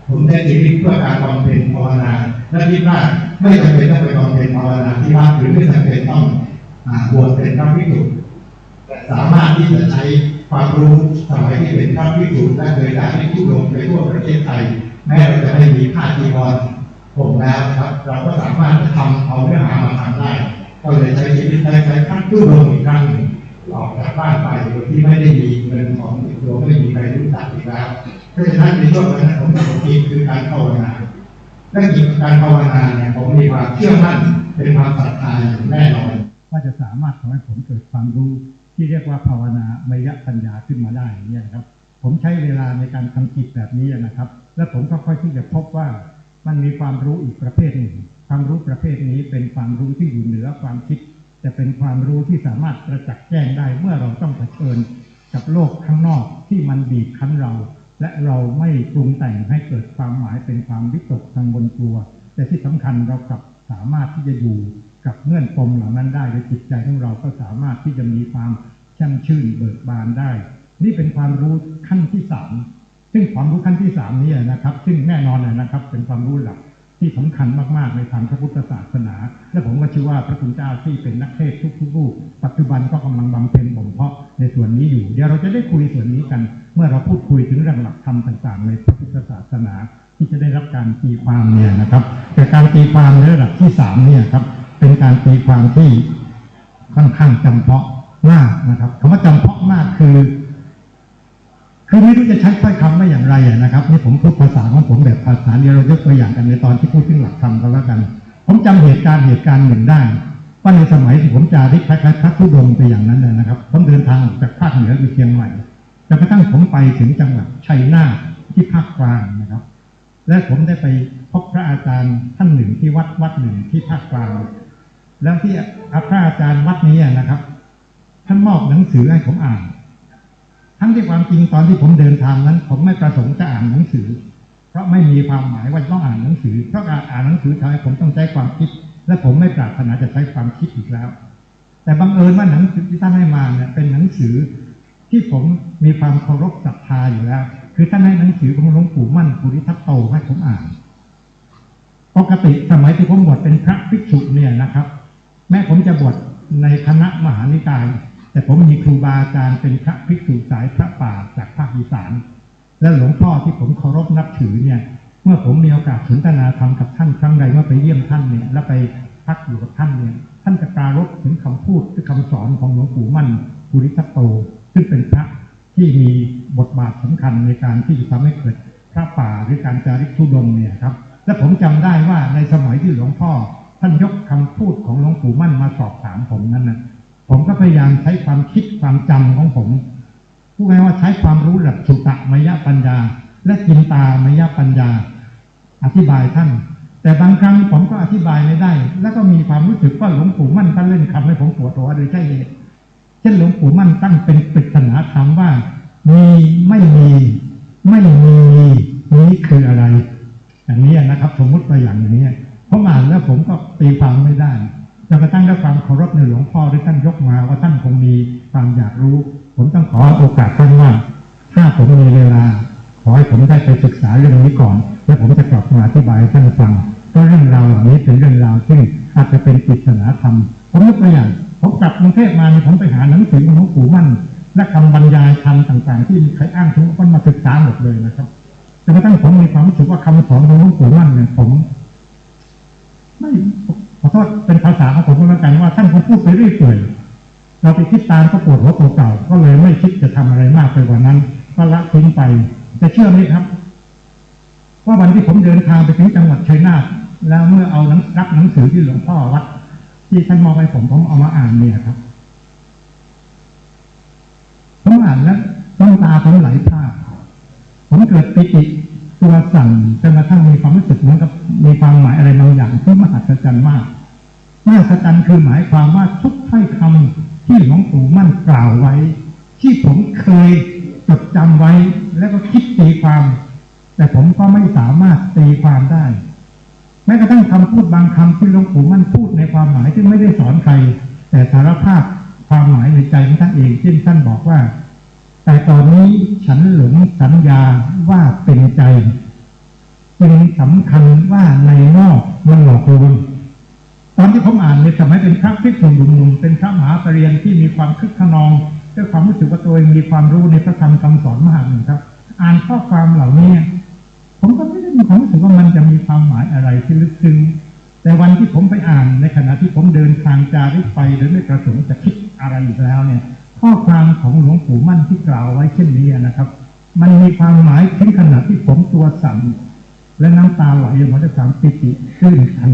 ผมได้ชีวิตเพื่อการบำเพ็ญภาวนาและคิดว่าไม่จำเป็นต้องไปบำเพ็ญภาวนาที่วัดหรือไม่จำเป็นต้องบวชเป็นพระภิกษุแต่สามารถที่จะใช้ความรู้สมัยที่เป็นพระภิกษุและเคยได้ที่ทุดงไปทั่วประเทศไทยแม้เราจะไม่มีผ้าจีวรผมแล้วครับเราก็สามารถทำเอาเนื้อหามาทำได้ก็เลยใช้ชีวิตใช้พระทุดงอีกครั้งหนึ่งออกจากบ้านไปโดยที่ไม่ได้มีเงินของติดตัวไม่มีใครรู้จักอีกแล้วเพราะฉะนั้นในช่วงนั้นผมคิดคือการภาวนาและกิจการภาวนาเนี่ยผมมีความเชื่อมั่นเป็นความศรัทธาอย่างแน่นอนว่าจะสามารถทำให้ผมเกิดความรู้ที่เรียกว่าภาวนามยปัญญาขึ้นมาได้เนี่ยครับผมใช้เวลาในการทำกิจแบบนี้นะครับและผมก็ค่อยที่จะพบว่ามันมีความรู้อีกประเภทหนึ่งความรู้ประเภทนี้เป็นความรู้ที่อยู่เหนือความคิดจะเป็นความรู้ที่สามารถประจักษ์แจ้งได้เมื่อเราต้องเผชิญกับโลกข้างนอกที่มันบีบคั้นเราและเราไม่ปรุงแต่งให้เกิดความหมายเป็นความวิตกกังวลกลัวแต่ที่สำคัญเรากลับสามารถที่จะอยู่กับเงื่อนปมเหล่านั้นได้โดยจิตใจของเราก็สามารถที่จะมีความแช่มชื่นเบิกบานได้นี่เป็นความรู้ขั้นที่สามซึ่งความรู้ขั้นที่สามนี้นะครับซึ่งแน่นอนนะครับเป็นความรู้หลักที่สำคัญมากๆในทางพระพุทธศาสนาและผมก็เชื่อว่าพระคุณเจ้าที่เป็นนักเทศน์ทุกรูปปัจจุบันก็กำลังบำเพ็ญบ่มเพาะในส่วนนี้อยู่เดี๋ยวเราจะได้คุยส่วนนี้กันเมื่อเราพูดคุยถึงเรื่องหลักธรรมต่างๆในพระพุทธศาสนาที่จะได้รับการตีความเนี่ยนะครับแต่การตีความในระดับที่สามเนี่ยครับเป็นการตีความที่ค่อนข้างจำเพาะมากนะครับคำว่าจำเพาะมากคือไม่รู้จะใช้ถ้อยคำว่าอย่างไรนะครับนี่ผมพูดภาษาของผมแบบภาษาเดียวเรายกตัวอย่างกันในตอนที่พูดถึงหลักธรรมกันแล้วกันผมจำเหตุการณ์หนึ่งได้ว่าในสมัยที่ผมจาริกคล้ายๆพระธุดงค์ไปอย่างนั้นนะครับผมเดินทางออกจากภาคเหนือไปเชียงใหม่จนกระทั่งผมไปถึงจังหวัดชัยนาทที่ภาคกลางนะครับและผมได้ไปพบพระอาจารย์ท่านหนึ่งที่วัดหนึ่งที่ภาคกลางแล้วที่พระอาจารย์วัดนี้นะครับท่านมอบหนังสือให้ผมอ่านทั้งที่ความจริงตอนที่ผมเดินทางนั้นผมไม่ประสงค์จะอ่านหนังสือเพราะไม่มีความหมายว่าต้องอ่านหนังสือเพราะการอ่านหนังสือทำให้ผมต้องใช้ความคิดและผมไม่ปรารถนาจะใช้ความคิดอีกแล้วแต่บังเอิญว่าหนังสือที่ท่านให้มาเนี่ยเป็นหนังสือที่ผมมีความเคารพศรัทธาอยู่แล้วคือท่านให้หนังสือของหลวงปู่มั่นภูริทัตโตให้ผมอ่านปกติสมัยที่ผมบวชเป็นพระภิกษุเนี่ยนะครับแม้ผมจะบวชในคณะมหานิกายแต่ผมมีครูบาอาจารย์เป็นพระภิกษุสายพระป่าจากภาคอีสานและหลวงพ่อที่ผมเคารพนับถือเนี่ยเมื่อผมมีโอกาสสนทนาธรรมกับท่านครั้งใดเมื่อไปเยี่ยมท่านเนี่ยและไปพักอยู่กับท่านเนี่ยท่านจะปรารภถึงคำพูดหรือคำสอนของหลวงปู่มั่นภูริทัตโตซึ่งเป็นพระที่มีบทบาทสำคัญในการที่จะทำให้เกิดพระป่าหรือการจาริกธุดงค์เนี่ยครับและผมจำได้ว่าในสมัยที่หลวงพ่อท่านยกคำพูดของหลวงปู่มั่นมาสอบถามผมนั้นนะผมก็พยายามใช้ความคิดความจำของผมพูดง่ายว่าใช้ความรู้หลักสุตมยปัญญาและจินตามยปัญญาอธิบายท่านแต่บางครั้งผมก็อธิบายไม่ได้แล้วก็มีความรู้สึกว่าหลวงปู่มั่นท่านเล่นคำให้ผมปวดหัวโดยใช่เหตุเช่นหลวงปู่มั่นตั้งเป็นปริศนาธรรมว่ามีไม่มีนี้คืออะไรอย่างนี้นะครับสมมติตัวอย่างนี้ผมอ่านแล้วผมก็ตีความไม่ได้จนกระทั่งด้วยความเคารพในหลวงพ่อที่ท่านยกมาว่าท่านคงมีความอยากรู้ผมต้องขอโอกาสท่านว่าถ้าผมมีเวลาขอให้ผมได้ไปศึกษาเรื่องนี้ก่อนแล้วผมจะกลับมาอธิบายให้ท่านฟังเพราะเรื่องราวเหล่านี้เป็นเรื่องราวซึ่งอาจจะเป็นปริศนาธรรมผมยกตัวอย่างผมกลับกรุงเทพมาผมไปหาหนังสือของหลวงปู่มั่นและคำบรรยายธรรมต่างๆที่มีใครอ้างถึงคนมาศึกษาหมดเลยนะครับจนกระทั่งผมมีความรู้สึกว่าคำสอนของหลวงปู่มั่นเนี่ยผมไม่ขอโทษเป็นภาษาของผมก็แล้วกันว่าท่านคงพูดไปเรื่อยเปื่อยเราไปคิดตามก็ปวดหัวเก่าๆก็เลยไม่คิดจะทำอะไรมากไปกว่านั้นก็ละทิ้งไปแต่เชื่อไหมครับว่าวันที่ผมเดินทางไปถึงจังหวัดชัยนาทแล้วเมื่อเอารับหนังสือที่หลวงพ่อวัดที่ท่านมอบให้ผมเอามาอ่านเนี่ยครับผมอ่านแล้ว น้ำตาผมไหลพรากผมเกิดปิติตัวสั่นจนกระทั่งมีความรู้สึกเหมือนกับมีความหมายอะไรบางอย่างที่มหัศจรรย์มากมหัศจรรย์คือหมายความว่าทุกถ้อยคำที่หลวงปู่มั่นกล่าวไว้ที่ผมเคยจดจำไว้แล้วก็คิดตีความแต่ผมก็ไม่สามารถตีความได้แม้กระทั่งคำพูดบางคำที่หลวงปู่มั่นพูดในความหมายที่ไม่ได้สอนใครแต่สารภาพความหมายในใจของท่านเองเช่นท่านบอกว่าแต่ตอนนี้ฉันหลงสัญญาว่าเป็นใจจึงสำคัญว่าในนอกมันหลอกลวงตอนที่ผมอ่านในสมัยเป็นพระภิกษุหนุ่มๆเป็นพระมหาปริญญาที่มีความคึกขนองด้วยความรู้สึกว่าตัวเองมีความรู้ในพระธรรมคำสอนมหาหนึ่งครับอ่านข้อความเหล่านี้ผมก็ไม่ได้มีความรู้สึกว่ามันจะมีความหมายอะไรที่ลึกซึ้งแต่วันที่ผมไปอ่านในขณะที่ผมเดินทางจาริกไปโดยไม่ประสงค์จะคิดอะไรอีกแล้วเนี่ยข้อความของหลวงปู่มั่นที่กล่าวไว้เช่นนี้นะครับมันมีความหมายถึงขนาดที่ผมตัวสั่นและน้ำตาไหลออกมาด้วยความปิติตื้นตัน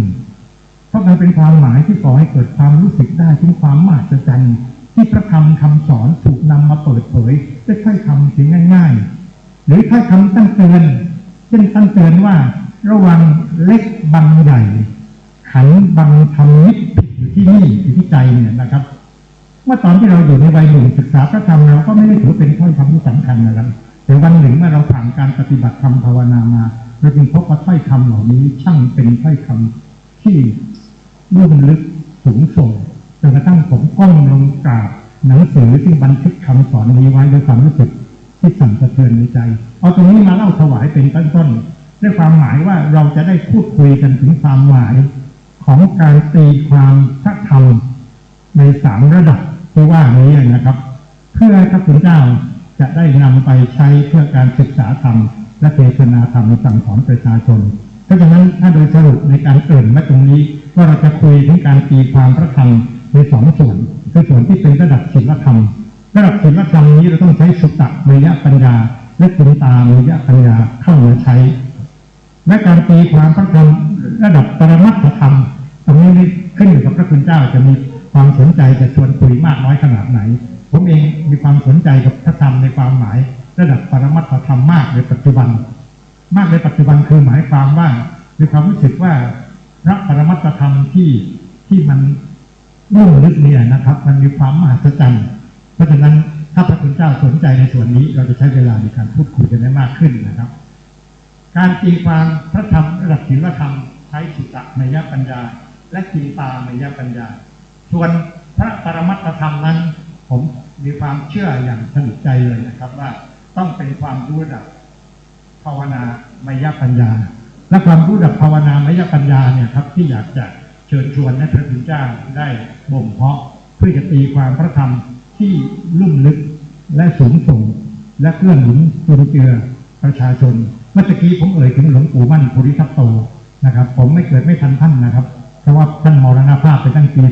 เพราะมันเป็นความหมายที่ก่อให้เกิดความรู้สึกได้ถึงความมหัศจรรย์ที่พระธรรมคำสอนถูกนำมาเปิดเผยด้วยถ้อยคำเพียงง่ายๆหรือถ้อยคำตั้งเตือนเช่นตั้งเตือนว่าระวังเล็กบังใหญ่ขันบังทำนิดผิดอยู่ที่นี่อยู่ที่ใจเนี่ยนะครับเมื่อตอนที่เราอยู่ในวัยหนุ่มศึกษาพระธรรมเราก็ไม่ได้ถือเป็นถ้อยคำที่สำคัญนะครับแต่วันหนึ่งเมื่อเราผ่านการปฏิบัติธรรมภาวนามาเราจึงพบว่าถ้อยคำเหล่านี้ช่างเป็นถ้อยคำที่ลุ่มลึกสูงส่งจนกระทั่งผมก้มลงกราบหนังสือที่บันทึกคำสอนนี้ไว้ด้วยความรู้สึกที่สั่นสะเทือนในใจเอาตรงนี้มาเล่าถวายเป็นต้นด้วยความหมายว่าเราจะได้พูดคุยกันถึงความหมายของการตีความพระธรรมใน3ระดับที่ว่านี้นะครับเพื่อให้พระคุณเจ้าจะได้นำไปใช้เพื่อการศึกษาธรรมและเทศนาธรรมสั่งสอนประชาชนเพราะฉะนั้นถ้าโดยสรุปในการเกริ่นไว้ตรงนี้ว่าเราจะคุยถึงการตีความพระธรรมใน2ส่วนคือส่วนที่เป็นระดับศีลธรรมระดับศีลธรรมนี้เราต้องใช้สุตตะเมยปัญญาและจินตาเมยปัญญาเข้ามาใช้และการตีความพระธรรมระดับปรมัตถธรรมตรงนี้ขึ้นอยู่กับพระคุณเจ้าจะมีความสนใจจะชวนคุยมากน้อยขนาดไหนผมเองมีความสนใจกับพระธรรมในความหมายระดับปรมัตถธรรมมากในปัจจุบันคือหมายความว่ามีความรู้สึกว่าพระปรมัตถธรรมที่มันลุ่มลึกเนี่ยนะครับมันมีความมหัศจรรย์เพราะฉะนั้นถ้าพระคุณเจ้าสนใจในส่วนนี้เราจะใช้เวลาในการพูดคุยกันได้มากขึ้นนะครับการตีความพระธรรมระดับศีลธรรมใช้สุตตะเมยปัญญาและจินตาเมยปัญญาส่วนพระปรมัตถธรรมนั้นผมมีความเชื่ออย่างสนิทใจเลยนะครับว่าต้องเป็นความรู้ระดับภาวนามยปัญญาและความรู้ระดับภาวนามยปัญญาเนี่ยครับที่อยากจะเชิญชวนให้พระคุณเจ้าได้บ่มเพาะเพื่อจะตีความพระธรรมที่ลุ่มลึกและสูงส่งและเกื้อหนุนจุนเจือประชาชนเมื่อกี้ผมเอ่ยถึงหลวงปู่มั่นภูริทัตโตนะครับผมไม่เกิดไม่ทันท่านนะครับเพราะว่าท่านมรณภาพไปตั้งปี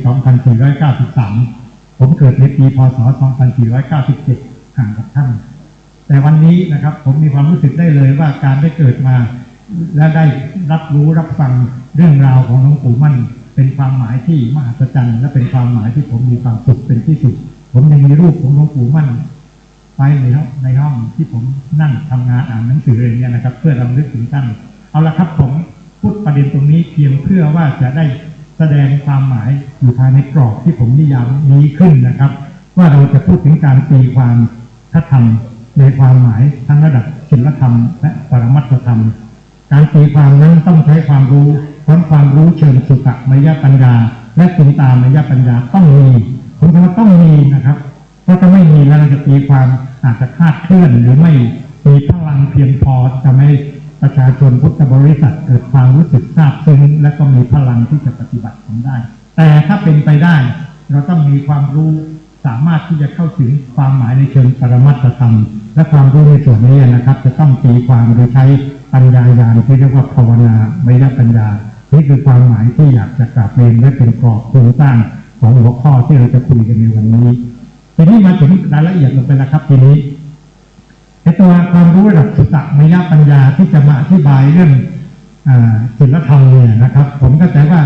2493 ผมเกิดในปีพศ 2497 ห่างกับท่านแต่วันนี้นะครับผมมีความรู้สึกได้เลยว่าการได้เกิดมาและได้รับรู้รับฟังเรื่องราวของหลวงปู่มั่นเป็นความหมายที่มหัศจรรย์และเป็นความหมายที่ผมมีความสุขเป็นที่สุดผมยังมีรูปของหลวงปู่มั่นไปในห้องที่ผมนั่งทำงานอ่านหนังสืออะไรเนี่ยนะครับเพื่อรำลึกถึงท่านเอาละครับผมพูดประเด็นตรงนี้เพียงเพื่อว่าจะได้แสดงความหมายอยู่ภายในกรอบที่ผมนิยามนี้ขึ้นนะครับว่าเราจะพูดถึงการตีความพระธรรมในความหมายทั้งระดับศีลธรรมและปรมัตถธรรมการตีความนั้นต้องใช้ความรู้ความรู้เชิงสุตตะเมยปัญญาและจินตามยปัญญาต้องมีผมว่าต้องมีนะครับเพราะถ้าไม่มีแล้วเราจะตีความอาจจะคลาดเคลื่อนหรือไม่มีพลังเพียงพอจะไม่ประชาชนพุทธบริษัทเกิดความรู้สึกซาบซึ้งและก็มีพลังที่จะปฏิบัติผมได้แต่ถ้าเป็นไปได้เราต้องมีความรู้สามารถที่จะเข้าถึงความหมายในเชิงปรมัตถธรรมและความรู้ในส่วนนี้นะครับจะต้องตีความโดยใช้ปัญญาญาณที่เรียกว่าภาวนามยปัญญานี่คือความหมายที่อยากจะกราบเรียนและเป็นกรอบโครงสร้างของหัวข้อที่เราจะคุยกันในวันนี้ทีนี้มาถึงรายละเอียดลงไปแล้วครับทีนี้ในตัวความรู้ระดับสุตตะเมยปัญญาที่จะมาอธิบายเรื่องศีลธรรมเนี่ยนะครับผมเข้าใจว่า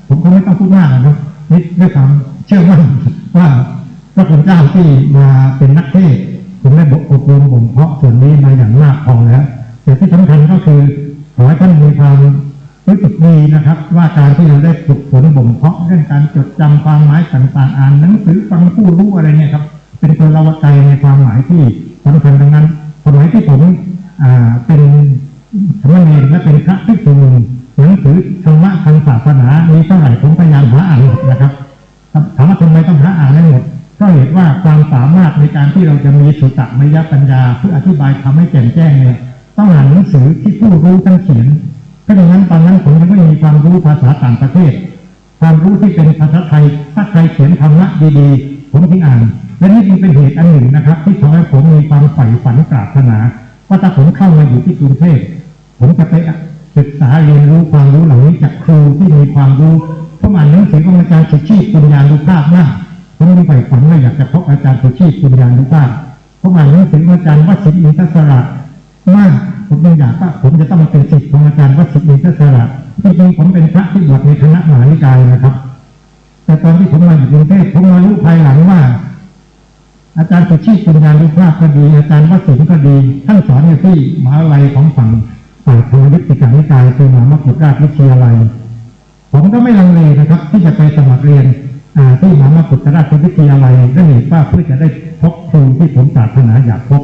ผมก็ไม่ต้องพูดมากนะครับนี่ด้วยความเชื่อมั่นว่าพระคุณเจ้าที่มาเป็นนักเทศน์ค ผมได้อบรมบ่มเพาะส่วนนี้มาอย่างมากพอแล้วแต่ที่สำคัญก็คือขอให้ท่านมีความรู้สึกดีนะครับว่าการที่เราได้ฝึกฝนบ่มเพาะเรื่องการจดจำความหมายต่างๆอ่านหนังสือฟังผู้รู้อะไรเนี่ยครับเป็นตัวเราใจในความหมายที่สำคัญดังนั้นสมัยที่ผมเป็นสมณเณรและเป็นพระภิกษุณีหนังสือธรรมะทางศาสนามีเท่าไหร่ผมพยายามหาอ่านหมดนะครับถามว่าทำไมต้องหาอ่านให้หมดก็เห็นว่าความสามารถในการที่เราจะมีสุตตมยปัญญาเพื่ออธิบายทำให้แจ่มแจ้งเนี่ยต้องอ่านหนังสือที่ผู้รู้ท่านเขียนเพราะฉะนั้นตอนนั้นผมยังไม่มีความรู้ภาษาต่างประเทศความรู้ที่เป็นภาษาไทยถ้าใครเขียนธรรมะดีๆผมจึงอ่านและนี่เป็นเหตุอันหนึ่งนะครับที่ทำให้ผมมีความใฝ่ฝันปรารถนาว่าถ้าผมเข้ามาอยู่ที่กรุงเทพผมจะไปศึกษาเรียนรู้ความรู้เหล่านี้จากครูที่มีความรู้ผมอ่านหนังสือของอาจารย์สุชีพปุญญานุภาพมากผมมีใฝ่ฝันว่าอยากจะพบอาจารย์สุชีพปุญญานุภาพผมอ่านหนังสืออาจารย์วสิทธิ์อินทศระมากผมยังอยากว่าผมจะต้องมาเป็นศิษย์ของอาจารย์วสิทธิ์อินทศระจริงๆผมเป็นพระที่บวชในคณะมหานิกายนะครับแต่ตอนที่ผมมาอยู่กรุงเทพผมมารู้ภายหลังว่าอาจารย์สุชีพปุญญานุภาพก็ดีอาจารย์วสิทธิ์ก็ดีท่านสอนอยู่ที่มหาวิทยาลัยของฝั่งธรรมยุติกานิกายคือมหามกุฏราชวิทยาลัยผมก็ไม่ลังเลนะครับที่จะไปสมัครเรียนที่มหามกุฏราชวิทยาลัยก็เห็นว่าเพื่อจะได้พบครูที่ผมปรารถนาอยากพบ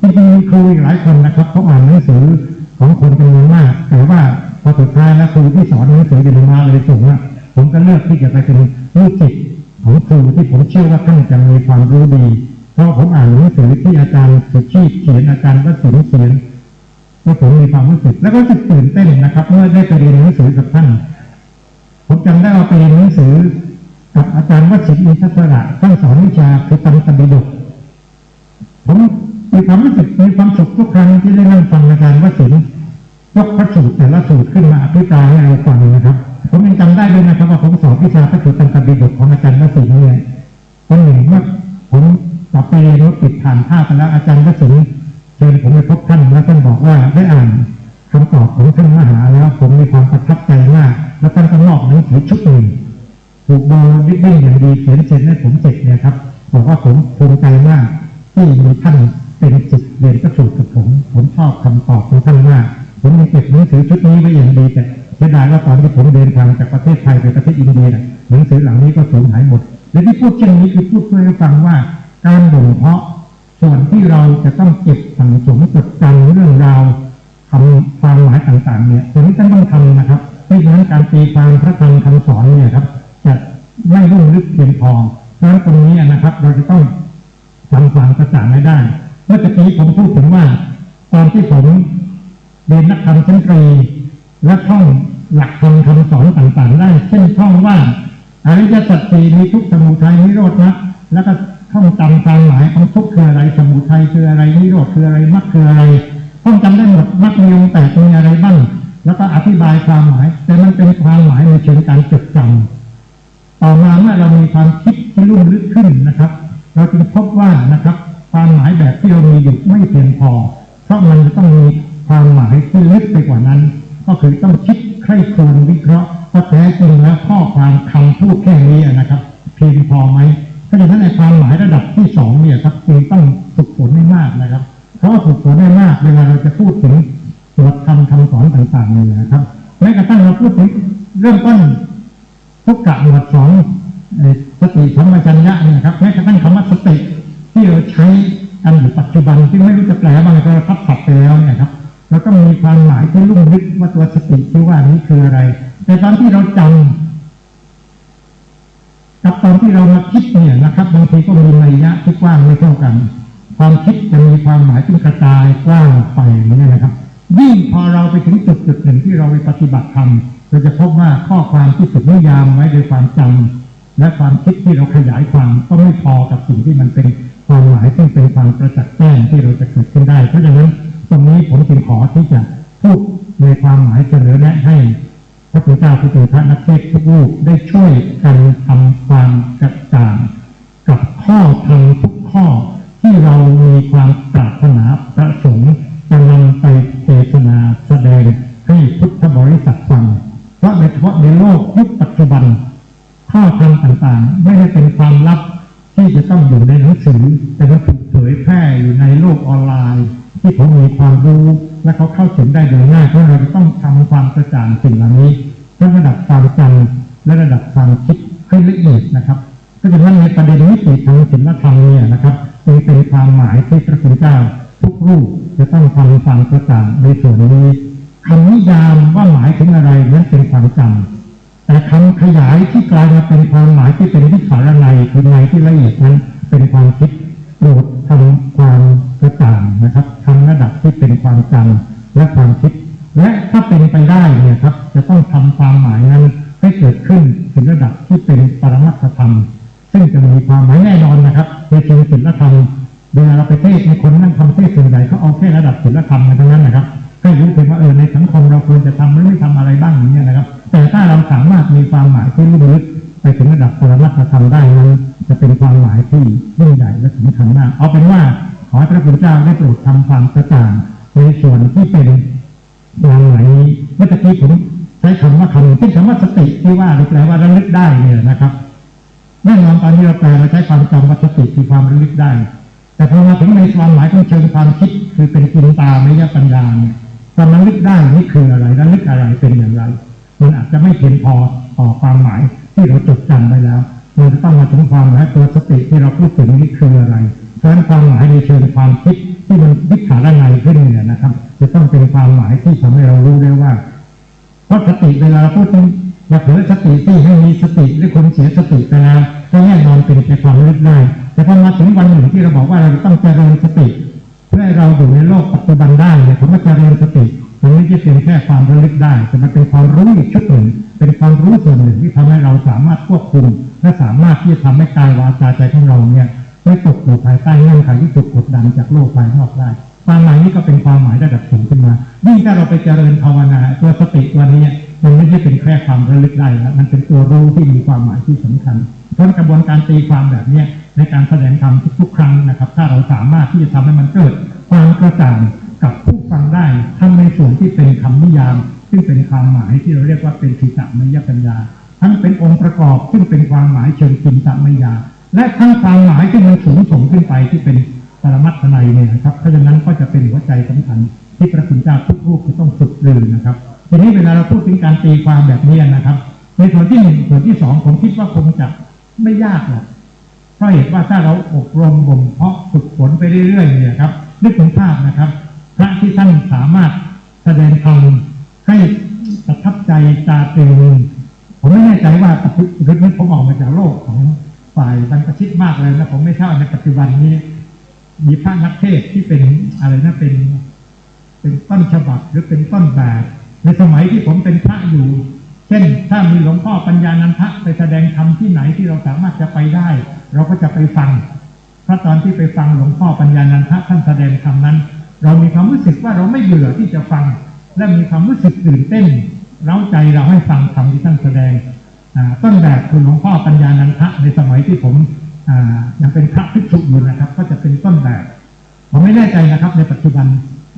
จริงๆมีครูอีกหลายคนนะครับเขาอ่านหนังสือของคนจำนวนมากแต่ว่าพอสุดท้ายแล้วครูที่สอนหนังสืออยู่มาเลยส่งว่าผมก็เลือกที่จะไปเป็นลูกศิษย์ของครูที่ผมเชื่อว่าท่านจะมีความรู้ดีเพราะผมอ่านหนังสือที่อาจารย์สุชีพเขียนอาจารย์วสิทธิ์เขียนแล้วผมมีความรู้สึกแล้วก็รู้สึกตื่นเต้นนะครับเมื่อได้ไปเรียนหนังสือกับท่านผมจำได้ว่าไปเรียนหนังสือกับอาจารย์วสิทธิ์อินทศระท่านสอนวิชาคือตันตบิดกผมมีความรู้สึกมีความสุขทุกครั้งที่ได้นั่งฟังอาจารย์วสิทธิ์ยกพระสูตรแต่ละสูตรขึ้นมาอภิปรายให้เราฟังนะครับผมยังจำได้ด้วยนะครับว่าผมสอนวิชาพระสูตรตันตบิดกของอาจารย์วสิทธิ์เนี่ยวันหนึ่งเมื่อผมกลับไปเรียนรถติดผ่านท่าไปแล้วอาจารย์วสิทธิ์เชิญผมไปพบท่านแล้วท่านบอกว่าได้อ่านคำตอบของท่านมหาแล้วผมมีความประทับใจมากแล้วท่านก็มอบหนังสือชุดหนึ่งถูกโบริบบิ้นอย่างดีเขียนเซ็นให้ผมเสร็จเนี่ยครับบอกว่าผมภูมิใจมากที่มีท่านเป็นศิษย์เรียนพระสูตรกับผมชอบคำตอบของท่านมากผมยังเก็บหนังสือชุดนี้ไว้อย่างดีแต่เสียดายว่าตอนที่ผมเดินทางจากประเทศไทยไปประเทศอินเดียหนังสือเหล่านี้ก็สูญหายหมดและที่พูดเช่นนี้คือพูดเพื่อให้ฟังว่าการบ่มเพาะส่วนที่เราจะต้องเก็บสั่งสมจดจำเรื่องราวทำความหมายต่างๆเนี่ยส่วนนี้ท่านต้องทำนะครับไม่ฉะนั้นการตีความพระธรรมคำสอนเนี่ยครับจะไม่รุ่งลึกเพียงพอเพราะฉะนั้นตรงนี้นะครับเราจะต้องทำความกระจ่างให้ได้เมื่อกี้ผมพูดถึงว่าตอนที่ผมเรียนนักธรรมชั้นตรีและท่องหลักธรรมคำสอนต่างๆได้เช่นท่องว่าอริยสัจสี่มีทุกข์สมุทัยนิโรธมรรคแล้วก็ท่องจำความหมายของทุกข์คืออะไรสมุทัยคืออะไรนิโรธคืออะไรมรรคคืออะไรท่องจำได้หมดมรรคมีองค์แปดมีอะไรบ้างแล้วก็อธิบายความหมายแต่มันเป็นความหมายในเชิงการจดจำต่อมาเมื่อเรามีความคิดที่ลุ่มลึกขึ้นนะครับเราจึงพบว่านะครับความหมายแบบที่เรามีอยู่ไม่เพียงพอเพราะมันจะต้องมีความหมายที่ลึกไปกว่านั้นก็คือต้องคิดใคร่ครวญวิเคราะห์ว่าแท้จริงแล้วข้อความคำพูดแค่นี้นะครับเพียงพอไหมเพราะฉะนั้นในความหมายระดับที่สองเนี่ยครับจึงต้องฝึกฝนให้มากนะครับเพราะว่าฝึกฝนให้มากเวลาเราจะพูดถึงหลักธรรมคำสอนต่างๆเนี่ยนะครับแม้กระทั่งเราพูดถึงเริ่มต้นทุกกะหมวดสองสติสัมปชัญญะเนี่ยครับแม้กระทั่งคำว่าสติที่เราใช้กันอยู่ปัจจุบันที่ไม่รู้จะแปลว่าอะไรก็ทับศัพท์ไปแล้วเนี่ยครับเราก็มีความหมายที่ลุ่มลึกว่าตัวสติที่ว่านี้คืออะไรแต่ตอนที่เราจำกับตอนที่เรามาคิดเนี่ยนะครับบางทีก็มีนัยยะที่กว้างไม่เท่ากันความคิดจะมีความหมายที่กระจายกว้างไปนี่นะครับยิ่งพอเราไปถึงจุดหนึ่งที่เราไปปฏิบัติธรรมเราจะพบว่าข้อความที่ถูกนิยามไว้โดยความจำและความคิดที่เราขยายความก็ไม่พอกับสิ่งที่มันเป็นความหมายซึ่งเป็นความประจักษ์แจ้งที่เราจะเกิดขึ้นได้เพราะฉะนั้นตรงนี้ผมจึงขอที่จะพูดในความหมายเสนอแนะให้พระพุทธเจ้าผู้เป็นพระนักเทศน์ทุกรูปได้ช่วยกันทำความกระจ่างกับข้อธรรมทุกข้อที่เรามีความปรารถนาประสงค์จะนำไปเทศนาแสดงให้พุทธบริษัทฟังเพราะเฉพาะในโลกยุคปัจจุบันข้อธรรมต่างๆไม่ได้เป็นความลับที่จะต้องอยู่ในหนังสือแต่มันถูกเผ ยแพร่อยู่ในโลกออนไลน์ที่ผมมีความรู้และเขาเข้าถึงได้โดยง่ายเพราะเราจะต้องทำความกระจ่างสิ่งเหล่านี้ทั้งระดับความจำและระดับความคิดให้ละเอียดนะครับก็จะนั่นในประเด็นมิติทางศีลธรรมเนี่ยนะครับจึงเป็นความหมายที่พระคุณเจ้าทุกรูปจะต้องทำความกระจ่างในส่วนนี้คำนิยามว่าหมายถึงอะไรนั้นเป็นความจำแต่คำขยายที่กลายมาเป็นความหมายที่เป็นวิสารนัยคือในที่ละเอียดนั้นเป็นความคิดโปรดทำความกระจ่างนะครับทำระดับที่เป็นความจำและความคิดและถ้าเป็นไปได้เนี่ยครับจะต้องทำความหมายนั้นให้เกิดขึ้นถึงระดับที่เป็นปรมัตถธรรมซึ่งจะมีความหมายแน่นอนนะครับในเชิงศีลธรรมเวลาเราไปเทศในคนนั่งทำเทศส่วนใหญ่เขาเอาแค่ระดับศีลธรรมมาทั้งนั้นนะครับให้รู้ถึงว่าในสังคมเราควรจะทำหรือไม่ทำอะไรบ้างอย่างนี้นะครับแต่ถ้าเราสามารถมีความหมายที่ลึกไปถึงระดับปรมัตถธรรมได้นั้นจะเป็นความหมายที่ยิ่งใหญ่และสำคัญมากเอาเป็นว่าขอพระคุณเจ้าได้โปรดทำความกระจ่างในส่วนที่เป็นความหมายนี้เมื่อกี้ผมใช้คำว่าเป็นคำว่าสติที่ว่าแปลว่าระลึกได้เนี่ยนะครับแน่นอนตอนนี้เราแปลเราใช้ความจำว่าสติคือความระลึกได้แต่พอมาถึงในความหมายของเชิงความคิดคือเป็นจินตามยปัญญาเนี่ยความระลึกได้นี่คืออะไรระลึกอะไรเป็นอย่างไรมันอาจจะไม่เพียงพอต่อความหมายที่เราจดจำไปแล้วมันจะต้องมาถึงความหมายตัวสติที่เราพูดถึงนี่คืออะไรเพราะฉะนั้นความหมายในเชิงความคิดที่มันวิสารนัยขึ้นเนี่ยนะครับจะต้องเป็นความหมายที่ทำให้เรารู้ได้ว่าเพราะสติเวลาเราพูดถึงอย่าเผลอสติที่ให้มีสติหรือคนเสียสติไปแล้วก็แน่นอนเป็นแค่ความระลึกได้แต่พอมาถึงวันหนึ่งที่เราบอกว่าเราต้องเจริญสติเพื่อให้เราอยู่ในโลกปัจจุบันได้เนี่ยผมว่าเจริญสติมันไม่ใช่เป็นแค่ความระลึกได้แต่มันเป็นความรู้อีกชุดหนึ่งเป็นความรู้ส่วนหนึ่งที่ทำให้เราสามารถควบคุมและสามารถที่จะทำให้กายวาจาใจของเราเนี่ยไม่ตกอยู่ภายใต้เงื่อนไขที่ถูกกดดันจากโลกภายนอกได้ความหมายนี้ก็เป็นความหมายระดับสูงขึ้นมายิ่งถ้าเราไปเจริญภาวนาตัวสติตัวนี้มันไม่ใช่เป็นแค่ความระลึกได้แล้วมันเป็นตัวรู้ที่มีความหมายที่สำคัญเพราะกระบวนการตีความแบบนี้ในการแสดงธรรมทุกๆครั้งนะครับถ้าเราสามารถที่จะทำให้มันเกิดความกระจ่างกับผู้ฟังได้ทั้งในส่วนที่เป็นคำนิยามซึ่งเป็นความหมายที่เราเรียกว่าเป็นทิฏฐิมยปัญญาทั้งเป็นองค์ประกอบซึ่งเป็นความหมายเชิงจินตมยาและทั้งความหมายที่มันสูงส่งขึ้นไปที่เป็นปรมัตถนัยเนี่ยนะครับเพราะฉะนั้นก็จะเป็นหัวใจสำคัญที่พระคุณเจ้าทุกรูปจะต้องฝึกเรียนนะครับทีนี้เวลาเราพูดถึงการตีความแบบนี้นะครับในส่วนที่1ส่วนที่2ผมคิดว่าคงจะไม่ยากหรอกเพราะเหตุว่าถ้าเราอบรมบ่มเพาะฝึกฝนไปเรื่อยๆเนี่ยครับนึกถึงภาพนะครับพระที่ท่านสามารถแสดงธรรมให้ประทับใจตาตรึงผมไม่แน่ใจว่าปัจจุบันนี้ผมออกมาจากโลกของฝ่ายบรรพชิตมากเลยนะผมไม่ทราบในปัจจุบันนี้มีพระนักเทศที่เป็นอะไรนะเป็นต้นฉบับหรือเป็นต้นแบบในสมัยที่ผมเป็นพระอยู่เช่นถ้ามีหลวงพ่อปัญญานันทะไปแสดงธรรมที่ไหนที่เราสามารถจะไปได้เราก็จะไปฟังเพราะตอนที่ไปฟังหลวงพ่อปัญญานันทะท่านแสดงธรรมนั้นเรามีความรู้สึกว่าเราไม่เบื่อที่จะฟังและมีความรู้สึกตื่นเต้นเร้าใจเราให้ฟังธรรมที่ท่านแสดงต้นแบบคือหลวงพ่อปัญญานันทะในสมัยที่ผมยังเป็นพระภิกษุอยู่นะครับก็จะเป็นต้นแบบผมไม่แน่ใจนะครับในปัจจุบัน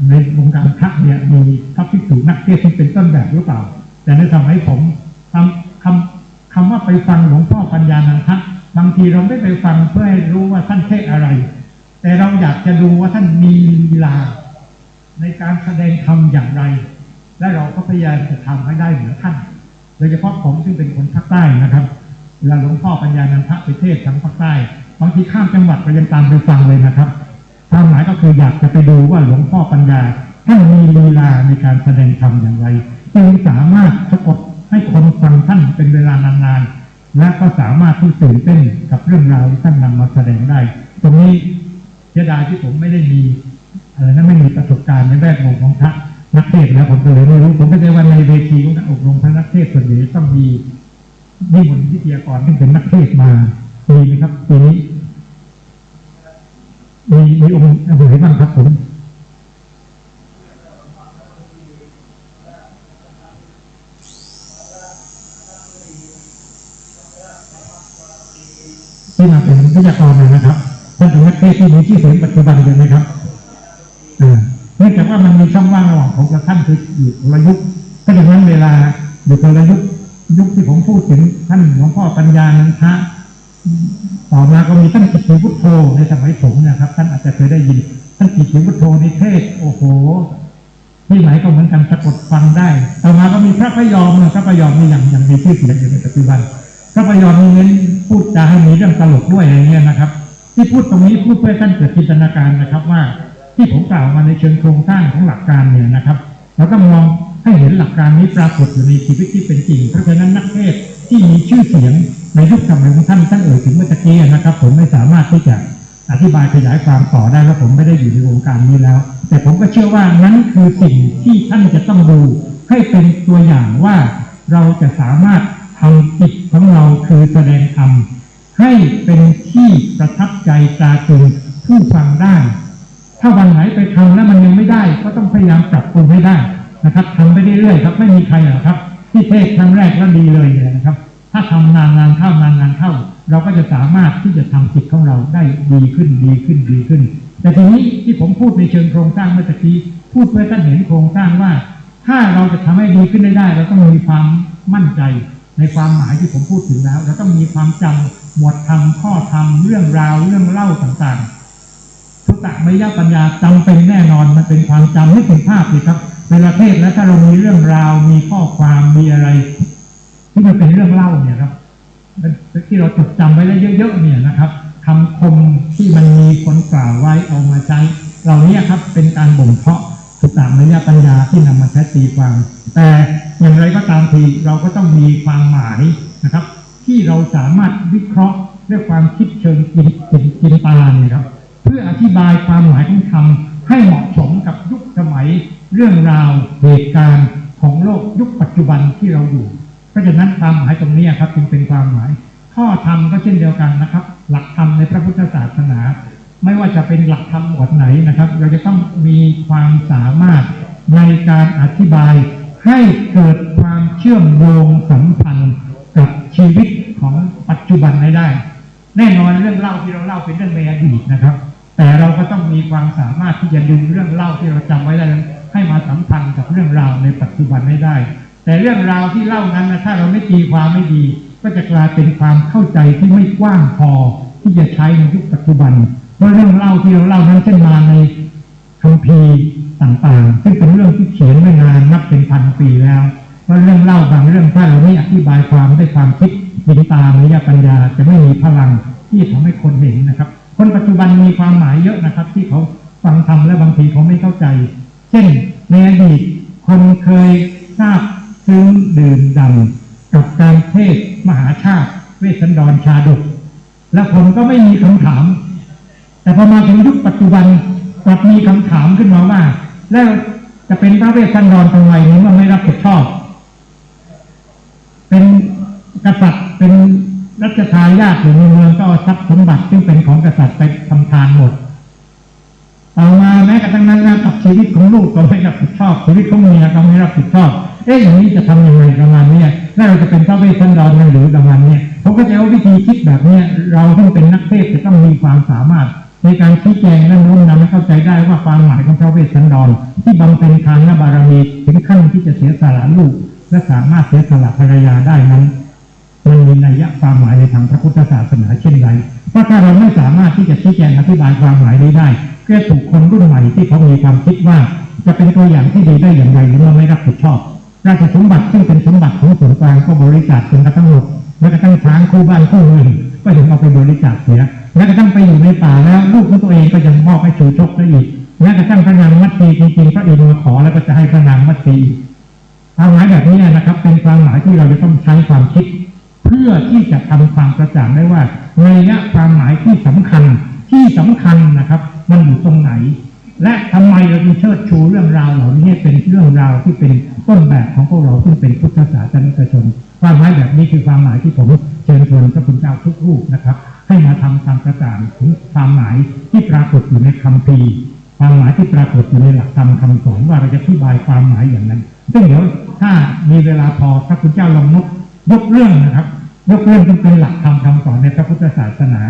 ในวงการพระเนี่ยมีพระภิกษุนักเทศน์ที่เป็นต้นแบบหรือเปล่าแต่ในสมัยผมคำว่าไปฟังหลวงพ่อปัญญานันทะบางทีเราไม่ไปฟังเพื่อให้รู้ว่าท่านเทศอะไรแต่เราอยากจะดูว่าท่านมีลีลาในการแสดงธรรมอย่างไรและเราก็พยายามจะทำให้ได้เหมือนท่านโดยเฉพาะผมซึ่งเป็นคนภาคใต้นะครับเวลาหลวงพ่อปัญญานันทะไปเทศทางภาคใต้บางทีข้ามจังหวัดไปยังตามไปฟังเลยนะครับความหมายก็คืออยากจะไปดูว่าหลวงพ่อปัญญาท่านมีลีลาในการแสดงธรรมอย่างไรจึงสามารถสะกดให้คนฟังท่านเป็นเวลานานๆและก็สามารถที่ตื่นเต้นกับเรื่องราวที่ท่านนำมาแสดงได้ตรงนี้เสียดายที่ผมไม่ได้มีอะไรนั้นไม่มีประสบการณ์ในแวดวงของพระนักเทศน์แล้วผมก็เลยไม่รู้ผมก็ได้ว่าในเวทีของการอบรมพระนักเทศน์ส่วนใหญ่ต้องมีนิมนต์วิทยากรที่เป็นนักเทศน์มามีไหมครับปีนี้มีองค์ไหนบ้างครับผมที่มาเป็นวิทยากรนะครับท่านเป็นนักเทศน์ที่มีชื่อเสียงปัจจุบันเลยไหมครับเนื่องจากว่ามันมีช่องว่างระหว่างผมกับท่านคืออยู่คนละยุคก็ดังนั้นเวลาอยู่คนละยุคที่ผมพูดถึงท่านหลวงพ่อปัญญานันทะ ต่อมาก็มีท่านกิติพุทโธในสมัยผมนะครับท่านอาจจะเคยได้ยินท่านกิติพุทโธในเทศโอ้โหที่ไหนก็เหมือนกันสะกดฟังได้ต่อมาก็มีพระพยอมนะพระพยอมนี่อย่างมีชื่อเสียงอยู่ในปัจจุบันพระพยอมนี่เน้นพูดจาให้มีเรื่องตลกด้วยอะไรเงี้ยนะครับที่พูดตรงนี้พูดเพื่อท่านเกิดจินตนาการนะครับว่าที่ผมกล่าวมาในเชิงโครงสร้างของหลักการเนี่ยนะครับเราต้องมองให้เห็นหลักการนี้ปรากฏอยู่ในชีวิตที่เป็นจริงเพราะฉะนั้นนักเทศที่มีชื่อเสียงในยุคสมัยของท่านเอ่ยถึงเมื่อกี้นะครับผมไม่สามารถที่จะอธิบายขยายความต่อได้แล้วผมไม่ได้อยู่ในวงการนี้แล้วแต่ผมก็เชื่อว่านั้นคือสิ่งที่ท่านจะต้องดูให้เป็นตัวอย่างว่าเราจะสามารถทำจิตของเราคือแสดงธรรมให้เป็นที่ประทับใจตราตรึงผู้ฟังได้ถ้าวันไหนไปทำแล้วมันยังไม่ได้ก็ต้องพยายามปรับปรุงให้ได้นะครับทำไปเรื่อยๆครับไม่มีใครหรอกครับที่เทศครั้งแรกแล้วดีเลยนะครับถ้าทำงานเข้าเราก็จะสามารถที่จะทำจิตของเราได้ดีขึ้นแต่ทีนี้ที่ผมพูดในเชิงโครงสร้างเมื่อกี้พูดเพื่อท่านเห็นโครงสร้างว่าถ้าเราจะทำให้ดีขึ้นได้เราต้องมีความมั่นใจในความหมายที่ผมพูดถึงแล้วเราต้องมีความจำหมวดธรรมข้อธรรมเรื่องราวเรื่องเล่าต่างๆทุตตมยปัญญาจำเป็นแน่นอนมันเป็นความจำไม่ถึงภาพเลยครับเวลาเทศแล้วถ้าเรามีเรื่องราวมีข้อความมีอะไรที่มันเป็นเรื่องเล่าเนี่ยครับที่เราจดจำไว้แล้วเยอะๆเนี่ยนะครับคำคมที่มันมีคนกล่าวไว้เอามาใช้เหล่านี้ครับเป็นการบ่มเพาะสุตตมยปัญญาที่นำมาใช้ตีความแต่อย่างไรก็ตามทีเราก็ต้องมีความหมายนะครับที่เราสามารถวิเคราะห์ด้วยความคิดเชิงจินตนานะครับเพื่ออธิบายความหมายของธรรมให้เหมาะสมกับยุคสมัยเรื่องราวเหตุการณ์ของโลกยุคปัจจุบันที่เราอยู่เพราะฉะนั้นความหมายตรงนี้ครับจึงเป็นความหมายข้อธรรมก็เช่นเดียวกันนะครับหลักธรรมในพระพุทธศาสนาไม่ว่าจะเป็นหลักธรรมหมวดไหนนะครับเราจะต้องมีความสามารถในการอธิบายให้เกิดความเชื่อมโยงสัมพันธ์กับชีวิตของปัจจุบันได้แน่นอนเรื่องเล่าที่เราเล่าเป็นเรื่องในอดีตนะครับแต่เราก็ต้องมีความสามารถที่จะดึงเรื่องเล่าที่เราจำไว้ได้ให้มาสัมพันธ์กับเรื่องราวในปัจจุบันได้แต่เรื่องราวที่เล่านั้นถ้าเราไม่ตีความไม่ดีก็จะกลายเป็นความเข้าใจที่ไม่กว้างพอที่จะใช้ในยุคปัจจุบันเพราะเรื่องเล่าที่เราเล่านั้นเช่นมาในคัมภีร์ต่างๆซึ่งเป็นเรื่องที่เขียนมานานนับเป็นพันปีแล้วเพราะเรื่องเล่าบางเรื่องถ้าเราไม่อธิบายความด้วยความคิดจินตามยปัญญาจะไม่มีพลังที่ทำให้คนเห็นนะครับคนปัจจุบันมีความหมายเยอะนะครับที่เขาฟังธรรมและบางทีเขาไม่เข้าใจเช่นในอดีตคนเคยทราบซึ้งดื่มด่ำกับการเทศมหาชาติเวสสันดรชาดกและคนก็ไม่มีคำถามแต่พอมาถึงยุคปัจจุบันกลับมีคำถามขึ้นมาว่าแล้วจะเป็นพระเวสสันดรทำไมนี้มันไม่รับผิดชอบเป็นกษัตริย์เป็นรัชทายาทอยู่ในเมืองก็เอาทรัพย์สมบัติซึ่งเป็นของกษัตริย์ไปทำทานหมดต่อมาแม้กระทั่งนั้นนะกับชีวิตของลูกก็ไม่รับผิดชอบชีวิตของเมียก็ไม่รับผิดชอบอย่างนี้จะทำยังไงประมาณนี้แล้วเราจะเป็นพระเวสสันดรหรือประมาณนี้ผมก็จะเอาวิธีคิดแบบนี้เราต้องเป็นนักเทศจะต้องมีความสามารถในการชี้แจงและโน้มนำให้เข้าใจได้ว่าความหมายของพระเวสสันดรที่บำเพ็ญทานบารมีถึงขั้นที่จะเสียสละลูกและสามารถเสียสละภรรยาได้นั้นมันมีนัยยะความหมายในทางพระพุทธศาสนาเช่นไรเพราะถ้าเราไม่สามารถที่จะชี้แจงอธิบายความหมายนี้ได้ก็ถูกคนรุ่นใหม่ที่เขามีความคิดว่าจะเป็นตัวอย่างที่ดีได้อย่างไรหรือว่าไม่รับผิดชอบราชสมบัติซึ่งเป็นสมบัติของส่วนกลางก็บริจาคเป็นกระทั่งหมดแม้กระทั่งช้างคู่บ้านคู่เมืองก็ยังเอาไปบริจาคเสียแม้กระทั่งไปอยู่ในป่าแล้วลูกของตัวเองก็ยังมอบให้ชูชกได้อีกแม้กระทั่งพระนางมัตสีจริงๆพระอินทร์มาขอแล้วก็จะให้พระนางมัตสีความหมายแบบนี้นะครับเป็นความหมายที่เราจะต้องใช้ความคิดเพื่อที่จะทำความกระจ่างได้ว่านัยยะความหมายที่สำคัญนะครับมันอยู่ตรงไหนและทำไมเราจึงเชิดชูเรื่องราวเหล่านี้เป็นเรื่องราวที่เป็นต้นแบบของพวกเราซึ่งเป็นพุทธศาสนิกชนความหมายแบบนี้คือความหมายที่ผมเชิญชวนพระคุณเจ้าทุกรูปนะครับให้มาทำความกระจ่างถึงความหมายที่ปรากฏอยู่ในคัมภีร์ความหมายที่ปรากฏอยู่ในหลักธรรมคำสอนว่าเราจะอธิบายความหมายอย่างนั้นซึ่งเดี๋ยวถ้ามีเวลาพอพระคุณเจ้าลองยกเรื่องนะครับยกเรื่องที่เป็นหลักธรรมคำสอนในพระพุทธศาสนา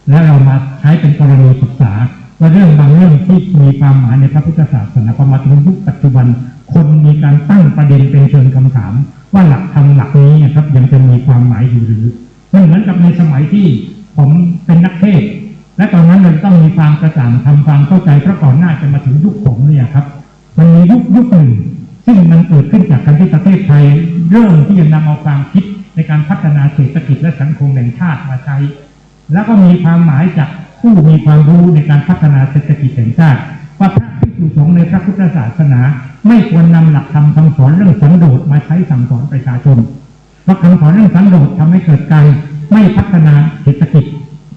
และเรามาใช้เป็นกรณีศึกษาว่าเรื่องบางเรื่องที่มีความหมายในพระพุทธศาสนาพอมาถึงยุคปัจจุบันคนมีการตั้งประเด็นเป็นเชิงคำถามว่าหลักธรรมหลักนี้นะครับยังจะมีความหมายอยู่หรือไม่เหมือนกับในสมัยที่ ผมเป็นนักเทศน์และตอนนั้นเลยต้องมีความกระจ่างทำความเข้าใจเพราะก่อนหน้าจะมาถึงยุคผมเนี่ยครับมันมียุคหนึ่งซึ่งมันเกิดขึ้นจากการที่ประเทศไทยเริ่มที่จะนำเอาความคิดในการพัฒนาเศรษฐกิจและสังคมแห่งชาติมาใช้แล้วก็มีความหมายจากผู้มีความรู้ในการพัฒนาเศรษฐกิจแห่งชาติว่าพระภิกษุสงฆ์ในพระพุทธศาสนาไม่ควรนำหลักธรรมคำสอนเรื่องสันโดษมาใช้สั่งสอนประชาชนเพราะคำสอนเรื่องสันโดษทำให้เกิดการไม่พัฒนาเศรษฐกิจ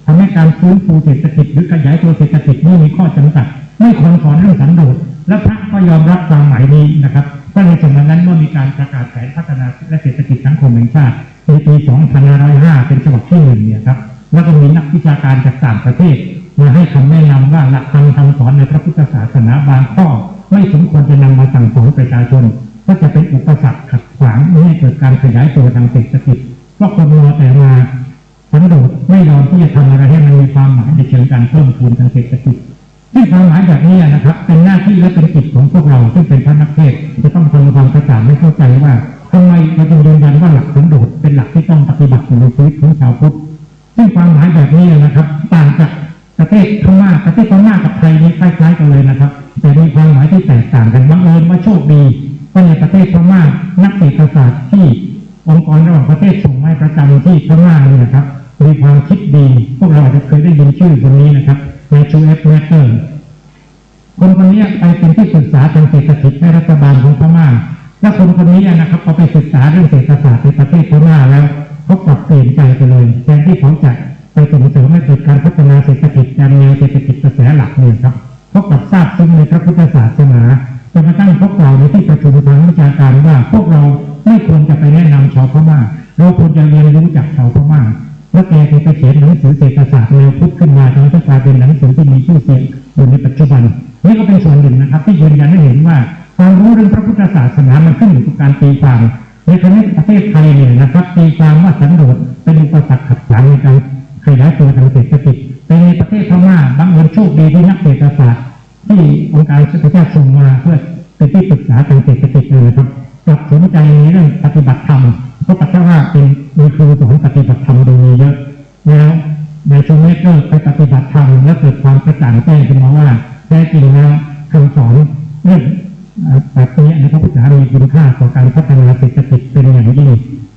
ทำให้การฟื้นฟูเศรษฐกิจหรือขยายตัวเศรษฐกิจนี่มีข้อจำกัดไม่ควรสอนเรื่องสันโดษและพระก็ยอมรับความหมายนี้นะครับก็ในส่วนนั้นเมื่อมีการประกาศแผนพัฒนาและเศรษฐกิจสังคมแห่งชาติในปี 2505 เป็นฉบับที่1เนี่ยครับแล้วก็มีนักวิชาการจากต่างประเทศมาให้คำแนะนำว่าหลักธรรมคำสอนในพระพุทธศาสนาบางข้อไม่สมควรจะนำมาสั่งสอนประชาชนก็จะเป็นอุปสรรคขัดขวางไม่ให้เกิดการขยายตัวทางเศรษฐกิจเพราะคนมัวแต่มาสันโดษไม่ยอมที่จะทำอะไรให้มันมีความหมายในเชิงการเพิ่มพูนทางเศรษฐกิจที่ความหมายแบบนี้นะครับเป็นหน้าที่และเป็นกิจของพวกเราซึ่งเป็นพระนักเทศน์จะต้องทำความกระจ่างให้เข้าใจว่าทำไมเราจึงยืนยันว่าหลักสันโดษเป็นหลักที่ต้องปฏิบัติในชีวิตของชาวพุทธซึ่งความหมายแบบนี้นะครับต่างจากประเทศพม่ากับไทยนี่คล้ายๆกันเลยนะครับแต่มีความหมายที่แตกต่างกันบังเอิญว่าโชคดีว่าในประเทศพม่านักเศรษฐศาสตร์ที่องค์กรระหว่างประเทศส่งให้ประจำที่พม่าเนี่ยนะครับมีความคิดดีพวกเราอาจจะเคยได้ยินชื่อคนนี้นะครับนายชูเอฟแมตเตอร์คนนี้ไปเป็นที่ปรึกษาทางเศรษฐกิจในรัฐบาลของพม่าและคนนี้นะครับพอไปศึกษาเรื่องเศรษฐศาสตร์ในประเทศพม่าแล้วเขาปรับเปลี่ยนใจไปเลยแทนที่เขาจะไปส่งเสริมให้เกิดการพัฒนาเศรษฐกิจตามแนวเศรษฐกิจกระแสหลักเนี่ยครับเขากลับทราบซึ้งในพระพุทธศาสนาจนกระทั่งพวกเราในที่ประชุมทางวิชาการว่าพวกเราไม่ควรจะไปแนะนำชาวพม่าเราควรจะเรียนรู้จากชาวพม่าและแกไปเขียนหนังสือเศรษฐศาสตร์แนวพุทธขึ้นมาจนกลายเป็นหนังสือที่มีชื่อเสียงอยู่ในปัจจุบันนี่ก็เป็นส่วนหนึ่งนะครับที่ยืนยันให้เห็นว่าความรู้เรื่องพระพุทธศาสนามันขึ้นอยู่กับการตีความในประเทศไทยเนี่ยนะครับตีความว่าสันโดษเป็นอุปสรรคขัดขวางในการขยายตัวทางเศรษฐกิจแต่ในประเทศพม่าบางเอิญโชคดีที่นักเศรษฐศาสตร์ที่องค์การสหประชาชาติส่งมาเพื่อเป็นที่ปรึกษาทางเศรษฐกิจเลยครับกลับสนใจในเรื่องปฏิบัติธรรมเพราะปัจจุบันเป็นมีครูสอนปฏิบัติธรรมโดยมีเยอะแล้วในช่วงนี้ก็ไปปฏิบัติธรรมและเกิดความกระจ่างแจ้งขึ้นมาว่าแท้จริงแล้วคำสอนเรื่องแบบนี้ในพระพุทธศาสนามีคุณค่าต่อการพัฒนาเศรษฐกิจเป็นอย่างยิ่ง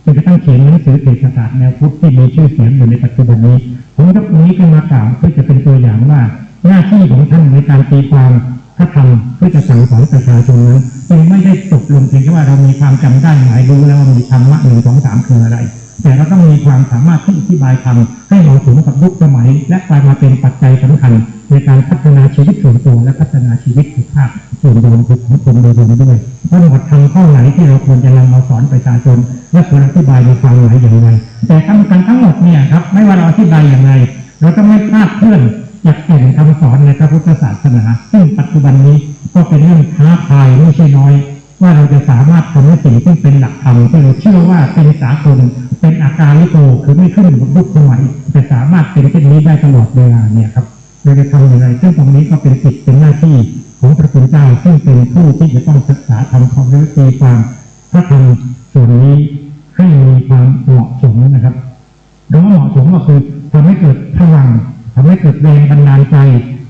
จึงจะต้องเขียนหนังสือเศรษฐศาสตร์แนวพุทธที่มีชื่อเสียงอยู่ในปัจจุบันนี้ผมยกตรงนี้ขึ้นมากล่าวเพื่อจะเป็นตัวอย่างว่าหน้าที่ของท่านในการตีความพระธรรมเพื่อจะสั่งสอนประชาชนนั้นจึงไม่ได้จบลงเพียงแค่ว่าเรามีความจำได้หมายรู้แล้วว่ามีธรรมะ1 2 3คืออะไรแต่เราต้องมีความสามารถที่อธิบายธรรมให้เหมาะสมกับยุคสมัยและกลายมาเป็นปัจจัยสำคัญในการพัฒนาชีวิตส่วนตัวและพัฒนาชีวิตสุขภาพส่วนรวมของสังคมโดยรวมด้วยว่าหมวดธรรมข้อไหนที่เราควรจะนำมาสอนประชาชนและควรอธิบายในความหมายอย่างไรแต่ทั้งหมดเนี่ยครับไม่ว่าเราอธิบายอย่างไรเราต้องไม่คลาดเคลื่อนจากแก่นคำสอนในพระพุทธศาสนาซึ่งปัจจุบันนี้ก็เป็นเรื่องท้าทายไม่ใช่น้อยว่าเราจะสามารถทำให้สิ่งที่เป็นหลักธรรมที่เราเชื่อว่าเป็นสากลเป็นอาการลิโกคือไม่ขึ้นกับยุคสมัยแต่สามารถเป็นเช่นนี้ได้ตลอดเวลาเนี่ยครับเราจะทำอย่างไรซึ่งตรงนี้ก็เป็นกิจเป็นหน้าที่ของพระคุณเจ้าซึ่งเป็นผู้ที่จะต้องศึกษาทำความรู้ตีความพระธรรมส่วนนี้ให้มีความเหมาะสมนะครับโดยเหมาะสมก็คือทำให้เกิดพลังทำให้เกิดแรงบันดาลใจ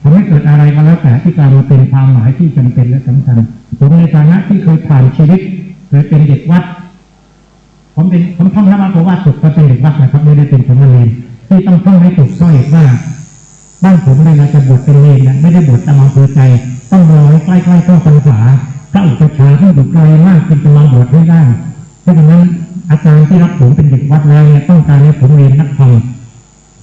ทำให้เกิดอะไรก็แล้วแต่ที่การมาเป็นความหมายที่จำเป็นและสำคัญผมในฐานะที่เคยผ่านชีวิตเคยเป็นเด็กวัดผมท่องแล้วมาว่าสุดก็เป็นเด็กวัดนะครับไม่ได้เป็นสามเณรที่ต้องท่องให้ถูกต้องว่าบ้านผมเวลาจะบวชเป็นเณรไม่ได้บวชตามอำเภอใจต้องรอให้ใกล้ๆเข้าพรรษาพระอุปชฌาย์ที่อยู่ไกลมากจึงจะมาบวชให้ได้เพราะฉะนั้นอาจารย์ที่รับผมเป็นเด็กวัดแล้วต้องการให้ผมเรียนนักธรรม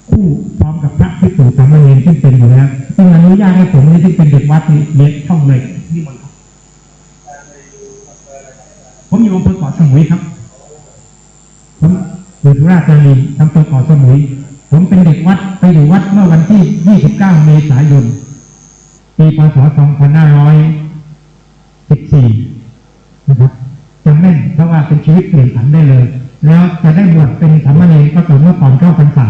คู่พร้อมกับพระภิกษุสามเณรที่เป็นอยู่แล้วซึ่งอนุญาตให้ผมที่เป็นเด็กวัดเรียนท่องเลยนี่มันผมอยู่อำเภอเกาะสมุยครับผมอยู่สุราษฎร์ธานีอำเภอเกาะสมุยผมเป็นเด็กวัดไปอยู่วัดเมื่อวันที่29 เมษายนปีพ.ศ. 2514นะครับจำแม่นเพราะว่าเป็นชีวิตเปลี่ยนผันได้เลยแล้วจะได้บวชเป็นสามเณรก็ต่อเมื่อก่อนเข้าพรรษา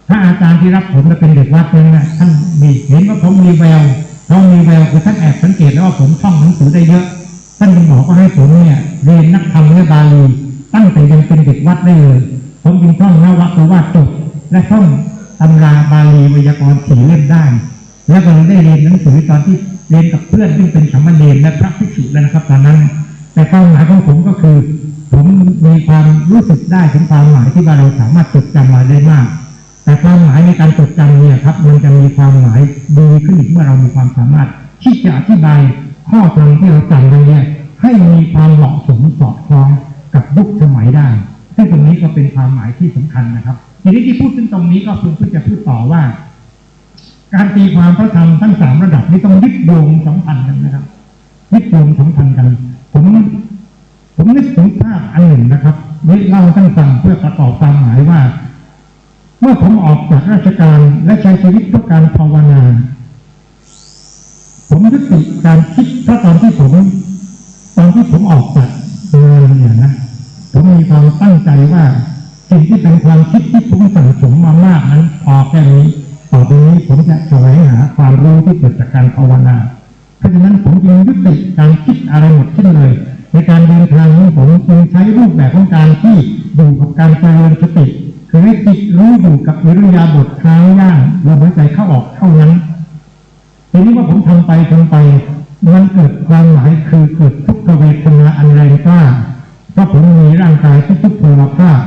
ถ้าอาจารย์ที่รับผมจะเป็นเด็กวัดนั้นนะท่านมีเห็นว่าผมมีแววเขามีแววคือท่านแอบสังเกตแล้วว่าผมท่องหนังสือได้เยอะท่านบอกว่าให้ผมเนี่ยเรียนนักธรรมและบาลีตั้งแต่ยังเป็นเด็กวัดได้เลยผมจึงท่องนวโกวาทจบและท่อง ตำราบาลีไวยากรณ์4 เล่มได้แล้วก็ได้เรียนหนังสือตอนที่เรียนกับเพื่อนซึ่งเป็นสามเณรและพระภิกษุแล้วนะครับตอนนั้นแต่ความหมายของผมก็คือผมมีความรู้สึกได้ถึงความหมายที่ว่าเราสามารถจดจำมาได้มากแต่ความหมายในการจดจำเนี่ยครับมันจะมีความหมายดีขึ้นอีกเมื่อเรามีความสามารถที่จะอธิบายข้อธรรมที่เราจำไปเนี่ยให้มีความเหมาะสมสอดคล้องกับยุคสมัยได้ซึ่งตรงนี้ก็เป็นความหมายที่สำคัญนะครับทีนี้ที่พูดถึงตรงนี้ก็เพื่อจะพูดต่อว่าการตีความพระธรรมทั้ง3 ระดับนี้ต้องยึดโยงสัมพันธ์กันนะครับยึดโยงสัมพันธ์กันผมนึกถึงภาพอันหนึ่งนะครับเล่าให้ฟังเพื่อประกอบความหมายว่าเมื่อผมออกจากราชการและใช้ชีวิตเพื่อการภาวนาผมยุติการคิดเพราะตอนที่ผมออกจากงานเนี่ยนะผมมีความตั้งใจว่าสิ่งที่เป็นความคิดที่ผมสั่งสมมามากนั้นพอแค่นี้ต่อไปนี้ผมจะแสวงหาความรู้ที่เกิดจากการภาวนาเพราะฉะนั้นผมจึงยุติการคิดอะไรหมดสิ้นเลยในการเดินทางนี้ผมจึงใช้รูปแบบของการที่อยู่กับการเจริญสติคือให้จิตรู้อยู่กับอิริยาบถเท้าย่างลมหายใจเข้าออกเท่านั้นทีนี้ว่าผมทำไปมันเกิดความหมายคือเกิดทุกขเวทนาอันแรงกล้าเพราะผมมีร่างกายที่ทุกพลภาพ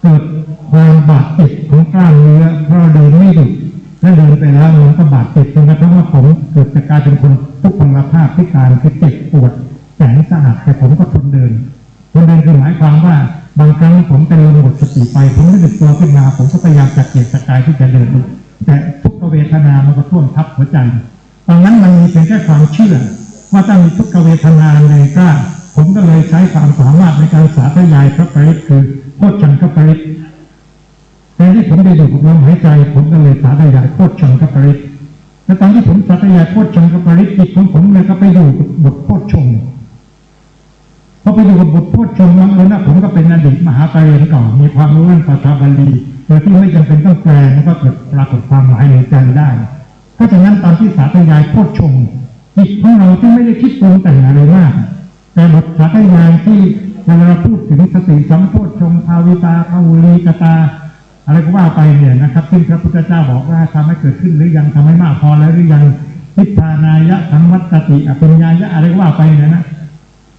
เกิดความบาดเจ็บของกล้ามเนื้อเพราะเดินไม่หยุดและเดินไปแล้วมันก็บาดเจ็บจนกระทั่งว่าผมเกิดจากการเป็นคนทุกพลภาพพิการคือเจ็บปวดแสนสาหัสแต่ผมก็ทนเดินคือหมายความว่าบางครั้งผมเป็นลมหมดสติไปผมไม่รู้ตัวขึ้นมาผมก็พยายามจัดเกียรติกายที่จะเดินแต่ทุกขเวทนามันก็ท่วมทับหัวใจตอนนั้นมันมีเพียงแค่ความเชื่อว่าถ้ามีทุกขเวทนาในกล้าผมก็เลยใช้ความสามารถในการสาธยายพระปริตคือโพชฌังคปริตแต่ที่ผมได้ดูกับลมหายใจผมก็เลยสาธยายโพชฌังคปริตและตอนที่ผมสาธยายโพชฌังคปริตจิตของผมเลยก็ไปอยู่กับบทโพชฌงค์พอไปอยู่กับบทโพชฌงค์แล้วนะผมก็เป็นอดีตมหาปริญญาเก่ามีความรู้เรื่องภาษาบาลีโดยที่ไม่จำเป็นต้องแปลมันก็เกิดปรากฏความหมายในใจได้เพราะฉะนั้นตอนที่สาธยายโพชฌงค์จิตของเราที่ไม่ได้คิดปรุงแต่งอะไรมากแต่บทสาธยายที่เวลาเราพูดถึงสติสัมโพชฌงค์ภาวิตาภาวุลีกตาอะไรก็ว่าไปเนี่ยนะครับซึ่งพระพุทธเจ้าบอกว่าทำให้เกิดขึ้นหรือยังทำให้มากพอแล้วหรือยังทิฏฐานายะสังวัตติอภิญญายะอะไรก็ว่าไปเนี่ยนะ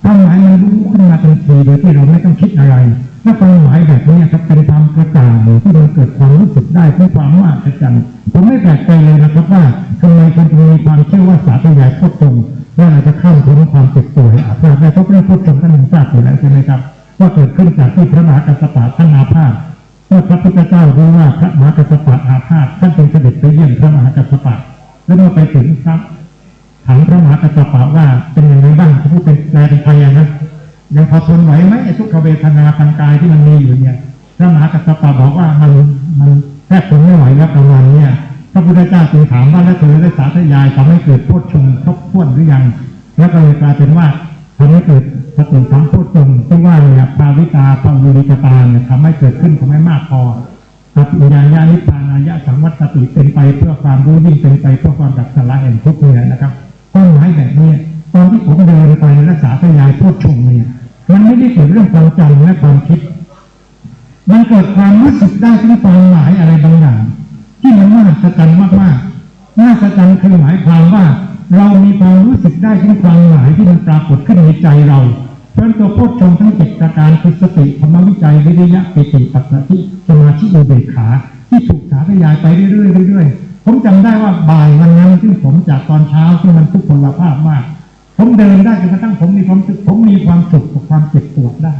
ความหมายมันรู้ขึ้นมาทันทีโดยที่เราไม่ต้องคิดอะไรและความหมายแบบนี้ครับเป็นความกระจ่างที่มันเกิดความรู้สึกได้ที่ความมากกระจังผมไม่แปลกใจเลยนะครับว่าทำไมคนจึงมีความเชื่อว่าสาธยายโพชฌงค์ว่าเราจะข้ามพ้นความเจ็บป่วยอาพาธได้เพราะเรื่องโพชฌงค์ท่านทราบอยู่แล้วใช่ไหมครับว่าเกิดขึ้นจากที่พระมหากัสสปะท่านอาพาธเมื่อพระพุทธเจ้ารู้ว่าพระมหากัสสปะอาพาธท่านจึงเสด็จไปเยี่ยมพระมหากัสสปะแล้วเมื่อไปถึงครับถามพระมหากัสสปะว่าเป็นยังไงบ้างเขาพูดเป็นแปลเป็นไทยนะยังพอทนไหวไหมไอ้ทุกขเวทนาทางกายที่มันมีอยู่เนี่ยพระมหากัสสปะบอกว่ามันแทบทนไม่ไหวแล้วประมาณนี้พระพุทธเจ้าจึงถามว่าแล้วเธอได้สาธยายทำให้เกิดโพชฌงค์ครบถ้วนหรือยังแล้วก็เลยกลายเป็นว่าทำให้เกิดสติสัมโพชฌงค์ที่ว่าเนี่ยภาวิตาภาวุลิกตาเนี่ยทำให้เกิดขึ้นทำให้มากพออภิญญายะนิพพานายะสังวัตติเป็นไปเพื่อความรู้ยิ่งเป็นไปเพื่อความดับสลายแห่งทุกข์เนี่ยนะครับความหมายแบบนี้ตอนที่ผมเดินไปและสาธยายโพชฌงค์เนี่ยมันไม่ได้เกิดเรื่องความจำและความคิดมันเกิดความรู้สึกได้ถึงความหมายอะไรบางอย่างที่มันมหัศจรรย์มากๆมหัศจรรย์คือหมายความว่าเรามีความรู้สึกได้ถึงความหมายที่มันปรากฏขึ้นในใจเราเพราะตัวโพชฌงค์ทั้ง7ประการคือสติธรรมวิจัยวิริยะปิติปัสสติสมาธิอุเบกขาที่ถูกสาธยายไปเรื่อยๆผมจำได้ว่าบ่ายวันนั้นที่ผมจากตอนเช้าที่มันทุกพลภาพมากผมเดินได้จนกระทั่งผมมีความสุขกับความเจ็บปวดได้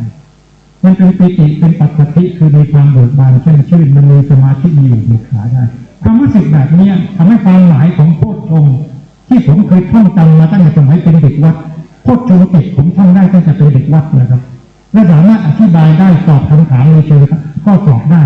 มันเป็นปิติเป็นปัสสติคือมีความเบิกบานชื่นมันมีสมาธิมีอุเบกขาได้ความรู้สึกแบบนี้ทำให้ความหมายของโพชฌงค์ที่ผมเคยท่องจำมาตั้งแต่สมัยเป็นเด็กวัดโพชฌงค์7ผมท่องได้ตั้งแต่เป็นเด็กวัดนะครับและสามารถอธิบายได้ตอบคำถามในเชิงข้อสอบได้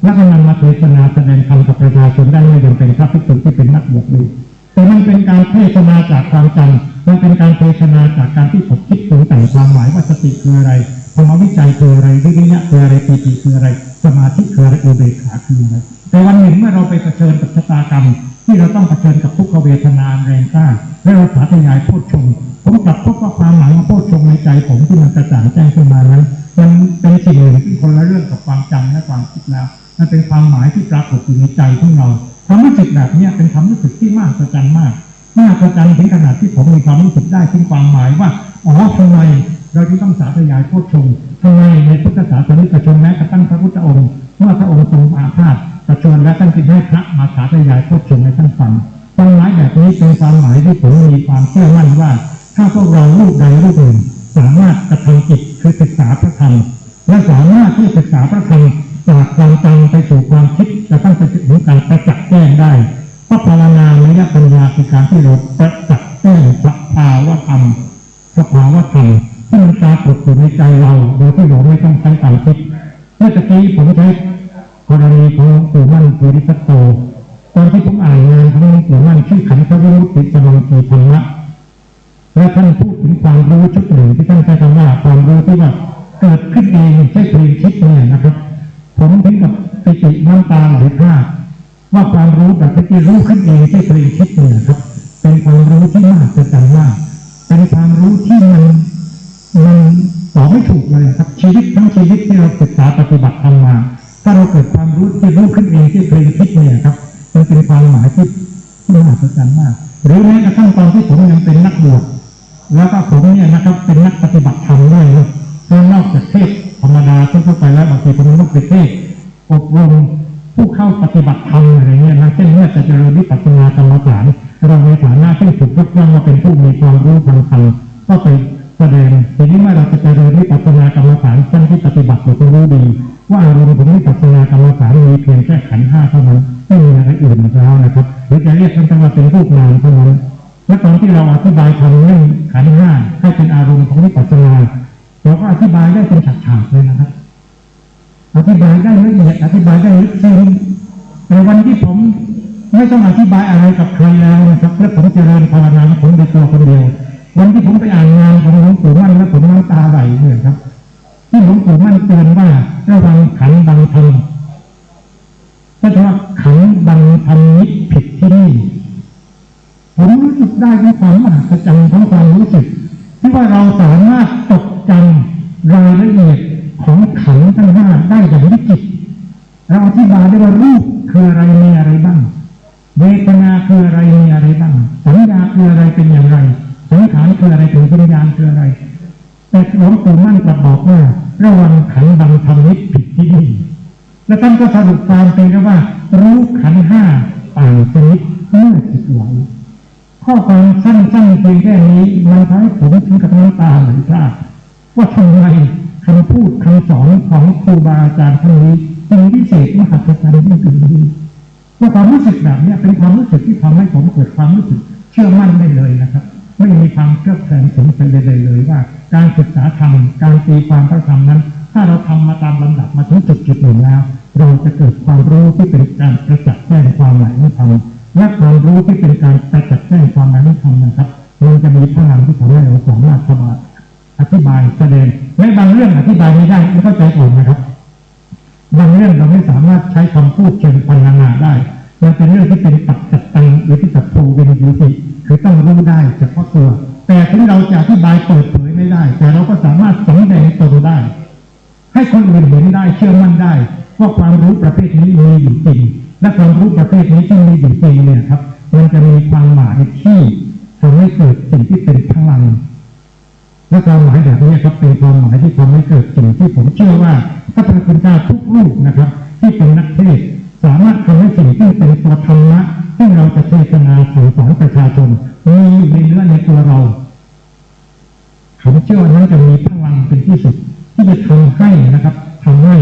และก็นำมาเทศนาแสดงธรรมกับประชาชนได้ไม่จำเป็นพระภิกษุที่เป็นนักบวชเลยแต่มันเป็นการเทศนาจากความจำมันเป็นการเทศนาจากการที่ผมคิดปรุงแต่งความหมายว่าสติคืออะไรธรรมวิจัยคืออะไรวิริยะคืออะไรปิติ คืออะไรสมาธิคืออะไรอุเบกขาคืออะไรแต่วันหนึ่งเมื่อเราไปเผชิญกับชะตากรรมที่เราต้องเผชิญกับทุกขเวทนาแรงกล้าและเราสาธยายโพชฌงค์ผมกลับพบว่าความหมายของโพชฌงค์ในใจผมที่มันกระจ่างแจ้งขึ้นมานั้นมันเป็นสิ่งหนึ่งที่คนละเรื่องกับความจำและความคิดแล้วมันเป็นความหมายที่ปรากฏอยู่ในใจของเราความรู้สึกแบบนี้เป็นความรู้สึกที่มากประจันมากประจันถึงขนาดที่ผมมีความรู้สึกได้ถึงความหมายว่าอ๋อทำไมเราที่ต้องสาธยายโพชฌงค์ทำไมในพุทธศาสนิกชนแม้กระทั่งพระพุทธองค์เมื่อพระองค์ทรงอาพาธประชวรและท่านจึงให้พระมาสาธยายโพชฌงค์ให้ท่านฟังความหมายแบบนี้เป็นความหมายที่ผมมีความเชื่อมั่นว่าถ้าพวกเรารูปใดรูปหนึ่งสามารถกระทำจิตคือศึกษาพระธรรมและสามารถที่ศึกษาพระธรรมจากความจำไปสู่ความคิดจะต้องไปถึงการประจักษ์แจ้งได้เพราะภาวนาในยปัญญาคือการที่เราประจักษ์แจ้งสภาวะธรรมที่มันปรากฏอยู่ในใจเราโดยที่เราไม่ต้องใช้ความคิดเมื่อกี้ผมใช้กรณีของหลวงปู่มั่นภูริทัตโตตอนที่ผมอ่านงานของหลวงปู่มั่นชื่อขันธวิมุตติสมังคีธรรมะและท่านพูดถึงความรู้ชุดหนึ่งที่ท่านใช้คำว่าความรู้ที่ว่าเกิดขึ้นเองใช่เพียงคิดเนี่ยนะครับผมถึงกับปิติน้ำตาไหลพรากว่าความรู้แบบที่รู้ขึ้นเองใช่เพียงคิดเนี่ยครับเป็นความรู้ที่มากประจันมากเป็นความรู้ที่มันบอกไม่ถูกเลยครับชีวิตทั้งชีวิตที่เราศึกษาปฏิบัติธรรมมาถ้าเราเกิดความรู้ที่รู้ขึ้นเองที่เพลงคิดเนี่ยครับมันเป็นความหมายที่มหัศจรรย์มากหรือแม้กระทั่งตอนที่ผมยังเป็นนักบวชแล้วก็ผมเนี่ยนะครับเป็นนักปฏิบัติธรรมด้วยนะนอกจากเทศธรรมดาทั่วไปแล้วบางทีผมต้องไปเทศอบรมผู้เข้าปฏิบัติธรรมอะไรเงี้ยนะเช่นเมื่อจะเจริญวิปัสสนากรรมฐานเราในฐานะที่ถูกยกย่องว่าเป็นผู้มีความรู้ทางธรรมก็ไปแสดงทีนี้เมื่อเราจะเจริญวิปัสสนากรรมฐานท่านที่ปฏิบัติอยู่ก็รู้ดีว่าอารมณ์ของวิปัสสนากรรมฐานมีเพียงแค่ขันธ์ห้าเท่านั้นไม่มีอะไรอื่นแล้วนะครับหรือจะเรียกกันว่าเป็นรูปนามเท่านั้นและตอนที่เราอธิบายทำเรื่องขันธ์ห้าให้เป็นอารมณ์ของวิปัสสนาเราก็อธิบายได้เป็นฉากๆเลยนะครับอธิบายได้ละเอียดอธิบายได้ลึกซึ้งในวันที่ผมไม่ต้องอธิบายอะไรกับใครแล้วนะครับและผมเจริญภาวนาผมโดยตัวคนเดียววันที่ผมไปอ่านงานของหลวงปู่มั่นแล้วผมน้ำตาไหลเลยครับที่หลวงปู่มั่นเตือนว่าระวังขันธ์บังธรรมเพราะว่าขันธ์บังธรรมนี้ผิดที่นี่ผมรู้สึกได้ด้วยความมหัศจรรย์ของความรู้สึกที่ว่าเราสามารถจดจำรายละเอียดของขันธ์ทั้งห้าได้อย่างวิจิตรเราอธิบายได้ว่ารูปคืออะไรมีอะไรบ้างเวทนาคืออะไรมีอะไรบ้างสัญญาคืออะไรเป็นอย่างไรสังขารคืออะไรถึงวิญญาณคืออะไรแต่หลวงปู่มั่นกลับบอกว่าระวังขันธ์บังธรรมนี้ผิดที่นี่และท่านก็สรุปความเป็นว่ารู้ขันธ์ห้าต่างชนิดเมื่อจิตไหวข้อความสั้นๆเพียงแค่นี้มันทำให้ผมถึงกับน้ำตาไหลพรากว่าทำไมคำพูดคำสอนของครูบาอาจารย์ท่านนี้จึงพิเศษมหัศจรรย์ยิ่งขึ้นนี้ว่าความรู้สึกแบบนี้เป็นความรู้สึกที่ทำให้ผมเกิดความรู้สึกเชื่อมั่นได้เลยนะครับไม่มีความเครือบแคลงสงสัยเลยว่าการศึกษาธรรมการตีความพระธรรมนั้นถ้าเราทำมาตามลำดับมาถึงจุดหนึ่งแล้วเราจะเกิดความรู้ที่เป็นการประจักษ์แจ้งความหมายของธรรมและความรู้ที่เป็นการประจักษ์แจ้งความหมายของธรรมนะครับมันจะมีพลังที่ทำให้เราสามารถอธิบายแสดงและบางเรื่องอธิบายไม่ได้ไม่เข้าใจอ่อนนะครับบางเรื่องเราไม่สามารถใช้คำพูดเชิงพรรณนาได้มันเป็นเรื่องที่เป็นปัจจัตตังหรือที่จัตโตวิญญูติคือต้องรู้ได้เฉพาะตัวแต่ถึงเราจะอธิบายเปิดเผยไม่ได้แต่เราก็สามารถสำแดงตนได้ให้คนอื่นเห็นได้เชื่อมั่นได้ว่าความรู้ประเภทนี้มีอยู่จริงและความรู้ประเภทนี้ที่มีอยู่จริงเนี่ยครับมันจะมีความหมายที่ทำให้เกิดสิ่งที่เป็นพลังและความหมายแบบนี้ครับเป็นความหมายที่ทำให้เกิดสิ่งที่ผมเชื่อว่าพระพุทธเจ้าทุกรูปนะครับที่เป็นนักเทศสามารถทำให้สิ่งที่เป็นตัวธรรมะที่เราจะเทศนาสู่สอนประชาชนมีอยู่ในเนื้อในตัวเราผมเชื่อว่านั้นจะมีพลังเป็นที่สุดที่จะทำให้นะครับทำให้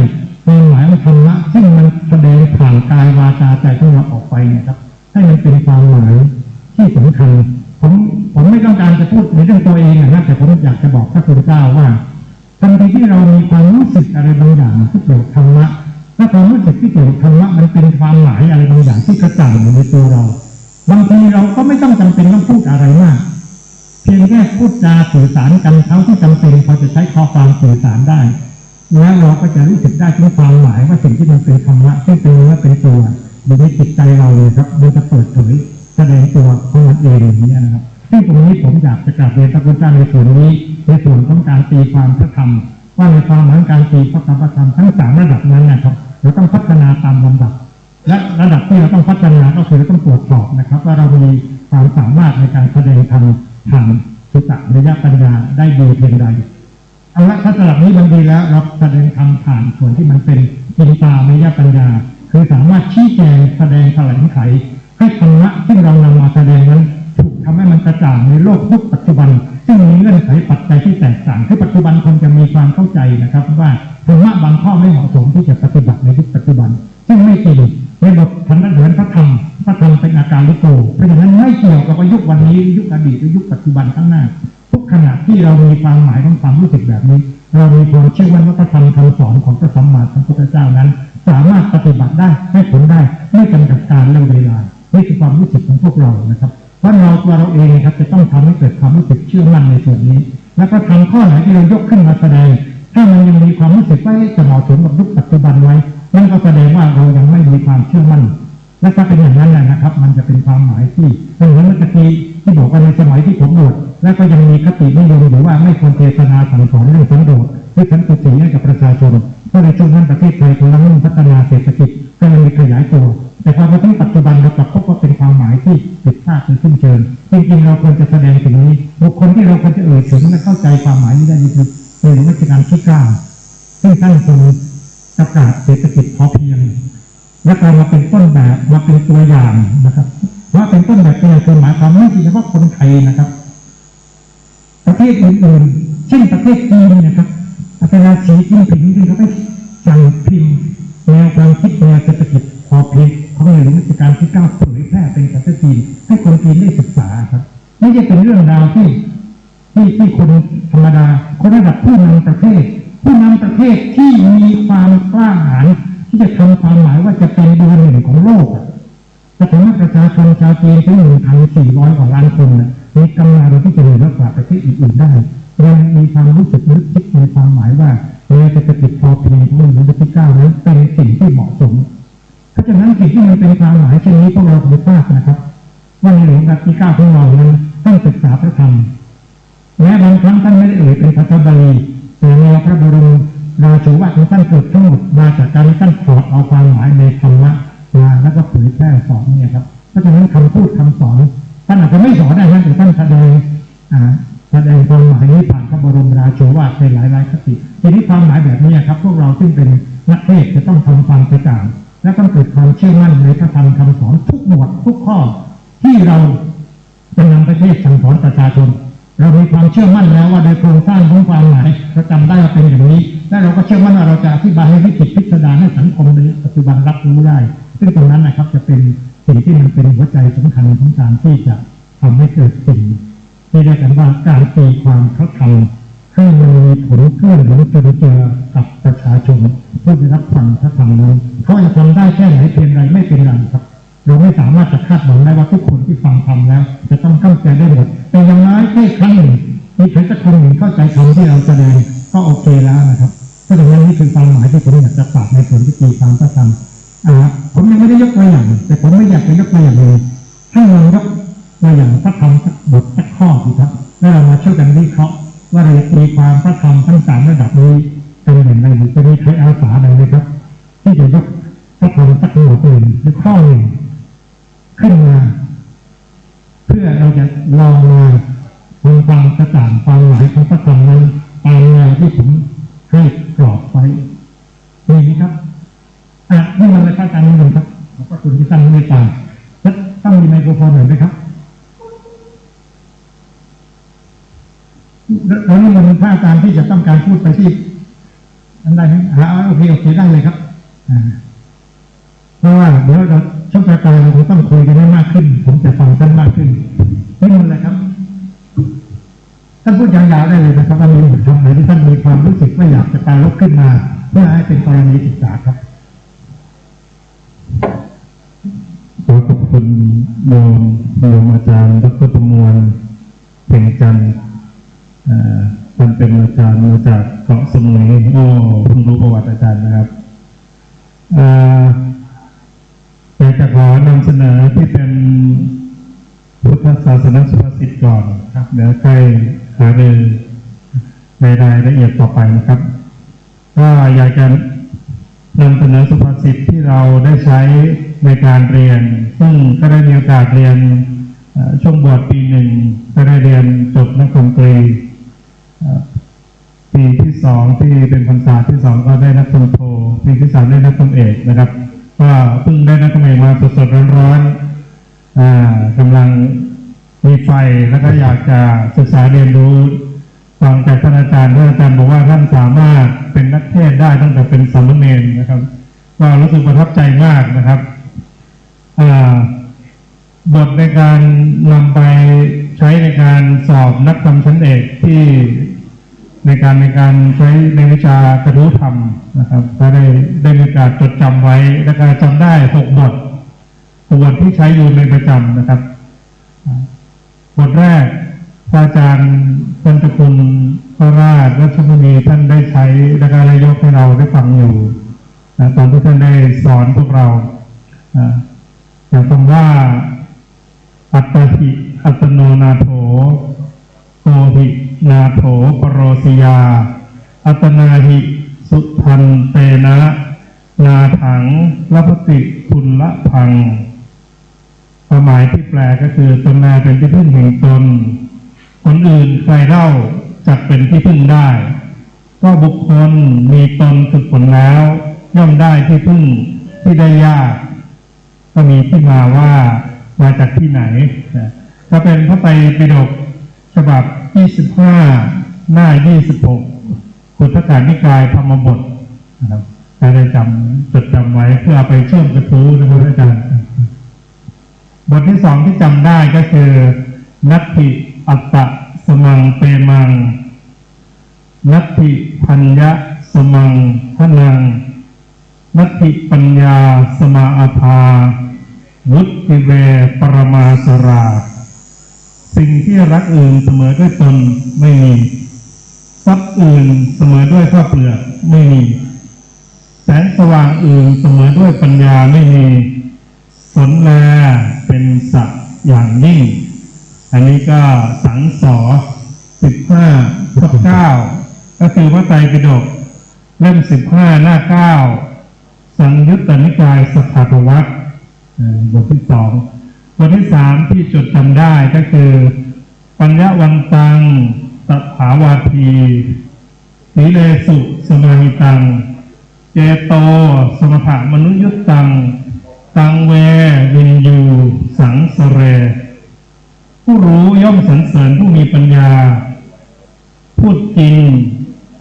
ความหมายของธรรมะซึ่งมันแสดงผ่านกายวาจาใจของเราออกไปนะครับให้มันเป็นความหมายที่สำคัญผมไม่ต้องการจะพูดในเรื่องตัวเองนะแต่ผมอยากจะบอกพระคุณเจ้าว่าทันทีที่เรามีความรู้สึกอะไรบางอย่างที่เกี่ยวกับธรรมะและความรู้สึกที่เกี่ยวกับธรรมะมันเป็นความหมายอะไรบางอย่างที่กระจ่างอยู่ในตัวเราบางทีเราก็ไม่ต้องจำเป็นต้องพูดอะไรมากเพียงแค่พูดจาสื่อสารกันเท่าที่จำเป็นพอจะใช้ข้อความสื่อสารได้ แล้วเราก็จะรู้สึกได้ถึงความหมายว่าสิ่งที่มันเป็นธรรมะที่เป็นเนื้อเป็นตัวอยู่ในจิตใจเราเลยครับมันจะเปิดเผยแสดงตัวของมันเองอย่างนี้นะครับที่ตรงนี้ผมอยากจะกราบเรียนพระพุทธเจ้าในส่วนนี้ในส่วนของการตีความพระธรรมว่าในความหมายการตีพระธรรมทั้ง3ระดับนั้นนะครับเราต้องพัฒนาตามลำดับและระดับที่เราต้องพัฒนาก็คือเราต้องตรวจสอบนะครับว่าเรามีความสามารถในการแสดงธรรมทางสุตตะนิยปัญญาได้ดีเพียงใดเอาละถ้าระดับนี้มันดีแล้วเราแสดงธรรมผ่านส่วนที่มันเป็นจินตามยปัญญาคือสามารถชี้แจงแสดงแถลงไขให้ธรรมะที่เรานำมาแสดงนั้นถูกทำให้มันกระจ่างในโลกยุคปัจจุบันซึ่งมีเงื่อนไขปัจจัยที่แตกต่างที่ปัจจุบันคนจะมีความเข้าใจนะครับว่าธรรมะบางข้อไม่เหมาะสมที่จะปฏิบัติในยุคปัจจุบันซึ่งไม่จริงในบทธรรมะเหมือนพระธรรมเป็นอาการลิโกเพราะฉะนั้นไม่เกี่ยวกับยุควันนี้ยุคอดีตหรือยุคปัจจุบันข้างหน้าทุกขณะที่เรามีความหมายของความรู้สึกแบบนี้เรามีความเชื่อว่าพระธรรมคำสอนของพระสัมมาสัมพุทธเจ้านั้นสามารถปฏิบัติได้ให้ผลได้ไม่จำกัดการและเวลานี่คือความรู้สึกของพวกเรานะครับเพราะเราตัวเราเองครับจะต้องทำให้เกิดความรู้สึกเชื่อมั่นในส่วนนี้และก็ทำข้อไหนที่เรายกขึ้นมาแสดงถ้ามันยังมีความรู้สึกว่าจะเหมาะสมกับยุคปัจจุบันไว้นั่นก็แสดงว่าเรายังไม่มีความเชื่อมั่นและถ้าเป็นอย่างนั้นนะครับมันจะเป็นความหมายที่เหมือนเมื่อกี้ที่บอกว่าในสมัยที่ผมบวชและก็ยังมีคตินิยมหรือว่าไม่ควรเทศนาสั่งสอนเรื่องสันโดษหรือสันติสุขให้กับประชาชนเพราะในช่วงนั้นประเทศไทยกำลังพัฒนาเศรษฐกิจก็ยังมีขยายตัวแต่พอมาถึงปัจจุบันเรากลับพบว่าเป็นความหมายที่ผิดพลาดเป็นสิ้นเชิงจริงๆเราควรจะแสดงถึงนี้บุคคลที่เราควรจะถึงและเข้าใจความหมายนี้ได้คือในหลวงรัชกาลที่9ซึ่งท่านทรงประกาศเศรษฐกิจพอเพียงและการมาเป็นต้นแบบมาเป็นตัวอย่างนะครับว่าเป็นต้นแบบเป็นคือหมายความไม่ใช่เฉพาะคนไทยนะครับประเทศอื่นๆเช่นประเทศจีนนะครับอาจารย์สีจิ้นผิงที่เขาไปสั่งพิมพ์แนวความคิดแนวเศรษฐกิจพอเพียงของในหลวงรัชกาลที่9เผยแพร่เป็นภาษาจีนให้คนจีนได้ศึกษาครับไม่ใช่เป็นเรื่องราวที่คนธรรมดาคนระดับผู้นำประเทศที่มีความกล้าหาญที่จะทำความหมายว่าจะเป็นเบอร์หนึ่งของโลกจะทำให้ประชาชนชาวจีนถึง 1,400 กว่าล้านคนมีกำลังที่จะเหนือกว่าประเทศอื่นๆได้ยังมีความรู้สึกนึกคิดในความหมายว่าในเศรษฐกิจพอเพียงของหลวงรัชกาลที่9นั้นเป็นสิ่งที่เหมาะสมเพราะฉะนั้นสิ่งที่มันเป็นความหมายเช่นนี้พวกเราคงทราบนะครับว่าในหลวงรัชกาลที่9ของเรานั้นต้องศึกษาพระธรรมแม้บางครั้งท่านไม่ได้เอ่ยเป็นภาษาบาลีแต่แนวพระบรมราโชวาทของท่านเกิดทั้งหมดมาจากการที่ท่านถอดเอาความหมายในธรรมะมาแล้วก็เผยแพร่สอนเนี่ยครับเพราะฉะนั้นคำพูดคำสอนท่านอาจจะไม่สอนได้นะแต่ท่านแสดงความหมายนี้ผ่านพระบรมราโชวาทในหลายคติทีนี้ความหมายแบบนี้ครับพวกเราซึ่งเป็นนักเทศจะต้องทำความกระจ่างและต้องเกิดความเชื่อมั่นในพระธรรมคำสอนทุกหมวดทุกข้อที่เราจะนำไปเทศน์สั่งสอนประชาชนเรามีความเชื่อมั่นแล้วว่าโดยโครงสร้างของความหมายเราจำได้ว่าเป็นอย่างนี้และเราก็เชื่อมั่นว่าเราจะอธิบายให้วิจิตรพิสดารให้สังคมในปัจจุบันรับรู้ได้ซึ่งตรงนั้นนะครับจะเป็นสิ่งที่มันเป็นหัวใจสำคัญของการที่จะทำให้เกิดสิ่งที่เรียกกันว่าการตีความพระธรรมให้มันมีผลเกื้อหนุนจนเจอกับประชาชนผู้ได้รับฟังพระธรรมนั้นเขาจะทำได้แค่ไหนเพียงไรไม่เป็นไรครับเราไม่สามารถจะคาดหวังได้ว่าทุกคนที่ฟังธรรมแล้วจะต้องเข้าใจได้หมดแต่อย่างน้อยแค่ครั้งหนึ่งมีใครสักคนหนึ่งเข้าใจธรรมที่เราแสดงก็โอเคแล้วนะครับเพราะฉะนั้นนี่คือความหมายที่ผมอยากจะฝากในส่วนที่ตีความพระธรรมผมยังไม่ได้ยกตัวอย่างแต่ผมไม่อยากจะยกตัวอย่างเลยให้เรายกตัวอย่างพระธรรมสักบทสักข้อดีครับแล้วเรามาช่วยกันวิเคราะห์ว่าเราตีความพระธรรมทั้ง3ระดับนี้เป็นอย่างไรหรือจะมีใครอาสาอะไรไหมครับที่จะยกพระธรรมสักหมวดหนึ่งหรือข้อหนึ่งขึ้นมาเพื่อเราจะลองมาทำความกระจ่างความหมายของพระธรรมนั้นตามแนวที่ผมให้กรอบไว้มีไหมครับนี่มันเลยการนิยมครับขอบพระคุณที่ตั้งเมตตาและต้องมีไมโครโฟนหน่อยไหมครับแล้วนี่มันพระอาจารย์ที่จะต้องการพูดไปที่อันใดโอเคได้เลยครับเพราะว่าเดี๋ยวเราช่วงปลายเราคงต้องคุยกันได้มากขึ้นผมจะฟังท่านมากขึ้นนี่มันเลยครับท่านพูดยาวๆได้เลยนะครับว่ามีบทธรรมไหนที่ท่านมีความรู้สึกว่าอยากจะปรารภขึ้นมาเพื่อให้เป็นกรณีศึกษาครับขอขอบคุณโยมอาจารย์ดร.ประมวลเพ็งจันทร์ ท่านเป็นอาจารย์มาจากเกาะสมุยโอ้เพิ่งรู้ประวัติอาจารย์นะครับอยากจะขอนำเสนอที่เป็นพุทธศาสนสุภาษิตก่อนครับเดี๋ยวใกล้หารือในรายละเอียดต่อไปนะครับก็อยากจะนำเสนอสุภาษิตที่เราได้ใช้ในการเรียนซึ่งก็ได้มีโอกาสเรียนช่วงบวชปีหนึ่งก็ได้เรียนจบนักดนตรีปีที่สองที่เป็นพรรษาที่สองก็ได้นักดนโทปีที่สามได้นักดนเอกนะครับก็เพิ่งได้นักดนเอกมาสดๆร้อนๆกำลังมีไฟแล้วก็อยากจะศึกษาเรียนรู้ฟังจากท่านอาจารย์บอกว่าท่านสามารถเป็นนักเทศได้ตั้งแต่เป็นสามเณรนะครับก็รู้สึกประทับใจมากนะครับบทในการนำไปใช้ในการสอบนักธรรมชั้นเอกที่ในการใช้ในวิชากระทู้ธรรมนะครับก็ได้มีการจดจำไว้และการจำได้6 บทที่ใช้อยู่ในประจำนะครับบทแรกพระอาจารย์พันธคุณพระราชรัชมุนีท่านได้ใช้และการยกให้เราได้ฟังอยู่ตอนที่ท่านได้สอนพวกเราอย่างคำว่าอัตตหิอัตโนนาโถโกหินาโถปโรสิยาอัตนาหิสุทันเตนะนาถังละพติทุลละพังความหมายที่แปลก็คือตนนาเป็นที่พึ่งแห่งตนคนอื่นใครเล่าจักเป็นที่พึ่งได้ก็บุคคลมีตนฝึกฝนแล้วย่อมได้ที่พึ่งที่ได้ยากก็มีที่มาว่ามาจากที่ไหนก็เป็นพระไตรปิฎกฉบับ25หน้า26พุทธกาลนิกายธรรมบทนะครับได้จดจำไว้เพื่อเอาไปเชื่อมกระทู้นะครับอาจารย์บทที่2ที่จำได้ก็คือนัตถิอัตตะสมังเปมังนัตถิพัญญะสมังทนังนัตถิปัญญาสมาอาภาวุติเวปรมาสราสิ่งที่รักอื่นเสมอด้วยตนไม่มีทรัพย์อื่นเสมอด้วยข้าวเปลือกไม่มีแสงสว่างอื่นเสมอด้วยปัญญาไม่มีสนแลเป็นสัตว์อย่างยิ่งอันนี้ก็สังส15/9ก็คือพระไตรปิฎกเล่ม15หน้า9สังยุตตนิกายสัทธาวัตรบทที่2บทที่3ที่จดจำได้ก็คือปัญญวันตังตถาวาทีสีเลสุสมาหิตังเจโตสมถะมนุยุตตังตังเววินยูสังสเรผู้รู้ย่อมสรรเสริญผู้มีปัญญาพูดจริง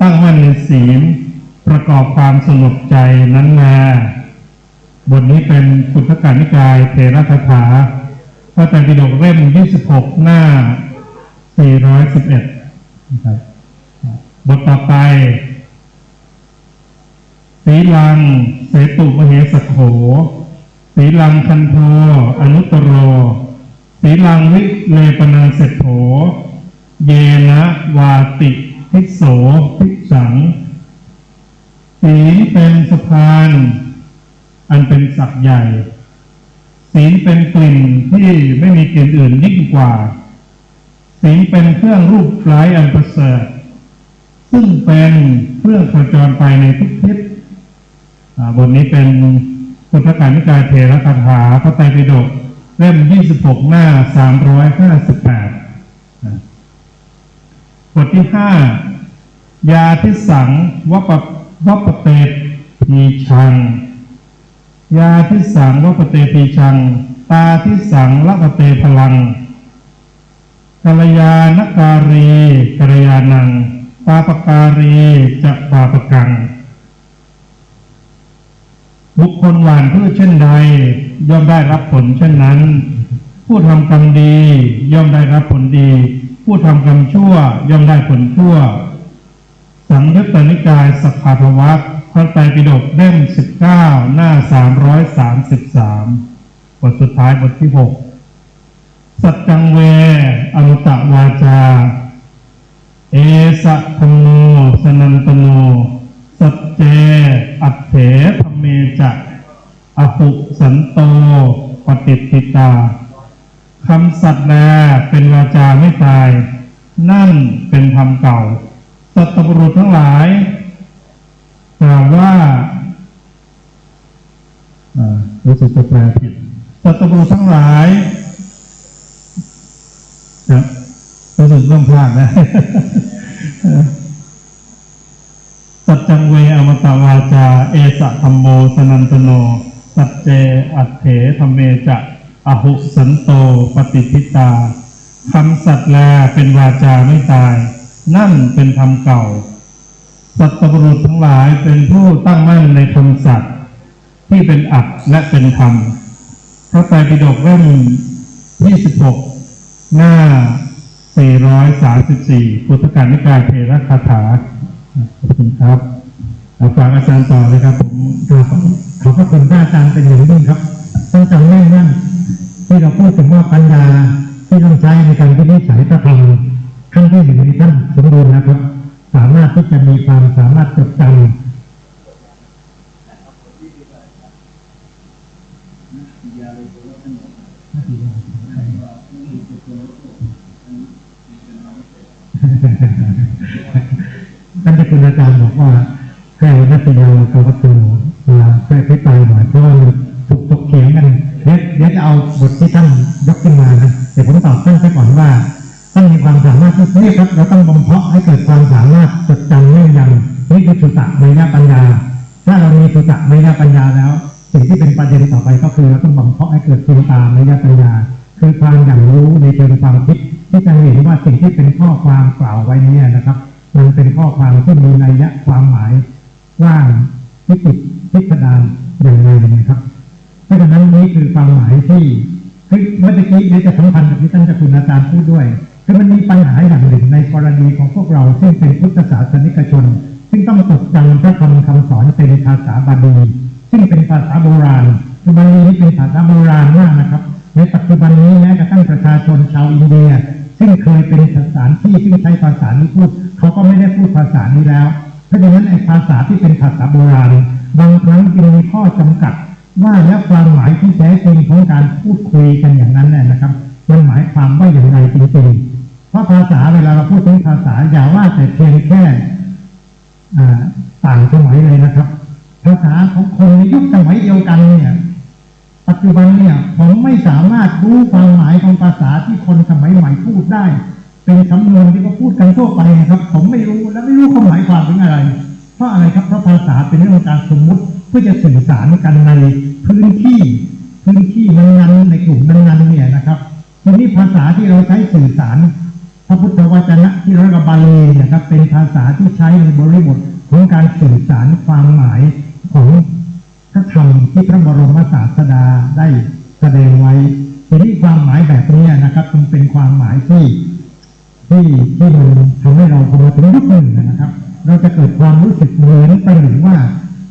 ตั้งมั่นในศีลประกอบความสงบใจนั้นมาบทนี้เป็นพุทธกาลนิกายเถรคถาพระไตรปิฎกเล่ม26หน้า411นะครับบทต่อไปสีลังเสตุมเหสโขสีลังคันโทอนุตตโรสีลังวิเลปนังเสโถเยนะวาติทิโสทิสังศีลเป็นสะพานอันเป็นศักดิ์ใหญ่ศีลเป็นกลิ่นที่ไม่มีกลิ่นอื่นยิ่งกว่าศีลเป็นเครื่องรูปไร้อันประเสริฐซึ่งเป็นเครื่องโคจรไปในทุกทิศบทนี้เป็นพุทธกาลนิกายเถรคถาพระไตรปิฎกเล่ม26หน้า358บทที่5ยาทิสังวัปเตทีชังยาทิสังวัปเตทีชังตาทิสังละปเตพลังกัลยาณการีกัลยาณังปาปการีจะปาปกังบุคคลหว่านพืชเช่นใดย่อมได้รับผลเช่นนั้นผู้ทำกรรมดีย่อมได้รับผลดีผู้ทำกรรมชั่วย่อมได้ผลชั่วสังยุตตนิกายสัทธาวัตรพระไตรปิฎกเล่ม19หน้า333บทสุดท้ายบทที่6สัจจังเวอนุตตวาจา เอสะธัมโมสนันตโนสัจเจอัตเถธัมเมจะอหุสันโตปฏิติตาคำสัตย์แลเป็นวาจาไม่ตายนั่นเป็นธรรมเก่าสัตบุรุษทั้งหลายกล่าวว่ารู้สึกจะแปลผิดสัตบุรุษทั้งหลายรู้สึกเริ่มพลาดนะ สัจจังเวอมตวาจาเอสะธัมโมสนันตโนสัจเจอัตเถธัมเมจะอหุสันโตปฏิทิตาคำสัตย์แลเป็นวาจาไม่ตายนั่นเป็นธรรมเก่าสัตบุรุษทั้งหลายเป็นผู้ตั้งมั่นในคำสัตย์ที่เป็นอัตถ์และเป็นธรรมพระไตรปิฎกเล่มที่16หน้า434พุทธกาลนิกายเถรคาถาขอบคุณครับฝากอาจารย์ต่อเลยครับผมขอบพระคุณพระอาจารย์เป็นอย่างยิ่งครับต้องจำแน่นนั่นที่เราพูดถึงว่าปัญญาที่ต้องใช้ในการวินิจฉัยพระธรรมขั้นที่หนึ่งในท่านสมบูรณ์นะครับสามารถที่จะมีความสามารถจดจำท่านเจ้าคุณอาจารย์บอกว่าให้นักศึกษาตัววัตถุมาแก้ไขไปหน่อยเพราะว่าถูกตกเถียงกันเดี๋ยวจะเอาบทที่ท่านยกขึ้นมานะแต่ผมตอบท่านไปก่อนว่าท่านมีความสามารถที่นี่ครับเราต้องบ่มเพาะให้เกิดความสามารถจดจำแม่นยำนี่คือสุตะเมยปัญญาถ้าเรามีสุตะเมยปัญญาแล้วสิ่งที่เป็นประเด็นต่อไปก็คือเราต้องบ่มเพาะให้เกิดสุตะเมยปัญญาคือความอย่างรู้ในเชิงความคิดที่จะเห็นว่าสิ่งที่เป็นข้อความกล่าวไว้นี้นะครับมันเป็นข้อความที่มีนัยยะความหมายว่างวิจิตรพิสดารอย่างไรนะครับเพราะฉะนั้นนี้คือความหมายที่เมื่อกี้นี้จะสัมพันธ์กับที่ท่านเจ้าคุณอาจารย์พูดด้วยคือมันมีปัญหาอย่างหนึ่งในกรณีของพวกเราซึ่งเป็นพุทธศาสนิกชนซึ่งต้องจดจำพระธรรมคำสอนเป็นภาษาบาลีซึ่งเป็นภาษาโบราณคือบาลีนี้เป็นภาษาโบราณมากนะครับในปัจจุบันนี้แม้กระทั่งประชาชนชาวอินเดียซึ่งเคยเป็นสถานที่ซึ่งใช้ภาษานี้พูดเขาก็ไม่ได้พูดภาษานี้แล้วเพราะฉะนั้นไอ้ภาษาที่เป็นภาษาโบราณบางครั้งจึงมีข้อจำกัดว่าแล้วความหมายที่แท้จริงของการพูดคุยกันอย่างนั้นเนี่ยนะครับมันหมายความว่าอย่างไรจริงๆเพราะภาษาเวลาเราพูดถึงภาษาอย่าว่าแต่เพียงแค่ต่างสมัยเลยนะครับภาษาของคนในยุคสมัยเดียวกันเนี่ยปัจจุบันเนี่ยผมไม่สามารถรู้ความหมายของภาษาที่คนสมัยใหม่พูดได้เป็นสำนวนที่เขาพูดกันทั่วไปนะครับผมไม่รู้และไม่รู้เขาหมายความถึงอะไรเพราะอะไรครับเพราะภาษาเป็นเรื่องการสมมุติเพื่อจะสื่อสารกันในพื้นที่นั้นๆในกลุ่มนั้นๆเนี่ยนะครับทีนี้ภาษาที่เราใช้สื่อสารพระพุทธวจนะที่เราเรียกว่าบาลีเนี่ยครับเป็นภาษาที่ใช้ในบริบทของการสื่อสารความหมายของพระธรรมที่พระบรมศาสดาได้แสดงไว้ทีนี้ความหมายแบบนี้นะครับมันเป็นความหมายที่มันทำให้เราพอมาถึงยุคหนึ่งนะครับเราจะเกิดความรู้สึกเหมือนไปหรือว่า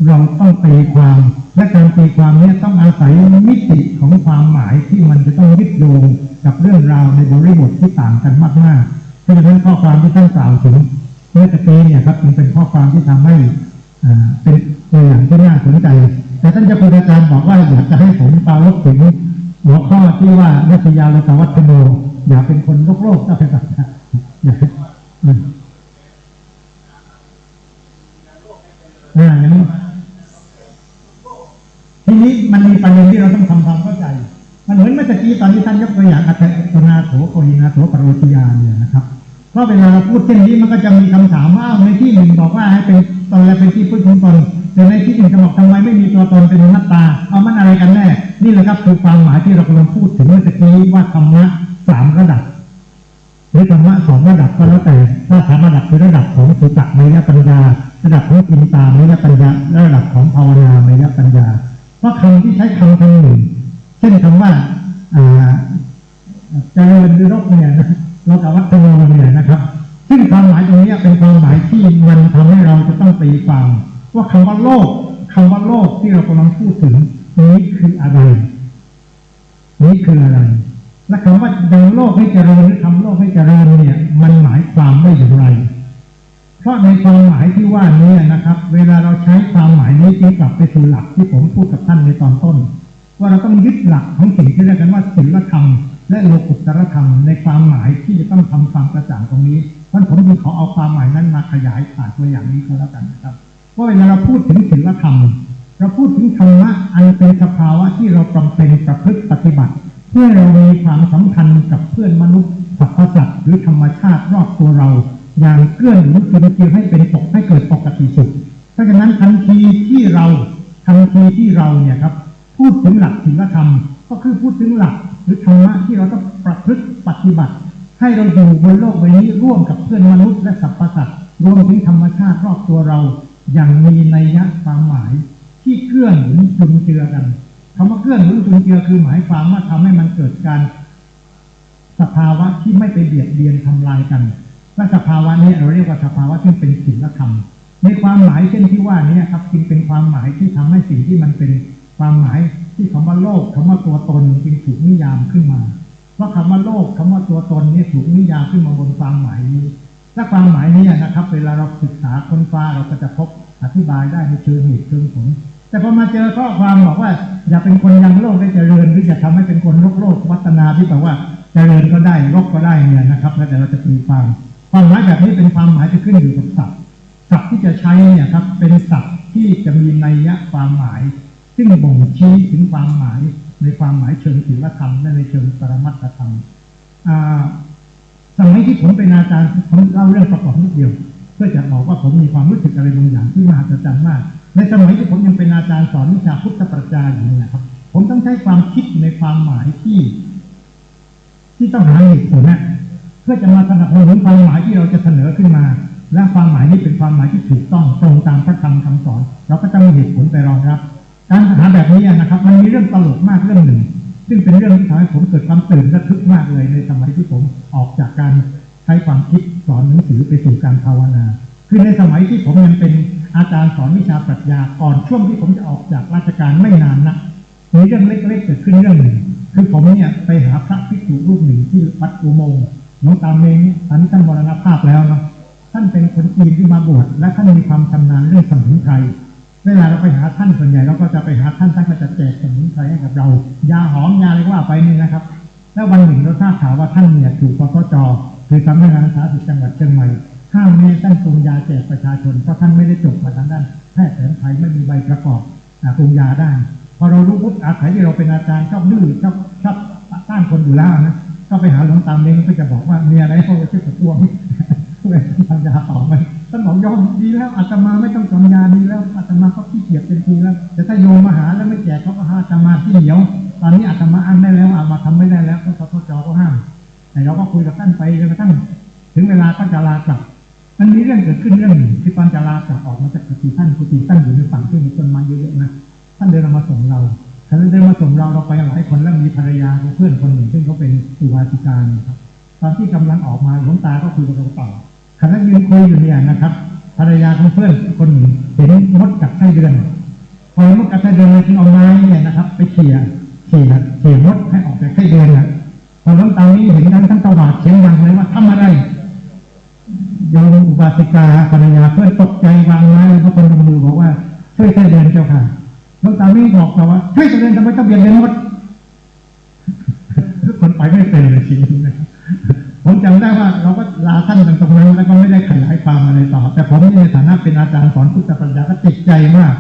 เราต้องตีความและการตีความนี้ต้องอาศัยมิติของความหมายที่มันจะต้องยึดโยงกับเรื่องราวในบริบทที่ต่างกันมากๆเพราะฉะนั้นข้อความที่ท่านกล่าวถึงเมื่อกี้เนี่ยครับจึงเป็นข้อความที่ทำให้เป็นตัวอย่างที่น่าสนใจแต่ท่านเจ้าคุณอาจารย์บอกว่าอยากจะให้ผมปรารภถึงหัวข้อที่ว่านัตยาโลกวัฒโนอย่าเป็นคนโลกถ้าเป็นแบบนั้นอย่างนี้ทีนี้มันมีประเด็นที่เราต้องทำความเข้าใจมันเหมือนเมื่อกี้ตอนที่ท่านยกตัวอย่างอัตตนาโถโคหินาโถปโรติยาเนี่ยนะครับเพราะเวลาเราพูดเช่นนี้มันก็จะมีคำถามว่าในที่หนึ่งบอกว่าให้เป็นตนและเป็นที่พึ่งของตนแต่ในที่หนึ่งจะบอกทำไมไม่มีตัวตนเป็นอนัตตาเอามันอะไรกันแน่นี่แหละครับคือความหมายที่เรากำลังพูดถึงเมื่อกี้ว่าธรรมะ3 ระดับหรือธรรมะ2 ระดับก็แล้วแต่ถ้า3 ระดับคือระดับของสุตตะเมยปัญญาระดับของจินตาเมยปัญญาระดับของภาวนาเมยปัญญาเพราะคำที่ใช้คำหนึ่งเช่นคำว่าเจริญหรือรบเนี่ยโลกวัฒโนเนี่ยนะครับซึ่งความหมายตรงนี้เป็นความหมายที่มันทำให้เราจะต้องตีความว่าคำว่าโลกที่เรากำลังพูดถึงนี้คืออะไร และคำว่ายังโลกให้เจริญหรือทำโลกให้เจริญเนี่ยมันหมายความว่าอย่างไรเพราะในความหมายที่ว่านี้นะครับเวลาเราใช้ความหมายนี้จึงกลับไปสู่หลักที่ผมพูดกับท่านในตอนต้นว่าเราต้องยึดหลักของสิ่งที่เรียกกันว่าศีลธรรมและโลกุตตรธรรมในความหมายที่จะต้องทำความกระจ่างตรงนี้เพราะผมจึงขอเอาความหมายนั้นมาขยายผ่านตัวอย่างนี้ก็แล้วกันนะครับว่าเวลาเราพูดถึงศีลธรรมเราพูดถึงธรรมะอันเป็นสภาวะที่เราจำเป็นประพฤติปฏิบัติเพื่อเรามีความสัมพันธ์กับเพื่อนมนุษย์สรรพสัตว์หรือธรรมชาติรอบตัวเราอย่างเกื้อหนุนจุนเจือให้เป็นปกให้เกิดปกติสุขเพราะฉะนั้นทันทีที่เราเนี่ยครับพูดถึงหลักศีลธรรมก็คือพูดถึงหลักหรือธรรมะที่เราต้องประพฤติปฏิบัติให้เราอยู่บนโลกใบนี้ร่วมกับเพื่อนมนุษย์และสรรพสัตว์รวมถึงธรรมชาติรอบตัวเราอย่างมีนัยยะความหมายที่เกื้อหนุนจุนเจือกันคำว่าเกื้อหนุนจุนเจือคือหมายความว่าทำให้มันเกิดการสภาวะที่ไม่ไปเบียดเบียนทำลายกันและสภาวะนี้เราเรียกว่าสภาวะที่เป็นศีลธรรมในความหมายเช่นที่ว่านี้ครับจึงเป็นความหมายที่ทำให้สิ่งที่มันเป็นความหมายที่คำว่าโลกคำว่าตัวตนจึงถูกนิยามขึ้นมาเพราะคำว่าโลกคำว่าตัวตนนี่ถูกนิยามขึ้นมาบนความหมายนี้และความหมายนี้นะครับเวลาเราศึกษาค้นคว้าเราก็จะพบอธิบายได้ในเชิงเหตุเชิงผลแต่พอมาเจอข้อความบอกว่าอย่าเป็นคนยังโลกได้เจริญหรือจะทำให้เป็นคนโลกวัฒนาที่แบบว่าเจริญก็ได้โลกก็ได้เนี่ยนะครับแล้วแต่เราจะตีความหมายแบบนี้เป็นความหมายที่ขึ้นอยู่กับศัพท์ที่จะใช้เนี่ยครับเป็นศัพท์ที่จะมีนัยยะความหมายซึ่งบ่งชี้ถึงความหมายในความหมายเชิงศีลธรรมและในเชิงปรมัตถธรรมสมัยที่ผมเป็นอาจารย์ผมเล่าเรื่องประกอบนิดเดียวเพื่อจะบอกว่าผมมีความรู้สึกอะไรบางอย่างที่มหัศจรรย์มากในสมัยที่ผมยังเป็นอาจารย์สอนวิชาพุทธปรัชญาอยู่เนี่ยครับผมต้องใช้ความคิดในความหมายที่ต้องหาเหตุผลนะเพื่อจะมาสนับสนุนความหมายที่เราจะเสนอขึ้นมาและความหมายนี้เป็นความหมายที่ถูกต้องตรงตามพระธรรมคำสอนเราก็ต้องมีเหตุผลไปรองรับการหาแบบนี้นะครับมันมีเรื่องตลกมากเรื่องหนึ่งซึ่งเป็นเรื่องที่ทำให้ผมเกิดความตื่นระทึกมากเลยในสมัยที่ผมออกจากการใช้ความคิดสอนหนังสือไปสู่การภาวนาคือในสมัยที่ผมยังเป็นอาจารย์สอนวิชาปรัชญาก่อนช่วงที่ผมจะออกจากราชการไม่นานนักมีเรื่องเล็กๆเกิดขึ้นเรื่องหนึ่งคือผมเนี่ยไปหาพระภิกษุรูปหนึ่งที่วัดอุโมงค์หลวงตาเมงตอนนี้ท่านมรณภาพแล้วเนาะท่านเป็นคนจีนที่มาบวชและท่านมีความชำนาญเรื่องสมุนไพรเวลาเราไปหาท่านส่วนใหญ่เราก็จะไปหาท่านก็จะแจกสมุนไพรให้กับเรายาหอมยาอะไรก็ว่าไปนี่นะครับแล้ววันหนึ่งเราทราบข่าวว่าท่านเนี่ยถูกกสจ.คือสำนักงานสาธารณสุขจังหวัดเชียงใหม่ห้ามไม่ให้ท่านปรุงยาแจกประชาชนเพราะท่านไม่ได้จบมาทางด้านแพทย์แผนไทยไม่มีใบประกอบปรุงยาได้พอเรารู้ปุ๊บอาศัยที่เราเป็นอาจารย์ชอบดื้อชอบต้านคนอยู่แล้วนะก็ไปหาหลวงตาเม้งก็จะบอกว่ามีอะไรเขาจะช่วยตัวเพื่อทำยาต่อไปท่านบอกยอมดีแล้วอาตมาไม่ต้องทำยาดีแล้วอาตมาก็ขี้เกียจเป็นทีแล้วแต่ถ้าโยมมาหาแล้วไม่แจกเขาก็หาอาตมาที่เหนียวตอนนี้อาตมาอั้นได้แล้วอาตมาทำไม่ได้แล้วก็สทช.ก็ห้ามแต่เราก็คุยกับท่านไปจนกระทั่งถึงเวลาก็จะลากลับมันมีเรื่องเกิดขึ้นเรื่องหนึ่งที่ตอนจะลากลับออกมาจากกุฏิท่านอยู่ในฝั่งที่มีต้นไม้เยอะๆนะท่านเดินมาส่งเราท่านเดินมาส่งเราไปหลายคนแล้วมีภรรยาของเพื่อนคนหนึ่งซึ่งเขาเป็นอุบาสิกาครับตอนที่กำลังออกมาหลวงตาก็คุยกับเราต่อขณะยืนคุยอยู่เนี่ยนะครับภรรยาของเพื่อนคนหนึ่งเห็นมดกัดไส้เดือนพอมดกัดไส้เดือนเลยจึงเอาไม้เนี่ยนะครับไปเขี่ยมดให้ออกจากไส้เดือนนะพอหลวงตานี้เห็นนั้นท่านตวาดเสียงดังเลยว่าทำอะไรโยมอุบาสิกาภรรยาเพื่อนตกใจวางไม้แล้วก็คนลงมือบอกว่าช่วยไส้เดือนเจ้าค่ะหลวงตานี้บอกเราว่าช่วยไส้เดือนทำไมต้องเบียดเบียนมดทุกคนไปไม่เป็นเลยจริงนะครับผมจำได้ว่าเราก็ลาท่านตรงนั้นแล้วก็ไม่ได้ขยายความอะไรต่อแต่ผมในฐานะเป็นอาจารย์สอนพุทธปรัชญาก็ติดใจมาก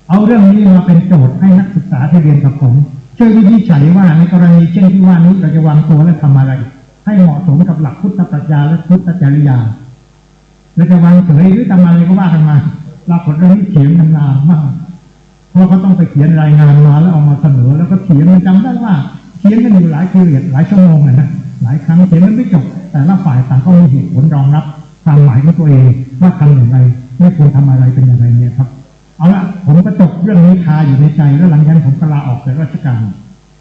เอาเรื่องนี้มาเป็นโจทย์ให้นักศึกษาที่เรียนกับผมช่วยวินิจฉัยว่าในกรณีเช่นที่ว่านี้เราจะวางตัวและทำอะไรให้เหมาะสมกับหลักพุทธปรัชญาและพุทธจริยาเราจะวางเฉยหรือทำอะไรก็ว่ากันมาปรากฏเรื่องนี้เขียนนานมากเพราะเขาต้องไปเขียนรายงานมาแล้วเอามาเสนอแล้วก็เขียนมันจำได้ว่าเขียนกันอยู่หลายปีหลายชั่วโมงเลยนะหลายครั้งเขียนมันไม่จบแต่ละฝ่ายต่างก็มีเหตุผลรองรับความหมายของตัวเองว่าทำอย่างไรไม่ควรทำอะไรเป็นอย่างไรเนี่ยครับเอาละผมก็จบเรื่องนี้คาอยู่ในใจแล้วหลังจากนั้นผมก็ลาออกจากราชการ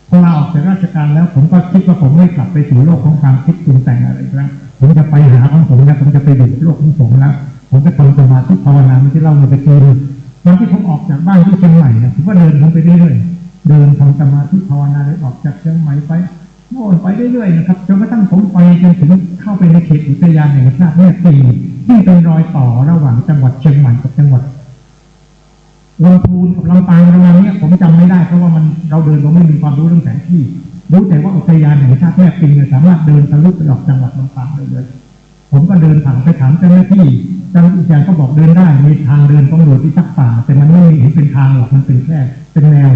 พอลาออกจากราชการแล้วผมก็คิดว่าผมไม่กลับไปสู่โลกของความคิดปรุงแต่งอะไรแล้วผมจะไปหาของผมแล้วผมจะไปดูโลกของผมแล้วผมก็ทำสมาธิภาวนาที่เล่ามาตะกี้ตอนที่ผมออกจากบ้านที่เชียงใหม่เนี่ยผมก็เดินไปเรื่อยๆเดินทำสมาธิภาวนาเลยออกจากเชียงใหม่ไป โน่นไปเรื่อยๆนะครับจนกระทั่งผมไปจนถึงเข้าไปในเขตอุทยานแห่งชาติแม่ปิงที่เป็นรอยต่อระหว่างจังหวัดเชียงใหม่กับจังหวัดลำพูนกับลำปางประมาณนี้ผมจำไม่ได้เพราะว่าเราเดินเราไม่มีความรู้เรื่องแผนที่รู้แต่ว่าอุทยานแห่งชาติแม่ปิงสามารถเดินทะลุไปออกจังหวัดลำปางได้เลยผมก็เดินผ่านไปถามเจ้าหน้าที่เจ้าหน้าที่ก็บอกเดินได้มีทางเดินตำรวจที่ทักป่าแต่มันไม่มีเห็นเป็นทางหรอกมันเป็นแค่เป็นแนว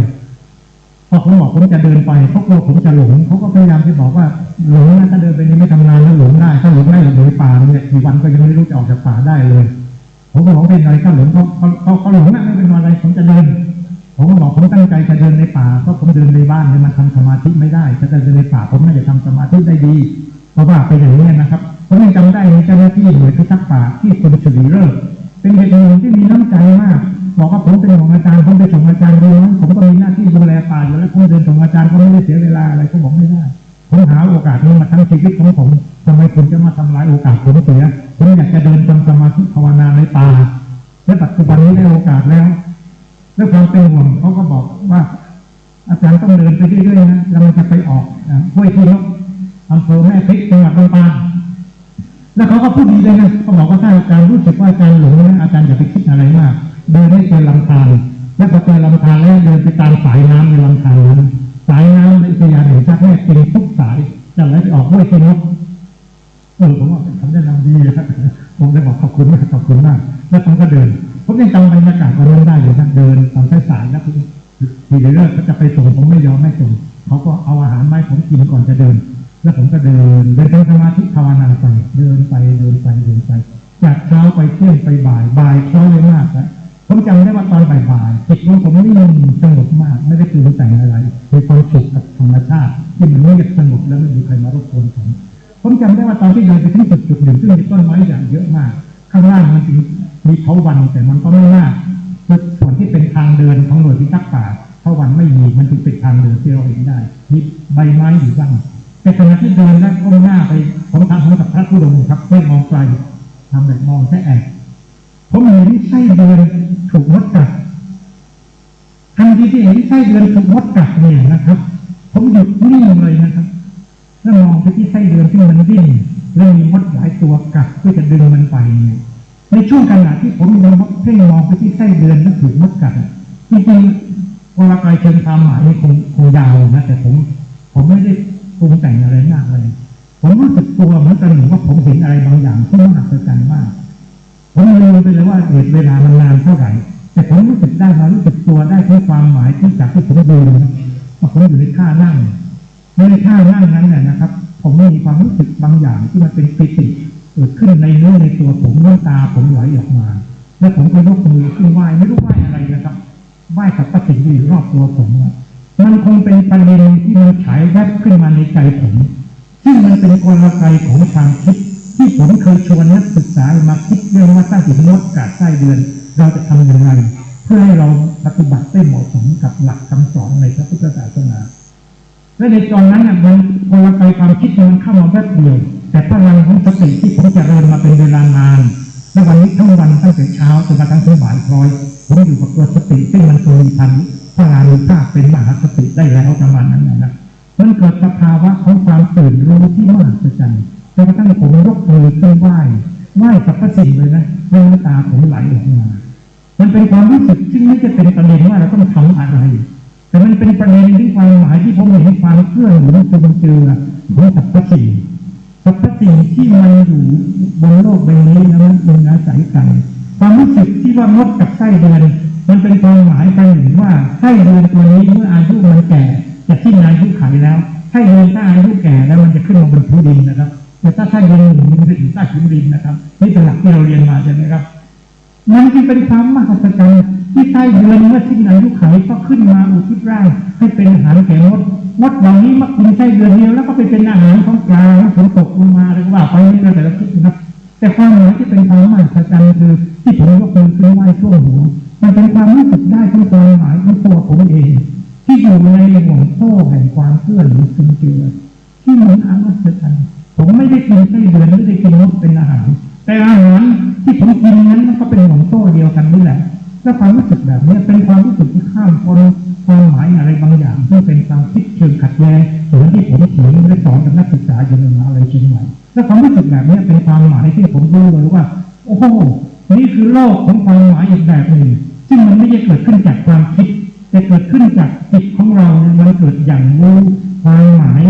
พอผมบอกผมจะเดินไปเขากลัวผมจะหลงเขาก็พยายามที่บอกว่าหลงนะถ้าเดินไปนี่ไม่ทำงานแล้วหลงได้ถ้าหลงได้หลงในป่าเนี่ยกี่วันก็ยังไม่รู้จะออกจากป่าได้เลยผมก็บอกเป็นอะไรก็หลงเขาหลงนะไม่เป็นอะไรผมจะเดินผมก็บอกผมตั้งใจจะเดินในป่าเพราะผมเดินในบ้านเนี่ยมันทำสมาธิไม่ได้ถ้าเดินในป่าผมน่าจะทำสมาธิได้ดีเพราะว่าไปอย่างนี้นะครับผมยังจำได้มีเจ้าหน้าที่หน่วยพิทักษ์ป่าที่คุณสุริเลิศเป็นเด็กหนุ่มที่มีน้ำใจมากบอกว่าผมเป็นของอาจารย์ผมไปส่งอาจารย์ดูนะผมก็มีหน้าที่ดูแลป่าอยู่แล้วผมเดินส่งอาจารย์ก็ไม่ได้เสียเวลาอะไรผมบอกไม่ได้ผมหาโอกาสนี้มาทั้งชีวิตของผมทำไมคุณจะมาทำลายโอกาสผมเสียผมอยากจะเดินทำสมาธิภาวนาในป่าและปัจจุบันนี้ได้โอกาสแล้วด้วยความเป็นห่วงเขาก็บอกว่าอาจารย์ต้องเดินไปเรื่อยๆนะแล้วมันจะไปออกห้วยที่นกอำเภอแม่พริกจังหวัดลำปางแล้วเขาก็พูดดีเลยนะเขาบอกว่าถ้าอาจารย์รู้สึกว่าอาจารย์หลงนะอาจารย์อย่าไปคิดอะไรมากเดินให้เจอลำธารและพอเจอลำธารแล้วเดินไปตามสายน้ำในลำธารนั้นสายน้ำในอุทยานแห่งชาติแม่ปิงทุกสายจะไหลไปออกห้วยที่นกผมว่าเป็นคำแนะนำดีครับผมเลยบอกขอบคุณมากแล้วผมก็เดินผมยังจำบรรยากาศวันนั้นได้อยู่นะเดินตอนสายแล้วทีเดียวเขาจะไปส่งผมไม่ยอมไม่ส่งเขาก็เอาอาหารมาให้ผมกินก่อนจะเดินแล้วผมก็เดินทำสมาธิภาวนาไปเดินไปจากเช้าไปเที่ยงไปบ่ายคล้อยเลยมากนะผมจำได้ว่าตอนบ่ายจิตของผมนิ่งสงบมากไม่ได้ตื่นแต่งอะไรมีความสุขกับธรรมชาติที่มันเงียบสงบแล้วไม่มีใครมารบกวนผมจำได้ว่าตอนที่เดินไปที่จุดหนึ่งซึ่งมีต้นไม้อย่างเยอะมากข้างล่างมันมีเถาวัลย์แต่มันก็ไม่มากส่วนที่เป็นทางเดินของหน่วยพิทักษ์ป่าเถาวัลย์ไม่มีมันจึงเป็นทางเดินที่เราเห็นได้มีใบไม้อยู่บ้างแต่ขณะที่เดินและก้มหน้าไปผมทำเหมือนกับพระธุดงค์ครับไม่มองไกลทำแบบมองแค่แอบผมเห็นไส้เดือนถูกมดกัดทันทีที่เห็นไส้เดือนถูกมดกัดเนี่ยนะครับผมหยุดนิ่งเลยนะครับแล้วมองไปที่ไส้เดือนที่มันดิ้นแล้วมีมดหลายตัวกัดเพื่อจะดึงมันไปในช่วงขณะที่ผมยังเพ่งมองไปที่ไส้เดือนแล้วถูกมดกัดจริงๆเวลาใครเชิญความหมายคงยาวนะแต่ผมไม่ได้ปรุงแต่งอะไรมากเลยผมรู้สึกตัวเหมือนกันหนึ่งว่าผมเห็นอะไรบางอย่างที่มหัศจรรย์มากผมลืมไปเลยว่าเวลามันนานเท่าไหร่แต่ผมรู้สึกได้รู้สึกตัวได้ถึงความหมายที่จากที่ผมดูว่าผมอยู่ในท่านั่งในท่านั่งนั้นเนี่ยนะครับผมมีความรู้สึกบางอย่างที่มันเป็นปิติเกิดขึ้นในเนื้อในตัวผมน้ำตาผมไหลออกมาแล้วผมก็ยกมือขึ้นไหว้ไม่รู้ไหว้อะไรนะครับไหว้กับสิ่งที่อยู่รอบตัวผมมันคงเป็นประเด็นที่มันฉายแวบขึ้นมาในใจผมซึ่งมันเป็นกลไกของทางคิดที่ผมเคยชวนนักศึกษามาคิดเรื่องว่าถ้าถึงมดกัดไส้เดือนเราจะทำอย่างไรเพื่อให้เราปฏิบัติได้เหมาะสมกับหลักคำสอนในพระพุทธศาสนาและในตอนนั้นมันกลไกความคิดมันเข้ามาแวบเดียวแต่พลังของสติที่ผมจะเรียนมาเป็นเวลานานและวันนี้ทั้งวันตั้งแต่เช้าจนกระทั่งถึงบ่ายคล้อยผมอยู่กับตัวสติซึ่งมันทรงมีพันพลานุภาพเป็นมหาสติได้แล้วประมาณนั้นนะมันเกิดสภาวะของความตื่นรู้ที่มหัศจรรย์จนกระทั่งผมยกมือขึ้นไหว้สรรพสิ่งเลยนะน้ำตาผมไหลออกมามันเป็นความรู้สึกที่ไม่จะเป็นประเด็นว่าเราต้องทำอะไรแต่มันเป็นประเด็นที่ความหมายที่ผมเห็นความเคลื่อนหรือเป็นเจือของสรรพสิ่งที่มันอยู่บนโลกใบนี้แล้วมันอาศัยกันความรู้สึกที่ว่ามดกับไส้เดือนมันเป็นความหมายกันหรือว่าไส้เดือนตัวนี้เมื่ออายุมันแก่จะสิ้นอายุขัยแล้วไส้เดือนถ้าอายุแก่แล้วมันจะขึ้นมาบนพื้นดินนะครับแต่ถ้าไส้เดือนหนุ่มมันจะอยู่ใต้พื้นดินนะครับนี่เป็นหลักที่เราเรียนมาใช่ไหมครับมันจึงเป็นความมหัศจรรย์ที่ไส้เดือนเมื่อสิ้นอายุขัยก็ขึ้นมาอุทิศร่างให้เป็นอาหารแก่มดเหล่านี้มากินไส้เดือนเดียวแล้วก็ไปเป็นอาหารของปลาฝนตกลงมาอะไรก็ว่าไปนี่เราแต่ละคิดนะครับแต่ความหมายที่เป็นความมหัศจรรย์คือที่ผมยกมือขึ้นไหว้ช่วงหัวมันเป็นความรู้สึกได้ที่ความหมายของตัวผมเองที่อยู่ในห่วงโซ่แห่งความเคลื่อนหรือซึมเจือที่มันมหัศจรรย์ผมไม่ได้กินไส้เดือนไม่ได้กินมดเป็นอาหารแต่อาหารที่ผมกินนั้นมันก็เป็นห่วงโซ่เดียวกันนี่แหละและความรู้สึกแบบนี้เป็นความรู้สึกที่ข้ามพ้นความหมายอะไรบางอย่าง ซึ่งเป็นความคิดเชิงขัดแย้งเหมือนที่ผมเถียงและสอนกับนักศึกษาอยู่ในมหาวิทยาลัยเชียงใหม่และความรู้สึกแบบนี้เป็นความหมายที่ผมรู้เลยว่าโอ้โหนี่คือโลกของความหมายอีกแบบหนึ่งซึ่งมันไม่ได้เกิดขึ้นจากความคิดแต่เกิดขึ้นจากจิตของเรามันเกิดอย่างรู้ความหมาย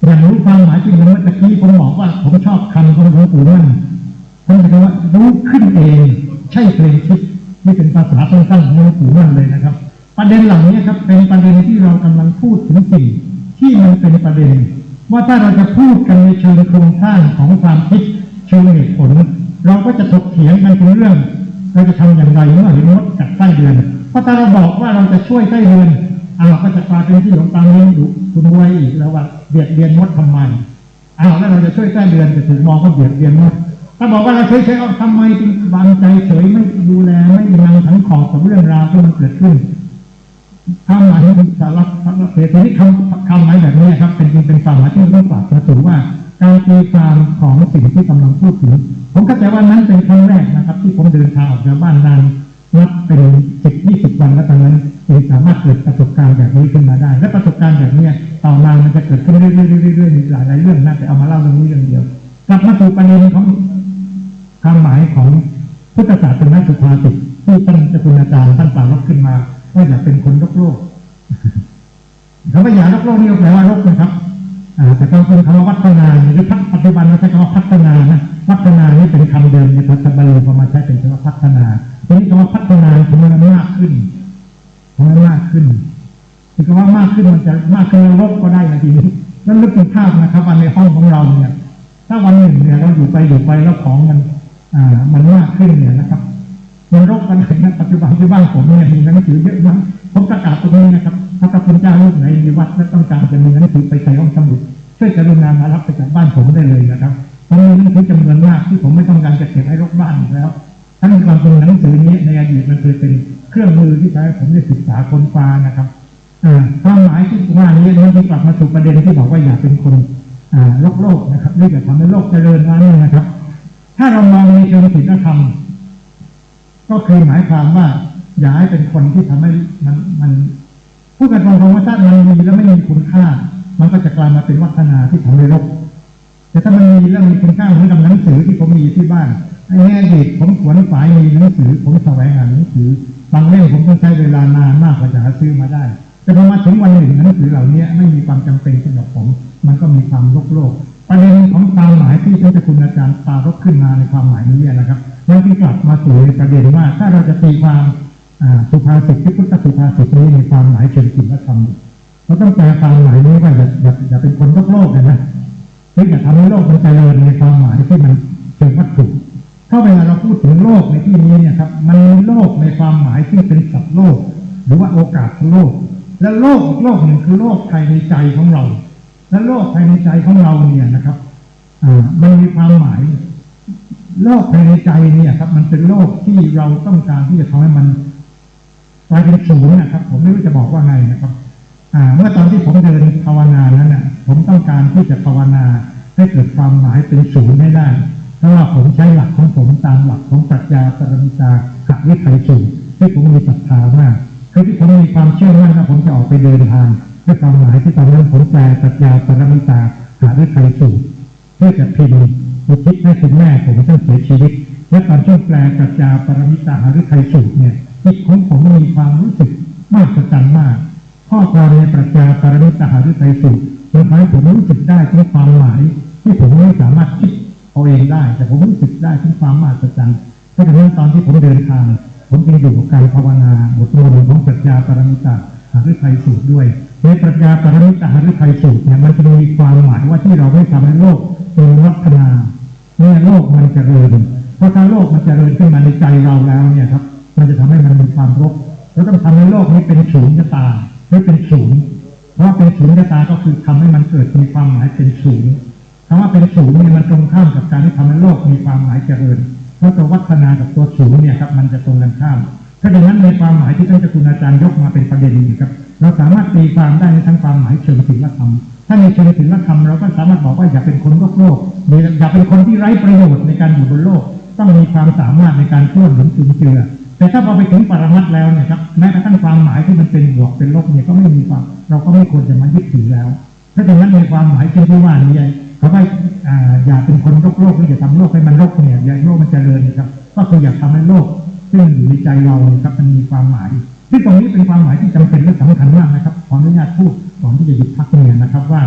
อย่างรู้ความหมายที่เมื่อกี้ผมบอกว่าผมชอบคำของหลวงปู่มั่นท่านบอกว่ารู้ขึ้นเองใช่เพลงคิดนี่เป็นภาษาสั้นๆของหลวงปู่มั่นเลยนะครับประเด็นเหล่านี้ครับเป็นประเด็นที่เรากำลังพูดถึงสิ่งที่มันเป็นประเด็นว่าถ้าเราจะพูดกันในเชิงโครงสร้างของความคิดเชิงเหตุผลเราก็จะถกเถียงกันถึงเรื่องเราจะทำอย่างไรเมื่อเห็นมดกัดไส้เดือนเพราะถ้าเราบอกว่าเราจะช่วยไส้เดือนก็จะกลายเป็นที่หลวงตาเลี้ยงดูคุณไว้อีกแล้วว่าเบียดเบียนมดทำไมแล้วเราจะช่วยไส้เดือนจะถูกมองว่าเบียดเบียนมดถ้าบอกว่าเราเฉยๆทำไมจึงวางใจเฉยไม่ดูแลไม่ยังทั้งขอบกับเรื่องราวที่มันเกิดขึ้นความหมายของสาระเสรีที่คำหมายแบบนี้ครับเป็นความหมายที่ต้องปรับมาสู่ว่าการตีความของสิ่งที่กำลังพูดถึงผมเข้าใจว่านั้นเป็นครั้งแรกนะครับที่ผมเดินทางออกจากบ้านนานนับเป็น10-20 วันแล้วตอนนั้นจึงสามารถเกิดประสบการณ์แบบนี้ขึ้นมาได้และประสบการณ์แบบนี้ต่อมามันจะเกิดขึ้นเรื่อยๆมีหลายเรื่องนะแต่เอามาเล่าเรื่องนี้เรื่องเดียวกลับมาสู่ประเด็นของความหมายของพุทธศาสนาสุภาษิตที่ท่านเจ้าคุณอาจารย์ท่านปรารภขึ้นมาว่าอย่าเป็นคนโลกคำว่าอย่าโลกนี่แปลว่าโลกนะครับแต่ต้องเป็นคำว่าวัฒนาหรือปัจจุบันเราใช้คำว่าพัฒนานะวัฒนานี่เป็นคำเดิมในภาษาบาลีพอมาใช้เป็นคำว่าพัฒนาทีนี้คำว่าพัฒนาคือมันมากขึ้นคือคำว่ามากขึ้นมันจะมากขึ้นโลกก็ได้นะทีนี้แล้วนึกถึงภาพนะครับว่าในห้องของเราเนี่ยถ้าวันหนึ่งเนี่ยเราอยู่ไปแล้วของมันมากขึ้นเนี่ยนะครับมันรกกันเลยนะปัจจุบันที่บ้านผมเนี่ยมีหนังสือเยอะมากผมประกาศตรงนี้นะครับถ้าพระคุณเจ้ารูปไหนมีวัดและต้องการจะมีหนังสือไปใส่ห้องสมุดช่วยกรุณามารับไปจากบ้านผมได้เลยนะครับผมมีหนังสือจำนวนมากที่ผมไม่ต้องการจะเก็บให้รกบ้านอีกแล้วทั้งความเป็นหนังสือนี้ในอดีตมันเคยเป็นเครื่องมือที่ใช้ผมได้ศึกษาค้นคว้านะครับความหมายที่ว่านี้มันจะกลับมาสู่ประเด็นที่บอกว่าอย่าเป็นคนโลกนะครับนี่จะทำให้โลกเจริญว่านี่นะครับถ้าเรามองในเชิงศีลธรรมก็คือหมายความว่าอย่าให้เป็นคนที่ทำให้มันพูดกันตรงๆว่าถ้ามันมีแล้วไม่มีคุณค่ามันก็จะกลายมาเป็นวัฒนาที่ทำให้โลกแต่ถ้ามันมีแล้วมีคุณค่าเหมือนกับหนังสือที่ผมมีที่บ้านไอ้แง่เด็กผมขวนฝายมีหนังสือผมแสวงหาหนังสือบางเล่มผมต้องใช้เวลานานมากกว่าจะหาซื้อมาได้แต่พอมาถึงวันหนึ่งหนังสือเหล่านี้ไม่มีความจำเป็นสำหรับผมมันก็มีความโลกประเด็นของความหมายที่ท่านเจ้าคุณอาจารย์ปรารภขึ้นมาในความหมายนี้นะครับมันที่กลับมาสู่ประเด็นว่าถ้าเราจะตีความสุภาษิตที่พุทธสุภาษิตนี้ในความหมายเชิงศีลธรรมเราต้องแปลความหมายนี้ว่าอย่าเป็นคนโลกนะหรืออย่าทำให้โลกมันเจริญในความหมายที่มันเชิงวัตถุถ้าเวลาเราพูดถึงโลกในที่นี้เนี่ยครับมันมีโลกในความหมายที่เป็นสัตว์โลกหรือว่าโอกาสของโลกและโลกอีกโลกหนึ่งคือโลกภายในใจของเราและโลกภายในใจของเราเนี่ยนะครับมันมีความหมายโลกภายในใจเนี่ยครับมันเป็นโลกที่เราต้องการที่จะทำให้มันกลายเป็นศูนย์นะครับผมไม่รู้จะบอกว่าไงนะครับเมื่อตอนที่ผมเดินภาวนานั้นน่ะผมต้องการที่จะภาวนาให้เกิดความหมายเป็นศูนย์ให้ได้เพราะว่าผมใช้หลักของผมตามหลักของปรัชญาปรมิตาหักวิไทยสูตรที่ผมมีศรัทธามากคือที่ผมมีความเชื่อมั่นว่าผมจะออกไปเดินทางด้วยความหมายที่ตอนนั้นผมแปลปรัชญาปรมิตาหักวิไทยสูตรเพื่อจะพิมพ์อุทิศให้คุณแม่ผมท่านเสียชีวิตและตอนช่วงแปลปรัชญาปรมิตาหักวิไทยสูตรเนี่ยจิตของผมมีความรู้สึกมากประจันมากข้อความในปรัชญาปรมิตาหักวิไทยสูตรมันทำให้ผมรู้สึกได้ถึงความหมายที่ผมไม่สามารถคิดเอาเองได้แต่ผมรู้สึกได้ถึงความมหัศจรรย์เพราะฉะนั้นตอนที่ผมเดินทางผมจึงอยู่กับการภาวนาบทมนต์ของปรัชญาปรมิตาหฤทัยสูตรด้วยในปรัชญาปรมิตาหฤทัยสูตรเนี่ยมันจะมีความหมายว่าที่เราไม่ทำให้โลกเป็นวัฒนาเนี่ยโลกมันเจริญเพราะถ้าโลกมันเจริญขึ้นมาในใจเราแล้วเนี่ยครับมันจะทำให้มันมีความรบเราต้องทำให้โลกนี้เป็นศูนย์ตาไม่เป็นศูนย์เพราะเป็นศูนย์ตาก็คือทำให้มันเกิดมีความหมายเป็นศูนย์คำว่าเป็นศูนย์เนี่ยมันตรงข้ามกับการที่ทำให้โลกมีความหมายเจริญเพราะตัววัฒนากับตัวศูนย์เนี่ยครับมันจะตรงกันข้ามเพราะฉะนั้นในความหมายที่ท่านเจ้าคุณอาจารย์ยกมาเป็นประเด็นนี้ครับเราสามารถตีความได้ในทั้งความหมายเชิงศีลธรรมถ้าในเชิงศีลธรรมเราก็สามารถบอกว่าอย่าเป็นคนโลกอย่าเป็นคนที่ไร้ประโยชน์ในการอยู่บนโลกต้องมีความสามารถในการช่วยเหลือจุนเจือแ แต่ถ้าพอไปถึงปรมัตถ์แล้วเนี่ยครับแม้กระทั่งความหมายที่มันเป็นบวกเป็นลบเนี่ยก็ไม่มีความเราก็ไม่ควรจะมายึดถือแล้วถ้าอย่างนั้นในความหมายเช่นที่ว่านี่เขาว่าอย่าเป็นคนโลกหรืออย่าทำโลกให้มันโลกเนี่ยอย่าโลกมันเจริญนะครับก็คืออยากทำให้โลกซึ่งอยู่ในใจเราครับมันมีความหมายที่ตรงนี้เป็นความหมายที่จำเป็นและสำคัญมากนะครับขออนุญาตพูดก่อนที่จะหยุดพักเนี่ยนะครับว่า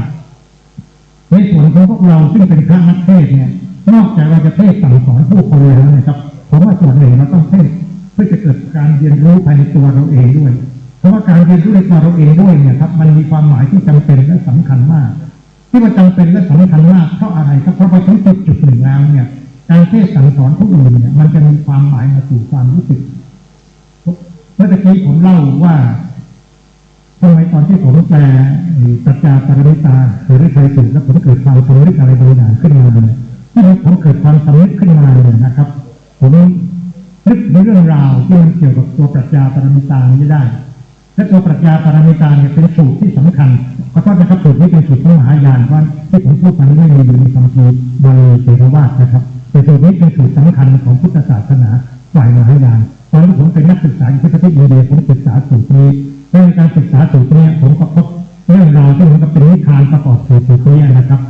ในส่วนของพวกเราซึ่งเป็นพระนักเทศเนี่ยนอกจากเราจะเทศสั่งสอนผู้คนแล้วนะครับผมว่าส่วนหนึ่งเราต้องเทศเพื่อจะเกิดการเรียนรู้ภายในตัวเราเองด้วยเพราะว่าการเรียนรู้ในตัวเราเองด้วยเนี่ยครับมันมีความหมายที่จำเป็นและสำคัญมากที่มันจำเป็นและสำคัญมากเพราะอะไรครับเพราะไปถึงจุดหนึ่งแล้วเนี่ยการเทศสั่งสอนผู้อื่นเนี่ยมันจะมีความหมายมาสู่ความรู้สึกเมื่อกี้ผมเล่าว่าทำไมตอนที่ผมแปลปรัชญาปรมิตาหรือไทยสูตรแล้วผมเกิดความสำนึกอะไรบางอย่างขึ้นมาเนี่ยที่ผมเกิดความสำนึกขึ้นมาเนี่ยนะครับผมนึกถึงเรื่องราวที่มันเกี่ยวกับตัวปรัชญาปรมิตานี้ได้และตัวปรัชญาปรมิตาเนี่ยเป็นสูตรที่สำคัญเพราะว่านะครับสูตรนี้เป็นสูตรของมหายานว่าที่ผมพูดมานี้ไม่มีอยู่ในคัมภีร์บาลีเทรวาทนะครับแต่สูตรนี้เป็นสูตรสำคัญของพุทธศาสนาฝ่ายมหายานตอนที่ผมเป็นนักศึกษาอยู่ที่ประเทศอินเดียผมศึกษาสูตรนี้ในการศึกษาสูตรนี้ผมก็พบเรื่องราวที่มันก็เป็นนิทานประกอบสูตรนี้นะครับ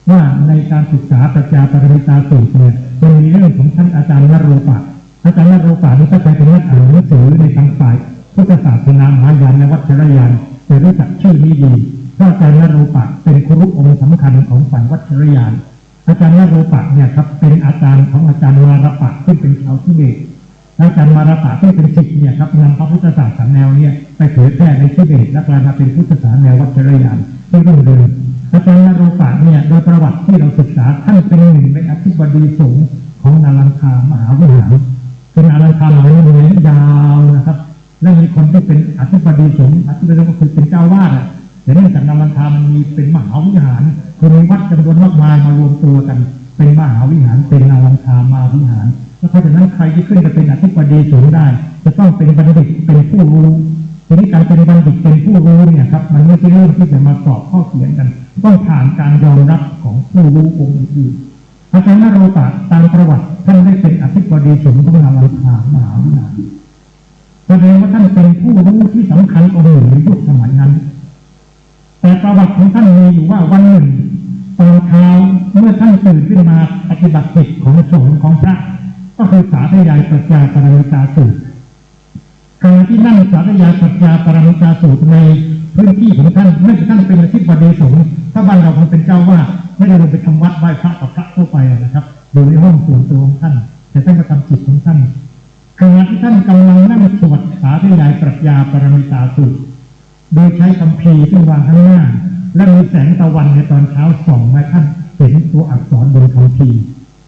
ว่าในการศึกษาปรัชญาปรมิตาสูตรเนี่ยมันมีเรื่องของท่านอาจารย์นโรปะอาจารย์นโรปะนี่ถ้าใครเป็นนักอ่านหนังสือในทางฝ่ายพุทธศาสนามหายานและวัชรยานจะรู้จักชื่อนี้ดีเพราะอาจารย์นโรปะเป็นครูองค์สำคัญของฝ่ายวัชรยานอาจารย์นโรปะเนี่ยครับเป็นอาจารย์ของอาจารย์มารปะซึ่งเป็นชาวทิเบตอาจารย์มารปะที่เป็นศิษย์เนี่ยครับนำพระพุทธศาสนาแนวเนี่ยไปเผยแพร่ในทิเบตและกลายมาเป็นพุทธศาสนาแนววัชรยานที่รุ่งเรืองอาจารย์นโรปะเนี่ยโดยประวัติที่เราศึกษาท่านเป็นหนึ่งในอธิบดีสงฆ์ของนาลังคามหาวิหารเป็นนาลังคามหาวิหารยาวนะครับและมีคนที่เป็นอธิบดีสงฆ์อธิบดีก็คือเป็นเจ้าวาดแต่เนื่องจากนาลังคามันมีเป็นมหาวิหารคือมีวัดจำนวนมากมายมารวมตัวกันเป็นมหาวิหารเป็นนาลังคามาวิหารแล้วเพราะฉะนั้นใครที่ขึ้นไปเป็นอธิบดีสงฆ์ได้จะต้องเป็นบัณฑิตเป็นผู้รู้ทีนี้การเป็นบัณฑิตเป็นผู้รู้เนี่ยครับมันไม่ใช่เรื่องที่จะมาสอบข้อเขียนกันต้องผ่านการยอมรับของผู้รู้องค์อื่นอาจารย์นโรปะตามประวัติท่านได้เป็นอธิบดีสงฆ์ของนาลังคามหาวิหารแสดงว่าท่านเป็นผู้รู้ที่สำคัญองค์หนึ่งในยุคสมัยนั้นแต่ประวัติของท่านมีอยู่ว่าวันหนึ่งตอนเช้าเมื่อท่านตื่นขึ้นมาปฏิบัติกิจของสงฆ์ของพระก็คือสาธยายปรัชญาปรมิตาสูตรขณะที่นั่งสาธยายปรัชญาปรมิตาสูตรในพื้นที่ของท่านเมื่อท่านเป็นอธิบดีสงฆ์ถ้าบ้านเราคงเป็นเจ้าว่าไม่ได้ลงไปทำวัดไหว้พระกับพระทั่วไปนะครับอยู่ในห้องส่วนตัวของท่านแต่ท่านก็ทำกิจของท่านขณะที่ท่านกำลังนั่งสวดสาธยายปรัชญาปรมิตาสูตรโดยใช้คัมภีร์ซึ่งวางข้างหน้าและมีแสงตะวันในตอนเช้าส่องมาท่านเห็นตัวอักษรบนคัมภีร์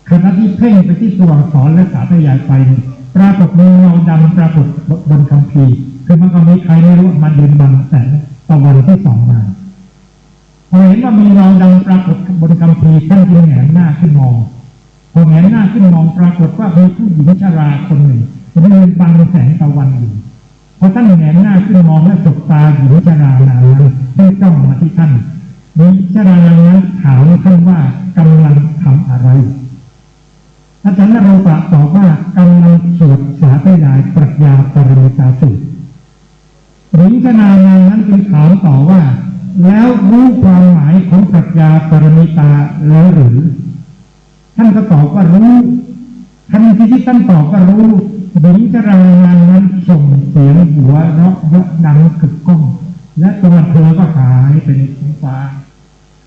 ขณะที่เพ่งไปที่ตัวอักษรและสาธยายไปปรากฏมีเงาดำปรากฏบนคัมภีร์คือมันก็มีใครไม่รู้มายืนบังแสงตะวันที่ส่องมาพอเห็นว่ามีเงาดำปรากฏบนคัมภีร์ท่านจึงแหงหน้าขึ้นมองพอแหงหน้าขึ้นมองปรากฏว่ามีผู้หญิงชราคนหนึ่งยืนบังแสงตะวันอยู่พอท่านแหงหน้าขึ้นมองและสบตาหญิงชรานั้นได้จ้องมาที่ท่านหญิงชรานั้นถามท่านว่ากำลังทำอะไรอาจารย์นโรปะตอบว่ากำลังสวดสาธยายปรัชญาปรมิตาสูตรหญิงชรานั้นจึงถามต่อว่าแล้วรู้ความหมายของปรัชญาปรมิตาแล้วหรือท่านก็ตอบว่ารู้ทันทีที่ท่านตอบว่ารู้หญิงชรานั้นส่งเสียงหัวเราะเยาะดังกึกก้องและตัวเธอก็หายไปในท้องฟ้า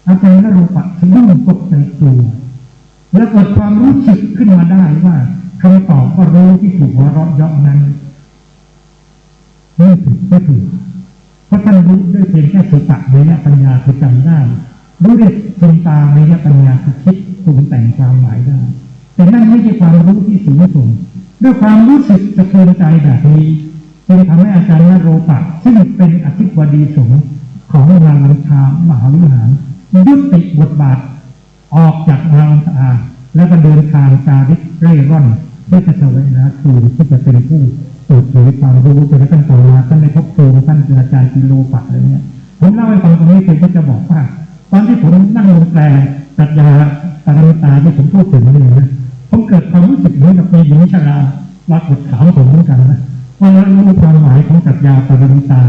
อาจารย์นโรปะถึงต้องตกใจกลัวและเกิดความรู้สึกขึ้นมาได้ว่าคำตอบว่ารู้ที่ถูกหัวเราะเยาะนั้นไม่ถูกเพราะท่านรู้ด้วยเพียงแค่สติเมยปัญญาคือจำได้รู้ด้วยดวงตาเมยปัญญาคือคิดปรุงแต่งความหมายได้แต่นั่นไม่ใช่ความรู้ที่สูงส่งด้วยความรู้สึกสะเทือนใจแบบนี้จึงทำให้อาจารย์นโรปะซึ่งเป็นอธิบดีสงฆ์ของนาลังคามหาวิหารยุติบทบาทออกจากนาลังคาและก็เดินทางจาริกเร่ร่อนเพื่อจะแสวงหาครูที่จะเป็นผู้เปิดเผยความรู้จนกระทั่งต่อมาท่านได้พบครูท่านเป็นอาจารย์กิโลปัตอะไรเนี่ยผมเล่าให้ฟังตรงนี้เพื่อจะบอกว่าตอนที่ผมนั่งลงแปลปรัชญาปรมิตาที่ผมพูดถึงนี่นะผมเกิดความรู้สึกเหมือนกับมีหญิงชรา ปรากฏถามผมเหมือนกันนะว่าแล้วรู้ความหมายของปรัชญาปรมิตา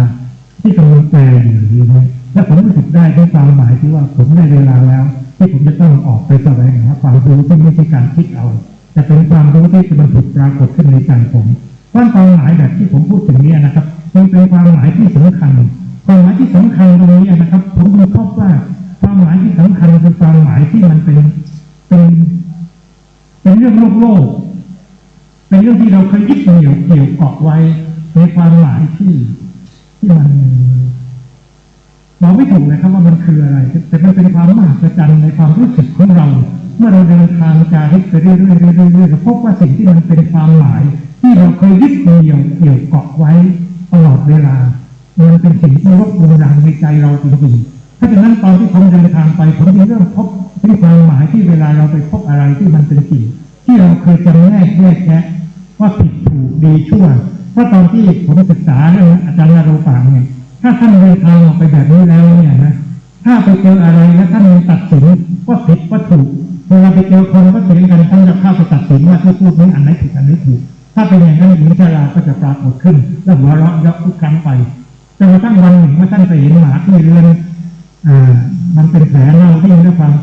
ที่กำลังแปลอยู่หรือไม่และผมรู้สึกได้ด้วยความหมายที่ว่าผมได้เวลาแล้วที่ผมจะต้องออกไปแสวงหาความรู้ที่ไม่ใช่การคิดเอาแต่เป็นความรู้ที่มันถูกปรากฏขึ้นในใจผมความหมายแบบที่ผมพูดถึงนี้นะครับมันเป็นความหมายที่สำคัญความหมายที่สำคัญตรงนี้นะครับผมดูพบว่าความหมายที่สำคัญคือความหมายที่มันเป็นเรื่องโลกเป็นเรื่องที่เราเคยยึดเหนี่ยวเกี่ยวเกาะไว้ในความหมายที่มันบอกไม่ถูกเลยครับว่ามันคืออะไรแต่มันเป็นความมหัศจรรย์ในความรู้สึกของเราเมื่อเราเดินทางจาริกไปเรื่อยๆเราพบว่าสิ่งที่มันเป็นความหมายที่เราเคยยึดเหนี่ยวเกี่ยวเกาะไว้ตลอดเวลามันเป็นสิ่งที่รบกวนรังในใจเราจริงๆเพราะฉะนั้นตอนที่ผมเดินทางไปผมจึงเริ่มพบถึงความหมายที่เวลาเราไปพบอะไรที่มันเป็นสิ่งที่เราเคยจำแนกแยกแยะว่าผิดถูกดีชั่วเพราะตอนที่ผมศึกษาเรื่องอาจารย์นโรปางเนี่ยถ้าท่านเดินทางออกไปแบบนี้แล้วเนี่ยนะถ้าไปเจออะไรแล้วท่านตัดสินว่าผิดว่าถูกเวลาไปเจอคนก็เถียงกันท่านจะเข้าไปตัดสินว่าที่พูดนี้อันไหนผิดอันไหนถูกถ้าเป็นอย่างนั้นหญิงชราก็จะปรากฏขึ้นและหัวเราะเยาะทุกครั้งไปจนกระทั่งวันหนึ่งเมื่อท่านไปเห็นหมาที่เรือนมันเป็นแผลเน่าที่ด้วยความ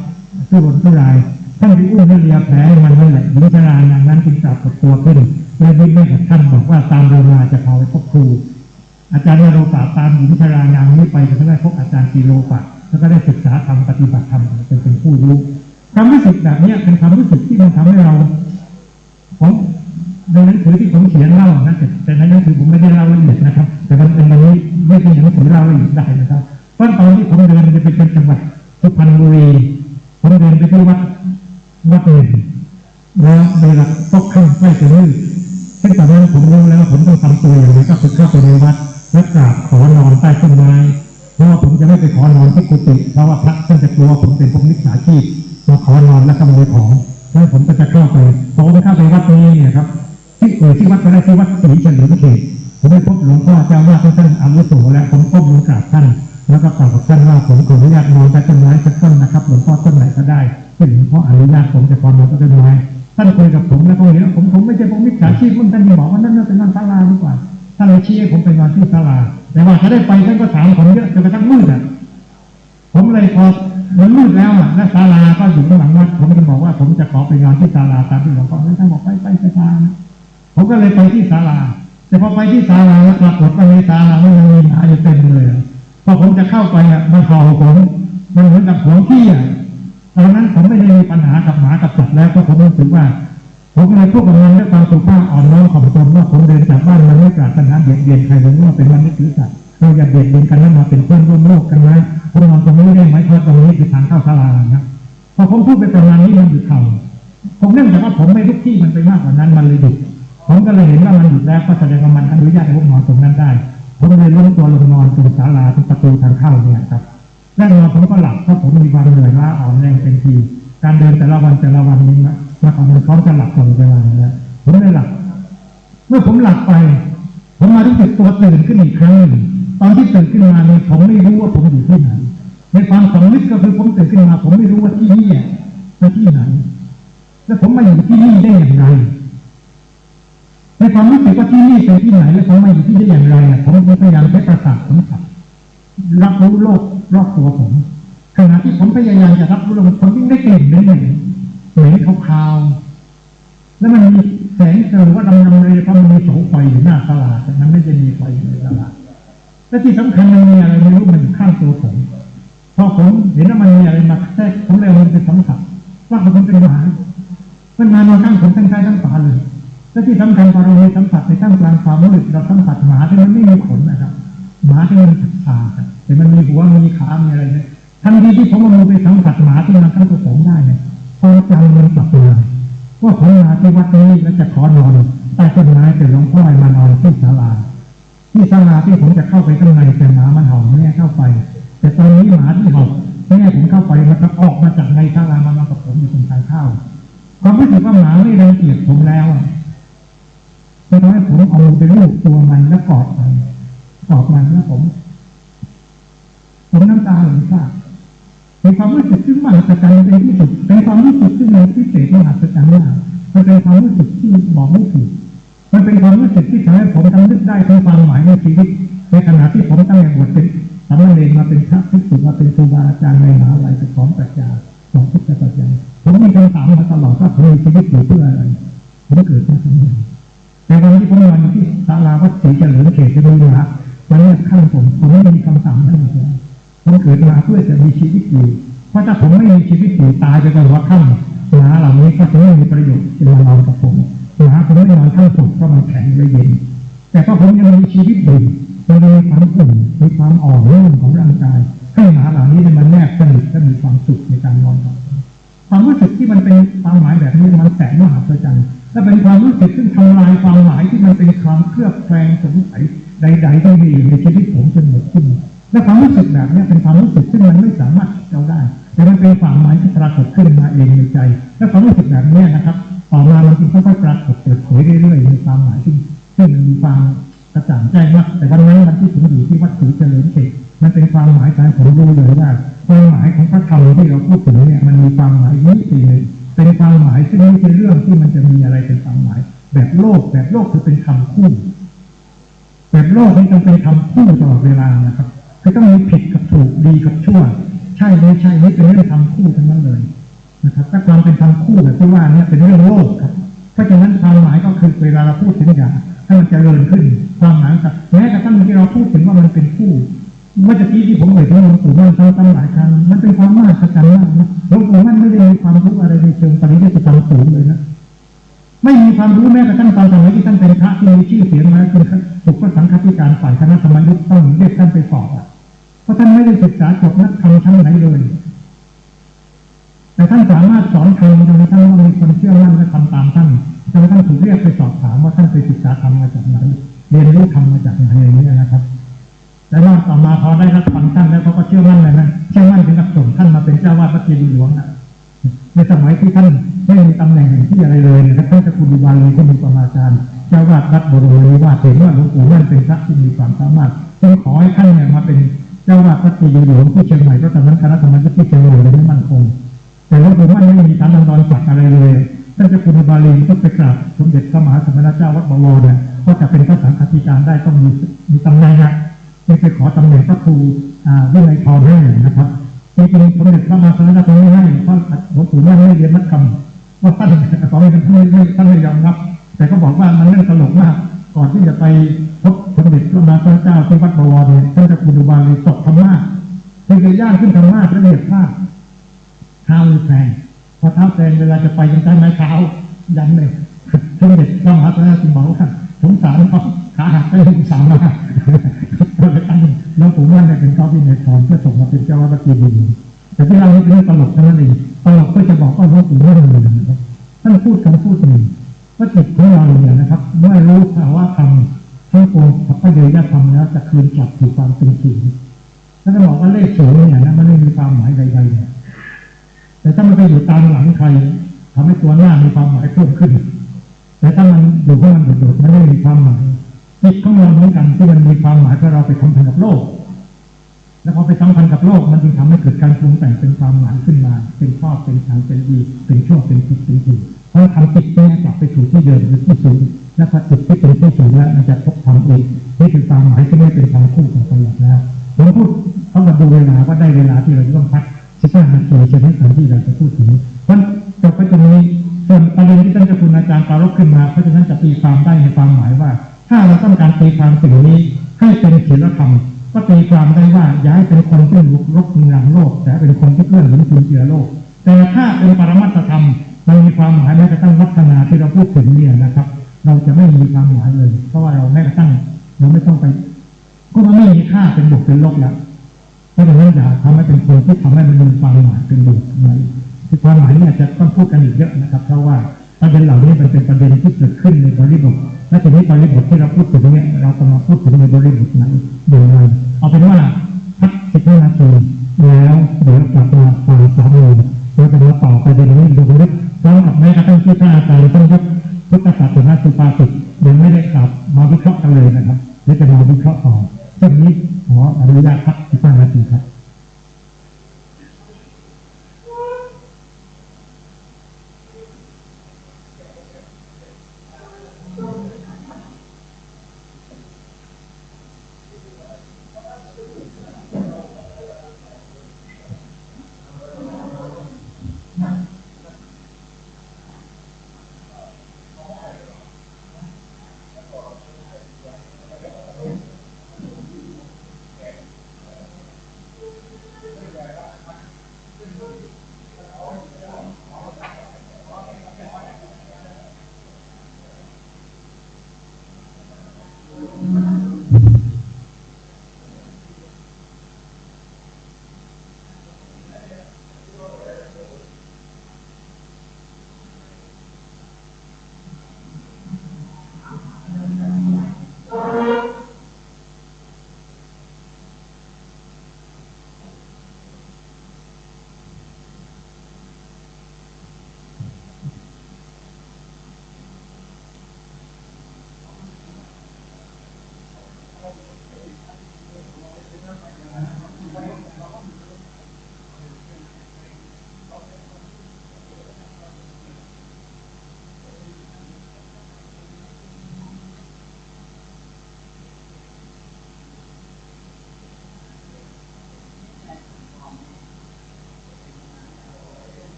ทุรนทุรายท่านไปอุ้มและเลียแผลมันนั่นแหละหญิงชราอย่างนั้นจึงปรากฏตัวขึ้นและยิ้มให้กับท่านบอกว่าตามเรามาจะพาไปพบครูอาจารย์นโรปะตามหญิงชรานางนี้ไปก็ได้พบอาจารย์กิโลปะแล้วก็ได้ศึกษาธรรมปฏิบัติธรรมเป็นผู้รู้ความรู้สึกแบบนี้เป็นความรู้สึกที่มันทำให้เราผมในหนังสือที่ผมเขียนเล่านะแต่ในหนังสือผมไม่ได้เล่าละเอียดนะครับแต่มันเป็นวันนี้ไม่ใช่หนังสือเล่าละเอียดได้นะครับเพราะตอนที่ผมเดินจะไปเป็นจังหวัดสุพรรณบุรีผมเดินไปที่วัดหนึ่งแล้วเวลาตกค่ำใกล้จะมืดซึ่งตอนนั้นผมรู้แล้วผมต้องทำตัวอย่างไรก็คือเข้าไปในวัดและกราบขอนอนใต้ต้นไม้เพราะว่าผมจะไม่ไปขอนอนที่กุฏิเพราะว่าพระท่านจะกลัวผมเป็นพวกมิจฉาชีพมาขอนอนและขโมยของแล้วผมก็จะเข้าไปพอผมเข้าไปวัดนี้เนี่ยครับที่วัดก็ได้ที่วัดศรีเฉลิมเขตผมได้พบหลวงพ่อเจ้าวาดท่านอาวุโสและผมก้มลงกราบท่านแล้วก็กล่าวกับท่านว่าผมขออนุญาตนอนใต้ต้นไม้สักต้นนะครับหลวงพ่อต้นไหนก็ได้ที่หลวงพ่ออนุญาตผมจะขอนอนใต้ต้นไม้ท่านคุยกับผมแล้วก็เห็นว่าผมไม่ใช่พวกมิจฉาชีพท่านบอกว่านั่นเป็นนอนศาลาดีกว่าท่านเลยชี้ให้ผมไปนอนที่ศาลาแต่ว่าถ้าได้ไปท่านก็ถามผมเยอะจนกระทั่งมืดผมเลยพอมันมืดแล้วและศาลาก็อยู่ข้างหลังวัดผมจะบอกว่าผมจะขอไปนอนที่ศาลาตามที่หลวงพ่อท่านบอกไปศาลาผมก็เลยไปที่ศาลาแต่พอไปที่ศาลาแล้วปรากฏว่าในศาลามันมีหมาอยู่เต็มเลยพอผมจะเข้าไปมันเห่าผมมันเหมือนกับหัวขี้ตอนนั้นผมไม่ได้มีปัญหากับหมากับสัตว์แล้วก็ผมรู้สึกว่าผมเลยพูดกับมันด้วยความสุภาพอ่อนน้อมถ่อมตนว่าผมเดินจากบ้านมันไม่ปรารถนาเบียดเบียนใครเลยว่าเป็นวันไม่ถือสัตว์เราอย่าเบียดเบียนกันแล้วมาเป็นเพื่อนร่วมโลกกันนะผมนอนตรงนี้ได้ไหมเพราะตรงนี้คือทางเข้าศาลานะพอผมพูดไปประมาณนี้มันหยุดเข่าผมเนื่องจากว่าผมไม่ลุกที่มันไปมากกว่านั้นมันเลยหยุดผมก็เลยเห็นว่ามันหยุดแล้วก็แสดงว่ามันอนุญาตให้ผมนอนตรงนั้นได้ผมเลยล้มตัวลงนอนตรงศาลาตรงประตูทางเข้าเนี่ยครับแน่นอนผมก็หลับเพราะผมมีความเหนื่อยล้าอ่อนแรงเป็นทีการเดินแต่ละวันนี้มาของมันพร้อมจะหลับตลอดเวลาเลยผมได้หลับเมื่อผมหลับไปผมมารู้สึกตัวตื่นขึ้นอีกครั้งหนึ่งตอนที่ตื่นขึ้นมาเนี่ยผมไม่รู้ว่าผมอยู่ที่ไหนในความสำนึกก็คือผมตื่นขึ้นมาผมไม่รู้ว่าที่นี่เป็นที่ไหนและผมมาอยู่ที่นี่ได้อย่างไรในความรู้สึกว่าที่นี่เป็นที่ไหนและผมมาอยู่ที่นี่ได้อย่างไรผมพยายามใช้ประสาทสัมผัสรับรู้โลกรอบตัวผมขณะที่ผมพยายามจะรับรู้โลกผมยิ่งได้กลิ่นได้เหม็นขาวๆแล้วมันมีแสงเจิงว่าดำๆเลยเพราะมันมีเสาไฟอยู่หน้าศาลาแต่มันไม่ได้มีไฟในศาลาและที่สำคัญมันมีอะไรไม่รู้มันอยู่ข้างตัวผมพอผมเห็นว่ามันมีอะไรมาแทรกผมเลยมันไปสัมผัสว่ามันเป็นหมามันมานอนข้างผมทั้งกายทั้งตาเลยและที่สำคัญพอเรามีสัมผัสในท่ามกลางความมืดเราสัมผัสหมาที่มันไม่มีขนนะครับหมาที่มันตาแต่มันมีหัวมีขามีอะไรเนี่ยทันทีที่ผมเอามือไปสัมผัสหมาที่มันข้างตัวผมได้เนี่ยความจำมันกลับมาว่าผมมาที่วัดนี้แล้วจะขอนอนใต้ต้นไม้แต่หลวงพ่อให้มานอนที่ศาลาที่ผมจะเข้าไปข้างในแต่หมามันเห่าไม่ให้เข้าไปแต่ตอนนี้หมาที่เห่าไม่ให้ผมเข้าไปมันก็ออกมาจากในศาลามันมากับผมอยู่ตรงทางเข้าความรู้สึกว่าหมาไม่รังเกียจผมแล้วจะทำให้ผมเอามือไปลูบตัวมันแล้วกอดมันแล้วผมน้ำตาไหลพรากเป็นความรู้สึกที่มหัศจรรย์เป็นที่สุดเป็นความรู้สึกที่มีพิเศษมหัศจรรย์มากมันเป็นความรู้สึกที่บอกไม่ถูก มันเป็นความรู้สึกที่ทำให้ผมทำนึกได้ถึงความหมายในชีวิตในขณะที่ผมตั้งแต่บวชเป็นสามเณรมาเป็นพระภิกษุมาเป็นครูบาอาจารย์ในมหาวิทยาลัยสอนปรัชญาสอนพุทธปรัชญาผมมีคำถามมาตลอดว่าผมมีชีวิตอยู่เพื่ออะไรผมเกิดมาทำไมแต่วันที่ผมนอนที่ศาลาวัดศรีเจริญเขตจะดูนะวันนี้ข้างผมไม่มีคำถามทั้งหมดผมเกิดมาเพื่อจะมีชีวิตอยู่เพราะถ้าผมไม่มีชีวิตอยู่ตายไปก่อนว่าค่ำหมาเหล่านี้ก็จะไม่มีประโยชน์จะมานอนกับผมหมาผมไม่นอนข้างผมเพราะมันแข็งและเย็นแต่ถ้าผมยังมีชีวิตอยู่มันจะมีความอุ่นมีความอ่อนนุ่มของร่างกายให้หมาเหล่านี้มันแนบสนิทและมีความสุขในการนอนกับผมความรู้สึกที่มันเป็นความหมายแบบนี้มันแสนมหัศจรรย์และเป็นความรู้สึกที่ทำลายความหมายที่มันเป็นความเคลือบแคลงสงสัยใดๆที่มีอยู่ในชีวิตผมจนหมดสิ้นและความรู้สึกแบบนี้เป็นความรู้สึกซึ่งมันไม่สามารถเราได้แต่มันเป็นความหมายที่ปรากฏขึ้นมาเองในใจและความรู้สึกแบบนี้นะครับต่อมามันจึงค่อยๆปรากฏเปิดเผยเรื่อยๆในความหมายที่มันมีความกระจ่างแจ้งมากแต่วันนั้นวันที่ผมอยู่ที่วัดศรีเจริญเขตมันเป็นความหมายการผมรู้เลยว่าความหมายของพระธรรมที่เราพูดถึงเนี่ยมันมีความหมายนี้เองเป็นความหมายซึ่งไม่ใช่เรื่องที่มันจะมีอะไรเป็นความหมายแบบโลกคือเป็นคำคู่แบบโลกนี่ต้องเป็นคำคู่ตลอดเวลานะครับคือต้องมีผิดกับถูกดีกับชั่วใช่ไม่ใช่นี่เป็นเรื่องคำคู่ทั้งนั้นเลยนะครับถ้าความเป็นคำคู่แบบที่ว่านี่เป็นเรื่องโลกครับเพราะฉะนั้นความหมายก็คือเวลาเราพูดถึงอย่างถ้ามันเจริญขึ้นความหมายกับแม้กระทั่งที่เราพูดถึงว่ามันเป็นคู่เมื่อกี้ที่ผมเอ่ยถึงหลวงปู่มั่นตั้งหลายครั้งมันเป็นความมหัศจรรย์มากนะหลวงปู่มั่นไม่ได้มีความรู้อะไรในเชิงปริยัติธรรมสูงเลยนะไม่มีความรู้แม้กระทั่งตอนสมัยที่ท่านเป็นพระที่มีชื่อเสียงนะคือถูกพระสังฆธิการฝ่ายคณะธรรมยุทธ์ต้องเรียกท่านไปสอบเพราะท่านไม่ได้ศึกษาจบนักธรรมชั้นไหนเลยแต่ท่านสามารถสอนธรรมจนกระทั่งว่ามีคนเชื่อมั่นและทำตามท่านจนกระทั่งถูกเรียกไปสอบถามว่าท่านไปศึกษาธรรมมาจากไหนเรียนรู้ธรรมมาจากไหนอย่างนี้นะครับและนอกต่อมาพอได้รับฟังท่านแล้วเขาก็เชื่อมั่นเลยนะเชื่อมั่นถึงกับส่งท่านมาเป็นเจ้าวาดวัดเจดีย์หลวงในสมัยที่ท่านไม่มีตำแหน่งที่อะไรเลยนะครับท่านจะคุณอุบาลีที่มีประมาจารย์เจ้าวาดวัดบรมนิวาสเห็นว่าหลวงปู่นั่นเป็นพระที่มีความสามารถจึงขอให้ท่านเนี่ยมาเป็นเจ้าวาดวัดเจดีย์หลวงที่เชียงใหม่เพราะตอนนั้นคณะธรรมยุทธ์ที่เชียงใหม่เลยไม่มั่นคงแต่หลวงปู่มั่นไม่มีการดำรงศักดิ์อะไรเลยท่านจะคุณอุบาลีต้องไปกราบสมเด็จพระมหาสมณเจ้าวัดบวรเนี่ยก็จะเป็นพระสังฆธิการได้ต้องมีตำแหน่งนะจึงไปขอตำแหน่งพระครูวินัยพรให้นะครับจริงๆสมเด็จพระมหาสมณเจ้าไม่ให้เพราะหลวงปู่มั่นไม่เรียนนักธรรมว่าท่านไม่ยอมรับแต่ก็บอกว่ามันเรื่องตลกมากก่อนที่จะไปพบสมเด็จพระมหาสมณเจ้าที่วัดบวรเนี่ยท่านจะคุณอุบาลีตกธรรมะเป็นเกย่างขึ้นธรรมะระเบียบผ้าเท้าแพงพอเท้าแพงเวลาจะไปยังใช้ไม้เท้ายันเลยสมเด็จพระมหาสมณเจ้าจึงบอกว่าสงสารเขาขาหักไปถึง3 มาก็เลยตั้งหลวงปู่มั่นเป็นเจ้าที่ในทอนเพื่อส่งมาเป็นเจ้าวัดเจดีย์แต่ที่เราไม่เป็นเรื่องตลกเท่านั้นเองตลกก็จะบอกว่าหลวงปู่มั่นเลยนะครับท่านพูดคำพูดหนึ่งว่าจิตของเราเนี่ยนะครับเมื่อรู้ภาวะธรรมทั้งปวงกับพระเดชธรรมแล้วจะคืนกลับสู่ความเป็นจริงท่านจะบอกว่าเลขศูนย์เนี่ยนะมันไม่มีความหมายใดๆเนี่ยแต่ถ้ามันไปอยู่ตามหลังใครทำให้ตัวหน้ามีความหมายเพิ่มขึ้นแต่ถ้ามันอยู่ของมันโดดๆมันไม่มีความหมายจิตของเราเหมือนกันที่มันมีความหมายเพราะเราไปสัมพันธ์กับโลกแล้วพอไปสัมพันธ์กับโลกมันจึงทำให้เกิดการปรุงแต่งเป็นความหมายขึ้นมาเป็นชอบเป็นทางเป็นดีเป็นชั่วเป็นผิดเป็นถูกเพราะทำจิตเนี่ยกลับไปสู่ที่เดิมหรือที่สูงและพอจิตที่เป็นที่สูงแล้วมันจะพบธรรมเองนี่คือความหมายที่ไม่เป็นทางคู่ของตลอดแล้วผมพูดเขามาดูเวลาว่าได้เวลาที่เราจะต้องพัก15 นาทีใช่ไหมตามที่เราจะพูดถึงเพราะจบไปตรงนี้ส่วนประเด็นที่ท่านเจ้าคุณอาจารย์ปรารภขึ้นมาเพราะฉะนั้นจะตีความได้ในความหมายว่าถ้าเราต้องการตีความสิ่งนี้ให้เป็นศีลธรรมก็ตีความได้ว่าย้ายเป็นคนที่รบงานโลกแต่เป็นคนที่เพื่อนหรือคุณเจือโลกแต่ถ้าเป็นปรมัตถธรรมมันมีความหมายแม้กระทั่งลักษณะที่เราพูดถึงเนี่ยนะครับเราจะไม่มีความหมายเลยเพราะว่าเราแม้กระทั่งเราไม่ต้องไปก็มันไม่มีค่าเป็นบวกเป็นลบแล้วเพราะฉะนั้นอย่าทำให้เป็นคนที่ทำให้มันมีความหมายเป็นบวกในที่ความหมายเนี่ยจะต้องพูดกันอีกเยอะนะครับเพราะว่าประเด็นเหล่านี้มันเป็นประเด็นที่เกิดขึ้นในบริบทและทีนี้บริบทที่เราพูดถึงเนี่ยเรากำลังพูดถึงในบริบทไหนอย่างไรเอาเป็นว่าพัก15 นาทีแล้วเดี๋ยวกลับมาฟัง3 โมงเราจะมาต่อประเด็นนี้ดูลึกพร้อมกับแม้กระทั่งที่ท่านอาจารย์ท่านยกพุทธศาสนาสุภาษิตยังไม่ได้กลับมาวิเคราะห์กันเลยนะครับเดี๋ยวจะมาวิเคราะห์ต่อช่วงนี้ขออนุญาตพัก15 นาทีครับ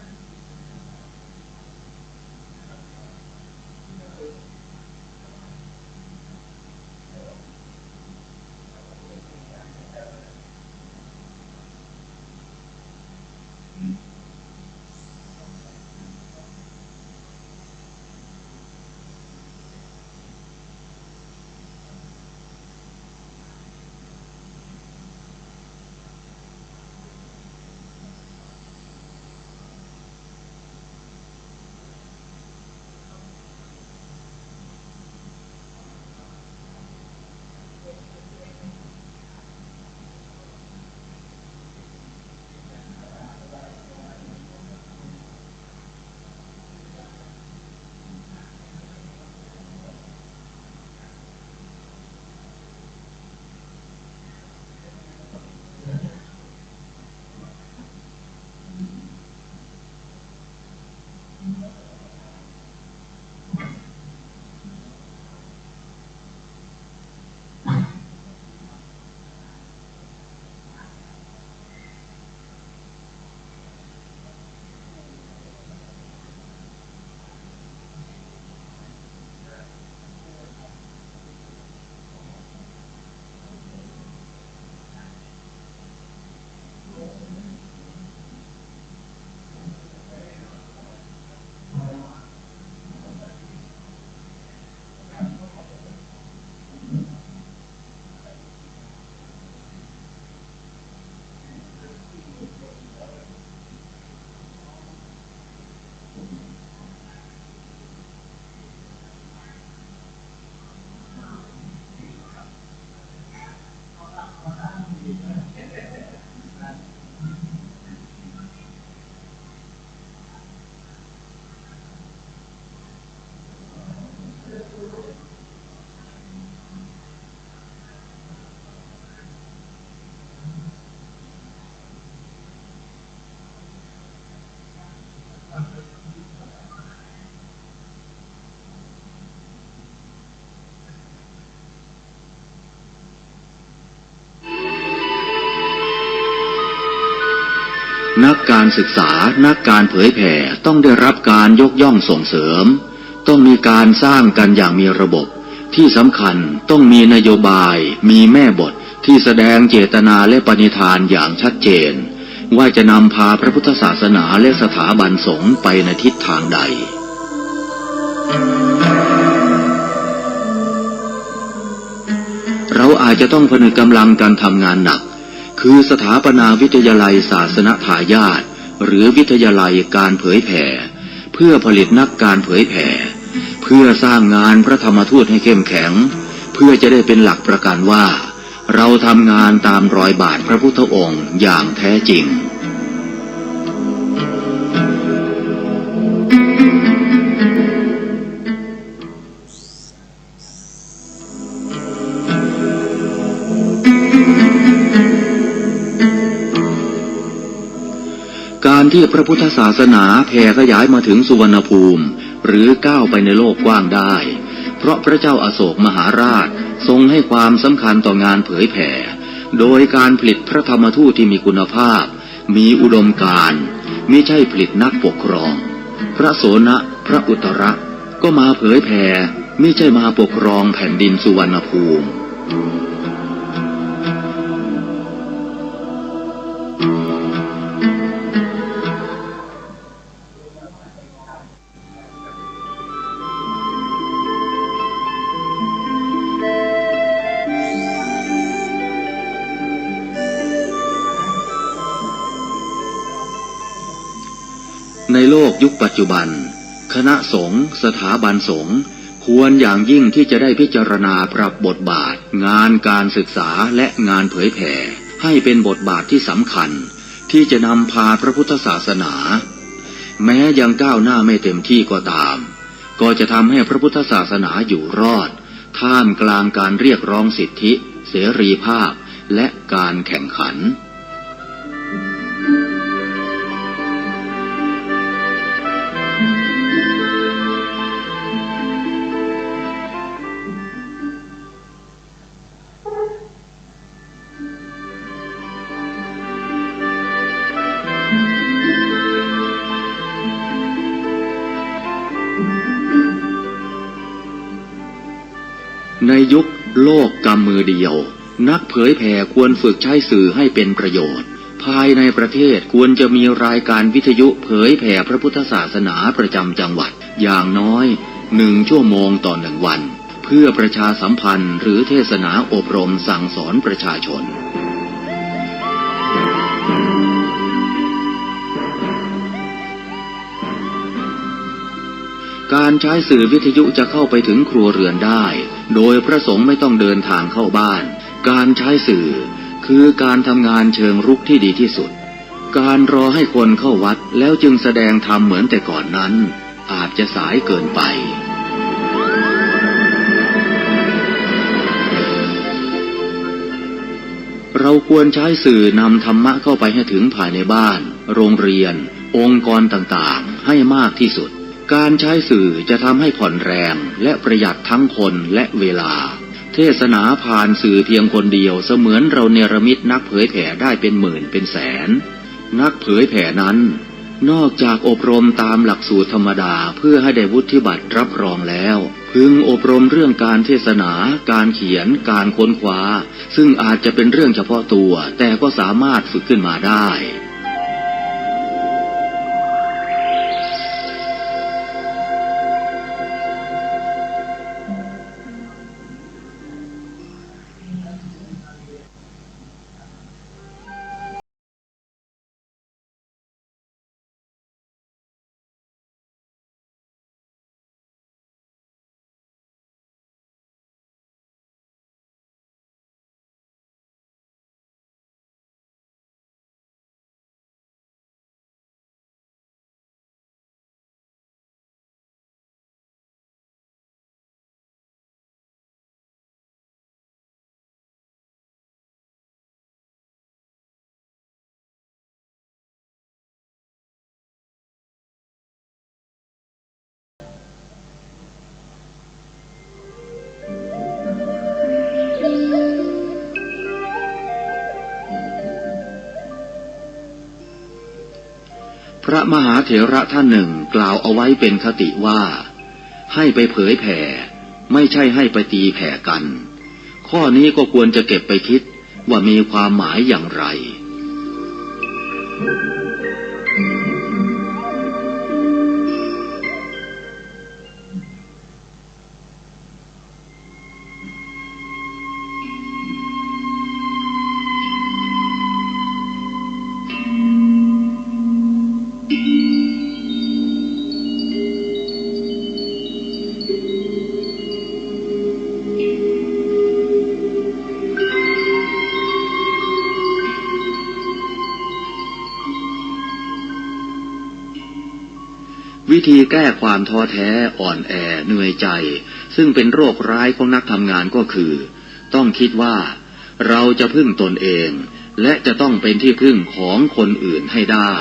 เ นักการศึกษานักการเผยแผ่ต้องได้รับการยกย่องส่งเสริมต้องมีการสร้างกันอย่างมีระบบที่สำคัญต้องมีนโยบายมีแม่บทที่แสดงเจตนาและปณิธานอย่างชัดเจนว่าจะนำพาพระพุทธศาสนาและสถาบันสงฆ์ไปในทิศทางใดเราอาจจะต้องผนึกกำลังกันทำงานหนักคือสถาปนาวิทยาลัยศาสนทายาทหรือวิทยาลัยการเผยแผ่เพื่อผลิตนักการเผยแผ่เพื่อสร้างงานพระธรรมทูตให้เข้มแข็งเพื่อจะได้เป็นหลักประกันว่าเราทำงานตามรอยบาทพระพุทธองค์อย่างแท้จริงการที่พระพุทธศาสนาแผ่ขยายมาถึงสุวรรณภูมิหรือก้าวไปในโลกกว้างได้เพราะพระเจ้าอโศกมหาราชทรงให้ความสำคัญต่องานเผยแผ่โดยการผลิตพระธรรมทูตที่มีคุณภาพมีอุดมการณ์มิใช่ผลิตนักปกครองพระโสนะพระอุตระก็มาเผยแผ่มิใช่มาปกครองแผ่นดินสุวรรณภูมิในโลกยุคปัจจุบันคณะสงฆ์สถาบันสงฆ์ควรอย่างยิ่งที่จะได้พิจารณาปรับบทบาทงานการศึกษาและงานเผยแผ่ให้เป็นบทบาทที่สำคัญที่จะนำพาพระพุทธศาสนาแม้ยังก้าวหน้าไม่เต็มที่ก็ตามก็จะทำให้พระพุทธศาสนาอยู่รอดท่ามกลางการเรียกร้องสิทธิเสรีภาพและการแข่งขันในยุคโลกกำมือเดียวนักเผยแผ่ควรฝึกใช้สื่อให้เป็นประโยชน์ภายในประเทศควรจะมีรายการวิทยุเผยแผ่พระพุทธศาสนาประจำจังหวัดอย่างน้อย1 ชั่วโมงต่อ1 วันเพื่อประชาสัมพันธ์หรือเทศนาอบรมสั่งสอนประชาชนการใช้สื่อวิทยุจะเข้าไปถึงครัวเรือนได้โดยพระสงฆ์ไม่ต้องเดินทางเข้าบ้านการใช้สื่อคือการทำงานเชิงรุกที่ดีที่สุดการรอให้คนเข้าวัดแล้วจึงแสดงธรรมเหมือนแต่ก่อนนั้นอาจจะสายเกินไปเราควรใช้สื่อนำธรรมะเข้าไปให้ถึงภายในบ้านโรงเรียนองค์กรต่างๆให้มากที่สุดการใช้สื่อจะทำให้ผ่อนแรงและประหยัดทั้งคนและเวลาเทศนาผ่านสื่อเพียงคนเดียวเสมือนเราเนรมิตนักเผยแผ่ได้เป็นหมื่นเป็นแสนนักเผยแผ่นั้นนอกจากอบรมตามหลักสูตรธรรมดาเพื่อให้ได้วุฒิบัตรรับรองแล้วพึงอบรมเรื่องการเทศนาการเขียนการค้นคว้าซึ่งอาจจะเป็นเรื่องเฉพาะตัวแต่ก็สามารถฝึกขึ้นมาได้ ระมหาเถระท่านหนึ่งกล่าวเอาไว้เป็นคติว่าให้ไปเผยแผ่ไม่ใช่ให้ไปตีแผ่กันข้อนี้ก็ควรจะเก็บไปคิดว่ามีความหมายอย่างไรวิธีแก้ความท้อแท้อ่อนแอเหนื่อยใจซึ่งเป็นโรคร้ายของนักทำงานก็คือต้องคิดว่าเราจะพึ่งตนเองและจะต้องเป็นที่พึ่งของคนอื่นให้ได้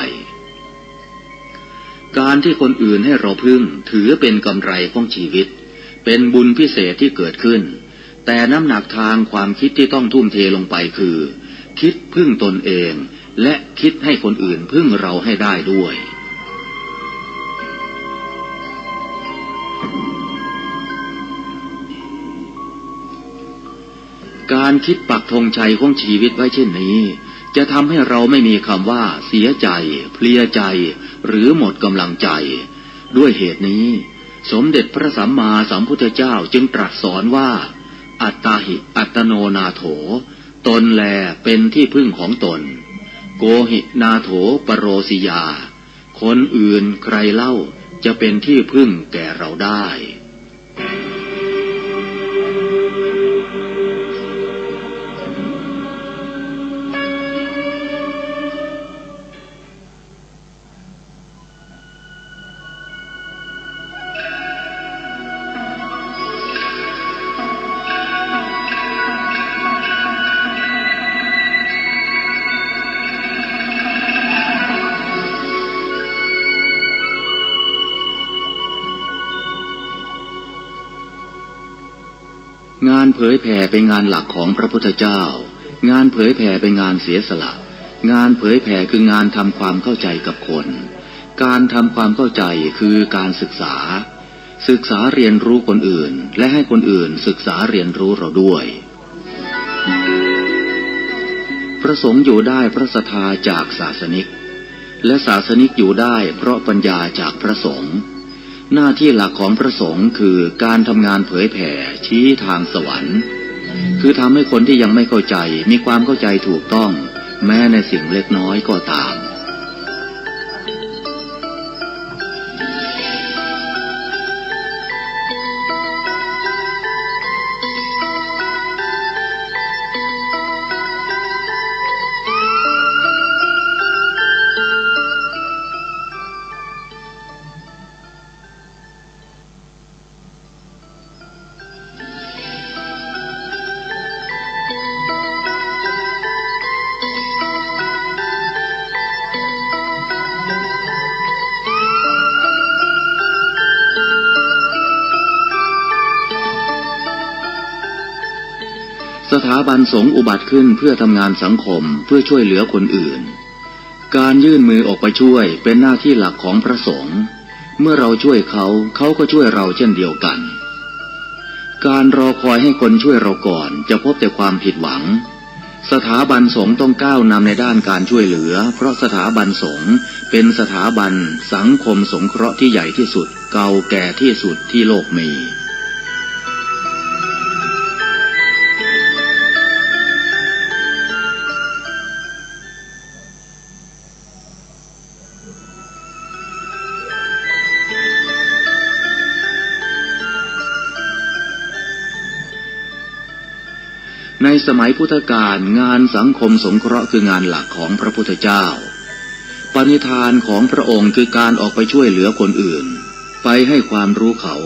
การที่คนอื่นให้เราพึ่งถือเป็นกำไรของชีวิตเป็นบุญพิเศษที่เกิดขึ้นแต่น้ำหนักทางความคิดที่ต้องทุ่มเทลงไปคือคิดพึ่งตนเองและคิดให้คนอื่นพึ่งเราให้ได้ด้วยการคิดปักธงชัยของชีวิตไว้เช่นนี้จะทำให้เราไม่มีคำว่าเสียใจเพลียใจหรือหมดกำลังใจด้วยเหตุนี้สมเด็จพระสัมมาสัมพุทธเจ้าจึงตรัสสอนว่าอัตตาหิอัตโนนาโถตนแลเป็นที่พึ่งของตนโกหินาโถปโรสิยาคนอื่นใครเล่าจะเป็นที่พึ่งแก่เราได้งานเผยแผ่เป็นงานหลักของพระพุทธเจ้างานเผยแผ่เป็นงานเสียสละงานเผยแผ่คืองานทำความเข้าใจกับคนการทำความเข้าใจคือการศึกษาเรียนรู้คนอื่นและให้คนอื่นศึกษาเรียนรู้เราด้วยพระสงฆ์อยู่ได้เพราะศรัทธาจากศาสนิกและศาสนิกอยู่ได้เพราะปัญญาจากพระสงฆ์หน้าที่หลักของพระสงฆ์คือการทำงานเผยแผ่ชี้ทางสวรรค์คือทำให้คนที่ยังไม่เข้าใจมีความเข้าใจถูกต้องแม้ในสิ่งเล็กน้อยก็ตามสถาบันสงฆ์อุบัติขึ้นเพื่อทำงานสังคมเพื่อช่วยเหลือคนอื่นการยื่นมือออกไปช่วยเป็นหน้าที่หลักของพระสงฆ์เมื่อเราช่วยเขาเขาก็ช่วยเราเช่นเดียวกันการรอคอยให้คนช่วยเราก่อนจะพบแต่ความผิดหวังสถาบันสงฆ์ต้องก้าวนำในด้านการช่วยเหลือเพราะสถาบันสงฆ์เป็นสถาบันสังคมสงเคราะห์ที่ใหญ่ที่สุดเก่าแก่ที่สุดที่โลกมีในสมัยพุทธกาลงานสังคมสงเคราะห์คืองานหลักของพระพุทธเจ้าปณิธานของพระองค์คือการออกไปช่วยเหลือคนอื่นไปให้ความรู้เขา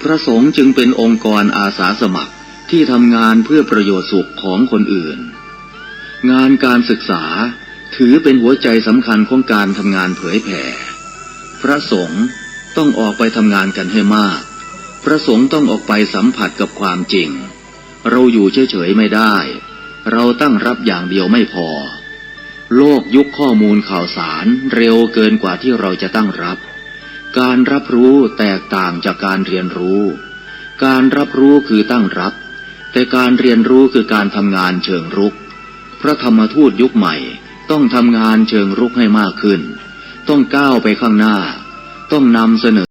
พระสงฆ์จึงเป็นองค์กรอาสาสมัครที่ทำงานเพื่อประโยชน์สุขของคนอื่นงานการศึกษาถือเป็นหัวใจสำคัญของการทำงานเผยแผ่พระสงฆ์ต้องออกไปทำงานกันให้มากพระสงฆ์ต้องออกไปสัมผัสกับความจริงเราอยู่เฉยๆไม่ได้เราตั้งรับอย่างเดียวไม่พอ โลกยุคข้อมูลข่าวสารเร็วเกินกว่าที่เราจะตั้งรับการรับรู้แตกต่างจากการเรียนรู้การรับรู้คือตั้งรับแต่การเรียนรู้คือการทำงานเชิงรุกพระธรรมทูตยุคใหม่ต้องทำงานเชิงรุกให้มากขึ้นต้องก้าวไปข้างหน้าต้องนำเสนอ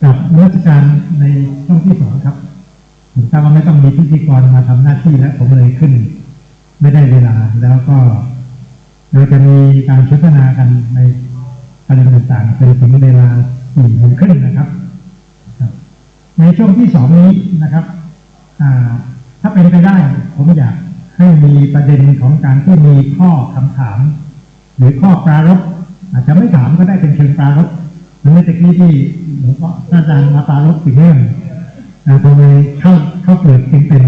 กับนมัสการในช่วงที่สองครับผมทราบว่าไม่ต้องมีพิธีกรมาทำหน้าที่แล้วผมเลยขึ้นไม่ได้เวลาแล้วก็เราจะมีการสนทนากันในประเด็นต่างๆเป็นถึงเวลา4 โมงครึ่งนะครับในช่วงที่สองนี้นะครับถ้าเป็นไปได้ผมอยากให้มีประเด็นของการที่มีข้อคำถามหรือข้อปรารภอาจจะไม่ถามก็ได้เป็นเชิงปรารภเมื่อตะกี้ที่หลวงพ่ออาจารย์มาปรารภถึงเรื่องทำไมเข้าเกิดจึงเป็น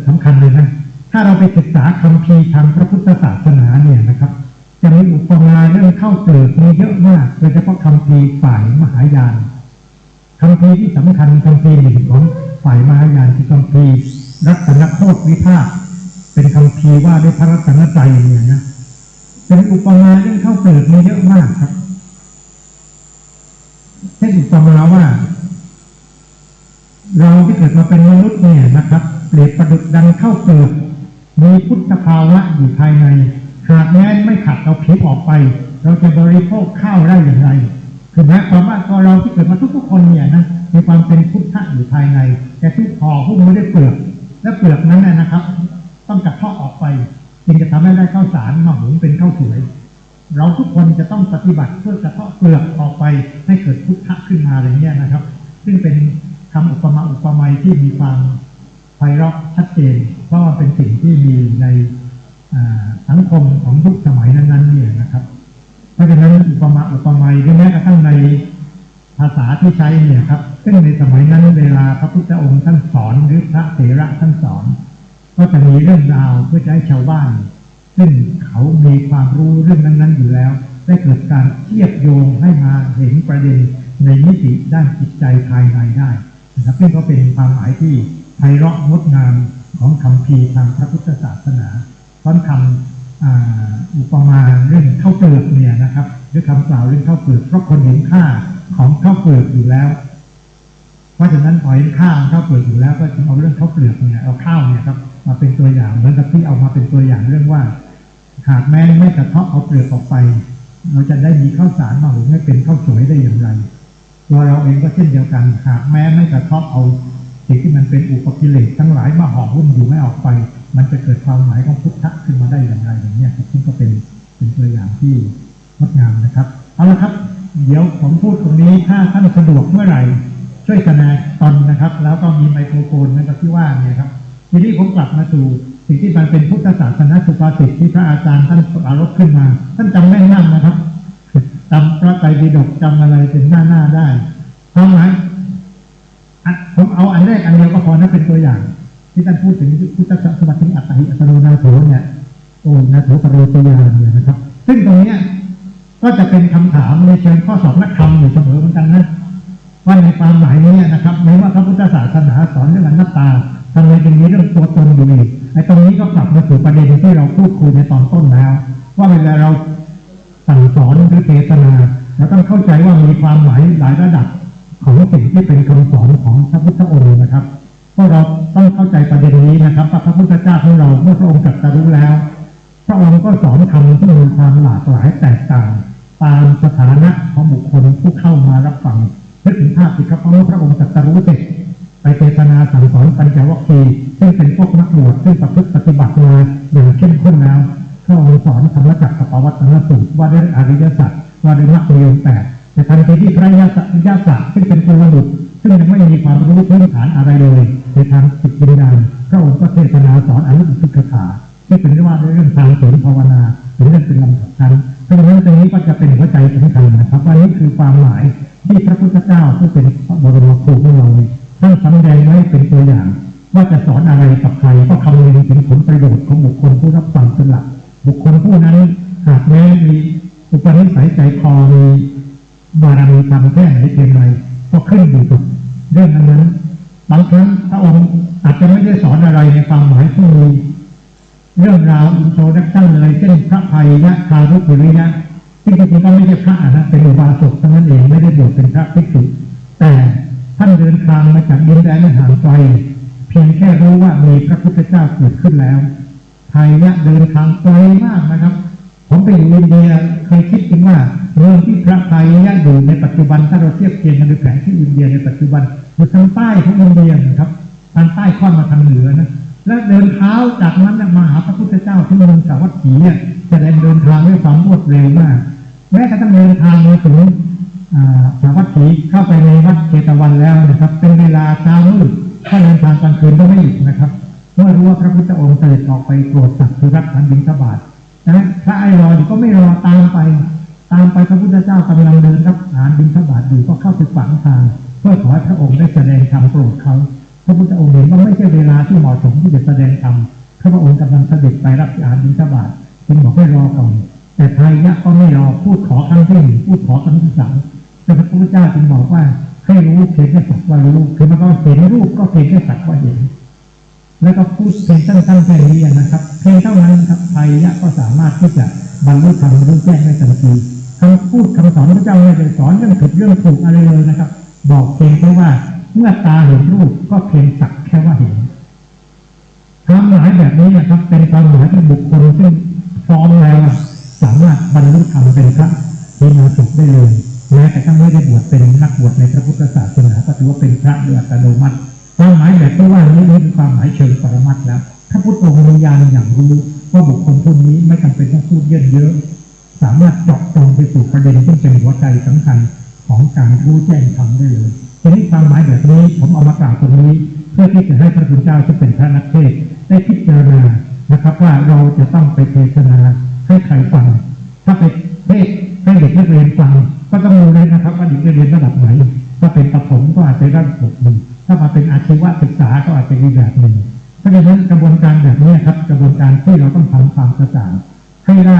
สำคัญเลยนะถ้าเราไปศึกษาคัมภีร์ทางพระพุทธศาสนาเนี่ยนะครับจะมีอุปมาเรื่องเข้าเกิดมีเยอะมากโดยเฉพาะคัมภีร์ฝ่ายมหายานคัมภีร์ที่สำคัญคัมภีร์หนึ่งของฝ่ายมหายานคือคัมภีร์รัตนโคตรวิภาคเป็นคัมภีร์ว่าด้วยพระรัตนตรัยเนี่ยนะเป็นอุปมาเรื่องเข้าเกิดมีเยอะมากครับเช่นอุปมาว่าเราที่เกิดมาเป็นมนุษย์เนี่ยนะครับเปรียบประดุจดังเข้าเกิดมีพุทธภาวะอยู่ภายในหากแม้ไม่ขัดเอาผิวออกไปเราจะบริโภคข้าวได้อย่างไรคือหมายความว่าตัวเราที่เกิดมาทุกๆคนเนี่ยนะมีความเป็นพุทธะอยู่ภายในแต่ทุกห่อหุ้มไม่ได้เปลือกและเปลือกนั้นนะครับต้องกัดเทาะออกไปจึงจะทำให้ได้ข้าวสารมาหุงเป็นข้าวสวยเราทุกคนจะต้องปฏิบัติเพื่อกระเทาะเปลือกออกไปให้เกิดพุทธะขึ้นมาอะไรเงี้ยนะครับซึ่งเป็นคำอุปมาอุปไมยที่มีความไพเราะชัดเจนเพราะว่าเป็นสิ่งที่มีในสังคมของยุคสมัยนั้นๆเนี่ยนะครับเพราะฉะนั้นอุปมาอุปไมยหรือแม้กระทั่งในภาษาที่ใช้เนี่ยครับซึ่งในสมัยนั้นเวลาพระพุทธองค์ท่านสอนหรือพระเถระท่านสอนก็จะมีเรื่องราวเพื่อให้ชาวบ้านซึ่งเขามีความรู้เรื่องนั้นๆอยู่แล้วได้เกิดการเทียบโยงให้มาเห็นประเด็นในมิติด้านจิตใจภายในได้นะครับซึ่งก็เป็นความหมายที่ไพเราะงดงามของคัมภีร์ทางพระพุทธศาสนาพร้อมคำอุปมาเรื่องข้าวเปลือกเนี่ยนะครับด้วยคำกล่าวเรื่องข้าวเปลือกเพราะคนเห็นค่าของข้าวเปลือกอยู่แล้วเพราะฉะนั้นพอเห็นค่าข้าวเปลือกอยู่แล้วก็จึงเอาเรื่องข้าวเปลือกเนี่ยเอาข้าวเนี่ยครับมาเป็นตัวอย่างเหมือนกับที่เอามาเป็นตัวอย่างเรื่องว่าหากแม้ไม่กระเทาะเอาเปลือกออกไปเราจะได้มีข้าวสารมาหุงให้เป็นข้าวสวยได้อย่างไรตัวเราเองก็เช่นเดียวกันหากแม้ไม่กระเทาะเอาสิ่งที่มันเป็นอุปกิเลสทั้งหลายมาห่อหุ้มอยู่ไม่ออกไปมันจะเกิดความหมายของพุทธะขึ้นมาได้อย่างไรอย่างนี้ครับซึ่งก็เป็นตัวอย่างที่งดงามนะครับเอาละครับเดี๋ยวผมพูดตรงนี้ถ้าท่านสะดวกเมื่อไหร่ช่วยแสดงตนนะครับแล้วก็มีไมโครโฟนนั่นก็ที่ว่าเนี่ยครับทีนี้ผมกลับมาสู่ สิ่งที่มันเป็นพุทธศาสนาสุภาษิตที่พระอาจารย์ท่านปรารภขึ้นมาท่านจำแม่นมากนะครับจำพระไตรปิฎกจำอะไรเป็นหน้าได้ความหมายผมเอาอันแรกอันเดียวก็พอนะเป็นตัวอย่างที่ท่านพูดถึงพุทธศาสนาที่อัตติอัตโนนาโถเนี่ยโอ้นาโถปโรตยานเนี่ยนะครับซึ่งตรงนี้ก็จะเป็นคำถามในเชิงข้อสอบนักธรรมอยู่เสมอเหมือนกันนะว่าในความหมายนี้นะครับในว่าพระพุทธศาสนาสอนเรื่องอนัตตาทำไมจึงมีเรื่องตัวตนอยู่อีกไอ้ตรงนี้ก็กลับมาสู่ประเด็นที่เราพูดคุยในตอนต้นแล้วว่าเวลาเราสั่งสอนหรือเทศนาเราต้องเข้าใจว่ามีความหมายหลายระดับของสิ่งที่เป็นคำสอนของพระพุทธองค์นะครับเพราะเราต้องเข้าใจประเด็นนี้นะครับว่าพระพุทธเจ้าของเราเมื่อพระองค์ตรัสรู้แล้วพระองค์ก็สอนธรรมที่มีความหลากหลายแตกต่างตามสถานะของบุคคลผู้เข้ามารับฟังนึกถึงภาพสิครับเพราะพระองค์ตรัสรู้เสร็จไปเทศนาสั่งสอนปัญจวัคคีย์ซึ่งเป็นพวกนักบวชซึ่งประพฤติปฏิบัติมาอย่างเข้มข้นแล้วพระองค์สอนธรรมจักรกับปวัตตนสูตรว่าด้วยอริยสัจว่าด้วยมรรคมีองค์ 8แต่ทันทีที่พระญาติซึ่งเป็นตัวบุตรซึ่งยังไม่มีความรู้พื้นฐานอะไรเลยในทางจิตวิญญาณพระองค์ก็เทศนาสอนอนุปสิกขาที่เป็นว่าด้วยเรื่องทางศีลภาวนาถึงเรื่องเป็นลำดับชั้นเพราะฉะนั้นตรงนี้ก็จะเป็นหัวใจสำคัญนะครับว่านี่คือความหมายที่พระพุทธเจ้าผู้เป็นพระบรมครูของเราท่านแสดงไว้เป็นตัวอย่างว่าจะสอนอะไรกับใครก็คำนึงถึงผลประโยชน์ของบุคคลผู้รับฟังเป็นหลักบุคคลผู้นั้นหากแม้มีอุปนิสัยใจคอมีบารมีธรรมแค่ไหนเพียงไรก็ขึ้นอยู่กับเรื่องนั้นบางครั้งพระองค์อาจจะไม่ได้สอนอะไรในความหมายที่มีเรื่องราวอินโทรดักชั่นเลยเช่นพระภัยยะคารุปุริยะซึ่งจริงๆก็ไม่ใช่พระนะเป็นอุบาสกเท่านั้นเองไม่ได้บวชเป็นพระภิกษุแต่ท่านเดินทางมาจากดินแดนห่างไกลเพียงแค่รู้ว่ามีพระพุทธเจ้าเกิดขึ้นแล้วภัยยะเดินทางไกลมากนะครับผมไปอยู่อินเดียเคยคิดกันว่าเมืองที่พระภัยยะอยู่ในปัจจุบันถ้าเราเทียบเคียงกันในแผนที่อินเดียในปัจจุบันอยู่ทางใต้ของอินเดียนะครับทางใต้ค่อนมาทางเหนือนะและเดินเท้าจากนั้นมาหาพระพุทธเจ้าที่เมืองสาวัตถีจะเดินทางด้วยความรวดเร็วมากแม้กระทั่งเดินทางมาถึงสาวัตถีเข้าไปในวัดเจตวันแล้วนะครับเป็นเวลาเช้ามืดถ้าเดินทางกลางคืนก็ไม่หยุดนะครับเมื่อรู้ว่าพระพุทธองค์เสด็จออกไปโปรดสัตว์คือรับขันบิณฑบาตนะพระไอรอก็ไม่รอตามไปพระพุทธเจ้ากำลังเดินรับอาหารบิณฑบาตอยู่ก็เข้าไปขวางทางเพื่อขอให้พระองค์ได้แสดงธรรมโปรดเขาพระพุทธองค์เห็นว่าไม่ใช่เวลาที่เหมาะสมที่จะแสดงธรรมพระองค์กำลังเสด็จไปรับอาหารบิณฑบาตจึงบอกให้รอก่อนแต่ภัยยะก็ไม่รอพูดขอครั้งที่หนึ่งพูดขอครั้งที่สามแต่พระพุทธเจ้าจึงบอกว่าให้รู้เพียงแค่สักว่ารู้คือมันก็เห็นรูปก็เพียงแค่สักว่าเห็นแล้วก็พูดเพียงสั้นๆแค่นี้นะครับเพียงเท่านั้นครับภัยยะก็สามารถที่จะบรรลุธรรมรู้แจ้งได้ทันทีคำพูดคำสอนพระเจ้าไม่ได้สอนเรื่องผิดเรื่องถูกอะไรเลยนะครับบอกเพียงแค่ว่าเมื่อตาเห็นรูปก็เพียงสักแค่ว่าเห็นความหมายแบบนี้นะครับเป็นความหมายที่บุคคลซึ่งพร้อมแล้วสามารถบรรลุธรรมเป็นพระทีนาศได้เลยแม้แต่ถ้าไม่ได้บวชเป็นนักบวชในพระพุทธศาสนาก็ถือว่าเป็นพระโดยอัตโนมัติความหมายแบบที่ว่านี้เป็นความหมายเชิงปรมัตถ์แล้วถ้าพุทธองค์มีญาณอย่างรู้ว่าบุคคลผู้นี้ไม่จำเป็นต้องพูดเยอะๆสามารถเจาะตรงไปสู่ประเด็นที่เป็นหัวใจสำคัญของการรู้แจ้งธรรมได้เลยทีนี้ความหมายแบบนี้ผมเอามากล่าวตรงนี้เพื่อที่จะให้พระพุทธเจ้าที่เป็นพระนักเทศน์ได้พิจารณานะครับว่าเราจะต้องไปเทศนาให้ใครฟังถ้าไปเทศให้เด็กนักเรียนฟังก็ต้องรู้เลยนะครับว่าเด็กนักเรียนระดับไหนถ้าเป็นประถมก็อาจจะระดับ6 นึงถ้ามาเป็นอาชีวศึกษาก็อาจจะมีแบบหนึ่งเพราะฉะนั้นกระบวนการแบบนี้ครับกระบวนการที่เราต้องทำความกระจ่างให้ได้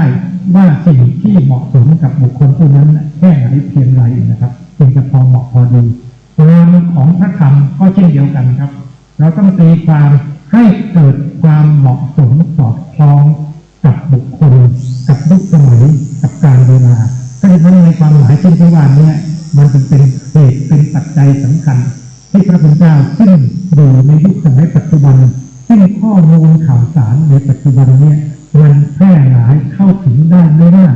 ว่าสิ่งที่เหมาะสมกับบุคคลผู้นั้นแค่ไหนเพียงไรนะครับจึงจะพอเหมาะพอดีงานของพระธรรมก็เช่นเดียวกันครับเราต้องตีความให้เกิดความเหมาะสมสอดคล้องกับบุคคลกับยุคสมัยกับการเวลาเพราะฉะนั้นในความหมายเช่นที่ว่านี้มันเป็นเหตุเป็นปัจจัยสำคัญที่พระพุทธเจ้าซึ่งอยู่ในยุคสมัยปัจจุบันซึ่งข้อมูลข่าวสารในปัจจุบันเนี่ยมันแพร่หลายเข้าถึงได้ไม่มาก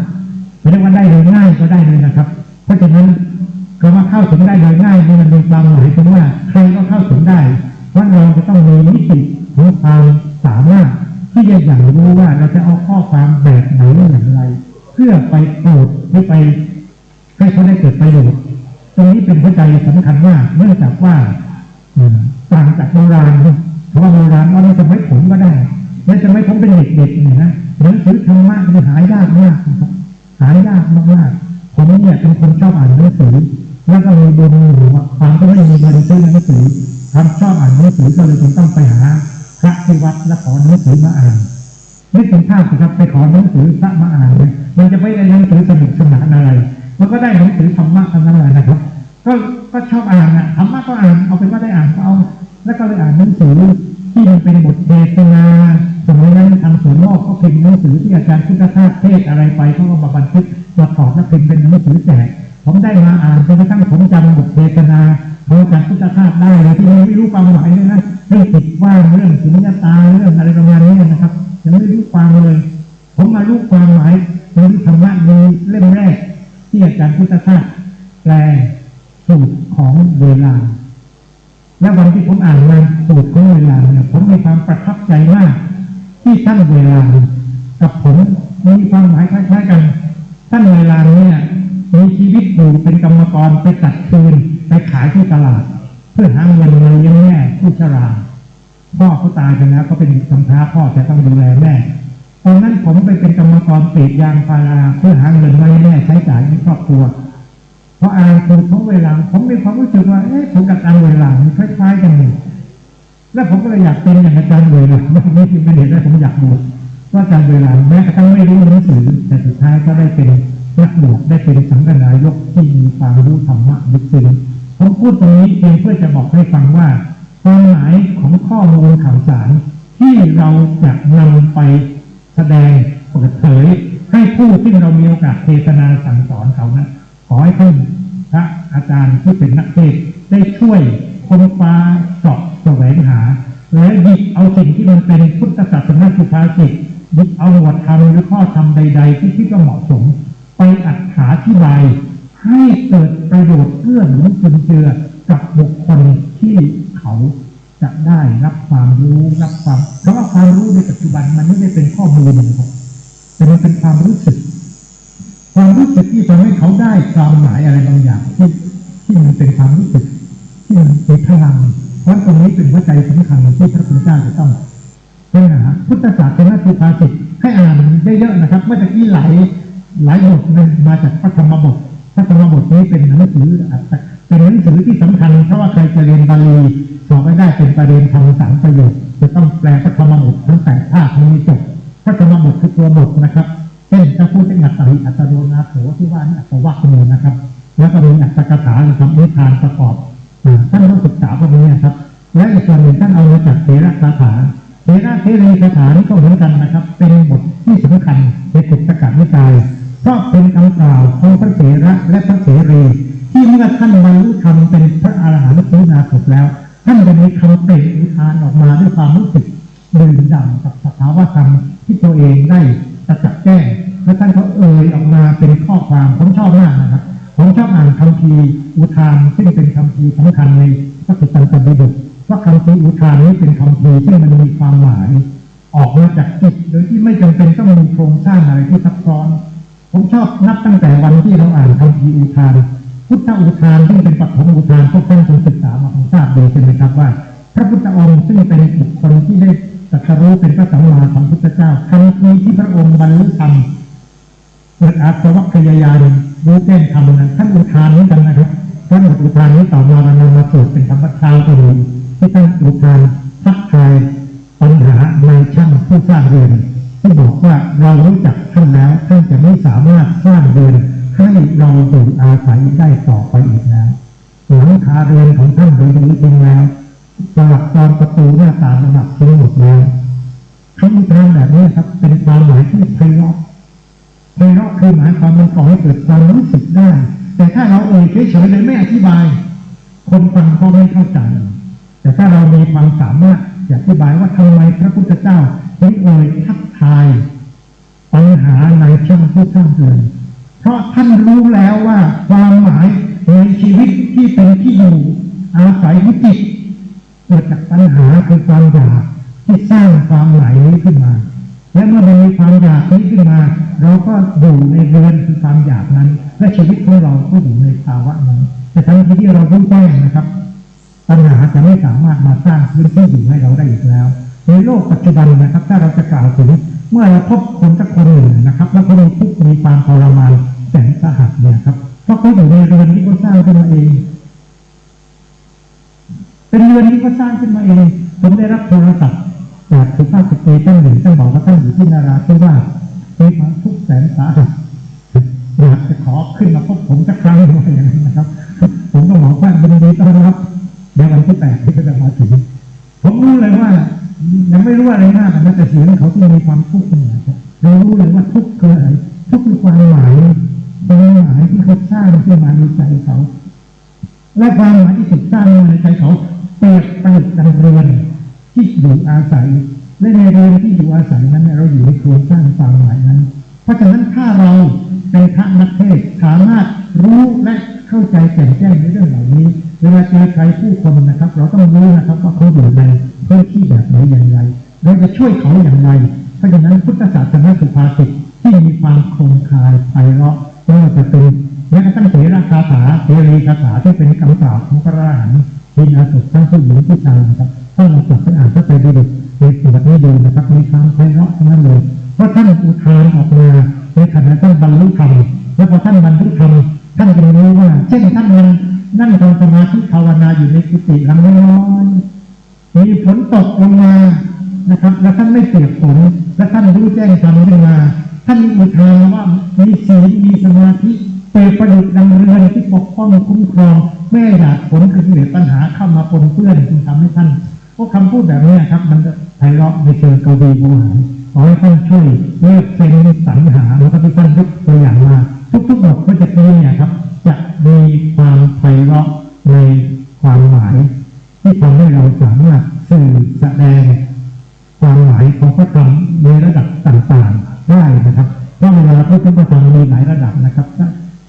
ไม่ได้ว่าได้เลยง่ายก็ได้เลยนะครับเพราะฉะนั้นคำว่าเข้าถึงได้เลยง่ายนี่มันมีความหมายถึงว่าใครก็เข้าถึงได้เพราะเราจะต้องมีมิติของความสามารถที่จะอย่างรู้ว่าเราจะเอาข้อความแบบไหนอย่างไรเพื่อไปโปรดหรือไปให้เขาได้เกิดประโยชน์ตรงนี้เป็นหัวใจสำคัญมากเนื่องจากว่าต่างจากโบราณเพราะว่าโบราณว่าเราจะไม่ผมก็ได้ ในสมัยผมเป็นเด็กๆเนี่ยนะหนังสือธรรมะมันหายากมากนะครับหายากมากๆผมเนี่ยเป็นคนชอบอ่านหนังสือแล้วก็มีบุญอยู่ว่าความก็ไม่มีเงินซื้อหนังสือทำชอบอ่านหนังสือก็เลยจึงต้องไปหาพระที่วัดและขอหนังสือมาอ่านนึกถึงภาพสิครับไปขอหนังสือพระมาอ่านเนี่ยมันจะไม่ได้หนังสือสนุกสนานอะไรมันก็ได้หนังสือธรรมะทั้งนั้นเลยนะครับก็ชอบอ่านธรรมะก็อ่านเอาเป็นว่าได้อ่านก็เอาแล้วก็เลยอ่านหนังสือที่มันเป็นบทเทศนาสมัยนั้นทางสวนนอกก็พิมพ์หนังสือที่อาจารย์พุทธทาสเทศอะไรไปเขาก็มาบันทึกมาถอดและพิมพ์เป็นหนังสือแจกผมได้มาอ่านจนกระทั่งผมจำบทเทศนาของอาจารย์พุทธทาสได้เลยที่ไม่รู้ความหมายเลยนะเรื่องจิตว่างเรื่องสุญญตาเรื่องอะไรประมาณนี้นะครับยังไม่รู้ความเลยผมมารู้ความหมายในธรรมะมีเล่มแรกที่อาจารย์พุทธทาสแปลสูตรของเวลาและวันที่ผมอ่านมาสูตรของเวลาเนี่ยผมมีความประทับใจมากที่ท่านเวลากับผมมีความหมายคล้ายๆกันท่านเวลาเนี่ยมีชีวิตอยู่เป็นกรรมกรไปตัดฟืนไปขายที่ตลาดเพื่อหาเงินมาเลี้ยงแม่ผู้ชราพ่อเขาตายไปแล้วก็เป็นกำพร้าพ่อจะต้องดูแลแม่ตอนนั้นผมไปเป็นกรรมกรกรีดยางพาราเพื่อหาเงินมาให้แม่ใช้จ่ายในครอบครัวพออ่านสูตรของเวลาผมมีความรู้สึกว่าผมกับอาจารย์เวลามันคล้ายๆกันเลยแล้วผมก็เลยอยากเป็นอย่างอาจารย์เวลาไม่คิดไม่เห็นแล้วผมอยากบวชว่าอาจารย์เวลาแม้กระทั่งไม่รู้หนังสือแต่สุดท้ายก็ได้เป็นนักบวชได้เป็นสังฆนายกที่มีความรู้ธรรมะลึกซึ้งผมพูดตรงนี้เพียงเพื่อจะบอกให้ฟังว่าความหมายของข้อมูลข่าวสารที่เราจะนำไปแสดงเปิดเผยให้ผู้ที่เรามีโอกาสเทศนาสั่งสอนเขานะขอให้ท่านพระอาจารย์ที่เป็นนักเทศน์ได้ช่วยค้นคว้าเสาะแสวงหาและหยิบเอาสิ่งที่มันเป็นพุทธศาสนาสุภาษิตหยิบเอาหลักธรรมหรือข้อธรรมใดๆที่คิดว่าเหมาะสมไปอธิบายให้เกิดประโยชน์เอื้อหนุนจุนเจือกับบุคคลที่เขาจะได้รับความรู้รับความเพราะว่าความรู้ในปัจจุบันมันไม่ได้เป็นข้อมูลนะครับแต่มันเป็นความรู้สึกที่ทำให้เขาได้ความหมายอะไรบางอย่างที่มันเป็นความรู้สึกที่มันเป็นพลังเพราะตรงนี้เป็นหัวใจสำคัญที่พระพุทธเจ้าจะต้องพุทธศาสนาสุภาษิตให้อ่านเยอะๆนะครับเมื่อกี้หลายบทนึงมาจากพระธรรมบทนี้เป็นหนังสือที่สำคัญเพราะว่าใครจะเรียนบาลีสอบไม่ได้เป็นประเด็นทำ3 ประโยคจะต้องแปลพระธรรมบททั้ง8 ภาคนี้จบพระธรรมบทคือตัวบทนะครับเช่นถ้าพูดถึงอัตติอัตโนนาโถที่ว่านี่อัตวรรคมีนะครับแล้วก็มีอัตถกถาหรือคำนิทานประกอบท่านต้องศึกษาพวกนี้นะครับและอีกส่วนหนึ่งท่านเอามาจากเถรคาถาเถรีคาถานี่ก็เหมือนกันนะครับเป็นบทที่สำคัญในกุตกะนิกายเพราะเป็นคำกล่าวของพระเถระและพระเถรีที่เมื่อท่านบรรลุธรรมเป็นพระอรหันต์สูนาคตแล้วท่านจะมีคำเปล่งอุทานออกมาด้วยความรู้สึกดื่มด่ำกับสภาวะธรรมที่ตัวเองได้ประจักษ์แจ้งและท่านก็เอ่ยออกมาเป็นข้อความผมชอบมากนะครับผมชอบอ่านคัมภีร์อุทานซึ่งเป็นคัมภีร์สำคัญในพระสุตตันตปิฎกว่าคัมภีร์อุทานนี้เป็นคัมภีร์ซึ่งมันมีความหมายออกมาจากจิตโดยที่ไม่จำเป็นต้องมีโครงสร้างอะไรที่ซับซ้อนผมชอบนับตั้งแต่วันที่เราอ่านคัมภีร์อุทานพุทธอุทานซึ่งเป็นปฐมอุทานพวกท่านคงศึกษามาคงทราบดีใช่ไหมครับว่าพระพุทธองค์ซึ่งเป็นบุคคลที่ได้ตรัสรู้เป็นพระสัมมาสัมพุทธเจ้าคัมภีร์ที่พระองค์บรรลุธรรมเกิดอาสวัคยายานรู้แจ้งธรรมนั้นท่านอุทานนี้กันนะครับท่านอุทานนี้ต่อมาเรานำมาสวดเป็นธรรมชาติตัวนี้ที่ท่านอุทานทักทายปัญหาในช่างผู้สร้างเรือนที่บอกว่าเรารู้จักท่านแล้วท่านจะไม่สามารถสร้างเรือนให้เราอยู่อาศัยได้ต่อไปอีกแล้วหลังคาเรือนของท่านโดยนี้จริงแล้วสลักตอนประตูหน้าต่างระดับทิ้งหมดแล้วคำอุทานแบบนี้ครับเป็นความหมายที่ไพเราะคือหมายความมันก่อให้เกิดความรู้สึกได้แต่ถ้าเราเฉยๆเลยไม่อธิบายคนฟังก็ไม่เข้าใจแต่ถ้าเรามีความสามารถอธิบายว่าทำไมพระพุทธเจ้าถึงทักทายปัญหาในช่างผู้สร้างเรือนเพราะท่านรู้แล้วว่าความหมายในชีวิตที่เป็นที่อยู่อาศัยวิจิตเกิดจากปัญหาคือความอยากที่สร้างความหมายนี้ขึ้นมาและเมื่อมันมีความอยากนี้ขึ้นมาเราก็อยู่ในเรือนคือความอยากนั้นและชีวิตของเราก็อยู่ในภาวะนั้นแต่ทันทีที่เรารู้แจ้งนะครับปัญหาจะไม่สามารถมาสร้างพื้นที่อยู่ให้เราได้อีกแล้ว ในโลกปัจจุบันนะครับถ้าเราจะกล่าวถึงเมื่อเราพบคนสักคนหนึ่งนะครับแล้วเขามีทุกข์มีความทรมานแสนสาหัสเนี่ยครับเพราะเขาอยู่ในเรือนที่เขาสร้างขึ้นมาเองเป็นเรือนที่เขาสร้างขึ้นมาเองผมได้รับโทรศัพท์จากสุภาพสตรีท่านหนึ่งท่านบอกว่าท่านอยู่ที่นาราธิวาสมีความทุกข์แสนสาหัสอยากจะขอขึ้นมาพบผมสักครั้งหนึ่งอย่างนี้นะครับผมก็บอกว่ายินดีต้อนรับเดี๋ยววันที่8ที่จะมาถึงผมรู้เลยว่ายังไม่รู้อะไรมากนะแต่เสียงเขาที่มีความทุกข์เนี่ยเรารู้เลยว่าทุกข์คืออะไรทุกข์คือความหมายที่เขาสร้างขึ้นมาในใจเขาและความหมายที่ถูกสร้างมาในใจเขาเปรียบประดุจดังเรือนที่อยู่อาศัยและในเรือนที่อยู่อาศัยนั้นเราอยู่ในโครงสร้างความหมายนั้นเพราะฉะนั้นถ้าเราเป็นพระนักเทศน์สามารถรู้และเข้าใจแจ่มแจ้งในเรื่องเหล่านี้เวลาเจอใครผู้คนนะครับเราต้องรู้นะครับว่าเขาอยู่ในพื้นที่แบบไหนอย่างไรเราจะช่วยเขาอย่างไรเพราะฉะนั้นพุทธศาสนาสุภาษิตที่มีความคมคายไพเราะไม่ว่าจะเป็นแม้กระทั่งเถระคาถาเถรีคาถาที่เป็นคำกล่าวของพระอรหันต์มีอาสุทั้งผู้หญิงผู้ชายนะครับถ้าเราจดไปอ่านก็ไปดูในส่วนนี้ดูนะครับมีความไพเราะทั้งนั้นเลยเพราะท่านอุทานออกมาในขณะท่านบรรลุธรรมและพอท่านบรรลุธรรมท่านจะรู้ว่าเช่นท่านนั่งทำสมาธิภาวนาอยู่ในกุฏิหลังน้อยมีฝนตกลงมานะครับและท่านไม่เปียกฝนและท่านรู้แจ้งธรรมขึ้นมาท่านอุทานว่ามีศีลมีสมาธิเปรียบประดุจดังเรือนที่ปกป้องคุ้มครองไม่ให้หยาดฝนคือเหนือปัญหาเข้ามาปนเปื้อนจึงทำให้ท่านพวกคำพูดแบบนี้ครับมันจะไพเราะในเชิงกวีโวหารขอให้ท่านช่วยเลือกเฟ้นสรรหาแล้วก็ที่ท่านยกตัวอย่างมาทุกๆบทก็จะมีเนี่ยครับจะมีความไพเราะในความหมายที่ทำให้เราสามารถสื่อแสดงความหมายของพระธรรมในระดับต่างๆได้นะครับเพราะเวลาพูดถึงพระธรรมมีหลายระดับนะครับ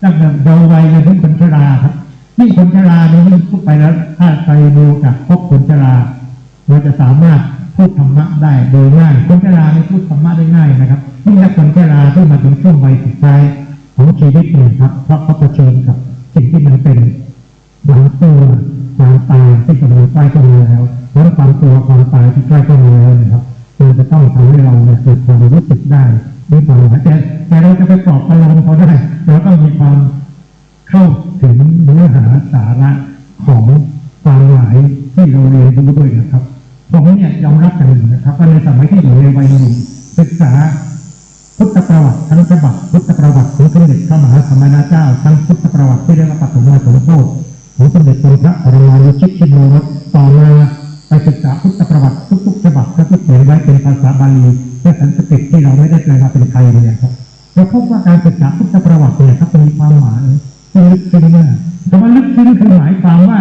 ตั้งแต่เยาว์วัยจนถึงคนชราครับยิ่งคนชรานี่ยิ่งพูดไปแล้วถ้าไปดูกับพบคนชราเราจะสามารถพูดธรรมะได้โดยง่ายคนชราไม่พูดธรรมะได้ง่ายนะครับยิ่งถ้าคนชราที่มาถึงช่วงวัยสุดท้ายของชีวิตเนี่ยครับเพราะเขาเผชิญกับสิ่งที่มันเป็นหลังตัวความตายที่กำลังใกล้เข้ามาแล้วแล้วความตัวความตายที่ใกล้เข้ามาแล้วนะครับมันจะต้องทำให้เราเนี่ยเกิดความรู้สึกได้มีความหมายแต่เราจะไปปลอบประโลมเขาได้เราต้องมีความเข้าถึงเนื้อหาสาระของความหมายที่เราเรียนรู้ด้วยนะครับผมเนี่ยยอมรับอย่างหนึ่งนะครับว่าในสมัยที่อยู่ในวัยหนุ่มศึกษาพุทธประวัติทั้งฉบับพุทธประวัติของสมเด็จพระมหาสมณเจ้าทั้งพุทธประวัติที่เรียกว่าปฐมสมโภชของสมเด็จพระปรมาภิชิตชินรสต่อมาไปศึกษาพุทธประวัติทุกๆฉบับที่เขียนไว้เป็นภาษาบาลีและสันสกฤตที่เราไม่ได้แปลมาเป็นไทยเลยครับเราพบว่าการศึกษาพุทธประวัติเนี่ยครับมีความหมายที่ลึกซึ้งมากคำว่าลึกซึ้งคือหมายความว่า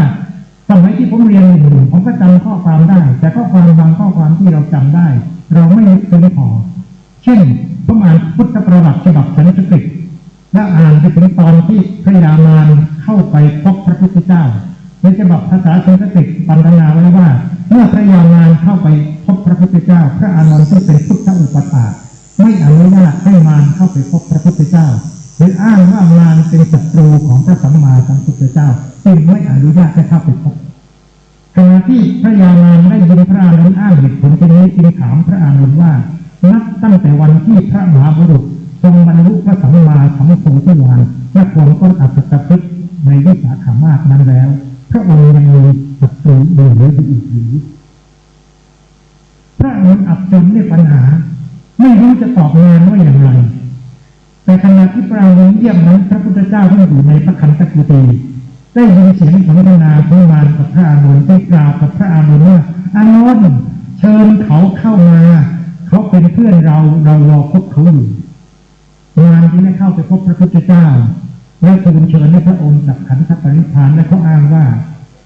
สมัยที่ผมเรียนอยู่ผมก็จำข้อความได้แต่ข้อความบางข้อความที่เราจำได้เราไม่ลึกซึ้งพอเช่นผมอ่านพุทธประวัติฉบับสันสกฤตและอ่านไปถึงตอนที่พระยามารเข้าไปพบพระพุทธเจ้าในฉบับภาษาสันสกฤตบรรณาไว้ว่าเมื่อพระยามารเข้าไปพบพระพุทธเจ้าพระอานนท์ซึ่งเป็นพุทธอุปถากไม่อนุญาตให้มารเข้าไปพบพระพุทธเจ้าหรืออ้างว่ามารเป็นศัตรูของพระสัมมาสัมพุทธเจ้าจึงไม่อนุญาตให้เข้าไปพบขณะที่พระยามารได้ยินพระอานนท์อ้างเหตุผลเช่นนี้จึงถามพระอานนท์ว่านับตั้งแต่วันที่พระมหาบุรุษทรงบรรลุพระสัมมาสัมโพธิญาณและควรต้นอัตตพิษในวิสาขมาศนั้นแล้วพระองค์ยังมีศัตรูอื่นหรืออีกหรือพระอานนท์อับจนด้วยปัญหาไม่รู้จะตอบงานว่าอย่างไรแต่ขณะที่พระอานนท์เยี่ยมนั้นพระพุทธเจ้าท่านอยู่ในพระคันธกุฏีได้ยินเสียงสนทนาของมารกับพระอานนท์ได้กล่าวกับพระอานนท์ว่าอานนท์เชิญเขาเข้ามาเขาเป็นเพื่อนเรารอพบเขาอยู่มารที่ได้เข้าไปพบพระพุทธเจ้าและทูลเชิญให้พระองค์ดับขันธปรินิพพานและเขาอ้างว่า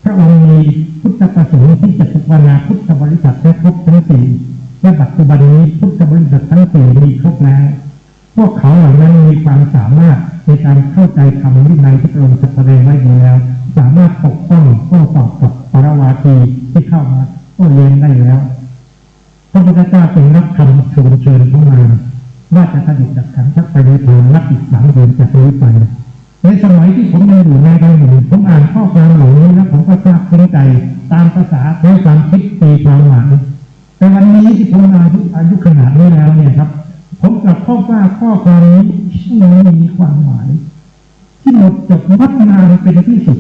พระองค์มีพุทธประสงค์ที่จะภาวนาพุทธบริษัทให้ครบทั้งสี่และปัจจุบันนี้พุทธบริษัททั้งสี่มีครบแล้วพวกเขาเหล่านั้นมีความสามารถในการเข้าใจธรรมวินัยที่พระองค์แสดงไว้ดีแล้วสามารถปกป้องโต้ตอบกับปรวาทีที่เข้ามาโต้เรียนได้แล้วพระพุทธเจ้าจึงรับคำทูลเชิญเข้ามาว่าจะเสด็จดับขันธปรินิพพานนับอีก3 เดือนจากนี้ไปในสมัยที่ผมยังอยู่ในวัยหนุ่มผมอ่านข้อความเหล่านี้แล้วผมก็ทราบซึ้งใจตามภาษาด้วยความคิดตีความหมายแต่วันนี้ ว่าข้อความนี้ที่มีความหมายที่หมดจดงดงามเป็นที่สุด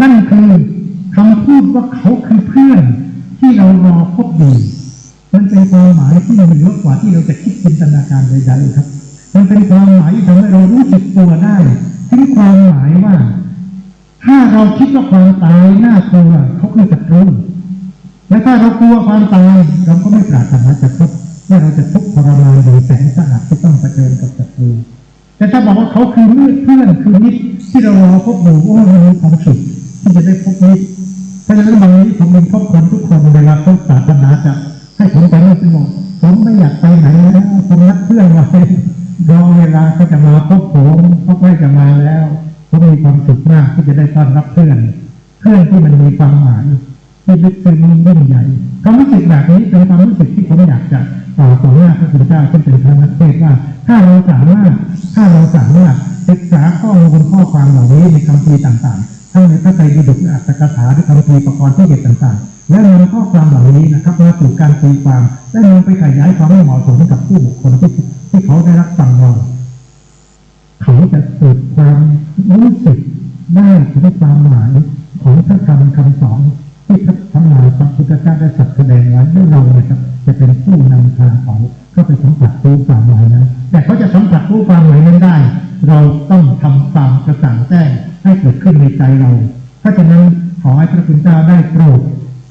นั่นคือคำพูดว่าเขาคือเพื่อนที่เรารอพบอยู่มันเป็นความหมายที่เหนือกว่าที่เราจะคิดจินตนาการใดๆครับมันเป็นความหมายที่ทำให้เรารู้สึกตัวได้ถึงความหมายว่าถ้าเราคิดว่าความตายน่ากลัวเขาคือศัตรูและถ้าเรากลัวความตายเราก็ไม่ปรารถนาจะพบว่าเราจะทุกข์ทรมานโดยแสนสาหัสที่ต้องเผชิญกับศัตรูแต่ถ้าบอกว่าเขาคือเพื่อนคือมิตรที่เรารอพบอยู่โอ้เรามีความสุขที่จะได้พบมิตรเพราะฉะนั้นบางทีผมเป็นพบคนทุกคนเวลาเขาศาสนาจะให้ผมไปไม่สงบผมไม่อยากไปไหนแล้วผมนัดเพื่อนไว้รอเวลาเขาจะมาพบผมเขาใกล้จะมาแล้วผมมีความสุขมากที่จะได้ต้อนรับเพื่อนที่มันมีความหมายที่ลึกซึ้งยิ่งใหญ่ความรู้สึกแบบนี้เป็นความรู้สึกที่ผมอยากจะต่อหน้าพระพุทธเจ้าซึ่งเป็นพระนักเทศน์ว่าถ้าเราสามารถศึกษาข้อมูลข้อความเหล่านี้ในคัมภีร์ต่างๆทั้งในพระไตรปิฎกอัตถกถาหรือคัมภีร์ประกรณ์ที่เด็ดต่างๆและนำข้อความเหล่านี้นะครับมาสู่การตีความและนำไปขยายความให้เหมาะสมกับผู้บุคคลที่เขาได้รับฟังเราเขาจะเกิดความรู้สึกได้ถึงความหมายของพระธรรมคำสอนที่พระธรรมพระพุทธเจ้าได้แสดงไว้ให้เรานะครับจะเป็นผู้นำทางเขาเข้าไปสัมผัสรู้ความหมายนั้นแต่เขาจะสัมผัสรู้ความหมายนั้นได้เราต้องทำความกระจ่างแจ้งให้เกิดขึ้นในใจเราเพราะฉะนั้นขอให้พระพุทธเจ้าได้โปรด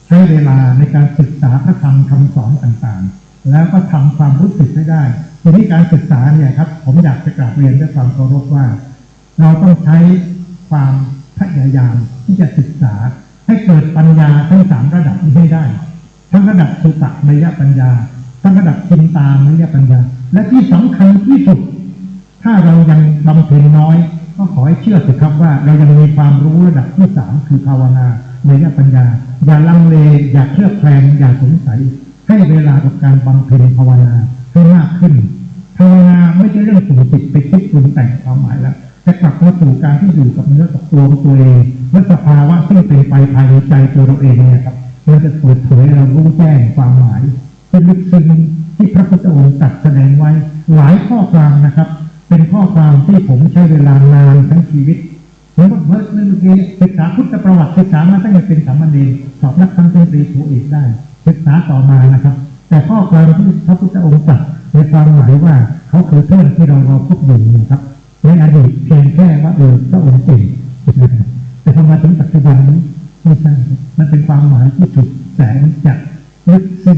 ใช้เวลาในการศึกษาพระธรรมคำสอนต่างๆแล้วก็ทำความรู้สึกให้ได้ทีนี้การศึกษาเนี่ยครับผมอยากจะกราบเรียนด้วยความเคารพว่าเราต้องใช้ความพยายามที่จะศึกษาให้เกิดปัญญาทั้ง3ระดับนี้ให้ได้ทั้งระดับสุตมยปัญญาทั้งระดับจินตามยปัญญาและที่สำคัญที่สุดถ้าเรายังบำเพ็ญน้อยก็ขอให้เชื่อสิครับว่าเรายังมีความรู้ระดับที่3คือภาวนามยปัญญาอย่าลังเลอย่าเคลือบแคลงอย่าสงสัยให้เวลากับการบำเพ็ญภาวนาให้มากขึ้นภาวนาไม่ใช่เรื่องสูงจิตไปคิดปรุงแต่งความหมายแล้วแต่กลับมาสู่การที่อยู่กับเนื้อกับตัวเองและสภาวะที่เป็นไปภายในใจตัวเราเองเนี่ยครับมันจะเปิดเผยเรารู้แจ้งความหมายที่ลึกซึ้งที่พระพุทธองค์ตรัสแสดงไว้หลายข้อความนะครับเป็นข้อความที่ผมใช้เวลานานทั้งชีวิตผมก็เมื่อกี้ศึกษาพุทธประวัติศึกษามาตั้งแต่เป็นสามเณรสอบนักธรรมตรีโทเอกได้ศึกษาต่อมานะครับแต่ข้อความที่พระพุทธองค์ตรัสในความหมายว่าเขาคือเพื่อนที่เราพบอยู่นะครับในอดีตเพียงแค่ว่าพระองค์เก่งแต่พอมาถึงปัจจุบันนี้ไม่ใช่มันเป็นความหมายที่สุดแสงจากลึกซึ้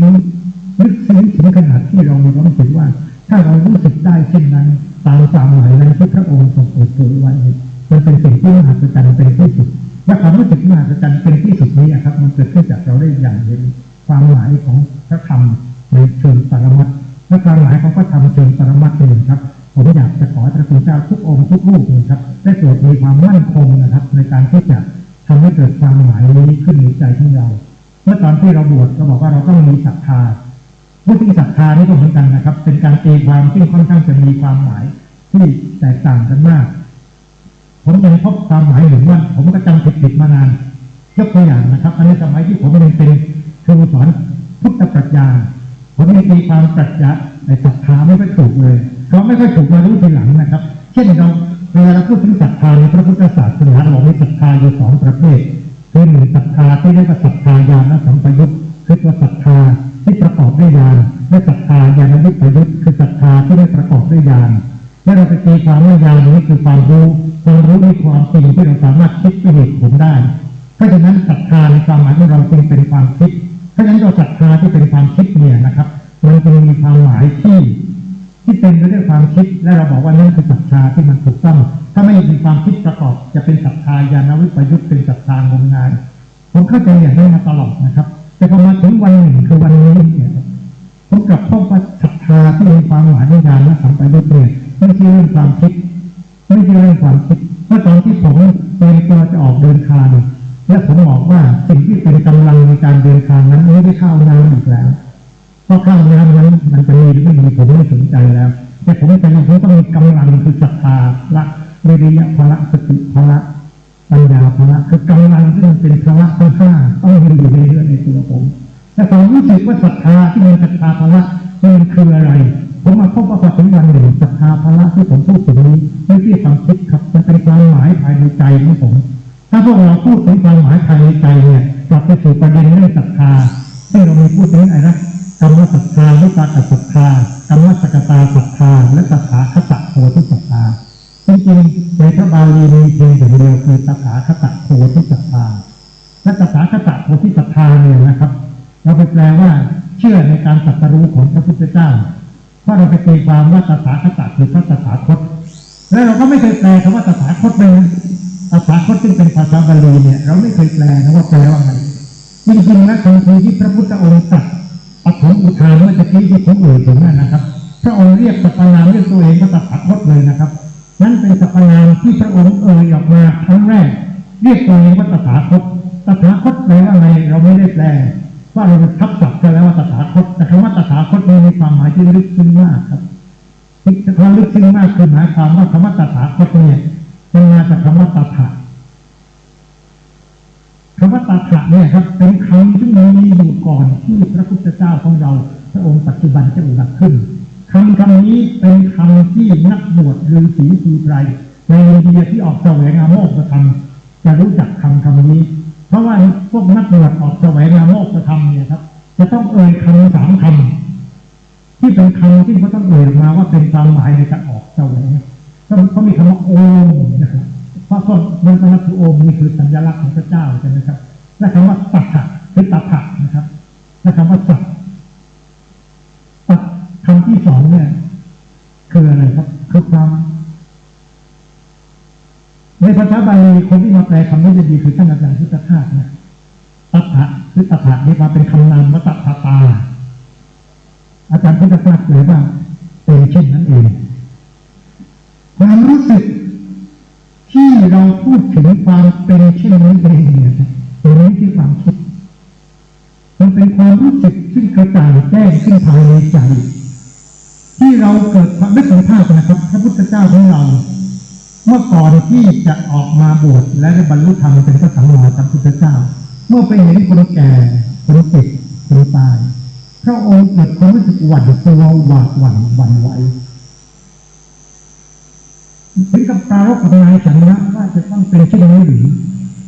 งถึงขนาดที่เรามีความรู้สึกว่าถ้าเรารู้สึกได้เช่นนั้นตามความหมายนั้นที่พระองค์ทรงเปิดเผยไว้มันเป็นสิ่งที่มหัศจรรย์เป็นที่สุดและความรู้สึกมหัศจรรย์เป็นที่สุดนี้ครับมันเกิดขึ้นจากเราได้อย่างเห็นความหมายของพระธรรมในเชิงปรมัตถ์และความหมายของพระธรรมเชิงปรมัตถ์นี่ครับผมอยากจะขอพระคุณเจ้าทุกองค์ทุกรูปนะครับได้โปรดมีความมั่นคงนะครับในการที่จะทำให้เกิดความหมายนี้ขึ้นในใจของเราเมื่อตอนที่เราบวชเราบอกว่าเราต้องมีศรัทธาผู้ที่ศรัทธานี่ก็เหมือนกันนะครับเป็นการตีความที่ค่อนข้างจะมีความหมายที่แตกต่างกันมากผมยังพบความหมายหนึ่งว่าผมก็จำผิดมานานยกตัวอย่างนะครับในสมัยที่ผมยังเป็นครูสอนพุทธปรัชญาผมยังตีความปรัชญาในศรัทธาไม่ค่อยถูกเลยเขาไม่ค่อยถูกมารู้ทีหลังนะครับเช่นเราเวลาเราพูดถึงศรัทธาในพระพุทธศาสนาเรามีศรัทธาอยู่2ประเภทคือหนึ่งศรัทธาที่เรียกว่าศรัทธาญาณสัมปยุตคือตัวศรัทธาที่ประกอบด้วยญาณและศรัทธาญาณวิปยุตคือศรัทธาที่ไม่ประกอบด้วยญาณและเราไปตีความว่าญาณนี้คือความรู้ในความจริงที่เราสามารถคิดด้วยเหตุผลได้เพราะฉะนั้นศรัทธาในความหมายของเราจึงเป็นความคิดเพราะฉะนั้นเราศรัทธาที่เป็นความคิดเนี่ยนะครับมันจะมีความหมายที่เป็นไปด้วยความคิดและเราบอกว่านั่นคือศรัทธาที่มันถูกต้องถ้าไม่มีความคิดประกอบจะเป็นศรัทธาญาณวิปยุตเป็นศรัทธางมงายผมเข้าใจอย่างนั้นมาตลอดนะครับแต่พอมาถึงวันหนึ่งคือวันนี้เนี่ยผมกลับพบว่าศรัทธาที่มีความหมายในญาณสัมปยุตเนี่ยไม่ใช่เรื่องความคิดไม่ใช่เรื่องความคิดเมื่อตอนที่ผมเตรียมตัวจะออกเดินทางและผมบอกว่าสิ่งที่เป็นกำลังในการเดินทางนั้นไม่ได้เข้าน้ำอีกแล้วเพราะข้าวน้ำนั้นมันจะมีหรือไม่มีผมไม่สนใจแล้วแต่ผมจำเป็นผมต้องมีกำลังคือศรัทธาละวิริยะพละสติพละปัญญาพละคือกำลังที่มันเป็นพละทั้งห้าต้องมีอยู่ในเรื่องในตัวผมแต่ผมรู้สึกว่าศรัทธาที่มันศรัทธาพละมันคืออะไรผมมา พบว่าพอถึงวันหนึ่งศรัทธาภละที่ผมพูดถึงนี้ไม่ใช่ความคิดครับมันเป็นความหมายภายในใจของผมถ้าพวกเราพูดถึงความหมายภายในใจเนี่ยกลับไปสู่ประเด็นเรื่องศรัทธาซึ่งเรามีพูดถึงอะไรนะกรรมศรัทธาวิปากศรัทธากรรมสกตาศรัทธาและตถาคตโพธิศรัทธาจริงๆในพระบาลีมีเพียงอย่างเดียวคือตถาคตโพธิศรัทธาและตถาคตโพธิศรัทธาเนี่ยนะครับเราไปแปลว่าเชื่อในการตรัสรู้ของพระพุทธเจ้าเพราะเราไปตีความว่าตถาคตคือพระตถาคตและเราก็ไม่เคยแปลคำว่าตถาคตเลยตถาคตซึ่งเป็นภาษาบาลีเนี่ยเราไม่เคยแปลนะว่าแปลว่าอะไรจริงๆแล้วคำที่พระพุทธองค์ตรัสปฐมอุทานเมื่อกี้ที่ผมเอ่ยถึงนั่นนะครับพระองค์เรียกสรรพนามเรียกตัวเองว่าตถาคตเลยนะครับนั่นเป็นสรรพนามที่พระองค์เอ่ยออกมาครั้งแรกเรียกตัวเองว่าตถาคตตถาคตแปลว่าอะไรเราไม่ได้แปลว่าเราทับศัพท์กันแล้วว่าตถาคตแต่คำว่าตถาคตมีความหมายที่ลึกซึ้งมากครับที่ความลึกซึ้งมากคือหมายความว่าคำว่าตถาคตเนี่ยมันมาจากคำว่าตถะคำว่าตถะเนี่ยครับเป็นคำที่มีอยู่ก่อนที่พระพุทธเจ้าของเราพระองค์ปัจจุบันจะอุบัติขึ้นคำนี้เป็นคำที่นักบวชฤาษีชีไพรในอินเดียที่ออกแสวงหาโมกขธรรมจะรู้จักคำนี้เพราะว่าพวกนักบวชออกแสวงหาโมกขธรรมเนี่ยครับจะต้องเอ่ยคำ3 คำที่เป็นคำที่เขาต้องเอ่ยมาว่าเป็นความหมายในการออกแสวงเขามีคำว่าโอมนะครับเพราะคนมันก็คือโอมนี่คือสัญลักษณ์ของพระเจ้าใช่ไหมครับและคำว่าตัทธะคือตัทธะนะครับและคำว่าสัตคำที่2เนี่ยคืออะไรครับคือความในภาษาบาลีคนที่มาแปลคำนี้จะดีคือท่านอาจารย์พุทธทาสนะตัทธะคือตัทธะนี่มาเป็นคำนามว่าตัทธตาอาจารย์พุทธทาสเลยว่าเป็นเช่นนั้นเองความรู้สึกที่เราพูดถึงความเป็นเช่นนั้นเองเนี่ยเป็นไม่ใช่ความคิดมันเป็นความรู้สึกซึ่งกระจ่างแจ้งขึ้นภายในใจที่เราเกิดความนึกถึงภาพนะครับพระพุทธเจ้าของเราเมื่อก่อนที่จะออกมาบวชและได้บรรลุธรรมเป็นพระสัมมาสัมพุทธเจ้าเมื่อไปเห็นคนแก่คนเจ็บคนตายพระองค์เกิดความรู้สึกหวั่นกลัวหวาดหวั่นไหวถึงกับปรารภกับนายชนะว่าจะต้องเป็นเช่นนี้หรือ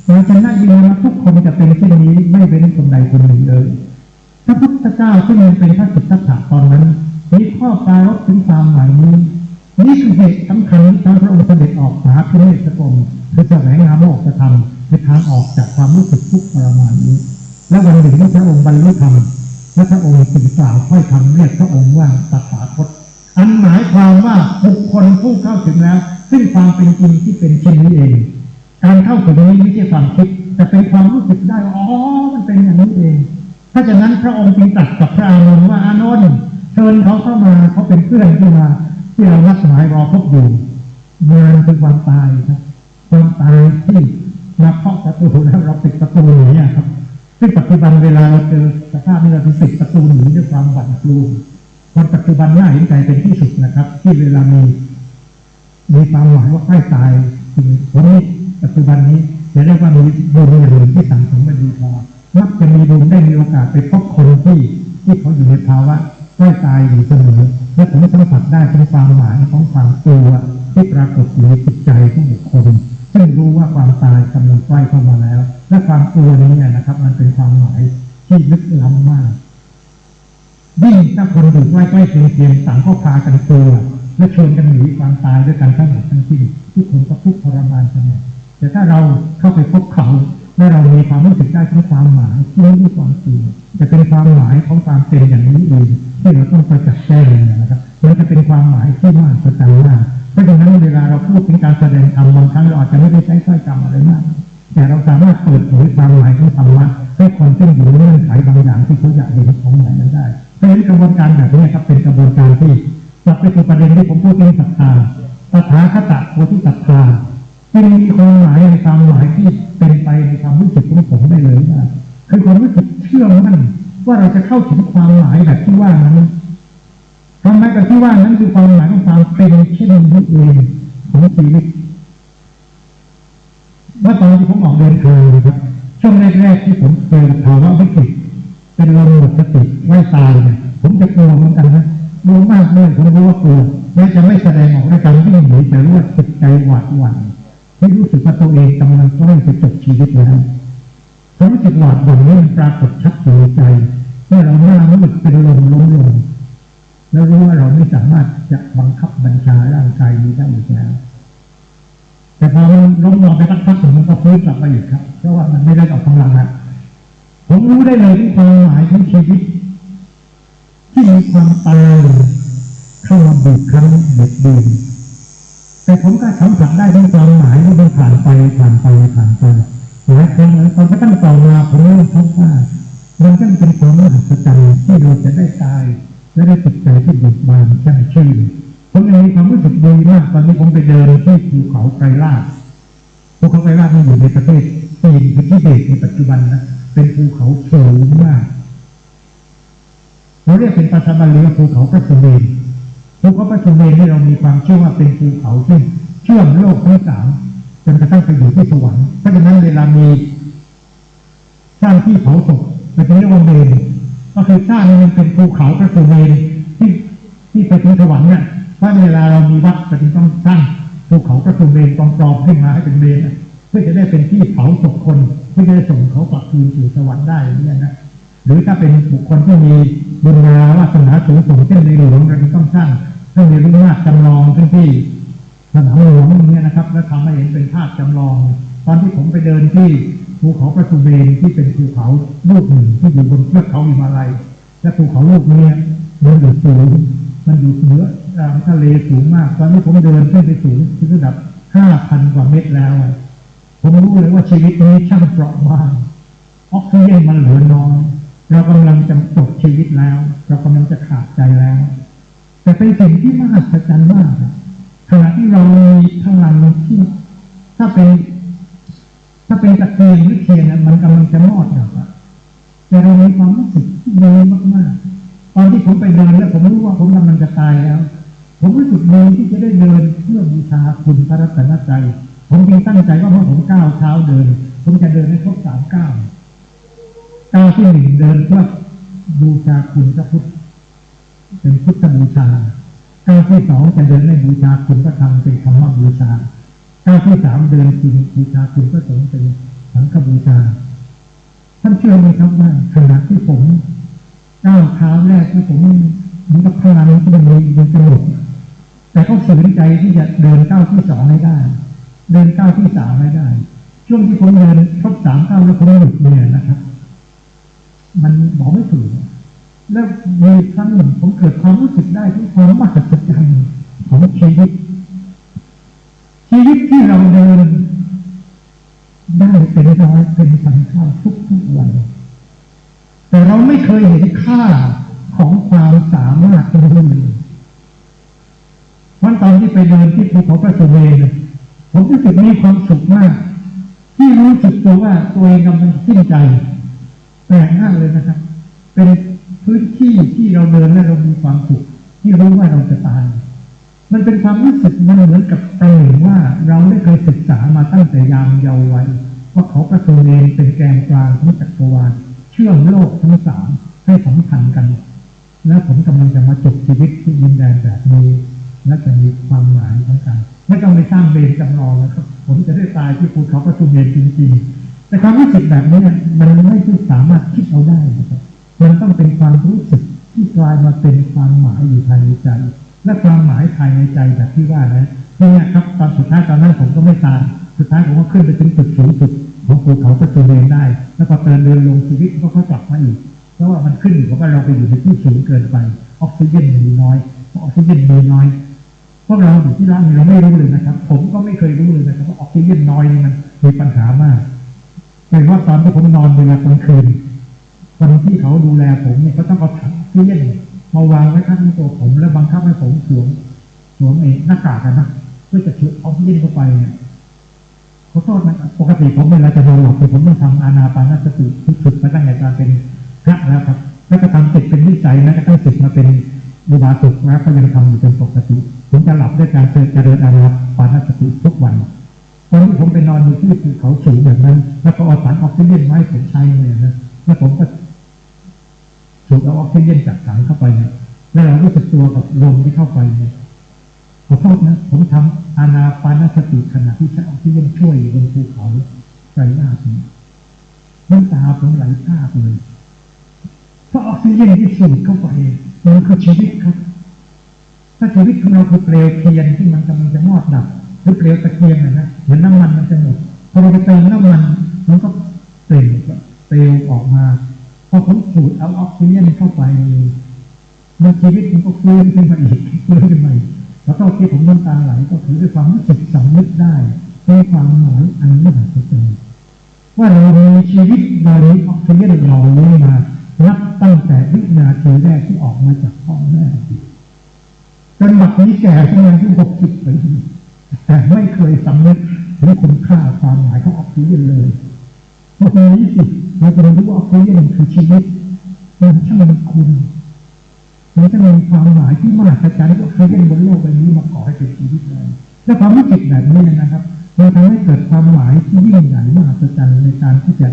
นายชนะยืนยันว่าทุกคนจะเป็นเช่นนี้ไม่เป็นคนใดคนหนึ่งเลยพระพุทธเจ้าที่เป็นพระสิทธัตถะตอนนั้นมีข้อปรารภถึงความหมายนี้นี่คือเหตุสำคัญที่พระองค์เสด็จออกหาพระเนตรกรมเพื่อแสวงหาโมกขธรรมในทางออกจากความรู้สึกทุกข์ทรมานนี้และวันหนึ่งที่พระองค์บรรลุธรรมและพระองค์จึงกล่าวค่อยคำเรียกพระองค์ว่าตถาคตอันหมายความว่าบุคคลผู้เข้าถึงแล้วซึ่งความเป็นจริงที่เป็นเช่นนี้เองการเข้าถึงนี้ไม่ใช่ความคิดแต่เป็นความรู้สึกได้อ๋อมันเป็นอย่างนี้เองถ้าจากนั้นพระองค์จึงตรัสกับพระอานนท์ว่าอานนท์เชิญเขาเข้ามาเขาเป็นเพื่อนที่มาที่เรานัดหมายรอพบอยู่งานคือความตายครับความตายที่มาเคาะประตูแล้วเราปิดประตูหนีครับซึ่งปัจจุบันเวลาเราเจอสภาพนี้เราปิดประตูหนีด้วยความหวาดกลัวคนปัจจุบันน่าเห็นใจเป็นที่สุดนะครับที่เวลามีความหมายว่าใกล้ตายจริงผมนี่ปัจจุบันนี้จะได้ว่ามีบุญอย่างหนึ่งที่สั่งสมมาดีพอมักจะมีบุญได้มีโอกาสไปพบคนที่เขาอยู่ในภาวะใกล้ตายอยู่เสมอและผมสัมผัสได้ถึงความหมายของความกลัวที่ปรากฏอยู่ในจิตใจของบุคคลซึ่งรู้ว่าความตายกำลังใกล้เข้ามาแล้วและความกลัวนี้นะครับมันเป็นความหมายที่ลึกล้ำมากยิ่งถ้าคนอยู่ใกล้ๆเคียงๆต่างก็พากันกลัวและชวนกันหนีความตายด้วยกันทั้งหมดทั้งสิ้นทุกคนก็ทุกข์ทรมานกันเนี่ยแต่ถ้าเราเข้าไปพบเขาและเรามีความรู้สึกได้ถึงความหมายที่ไม่ใช่ความจริงจะเป็นความหมายของความเป็นอย่างนี้เองที่เราต้องประจักษ์แจ้งนะครับมันจะเป็นความหมายที่มากประจักษ์มากเพราะฉะนั้นเวลาเราพูดถึงการแสดงธรรมบางครั้งเราอาจจะไม่ได้ใช้ถ้อยคำอะไรมากแต่เราสามารถเปิดเผยความหมายของธรรมะให้คนซึ่งอยู่ในเงื่อนไขบางอย่างที่เขาอยากเห็นของหมายนั้นได้เพราะฉะนั้นกระบวนการแบบนี้ครับเป็นกระบวนการที่กลับไปสู่ประเด็นที่ผมพูดถึงศรัทธาตถาคตโพธิศรัทธาที่มีความหมายในความหมายที่เป็นไปในความรู้สึกของผมได้เลยว่าคือความรู้สึกเชื่อมั่นว่าเราจะเข้าถึงความหมายแบบที่ว่านั้นความหมายแบบที่ว่านั้นคือความหมายของความเป็นเช่นนี้เองของชีวิตเมื่อตอนที่ผมออกเดินทางนะครับช่วงแรกๆที่ผมเจอภาวะวิกฤตเป็นลมหมดสติไหวตายเนี่ยผมจะกลัวเหมือนกันนะ รู้มากเลยผมรู้ว่ากลัวแม้จะไม่แสดงออกในการวิ่งหนีแต่รู้ว่าจิตใจหวาดหวั่นที่รู้สึกว่าตัวเองกำลังใกล้จะจบชีวิตแล้วความรู้สึกหวาดหวั่นนี้มันปรากฏชัดอยู่ในใจเมื่อเราหน้ามืดเป็นลมล้มลงแล้วรู้ว่าเราไม่สามารถจะบังคับบัญชาร่างกายนี้ได้อีกแล้วแต่พอมันล้มลงไปสักพักหนึ่งมันก็ฟื้นกลับมาอีกครับเพราะว่ามันไม่ได้ออกกำลังนะผมรู้ได้เลยที่ความหมายของชีวิตที่มีความตายเข้ามาบีบคั้นเบียดเบียนแต่ผมก็สัมผัสได้ถึงความหมายที่มันผ่านไปหลายครั้งแล้วตอนกระทั่งต่อมาผมเริ่มพบว่ามันก็เป็นความมหัศจรรย์ที่เราจะได้ตายและได้จิตใจที่เบิกบานแช่มชื่นผมเองมีความรู้สึกดีมากตอนนี้ผมไปเดินที่ภูเขาไกรลาดภูเขาไกรลาดมันอยู่ในประเทศจีนคือทิเบตในปัจจุบันนะเป็นภูเขาสูงมากเราเรียกเป็นภาษาบาลีว่าภูเขาพระสุเมรุภูเขาพระสุเมรุนี่เรามีความเชื่อว่าเป็นภูเขาที่เชื่อมโลกทั้งสามจนกระทั่งไปอยู่ที่สวรรค์เพราะฉะนั้นเวลามีสร้างที่เผาศพมันจะเรียกว่าเมรุก็คือสร้างมันเป็นภูเขาพระสุเมรุที่ไปถึงสวรรค์เนี่ยเพราะเวลาเรามีวัดก็จะต้องสร้างภูเขาพระสุเมรุปลอมๆขึ้นมาให้เป็นเมรุเพื่อจะได้เป็นที่เผาศพคนเพื่อจะได้ส่งเขากลับคืนสู่สวรรค์ได้เนี่ยนะหรือถ้าเป็นบุคคลที่มีบุญญาวาสนาสูงส่งเช่นในหลวงเราต้องสร้างให้มีรูปภาพจำลองที่สนามหลวงอย่างนี้นะครับแล้วทำให้เห็นเป็นภาพจำลองตอนที่ผมไปเดินที่ภูเขาพระสุเมรุที่เป็นภูเขาลูกหนึ่งที่อยู่บนเทือกเขาหิมาลัยและภูเขาลูกนี้มันอยู่สูงมันอยู่เหนือทะเลสูงมากตอนนี้ผมเดินขึ้นไปสูงที่ระดับ 5,000 กว่าเมตรแล้วผมรู้เลยว่าชีวิตนี้ช่างเปราะบางออกซิเจนมันเหลือน้อยเรากำลังจะจบชีวิตแล้วเรากำลังจะขาดใจแล้วแต่เป็นสิ่งที่มหัศจรรย์มากขณะที่เรามีพลังที่ถ้าเป็นตะเกียงหรือเทียนมันกำลังจะมอดดับแต่เรามีความรู้สึกที่ดีมากๆตอนที่ผมไปเดินแล้วผมรู้ว่าผมกำลังจะตายแล้วผมรู้สึกดีที่จะได้เดินเพื่อบูชาคุณพระรัตนตรัยผมจึงตั้งใจว่าเมื่อผมก้าวเท้าเดินผมจะเดินให้ครบ3 ก้าวที่1เดินเพื่อบูชาคุณพระพุทธเป็นพุทธบูชาก้าวที่2จะเดินให้บูชาคุณพระธรรมเป็นธรรมบูชาก้าวที่3เดินจริงบูชาคุณพระสงฆ์เป็นสังฆบูชาท่านเชื่อไหมครับว่าขณะที่ผมก้าวเท้าแรกที่ผมมีพลังที่มันจะหลุดแต่ก็ฝืนใจที่จะเดินก้าวที่2ให้ได้เดินก้าวที่3ให้ได้ช่วงที่ผมเดินครบ3 ก้าวแล้วผมหยุดเนี่ยนะครับมันบอกไม่ถูกแล้วมีครั้งหนึ่งผมเกิดความรู้สึกได้ที่ความมหัศจรรย์ของชีวิตที่เราเดินได้เป็นร้อยเป็นพันเท่าทุกวันแต่เราไม่เคยเห็นค่าของความสามารถตรงนี้เลยวันตอนที่ไปเดินที่ภูเขาพระสุเมรุผมรู้สึกมีความสุขมากที่รู้สึกตัวว่าตัวเองกำลังสิ้นใจแปลกมากเลยนะครับเป็นพื้นที่ที่เราเดินและเรามีความสุขที่รู้ว่าเราจะตายมันเป็นความรู้สึกมันเหมือนกับประหนึ่งว่าเราได้เคยศึกษามาตั้งแต่ยามเยาว์วัยว่าเขาพระสุเมรุเป็นแกนกลางของจักรวาลเชื่อมโลกทั้ง3ให้สัมพันธ์กันและผมกำลังจะมาจบชีวิตที่ดินแดนแบบนี้และจะมีความหมายของกันไม่ต้องไปสร้างเบญจำลองนะครับผมจะได้ตายที่ภูเขาพระสุเมรุจริงๆแต่ความรู้สึกแบบนี้มันไม่สามารถคิดเอาได้นะครับมันต้องเป็นความรู้สึกที่กลายมาเป็นความหมายอยู่ภายในใจและความหมายภายในใจแบบที่ว่านะนี่ครับตอนสุดท้ายตอนนั้นผมก็ไม่ตายสุดท้ายผมก็ขึ้นไปถึงจุดสูงสุดของภูเขาพระสุเมรุได้แล้วพอเดินลงชีวิตก็กลับมาอีกเพราะว่ามันขึ้นอยู่กับว่าเราไปอยู่ในที่สูงเกินไปออกซิเจนมีน้อยออกซิเจนมีน้อยพวกเราอยู่ที่ร้านเราไม่รู้เลยนะครับผมก็ไม่เคยรู้เลยนะครับว่าออกซิเจนน้อยนี่มันมีปัญหามากเป็นว่าตอนที่ผมนอนเวลากลางคืนคนที่เขาดูแลผมเนี่ยก็ต้องเอาถังออกซิเจนมาวางไว้ข้างตัวผมแล้วบังคับให้ผมสวมหน้ากากนะเพื่อจะสูดออกซิเจนเข้าไปเนี่ยขอโทษนะปกติผมเวลาจะนอนหลับผมต้องทำอานาปานสติฝึกมาตั้งแต่การเป็นพระแล้วครับแล้วก็ทำติดเป็นนิสัยนะก็ต้องติดมาเป็นอุบาสกนะก็ยังทำอยู่เป็นปกติผมจะหลับด้วยการเจริญอานาปานสติทุกวันตอนที่ผมไปนอนอยู่ที่ภูเขาสูงแบบนั้นแล้วก็เอาสารออกซิเจนไว้ผมใช้เนี่ยนะแล้วผมก็สูดเอาออกซิเจนจากถังเข้าไปเนี่ย แล้วเรารู้สึกตัวกับลมที่เข้าไปเนี่ยขอโทษนะผมทำอานาปานสติขณะที่ใช้ออกซิเจนช่วยบนภูเขาไกลมากเลยน้ำตาผมไหลพรากเลยเพราะออกซิเจนที่สูดเข้าไปมันคือชีวิตครับถ้าชีวิตของเราคือเปลวเทียนที่มันกำลังจะมอดดับหรือเปลวตะเกียงนะเหมือนน้ำมันมันจะหมดพอเราไปเติมน้ำมันก็เปลวออกมาพอผมสูดเอาออกซิเจนเข้าไปมันชีวิตมันก็ฟื้นขึ้นมาอีกฟื้นขึ้นมาอีกแล้วก็ที่ผมน้ำตาไหลก็คือด้วยความรู้สึกสำนึกได้ในความหมายอันมหัศจรรย์ว่าเรามีชีวิตโดยมีออกซิเจนหล่อเลี้ยงมานับตั้งแต่วินาทีแรกที่ออกมาจากท้องแม่จนบัดนี้แก่ขึ้นมาที่60 ปีแต่ไม่เคยสำนึกถึงคุณค่าความหมายของออกซิเจนเลยวันนี้สิเราจะรู้ว่าออกซิเจนคือชีวิตมันช่างมีคุณมันจะมีความหมายที่มหัศจรรย์ที่ออกซิเจนบนโลกใบนี้มาก่อให้เป็นชีวิตเลยและความรู้สึกแบบนี้นะครับมันทำให้เกิดความหมายที่ยิ่งใหญ่มหัศจรรย์ในการที่จะ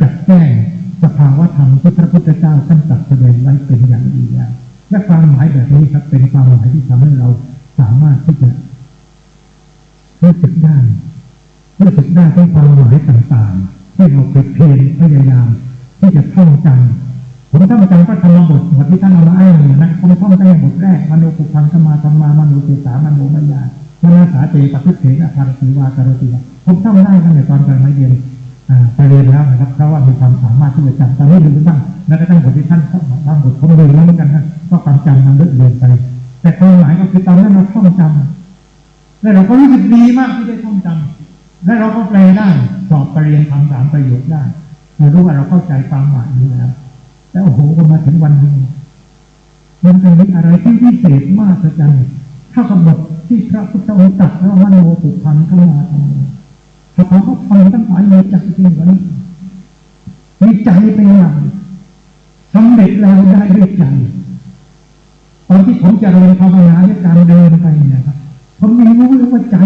จัดแก้สภาวะธรรมที่พระพุทธเจ้าท่านตรัสแสดงไว้เป็นอย่างดีแล้วและความหมายแบบนี้ครับเป็นความหมายที่ทำให้เราสามารถที่จะรู้สึกได้ถึงความหมายต่างๆที่เราเพียรพยายามที่จะท่องจำผมท่องจำพระธรรมบทที่ท่านเอามาอ้างเนี่ยนะผมท่องได้บทแรกมโนปุพังสมาสัมมามโนปุสามโนมยามนาสาเตปทุเถนะภารติวาการติผมท่องได้ตั้งแต่ตอนไปเรียนไปเรียนแล้วนะครับเพราะว่ามีความสามารถที่จะจำตอนนี้ลืมบ้างแล้วก็ตั้งบทที่ท่านบางบทผมลืมแล้วเหมือนกันนะก็ความจำมันเลื่อนไปแต่ความหมายก็คือตอนนั้นเราท่องจำและเราก็รู้สึกดีมากที่ได้ท่องจำและเราก็แปลได้สอบปริญญาธรรม3 ประโยคได้เรารู้ว่าเราเข้าใจความหมายนี้แล้วแต่โอ้โหพอมาถึงวันนี้มันเป็นอะไรที่พิเศษมากอาจารย์เท่ากับบทที่พระพุทธองค์ตรัสว่ามโนปุพังขมาธรรมถ้าเขาฟังตั้งหลายมีใจจริงวันนี้มีใจเป็นอย่างสำเร็จแล้วได้ด้วยใจตอนที่ผมจะเรียนภาวนาด้วยการเดินไปเนี่ยครับผมไม่รู้เลยว่าใจ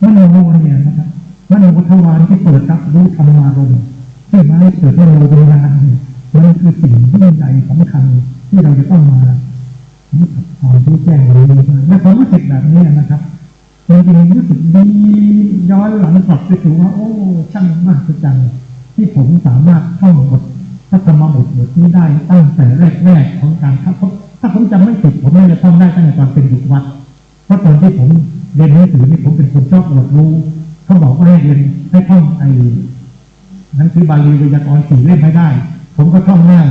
มโนเนี่ยนะครับมโนทวารที่เปิดรับรู้ธรรมารมณ์ที่มาให้เกิดมโนวิญญาณเนี่ยมันคือสิ่งยิ่งใหญ่สำคัญที่เราจะต้องมาความรู้แจ้งรู้และความรู้สึกแบบนี้นะครับจริงๆรู้สึกดีย้อนหลังกลับไปถึงว่าโอ้ช่างมากสุดจังที่ผมสามารถท่องบทพระธรรมบทนี้ได้ตั้งแต่แรกๆของการถ้าผมจำไม่ผิดผมน่าจะท่องได้ตั้งแต่ตอนเป็นเด็กวัดเพราะตอนที่ผมเรียนหนังสือนี่ผมเป็นคนชอบอวดรู้เขาบอกว่าให้เรียนให้ท่องหนังสือบาลีไวยากรณ์4 เล่มไม่ได้ผมก็ท่องได้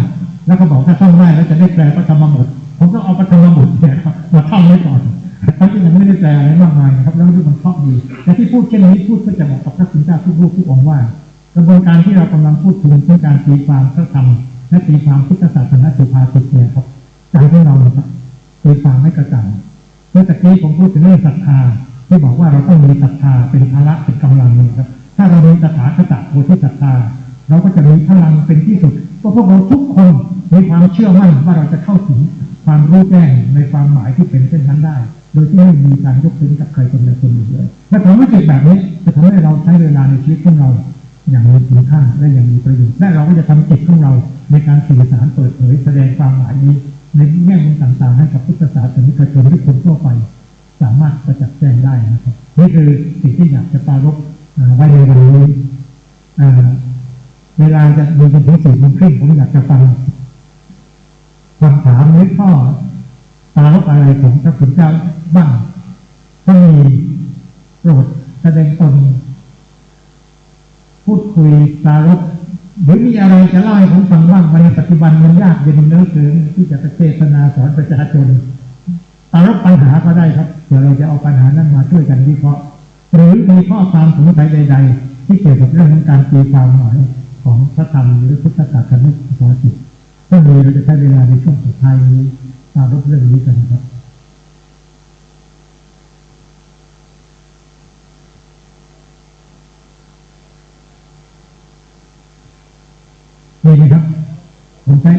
แล้วก็บอกถ้าท่องได้แล้วจะได้แปลพระธรรมบทผมก็เอาพระธรรมบทเนี่ยมาท่องไว้ก่อนทั้งที่ยังไม่ได้แปลอะไรมากมายนะครับแล้วมันท่องดีและที่พูดเช่นนี้พูดเพื่อจะบอกกับพระคุณเจ้าทุกรูปทุกองค์ว่ากระบวนการที่เรากำลังพูดถึงเรื่องการตีความพระธรรมและตีความพุทธศาสนาสุภาษิตเนี่ยครับใจของเราครับตีความให้กระจ่างเมื่อตะกี้ผมพูดถึงเรื่องศรัทธาที่บอกว่าเราต้องมีศรัทธาเป็นพละเป็นกำลังนะครับถ้าเรามีตถาคตโพธิศรัทธาเราก็จะมีพลังเป็นที่สุดเพราะพวกเราทุกคนมีความเชื่อมั่นว่าเราจะเข้าถึงความรู้แจ้งในความหมายที่เป็นเช่นนั้นได้โดยที่ไม่มีการยกเว้นกับใครคนใดคนหนึ่งเลยและความรู้สึกแบบนี้จะทำให้เราใช้เวลาในชีวิตของเราอย่างมีคุณค่าและอย่างมีประโยชน์และเราก็จะทำจิตของเราในการสื่อสารเปิดเผยแสดงความหมายนี้ในแง่มุมต่างๆให้กับพุทธศาสนิกชนทุกคนทั่วไปสามารถประจักษ์แจ้งได้นะครับนี่คือสิ่งที่อยากจะปรารภไว้ในวันนี้เวลาจะดูจนถึง4 โมงครึ่งผมอยากจะฟังคำถามหรือข้อปรารภอะไรของพระคุณเจ้าบ้างถ้ามีโปรดแสดงตนพูดคุยปรารภหรือมีอะไรจะเล่าให้ผมฟังบ้างในปัจจุบันมันยากเย็นเหลือเกินที่จะเทศนาสอนประชาชนปรารภปัญหาก็ได้ครับเดี๋ยวเราจะเอาปัญหานั้นมาช่วยกันวิเคราะห์หรือมีข้อความสงสัยใดๆที่เกี่ยวกับเรื่องของการตีความหมายของพระธรรมหรือพุทธศาสนาสุภาษิตถ้ามีเราจะใช้เวลาในช่วงสุดท้ายนี้ปรารภเรื่องนี้กันครับมีไหมครับผมใช้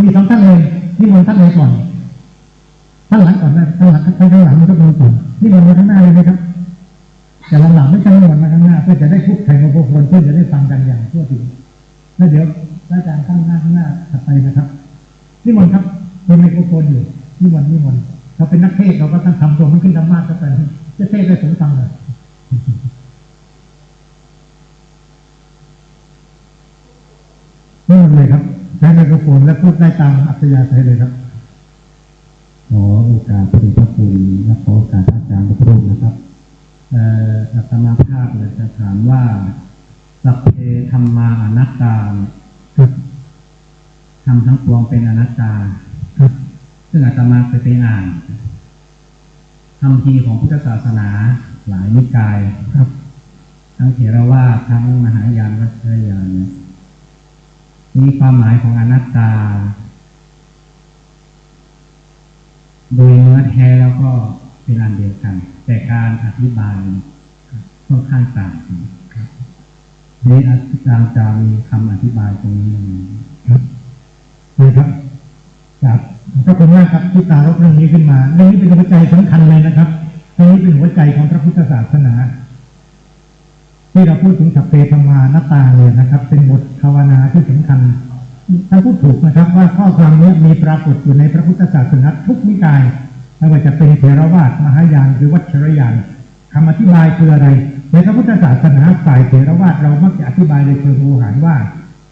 มี2 ท่านเลยนี่มนท่านไหนก่อนท่านหลังก่อนนะท่านหลังมันก็มีก่อนนี่มนมาข้างหน้าเลยไหมครับแต่หลังไม่ใช่มนมาข้างหน้าเพื่อจะได้พูดไทยมาโปรโมทเพื่อจะได้ฟังกันอย่างทั่วถึงแล้วเดี๋ยวอาจารย์ข้างหน้าถัดไปนะครับนี่มนครับ มีไมโครโฟนอยู่นิมนต์เราเป็นนักเทศเราก็ต้องทำตัวมันขึ้นธรรมะก็ไปจะเทศได้สมฟังเลยนี่เลยครับใช้ไมโครโฟนและพูดได้ตามอัธยาศัยเลยครับขอโอกาสพระเดชพระคุณและขอโอกาสอาจารย์ทุกรูปนะครับอาตมาภาพเลยจะถามว่าสัพเพธัมมาอนัตตาทำทั้งปวงเป็นอนัตตาซึ่งอาตมาเคยไปอ่านคำพีของพุทธศาสนาหลายนิกายครับทั้งเถรวาททั้งมหายานวัชรยานมีความหมายของอนัตตาโดยเนื้อแท้แล้วก็เป็นอันเดียวกันแต่การอธิบายค่อนข้างต่างกันนี่อาจารย์จะมีคำอธิบายตรงนี้ครับครับจากขอบคุณมากครับที่ตารบเรื่องนี้ขึ้นมาเรื่องนี้เป็นหัวใจสำคัญเลยนะครับเรื่องนี้เป็นหัวใจของพระพุทธศาสนาที่เราพูดถึงสัพเพธัมมานัตตาเนี่ยนะครับเป็นบทภาวนาที่สำคัญท่านพูดถูกนะครับว่าข้อความนี้มีปรากฏอยู่ในพระพุทธศาสนาทุกนิกายไม่ว่าจะเป็นเถรวาทมหายานหรือวัชรยานคำอธิบายคืออะไรในพระพุทธศาสนาฝ่ายเถรวาทเรามักจะอธิบายในเชิงโวหารว่า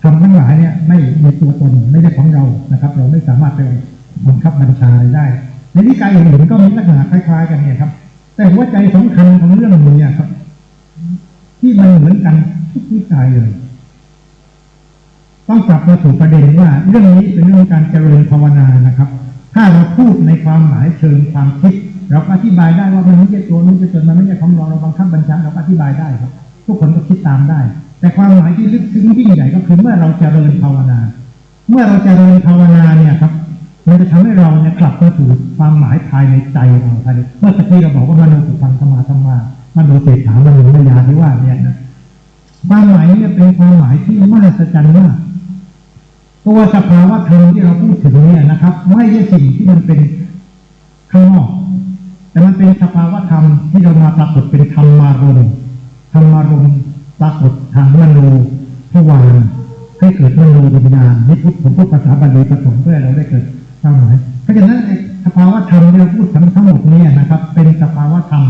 ทำทั้งหลายเนี่ยไม่มีตัวตนไม่ใช่ของเรานะครับเราไม่สามารถไปบังคับบัญชาได้ในนิกายอื่นๆก็มีลักษณะคล้ายๆกันเนี่ยครับแต่หัวใจสำคัญของเรื่องนี้ครับที่มันเหมือนกันทุกนิกายเลยต้องกลับมาสู่ประเด็นว่าเรื่องนี้เป็นเรื่องการเจริญภาวนานะครับถ้าเราพูดในความหมายเชิงความคิดเราอธิบายได้ว่ามันไม่ใช่ตัวมันไม่ใช่ตนมันไม่ใช่ของเราบังคับบัญชาเราอธิบายได้ครับทุกคนก็คิดตามได้แต่ความหมายที่ลึกซึ้งยิ่งใหญ่ก็คือเมื่อเราเจริญภาวนาเมื่อเราเจริญภาวนาเนี่ยครับมันจะทำให้เราเนี่ยกลับมาสู่ความหมายภายในใจเราภายในเมื่อกี้เราบอกว่ามโนปุพังธรรมามโนเศรษฐามโนมยาที่ว่าเนี่ยนะความหมายนี้เป็นความหมายที่มหัศจรรย์มากตัวสภาวะธรรมที่เราพูดถึงเนี่ยนะครับไม่ใช่สิ่งที่มันเป็นข้างนอกแต่มันเป็นสภาวะธรรมที่เรามาปรากฏเป็นธรรมารมณ์ปรากฏทางมโนทวารให้เกิดมโนวิญญาณนิพุทธผมพูดภาษาบาลีผสมเพื่อเราได้เกิดความหมายเพราะฉะนั้นสภาวะธรรมที่เราพูดทั้งหมดนี้นะครับเป็นสภาวะธรรม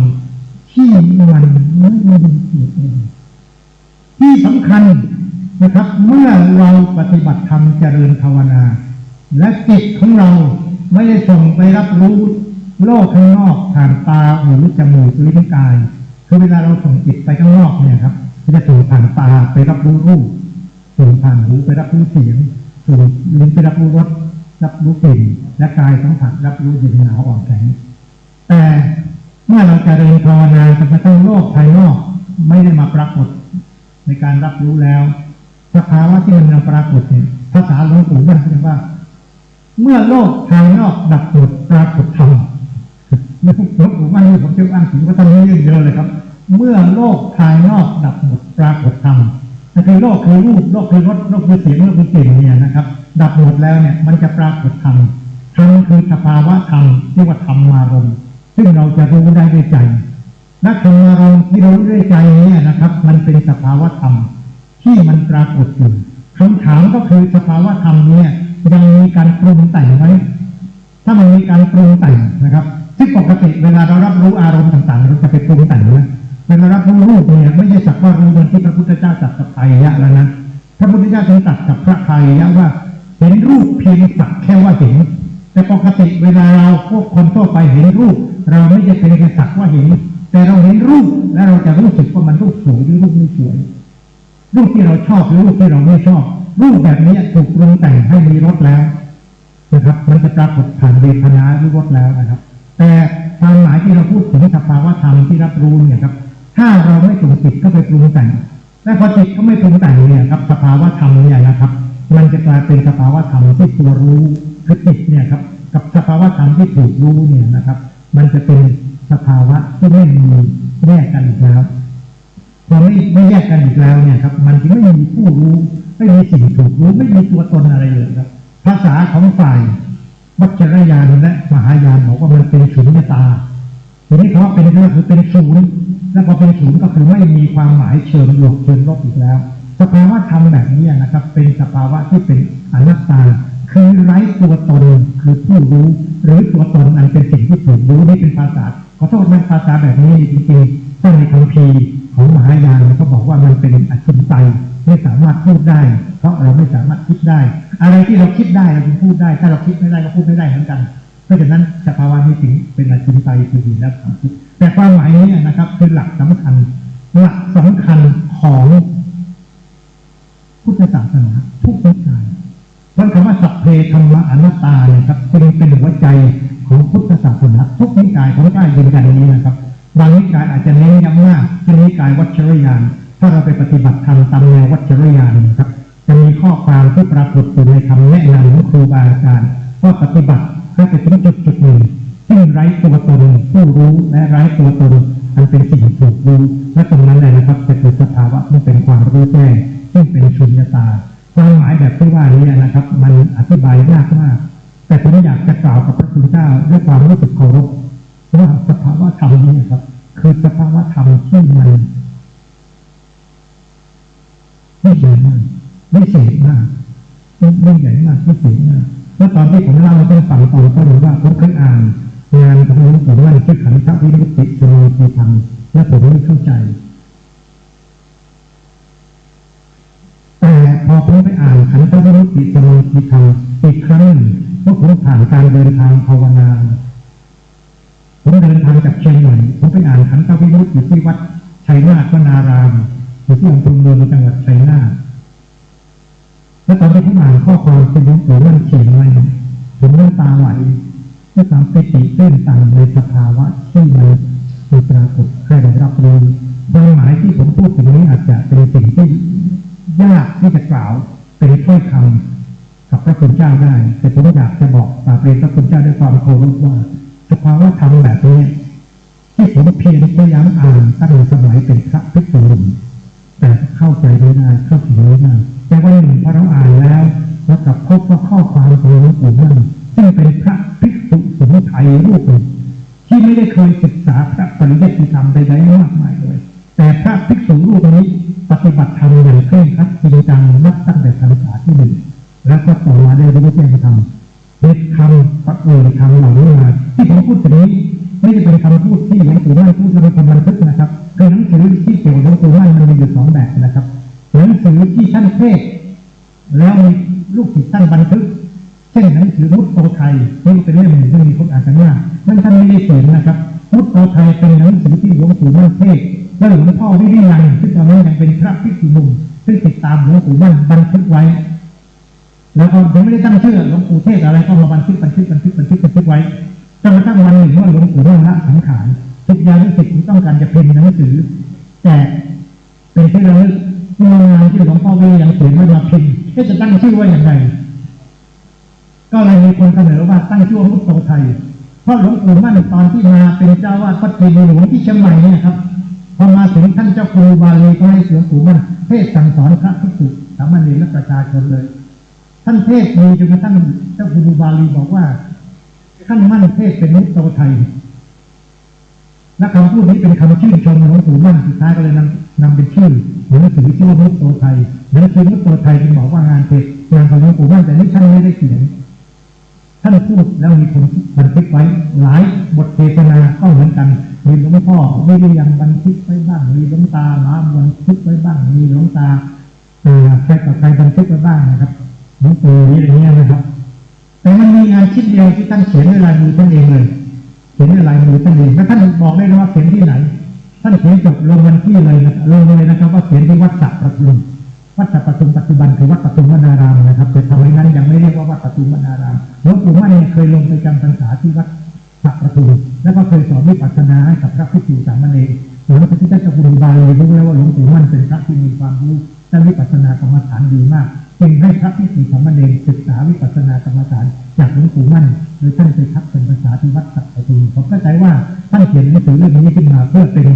ที่มันไม่มีอยู่เองที่สำคัญนะครับเมื่อเราปฏิบัติธรรมเจริญภาวนาและจิตของเราไม่ได้ส่งไปรับรู้โลกข้างนอกผ่านตาหูจมูกลิ้นกายคือเวลาเราส่งจิตไปข้างนอกเนี่ยครับจะส่งผ่านตาไปรับรู้รูปส่งผ่านหูไปรับรู้เสียงส่งลิ้นไปรับรู้รสรับรู้กลิ่นและกายสัมผัสรับรู้เย็นหนาวอ่อนแข็งแต่เมื่อเราเจริญภาวนาจนกระทั่งโลกภายนอกไม่ได้มาปรากฏในการรับรู้แล้วสภาวะที่มันปรากฏเนี่ยภาษาหลวงปู่มั่นเรียกว่าเมื่อโลกภายนอกดับหมดปรากฏธรรมหลวงปู่มั่นนี่ผมจะอ่านถึงว่าท่านนี้เยอะเลยครับเมื่อโลกภายนอกดับหมดปรากฏธรรมนั่นคือโลกคือรูปโลกคือรสโลกคือเสียงโลกคือกลิ่นเนี่ยนะครับดับหมดแล้วเนี่ยมันจะปรากฏธรรมธรรมคือสภาวะธรรมที่ว่าธรรมารมณ์ซึ่งเราจะรู้ได้ด้วยใจและธรรมารมณ์ที่เรารู้ด้วยใจเนี่ยนะครับมันเป็นสภาวะธรรมที่มันปรากฏอยู่คำถามก็คือสภาวะธรรมเนี่ยยังมีการปรุงแต่งไหมถ้ามันมีการปรุงแต่งนะครับที่ปกติเวลาเรารับรู้อารมณ์ต่างๆเราจะไปปรุงแต่งนะเวลารับรู้รูปเนี่ยไม่ใช่สักว่ารู้เหมือนที่พระพุทธเจ้าตรัสกับไตรยะแล้วนะพระพุทธเจ้าทรงตรัสกับพระไตรยะว่าเห็นรูปเพียงสักแค่ว่าเห็นแต่ปกติเวลาเราพวกคนทั่วไปเห็นรูปเราไม่ใช่เป็นแค่สักว่าเห็นแต่เราเห็นรูปแล้วเราจะรู้สึกว่ามันรูปสวยหรือรูปไม่สวยรูปที่เราชอบหรือรูปที่เราไม่ชอบรูปแบบนี้ถูกปรุงแต่งให้มีรสแล้วนะครับมันจะปรากฏผ่านเวทนาหรือรสแล้วนะครับแต่ความหมายที่เราพูดถึงสภาวะธรรมที่รับรู้เนี่ยครับถ้าเราไม่ส่งจิตเข้าไปปรุงแต่งและพอจิตเขาไม่ปรุงแต่งเนี่ยครับสภาวะธรรมเนี่ยนะครับมันจะกลายเป็นสภาวะธรรมที่ตัวรู้คือจิตเนี่ยครับกับสภาวะธรรมที่ถูกรู้เนี่ยนะครับมันจะเป็นสภาวะที่ไม่มีแยกกันอีกแล้วพอไม่แยกกันอีกแล้วเนี่ยครับมันจะไม่มีผู้รู้ไม่มีสิ่งถูกรู้ไม่มีตัวตนอะไรเลยครับภาษาของฝ่ายวัชรยานและมหายานบอกว่ามันเป็นสุญญตาทีนี้เขาเป็นก็คือเป็นศูนย์และพอเป็นศูนย์ก็คือไม่มีความหมายเชิงบวกเชิงลบอีกแล้วสภาวะธรรมแบบนี้นะครับเป็นสภาวะที่เป็นอนัตตา คือไร้ตัวตนคือผู้รู้หรือตัวตนอันเป็นสิ่งที่ถูกรู้นี่เป็นภาษาขอโทษนะภาษาแบบนี้จริงๆถ้าในคัมภีร์ของมหายานก็บอกว่ามันเป็นอจินไตยไม่สามารถพูดได้เพราะเราไม่สามารถคิดได้อะไรที่เราคิดได้เราพูดได้ถ้าเราคิดไม่ได้ก็พูดไม่ได้เหมือนกันเพราะฉะนั้นสภาวะนี้ถึงเป็นอจินไตยคือดีและความคิดแต่ความหมายนี้นะครับคือหลักสำคัญของพุทธศาสนาทุกนิกายเพราะคำว่าสัพเพธัมมะอนัตตาเนี่ยครับจึงเป็นหัวใจของพุทธศาสนาทุกนิกายของได้ยืนยันนี้นะครับบางนิกายอาจจะเน้นย้ำมากเช่นนิกายวัชรยานถ้าเราไปปฏิบัติธรรมตามแนววัชรยานนะครับจะมีข้อความที่ปรากฏอยู่ในคำแนะนำของครูบาอาจารย์ว่าปฏิบัติให้ไปถึงจุดหนึ่งซึ่งไร้ตัวตนผู้รู้และไร้ตัวตนอันเป็นสิ่งถูกรู้และตรงนั้นเลยนะครับจะเกิดสภาวะที่เป็นความรู้แจ้งซึ่งเป็นสุญญตาความหมายแบบที่ว่านี้นะครับมันอธิบายยากมากแต่ผมอยากจะกล่าวกับพระคุณเจ้าด้วยความรู้สึกเคารพว่าสภาวะธรรมนี้ครับคือสภาวะธรรมที่มันไม่ใหญ่มากไม่เศษมากไม่ใหญ่มากไม่เศษมากแล้วตอนที่ผมเล่าให้ฟังตอนต้นว่าผมเคยอ่านงานของหลวงปู่มั่นชื่อขันธวิมุตติสมาธิธรรมและผมไม่เข้าใจแต่พอผมไปอ่านขันธวิมุตติสมาธิธรรมอีกครั้งเมื่อผมผ่านการเดินทางภาวนาผมเดินทางจากเชียงใหม่ผมไปอ่านขันธวิมุตติอยู่ที่วัดชัยนาทวนารามอยู่ที่อำเภอเมืองจังหวัดชัยนาทและตอนที่ผมอ่านข้อความที่หลวงปู่มั่นเขียนไว้ผมน้ำตาไหลด้วยความปิติตื้นตันในสภาวะที่มันมีปรากฏให้ได้รับรู้ความหมายที่ผมพูดถึงนี้อาจจะเป็นสิ่งที่ยากที่จะกล่าวเป็นถ้อยคำกับพระคุณเจ้าได้แต่ผมอยากจะบอกกราบเรียนพระคุณเจ้าด้วยความเคารพว่าสภาวะธรรมแบบนี้ที่ผมเพียรพยายามอ่านตั้งแต่สมัยเป็นพระภิกษุหนุ่มแต่เข้าใจไม่ได้เข้าถึงไม่ได้แต่วันหนึ่งพอเราอ่านแล้วเรากลับพบว่าข้อความของหลวงปู่มั่นซึ่งเป็นพระภิกษุสมุทัยรูปหนึ่งที่ไม่ได้เคยศึกษาพระปริยัติธรรมใดๆมากมายเลยแต่พระภิกษุรูปนี้ปฏิบัติธรรมอย่างเคร่งครัดจริงจังนับตั้งแต่พรรษาที่หนึ่งแล้วก็ต่อมาได้รู้แจ้งธรรมเด็ดคำปักเอ่ยคำเหล่านี้มาที่ผมพูดถึงนี้ไม่ได้เป็นคำพูดที่หลวงปู่มั่นพูดแล้วเป็นคำบันทึกนะครับคือหนังสือที่เกี่ยวกับหลวงปู่มั่นมันมีอยู่สองแบบนะครับหนังสือที่ท่านเทศแล้วมีลูกศิษย์ท่านบันทึกเช่นหนังสือมุตโตไทยนี่เป็นเล่มหนึ่งที่มีคนอ่านกันมากนั่นท่านไม่ได้เขียนนะครับมุตโตไทยเป็นหนังสือที่หลวงปู่มั่นเทศและหลวงพ่อวิริยังซึ่งตอนนั้นยังเป็นพระภิกษุหนุ่มซึ่งติดตามหลวงปู่มั่นบันทึกไว้แล้วก็ยังไม่ได้ตั้งชื่อหลวงปู่เทศอะไรก็มาบันทึกไว้จนกระทั่งวันหนึ่งเมื่อหลวงปู่มั่นละสังขารศิษยานุศิษย์ที่ต้องการจะพิมพ์หนังสือแต่เป็นที่ระลึกงานที่หลวงพ่อวิริยังเขียนไว้มาพิมพ์จะตั้งชื่อว่าอย่างไรก็เลยมีคนเสนอว่าตั้งชื่อว่ามุตโตไทยเพราะหลวงปู่มั่นตอนที่มาเป็นเจ้าวาดวัดเทวีหลวงที่เชียงใหม่เนี่ยครับพอมาถึงท่านเจ้าครูบาลีก็ให้หลวงปู่มั่นเทศสั่งสอนพระภิกษุสามเณรและประชาชนเลยท่านเทศมีจนกระทั่งเจ้าครูบาลีบอกว่าท่านมั่นเทศเป็นมุตโตไทยและคำพูดนี้เป็นคำชื่นชมหลวงปู่มั่นสุดท้ายก็เลยนำเป็นชื่อหนังสือชื่อว่ามุตโตไทยหนังสือมุตโตไทยเป็นบอกว่างานเทศงานของหลวงปู่มั่นแต่นี่ท่านไม่ได้เขียนท่านพูดแล้วมีคนบันทึกไว้หลายบทเทศนาก็เหมือนกันมีหลวงพ่อวิริยังบันทึกไว้บ้างมีหลวงตาหมาบันทึกไว้บ้างมีหลวงตาใครต่อใครบันทึกไว้บ้างนะครับหลวงปู่อะไรเงี้ยนะครับแต่มันมีงานชิ้นเดียวที่ท่านเขียนด้วยลายมือท่านเองเลยเขียนด้วยลายมือท่านเองและท่านบอกได้ว่าเขียนที่ไหนท่านเขียนจบลงวันที่เลยลงเลยนะครับว่าเขียนที่วัดสักประทุมวัดสักประทุมปัจจุบันคือวัดประทุมวนารามนะครับแต่สมัยนั้นยังไม่เรียกว่าวัดประทุมวนารามหลวงปู่มั่นเคยลงไปจำพรรษาที่วัดสักประทุมแล้วก็เคยสอนวิปัสสนาให้กับพระภิกษุสามเณรหลวงพ่อที่ได้เจ้าคุณบาลีรู้แล้วว่าหลวงปู่มั่นเป็นพระที่มีความรู้ด้านวิปัสสนากรรมฐานดีมากจึงให้พระภิกษุสามเณรศึกษาวิปัสสนากรรมฐานจากหลวงปู่มั่นโดยท่านเคยทักเป็นภาษาที่วัดสักประทุมผมเข้าใจว่าท่านเขียนหนังสือเรื่องนี้ขึ้นมาเพื่อเป็น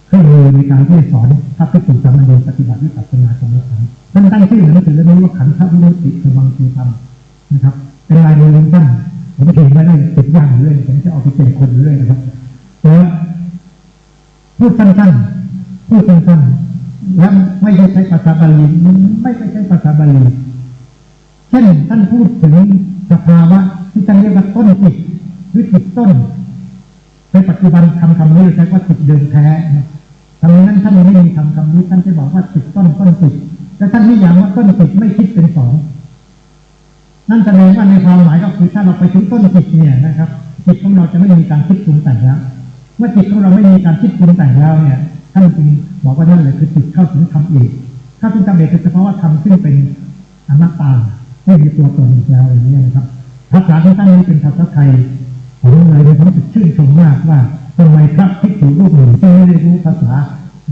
เครื่องมือในการที่จะสอนพระภิกษุสามเณรปฏิบัติวิปัสสนากรรมฐานท่านตั้งชื่อหนังสือเรื่องนี้ว่าขันธวิมุตติสมังคีธรรมนะครับเป็นลายมือท่านผมเขียนไว้ได้ติดย่างเรื่อยผมจะเอาไปแจกคนเรื่อยนะครับแล้วพูดสั้นและไม่ใช่ใช้ภาษาบาลีไม่ใช่ใช้ภาษาบาลีเ ช่นท่านพูดถึงสภาวะที่ท่านเรียกว่าต้นจิตหรือจิตต้นในปัจจุบันคำนี้ใช้ว่าจิตเดิมแท้ทำไมนั้นท่านไม่มีคำนี้ท่านจะบอกว่าจิตต้นจิตแต่ท่านนิยามว่าต้นจิตไม่คิดเป็นสองนั่นแสดงว่าในความหมายก็คือถ้าเราไปถึงต้นจิตเนี่ยนะครับจิตของเราจะไม่มีการคิดปรุงแต่งแล้วเมื่อจิตของเราไม่มีการคิดปรุงแต่งแล้วเนี่ยท่านจึงบอกว่านั่นแหละคือจิตเข้าถึงธรรมเอกเข้าถึงธรรมเอกคือเฉพาะว่าธรรมซึ่งเป็นอนัตตาไม่มีตัวตนอีกแล้วอย่างนี้นะครับภาษาที่ท่านนี้เป็นภาษาไทยผมเลยมีความรู้สึกชื่นชมมากว่าทำไมพระภิกษุรูปหนึ่งที่ไม่ได้รู้ภาษา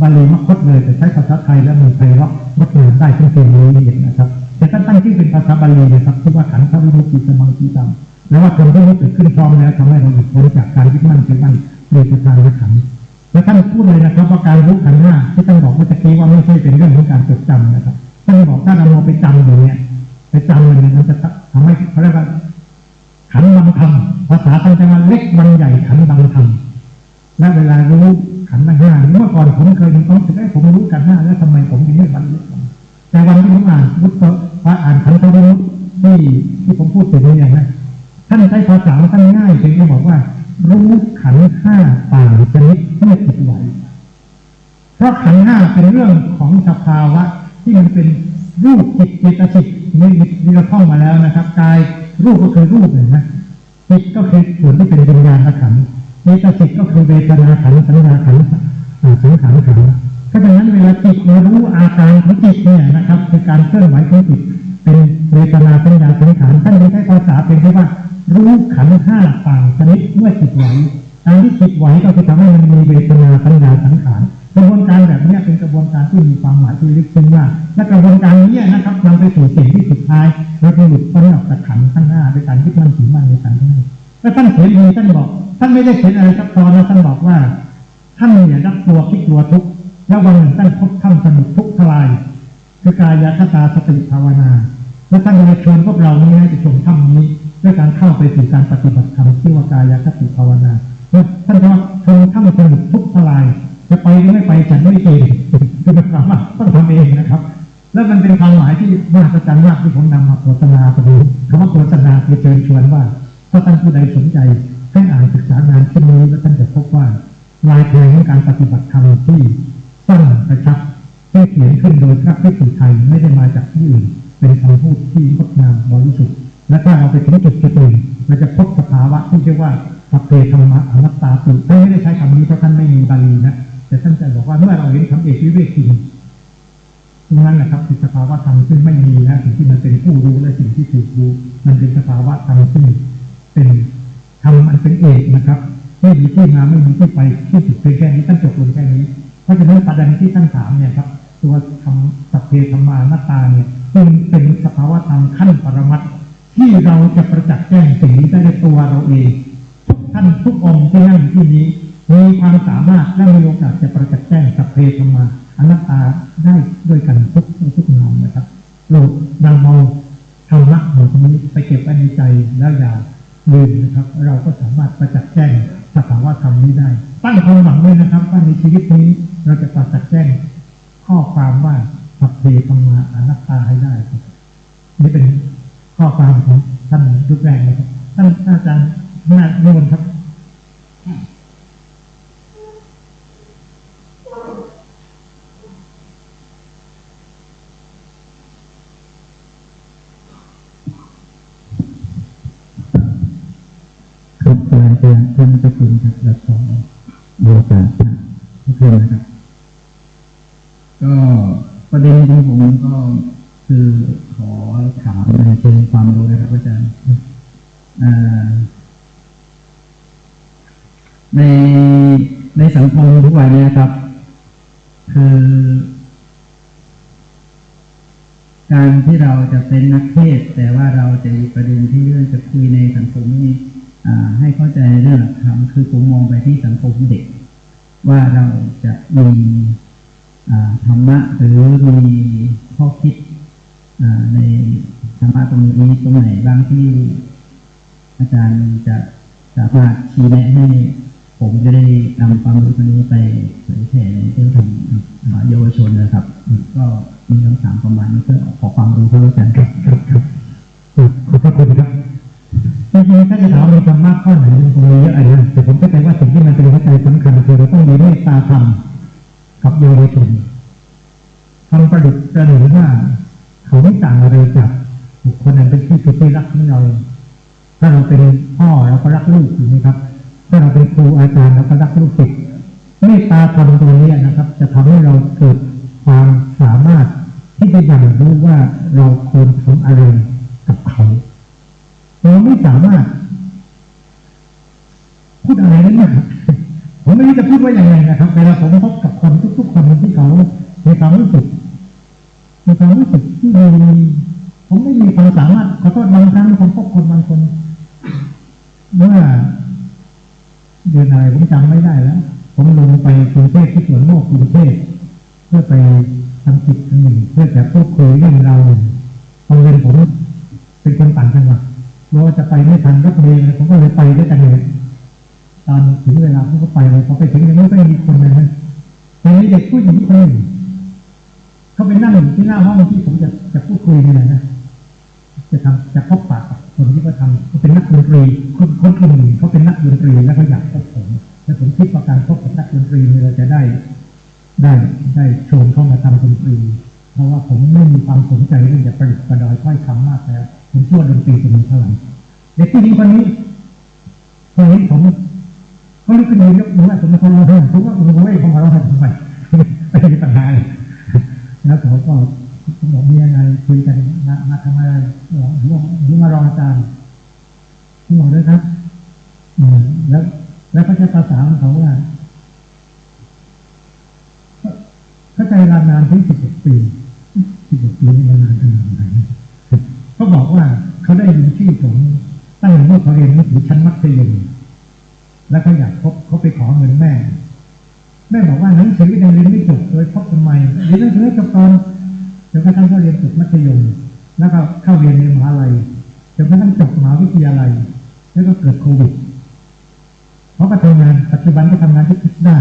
บาลีมคธเลยแต่ใช้ภาษาไทยและมีไพเราะงดงามได้ทั้งเพลงนี้นะครับแต่ท่านตั้งชื่อเป็นภาษาบาลีนะครับที่ว่าขันธวิมุตติสมังคีตังแล้วว่าคนที่เกิดขึ้นพร้อมแล้วทำให้เราหลุดพ้นจากการยึดมั่นถือมั่นโดยประการขันธ์และท่านพูดเลยนะครับว่าการรู้ขันธ์ห้าที่ท่านบอกเมื่อกี้ว่าไม่ใช่เป็นเรื่องของการจดจำนะครับท่านบอกถ้าเราไปจำอยู่เนี่ยไปจำมันจะทำให้เขาเรียกว่าขันธ์บังธรรมภาษาท่านจะว่าเล็กบังใหญ่ขันธ์บังธรรมและเวลารู้ขันธ์ห้าเมื่อก่อนผมเคยมีความรู้สึกว่าผมรู้ขันธ์ห้าแล้วทำไมผมถึงไม่บรรลุแต่วันที่ผมอ่านพุทธะอ่านขันธวิมุตติที่ผมพูดถึงอย่างนั้นท่านใช้ภาษาท่านง่ายเพียงแค่บอกว่ารู้ขันธ์ห้าต่างชนิดเมื่อจิตไหวเพราะขันธ์ห้าเป็นเรื่องของสภาวะที่มันเป็นรูปจิตเจตสิกนี่เราท่องมาแล้วนะครับกายรูปก็คือรูปเห็นไหมจิตก็คือส่วนที่เป็นวิญญาณขันธ์เจตสิกก็คือเวทนาขันธ์สัญญาขันธ์สังขารขันธ์เพราะฉะนั้นเวลาจิตเรารู้อาการของจิตเนี่ยนะครับคือการเคลื่อนไหวของจิตเป็นเวทนาสัญญาสังขารท่านใช้ภาษาเป็นแค่ว่ารู้ขันธ์ห้าต่างชนิดเมื่อจิตไหวการที่จิตไหวก็จะทำให้มันมีเวทนาสัญญาสังขารกระบวนการแบบนี้เป็นกระบวนการที่มีความหมายที่ลึกซึ้งมากและกระบวนการนี้นะครับนำไปสู่สิ่งที่สุดท้ายเราจะหลุดพ้นออกจากขันธ์ทั้งห้าโดยการยึดมั่นถือมั่นในขันธ์ทั้งห้าและท่านเขียนดีท่านบอกท่านไม่ได้เขียนอะไรซับซ้อนนะท่านบอกว่าท่านอย่ารักตัวคิดตัวทุกข์แล้ววันหนึ่งท่านพบถ้ำสนุกทุกข์ทลายคือกายคตาสติภาวนาและท่านเลยชวนพวกเรานี้ให้ไปชมถ้ำนี้ด้วยการเข้าไปสู่การปฏิบัติธรรมที่ว่ากายคติภาวนาท่านว่าชมถ้ำสนุกทุกข์ทลายจะไปหรือไม่ไปฉันไม่เองคือเป็นความว่าต้องทำเองนะครับแล้วมันเป็นความหมายที่มหัศจรรย์มากที่ผมนำมาโฆษณาไปดูคำว่าโฆษณาคือเชิญชวนว่าถ้าท่านผู้ใดสนใจให้อ่านศึกษางานเช่นนี้แล้วท่านจะพบว่าลายแทงของการปฏิบัติธรรมที่สั้นกระชับที่เขียนขึ้นโดยพระภิกษุไทยไม่ได้มาจากที่อื่นเป็นคำพูดที่งดงามบริสุทธิ์และถ้าเราไปถึงจุดหนึ่งเราจะพบสภาวะที่เรียกว่าสัพเพธรรมะอนัตตาสุท่านไม่ได้ใช้คำนี้เพราะท่านไม่มีบาลีนะแต่ท่านจะบอกว่าเมื่อเราเห็นธรรมเอกวิเวกจริงตรงนั้นแหละครับคือสภาวะธรรมซึ่งไม่มีนะสิ่งที่มันเป็นผู้รู้และสิ่งที่ถูกรู้มันเป็นสภาวะธรรมซึ่งเป็นธรรมอันเป็นเอกนะครับไม่มีที่มาไม่มีที่ไปที่สุดเพียงแค่นี้ท่านจบลงแค่นี้เพราะฉะนั้นประเด็นที่ท่านถามเนี่ยครับตัวธรรมสัพเพธรรมานัตตาเนี่ยซึ่งเป็นสภาวะธรรมขั้นปรมัตถ์ที่เราจะประจักษ์แจ้งสิ่งนี้ได้ในตัวเราเองทุกท่านทุกองค์ที่นั่งที่นี้มีความสามารถและมีโอกาสจะประจักษ์แจ้งสัพเพธรรมาอนัตตาได้ด้วยกันทุกนามนะครับโปรดนำเอาธรรมะบทนี้ไปเก็บไว้ในใจแล้วอย่าลืมนะครับเราก็สามารถประจักษ์แจ้งสภาวะธรรมนี้ได้ตั้งความหวังไว้นะครับว่าในชีวิตนี้เราจะประจักษ์แจ้งข้อความว่าสัพเพธรรมาอนัตตาให้ได้นี่เป็นข้อความของท่านรูปแรกนะครับท่านอาจารย์นาฏนิมนต์ครับครับอาจารย์ท่านเจ้าคุณครับและขอโอกาสทุกท่านนะครับก็ประเด็นของผมก็คือขอถามในเชิงความรู้นะครับอาจารย์ในสังคมทุกวันนี้ครับคือการที่เราจะเป็นนักเทศแต่ว่าเราจะมีประเด็นที่เรื่องจะคุยในสังคมนี้ให้เข้าใจเรื่องหลักธรรมคือผมมองไปที่สังคมเด็กว่าเราจะมีธรรมะหรือมีข้อคิดในธรรมะตรงนี้ตรงไหนบ้างที่อาจารย์จะสามารถชี้แนะให้ผมจะได้นำความรู้ตรงนี้ไปเผยแผ่ในเรื่องของเยาวชนนะครับก็มีคำถามประมาณนี้ก็ขอความรู้เพิ่มเติมครับ ข้อไหนมันคงมีเยอะนะแต่ผมเข้าใจว่าสิ่งที่มันเป็นหัวใจสำคัญคือเราต้องมีเมตตาธรรมกับเยาวชนทำประดุจประหนึ่งว่าเขาไม่ต่างอะไรจากบุคคลนั้นเป็นที่สุดที่รักของเราถ้าเราเป็นพ่อเราก็รักลูกถูกไหมครับถ้าเราเป็นครูอาจารย์เราก็รักลูกศิษย์เมตตาธรรมตัวนี้นะครับจะทำให้เราเกิดความสามารถที่จะยังรู้ว่าเราควรทำอะไรกับเขาเราไม่สามารถพูดอะไรนั้นนะผมไม่รู้จะพูดว่าอย่างไรนะครับเวลาผมพบกับคนทุกๆคนที่เขามีความรู้สึกที่ดีผมไม่มีความสามารถขอโทษบางครั้งผมพบคนบางคนเมื่อเดือนอะไรผมจำไม่ได้แล้วผมลงไปกรุงเทพที่สวนโมกกรุงเทพเพื่อไปทำกิจหนึ่งเพื่อจะพูดคุยเรื่องเราตอนเรียนผมเป็นคนต่างจังหวัดว่าจะไปไม่ทันรถเมล์ผมก็เลยไปด้วยกันเลยตอนถึงเวลาผมก็ไปเลยพอไปถึงยังไม่มีคนเลยนะแต่มีเด็กผู้หญิงคนหนึ่งเขาไปนั่งอยู่ที่หน้าห้องที่ผมจะพูดคุยนี่แหละนะจะพบปะกับคนที่เขาทำเขาเป็นนักดนตรีคนหนึ่งเขาเป็นนักดนตรีแล้วเขาอยากพบผมและผมคิดว่าการพบกับนักดนตรีเราจะได้ชวนเข้ามาทำดนตรีเพราะว่าผมไม่มีความสนใจเรื่องจะประดิษฐ์ประดอยถ้อยคำมากแล้วผมช่วยดนตรีจะมีพลังเด็กผู้หญิงคนนี้พอเห็นผมเขาลุกขึ้นยืนยกมือไหว้ผมมาทำอะไรผมว่าผมไม่เข้ามาร้องไห้ทำไมไม่มีปัญหาเลยแล้วเขาก็บอกมีอะไรคุยกันมาทำอะไรหรือมารออาจารย์ผมบอกด้วยครับแล้วก็จะประสานเขาว่าเขาใจรานานถึง11 ปีนี่มันนานขนาดไหนเขาบอกว่าเขาได้ยินชื่อผมตั้งแต่เมื่อเขาเรียนอยู่ชั้นมัธยมแล้วเขาอยากพบเขาไปขอเงินแม่บอกว่าหนังสือยังเรียนไม่จบเลยพบทำไมเรียนหนังสือจบก่อนจนกระทั่งเขาเรียนจบมัธยมแล้วก็เข้าเรียนในมหาลัยจนกระทั่งจบมหาวิทยาลัยแล้วก็เกิดโควิดเขาก็ทำงานปัจจุบันก็ทำงานที่คิดด้า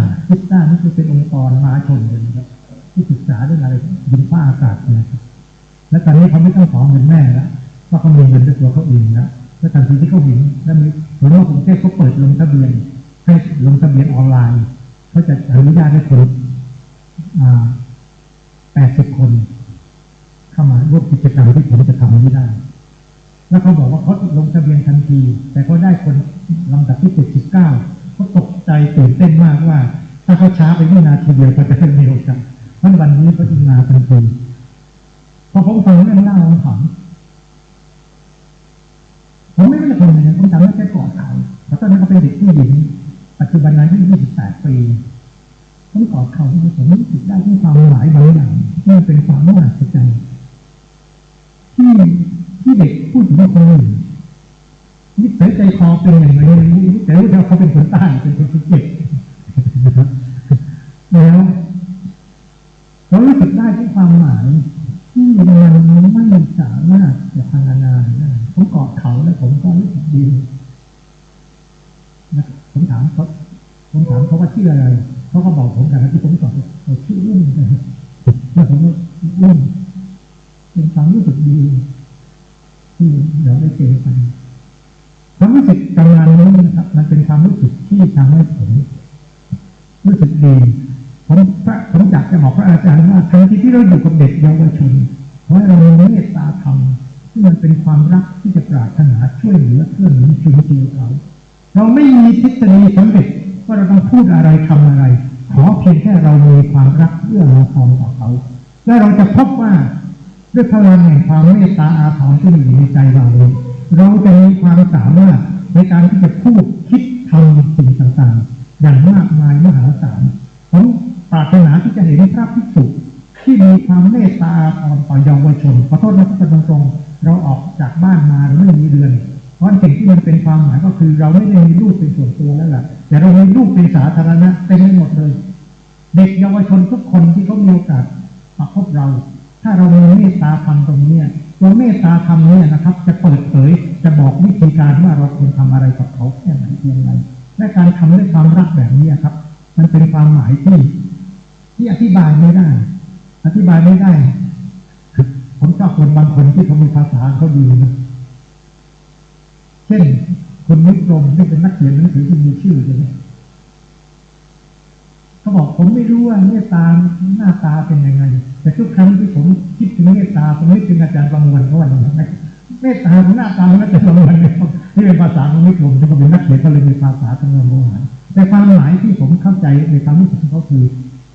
นี่คือเป็นองค์กรมหาชนเลยนะครับที่ศึกษาเรื่องอะไรดินฟ้าอากาศนะครับและตอนนี้เขาไม่ต้องขอเงินแม่แล้วเพราะเขามีเงินด้วยตัวเขาเองแล้วทันทีที่เขาเห็นแล้วมีเหมือนว่ากรุงเทพเขาเปิดลงทะเบียนให้ลงทะเบียนออนไลน์เขาจะอนุญาตให้คน80 คนเข้ามาร่วมกิจกรรมที่ผมจะทำนี้ได้แล้วเขาบอกว่าเขาลงทะเบียนทันทีแต่เขาได้คนลำดับที่79เขาตกใจตื่นเต้นมากว่าถ้าเขาช้าไปวินาทีเดียวเขาจะไม่มีโอกาสเพราะวันนี้เขาจึงมาทันทีพอผมฟังเรื่องเล่าของเขาผมไม่รู้จะทำยังไงผมทำได้แค่กอดเขาแล้วตอนนั้นเขาเป็นเด็กผู้หญิงปัจจุบันอายุ28 ปีผมกอดเขาผมรู้สึกได้ที่ความหมายบางอย่างที่เป็นความน่าสนใจที่เด็กผู้หญิงคนหนึ่งนิสัยใจคอเป็นอย่างไรแต่รู้ว่าเขาเป็นคนใต้เป็นคนภูเก็ตแล้วเรารู้สึกได้ที่ความหมายที่มันไม่สามารถจะพรรณนาได้ผมกอดเขาแล้วผมก็รู้สึกดีนะผมถามเขาว่าชื่ออะไรเขาก็บอกผมแต่ที่ผมตอบเขาชื่อรุ่งแล้วผมก็รุ่งเป็นความรู้สึกดีที่เราได้เจอกันความรู้สึกการงานนี้นะครับมันเป็นความรู้สึกที่ทำให้ผมรู้สึกดีผมอยากจะบอกพระอาจารย์ว่าทันทีที่เราอยู่กับเด็กเยาวชนเพราะเรามีเมตตาธรรมที่มันเป็นความรักที่จะปรารถนาช่วยเหลือเพื่อนหนุนจุนเจือเขาเราไม่มีทฤษฎีสำเร็จว่าเราต้องพูดอะไรทำอะไรขอเพียงแค่เรามีความรักเอื้ออาทรต่อเขาและเราจะพบว่าด้วยพลังแห่งความเมตตาอาทรที่อยู่ในใจเราจะมีความสามารถในการที่จะพูดคิดทำสิ่งต่างๆอย่างมากมายมหาศาลผมปรารถนาที่จะเห็นพระภิกษุที่มีความเมตตาอาทรต่อเยาวชนขอโทษนะพูดตรงๆเราออกจากบ้านมาเราไม่มีเรือนเพราะสิ่งที่มันเป็นความหมายก็คือเราไม่ได้มีลูกเป็นส่วนตัวแล้วแหละแต่เรามีลูกเป็นสาธารณะเต็มไปหมดเลยเด็กเยาวชนทุกคนที่เขามีโอกาสมาพบเราถ้าเรามีเมตตาธรรมตรงนี้ตัวเมตตาธรรมนี้นะครับจะเปิดเผยจะบอกวิธีการว่าเราควรทำอะไรกับเขาแค่ไหนเพียงไรและการทำด้วยความรักแบบนี้ครับมันเป็นความหมายที่อธิบายไม่ได้ผมชอบคนบางคนที่เขามีภาษาเขาดีนะเช่นค คุณวิกรมที่เป็นนักเขียนหนังสือที่มีชื่อเลยเนี่ยเขาบอกผมไม่รู้ว่าเมตตาหน้าตาเป็นยังไงแต่ทุกครั้งที่ผมคิดถึงเมตตาผมนึกถึงอาจารย์ประมวลเขาว่าอย่างไรเมตตาหน้าตามันเป็นประมวลเลยที่เป็นภาษาของวิกรมที่เขาเป็นนักเขียนก็เลยมีภาษาจำนวนโบราณแต่ความหมายที่ผมเข้าใจในความรู้สึกของเขาคือ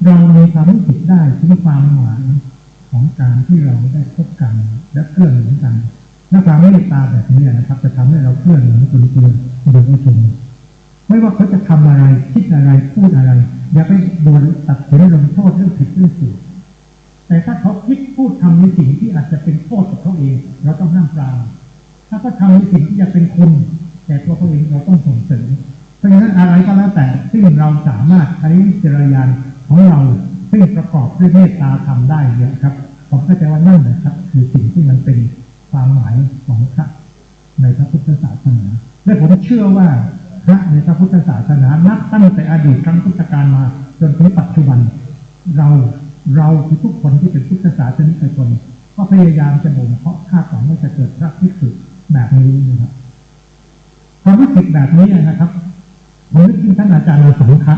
เรามีความรู้สึกได้ถึงความหมายของการที่เราได้พบกันและเกื้อหนุนกันและความเมตตาแบบนี้นะครับจะทำให้เราเกื้อหนุนคนอื่นโดยไม่ชมไม่ว่าเขาจะทำอะไรคิดอะไรพูดอะไรอย่าไปโดนตัดสินลงโทษเรื่องผิดเรื่องถูกแต่ถ้าเขาคิดพูดทำในสิ่งที่อาจจะเป็นโทษกับเขาเองเราต้องห้ามปรามถ้าเขาทำในสิ่งที่จะเป็นคุณแต่ตัวเขาเองเราต้องส่งเสริมเพราะฉะนั้นอะไรก็แล้วแต่ซึ่งเราสามารถใช้วิจารณญาณของเราซึ่งประกอบด้วยเมตตาทำได้เยอะครับผมเข้าใจว่านั่นแหละครับคือสิ่งที่มันเป็นความหมายของพระในพระพุทธศาสนาและผมเชื่อว่าพระในพระพุทธศาสนานับตั้งแต่อดีตครั้งพุทธกาลมาจนถึงปัจจุบันเราคือทุกคนที่เป็นพุทธศาสนิกชนก็พยายามจะบ่มเพาะคาดหวังว่าจะเกิดพระภิกษุแบบนี้นะครับความรู้สึกแบบนี้นะครับผมนึกถึงท่านอาจารย์สังฆะ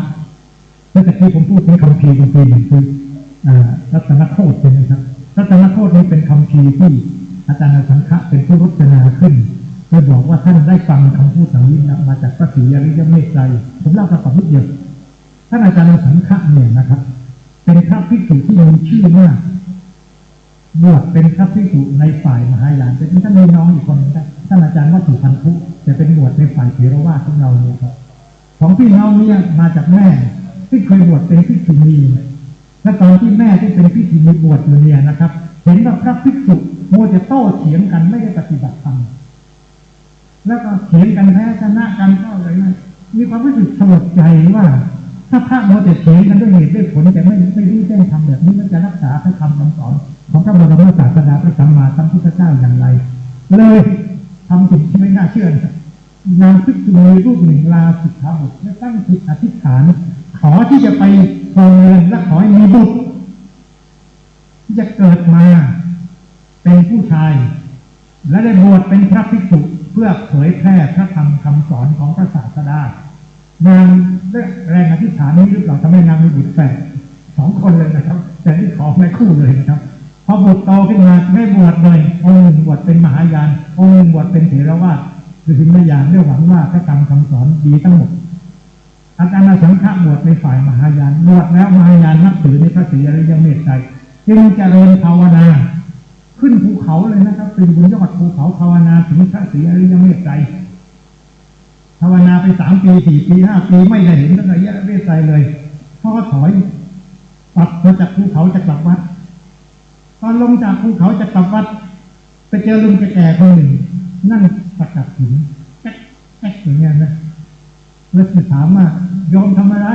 เมื่อกี้ผมพูดถึงคำพีหนึ่งคือรัตนโคตรใช่ไหมครับรัตนโคตรนี้เป็นคำพีที่อาจารย์สังฆะเป็นผู้รจนาขึ้นโดยบอกว่าท่านได้ฟังคำพูดเหล่านี้มาจากพระศรีอริยเมตไตรผมเล่าประกอบนิดเดียวท่านอาจารย์สังฆะเนี่ยนะครับเป็นพระภิกษุที่มีชื่อมากบวชเป็นพระภิกษุในฝ่ายมหายานแต่ท่านมีน้องอีกคนท่านอาจารย์วัตถุพันธุจะเป็นบวชในฝ่ายเถรวาทของเราเนี่ยครับของพี่น้องเนี่ยมาจากแม่ที่เคยบวชเป็นภิกษุณีและตอนที่แม่ที่เป็นภิกษุณีบวชอยู่เนี่ยนะครับเห็นว่าพระภิกษุโมจะโต้เถียงกันไม่ได้ปฏิบัติธรรมแล้วก็เถียงกันแพ้ชนะกันก็เลยนะมีความรู้สึกสลดใจว่าถ้าพระโมจะเถียงกันด้วยเหตุด้วยผลแต่ไม่รู้แจ้งทำแบบนี้มันจะรักษาพระธรรมคำสอนของพระบรมศาสดาพระสัมมาสัมพุทธเจ้าอย่างไรเลยทำสิ่งที่ไม่น่าเชื่อนางภิกษุณีรูปหนึ่งลาสิกขาบทและตั้งจิตอธิษฐานขอที่จะไปครองเรือนและขอให้มีบุตรที่จะเกิดมาเป็นผู้ชายและได้บวชเป็นพระภิกษุเพื่อเผยแพร่พระธรรมคำสอนของพระศาสดานางได้แรงอธิษฐานนี้หรือเปล่าทำให้นางมีบุตรแฝด2 คนเลยนะครับแต่ที่ขอไม่คู่เลยนะครับพอบุตรโตขึ้นมาไม่บวชเลยองค์หนึ่งบวชเป็นมหายานองค์หนึ่งบวชเป็นเถรวาทคือถึงไม่อย่างด้วยหวังว่าพระธรรมคำสอนดีทั้งหมดอาจารย์สังฆะบวชในฝ่ายมหายานบวชแล้วมหายานนับถือในพระศรีอริยเมตไตรจึงเจริญภาวนาขึ้นภูเขาเลยนะครับเป็นบนยอดภูเขาภาวนาถึงพระศรีอริยเมตไตรภาวนาไป3 ปี 4 ปี 5 ปีไม่ได้เห็นพระศรีอริยเมตไตรเลยเพราะว่าถอยปัดมาจากภูเขาจะกลับวัดตอนลงจากภูเขาจะกลับวัดไปเจอลุงแก่ๆคนหนึ่งนั่งสกัดหินแอ๊กอย่างเงี้ยนะแล้วจะถามว่าโยมทำอะไร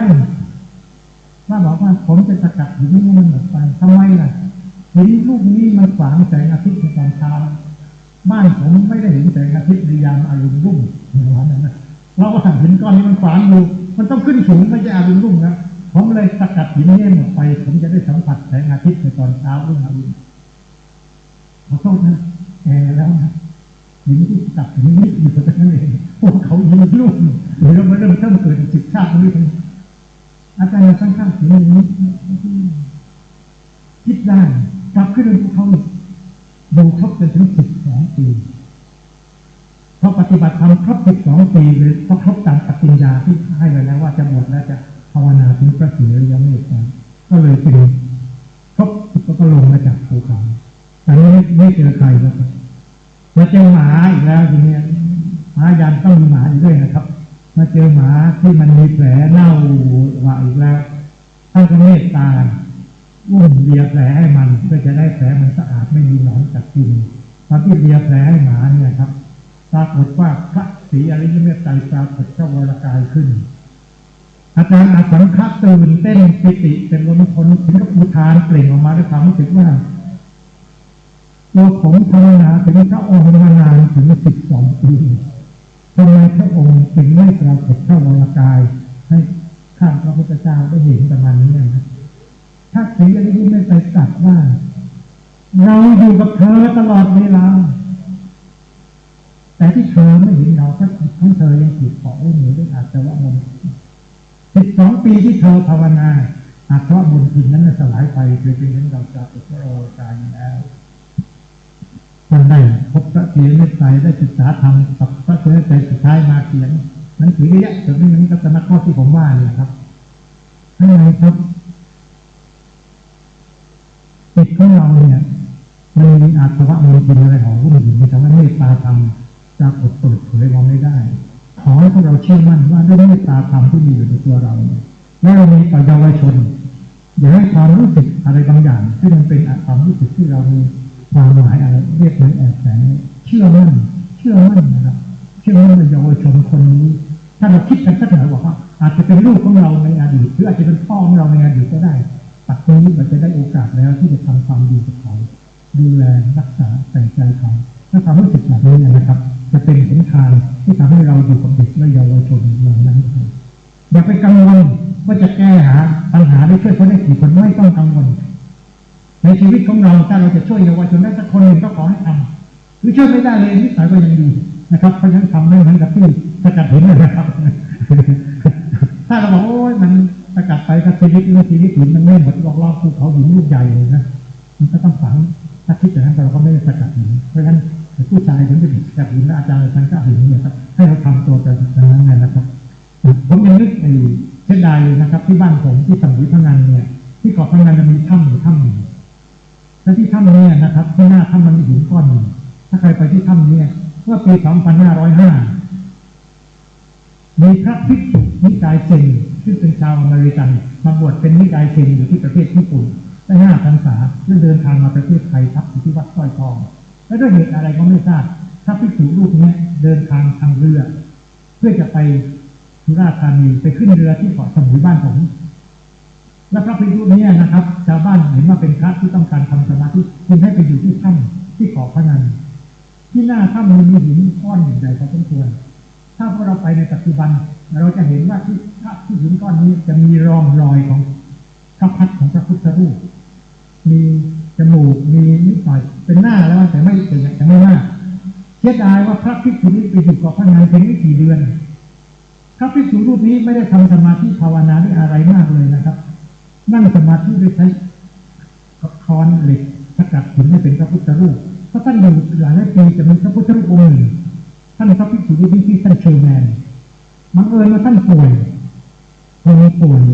ว่าบอกว่าผมจะสกัดหินนี้มันหมดไปทำไมล่ะหินลูกนี้มันขวางแสงอาทิตย์ในตอนเช้าบ้านผมไม่ได้เห็นแสงอาทิตย์ในยามอรุณรุ่งอย่างนั้นนะเพราะว่าหินก้อนนี้มันขวางอยู่มันต้องขึ้นสูงไม่ใช่อรุณรุ่งนะผมเลยสกัดหินนี้หมดไปผมจะได้สัมผัสแสงอาทิตย์ในตอนเช้ารุ่งอรุณขอโทษนะแก่แล้วนะหินที่จับหินนิดอยู่ตรงนั้นเองพวกเขาหินลูกหรือเรามาเริ่มต้นเกิด10 ชาตินี้อาจารย์สังฆะหินนี้คิดได้กลับขึ้นภูเขาดูครบจนถึง12 ปีพอปฏิบัติธรรมครบ12 ปีเลยพอครบตามปฏิญญาที่ให้ไว้แล้วว่าจะบวชแล้วจะภาวนาถึงพระศรีอริยเมตไตรก็เลยเป็นครบก็ลงมาจากภูเขาแต่ไม่เจอใครแล้วมาเจอหมาอีกแล้วทีนี้หมายันต้องมีหมาอยู่ด้วยนะครับมาเจอหมาที่มันมีแผลเน่าว่าอีกแล้วท่านก็เมตตาอุ้มเลียแผลให้มันเพื่อจะได้แผลมันสะอาดไม่มีหนอนกัดกินตอนที่เลียแผลให้หมาเนี่ยครับปรากฏว่าพระศรีอริยเมตไตรปรากฏเจ้าวรกายขึ้นอาจารย์สังฆะตื่นเต้นปิติเป็นล้นพ้นถึงกับอุทานเปล่งออกมาด้วยความรู้สึกว่าตัวผมภาวนาถึงพระองค์มานานถึง12 ปีทำไมพระองค์จึงไม่ปรากฏเจ้าวรกายให้ข้าพระพุทธเจ้าได้เห็นประมาณนี้นะครับถ้าศรีอริยเมตไตรตรัสว่าเราอยู่กับเธอตลอดเวลาแต่ แต่ที่เธอไม่เห็นเราก็จิตของเธอยังติดเกาะไว้เหนือด้วยอาสวะมลทิน12 ปีที่เธอภาวนาอาสวะมลทินนั้นสลายไปเลยเป็นเรื่องเราจะอุปโลกายแล้วท่านได้พบพระเถรเมตไตรได้ศึกษาธรรมกับพระเถรเมตไตรสุดท้ายมาเขียนหนังสือเยอะแยะจนไม่มีก็จะนักข้อที่ผมว่าเนี่ยครับทั้งนั้นครับจิตของเราเนี่ยมันมีอาสวะมลทินอะไรของผู้อื่นมีแต่ว่าเมตตาธรรมจะอดเปิดเผยมองไม่ได้ขอให้พวกเราเชื่อมั่นว่าด้วยเมตตาธรรมที่มีอยู่ในตัวเราและเรามีต่อเยาวชนอย่าให้ความรู้สึกอะไรบางอย่างที่มันเป็นความรู้สึกที่เรามีความหมายอะไรเรียกเลยแอบแฝงเชื่อมั่นนะครับเชื่อมั่นในเยาวชนคนนี้ถ้าเราคิดกันสักหน่อยบอกว่าอาจจะเป็นลูกของเราในอดีตหรืออาจจะเป็นพ่อของเราในอดีตก็ได้ปัจจุบันนี้เราจะได้โอกาสแล้วที่จะทำความดีกับเขาดูแลรักษาใส่ใจเขาถ้าความรู้สึกแบบนี้นะครับจะเป็นหนทางที่ทำให้เราอยู่กับเด็กและเยาวชนเหล่านั้นอย่าไปกังวลว่าจะแก้หาปัญหาได้ช่วยเขาได้กี่คนไม่ต้องกังวลในชีวิตของเราถ้าเราจะช่วยเยาวชนได้สักคนหนึ่งก็ขอให้ทำหรือช่วยไม่ได้เลยนิสัยก็ยังดีนะครับเพราะฉะนั้นทำได้เหมือนกับที่สกัดหินนะครับถ้าเราบอกโอ้ยมันสกัดไปกับชีวิตหินมันไม่หมดรอบๆภูเขาหินลูกใหญ่เลยนะมันก็ต้องฝังถ้าคิดอย่างนั้นเราก็ไม่ได้สกัดหินเพราะฉะนั้นผู้ชายถึงจะสกัดหินและอาจารย์ท่านก็หินเนี่ยครับให้เราทำตัวแบบนั้นนะครับผมยังนึกเช่นใดนะครับที่บ้านผมที่สมุยพนันเนี่ยที่เกาะพนันจะมีถ้ำอยู่ถ้ำหนึ่งและที่ถ้ำนี้นะครับที่หน้าถ้ำมันมีหินก้อนหนึ่งถ้าใครไปที่ถ้ำนี้เมื่อปี 2505 มีพระภิกษุนิกายเซนซึ่งเป็นชาวอเมริกันมาบวชเป็นนิกายเซนอยู่ที่ประเทศญี่ปุ่นได้5 พรรษาและเดินทางมาประเทศไทยทับอยู่ที่วัดสร้อยทองและด้วยเหตุอะไรก็ไม่ทราบพระภิกษุรูปนี้เดินทางทางเรือเพื่อจะไปสุราษฎร์ธานีไปขึ้นเรือที่เกาะสมุยบ้านผมและพระภิกษุนี้นะครับชาวบ้านเห็นว่าเป็นพระที่ต้องการทำสมาธิจึงให้ไปอยู่ที่ถ้ำที่เกาะพนันที่หน้าถ้ำมีหินก้อนใหญ่พอสมควรถ้าพวกเราไปในปัจจุบันเราจะเห็นว่าที่หินก้อนนี้จะมีร่องรอยของพระพักตร์ของพระพุทธรูปมีจมูกมีนิดหน่อยเป็นหน้าแล้วแต่ไม่เป็นแต่ไม่มากเสียดายว่าพระภิกษุนี้ไปอยู่เกาะพนันเพียงไม่กี่เดือนพระภิกษุรูปนี้ไม่ได้ทำสมาธิภาวนาด้วยอะไรมากเลยนะครับนั่งสมาธิด้วยใช้ค้อนเหล็กสกัดหินให้เป็นพระพุทธรูปเพราะท่านอยู่หลายปีจะมีพระพุทธรูปองค์หนึ่งท่านพระภิกษุรูปนี้ที่ท่านเชอร์แมนบังเอิญว่าท่านป่วย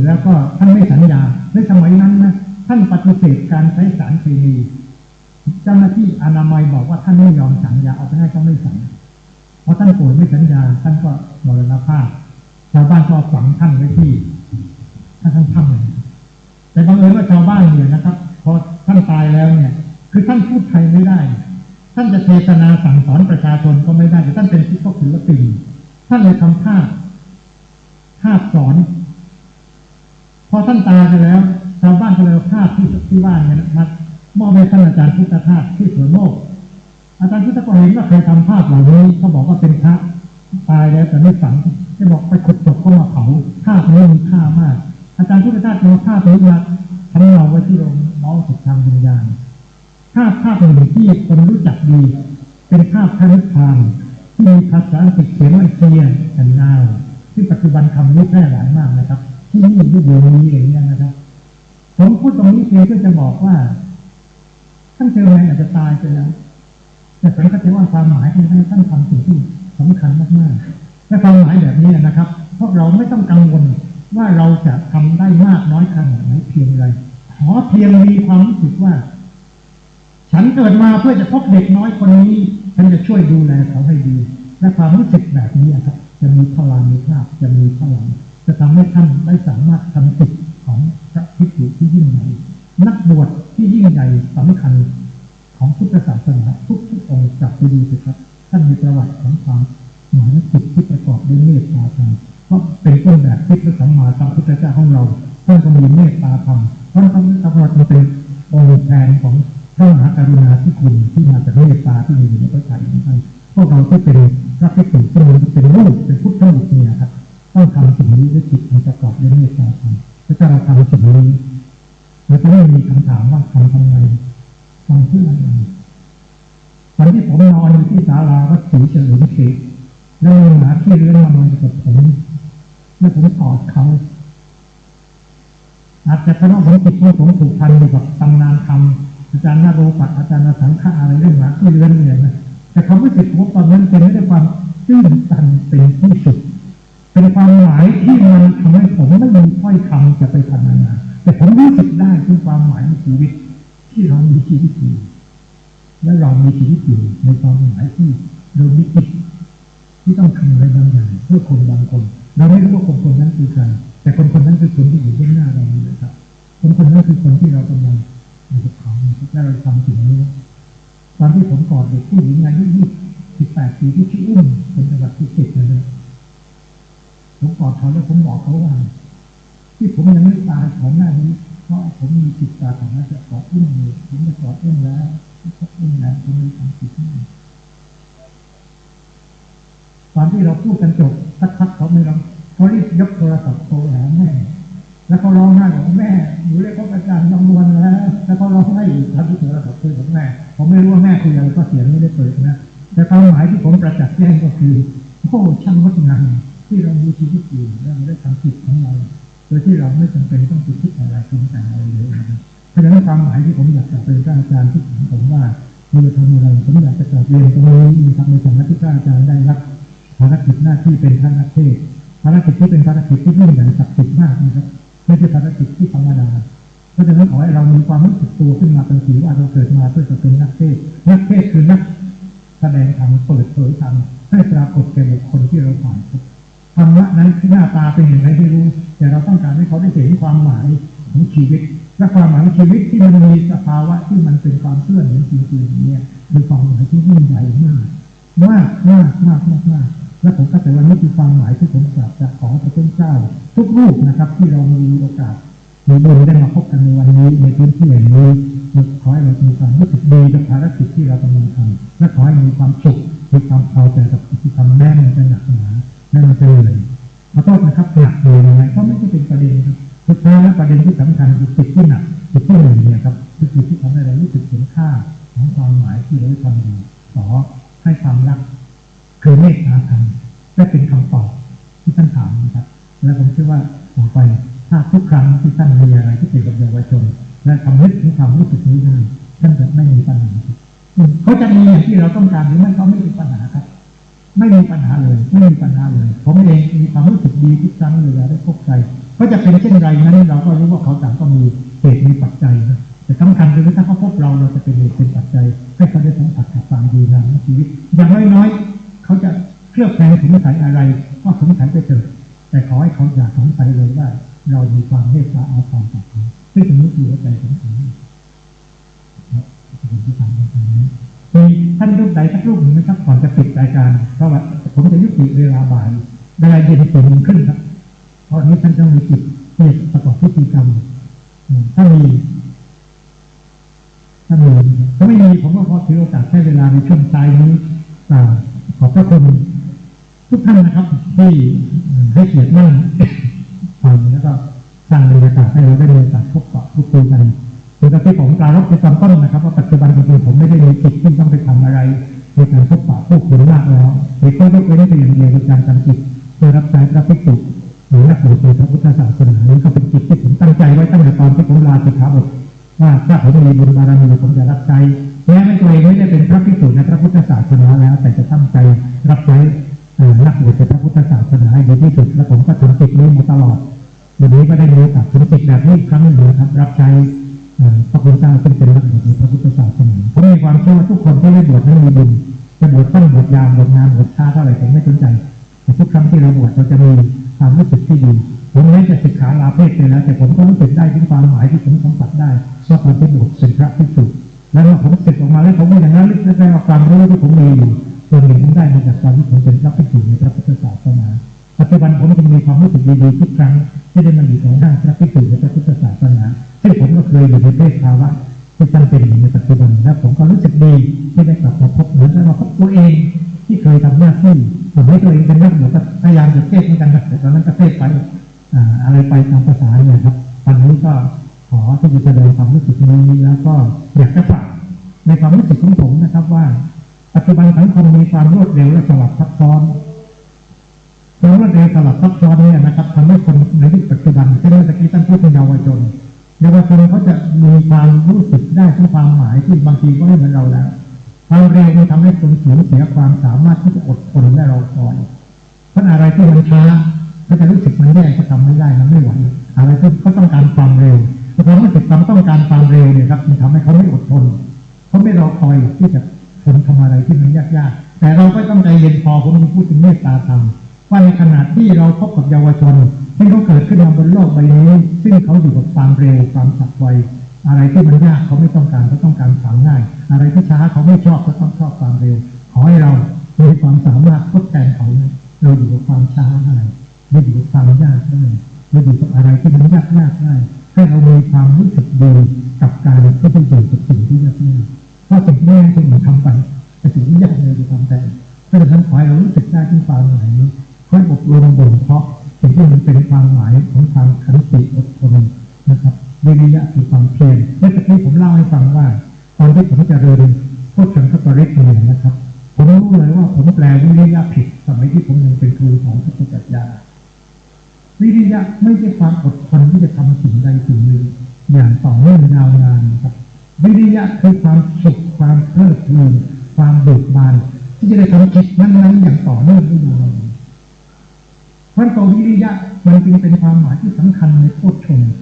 แล้วก็ท่านไม่สัญญาในสมัยนั้นนะท่านปฏิเสธการใช้สารเคมีเจ้าหน้าที่อนามัยบอกว่าท่านไม่ยอมสัญญาเอาไปให้ก็ไม่สัญญาเพราะท่านป่วยไม่สัญญาท่านก็มรณภาพชาวบ้านก็ฝังท่านไว้ที่ท่านทำเลยแต่บังเอิญว่าชาวบ้านเนี่ยนะครับพอท่านตายแล้วเนี่ยคือท่านพูดไทยไม่ได้ท่านจะเทศนาสั่งสอนประชาชนก็ไม่ได้แต่ท่านเป็นศิลปินท่านเลยทำภาพสอนพอท่านตายไปแล้วชาวบ้านก็เลยเอาภาพที่บ้านเนี่ยมามอบให้ท่านอาจารย์พุทธทาสที่สวนโมกอาจารย์พุทธก็เห็นว่าใครทำภาพเหล่านี้เขาบอกว่าเป็นพระตายแล้วแต่ไม่ฝังจะบอกไปขุดศพก็มาเผาภาพนี้มีค่ามากอาจารย์พุทธทาสเอาภาพนี้มาทำเอาไว้ที่โรงน้องสุดทางวิญญาณภาพหนึ่งที่คนรู้จักดีเป็นภาพพระนิพพานที่มีภาษาอังกฤษเขียนว่าเทียนแอนนาวที่ปัจจุบันคำนี้แพร่หลายมากนะครับที่นี่ที่อยู่นี้อย่างนี้นะครับผมพูดตรงนี้เพื่อจะบอกว่าท่านเจอแมนอาจจะตายไปแล้วแต่ผมก็ถือว่าความหมายที่ท่านทำสิ่งที่สำคัญมากๆและความหมายแบบนี้นะครับพวกเราไม่ต้องกังวลว่าเราจะทำได้มากน้อยขนาดไหนเพียงไรขอเพียงมีความรู้สึกว่าฉันเกิดมาเพื่อจะพบเด็กน้อยคนนี้ฉันจะช่วยดูแลเขาให้ดีและความรู้สึกแบบนี้ครับจะมีพลังมีภาพจะมีพลังจะทำให้ท่านได้สามารถทำจิตของพระภิกษุที่ยิ่งใหญ่นักบวชที่ยิ่งใหญ่สำคัญของพุทธศาสนาทุกองค์จับไปดูสิครับท่านมีประวัติของความหมายจิตที่ประกอบด้วยเมตตาธรรมเพราะเป็นต้นแบบที่พระสัมมาสัมพุทธเจ้าของเราท่านก็มีเมตตาธรรมเพราะท่านเป็นองค์แทนของพระมหากรุณาธิคุณที่มาจากเมตตาที่มีอยู่ในพระทัยของท่านพวกเราที่เป็นพระภิกษุที่เป็นลูกเป็นพุทธบุตรเนี่ยครับต้องทำสิ่งนี้ด้วยจิตที่ประกอบด้วยเมตตาธรรมถ้าเราทำสิ่งนี้เราจะไม่มีคำถามว่าทำไมทำเพื่ออะไรวันที่ผมนอนอยู่ ที่ศาลาวัดศรีเฉลิมเขตแล้วมีหมาขี้เลื้อนมานอนกับผมแล้วผมกอดเขาอาจจะเพราะผมติดว่าผมผูกพันอยู่กับตำนานธรรมอาจารย์นาโรปัตอาจารย์นาสังฆะอะไรเรื่องหมาขี้เลื้อนเนี่ยนะแต่ความรู้สึกผมตอนนั้นเป็นด้วยความตื้นตันเป็นที่สุดเป็นความหมายที่มันทำให้ผมไม่มีถ้อยคำจะไปพรรณนาแต่ผมรู้สึกได้ถึงความหมายในชีวิตที่เรามีชีวิตอยู่และเรามีชีวิตอยู่ในความหมายที่เรามีจิตที่ต้องทำอะไรบางอย่างเพื่อคนบางคนเราไม่รู้ว่าคนนั้นคือใครแต่คนนั้นคือคนที่อยู่เบื้องหน้าเราเลยครับคนนั้นคือคนที่เรากำลังอยู่กับเขาและเราทำสิ่งนี้ตอนที่ผมกอดเด็กผู้หญิงอายุ18 ปีที่ชื่ออุ้มเป็นจังหวัดภูเก็ตเลยผมกอดเขาแล้วผมบอกเขาว่าที่ผมยังไม่ตายของหน้านี้เพราะผมมีจิตตาของน่าจะกอดอุ้มเลยผมจะกอดอุ้มแล้วอุ้มแล้วผมมีความจิตนี้ตอนที่เราพูดกันจบสักพักเขาไม่ร้องเขารีบยกโทรศัพท์โทรหาแม่แล้วเขาร้องไห้บอกแม่หนูเรียกเขาอาจารย์จำนวนแล้วเขาร้องไห้อีกทันทีโทรศัพท์คุยกับแม่ผมไม่รู้ว่าแม่คุยอะไรก็เสียงไม่ได้เปิดนะแต่ความหมายที่ผมประจักษ์แจ้งก็คือโอ้ช่างงดงามที่เรามีชีวิตอยู่และเราได้ทำจิตของเราโดยที่เราไม่จำเป็นต้องคิดอะไรปรุงแต่งอะไรเลยนะครับเพราะฉะนั้นความหมายที่ผมอยากจะเป็นอาจารย์ที่ผมว่ามีทำอะไรผมอยากจะกลับเรียนตรงนี้ทำในฐานะที่อาจารย์ได้รับภารกิจหน้าที่เป็นท่านนักเทศภารกิจที่เป็นภารกิจที่ยิ่งใหญ่ศักดิ์สิทธิ์มากนะครับไม่ใช่ภารกิจที่ธรรมดาเพราะฉะนั้นขอให้เรามีความรู้สึกตัวขึ้นมาเป็นสีว่าเราเกิดมาเพื่อจะเป็นนักเทศคือนักแสดงธรรมเปิดเผยธรรมให้ปรากฏแก่บุคคลที่เราผ่านพบธรรมะนั้นหน้าตาเป็นอย่างไรไม่รู้แต่เราต้องการให้เขาได้เห็นความหมายของชีวิตและความหมายของชีวิตที่มันมีสภาวะที่มันเป็นความเคลื่อนไหวจริงๆเนี่ยเป็นความหมายที่ยิ่งใหญ่มากและผมก็แต่ว่านี่คือความหมายที่ผมอยากจะขอพระพุทธเจ้าทุกรูปนะครับที่เรามีโอกาสมีบุญได้มาพบกันในวันนี้ในพื้นที่แห่งนี้ขอให้เรามีความรู้สึกดีกับภารกิจที่เรากำลังทำและขอให้มีความสุขมีความพอใจกับกิจกรรมแม้มันจะหนักหนาแม้มันจะเหนื่อยขอโทษนะครับหนักเหนื่อยยังไงก็ไม่ใช่เป็นประเด็นครับสุดท้ายแล้วประเด็นที่สำคัญคือจิตที่หนักจิตที่เหนื่อยเนี่ยครับคือจิตที่ทำให้เรารู้สึกเห็นค่าของความหมายที่เราทำอยู่ขอให้ความรักคือเมตตาธรรมได้เป็นคำตอบที่ท่านถามนะครับและผมเชื่อว่าต่อไปถ้าทุกครั้งที่ท่านมีอะไรที่เกี่ยวกับเยาวชนและทำนึกถึงความรู้สึกนี้ได้ท่านจะไม่มีปัญหาเขาจะมีอย่างที่เราต้องการหรือไม่เขาไม่มีปัญหาครับไม่มีปัญหาเลยผมเองมีความรู้สึกดีทุกครั้งเวลาได้พบใครเขาจะเป็นเช่นไรนั้นเราก็รู้ว่าเขาต่างก็มีเหตุมีปัจจัยนะแต่สำคัญคือถ้าเขาพบเราจะเป็นเหตุเป็นปัจจัยให้เขาได้สัมผัสกับความดีงามในชีวิตอย่างน้อยๆเขาจะเคลือบแคลงสงสัยอะไรก็สงสัยไปเถอะแต่ขอให้เขาอย่าสงสัยเลยว่าเรามีความเมตตาเอาความต่อเขาซึ่งตรงนี้คือหัวใจของผมครับที่ทำในตรงนี้มีท่านรูปใดสักรูปหนึ่งไหมครับก่อนจะปิดรายการเพราะว่าผมจะยุติเวลาบ่ายเวลาเย็น4 โมงครึ่งครับเพราะนี้ท่านต้องมีกิจที่ประกอบพิธีกรรมถ้าไม่มีผมก็ขอถือโอกาสให้เวลาในช่วงท้ายนี้ขอบพระคุณทุกท่านนะครับที่ให้เกียรตินั่งฟังแล้วก็สร้างบรรยากาศให้เราได้มีโอกาสพบปะพูดคุยกันโดยที่ผมกล่าวในตอนต้นนะครับว่าปัจจุบันจริงๆผมไม่ได้มีกิจที่ต้องไปทำอะไรในการพบปะพูดคุยมากแล้วมีข้อยกเว้นเพียงเดียวในการทำกิจเพื่อรับใช้พระภิกษุหรือนักบวชในพระพุทธศาสนานี้ก็เป็นกิจที่ผมตั้งใจไว้ตั้งแต่ตอนที่ผมลาสิกขาบทว่าถ้าผมมีบุญบารมีผมจะรับใช้แม้ตัวเองไม่ได้เป็นพระภิกษุในพระพุทธศาสนาแล้วแต่จะตั้งใจรับใช้นักบวชในพระพุทธศาสนาให้ดีที่สุดและผมก็ทำกิจนี้มาตลอดวันนี้ก็ได้มีโอกาสทำกิจแบบนี้ครั้งหนึ่งครับรับใช้พระพุทธเจ้าซึ่งเป็นนักบวชในพระพุทธศาสนาผมมีความเชื่อว่าทุกคนที่ได้บวชนั้นมีบุญจะบวชต้นบวชยามบวชงานบวชช้าเท่าไหร่ผมไม่สนใจแต่ทุกครั้งที่เราบวชเราจะมีความรู้สึกที่ดีผมแม้จะศึกษาลาเพศไปแล้วแต่ผมก็รู้สึกได้ถึงความหมายที่ผมสัมผัสได้ว่าผมเป็นบวชเป็นพระภิกษุแล้วเมื่อผมศึกออกมาแล้วผมก็อย่างนั้นลึกได้เอาความรู้ที่ผมมีอยู่ส่วนหนึ่งได้มาจากการที่ผมเป็นพระภิกษุในพระพุทธศาสนาปัจจุบันผมจึงมีความรู้สึกดีๆทุกครั้งที่ได้มาอยู่ต่อหน้าพระภิกษุในพระพุทธศาสนาซึ่งผมก็เคยอยู่ในเพศภาวะที่จำเป็นในปัจจุบันและผมก็รู้สึกดีที่ได้กลับมาพบเหมือนกับพบตัวเองที่เคยทำหน้าที่ผมให้ตัวเองเป็นนักบวชก็พยายามจะเทศเหมือนกันแต่ตอนนั้นก็เทศไปอะไรไปตามภาษาเนี่ยครับตอนนี้ก็ขอที่จะแสดงความรู้สึกนี้แล้วก็อยากจะฝากในความรู้สึกของผมนะครับว่า ปัจจุบันสังคมมีความรวดเร็วและสลับซับซ้อนความรวดเร็วสลับซับซ้อนเนี่ยนะครับทำให้คนในยุคปัจจุบันเช่นเมื่อกี้ท่านพูดถึงเยาวชนเขาจะมีความรู้สึกได้ถึงความหมายที่บางทีก็ไม่เหมือนเราแล้วความเร็วมันทำให้คนสูญเสียความสามารถที่จะอดทนและรอคอยเพราะอะไรที่มันช้าก็จะรู้สึกมันแย่ก็ทำไม่ได้มันไม่ไหวอะไรที่เขาต้องการความเร็วความรู้สึกความต้องการความเร็วเนี่ยครับมันทำให้เขาไม่อดทนเขาไม่รอคอยที่จะทำอะไรที่มันยากๆแต่เราก็ต้องใจเย็นพอผมพูดถึงเมตตาธรรมว่าในขณะที่เราพบกับเยาวชนที่เขาเกิดขึ้นมาบนโลกใบนี้ซึ่งเขาอยู่กับความเร็วความฉับไวอะไรที่มันยากเขาไม่ต้องการเขาต้องการความง่ายอะไรที่ช้าเขาไม่ชอบเขาต้องชอบความเร็วขอให้เรามีความสามารถทดแทนเขาเราอยู่กับความช้าได้เราอยู่กับความยากได้เราอยู่กับอะไรที่มันยากได้ให้เรามีความรู้สึกดีกับการที่จะอยู่กับสิ่งที่ยากเพราะสิ่งที่ยากที่เราทำไปแต่สิ่งที่ยากเราจะทำแต่เพราะฉะนั้นขอให้เรารู้สึกได้ที่ความหมายนี้ค่อยอบรมบ่มเพาะสิ่งที่มันเป็นความหมายของความขันติอดทนนะครับวิริยะคือความเพียรเมื่อกี้ผมเล่าให้ฟังว่าตอนที่ผมจะเรียนโคชชังคตริกเนี่ยนะครับผมรู้เลยว่าผมแปลวิริยะผิดสมัยที่ผมยังเป็นครูของพุทธปัญญาวิริยะไม่ใช่ความอดทนที่จะทำสิ่งใดสิ่งหนึ่งอย่างต่อเนื่องยาวนานครับวิริยะคือความสุขความเพลิดเพลินความเบิกบานที่จะได้ทำกิจนั้นๆอย่างต่อเนื่องยาวนานเพราะตัววิริยะมันจึงเป็นความหมายที่สำคัญในโพชฌงค์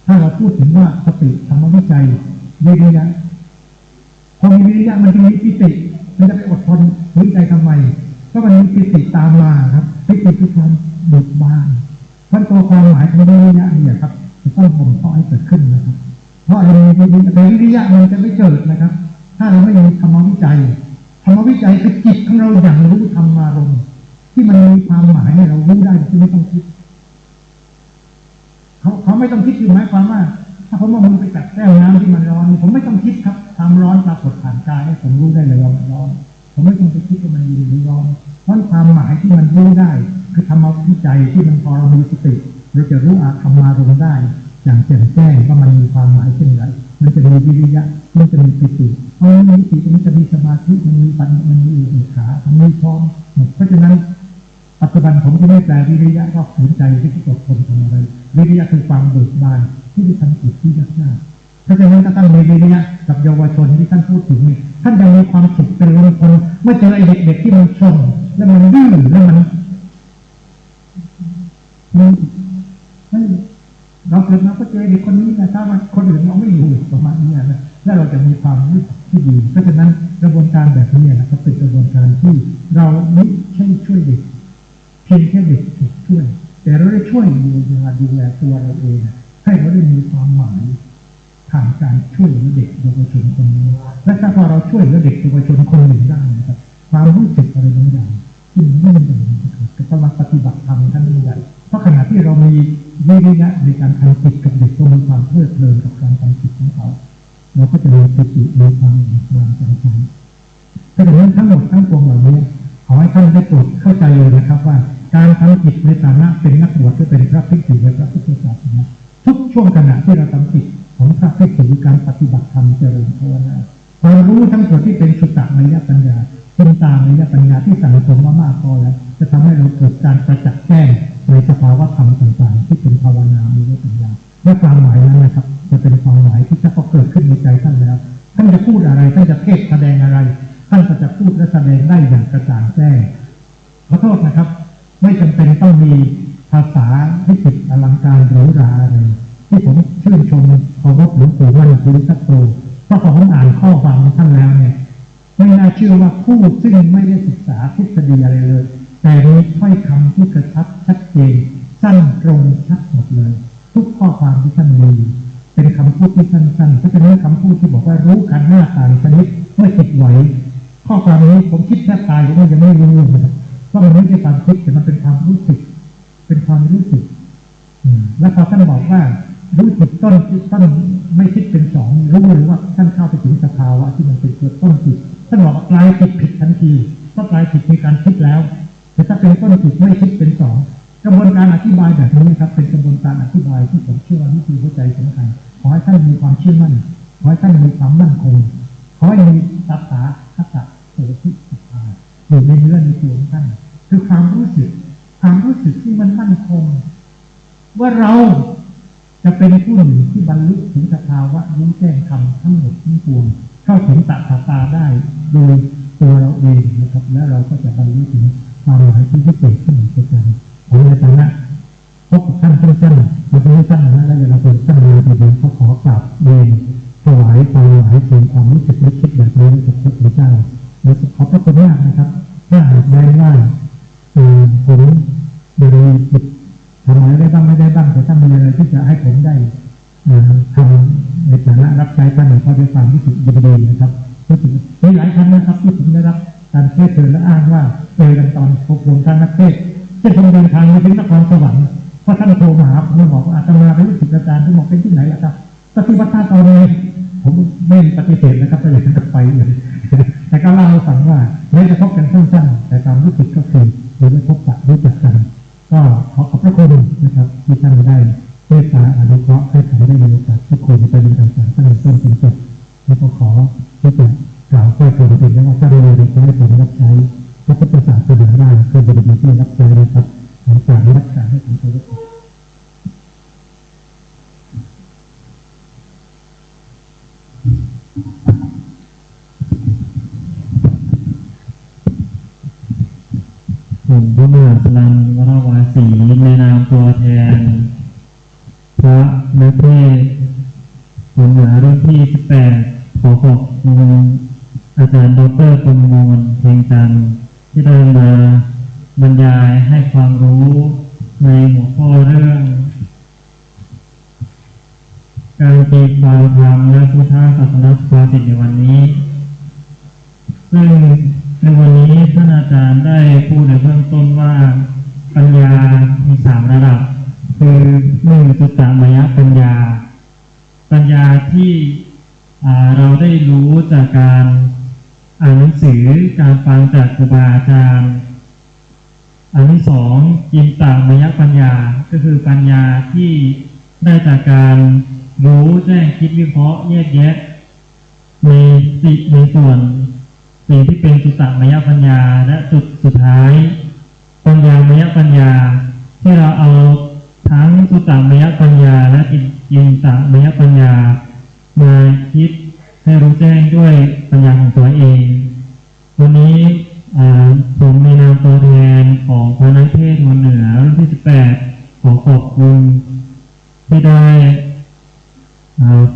ถ้าเราพูดถึงว่าสติธรรมวิจัยวิริยะพอมีวิริยะมันจะมีปิติมันจะไปอดทนวิจัยทำไมก็มันมีปิติตามมาครับปิติคือความเบิกบานเพราะตัวความหมายของวิริยะเนี่ยครับจะต้องบ่มเพาะให้เกิดขึ้นนะครับเพราะอะไรวิริยะมันจะไม่เกิดนะครับถ้าเราไม่มีธรรมวิจัยคือจิตของเราอย่างรู้ธรรมารมณ์ที่มันมีความหมายให้เรารู้ได้ที่ไม่ต้องคิดเขาไม่ต้องคิดคือหมายความว่าถ้าผมเอามือไปจับแก้วน้ำที่มันร้อนผมไม่ต้องคิดครับความร้อนปรากฏผ่านกายให้ผมรู้ได้เลยว่ามันร้อนผมไม่ต้องไปคิดว่ามันเย็นหรือร้อนเพราะความหมายที่มันรู้ได้คือธรรมวิจัยที่มันพอเรามีสติเราจะรู้ธรรมารมณ์ได้อย่างแจ่มแจ้งว่ามันมีความหมายเช่นไรมันจะมีวิริยะมันจะมีปิติเพราะมันมีปิติมันจะมีสมาธิมันมีปัญญามันมีอุเบกขามันมีพร้อมเพราะฉะนั้นปัจจุบันผมจะไม่แปลวิริยะว่าฝืนใจที่จะอดทนทำอะไรวิริยะคือความเบิกบานที่จะทำกิจที่ยากเพราะฉะนั้นถ้าท่านมีวิริยะกับเยาวชนที่ท่านพูดถึงนี่ท่านจะมีความสุขเป็นล้นพ้นเมื่อเจอไอ้เด็กๆที่มันชนแล้วมันดื้อแล้วมันเราเกิดมาก็เจอเด็กคนนี้นะถ้าคนอื่นเราไม่อยู่ประมาณนี้นะแล้วเราจะมีความรู้สึกที่ดีเพราะฉะนั้นกระบวนการแบบนี้นะครับเป็นกระบวนการที่เราไม่ใช่ช่วยเด็กเพียงแค่เด็กถูกช่วยแต่เราได้ช่วยดูแลตัวเราเองให้เราได้มีความหมายผ่านการช่วยเหลือเด็กเยาวชนคนนี้และถ้าพอเราช่วยเหลือเด็กเยาวชนคนหนึ่งได้นะครับความรู้สึกอะไรบางอย่างที่มันไม่ได้ก็ต้องมาปฏิบัติธรรมท่านใหญ่เพราะขณะที่เรามีวิริยะในการทำกิจกับเด็กก็มีความเพลิดเพลินกับการทำกิจของเขาเราก็จะมีสติมีความจำใจเพราะฉะนั้นทั้งหมดทั้งปวงเหล่านี้ขอให้ท่านได้โปรดเข้าใจเลยนะครับว่าการทำกิจในฐานะเป็นนักบวชที่เป็นพระภิกษุในพระพุทธศาสนาทุกช่วงขณะที่เราทำกิจของพระภิกษุการปฏิบัติธรรมเจริญภาวนาความรู้ทั้งหมดที่เป็นสุตตะมยปัญญาจินตามยปัญญาที่สั่งสมมามากพอแล้วจะทำให้เราเกิดการประจักษ์แจ้งในสภาวะธรรมต่างๆที่เป็นภาวนามีปัญญาและความหมายนั้นนะครับจะเป็นความหมายที่ถ้าเขาเกิดขึ้นในใจท่านแล้วท่านจะพูดอะไรท่านจะเทศแสดงอะไรท่านก็จะพูดและแสดงได้อย่างกระจ่างแจ้งขอโทษนะครับไม่จำเป็นต้องมีภาษาวิจิตรอลังการหรูหราอะไรที่ผมชื่นชมเคารพหลวงปู่มั่นภูริทัตโตเพราะพอผมอ่านข้อความของท่านแล้วเนี่ยไม่น่าเชื่อว่าผู้ซึ่งไม่ได้ศึกษาทฤษฎีอะไรเลยแต่มีถ้อยคำที่กระชับชัดเจนสั้นตรงชัดหมดเลยทุกข้อความที่ท่านมีเป็นคำพูดที่สั้นๆเพราะฉะนั้นคำพูดที่บอกว่ารู้กันหน้าต่างชนิดเมื่อจิตไหวข้อความนี้ผมคิดแทบตายผมยังไม่รู้เลยเพราะมันไม่ใช่ความคิดแต่มันเป็นความรู้สึกเป็นความรู้สึกแล้วพอท่านบอกว่ารู้จิตต้นไม่คิดเป็นสองรู้เลยว่าท่านเข้าไปถึงสภาวะที่มันเป็นตัวต้นจิตท่านบอกปลายจิตผิดทันทีเพราะปลายจิตมีการคิดแล้วแต่ถ้าเป็นต้นจิตไม่คิดเป็นสองกระบวนการอธิบายแบบนี้ครับเป็นกระบวนการอธิบายที่ผมเชื่อว่านี่คือหัวใจสำคัญขอให้ท่านมีความเชื่อมั่นขอให้ท่านมีความมั่นคงขอให้มีตถาคตโต ตัวที่ศรัทธาอยู่ในเนื้อในตัวของท่านคือความรู้สึกที่มันมั่นคงว่าเราจะเป็นผู้หนึ่งที่บรรลุถึงสภาวะรู้แจ้งธรรมทั้งหมดทั้งปวงเข้าถึงตัณหาได้โดยตัวเราเองนะครับและเราก็จะบรรลุถึงความหมายที่พิเศษที่มีประการของในฐานะพบกับท่านสั้นๆมาเป็นสั้นนะแล้วเราเป็นสั้นเลยทีเดียวก็ขอกราบเรียนถวายความหมายถึงความรู้สึกนึกคิดแบบนี้กับพระพุทธเจ้าและขอบพระคุณมากนะครับถ้าหากได้ว่าผมบริสุทธิ์ทำอะไรได้บ้างไม่ได้บ้างแต่ถ้ามีอะไรที่จะให้ผมได้ทำในฐานะรับใช้ท่านก็ด้วยความรู้สึกยินดีนะครับรู้สึกมีหลายครั้งนะครับที่ผมได้รับการเทศเชิญและอ้างว่าเจอกันตอนอบรมท่านนักเทศที่ผมเดินทางมาถึงนครสวรรค์เพราะท่านโทรมาหาผมบอกว่าอาตมาเป็นลูกศิษย์อาจารย์ที่บอกเป็นที่ไหนล่ะครับปฏิบัติตอนนี้ผมไม่ปฏิเสธนะครับแต่อยากจะไปเลยแต่ก็เล่าให้ฟังว่าไม่ได้พบกันสั้นๆแต่ความรู้สึกก็คือเราได้พบปะรู้จักกันก็ขอขอบพระคุณนะครับที่ท่านได้เมตตาอนุเคราะห์ให้ผมได้มีโอกาสที่คุยประเด็นต่างๆตั้งแต่ต้นจนจบและก็ขอที่จะกล่าวข้อความเป็นว่าถ้าเราเรียนรู้ให้ผมรับใช้พระพุทธศาสนาได้คือบริบูรณ์ที่รับใช้นะครับขอการรักษาให้ผมได้ผมพระมหาพลังวรวาสีในนามตัวแทนพระนักเทศน์ผมเหนือรุ่นที่18ขอขอบคุณอาจารย์ดร.ปมมลเพ็งจันทร์ที่ได้มาบรรยายให้ความรู้ในหัวข้อเรื่องการตีความธรรมและพุทธศาสนาภาษิตในวันนี้ซึ่งในวันนี้ท่านอาจารย์ได้พูดในเบื้องต้นว่าปัญญามี3ระดับคือ1จุตตมยปัญญาที่เราได้รู้จากการอ่านหนังสือการฟังจากครูบาอาจารย์อันที่2จินตมยปัญญาก็คือปัญญาที่ได้จากการรู้แจ้งคิดวิเคราะห์แยกแยะในส่วนสิ่งที่เป็นจุตตมยปัญญาและจุดสุดท้ายปัญญามยปัญญาที่เราเอาทั้งจุตตมยปัญญาและจินตมยปัญญามาคิดให้รู้แจ้งด้วยปัญญาของตัวเองวันนี้ผมในนามตัวแทนของคณะเทศน์วันเหนือรุ่นที่18ขอขอบคุณที่ได้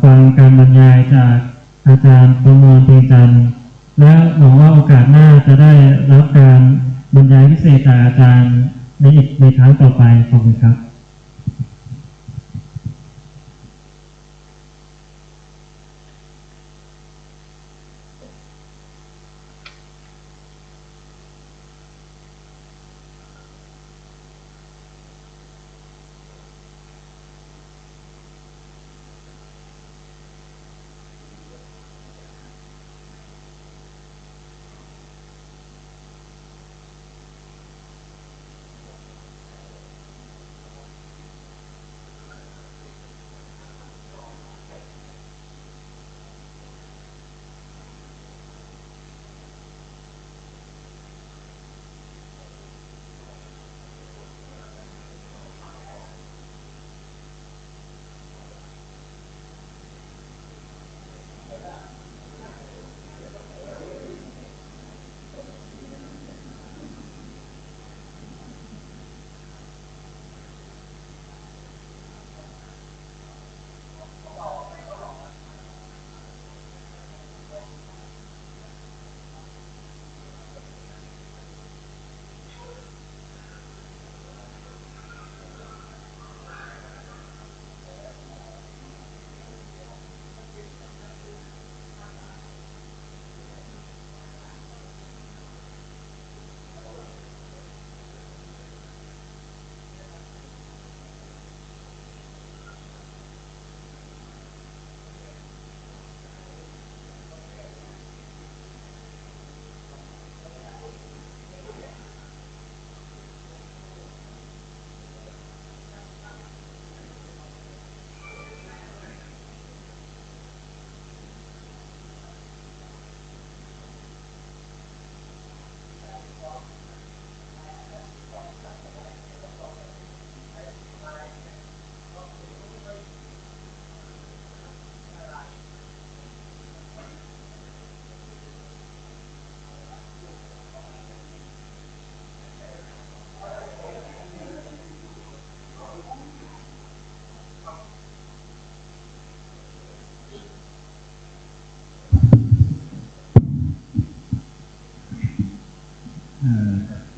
ฟังการบรรยายจากอาจารย์ปมมลเพ็งจันทร์และหวังว่าโอกาสหน้าจะได้รับการบรรยายพิเศษจากอาจารย์ในครั้งต่อไปขอบคุณครับ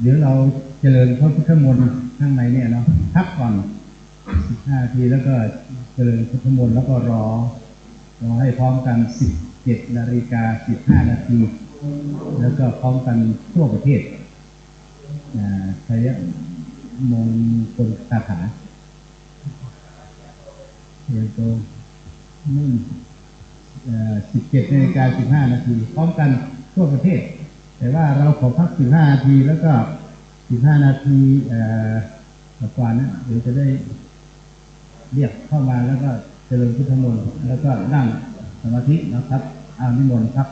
เดี๋ยวเราเจริญพระพุทธมนต์ข้างในเนี่ยเนาะพักก่อน15 นาทีแล้วก็เจริญพุทธมนต์แล้วก็รอให้พร้อมกัน17:15 นาทีแล้วก็พร้อมกันทั่วประเทศชัยมงคลคาถาเรียนตัวมุ่ง17:15 นาทีพร้อมกันทั่วประเทศแต่ว่าเราขอพัก15 นาทีแล้วก็15 นาทีกว่านะเดี๋ยวจะได้เรียกเข้ามาแล้วก็เจริญพุทธมนต์แล้วก็นั่งสมาธินะครับนิมนต์ครับ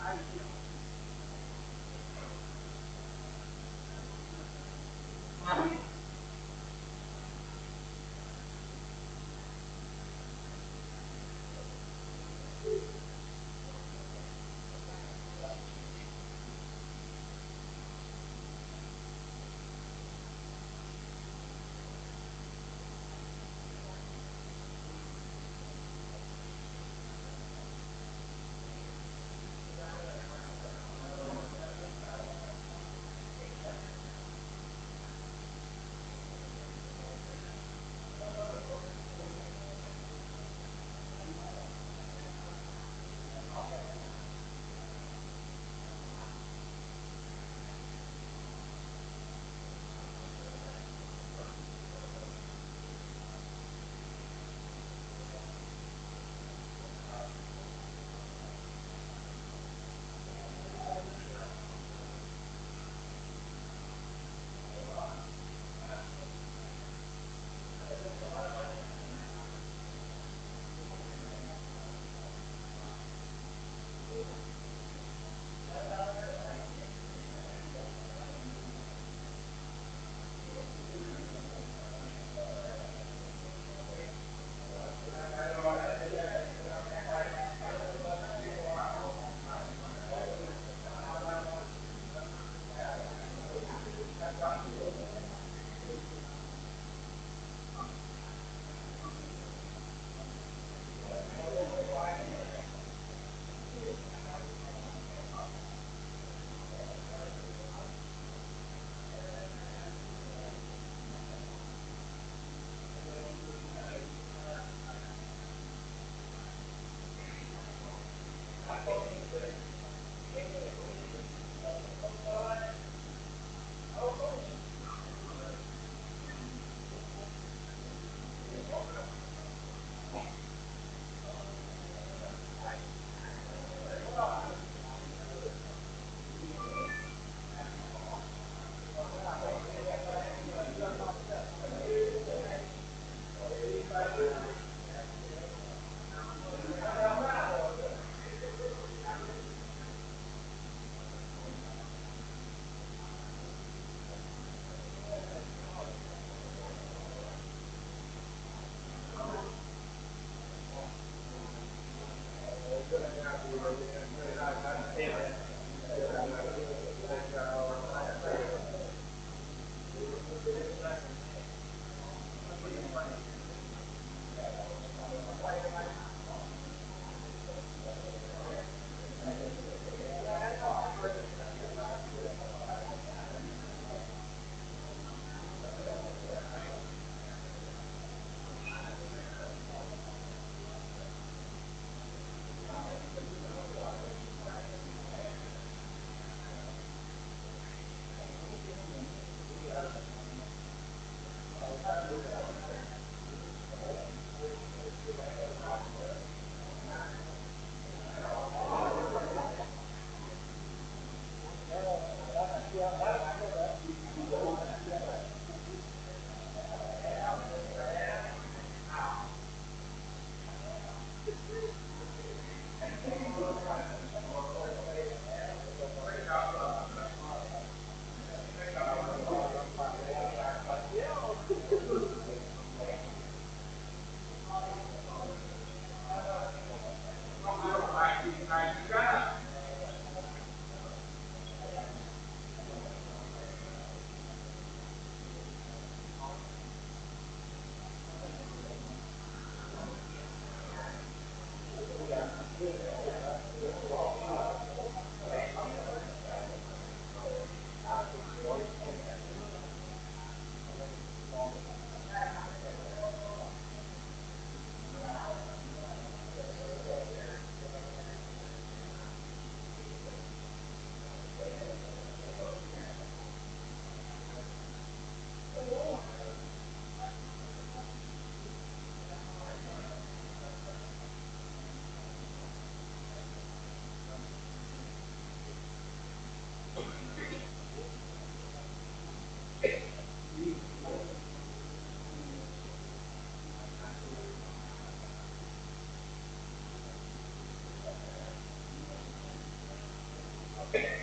ค เ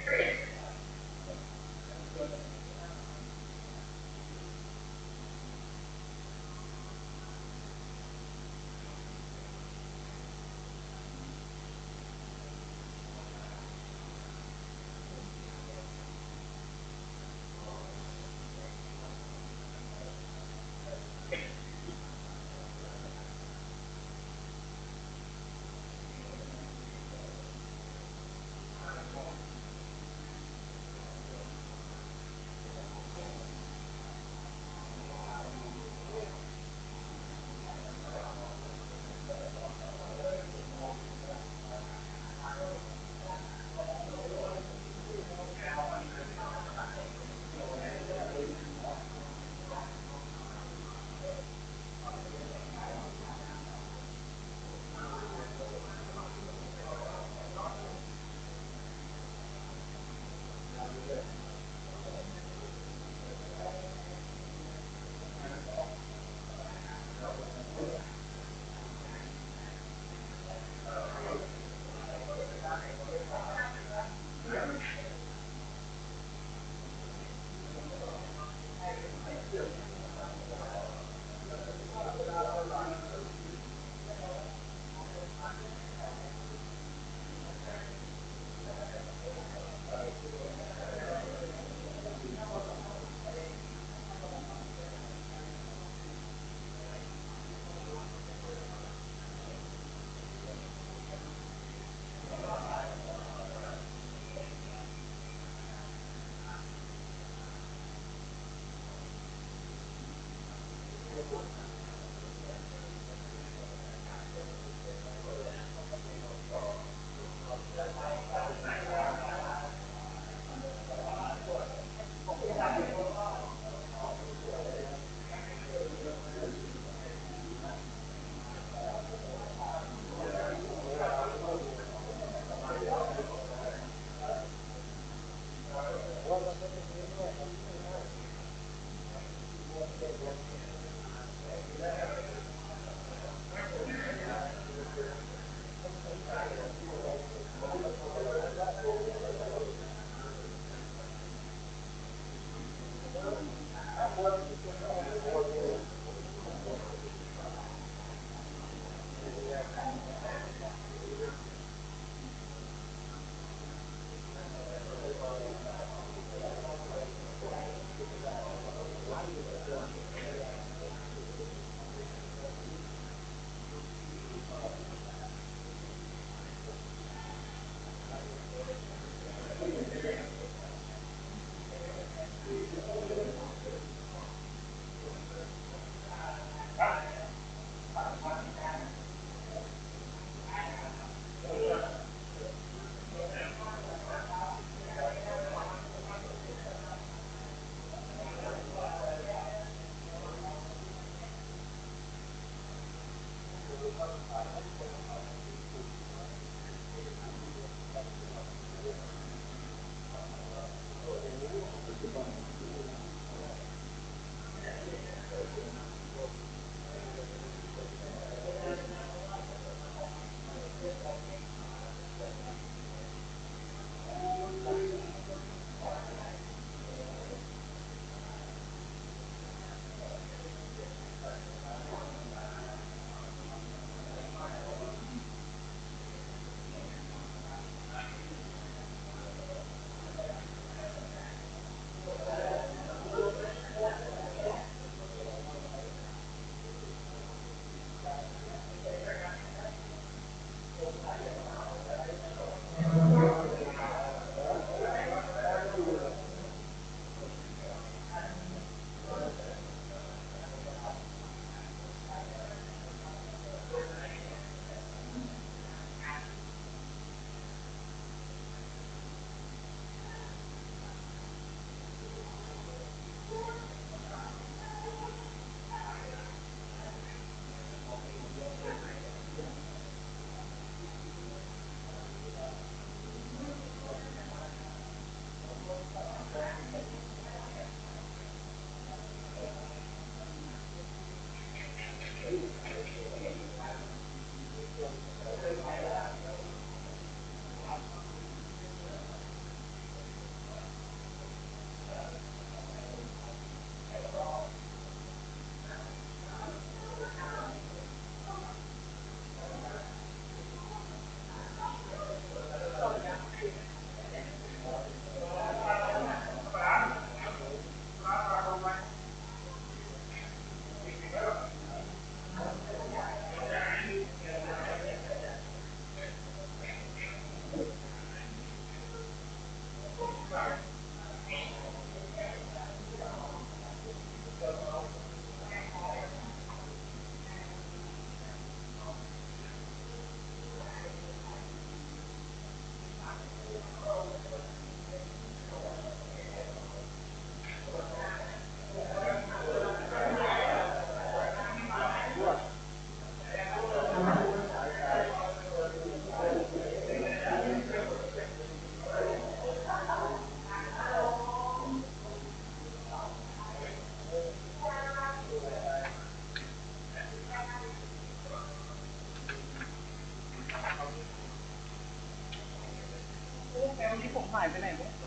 นี้ผมหายไปไหนเนี่ย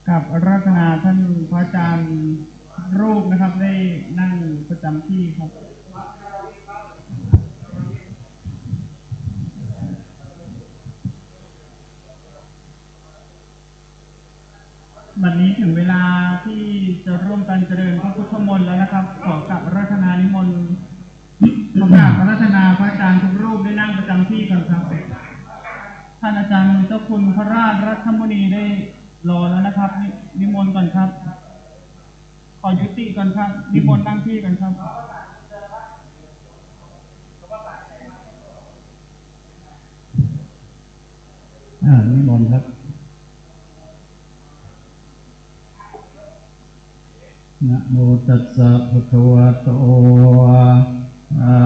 กับรัตนาท่านพระอาจารย์รูปนะครับได้นั่งประจำที่ครับวันนี้ถึงเวลาที่จะร่วมกันเจริญพระพุทธมนต์แล้วนะครับขอกับรัตนานิมนต์ขอกราบรัตนาพระอาจารย์ทุกรูปได้นั่งประจำที่ก่อนครับท่านอาจารย์เจ้าคุณพระราชรัฐมุนีได้รอแล้วนะครับนิมนต์ก่อนครับขอยุติก่อนครับนิมนต์นั่งที่ก่อนครับนิมนต์ครับนะโมตัสสะภะคะวะโตอะ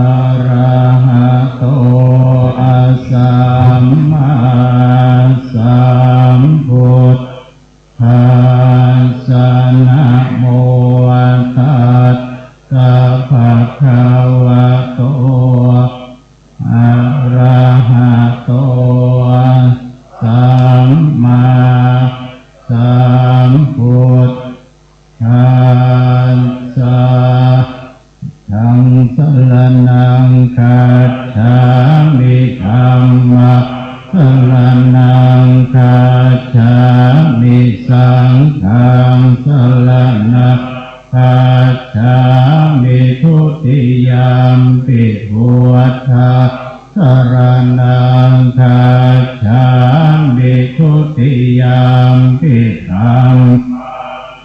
ระหะโตสัมมาสัมพุทธัสสะนะโมตัสสะภะคะวะโตอะระหะโตสัมมาสัมพุทธัสสะธังสรณังคัจฉามิธัมมังสรณังคัจฉามิสังฆังสรณังคัจฉามิทุติยามปิพุทธังสรณังคัจฉามิทุติยามปิธัม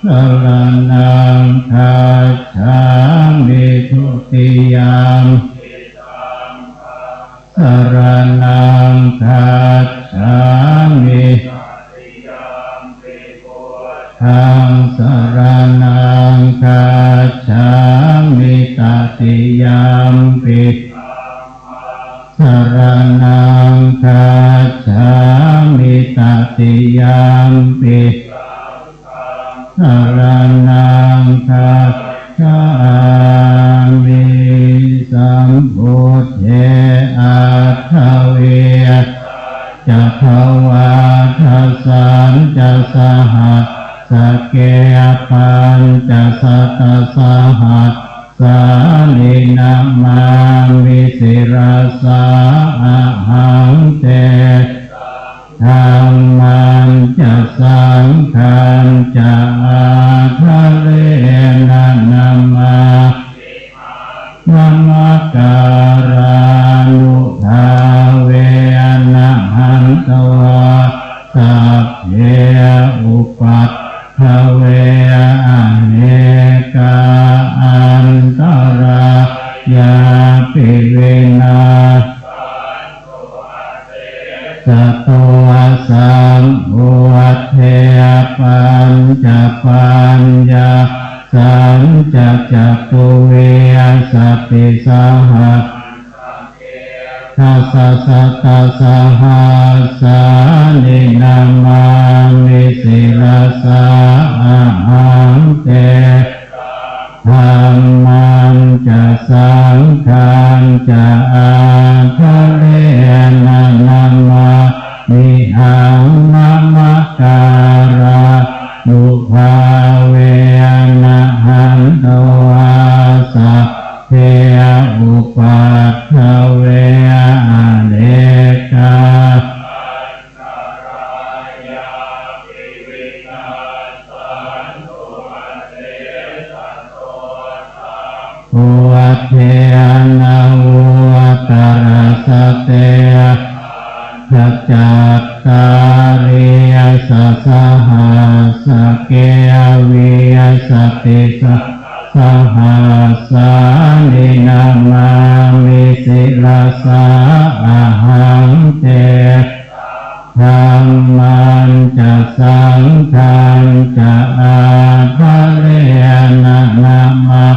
สรณังคัจฉามิทุติยามสรณังคัจฉามิธังสรณังคัจฉามิตติยามปิสรณังคัจฉามิตติยามปิสรณังคัจฉามิสัมพุทเถอัตถเวจะภวาทัสสันจะสหัสสเกปัญจะสัตตสหัสสานินามามิสิราสาหังเต ธัมมัญจะสังฆัญจะอาทะเรนะนะมานามาการานุภาเวนะหันตวาสัพเพอุปัฏฐเวอเนกาอันตรายาปิวินาสตัวสัมโภเทปัญจปัญญาสัมจักจตุเวสติสหัสทัสสะทัสสะหัสสะนินามามิสิรสะอาหังเตธัมมัญจะสังฆัญจะอาทะเรนะนะมามิหังนะมะการานุภาเวนะหันตวาสัพเพอุปัฏฐเวอเนกาอุวัฏเทนะอุวัตระสเตสัจจตาริยสัสหาสเกวิยสติสัสหาสานินามามิสิรสะอาหังเตธัมมัญจะสังฆัญจะอาทะเรนะนะมา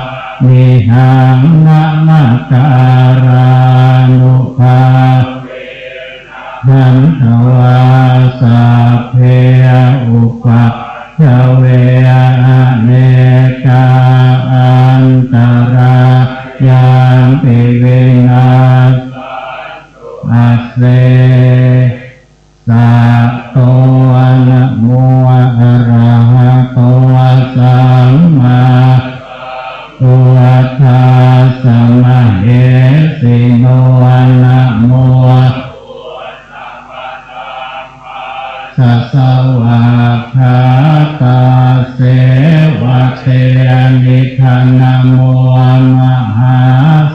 มิหังนะมะการานุภาหันตวาสัพเพอุปัฏฐเวอเนกาอันตรายาปิวินาสเสสัตโตนะโมอะระหะโตสัมมาพุทธัสสะมะเหสิโนนะโมสัสสวะคาตาเสวะเทนิธานโมมหา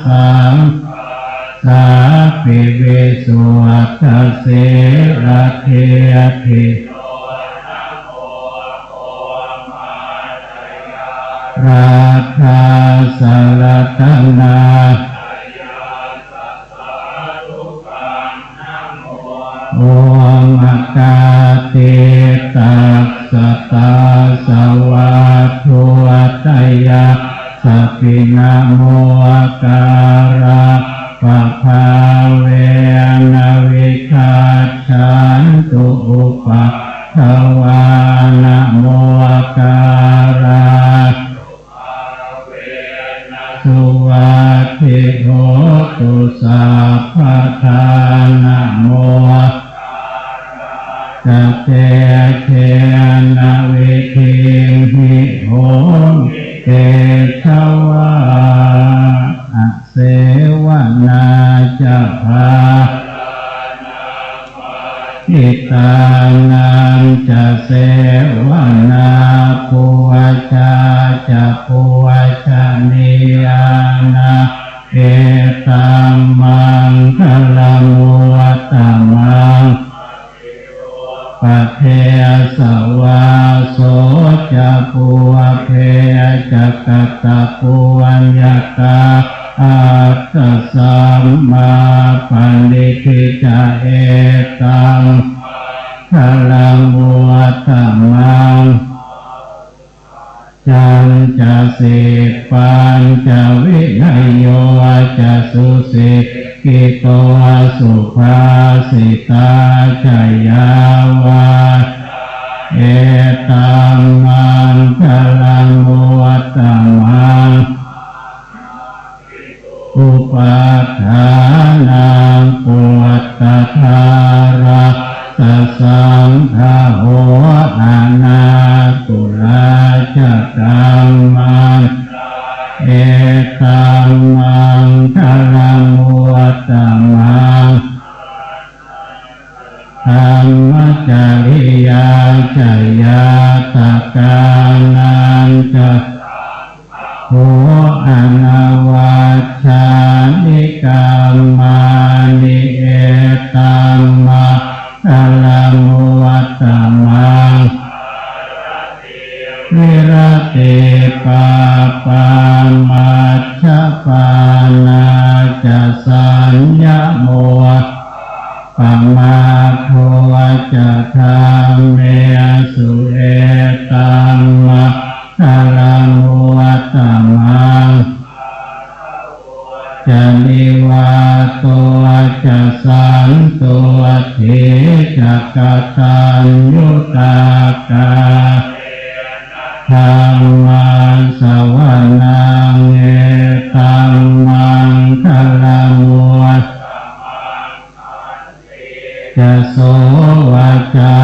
สังสาปิวิสุวัตเสระเทธิราคาสารตนาโอมกาติตัสสะตาสวัตถุตยาสปินะโมการะปะภาเวนะวิคัจฉันตุอุปะทวานะโมการะสุวัตถิโหตุสัพพทานะโมจะเตเทนะวิธิหิโหเตชวะอะเสวนาจะภาอิตานันจะเสวนาปุวชาจะปุวชนิยานาเอตัมมังคลังวัตมังปะเทสวาโสจะปุวเพจะกตะปุวัญญตาอัตตสัมมาปันติทิจะเอตังคลังวัตมังจันจะสิปัญจะวินัยโยจะสุสิกิโตสุภาสิตาจยาวาเอตัมมังคลังวัตมังอุปัฏฐานังปุตตะทาระสังฆโหอานาตุลาจตัมมังเอตัมมังคลังวัตมัง ธรรมจริยาจยาตกานันจะโหอนาวัชชานิกรรมานิเอตัมมะกัลมุวัตตมังวิรติปาปามัชฌะปานาจะสัญญโมปมาโทจะธรรมเมสุเอตัมมะกัลมุวัตตมังจะนิวาตัวจะสันตัวเถจะกตัญญูตากาธรรมังสวนังเอตัมมังกัลมุวัตตจะโสวาจา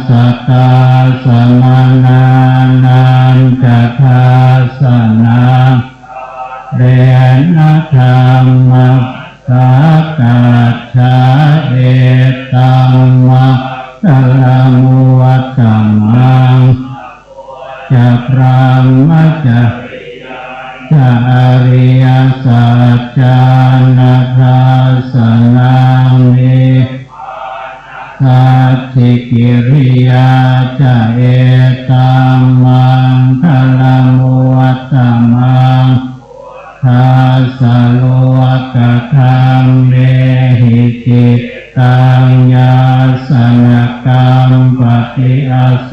สตาสมานานันจะทาสนาเรณธรรมสากาชาเอตัมมะกัลมุวัตตมังจะพรหมจะอริยสัจจานาทัสสนามิสัจจิกิริยาจะเอตัมมังกัลมุวัตตมังทัสสะโลกธรรมเมหิจิตตังยาสนกัมปฏิอโศ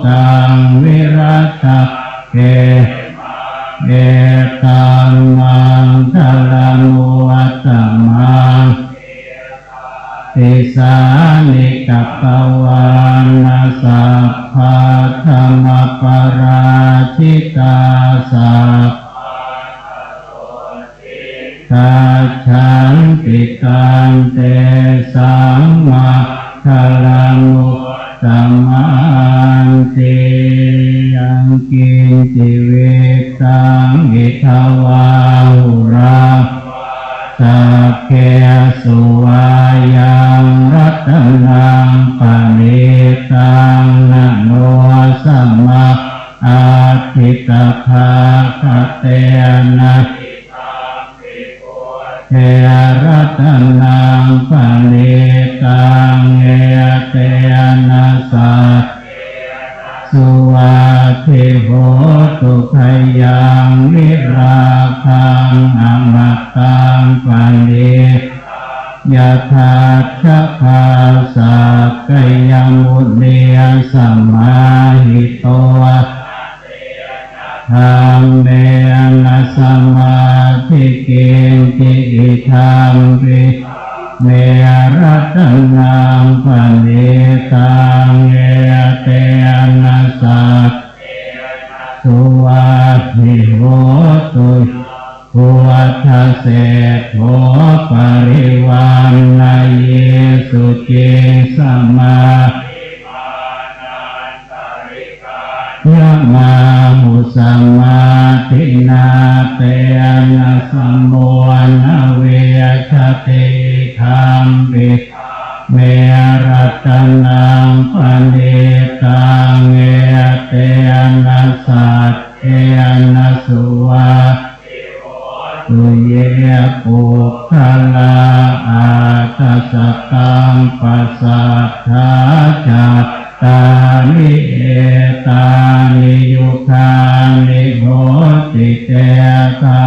กังวิรัตเกเอตัมมังกัลมุวัตตมังติสานิกัปปวานาสัพพะธรรมปราชิตาสัพกาชันติกันเตสัมมาคัลมุตตมังติยังกินจิเวตังอิทวาหุราสัพเพสุวายังรัตนังปณิตังนะโนสัมมาอาทิตภาคเตนะเอรัตนังปณิตังเอเตนะสัสสุวาทิโหตุขยังวิราคังอมตังปณิยถาชัพพาสัพพยมุนียสัมมาหิโตธรรมเมนะสัมมาทิฏฐิติธรรมปิเมรัตนังปณิตังเอเตนะสัสสุวาทิโหตุภูวัฏเสโธปริวานนายเยสุจิสัมมายะมามุสัมมาทินาเตนะสัมโมนะเวชติธรรมปิเมรัตนังปณิตังเอเตนะสัจเจนะสุวาตุเยปุคลาอาทัสสะตังปัสสัทธาจัตตานิเอตานิยุคานิโหติเตตา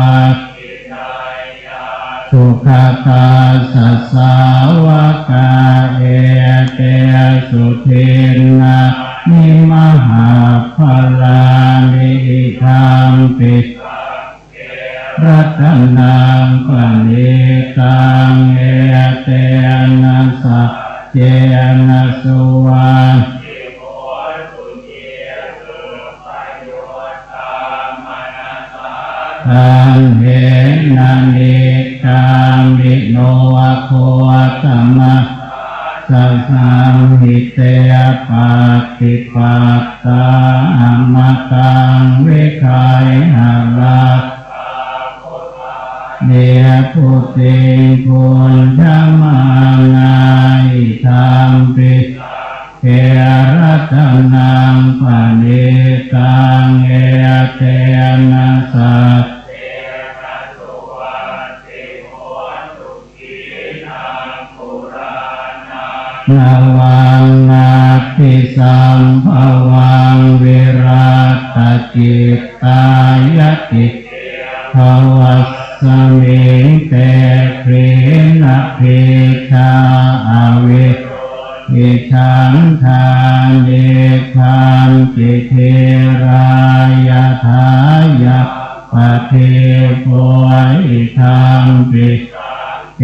สุขตาสัสสาวกาเอเตสุทินนานิมหาภลานิธรรมปิรัตนังปณิตังเอเตนะสัจเจนะสุวาทันเหนะนิกามิโนโคตมะสัสสัมหิเตปาติปัตตาอมตังวิคัยหารา เดียพุทธิพุทธมานาอิธัมปิเอรัตนังปณิตังเอเตนะสัตนาวังนาทิสัมภวังวิรัตจิตตายติภวัสสมิงเตครีนะภิชาอวิอิชันทานเยพันติเทรายะทายะปะเทโพอิธัมปิเก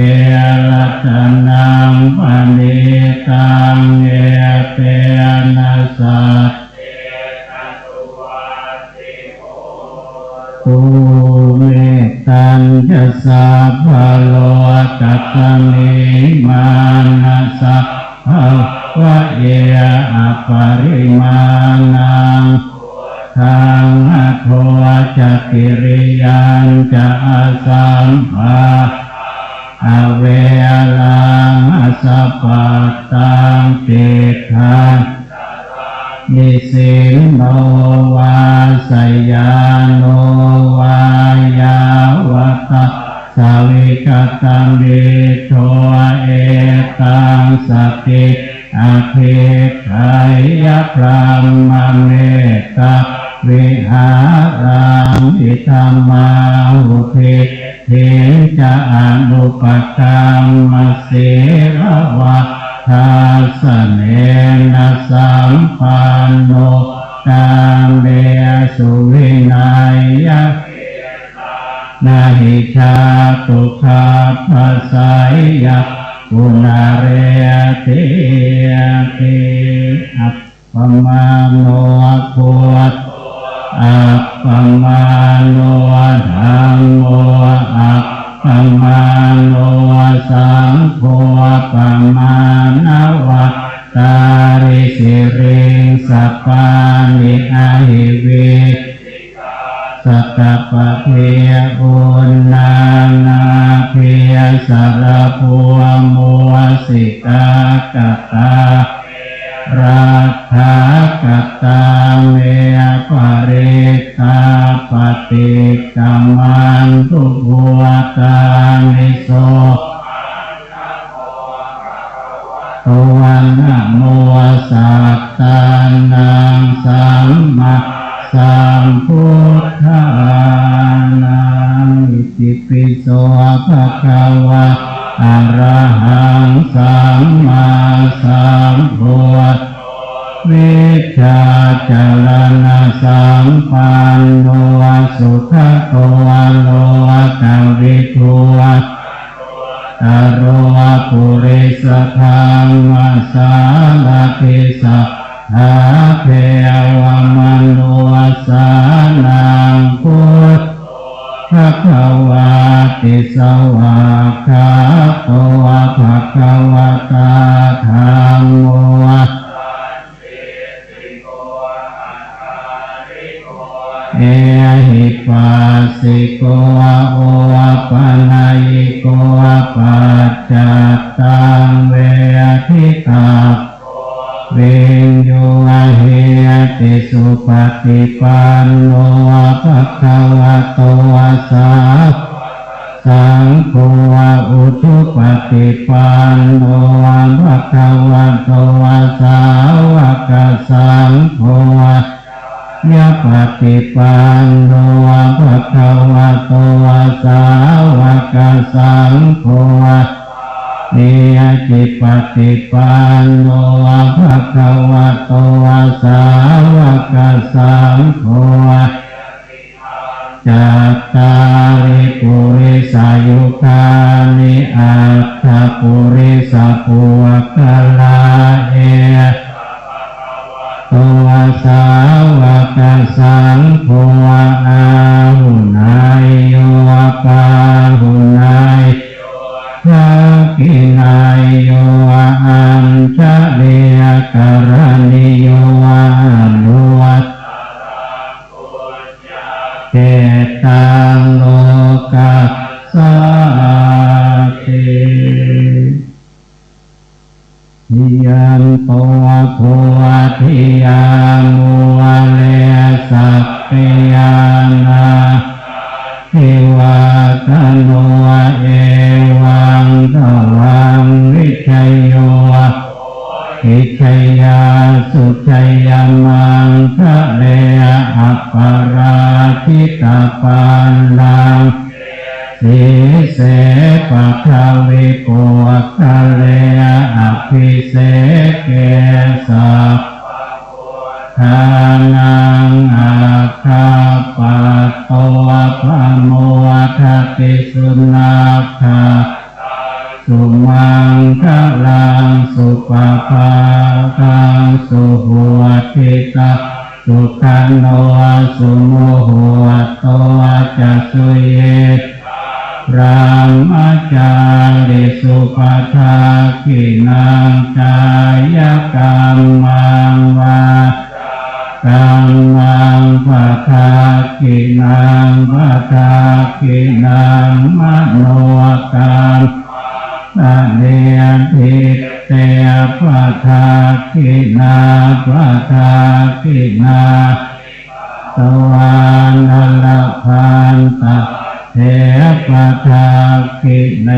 ลัตนังปณิตังเอเตนะสัตตุเมตัญจะสัพพะโลกัสสมิมานะสัพพะวะเยอะปริมาณังทังอะโทจะกิริยัญจะอาสัมภะอเวลังอสัพพะตังติทังนิสิโนวาสยานโนวายาวตาสาวิกตังดิโทเอตังสติอาภิไขยพระมเมตตาวิหารังอิธัมมาหุภิเทจะอนุปกัมมสีรวะทาสเนนะสัมปันโนตามเดสุวินัยนาหิชาตุขาภาสายยะกุณาเรติติอัปปมาโนพุทธอัปปมาโนธัมโมอัปปมาโนสังโฆอัปปมาณวะตาริสิริงสัพพานิอาหิวิสัตตปะเทอุณนานาเพียสารพัวมัวสิกากตาราธากตาเมปริตาปฏิกัมมันตุภัวตานิโสวันนะโมสัตตานังสัมมาสัมพุทธานังอิติปิโสภะคะวะอะระหังสัมมาสัมพุทธวิชชาจารณะสัมปันโนสุขโตโลกังวิทูตโรปุริสธรรมสารทิสัทธาเทวมนุสานังพุทธภควาติสวากขาโตภควตาธัมโมเอหิปัสสิโกโอปัญญิโกปัจจัตตังเวทิตาวิญโยเหติสุปฏิปันโนภะคะวะโตสาวกสังโฆอุชุปฏิปันโนภะคะวะโตสาวกสังโฆยะปฏิปันโนภะคะวะโตสาวกสังโฆนิยจิปฏิปันโนภะคะวะโตสาวกสังโฆจัตตาริปุริสายุคานิอัตถปุริสปุวะกะลาเอตัวสาวกสังโฆอาหุนายโยปาหุนายทักขินายโยอัญชลียกรณิโยอนุวัตเจตังโลกัส สาติทิยันโตโพธิยามุเลสัพเพยานาทิวาตโนเอวังทวังวิชัยโยวิชัยยาสุชัยยมังทะเลอัปปาราชิตาปันลังสีเสปะทาวิโกทะเลอภิเสเกสัพทานังอาคาปัตโตพระโมทัตติสุนัขขะสุมังคลังสุปภาคังสุหัวทิตาสุขันโนสุโมหัวโตจัสสุเยพระมจาริสุปทาคินังกายกรรมังวากรรมังปทาคินังปทาคินังมโนกรรมเดียทิเตปทาคินาปทาคินาตวันลพันตะเทปทาคิเน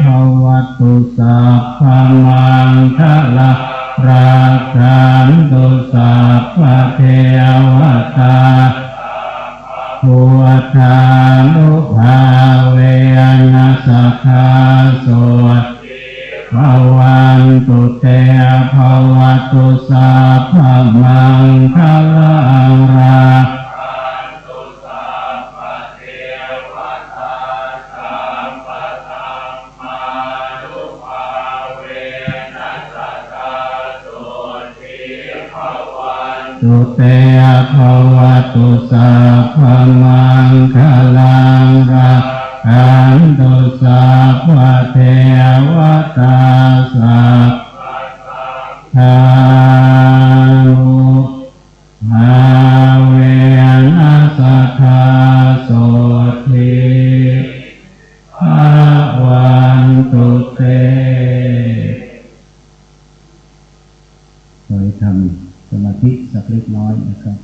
ภวัตุสัพพมังคะละราคันตุสัพพเทวตาพุทธานุภาเวนัสสคาโสภวันตุเตภวตุสัพพมังคะลังราตุเตภวตุสัพพมังคะลังราคันตุสัพพเทวตาสัพพานุภาเวนัสสคาโสทิภวันตุเตโดยทำสมาธิสักเล็กน้อยนะครับ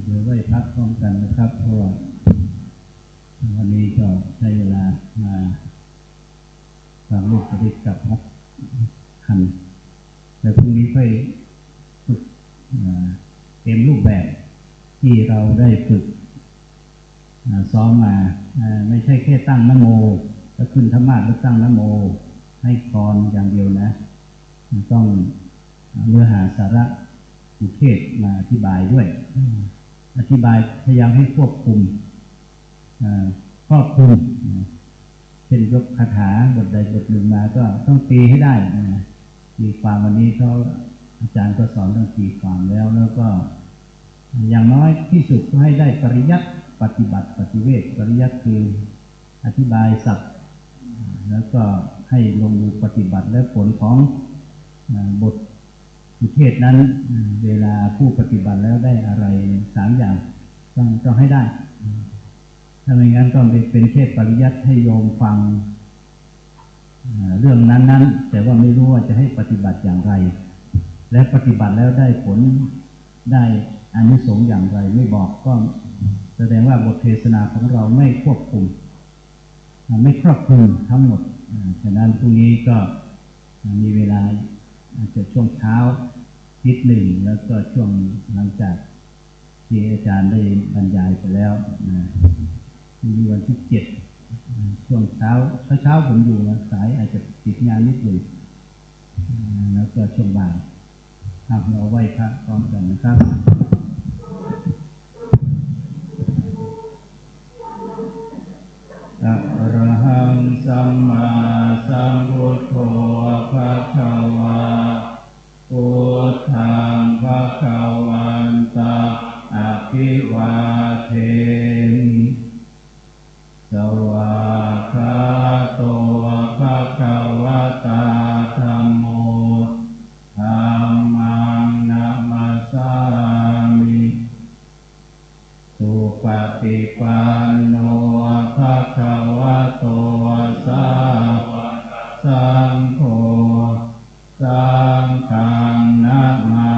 เดี๋ยวไว้พักพร้อมกันนะครับเพราะว่าวันนี้ก็ใช้เวลามาฟังลูกปฏิกับพักคันแต่พรุ่งนี้ค่อยฝึกเต็มรูปแบบที่เราได้ฝึกซ้อมมาไม่ใช่แค่ตั้งนะโมแล้วขึ้นธรรมะแล้วตั้งนะโมให้กรอย่างเดียวนะต้องเนื้อหาสาระอุเทศมาอธิบายด้วยอธิบายพยายามให้ควบคุมเช่นยกคาถาบทใดบทหนึ่งมาก็ต้องตีให้ได้ตีความวันนี้เขาอาจารย์ก็สอนเรื่องตีความแล้วก็อย่างน้อยที่สุดก็ให้ได้ปริยัติปฏิบัติปฏิเวทปริยัติคืออธิบายศัพท์แล้วก็ให้ลงมือปฏิบัติและผลของบทอุเทศนั้นเวลาผู้ปฏิบัติแล้วได้อะไร3อย่างต้องให้ได้ถ้าไม่งั้นก็เป็นแค่ปริยัติให้โยมฟังเรื่องนั้นแต่ว่าไม่รู้ว่าจะให้ปฏิบัติอย่างไรและปฏิบัติแล้วได้ผลได้อานิสงส์อย่างไรไม่บอกก็แสดงว่าบทเทศนาของเราไม่ควบคุมไม่ครอบคลุมทั้งหมดฉะนั้นพรุ่งนี้ก็มีเวลาอาจจะช่วงเช้านิดหนึ่งแล้วก็ช่วงหลังจากที่อาจารย์ได้บรรยายไปแล้วมีวันที่7ช่วงเช้าผมอยู่สายอาจจะติดงานนิดหนึ่งแล้วก็ช่วงบ่ายเราไหว้พระพร้อมกันนะครับอะระหังสัมมาสัมพุทโธภะคะวะพุทธังภะคะวันตังอะภิวาเทมิสวากขาโตภะคะวะตาธัมโมธัมมังนะมัสสามิสุปฏิปันโนภะคะวะโตสาวกสังโฆสังฆังนะมา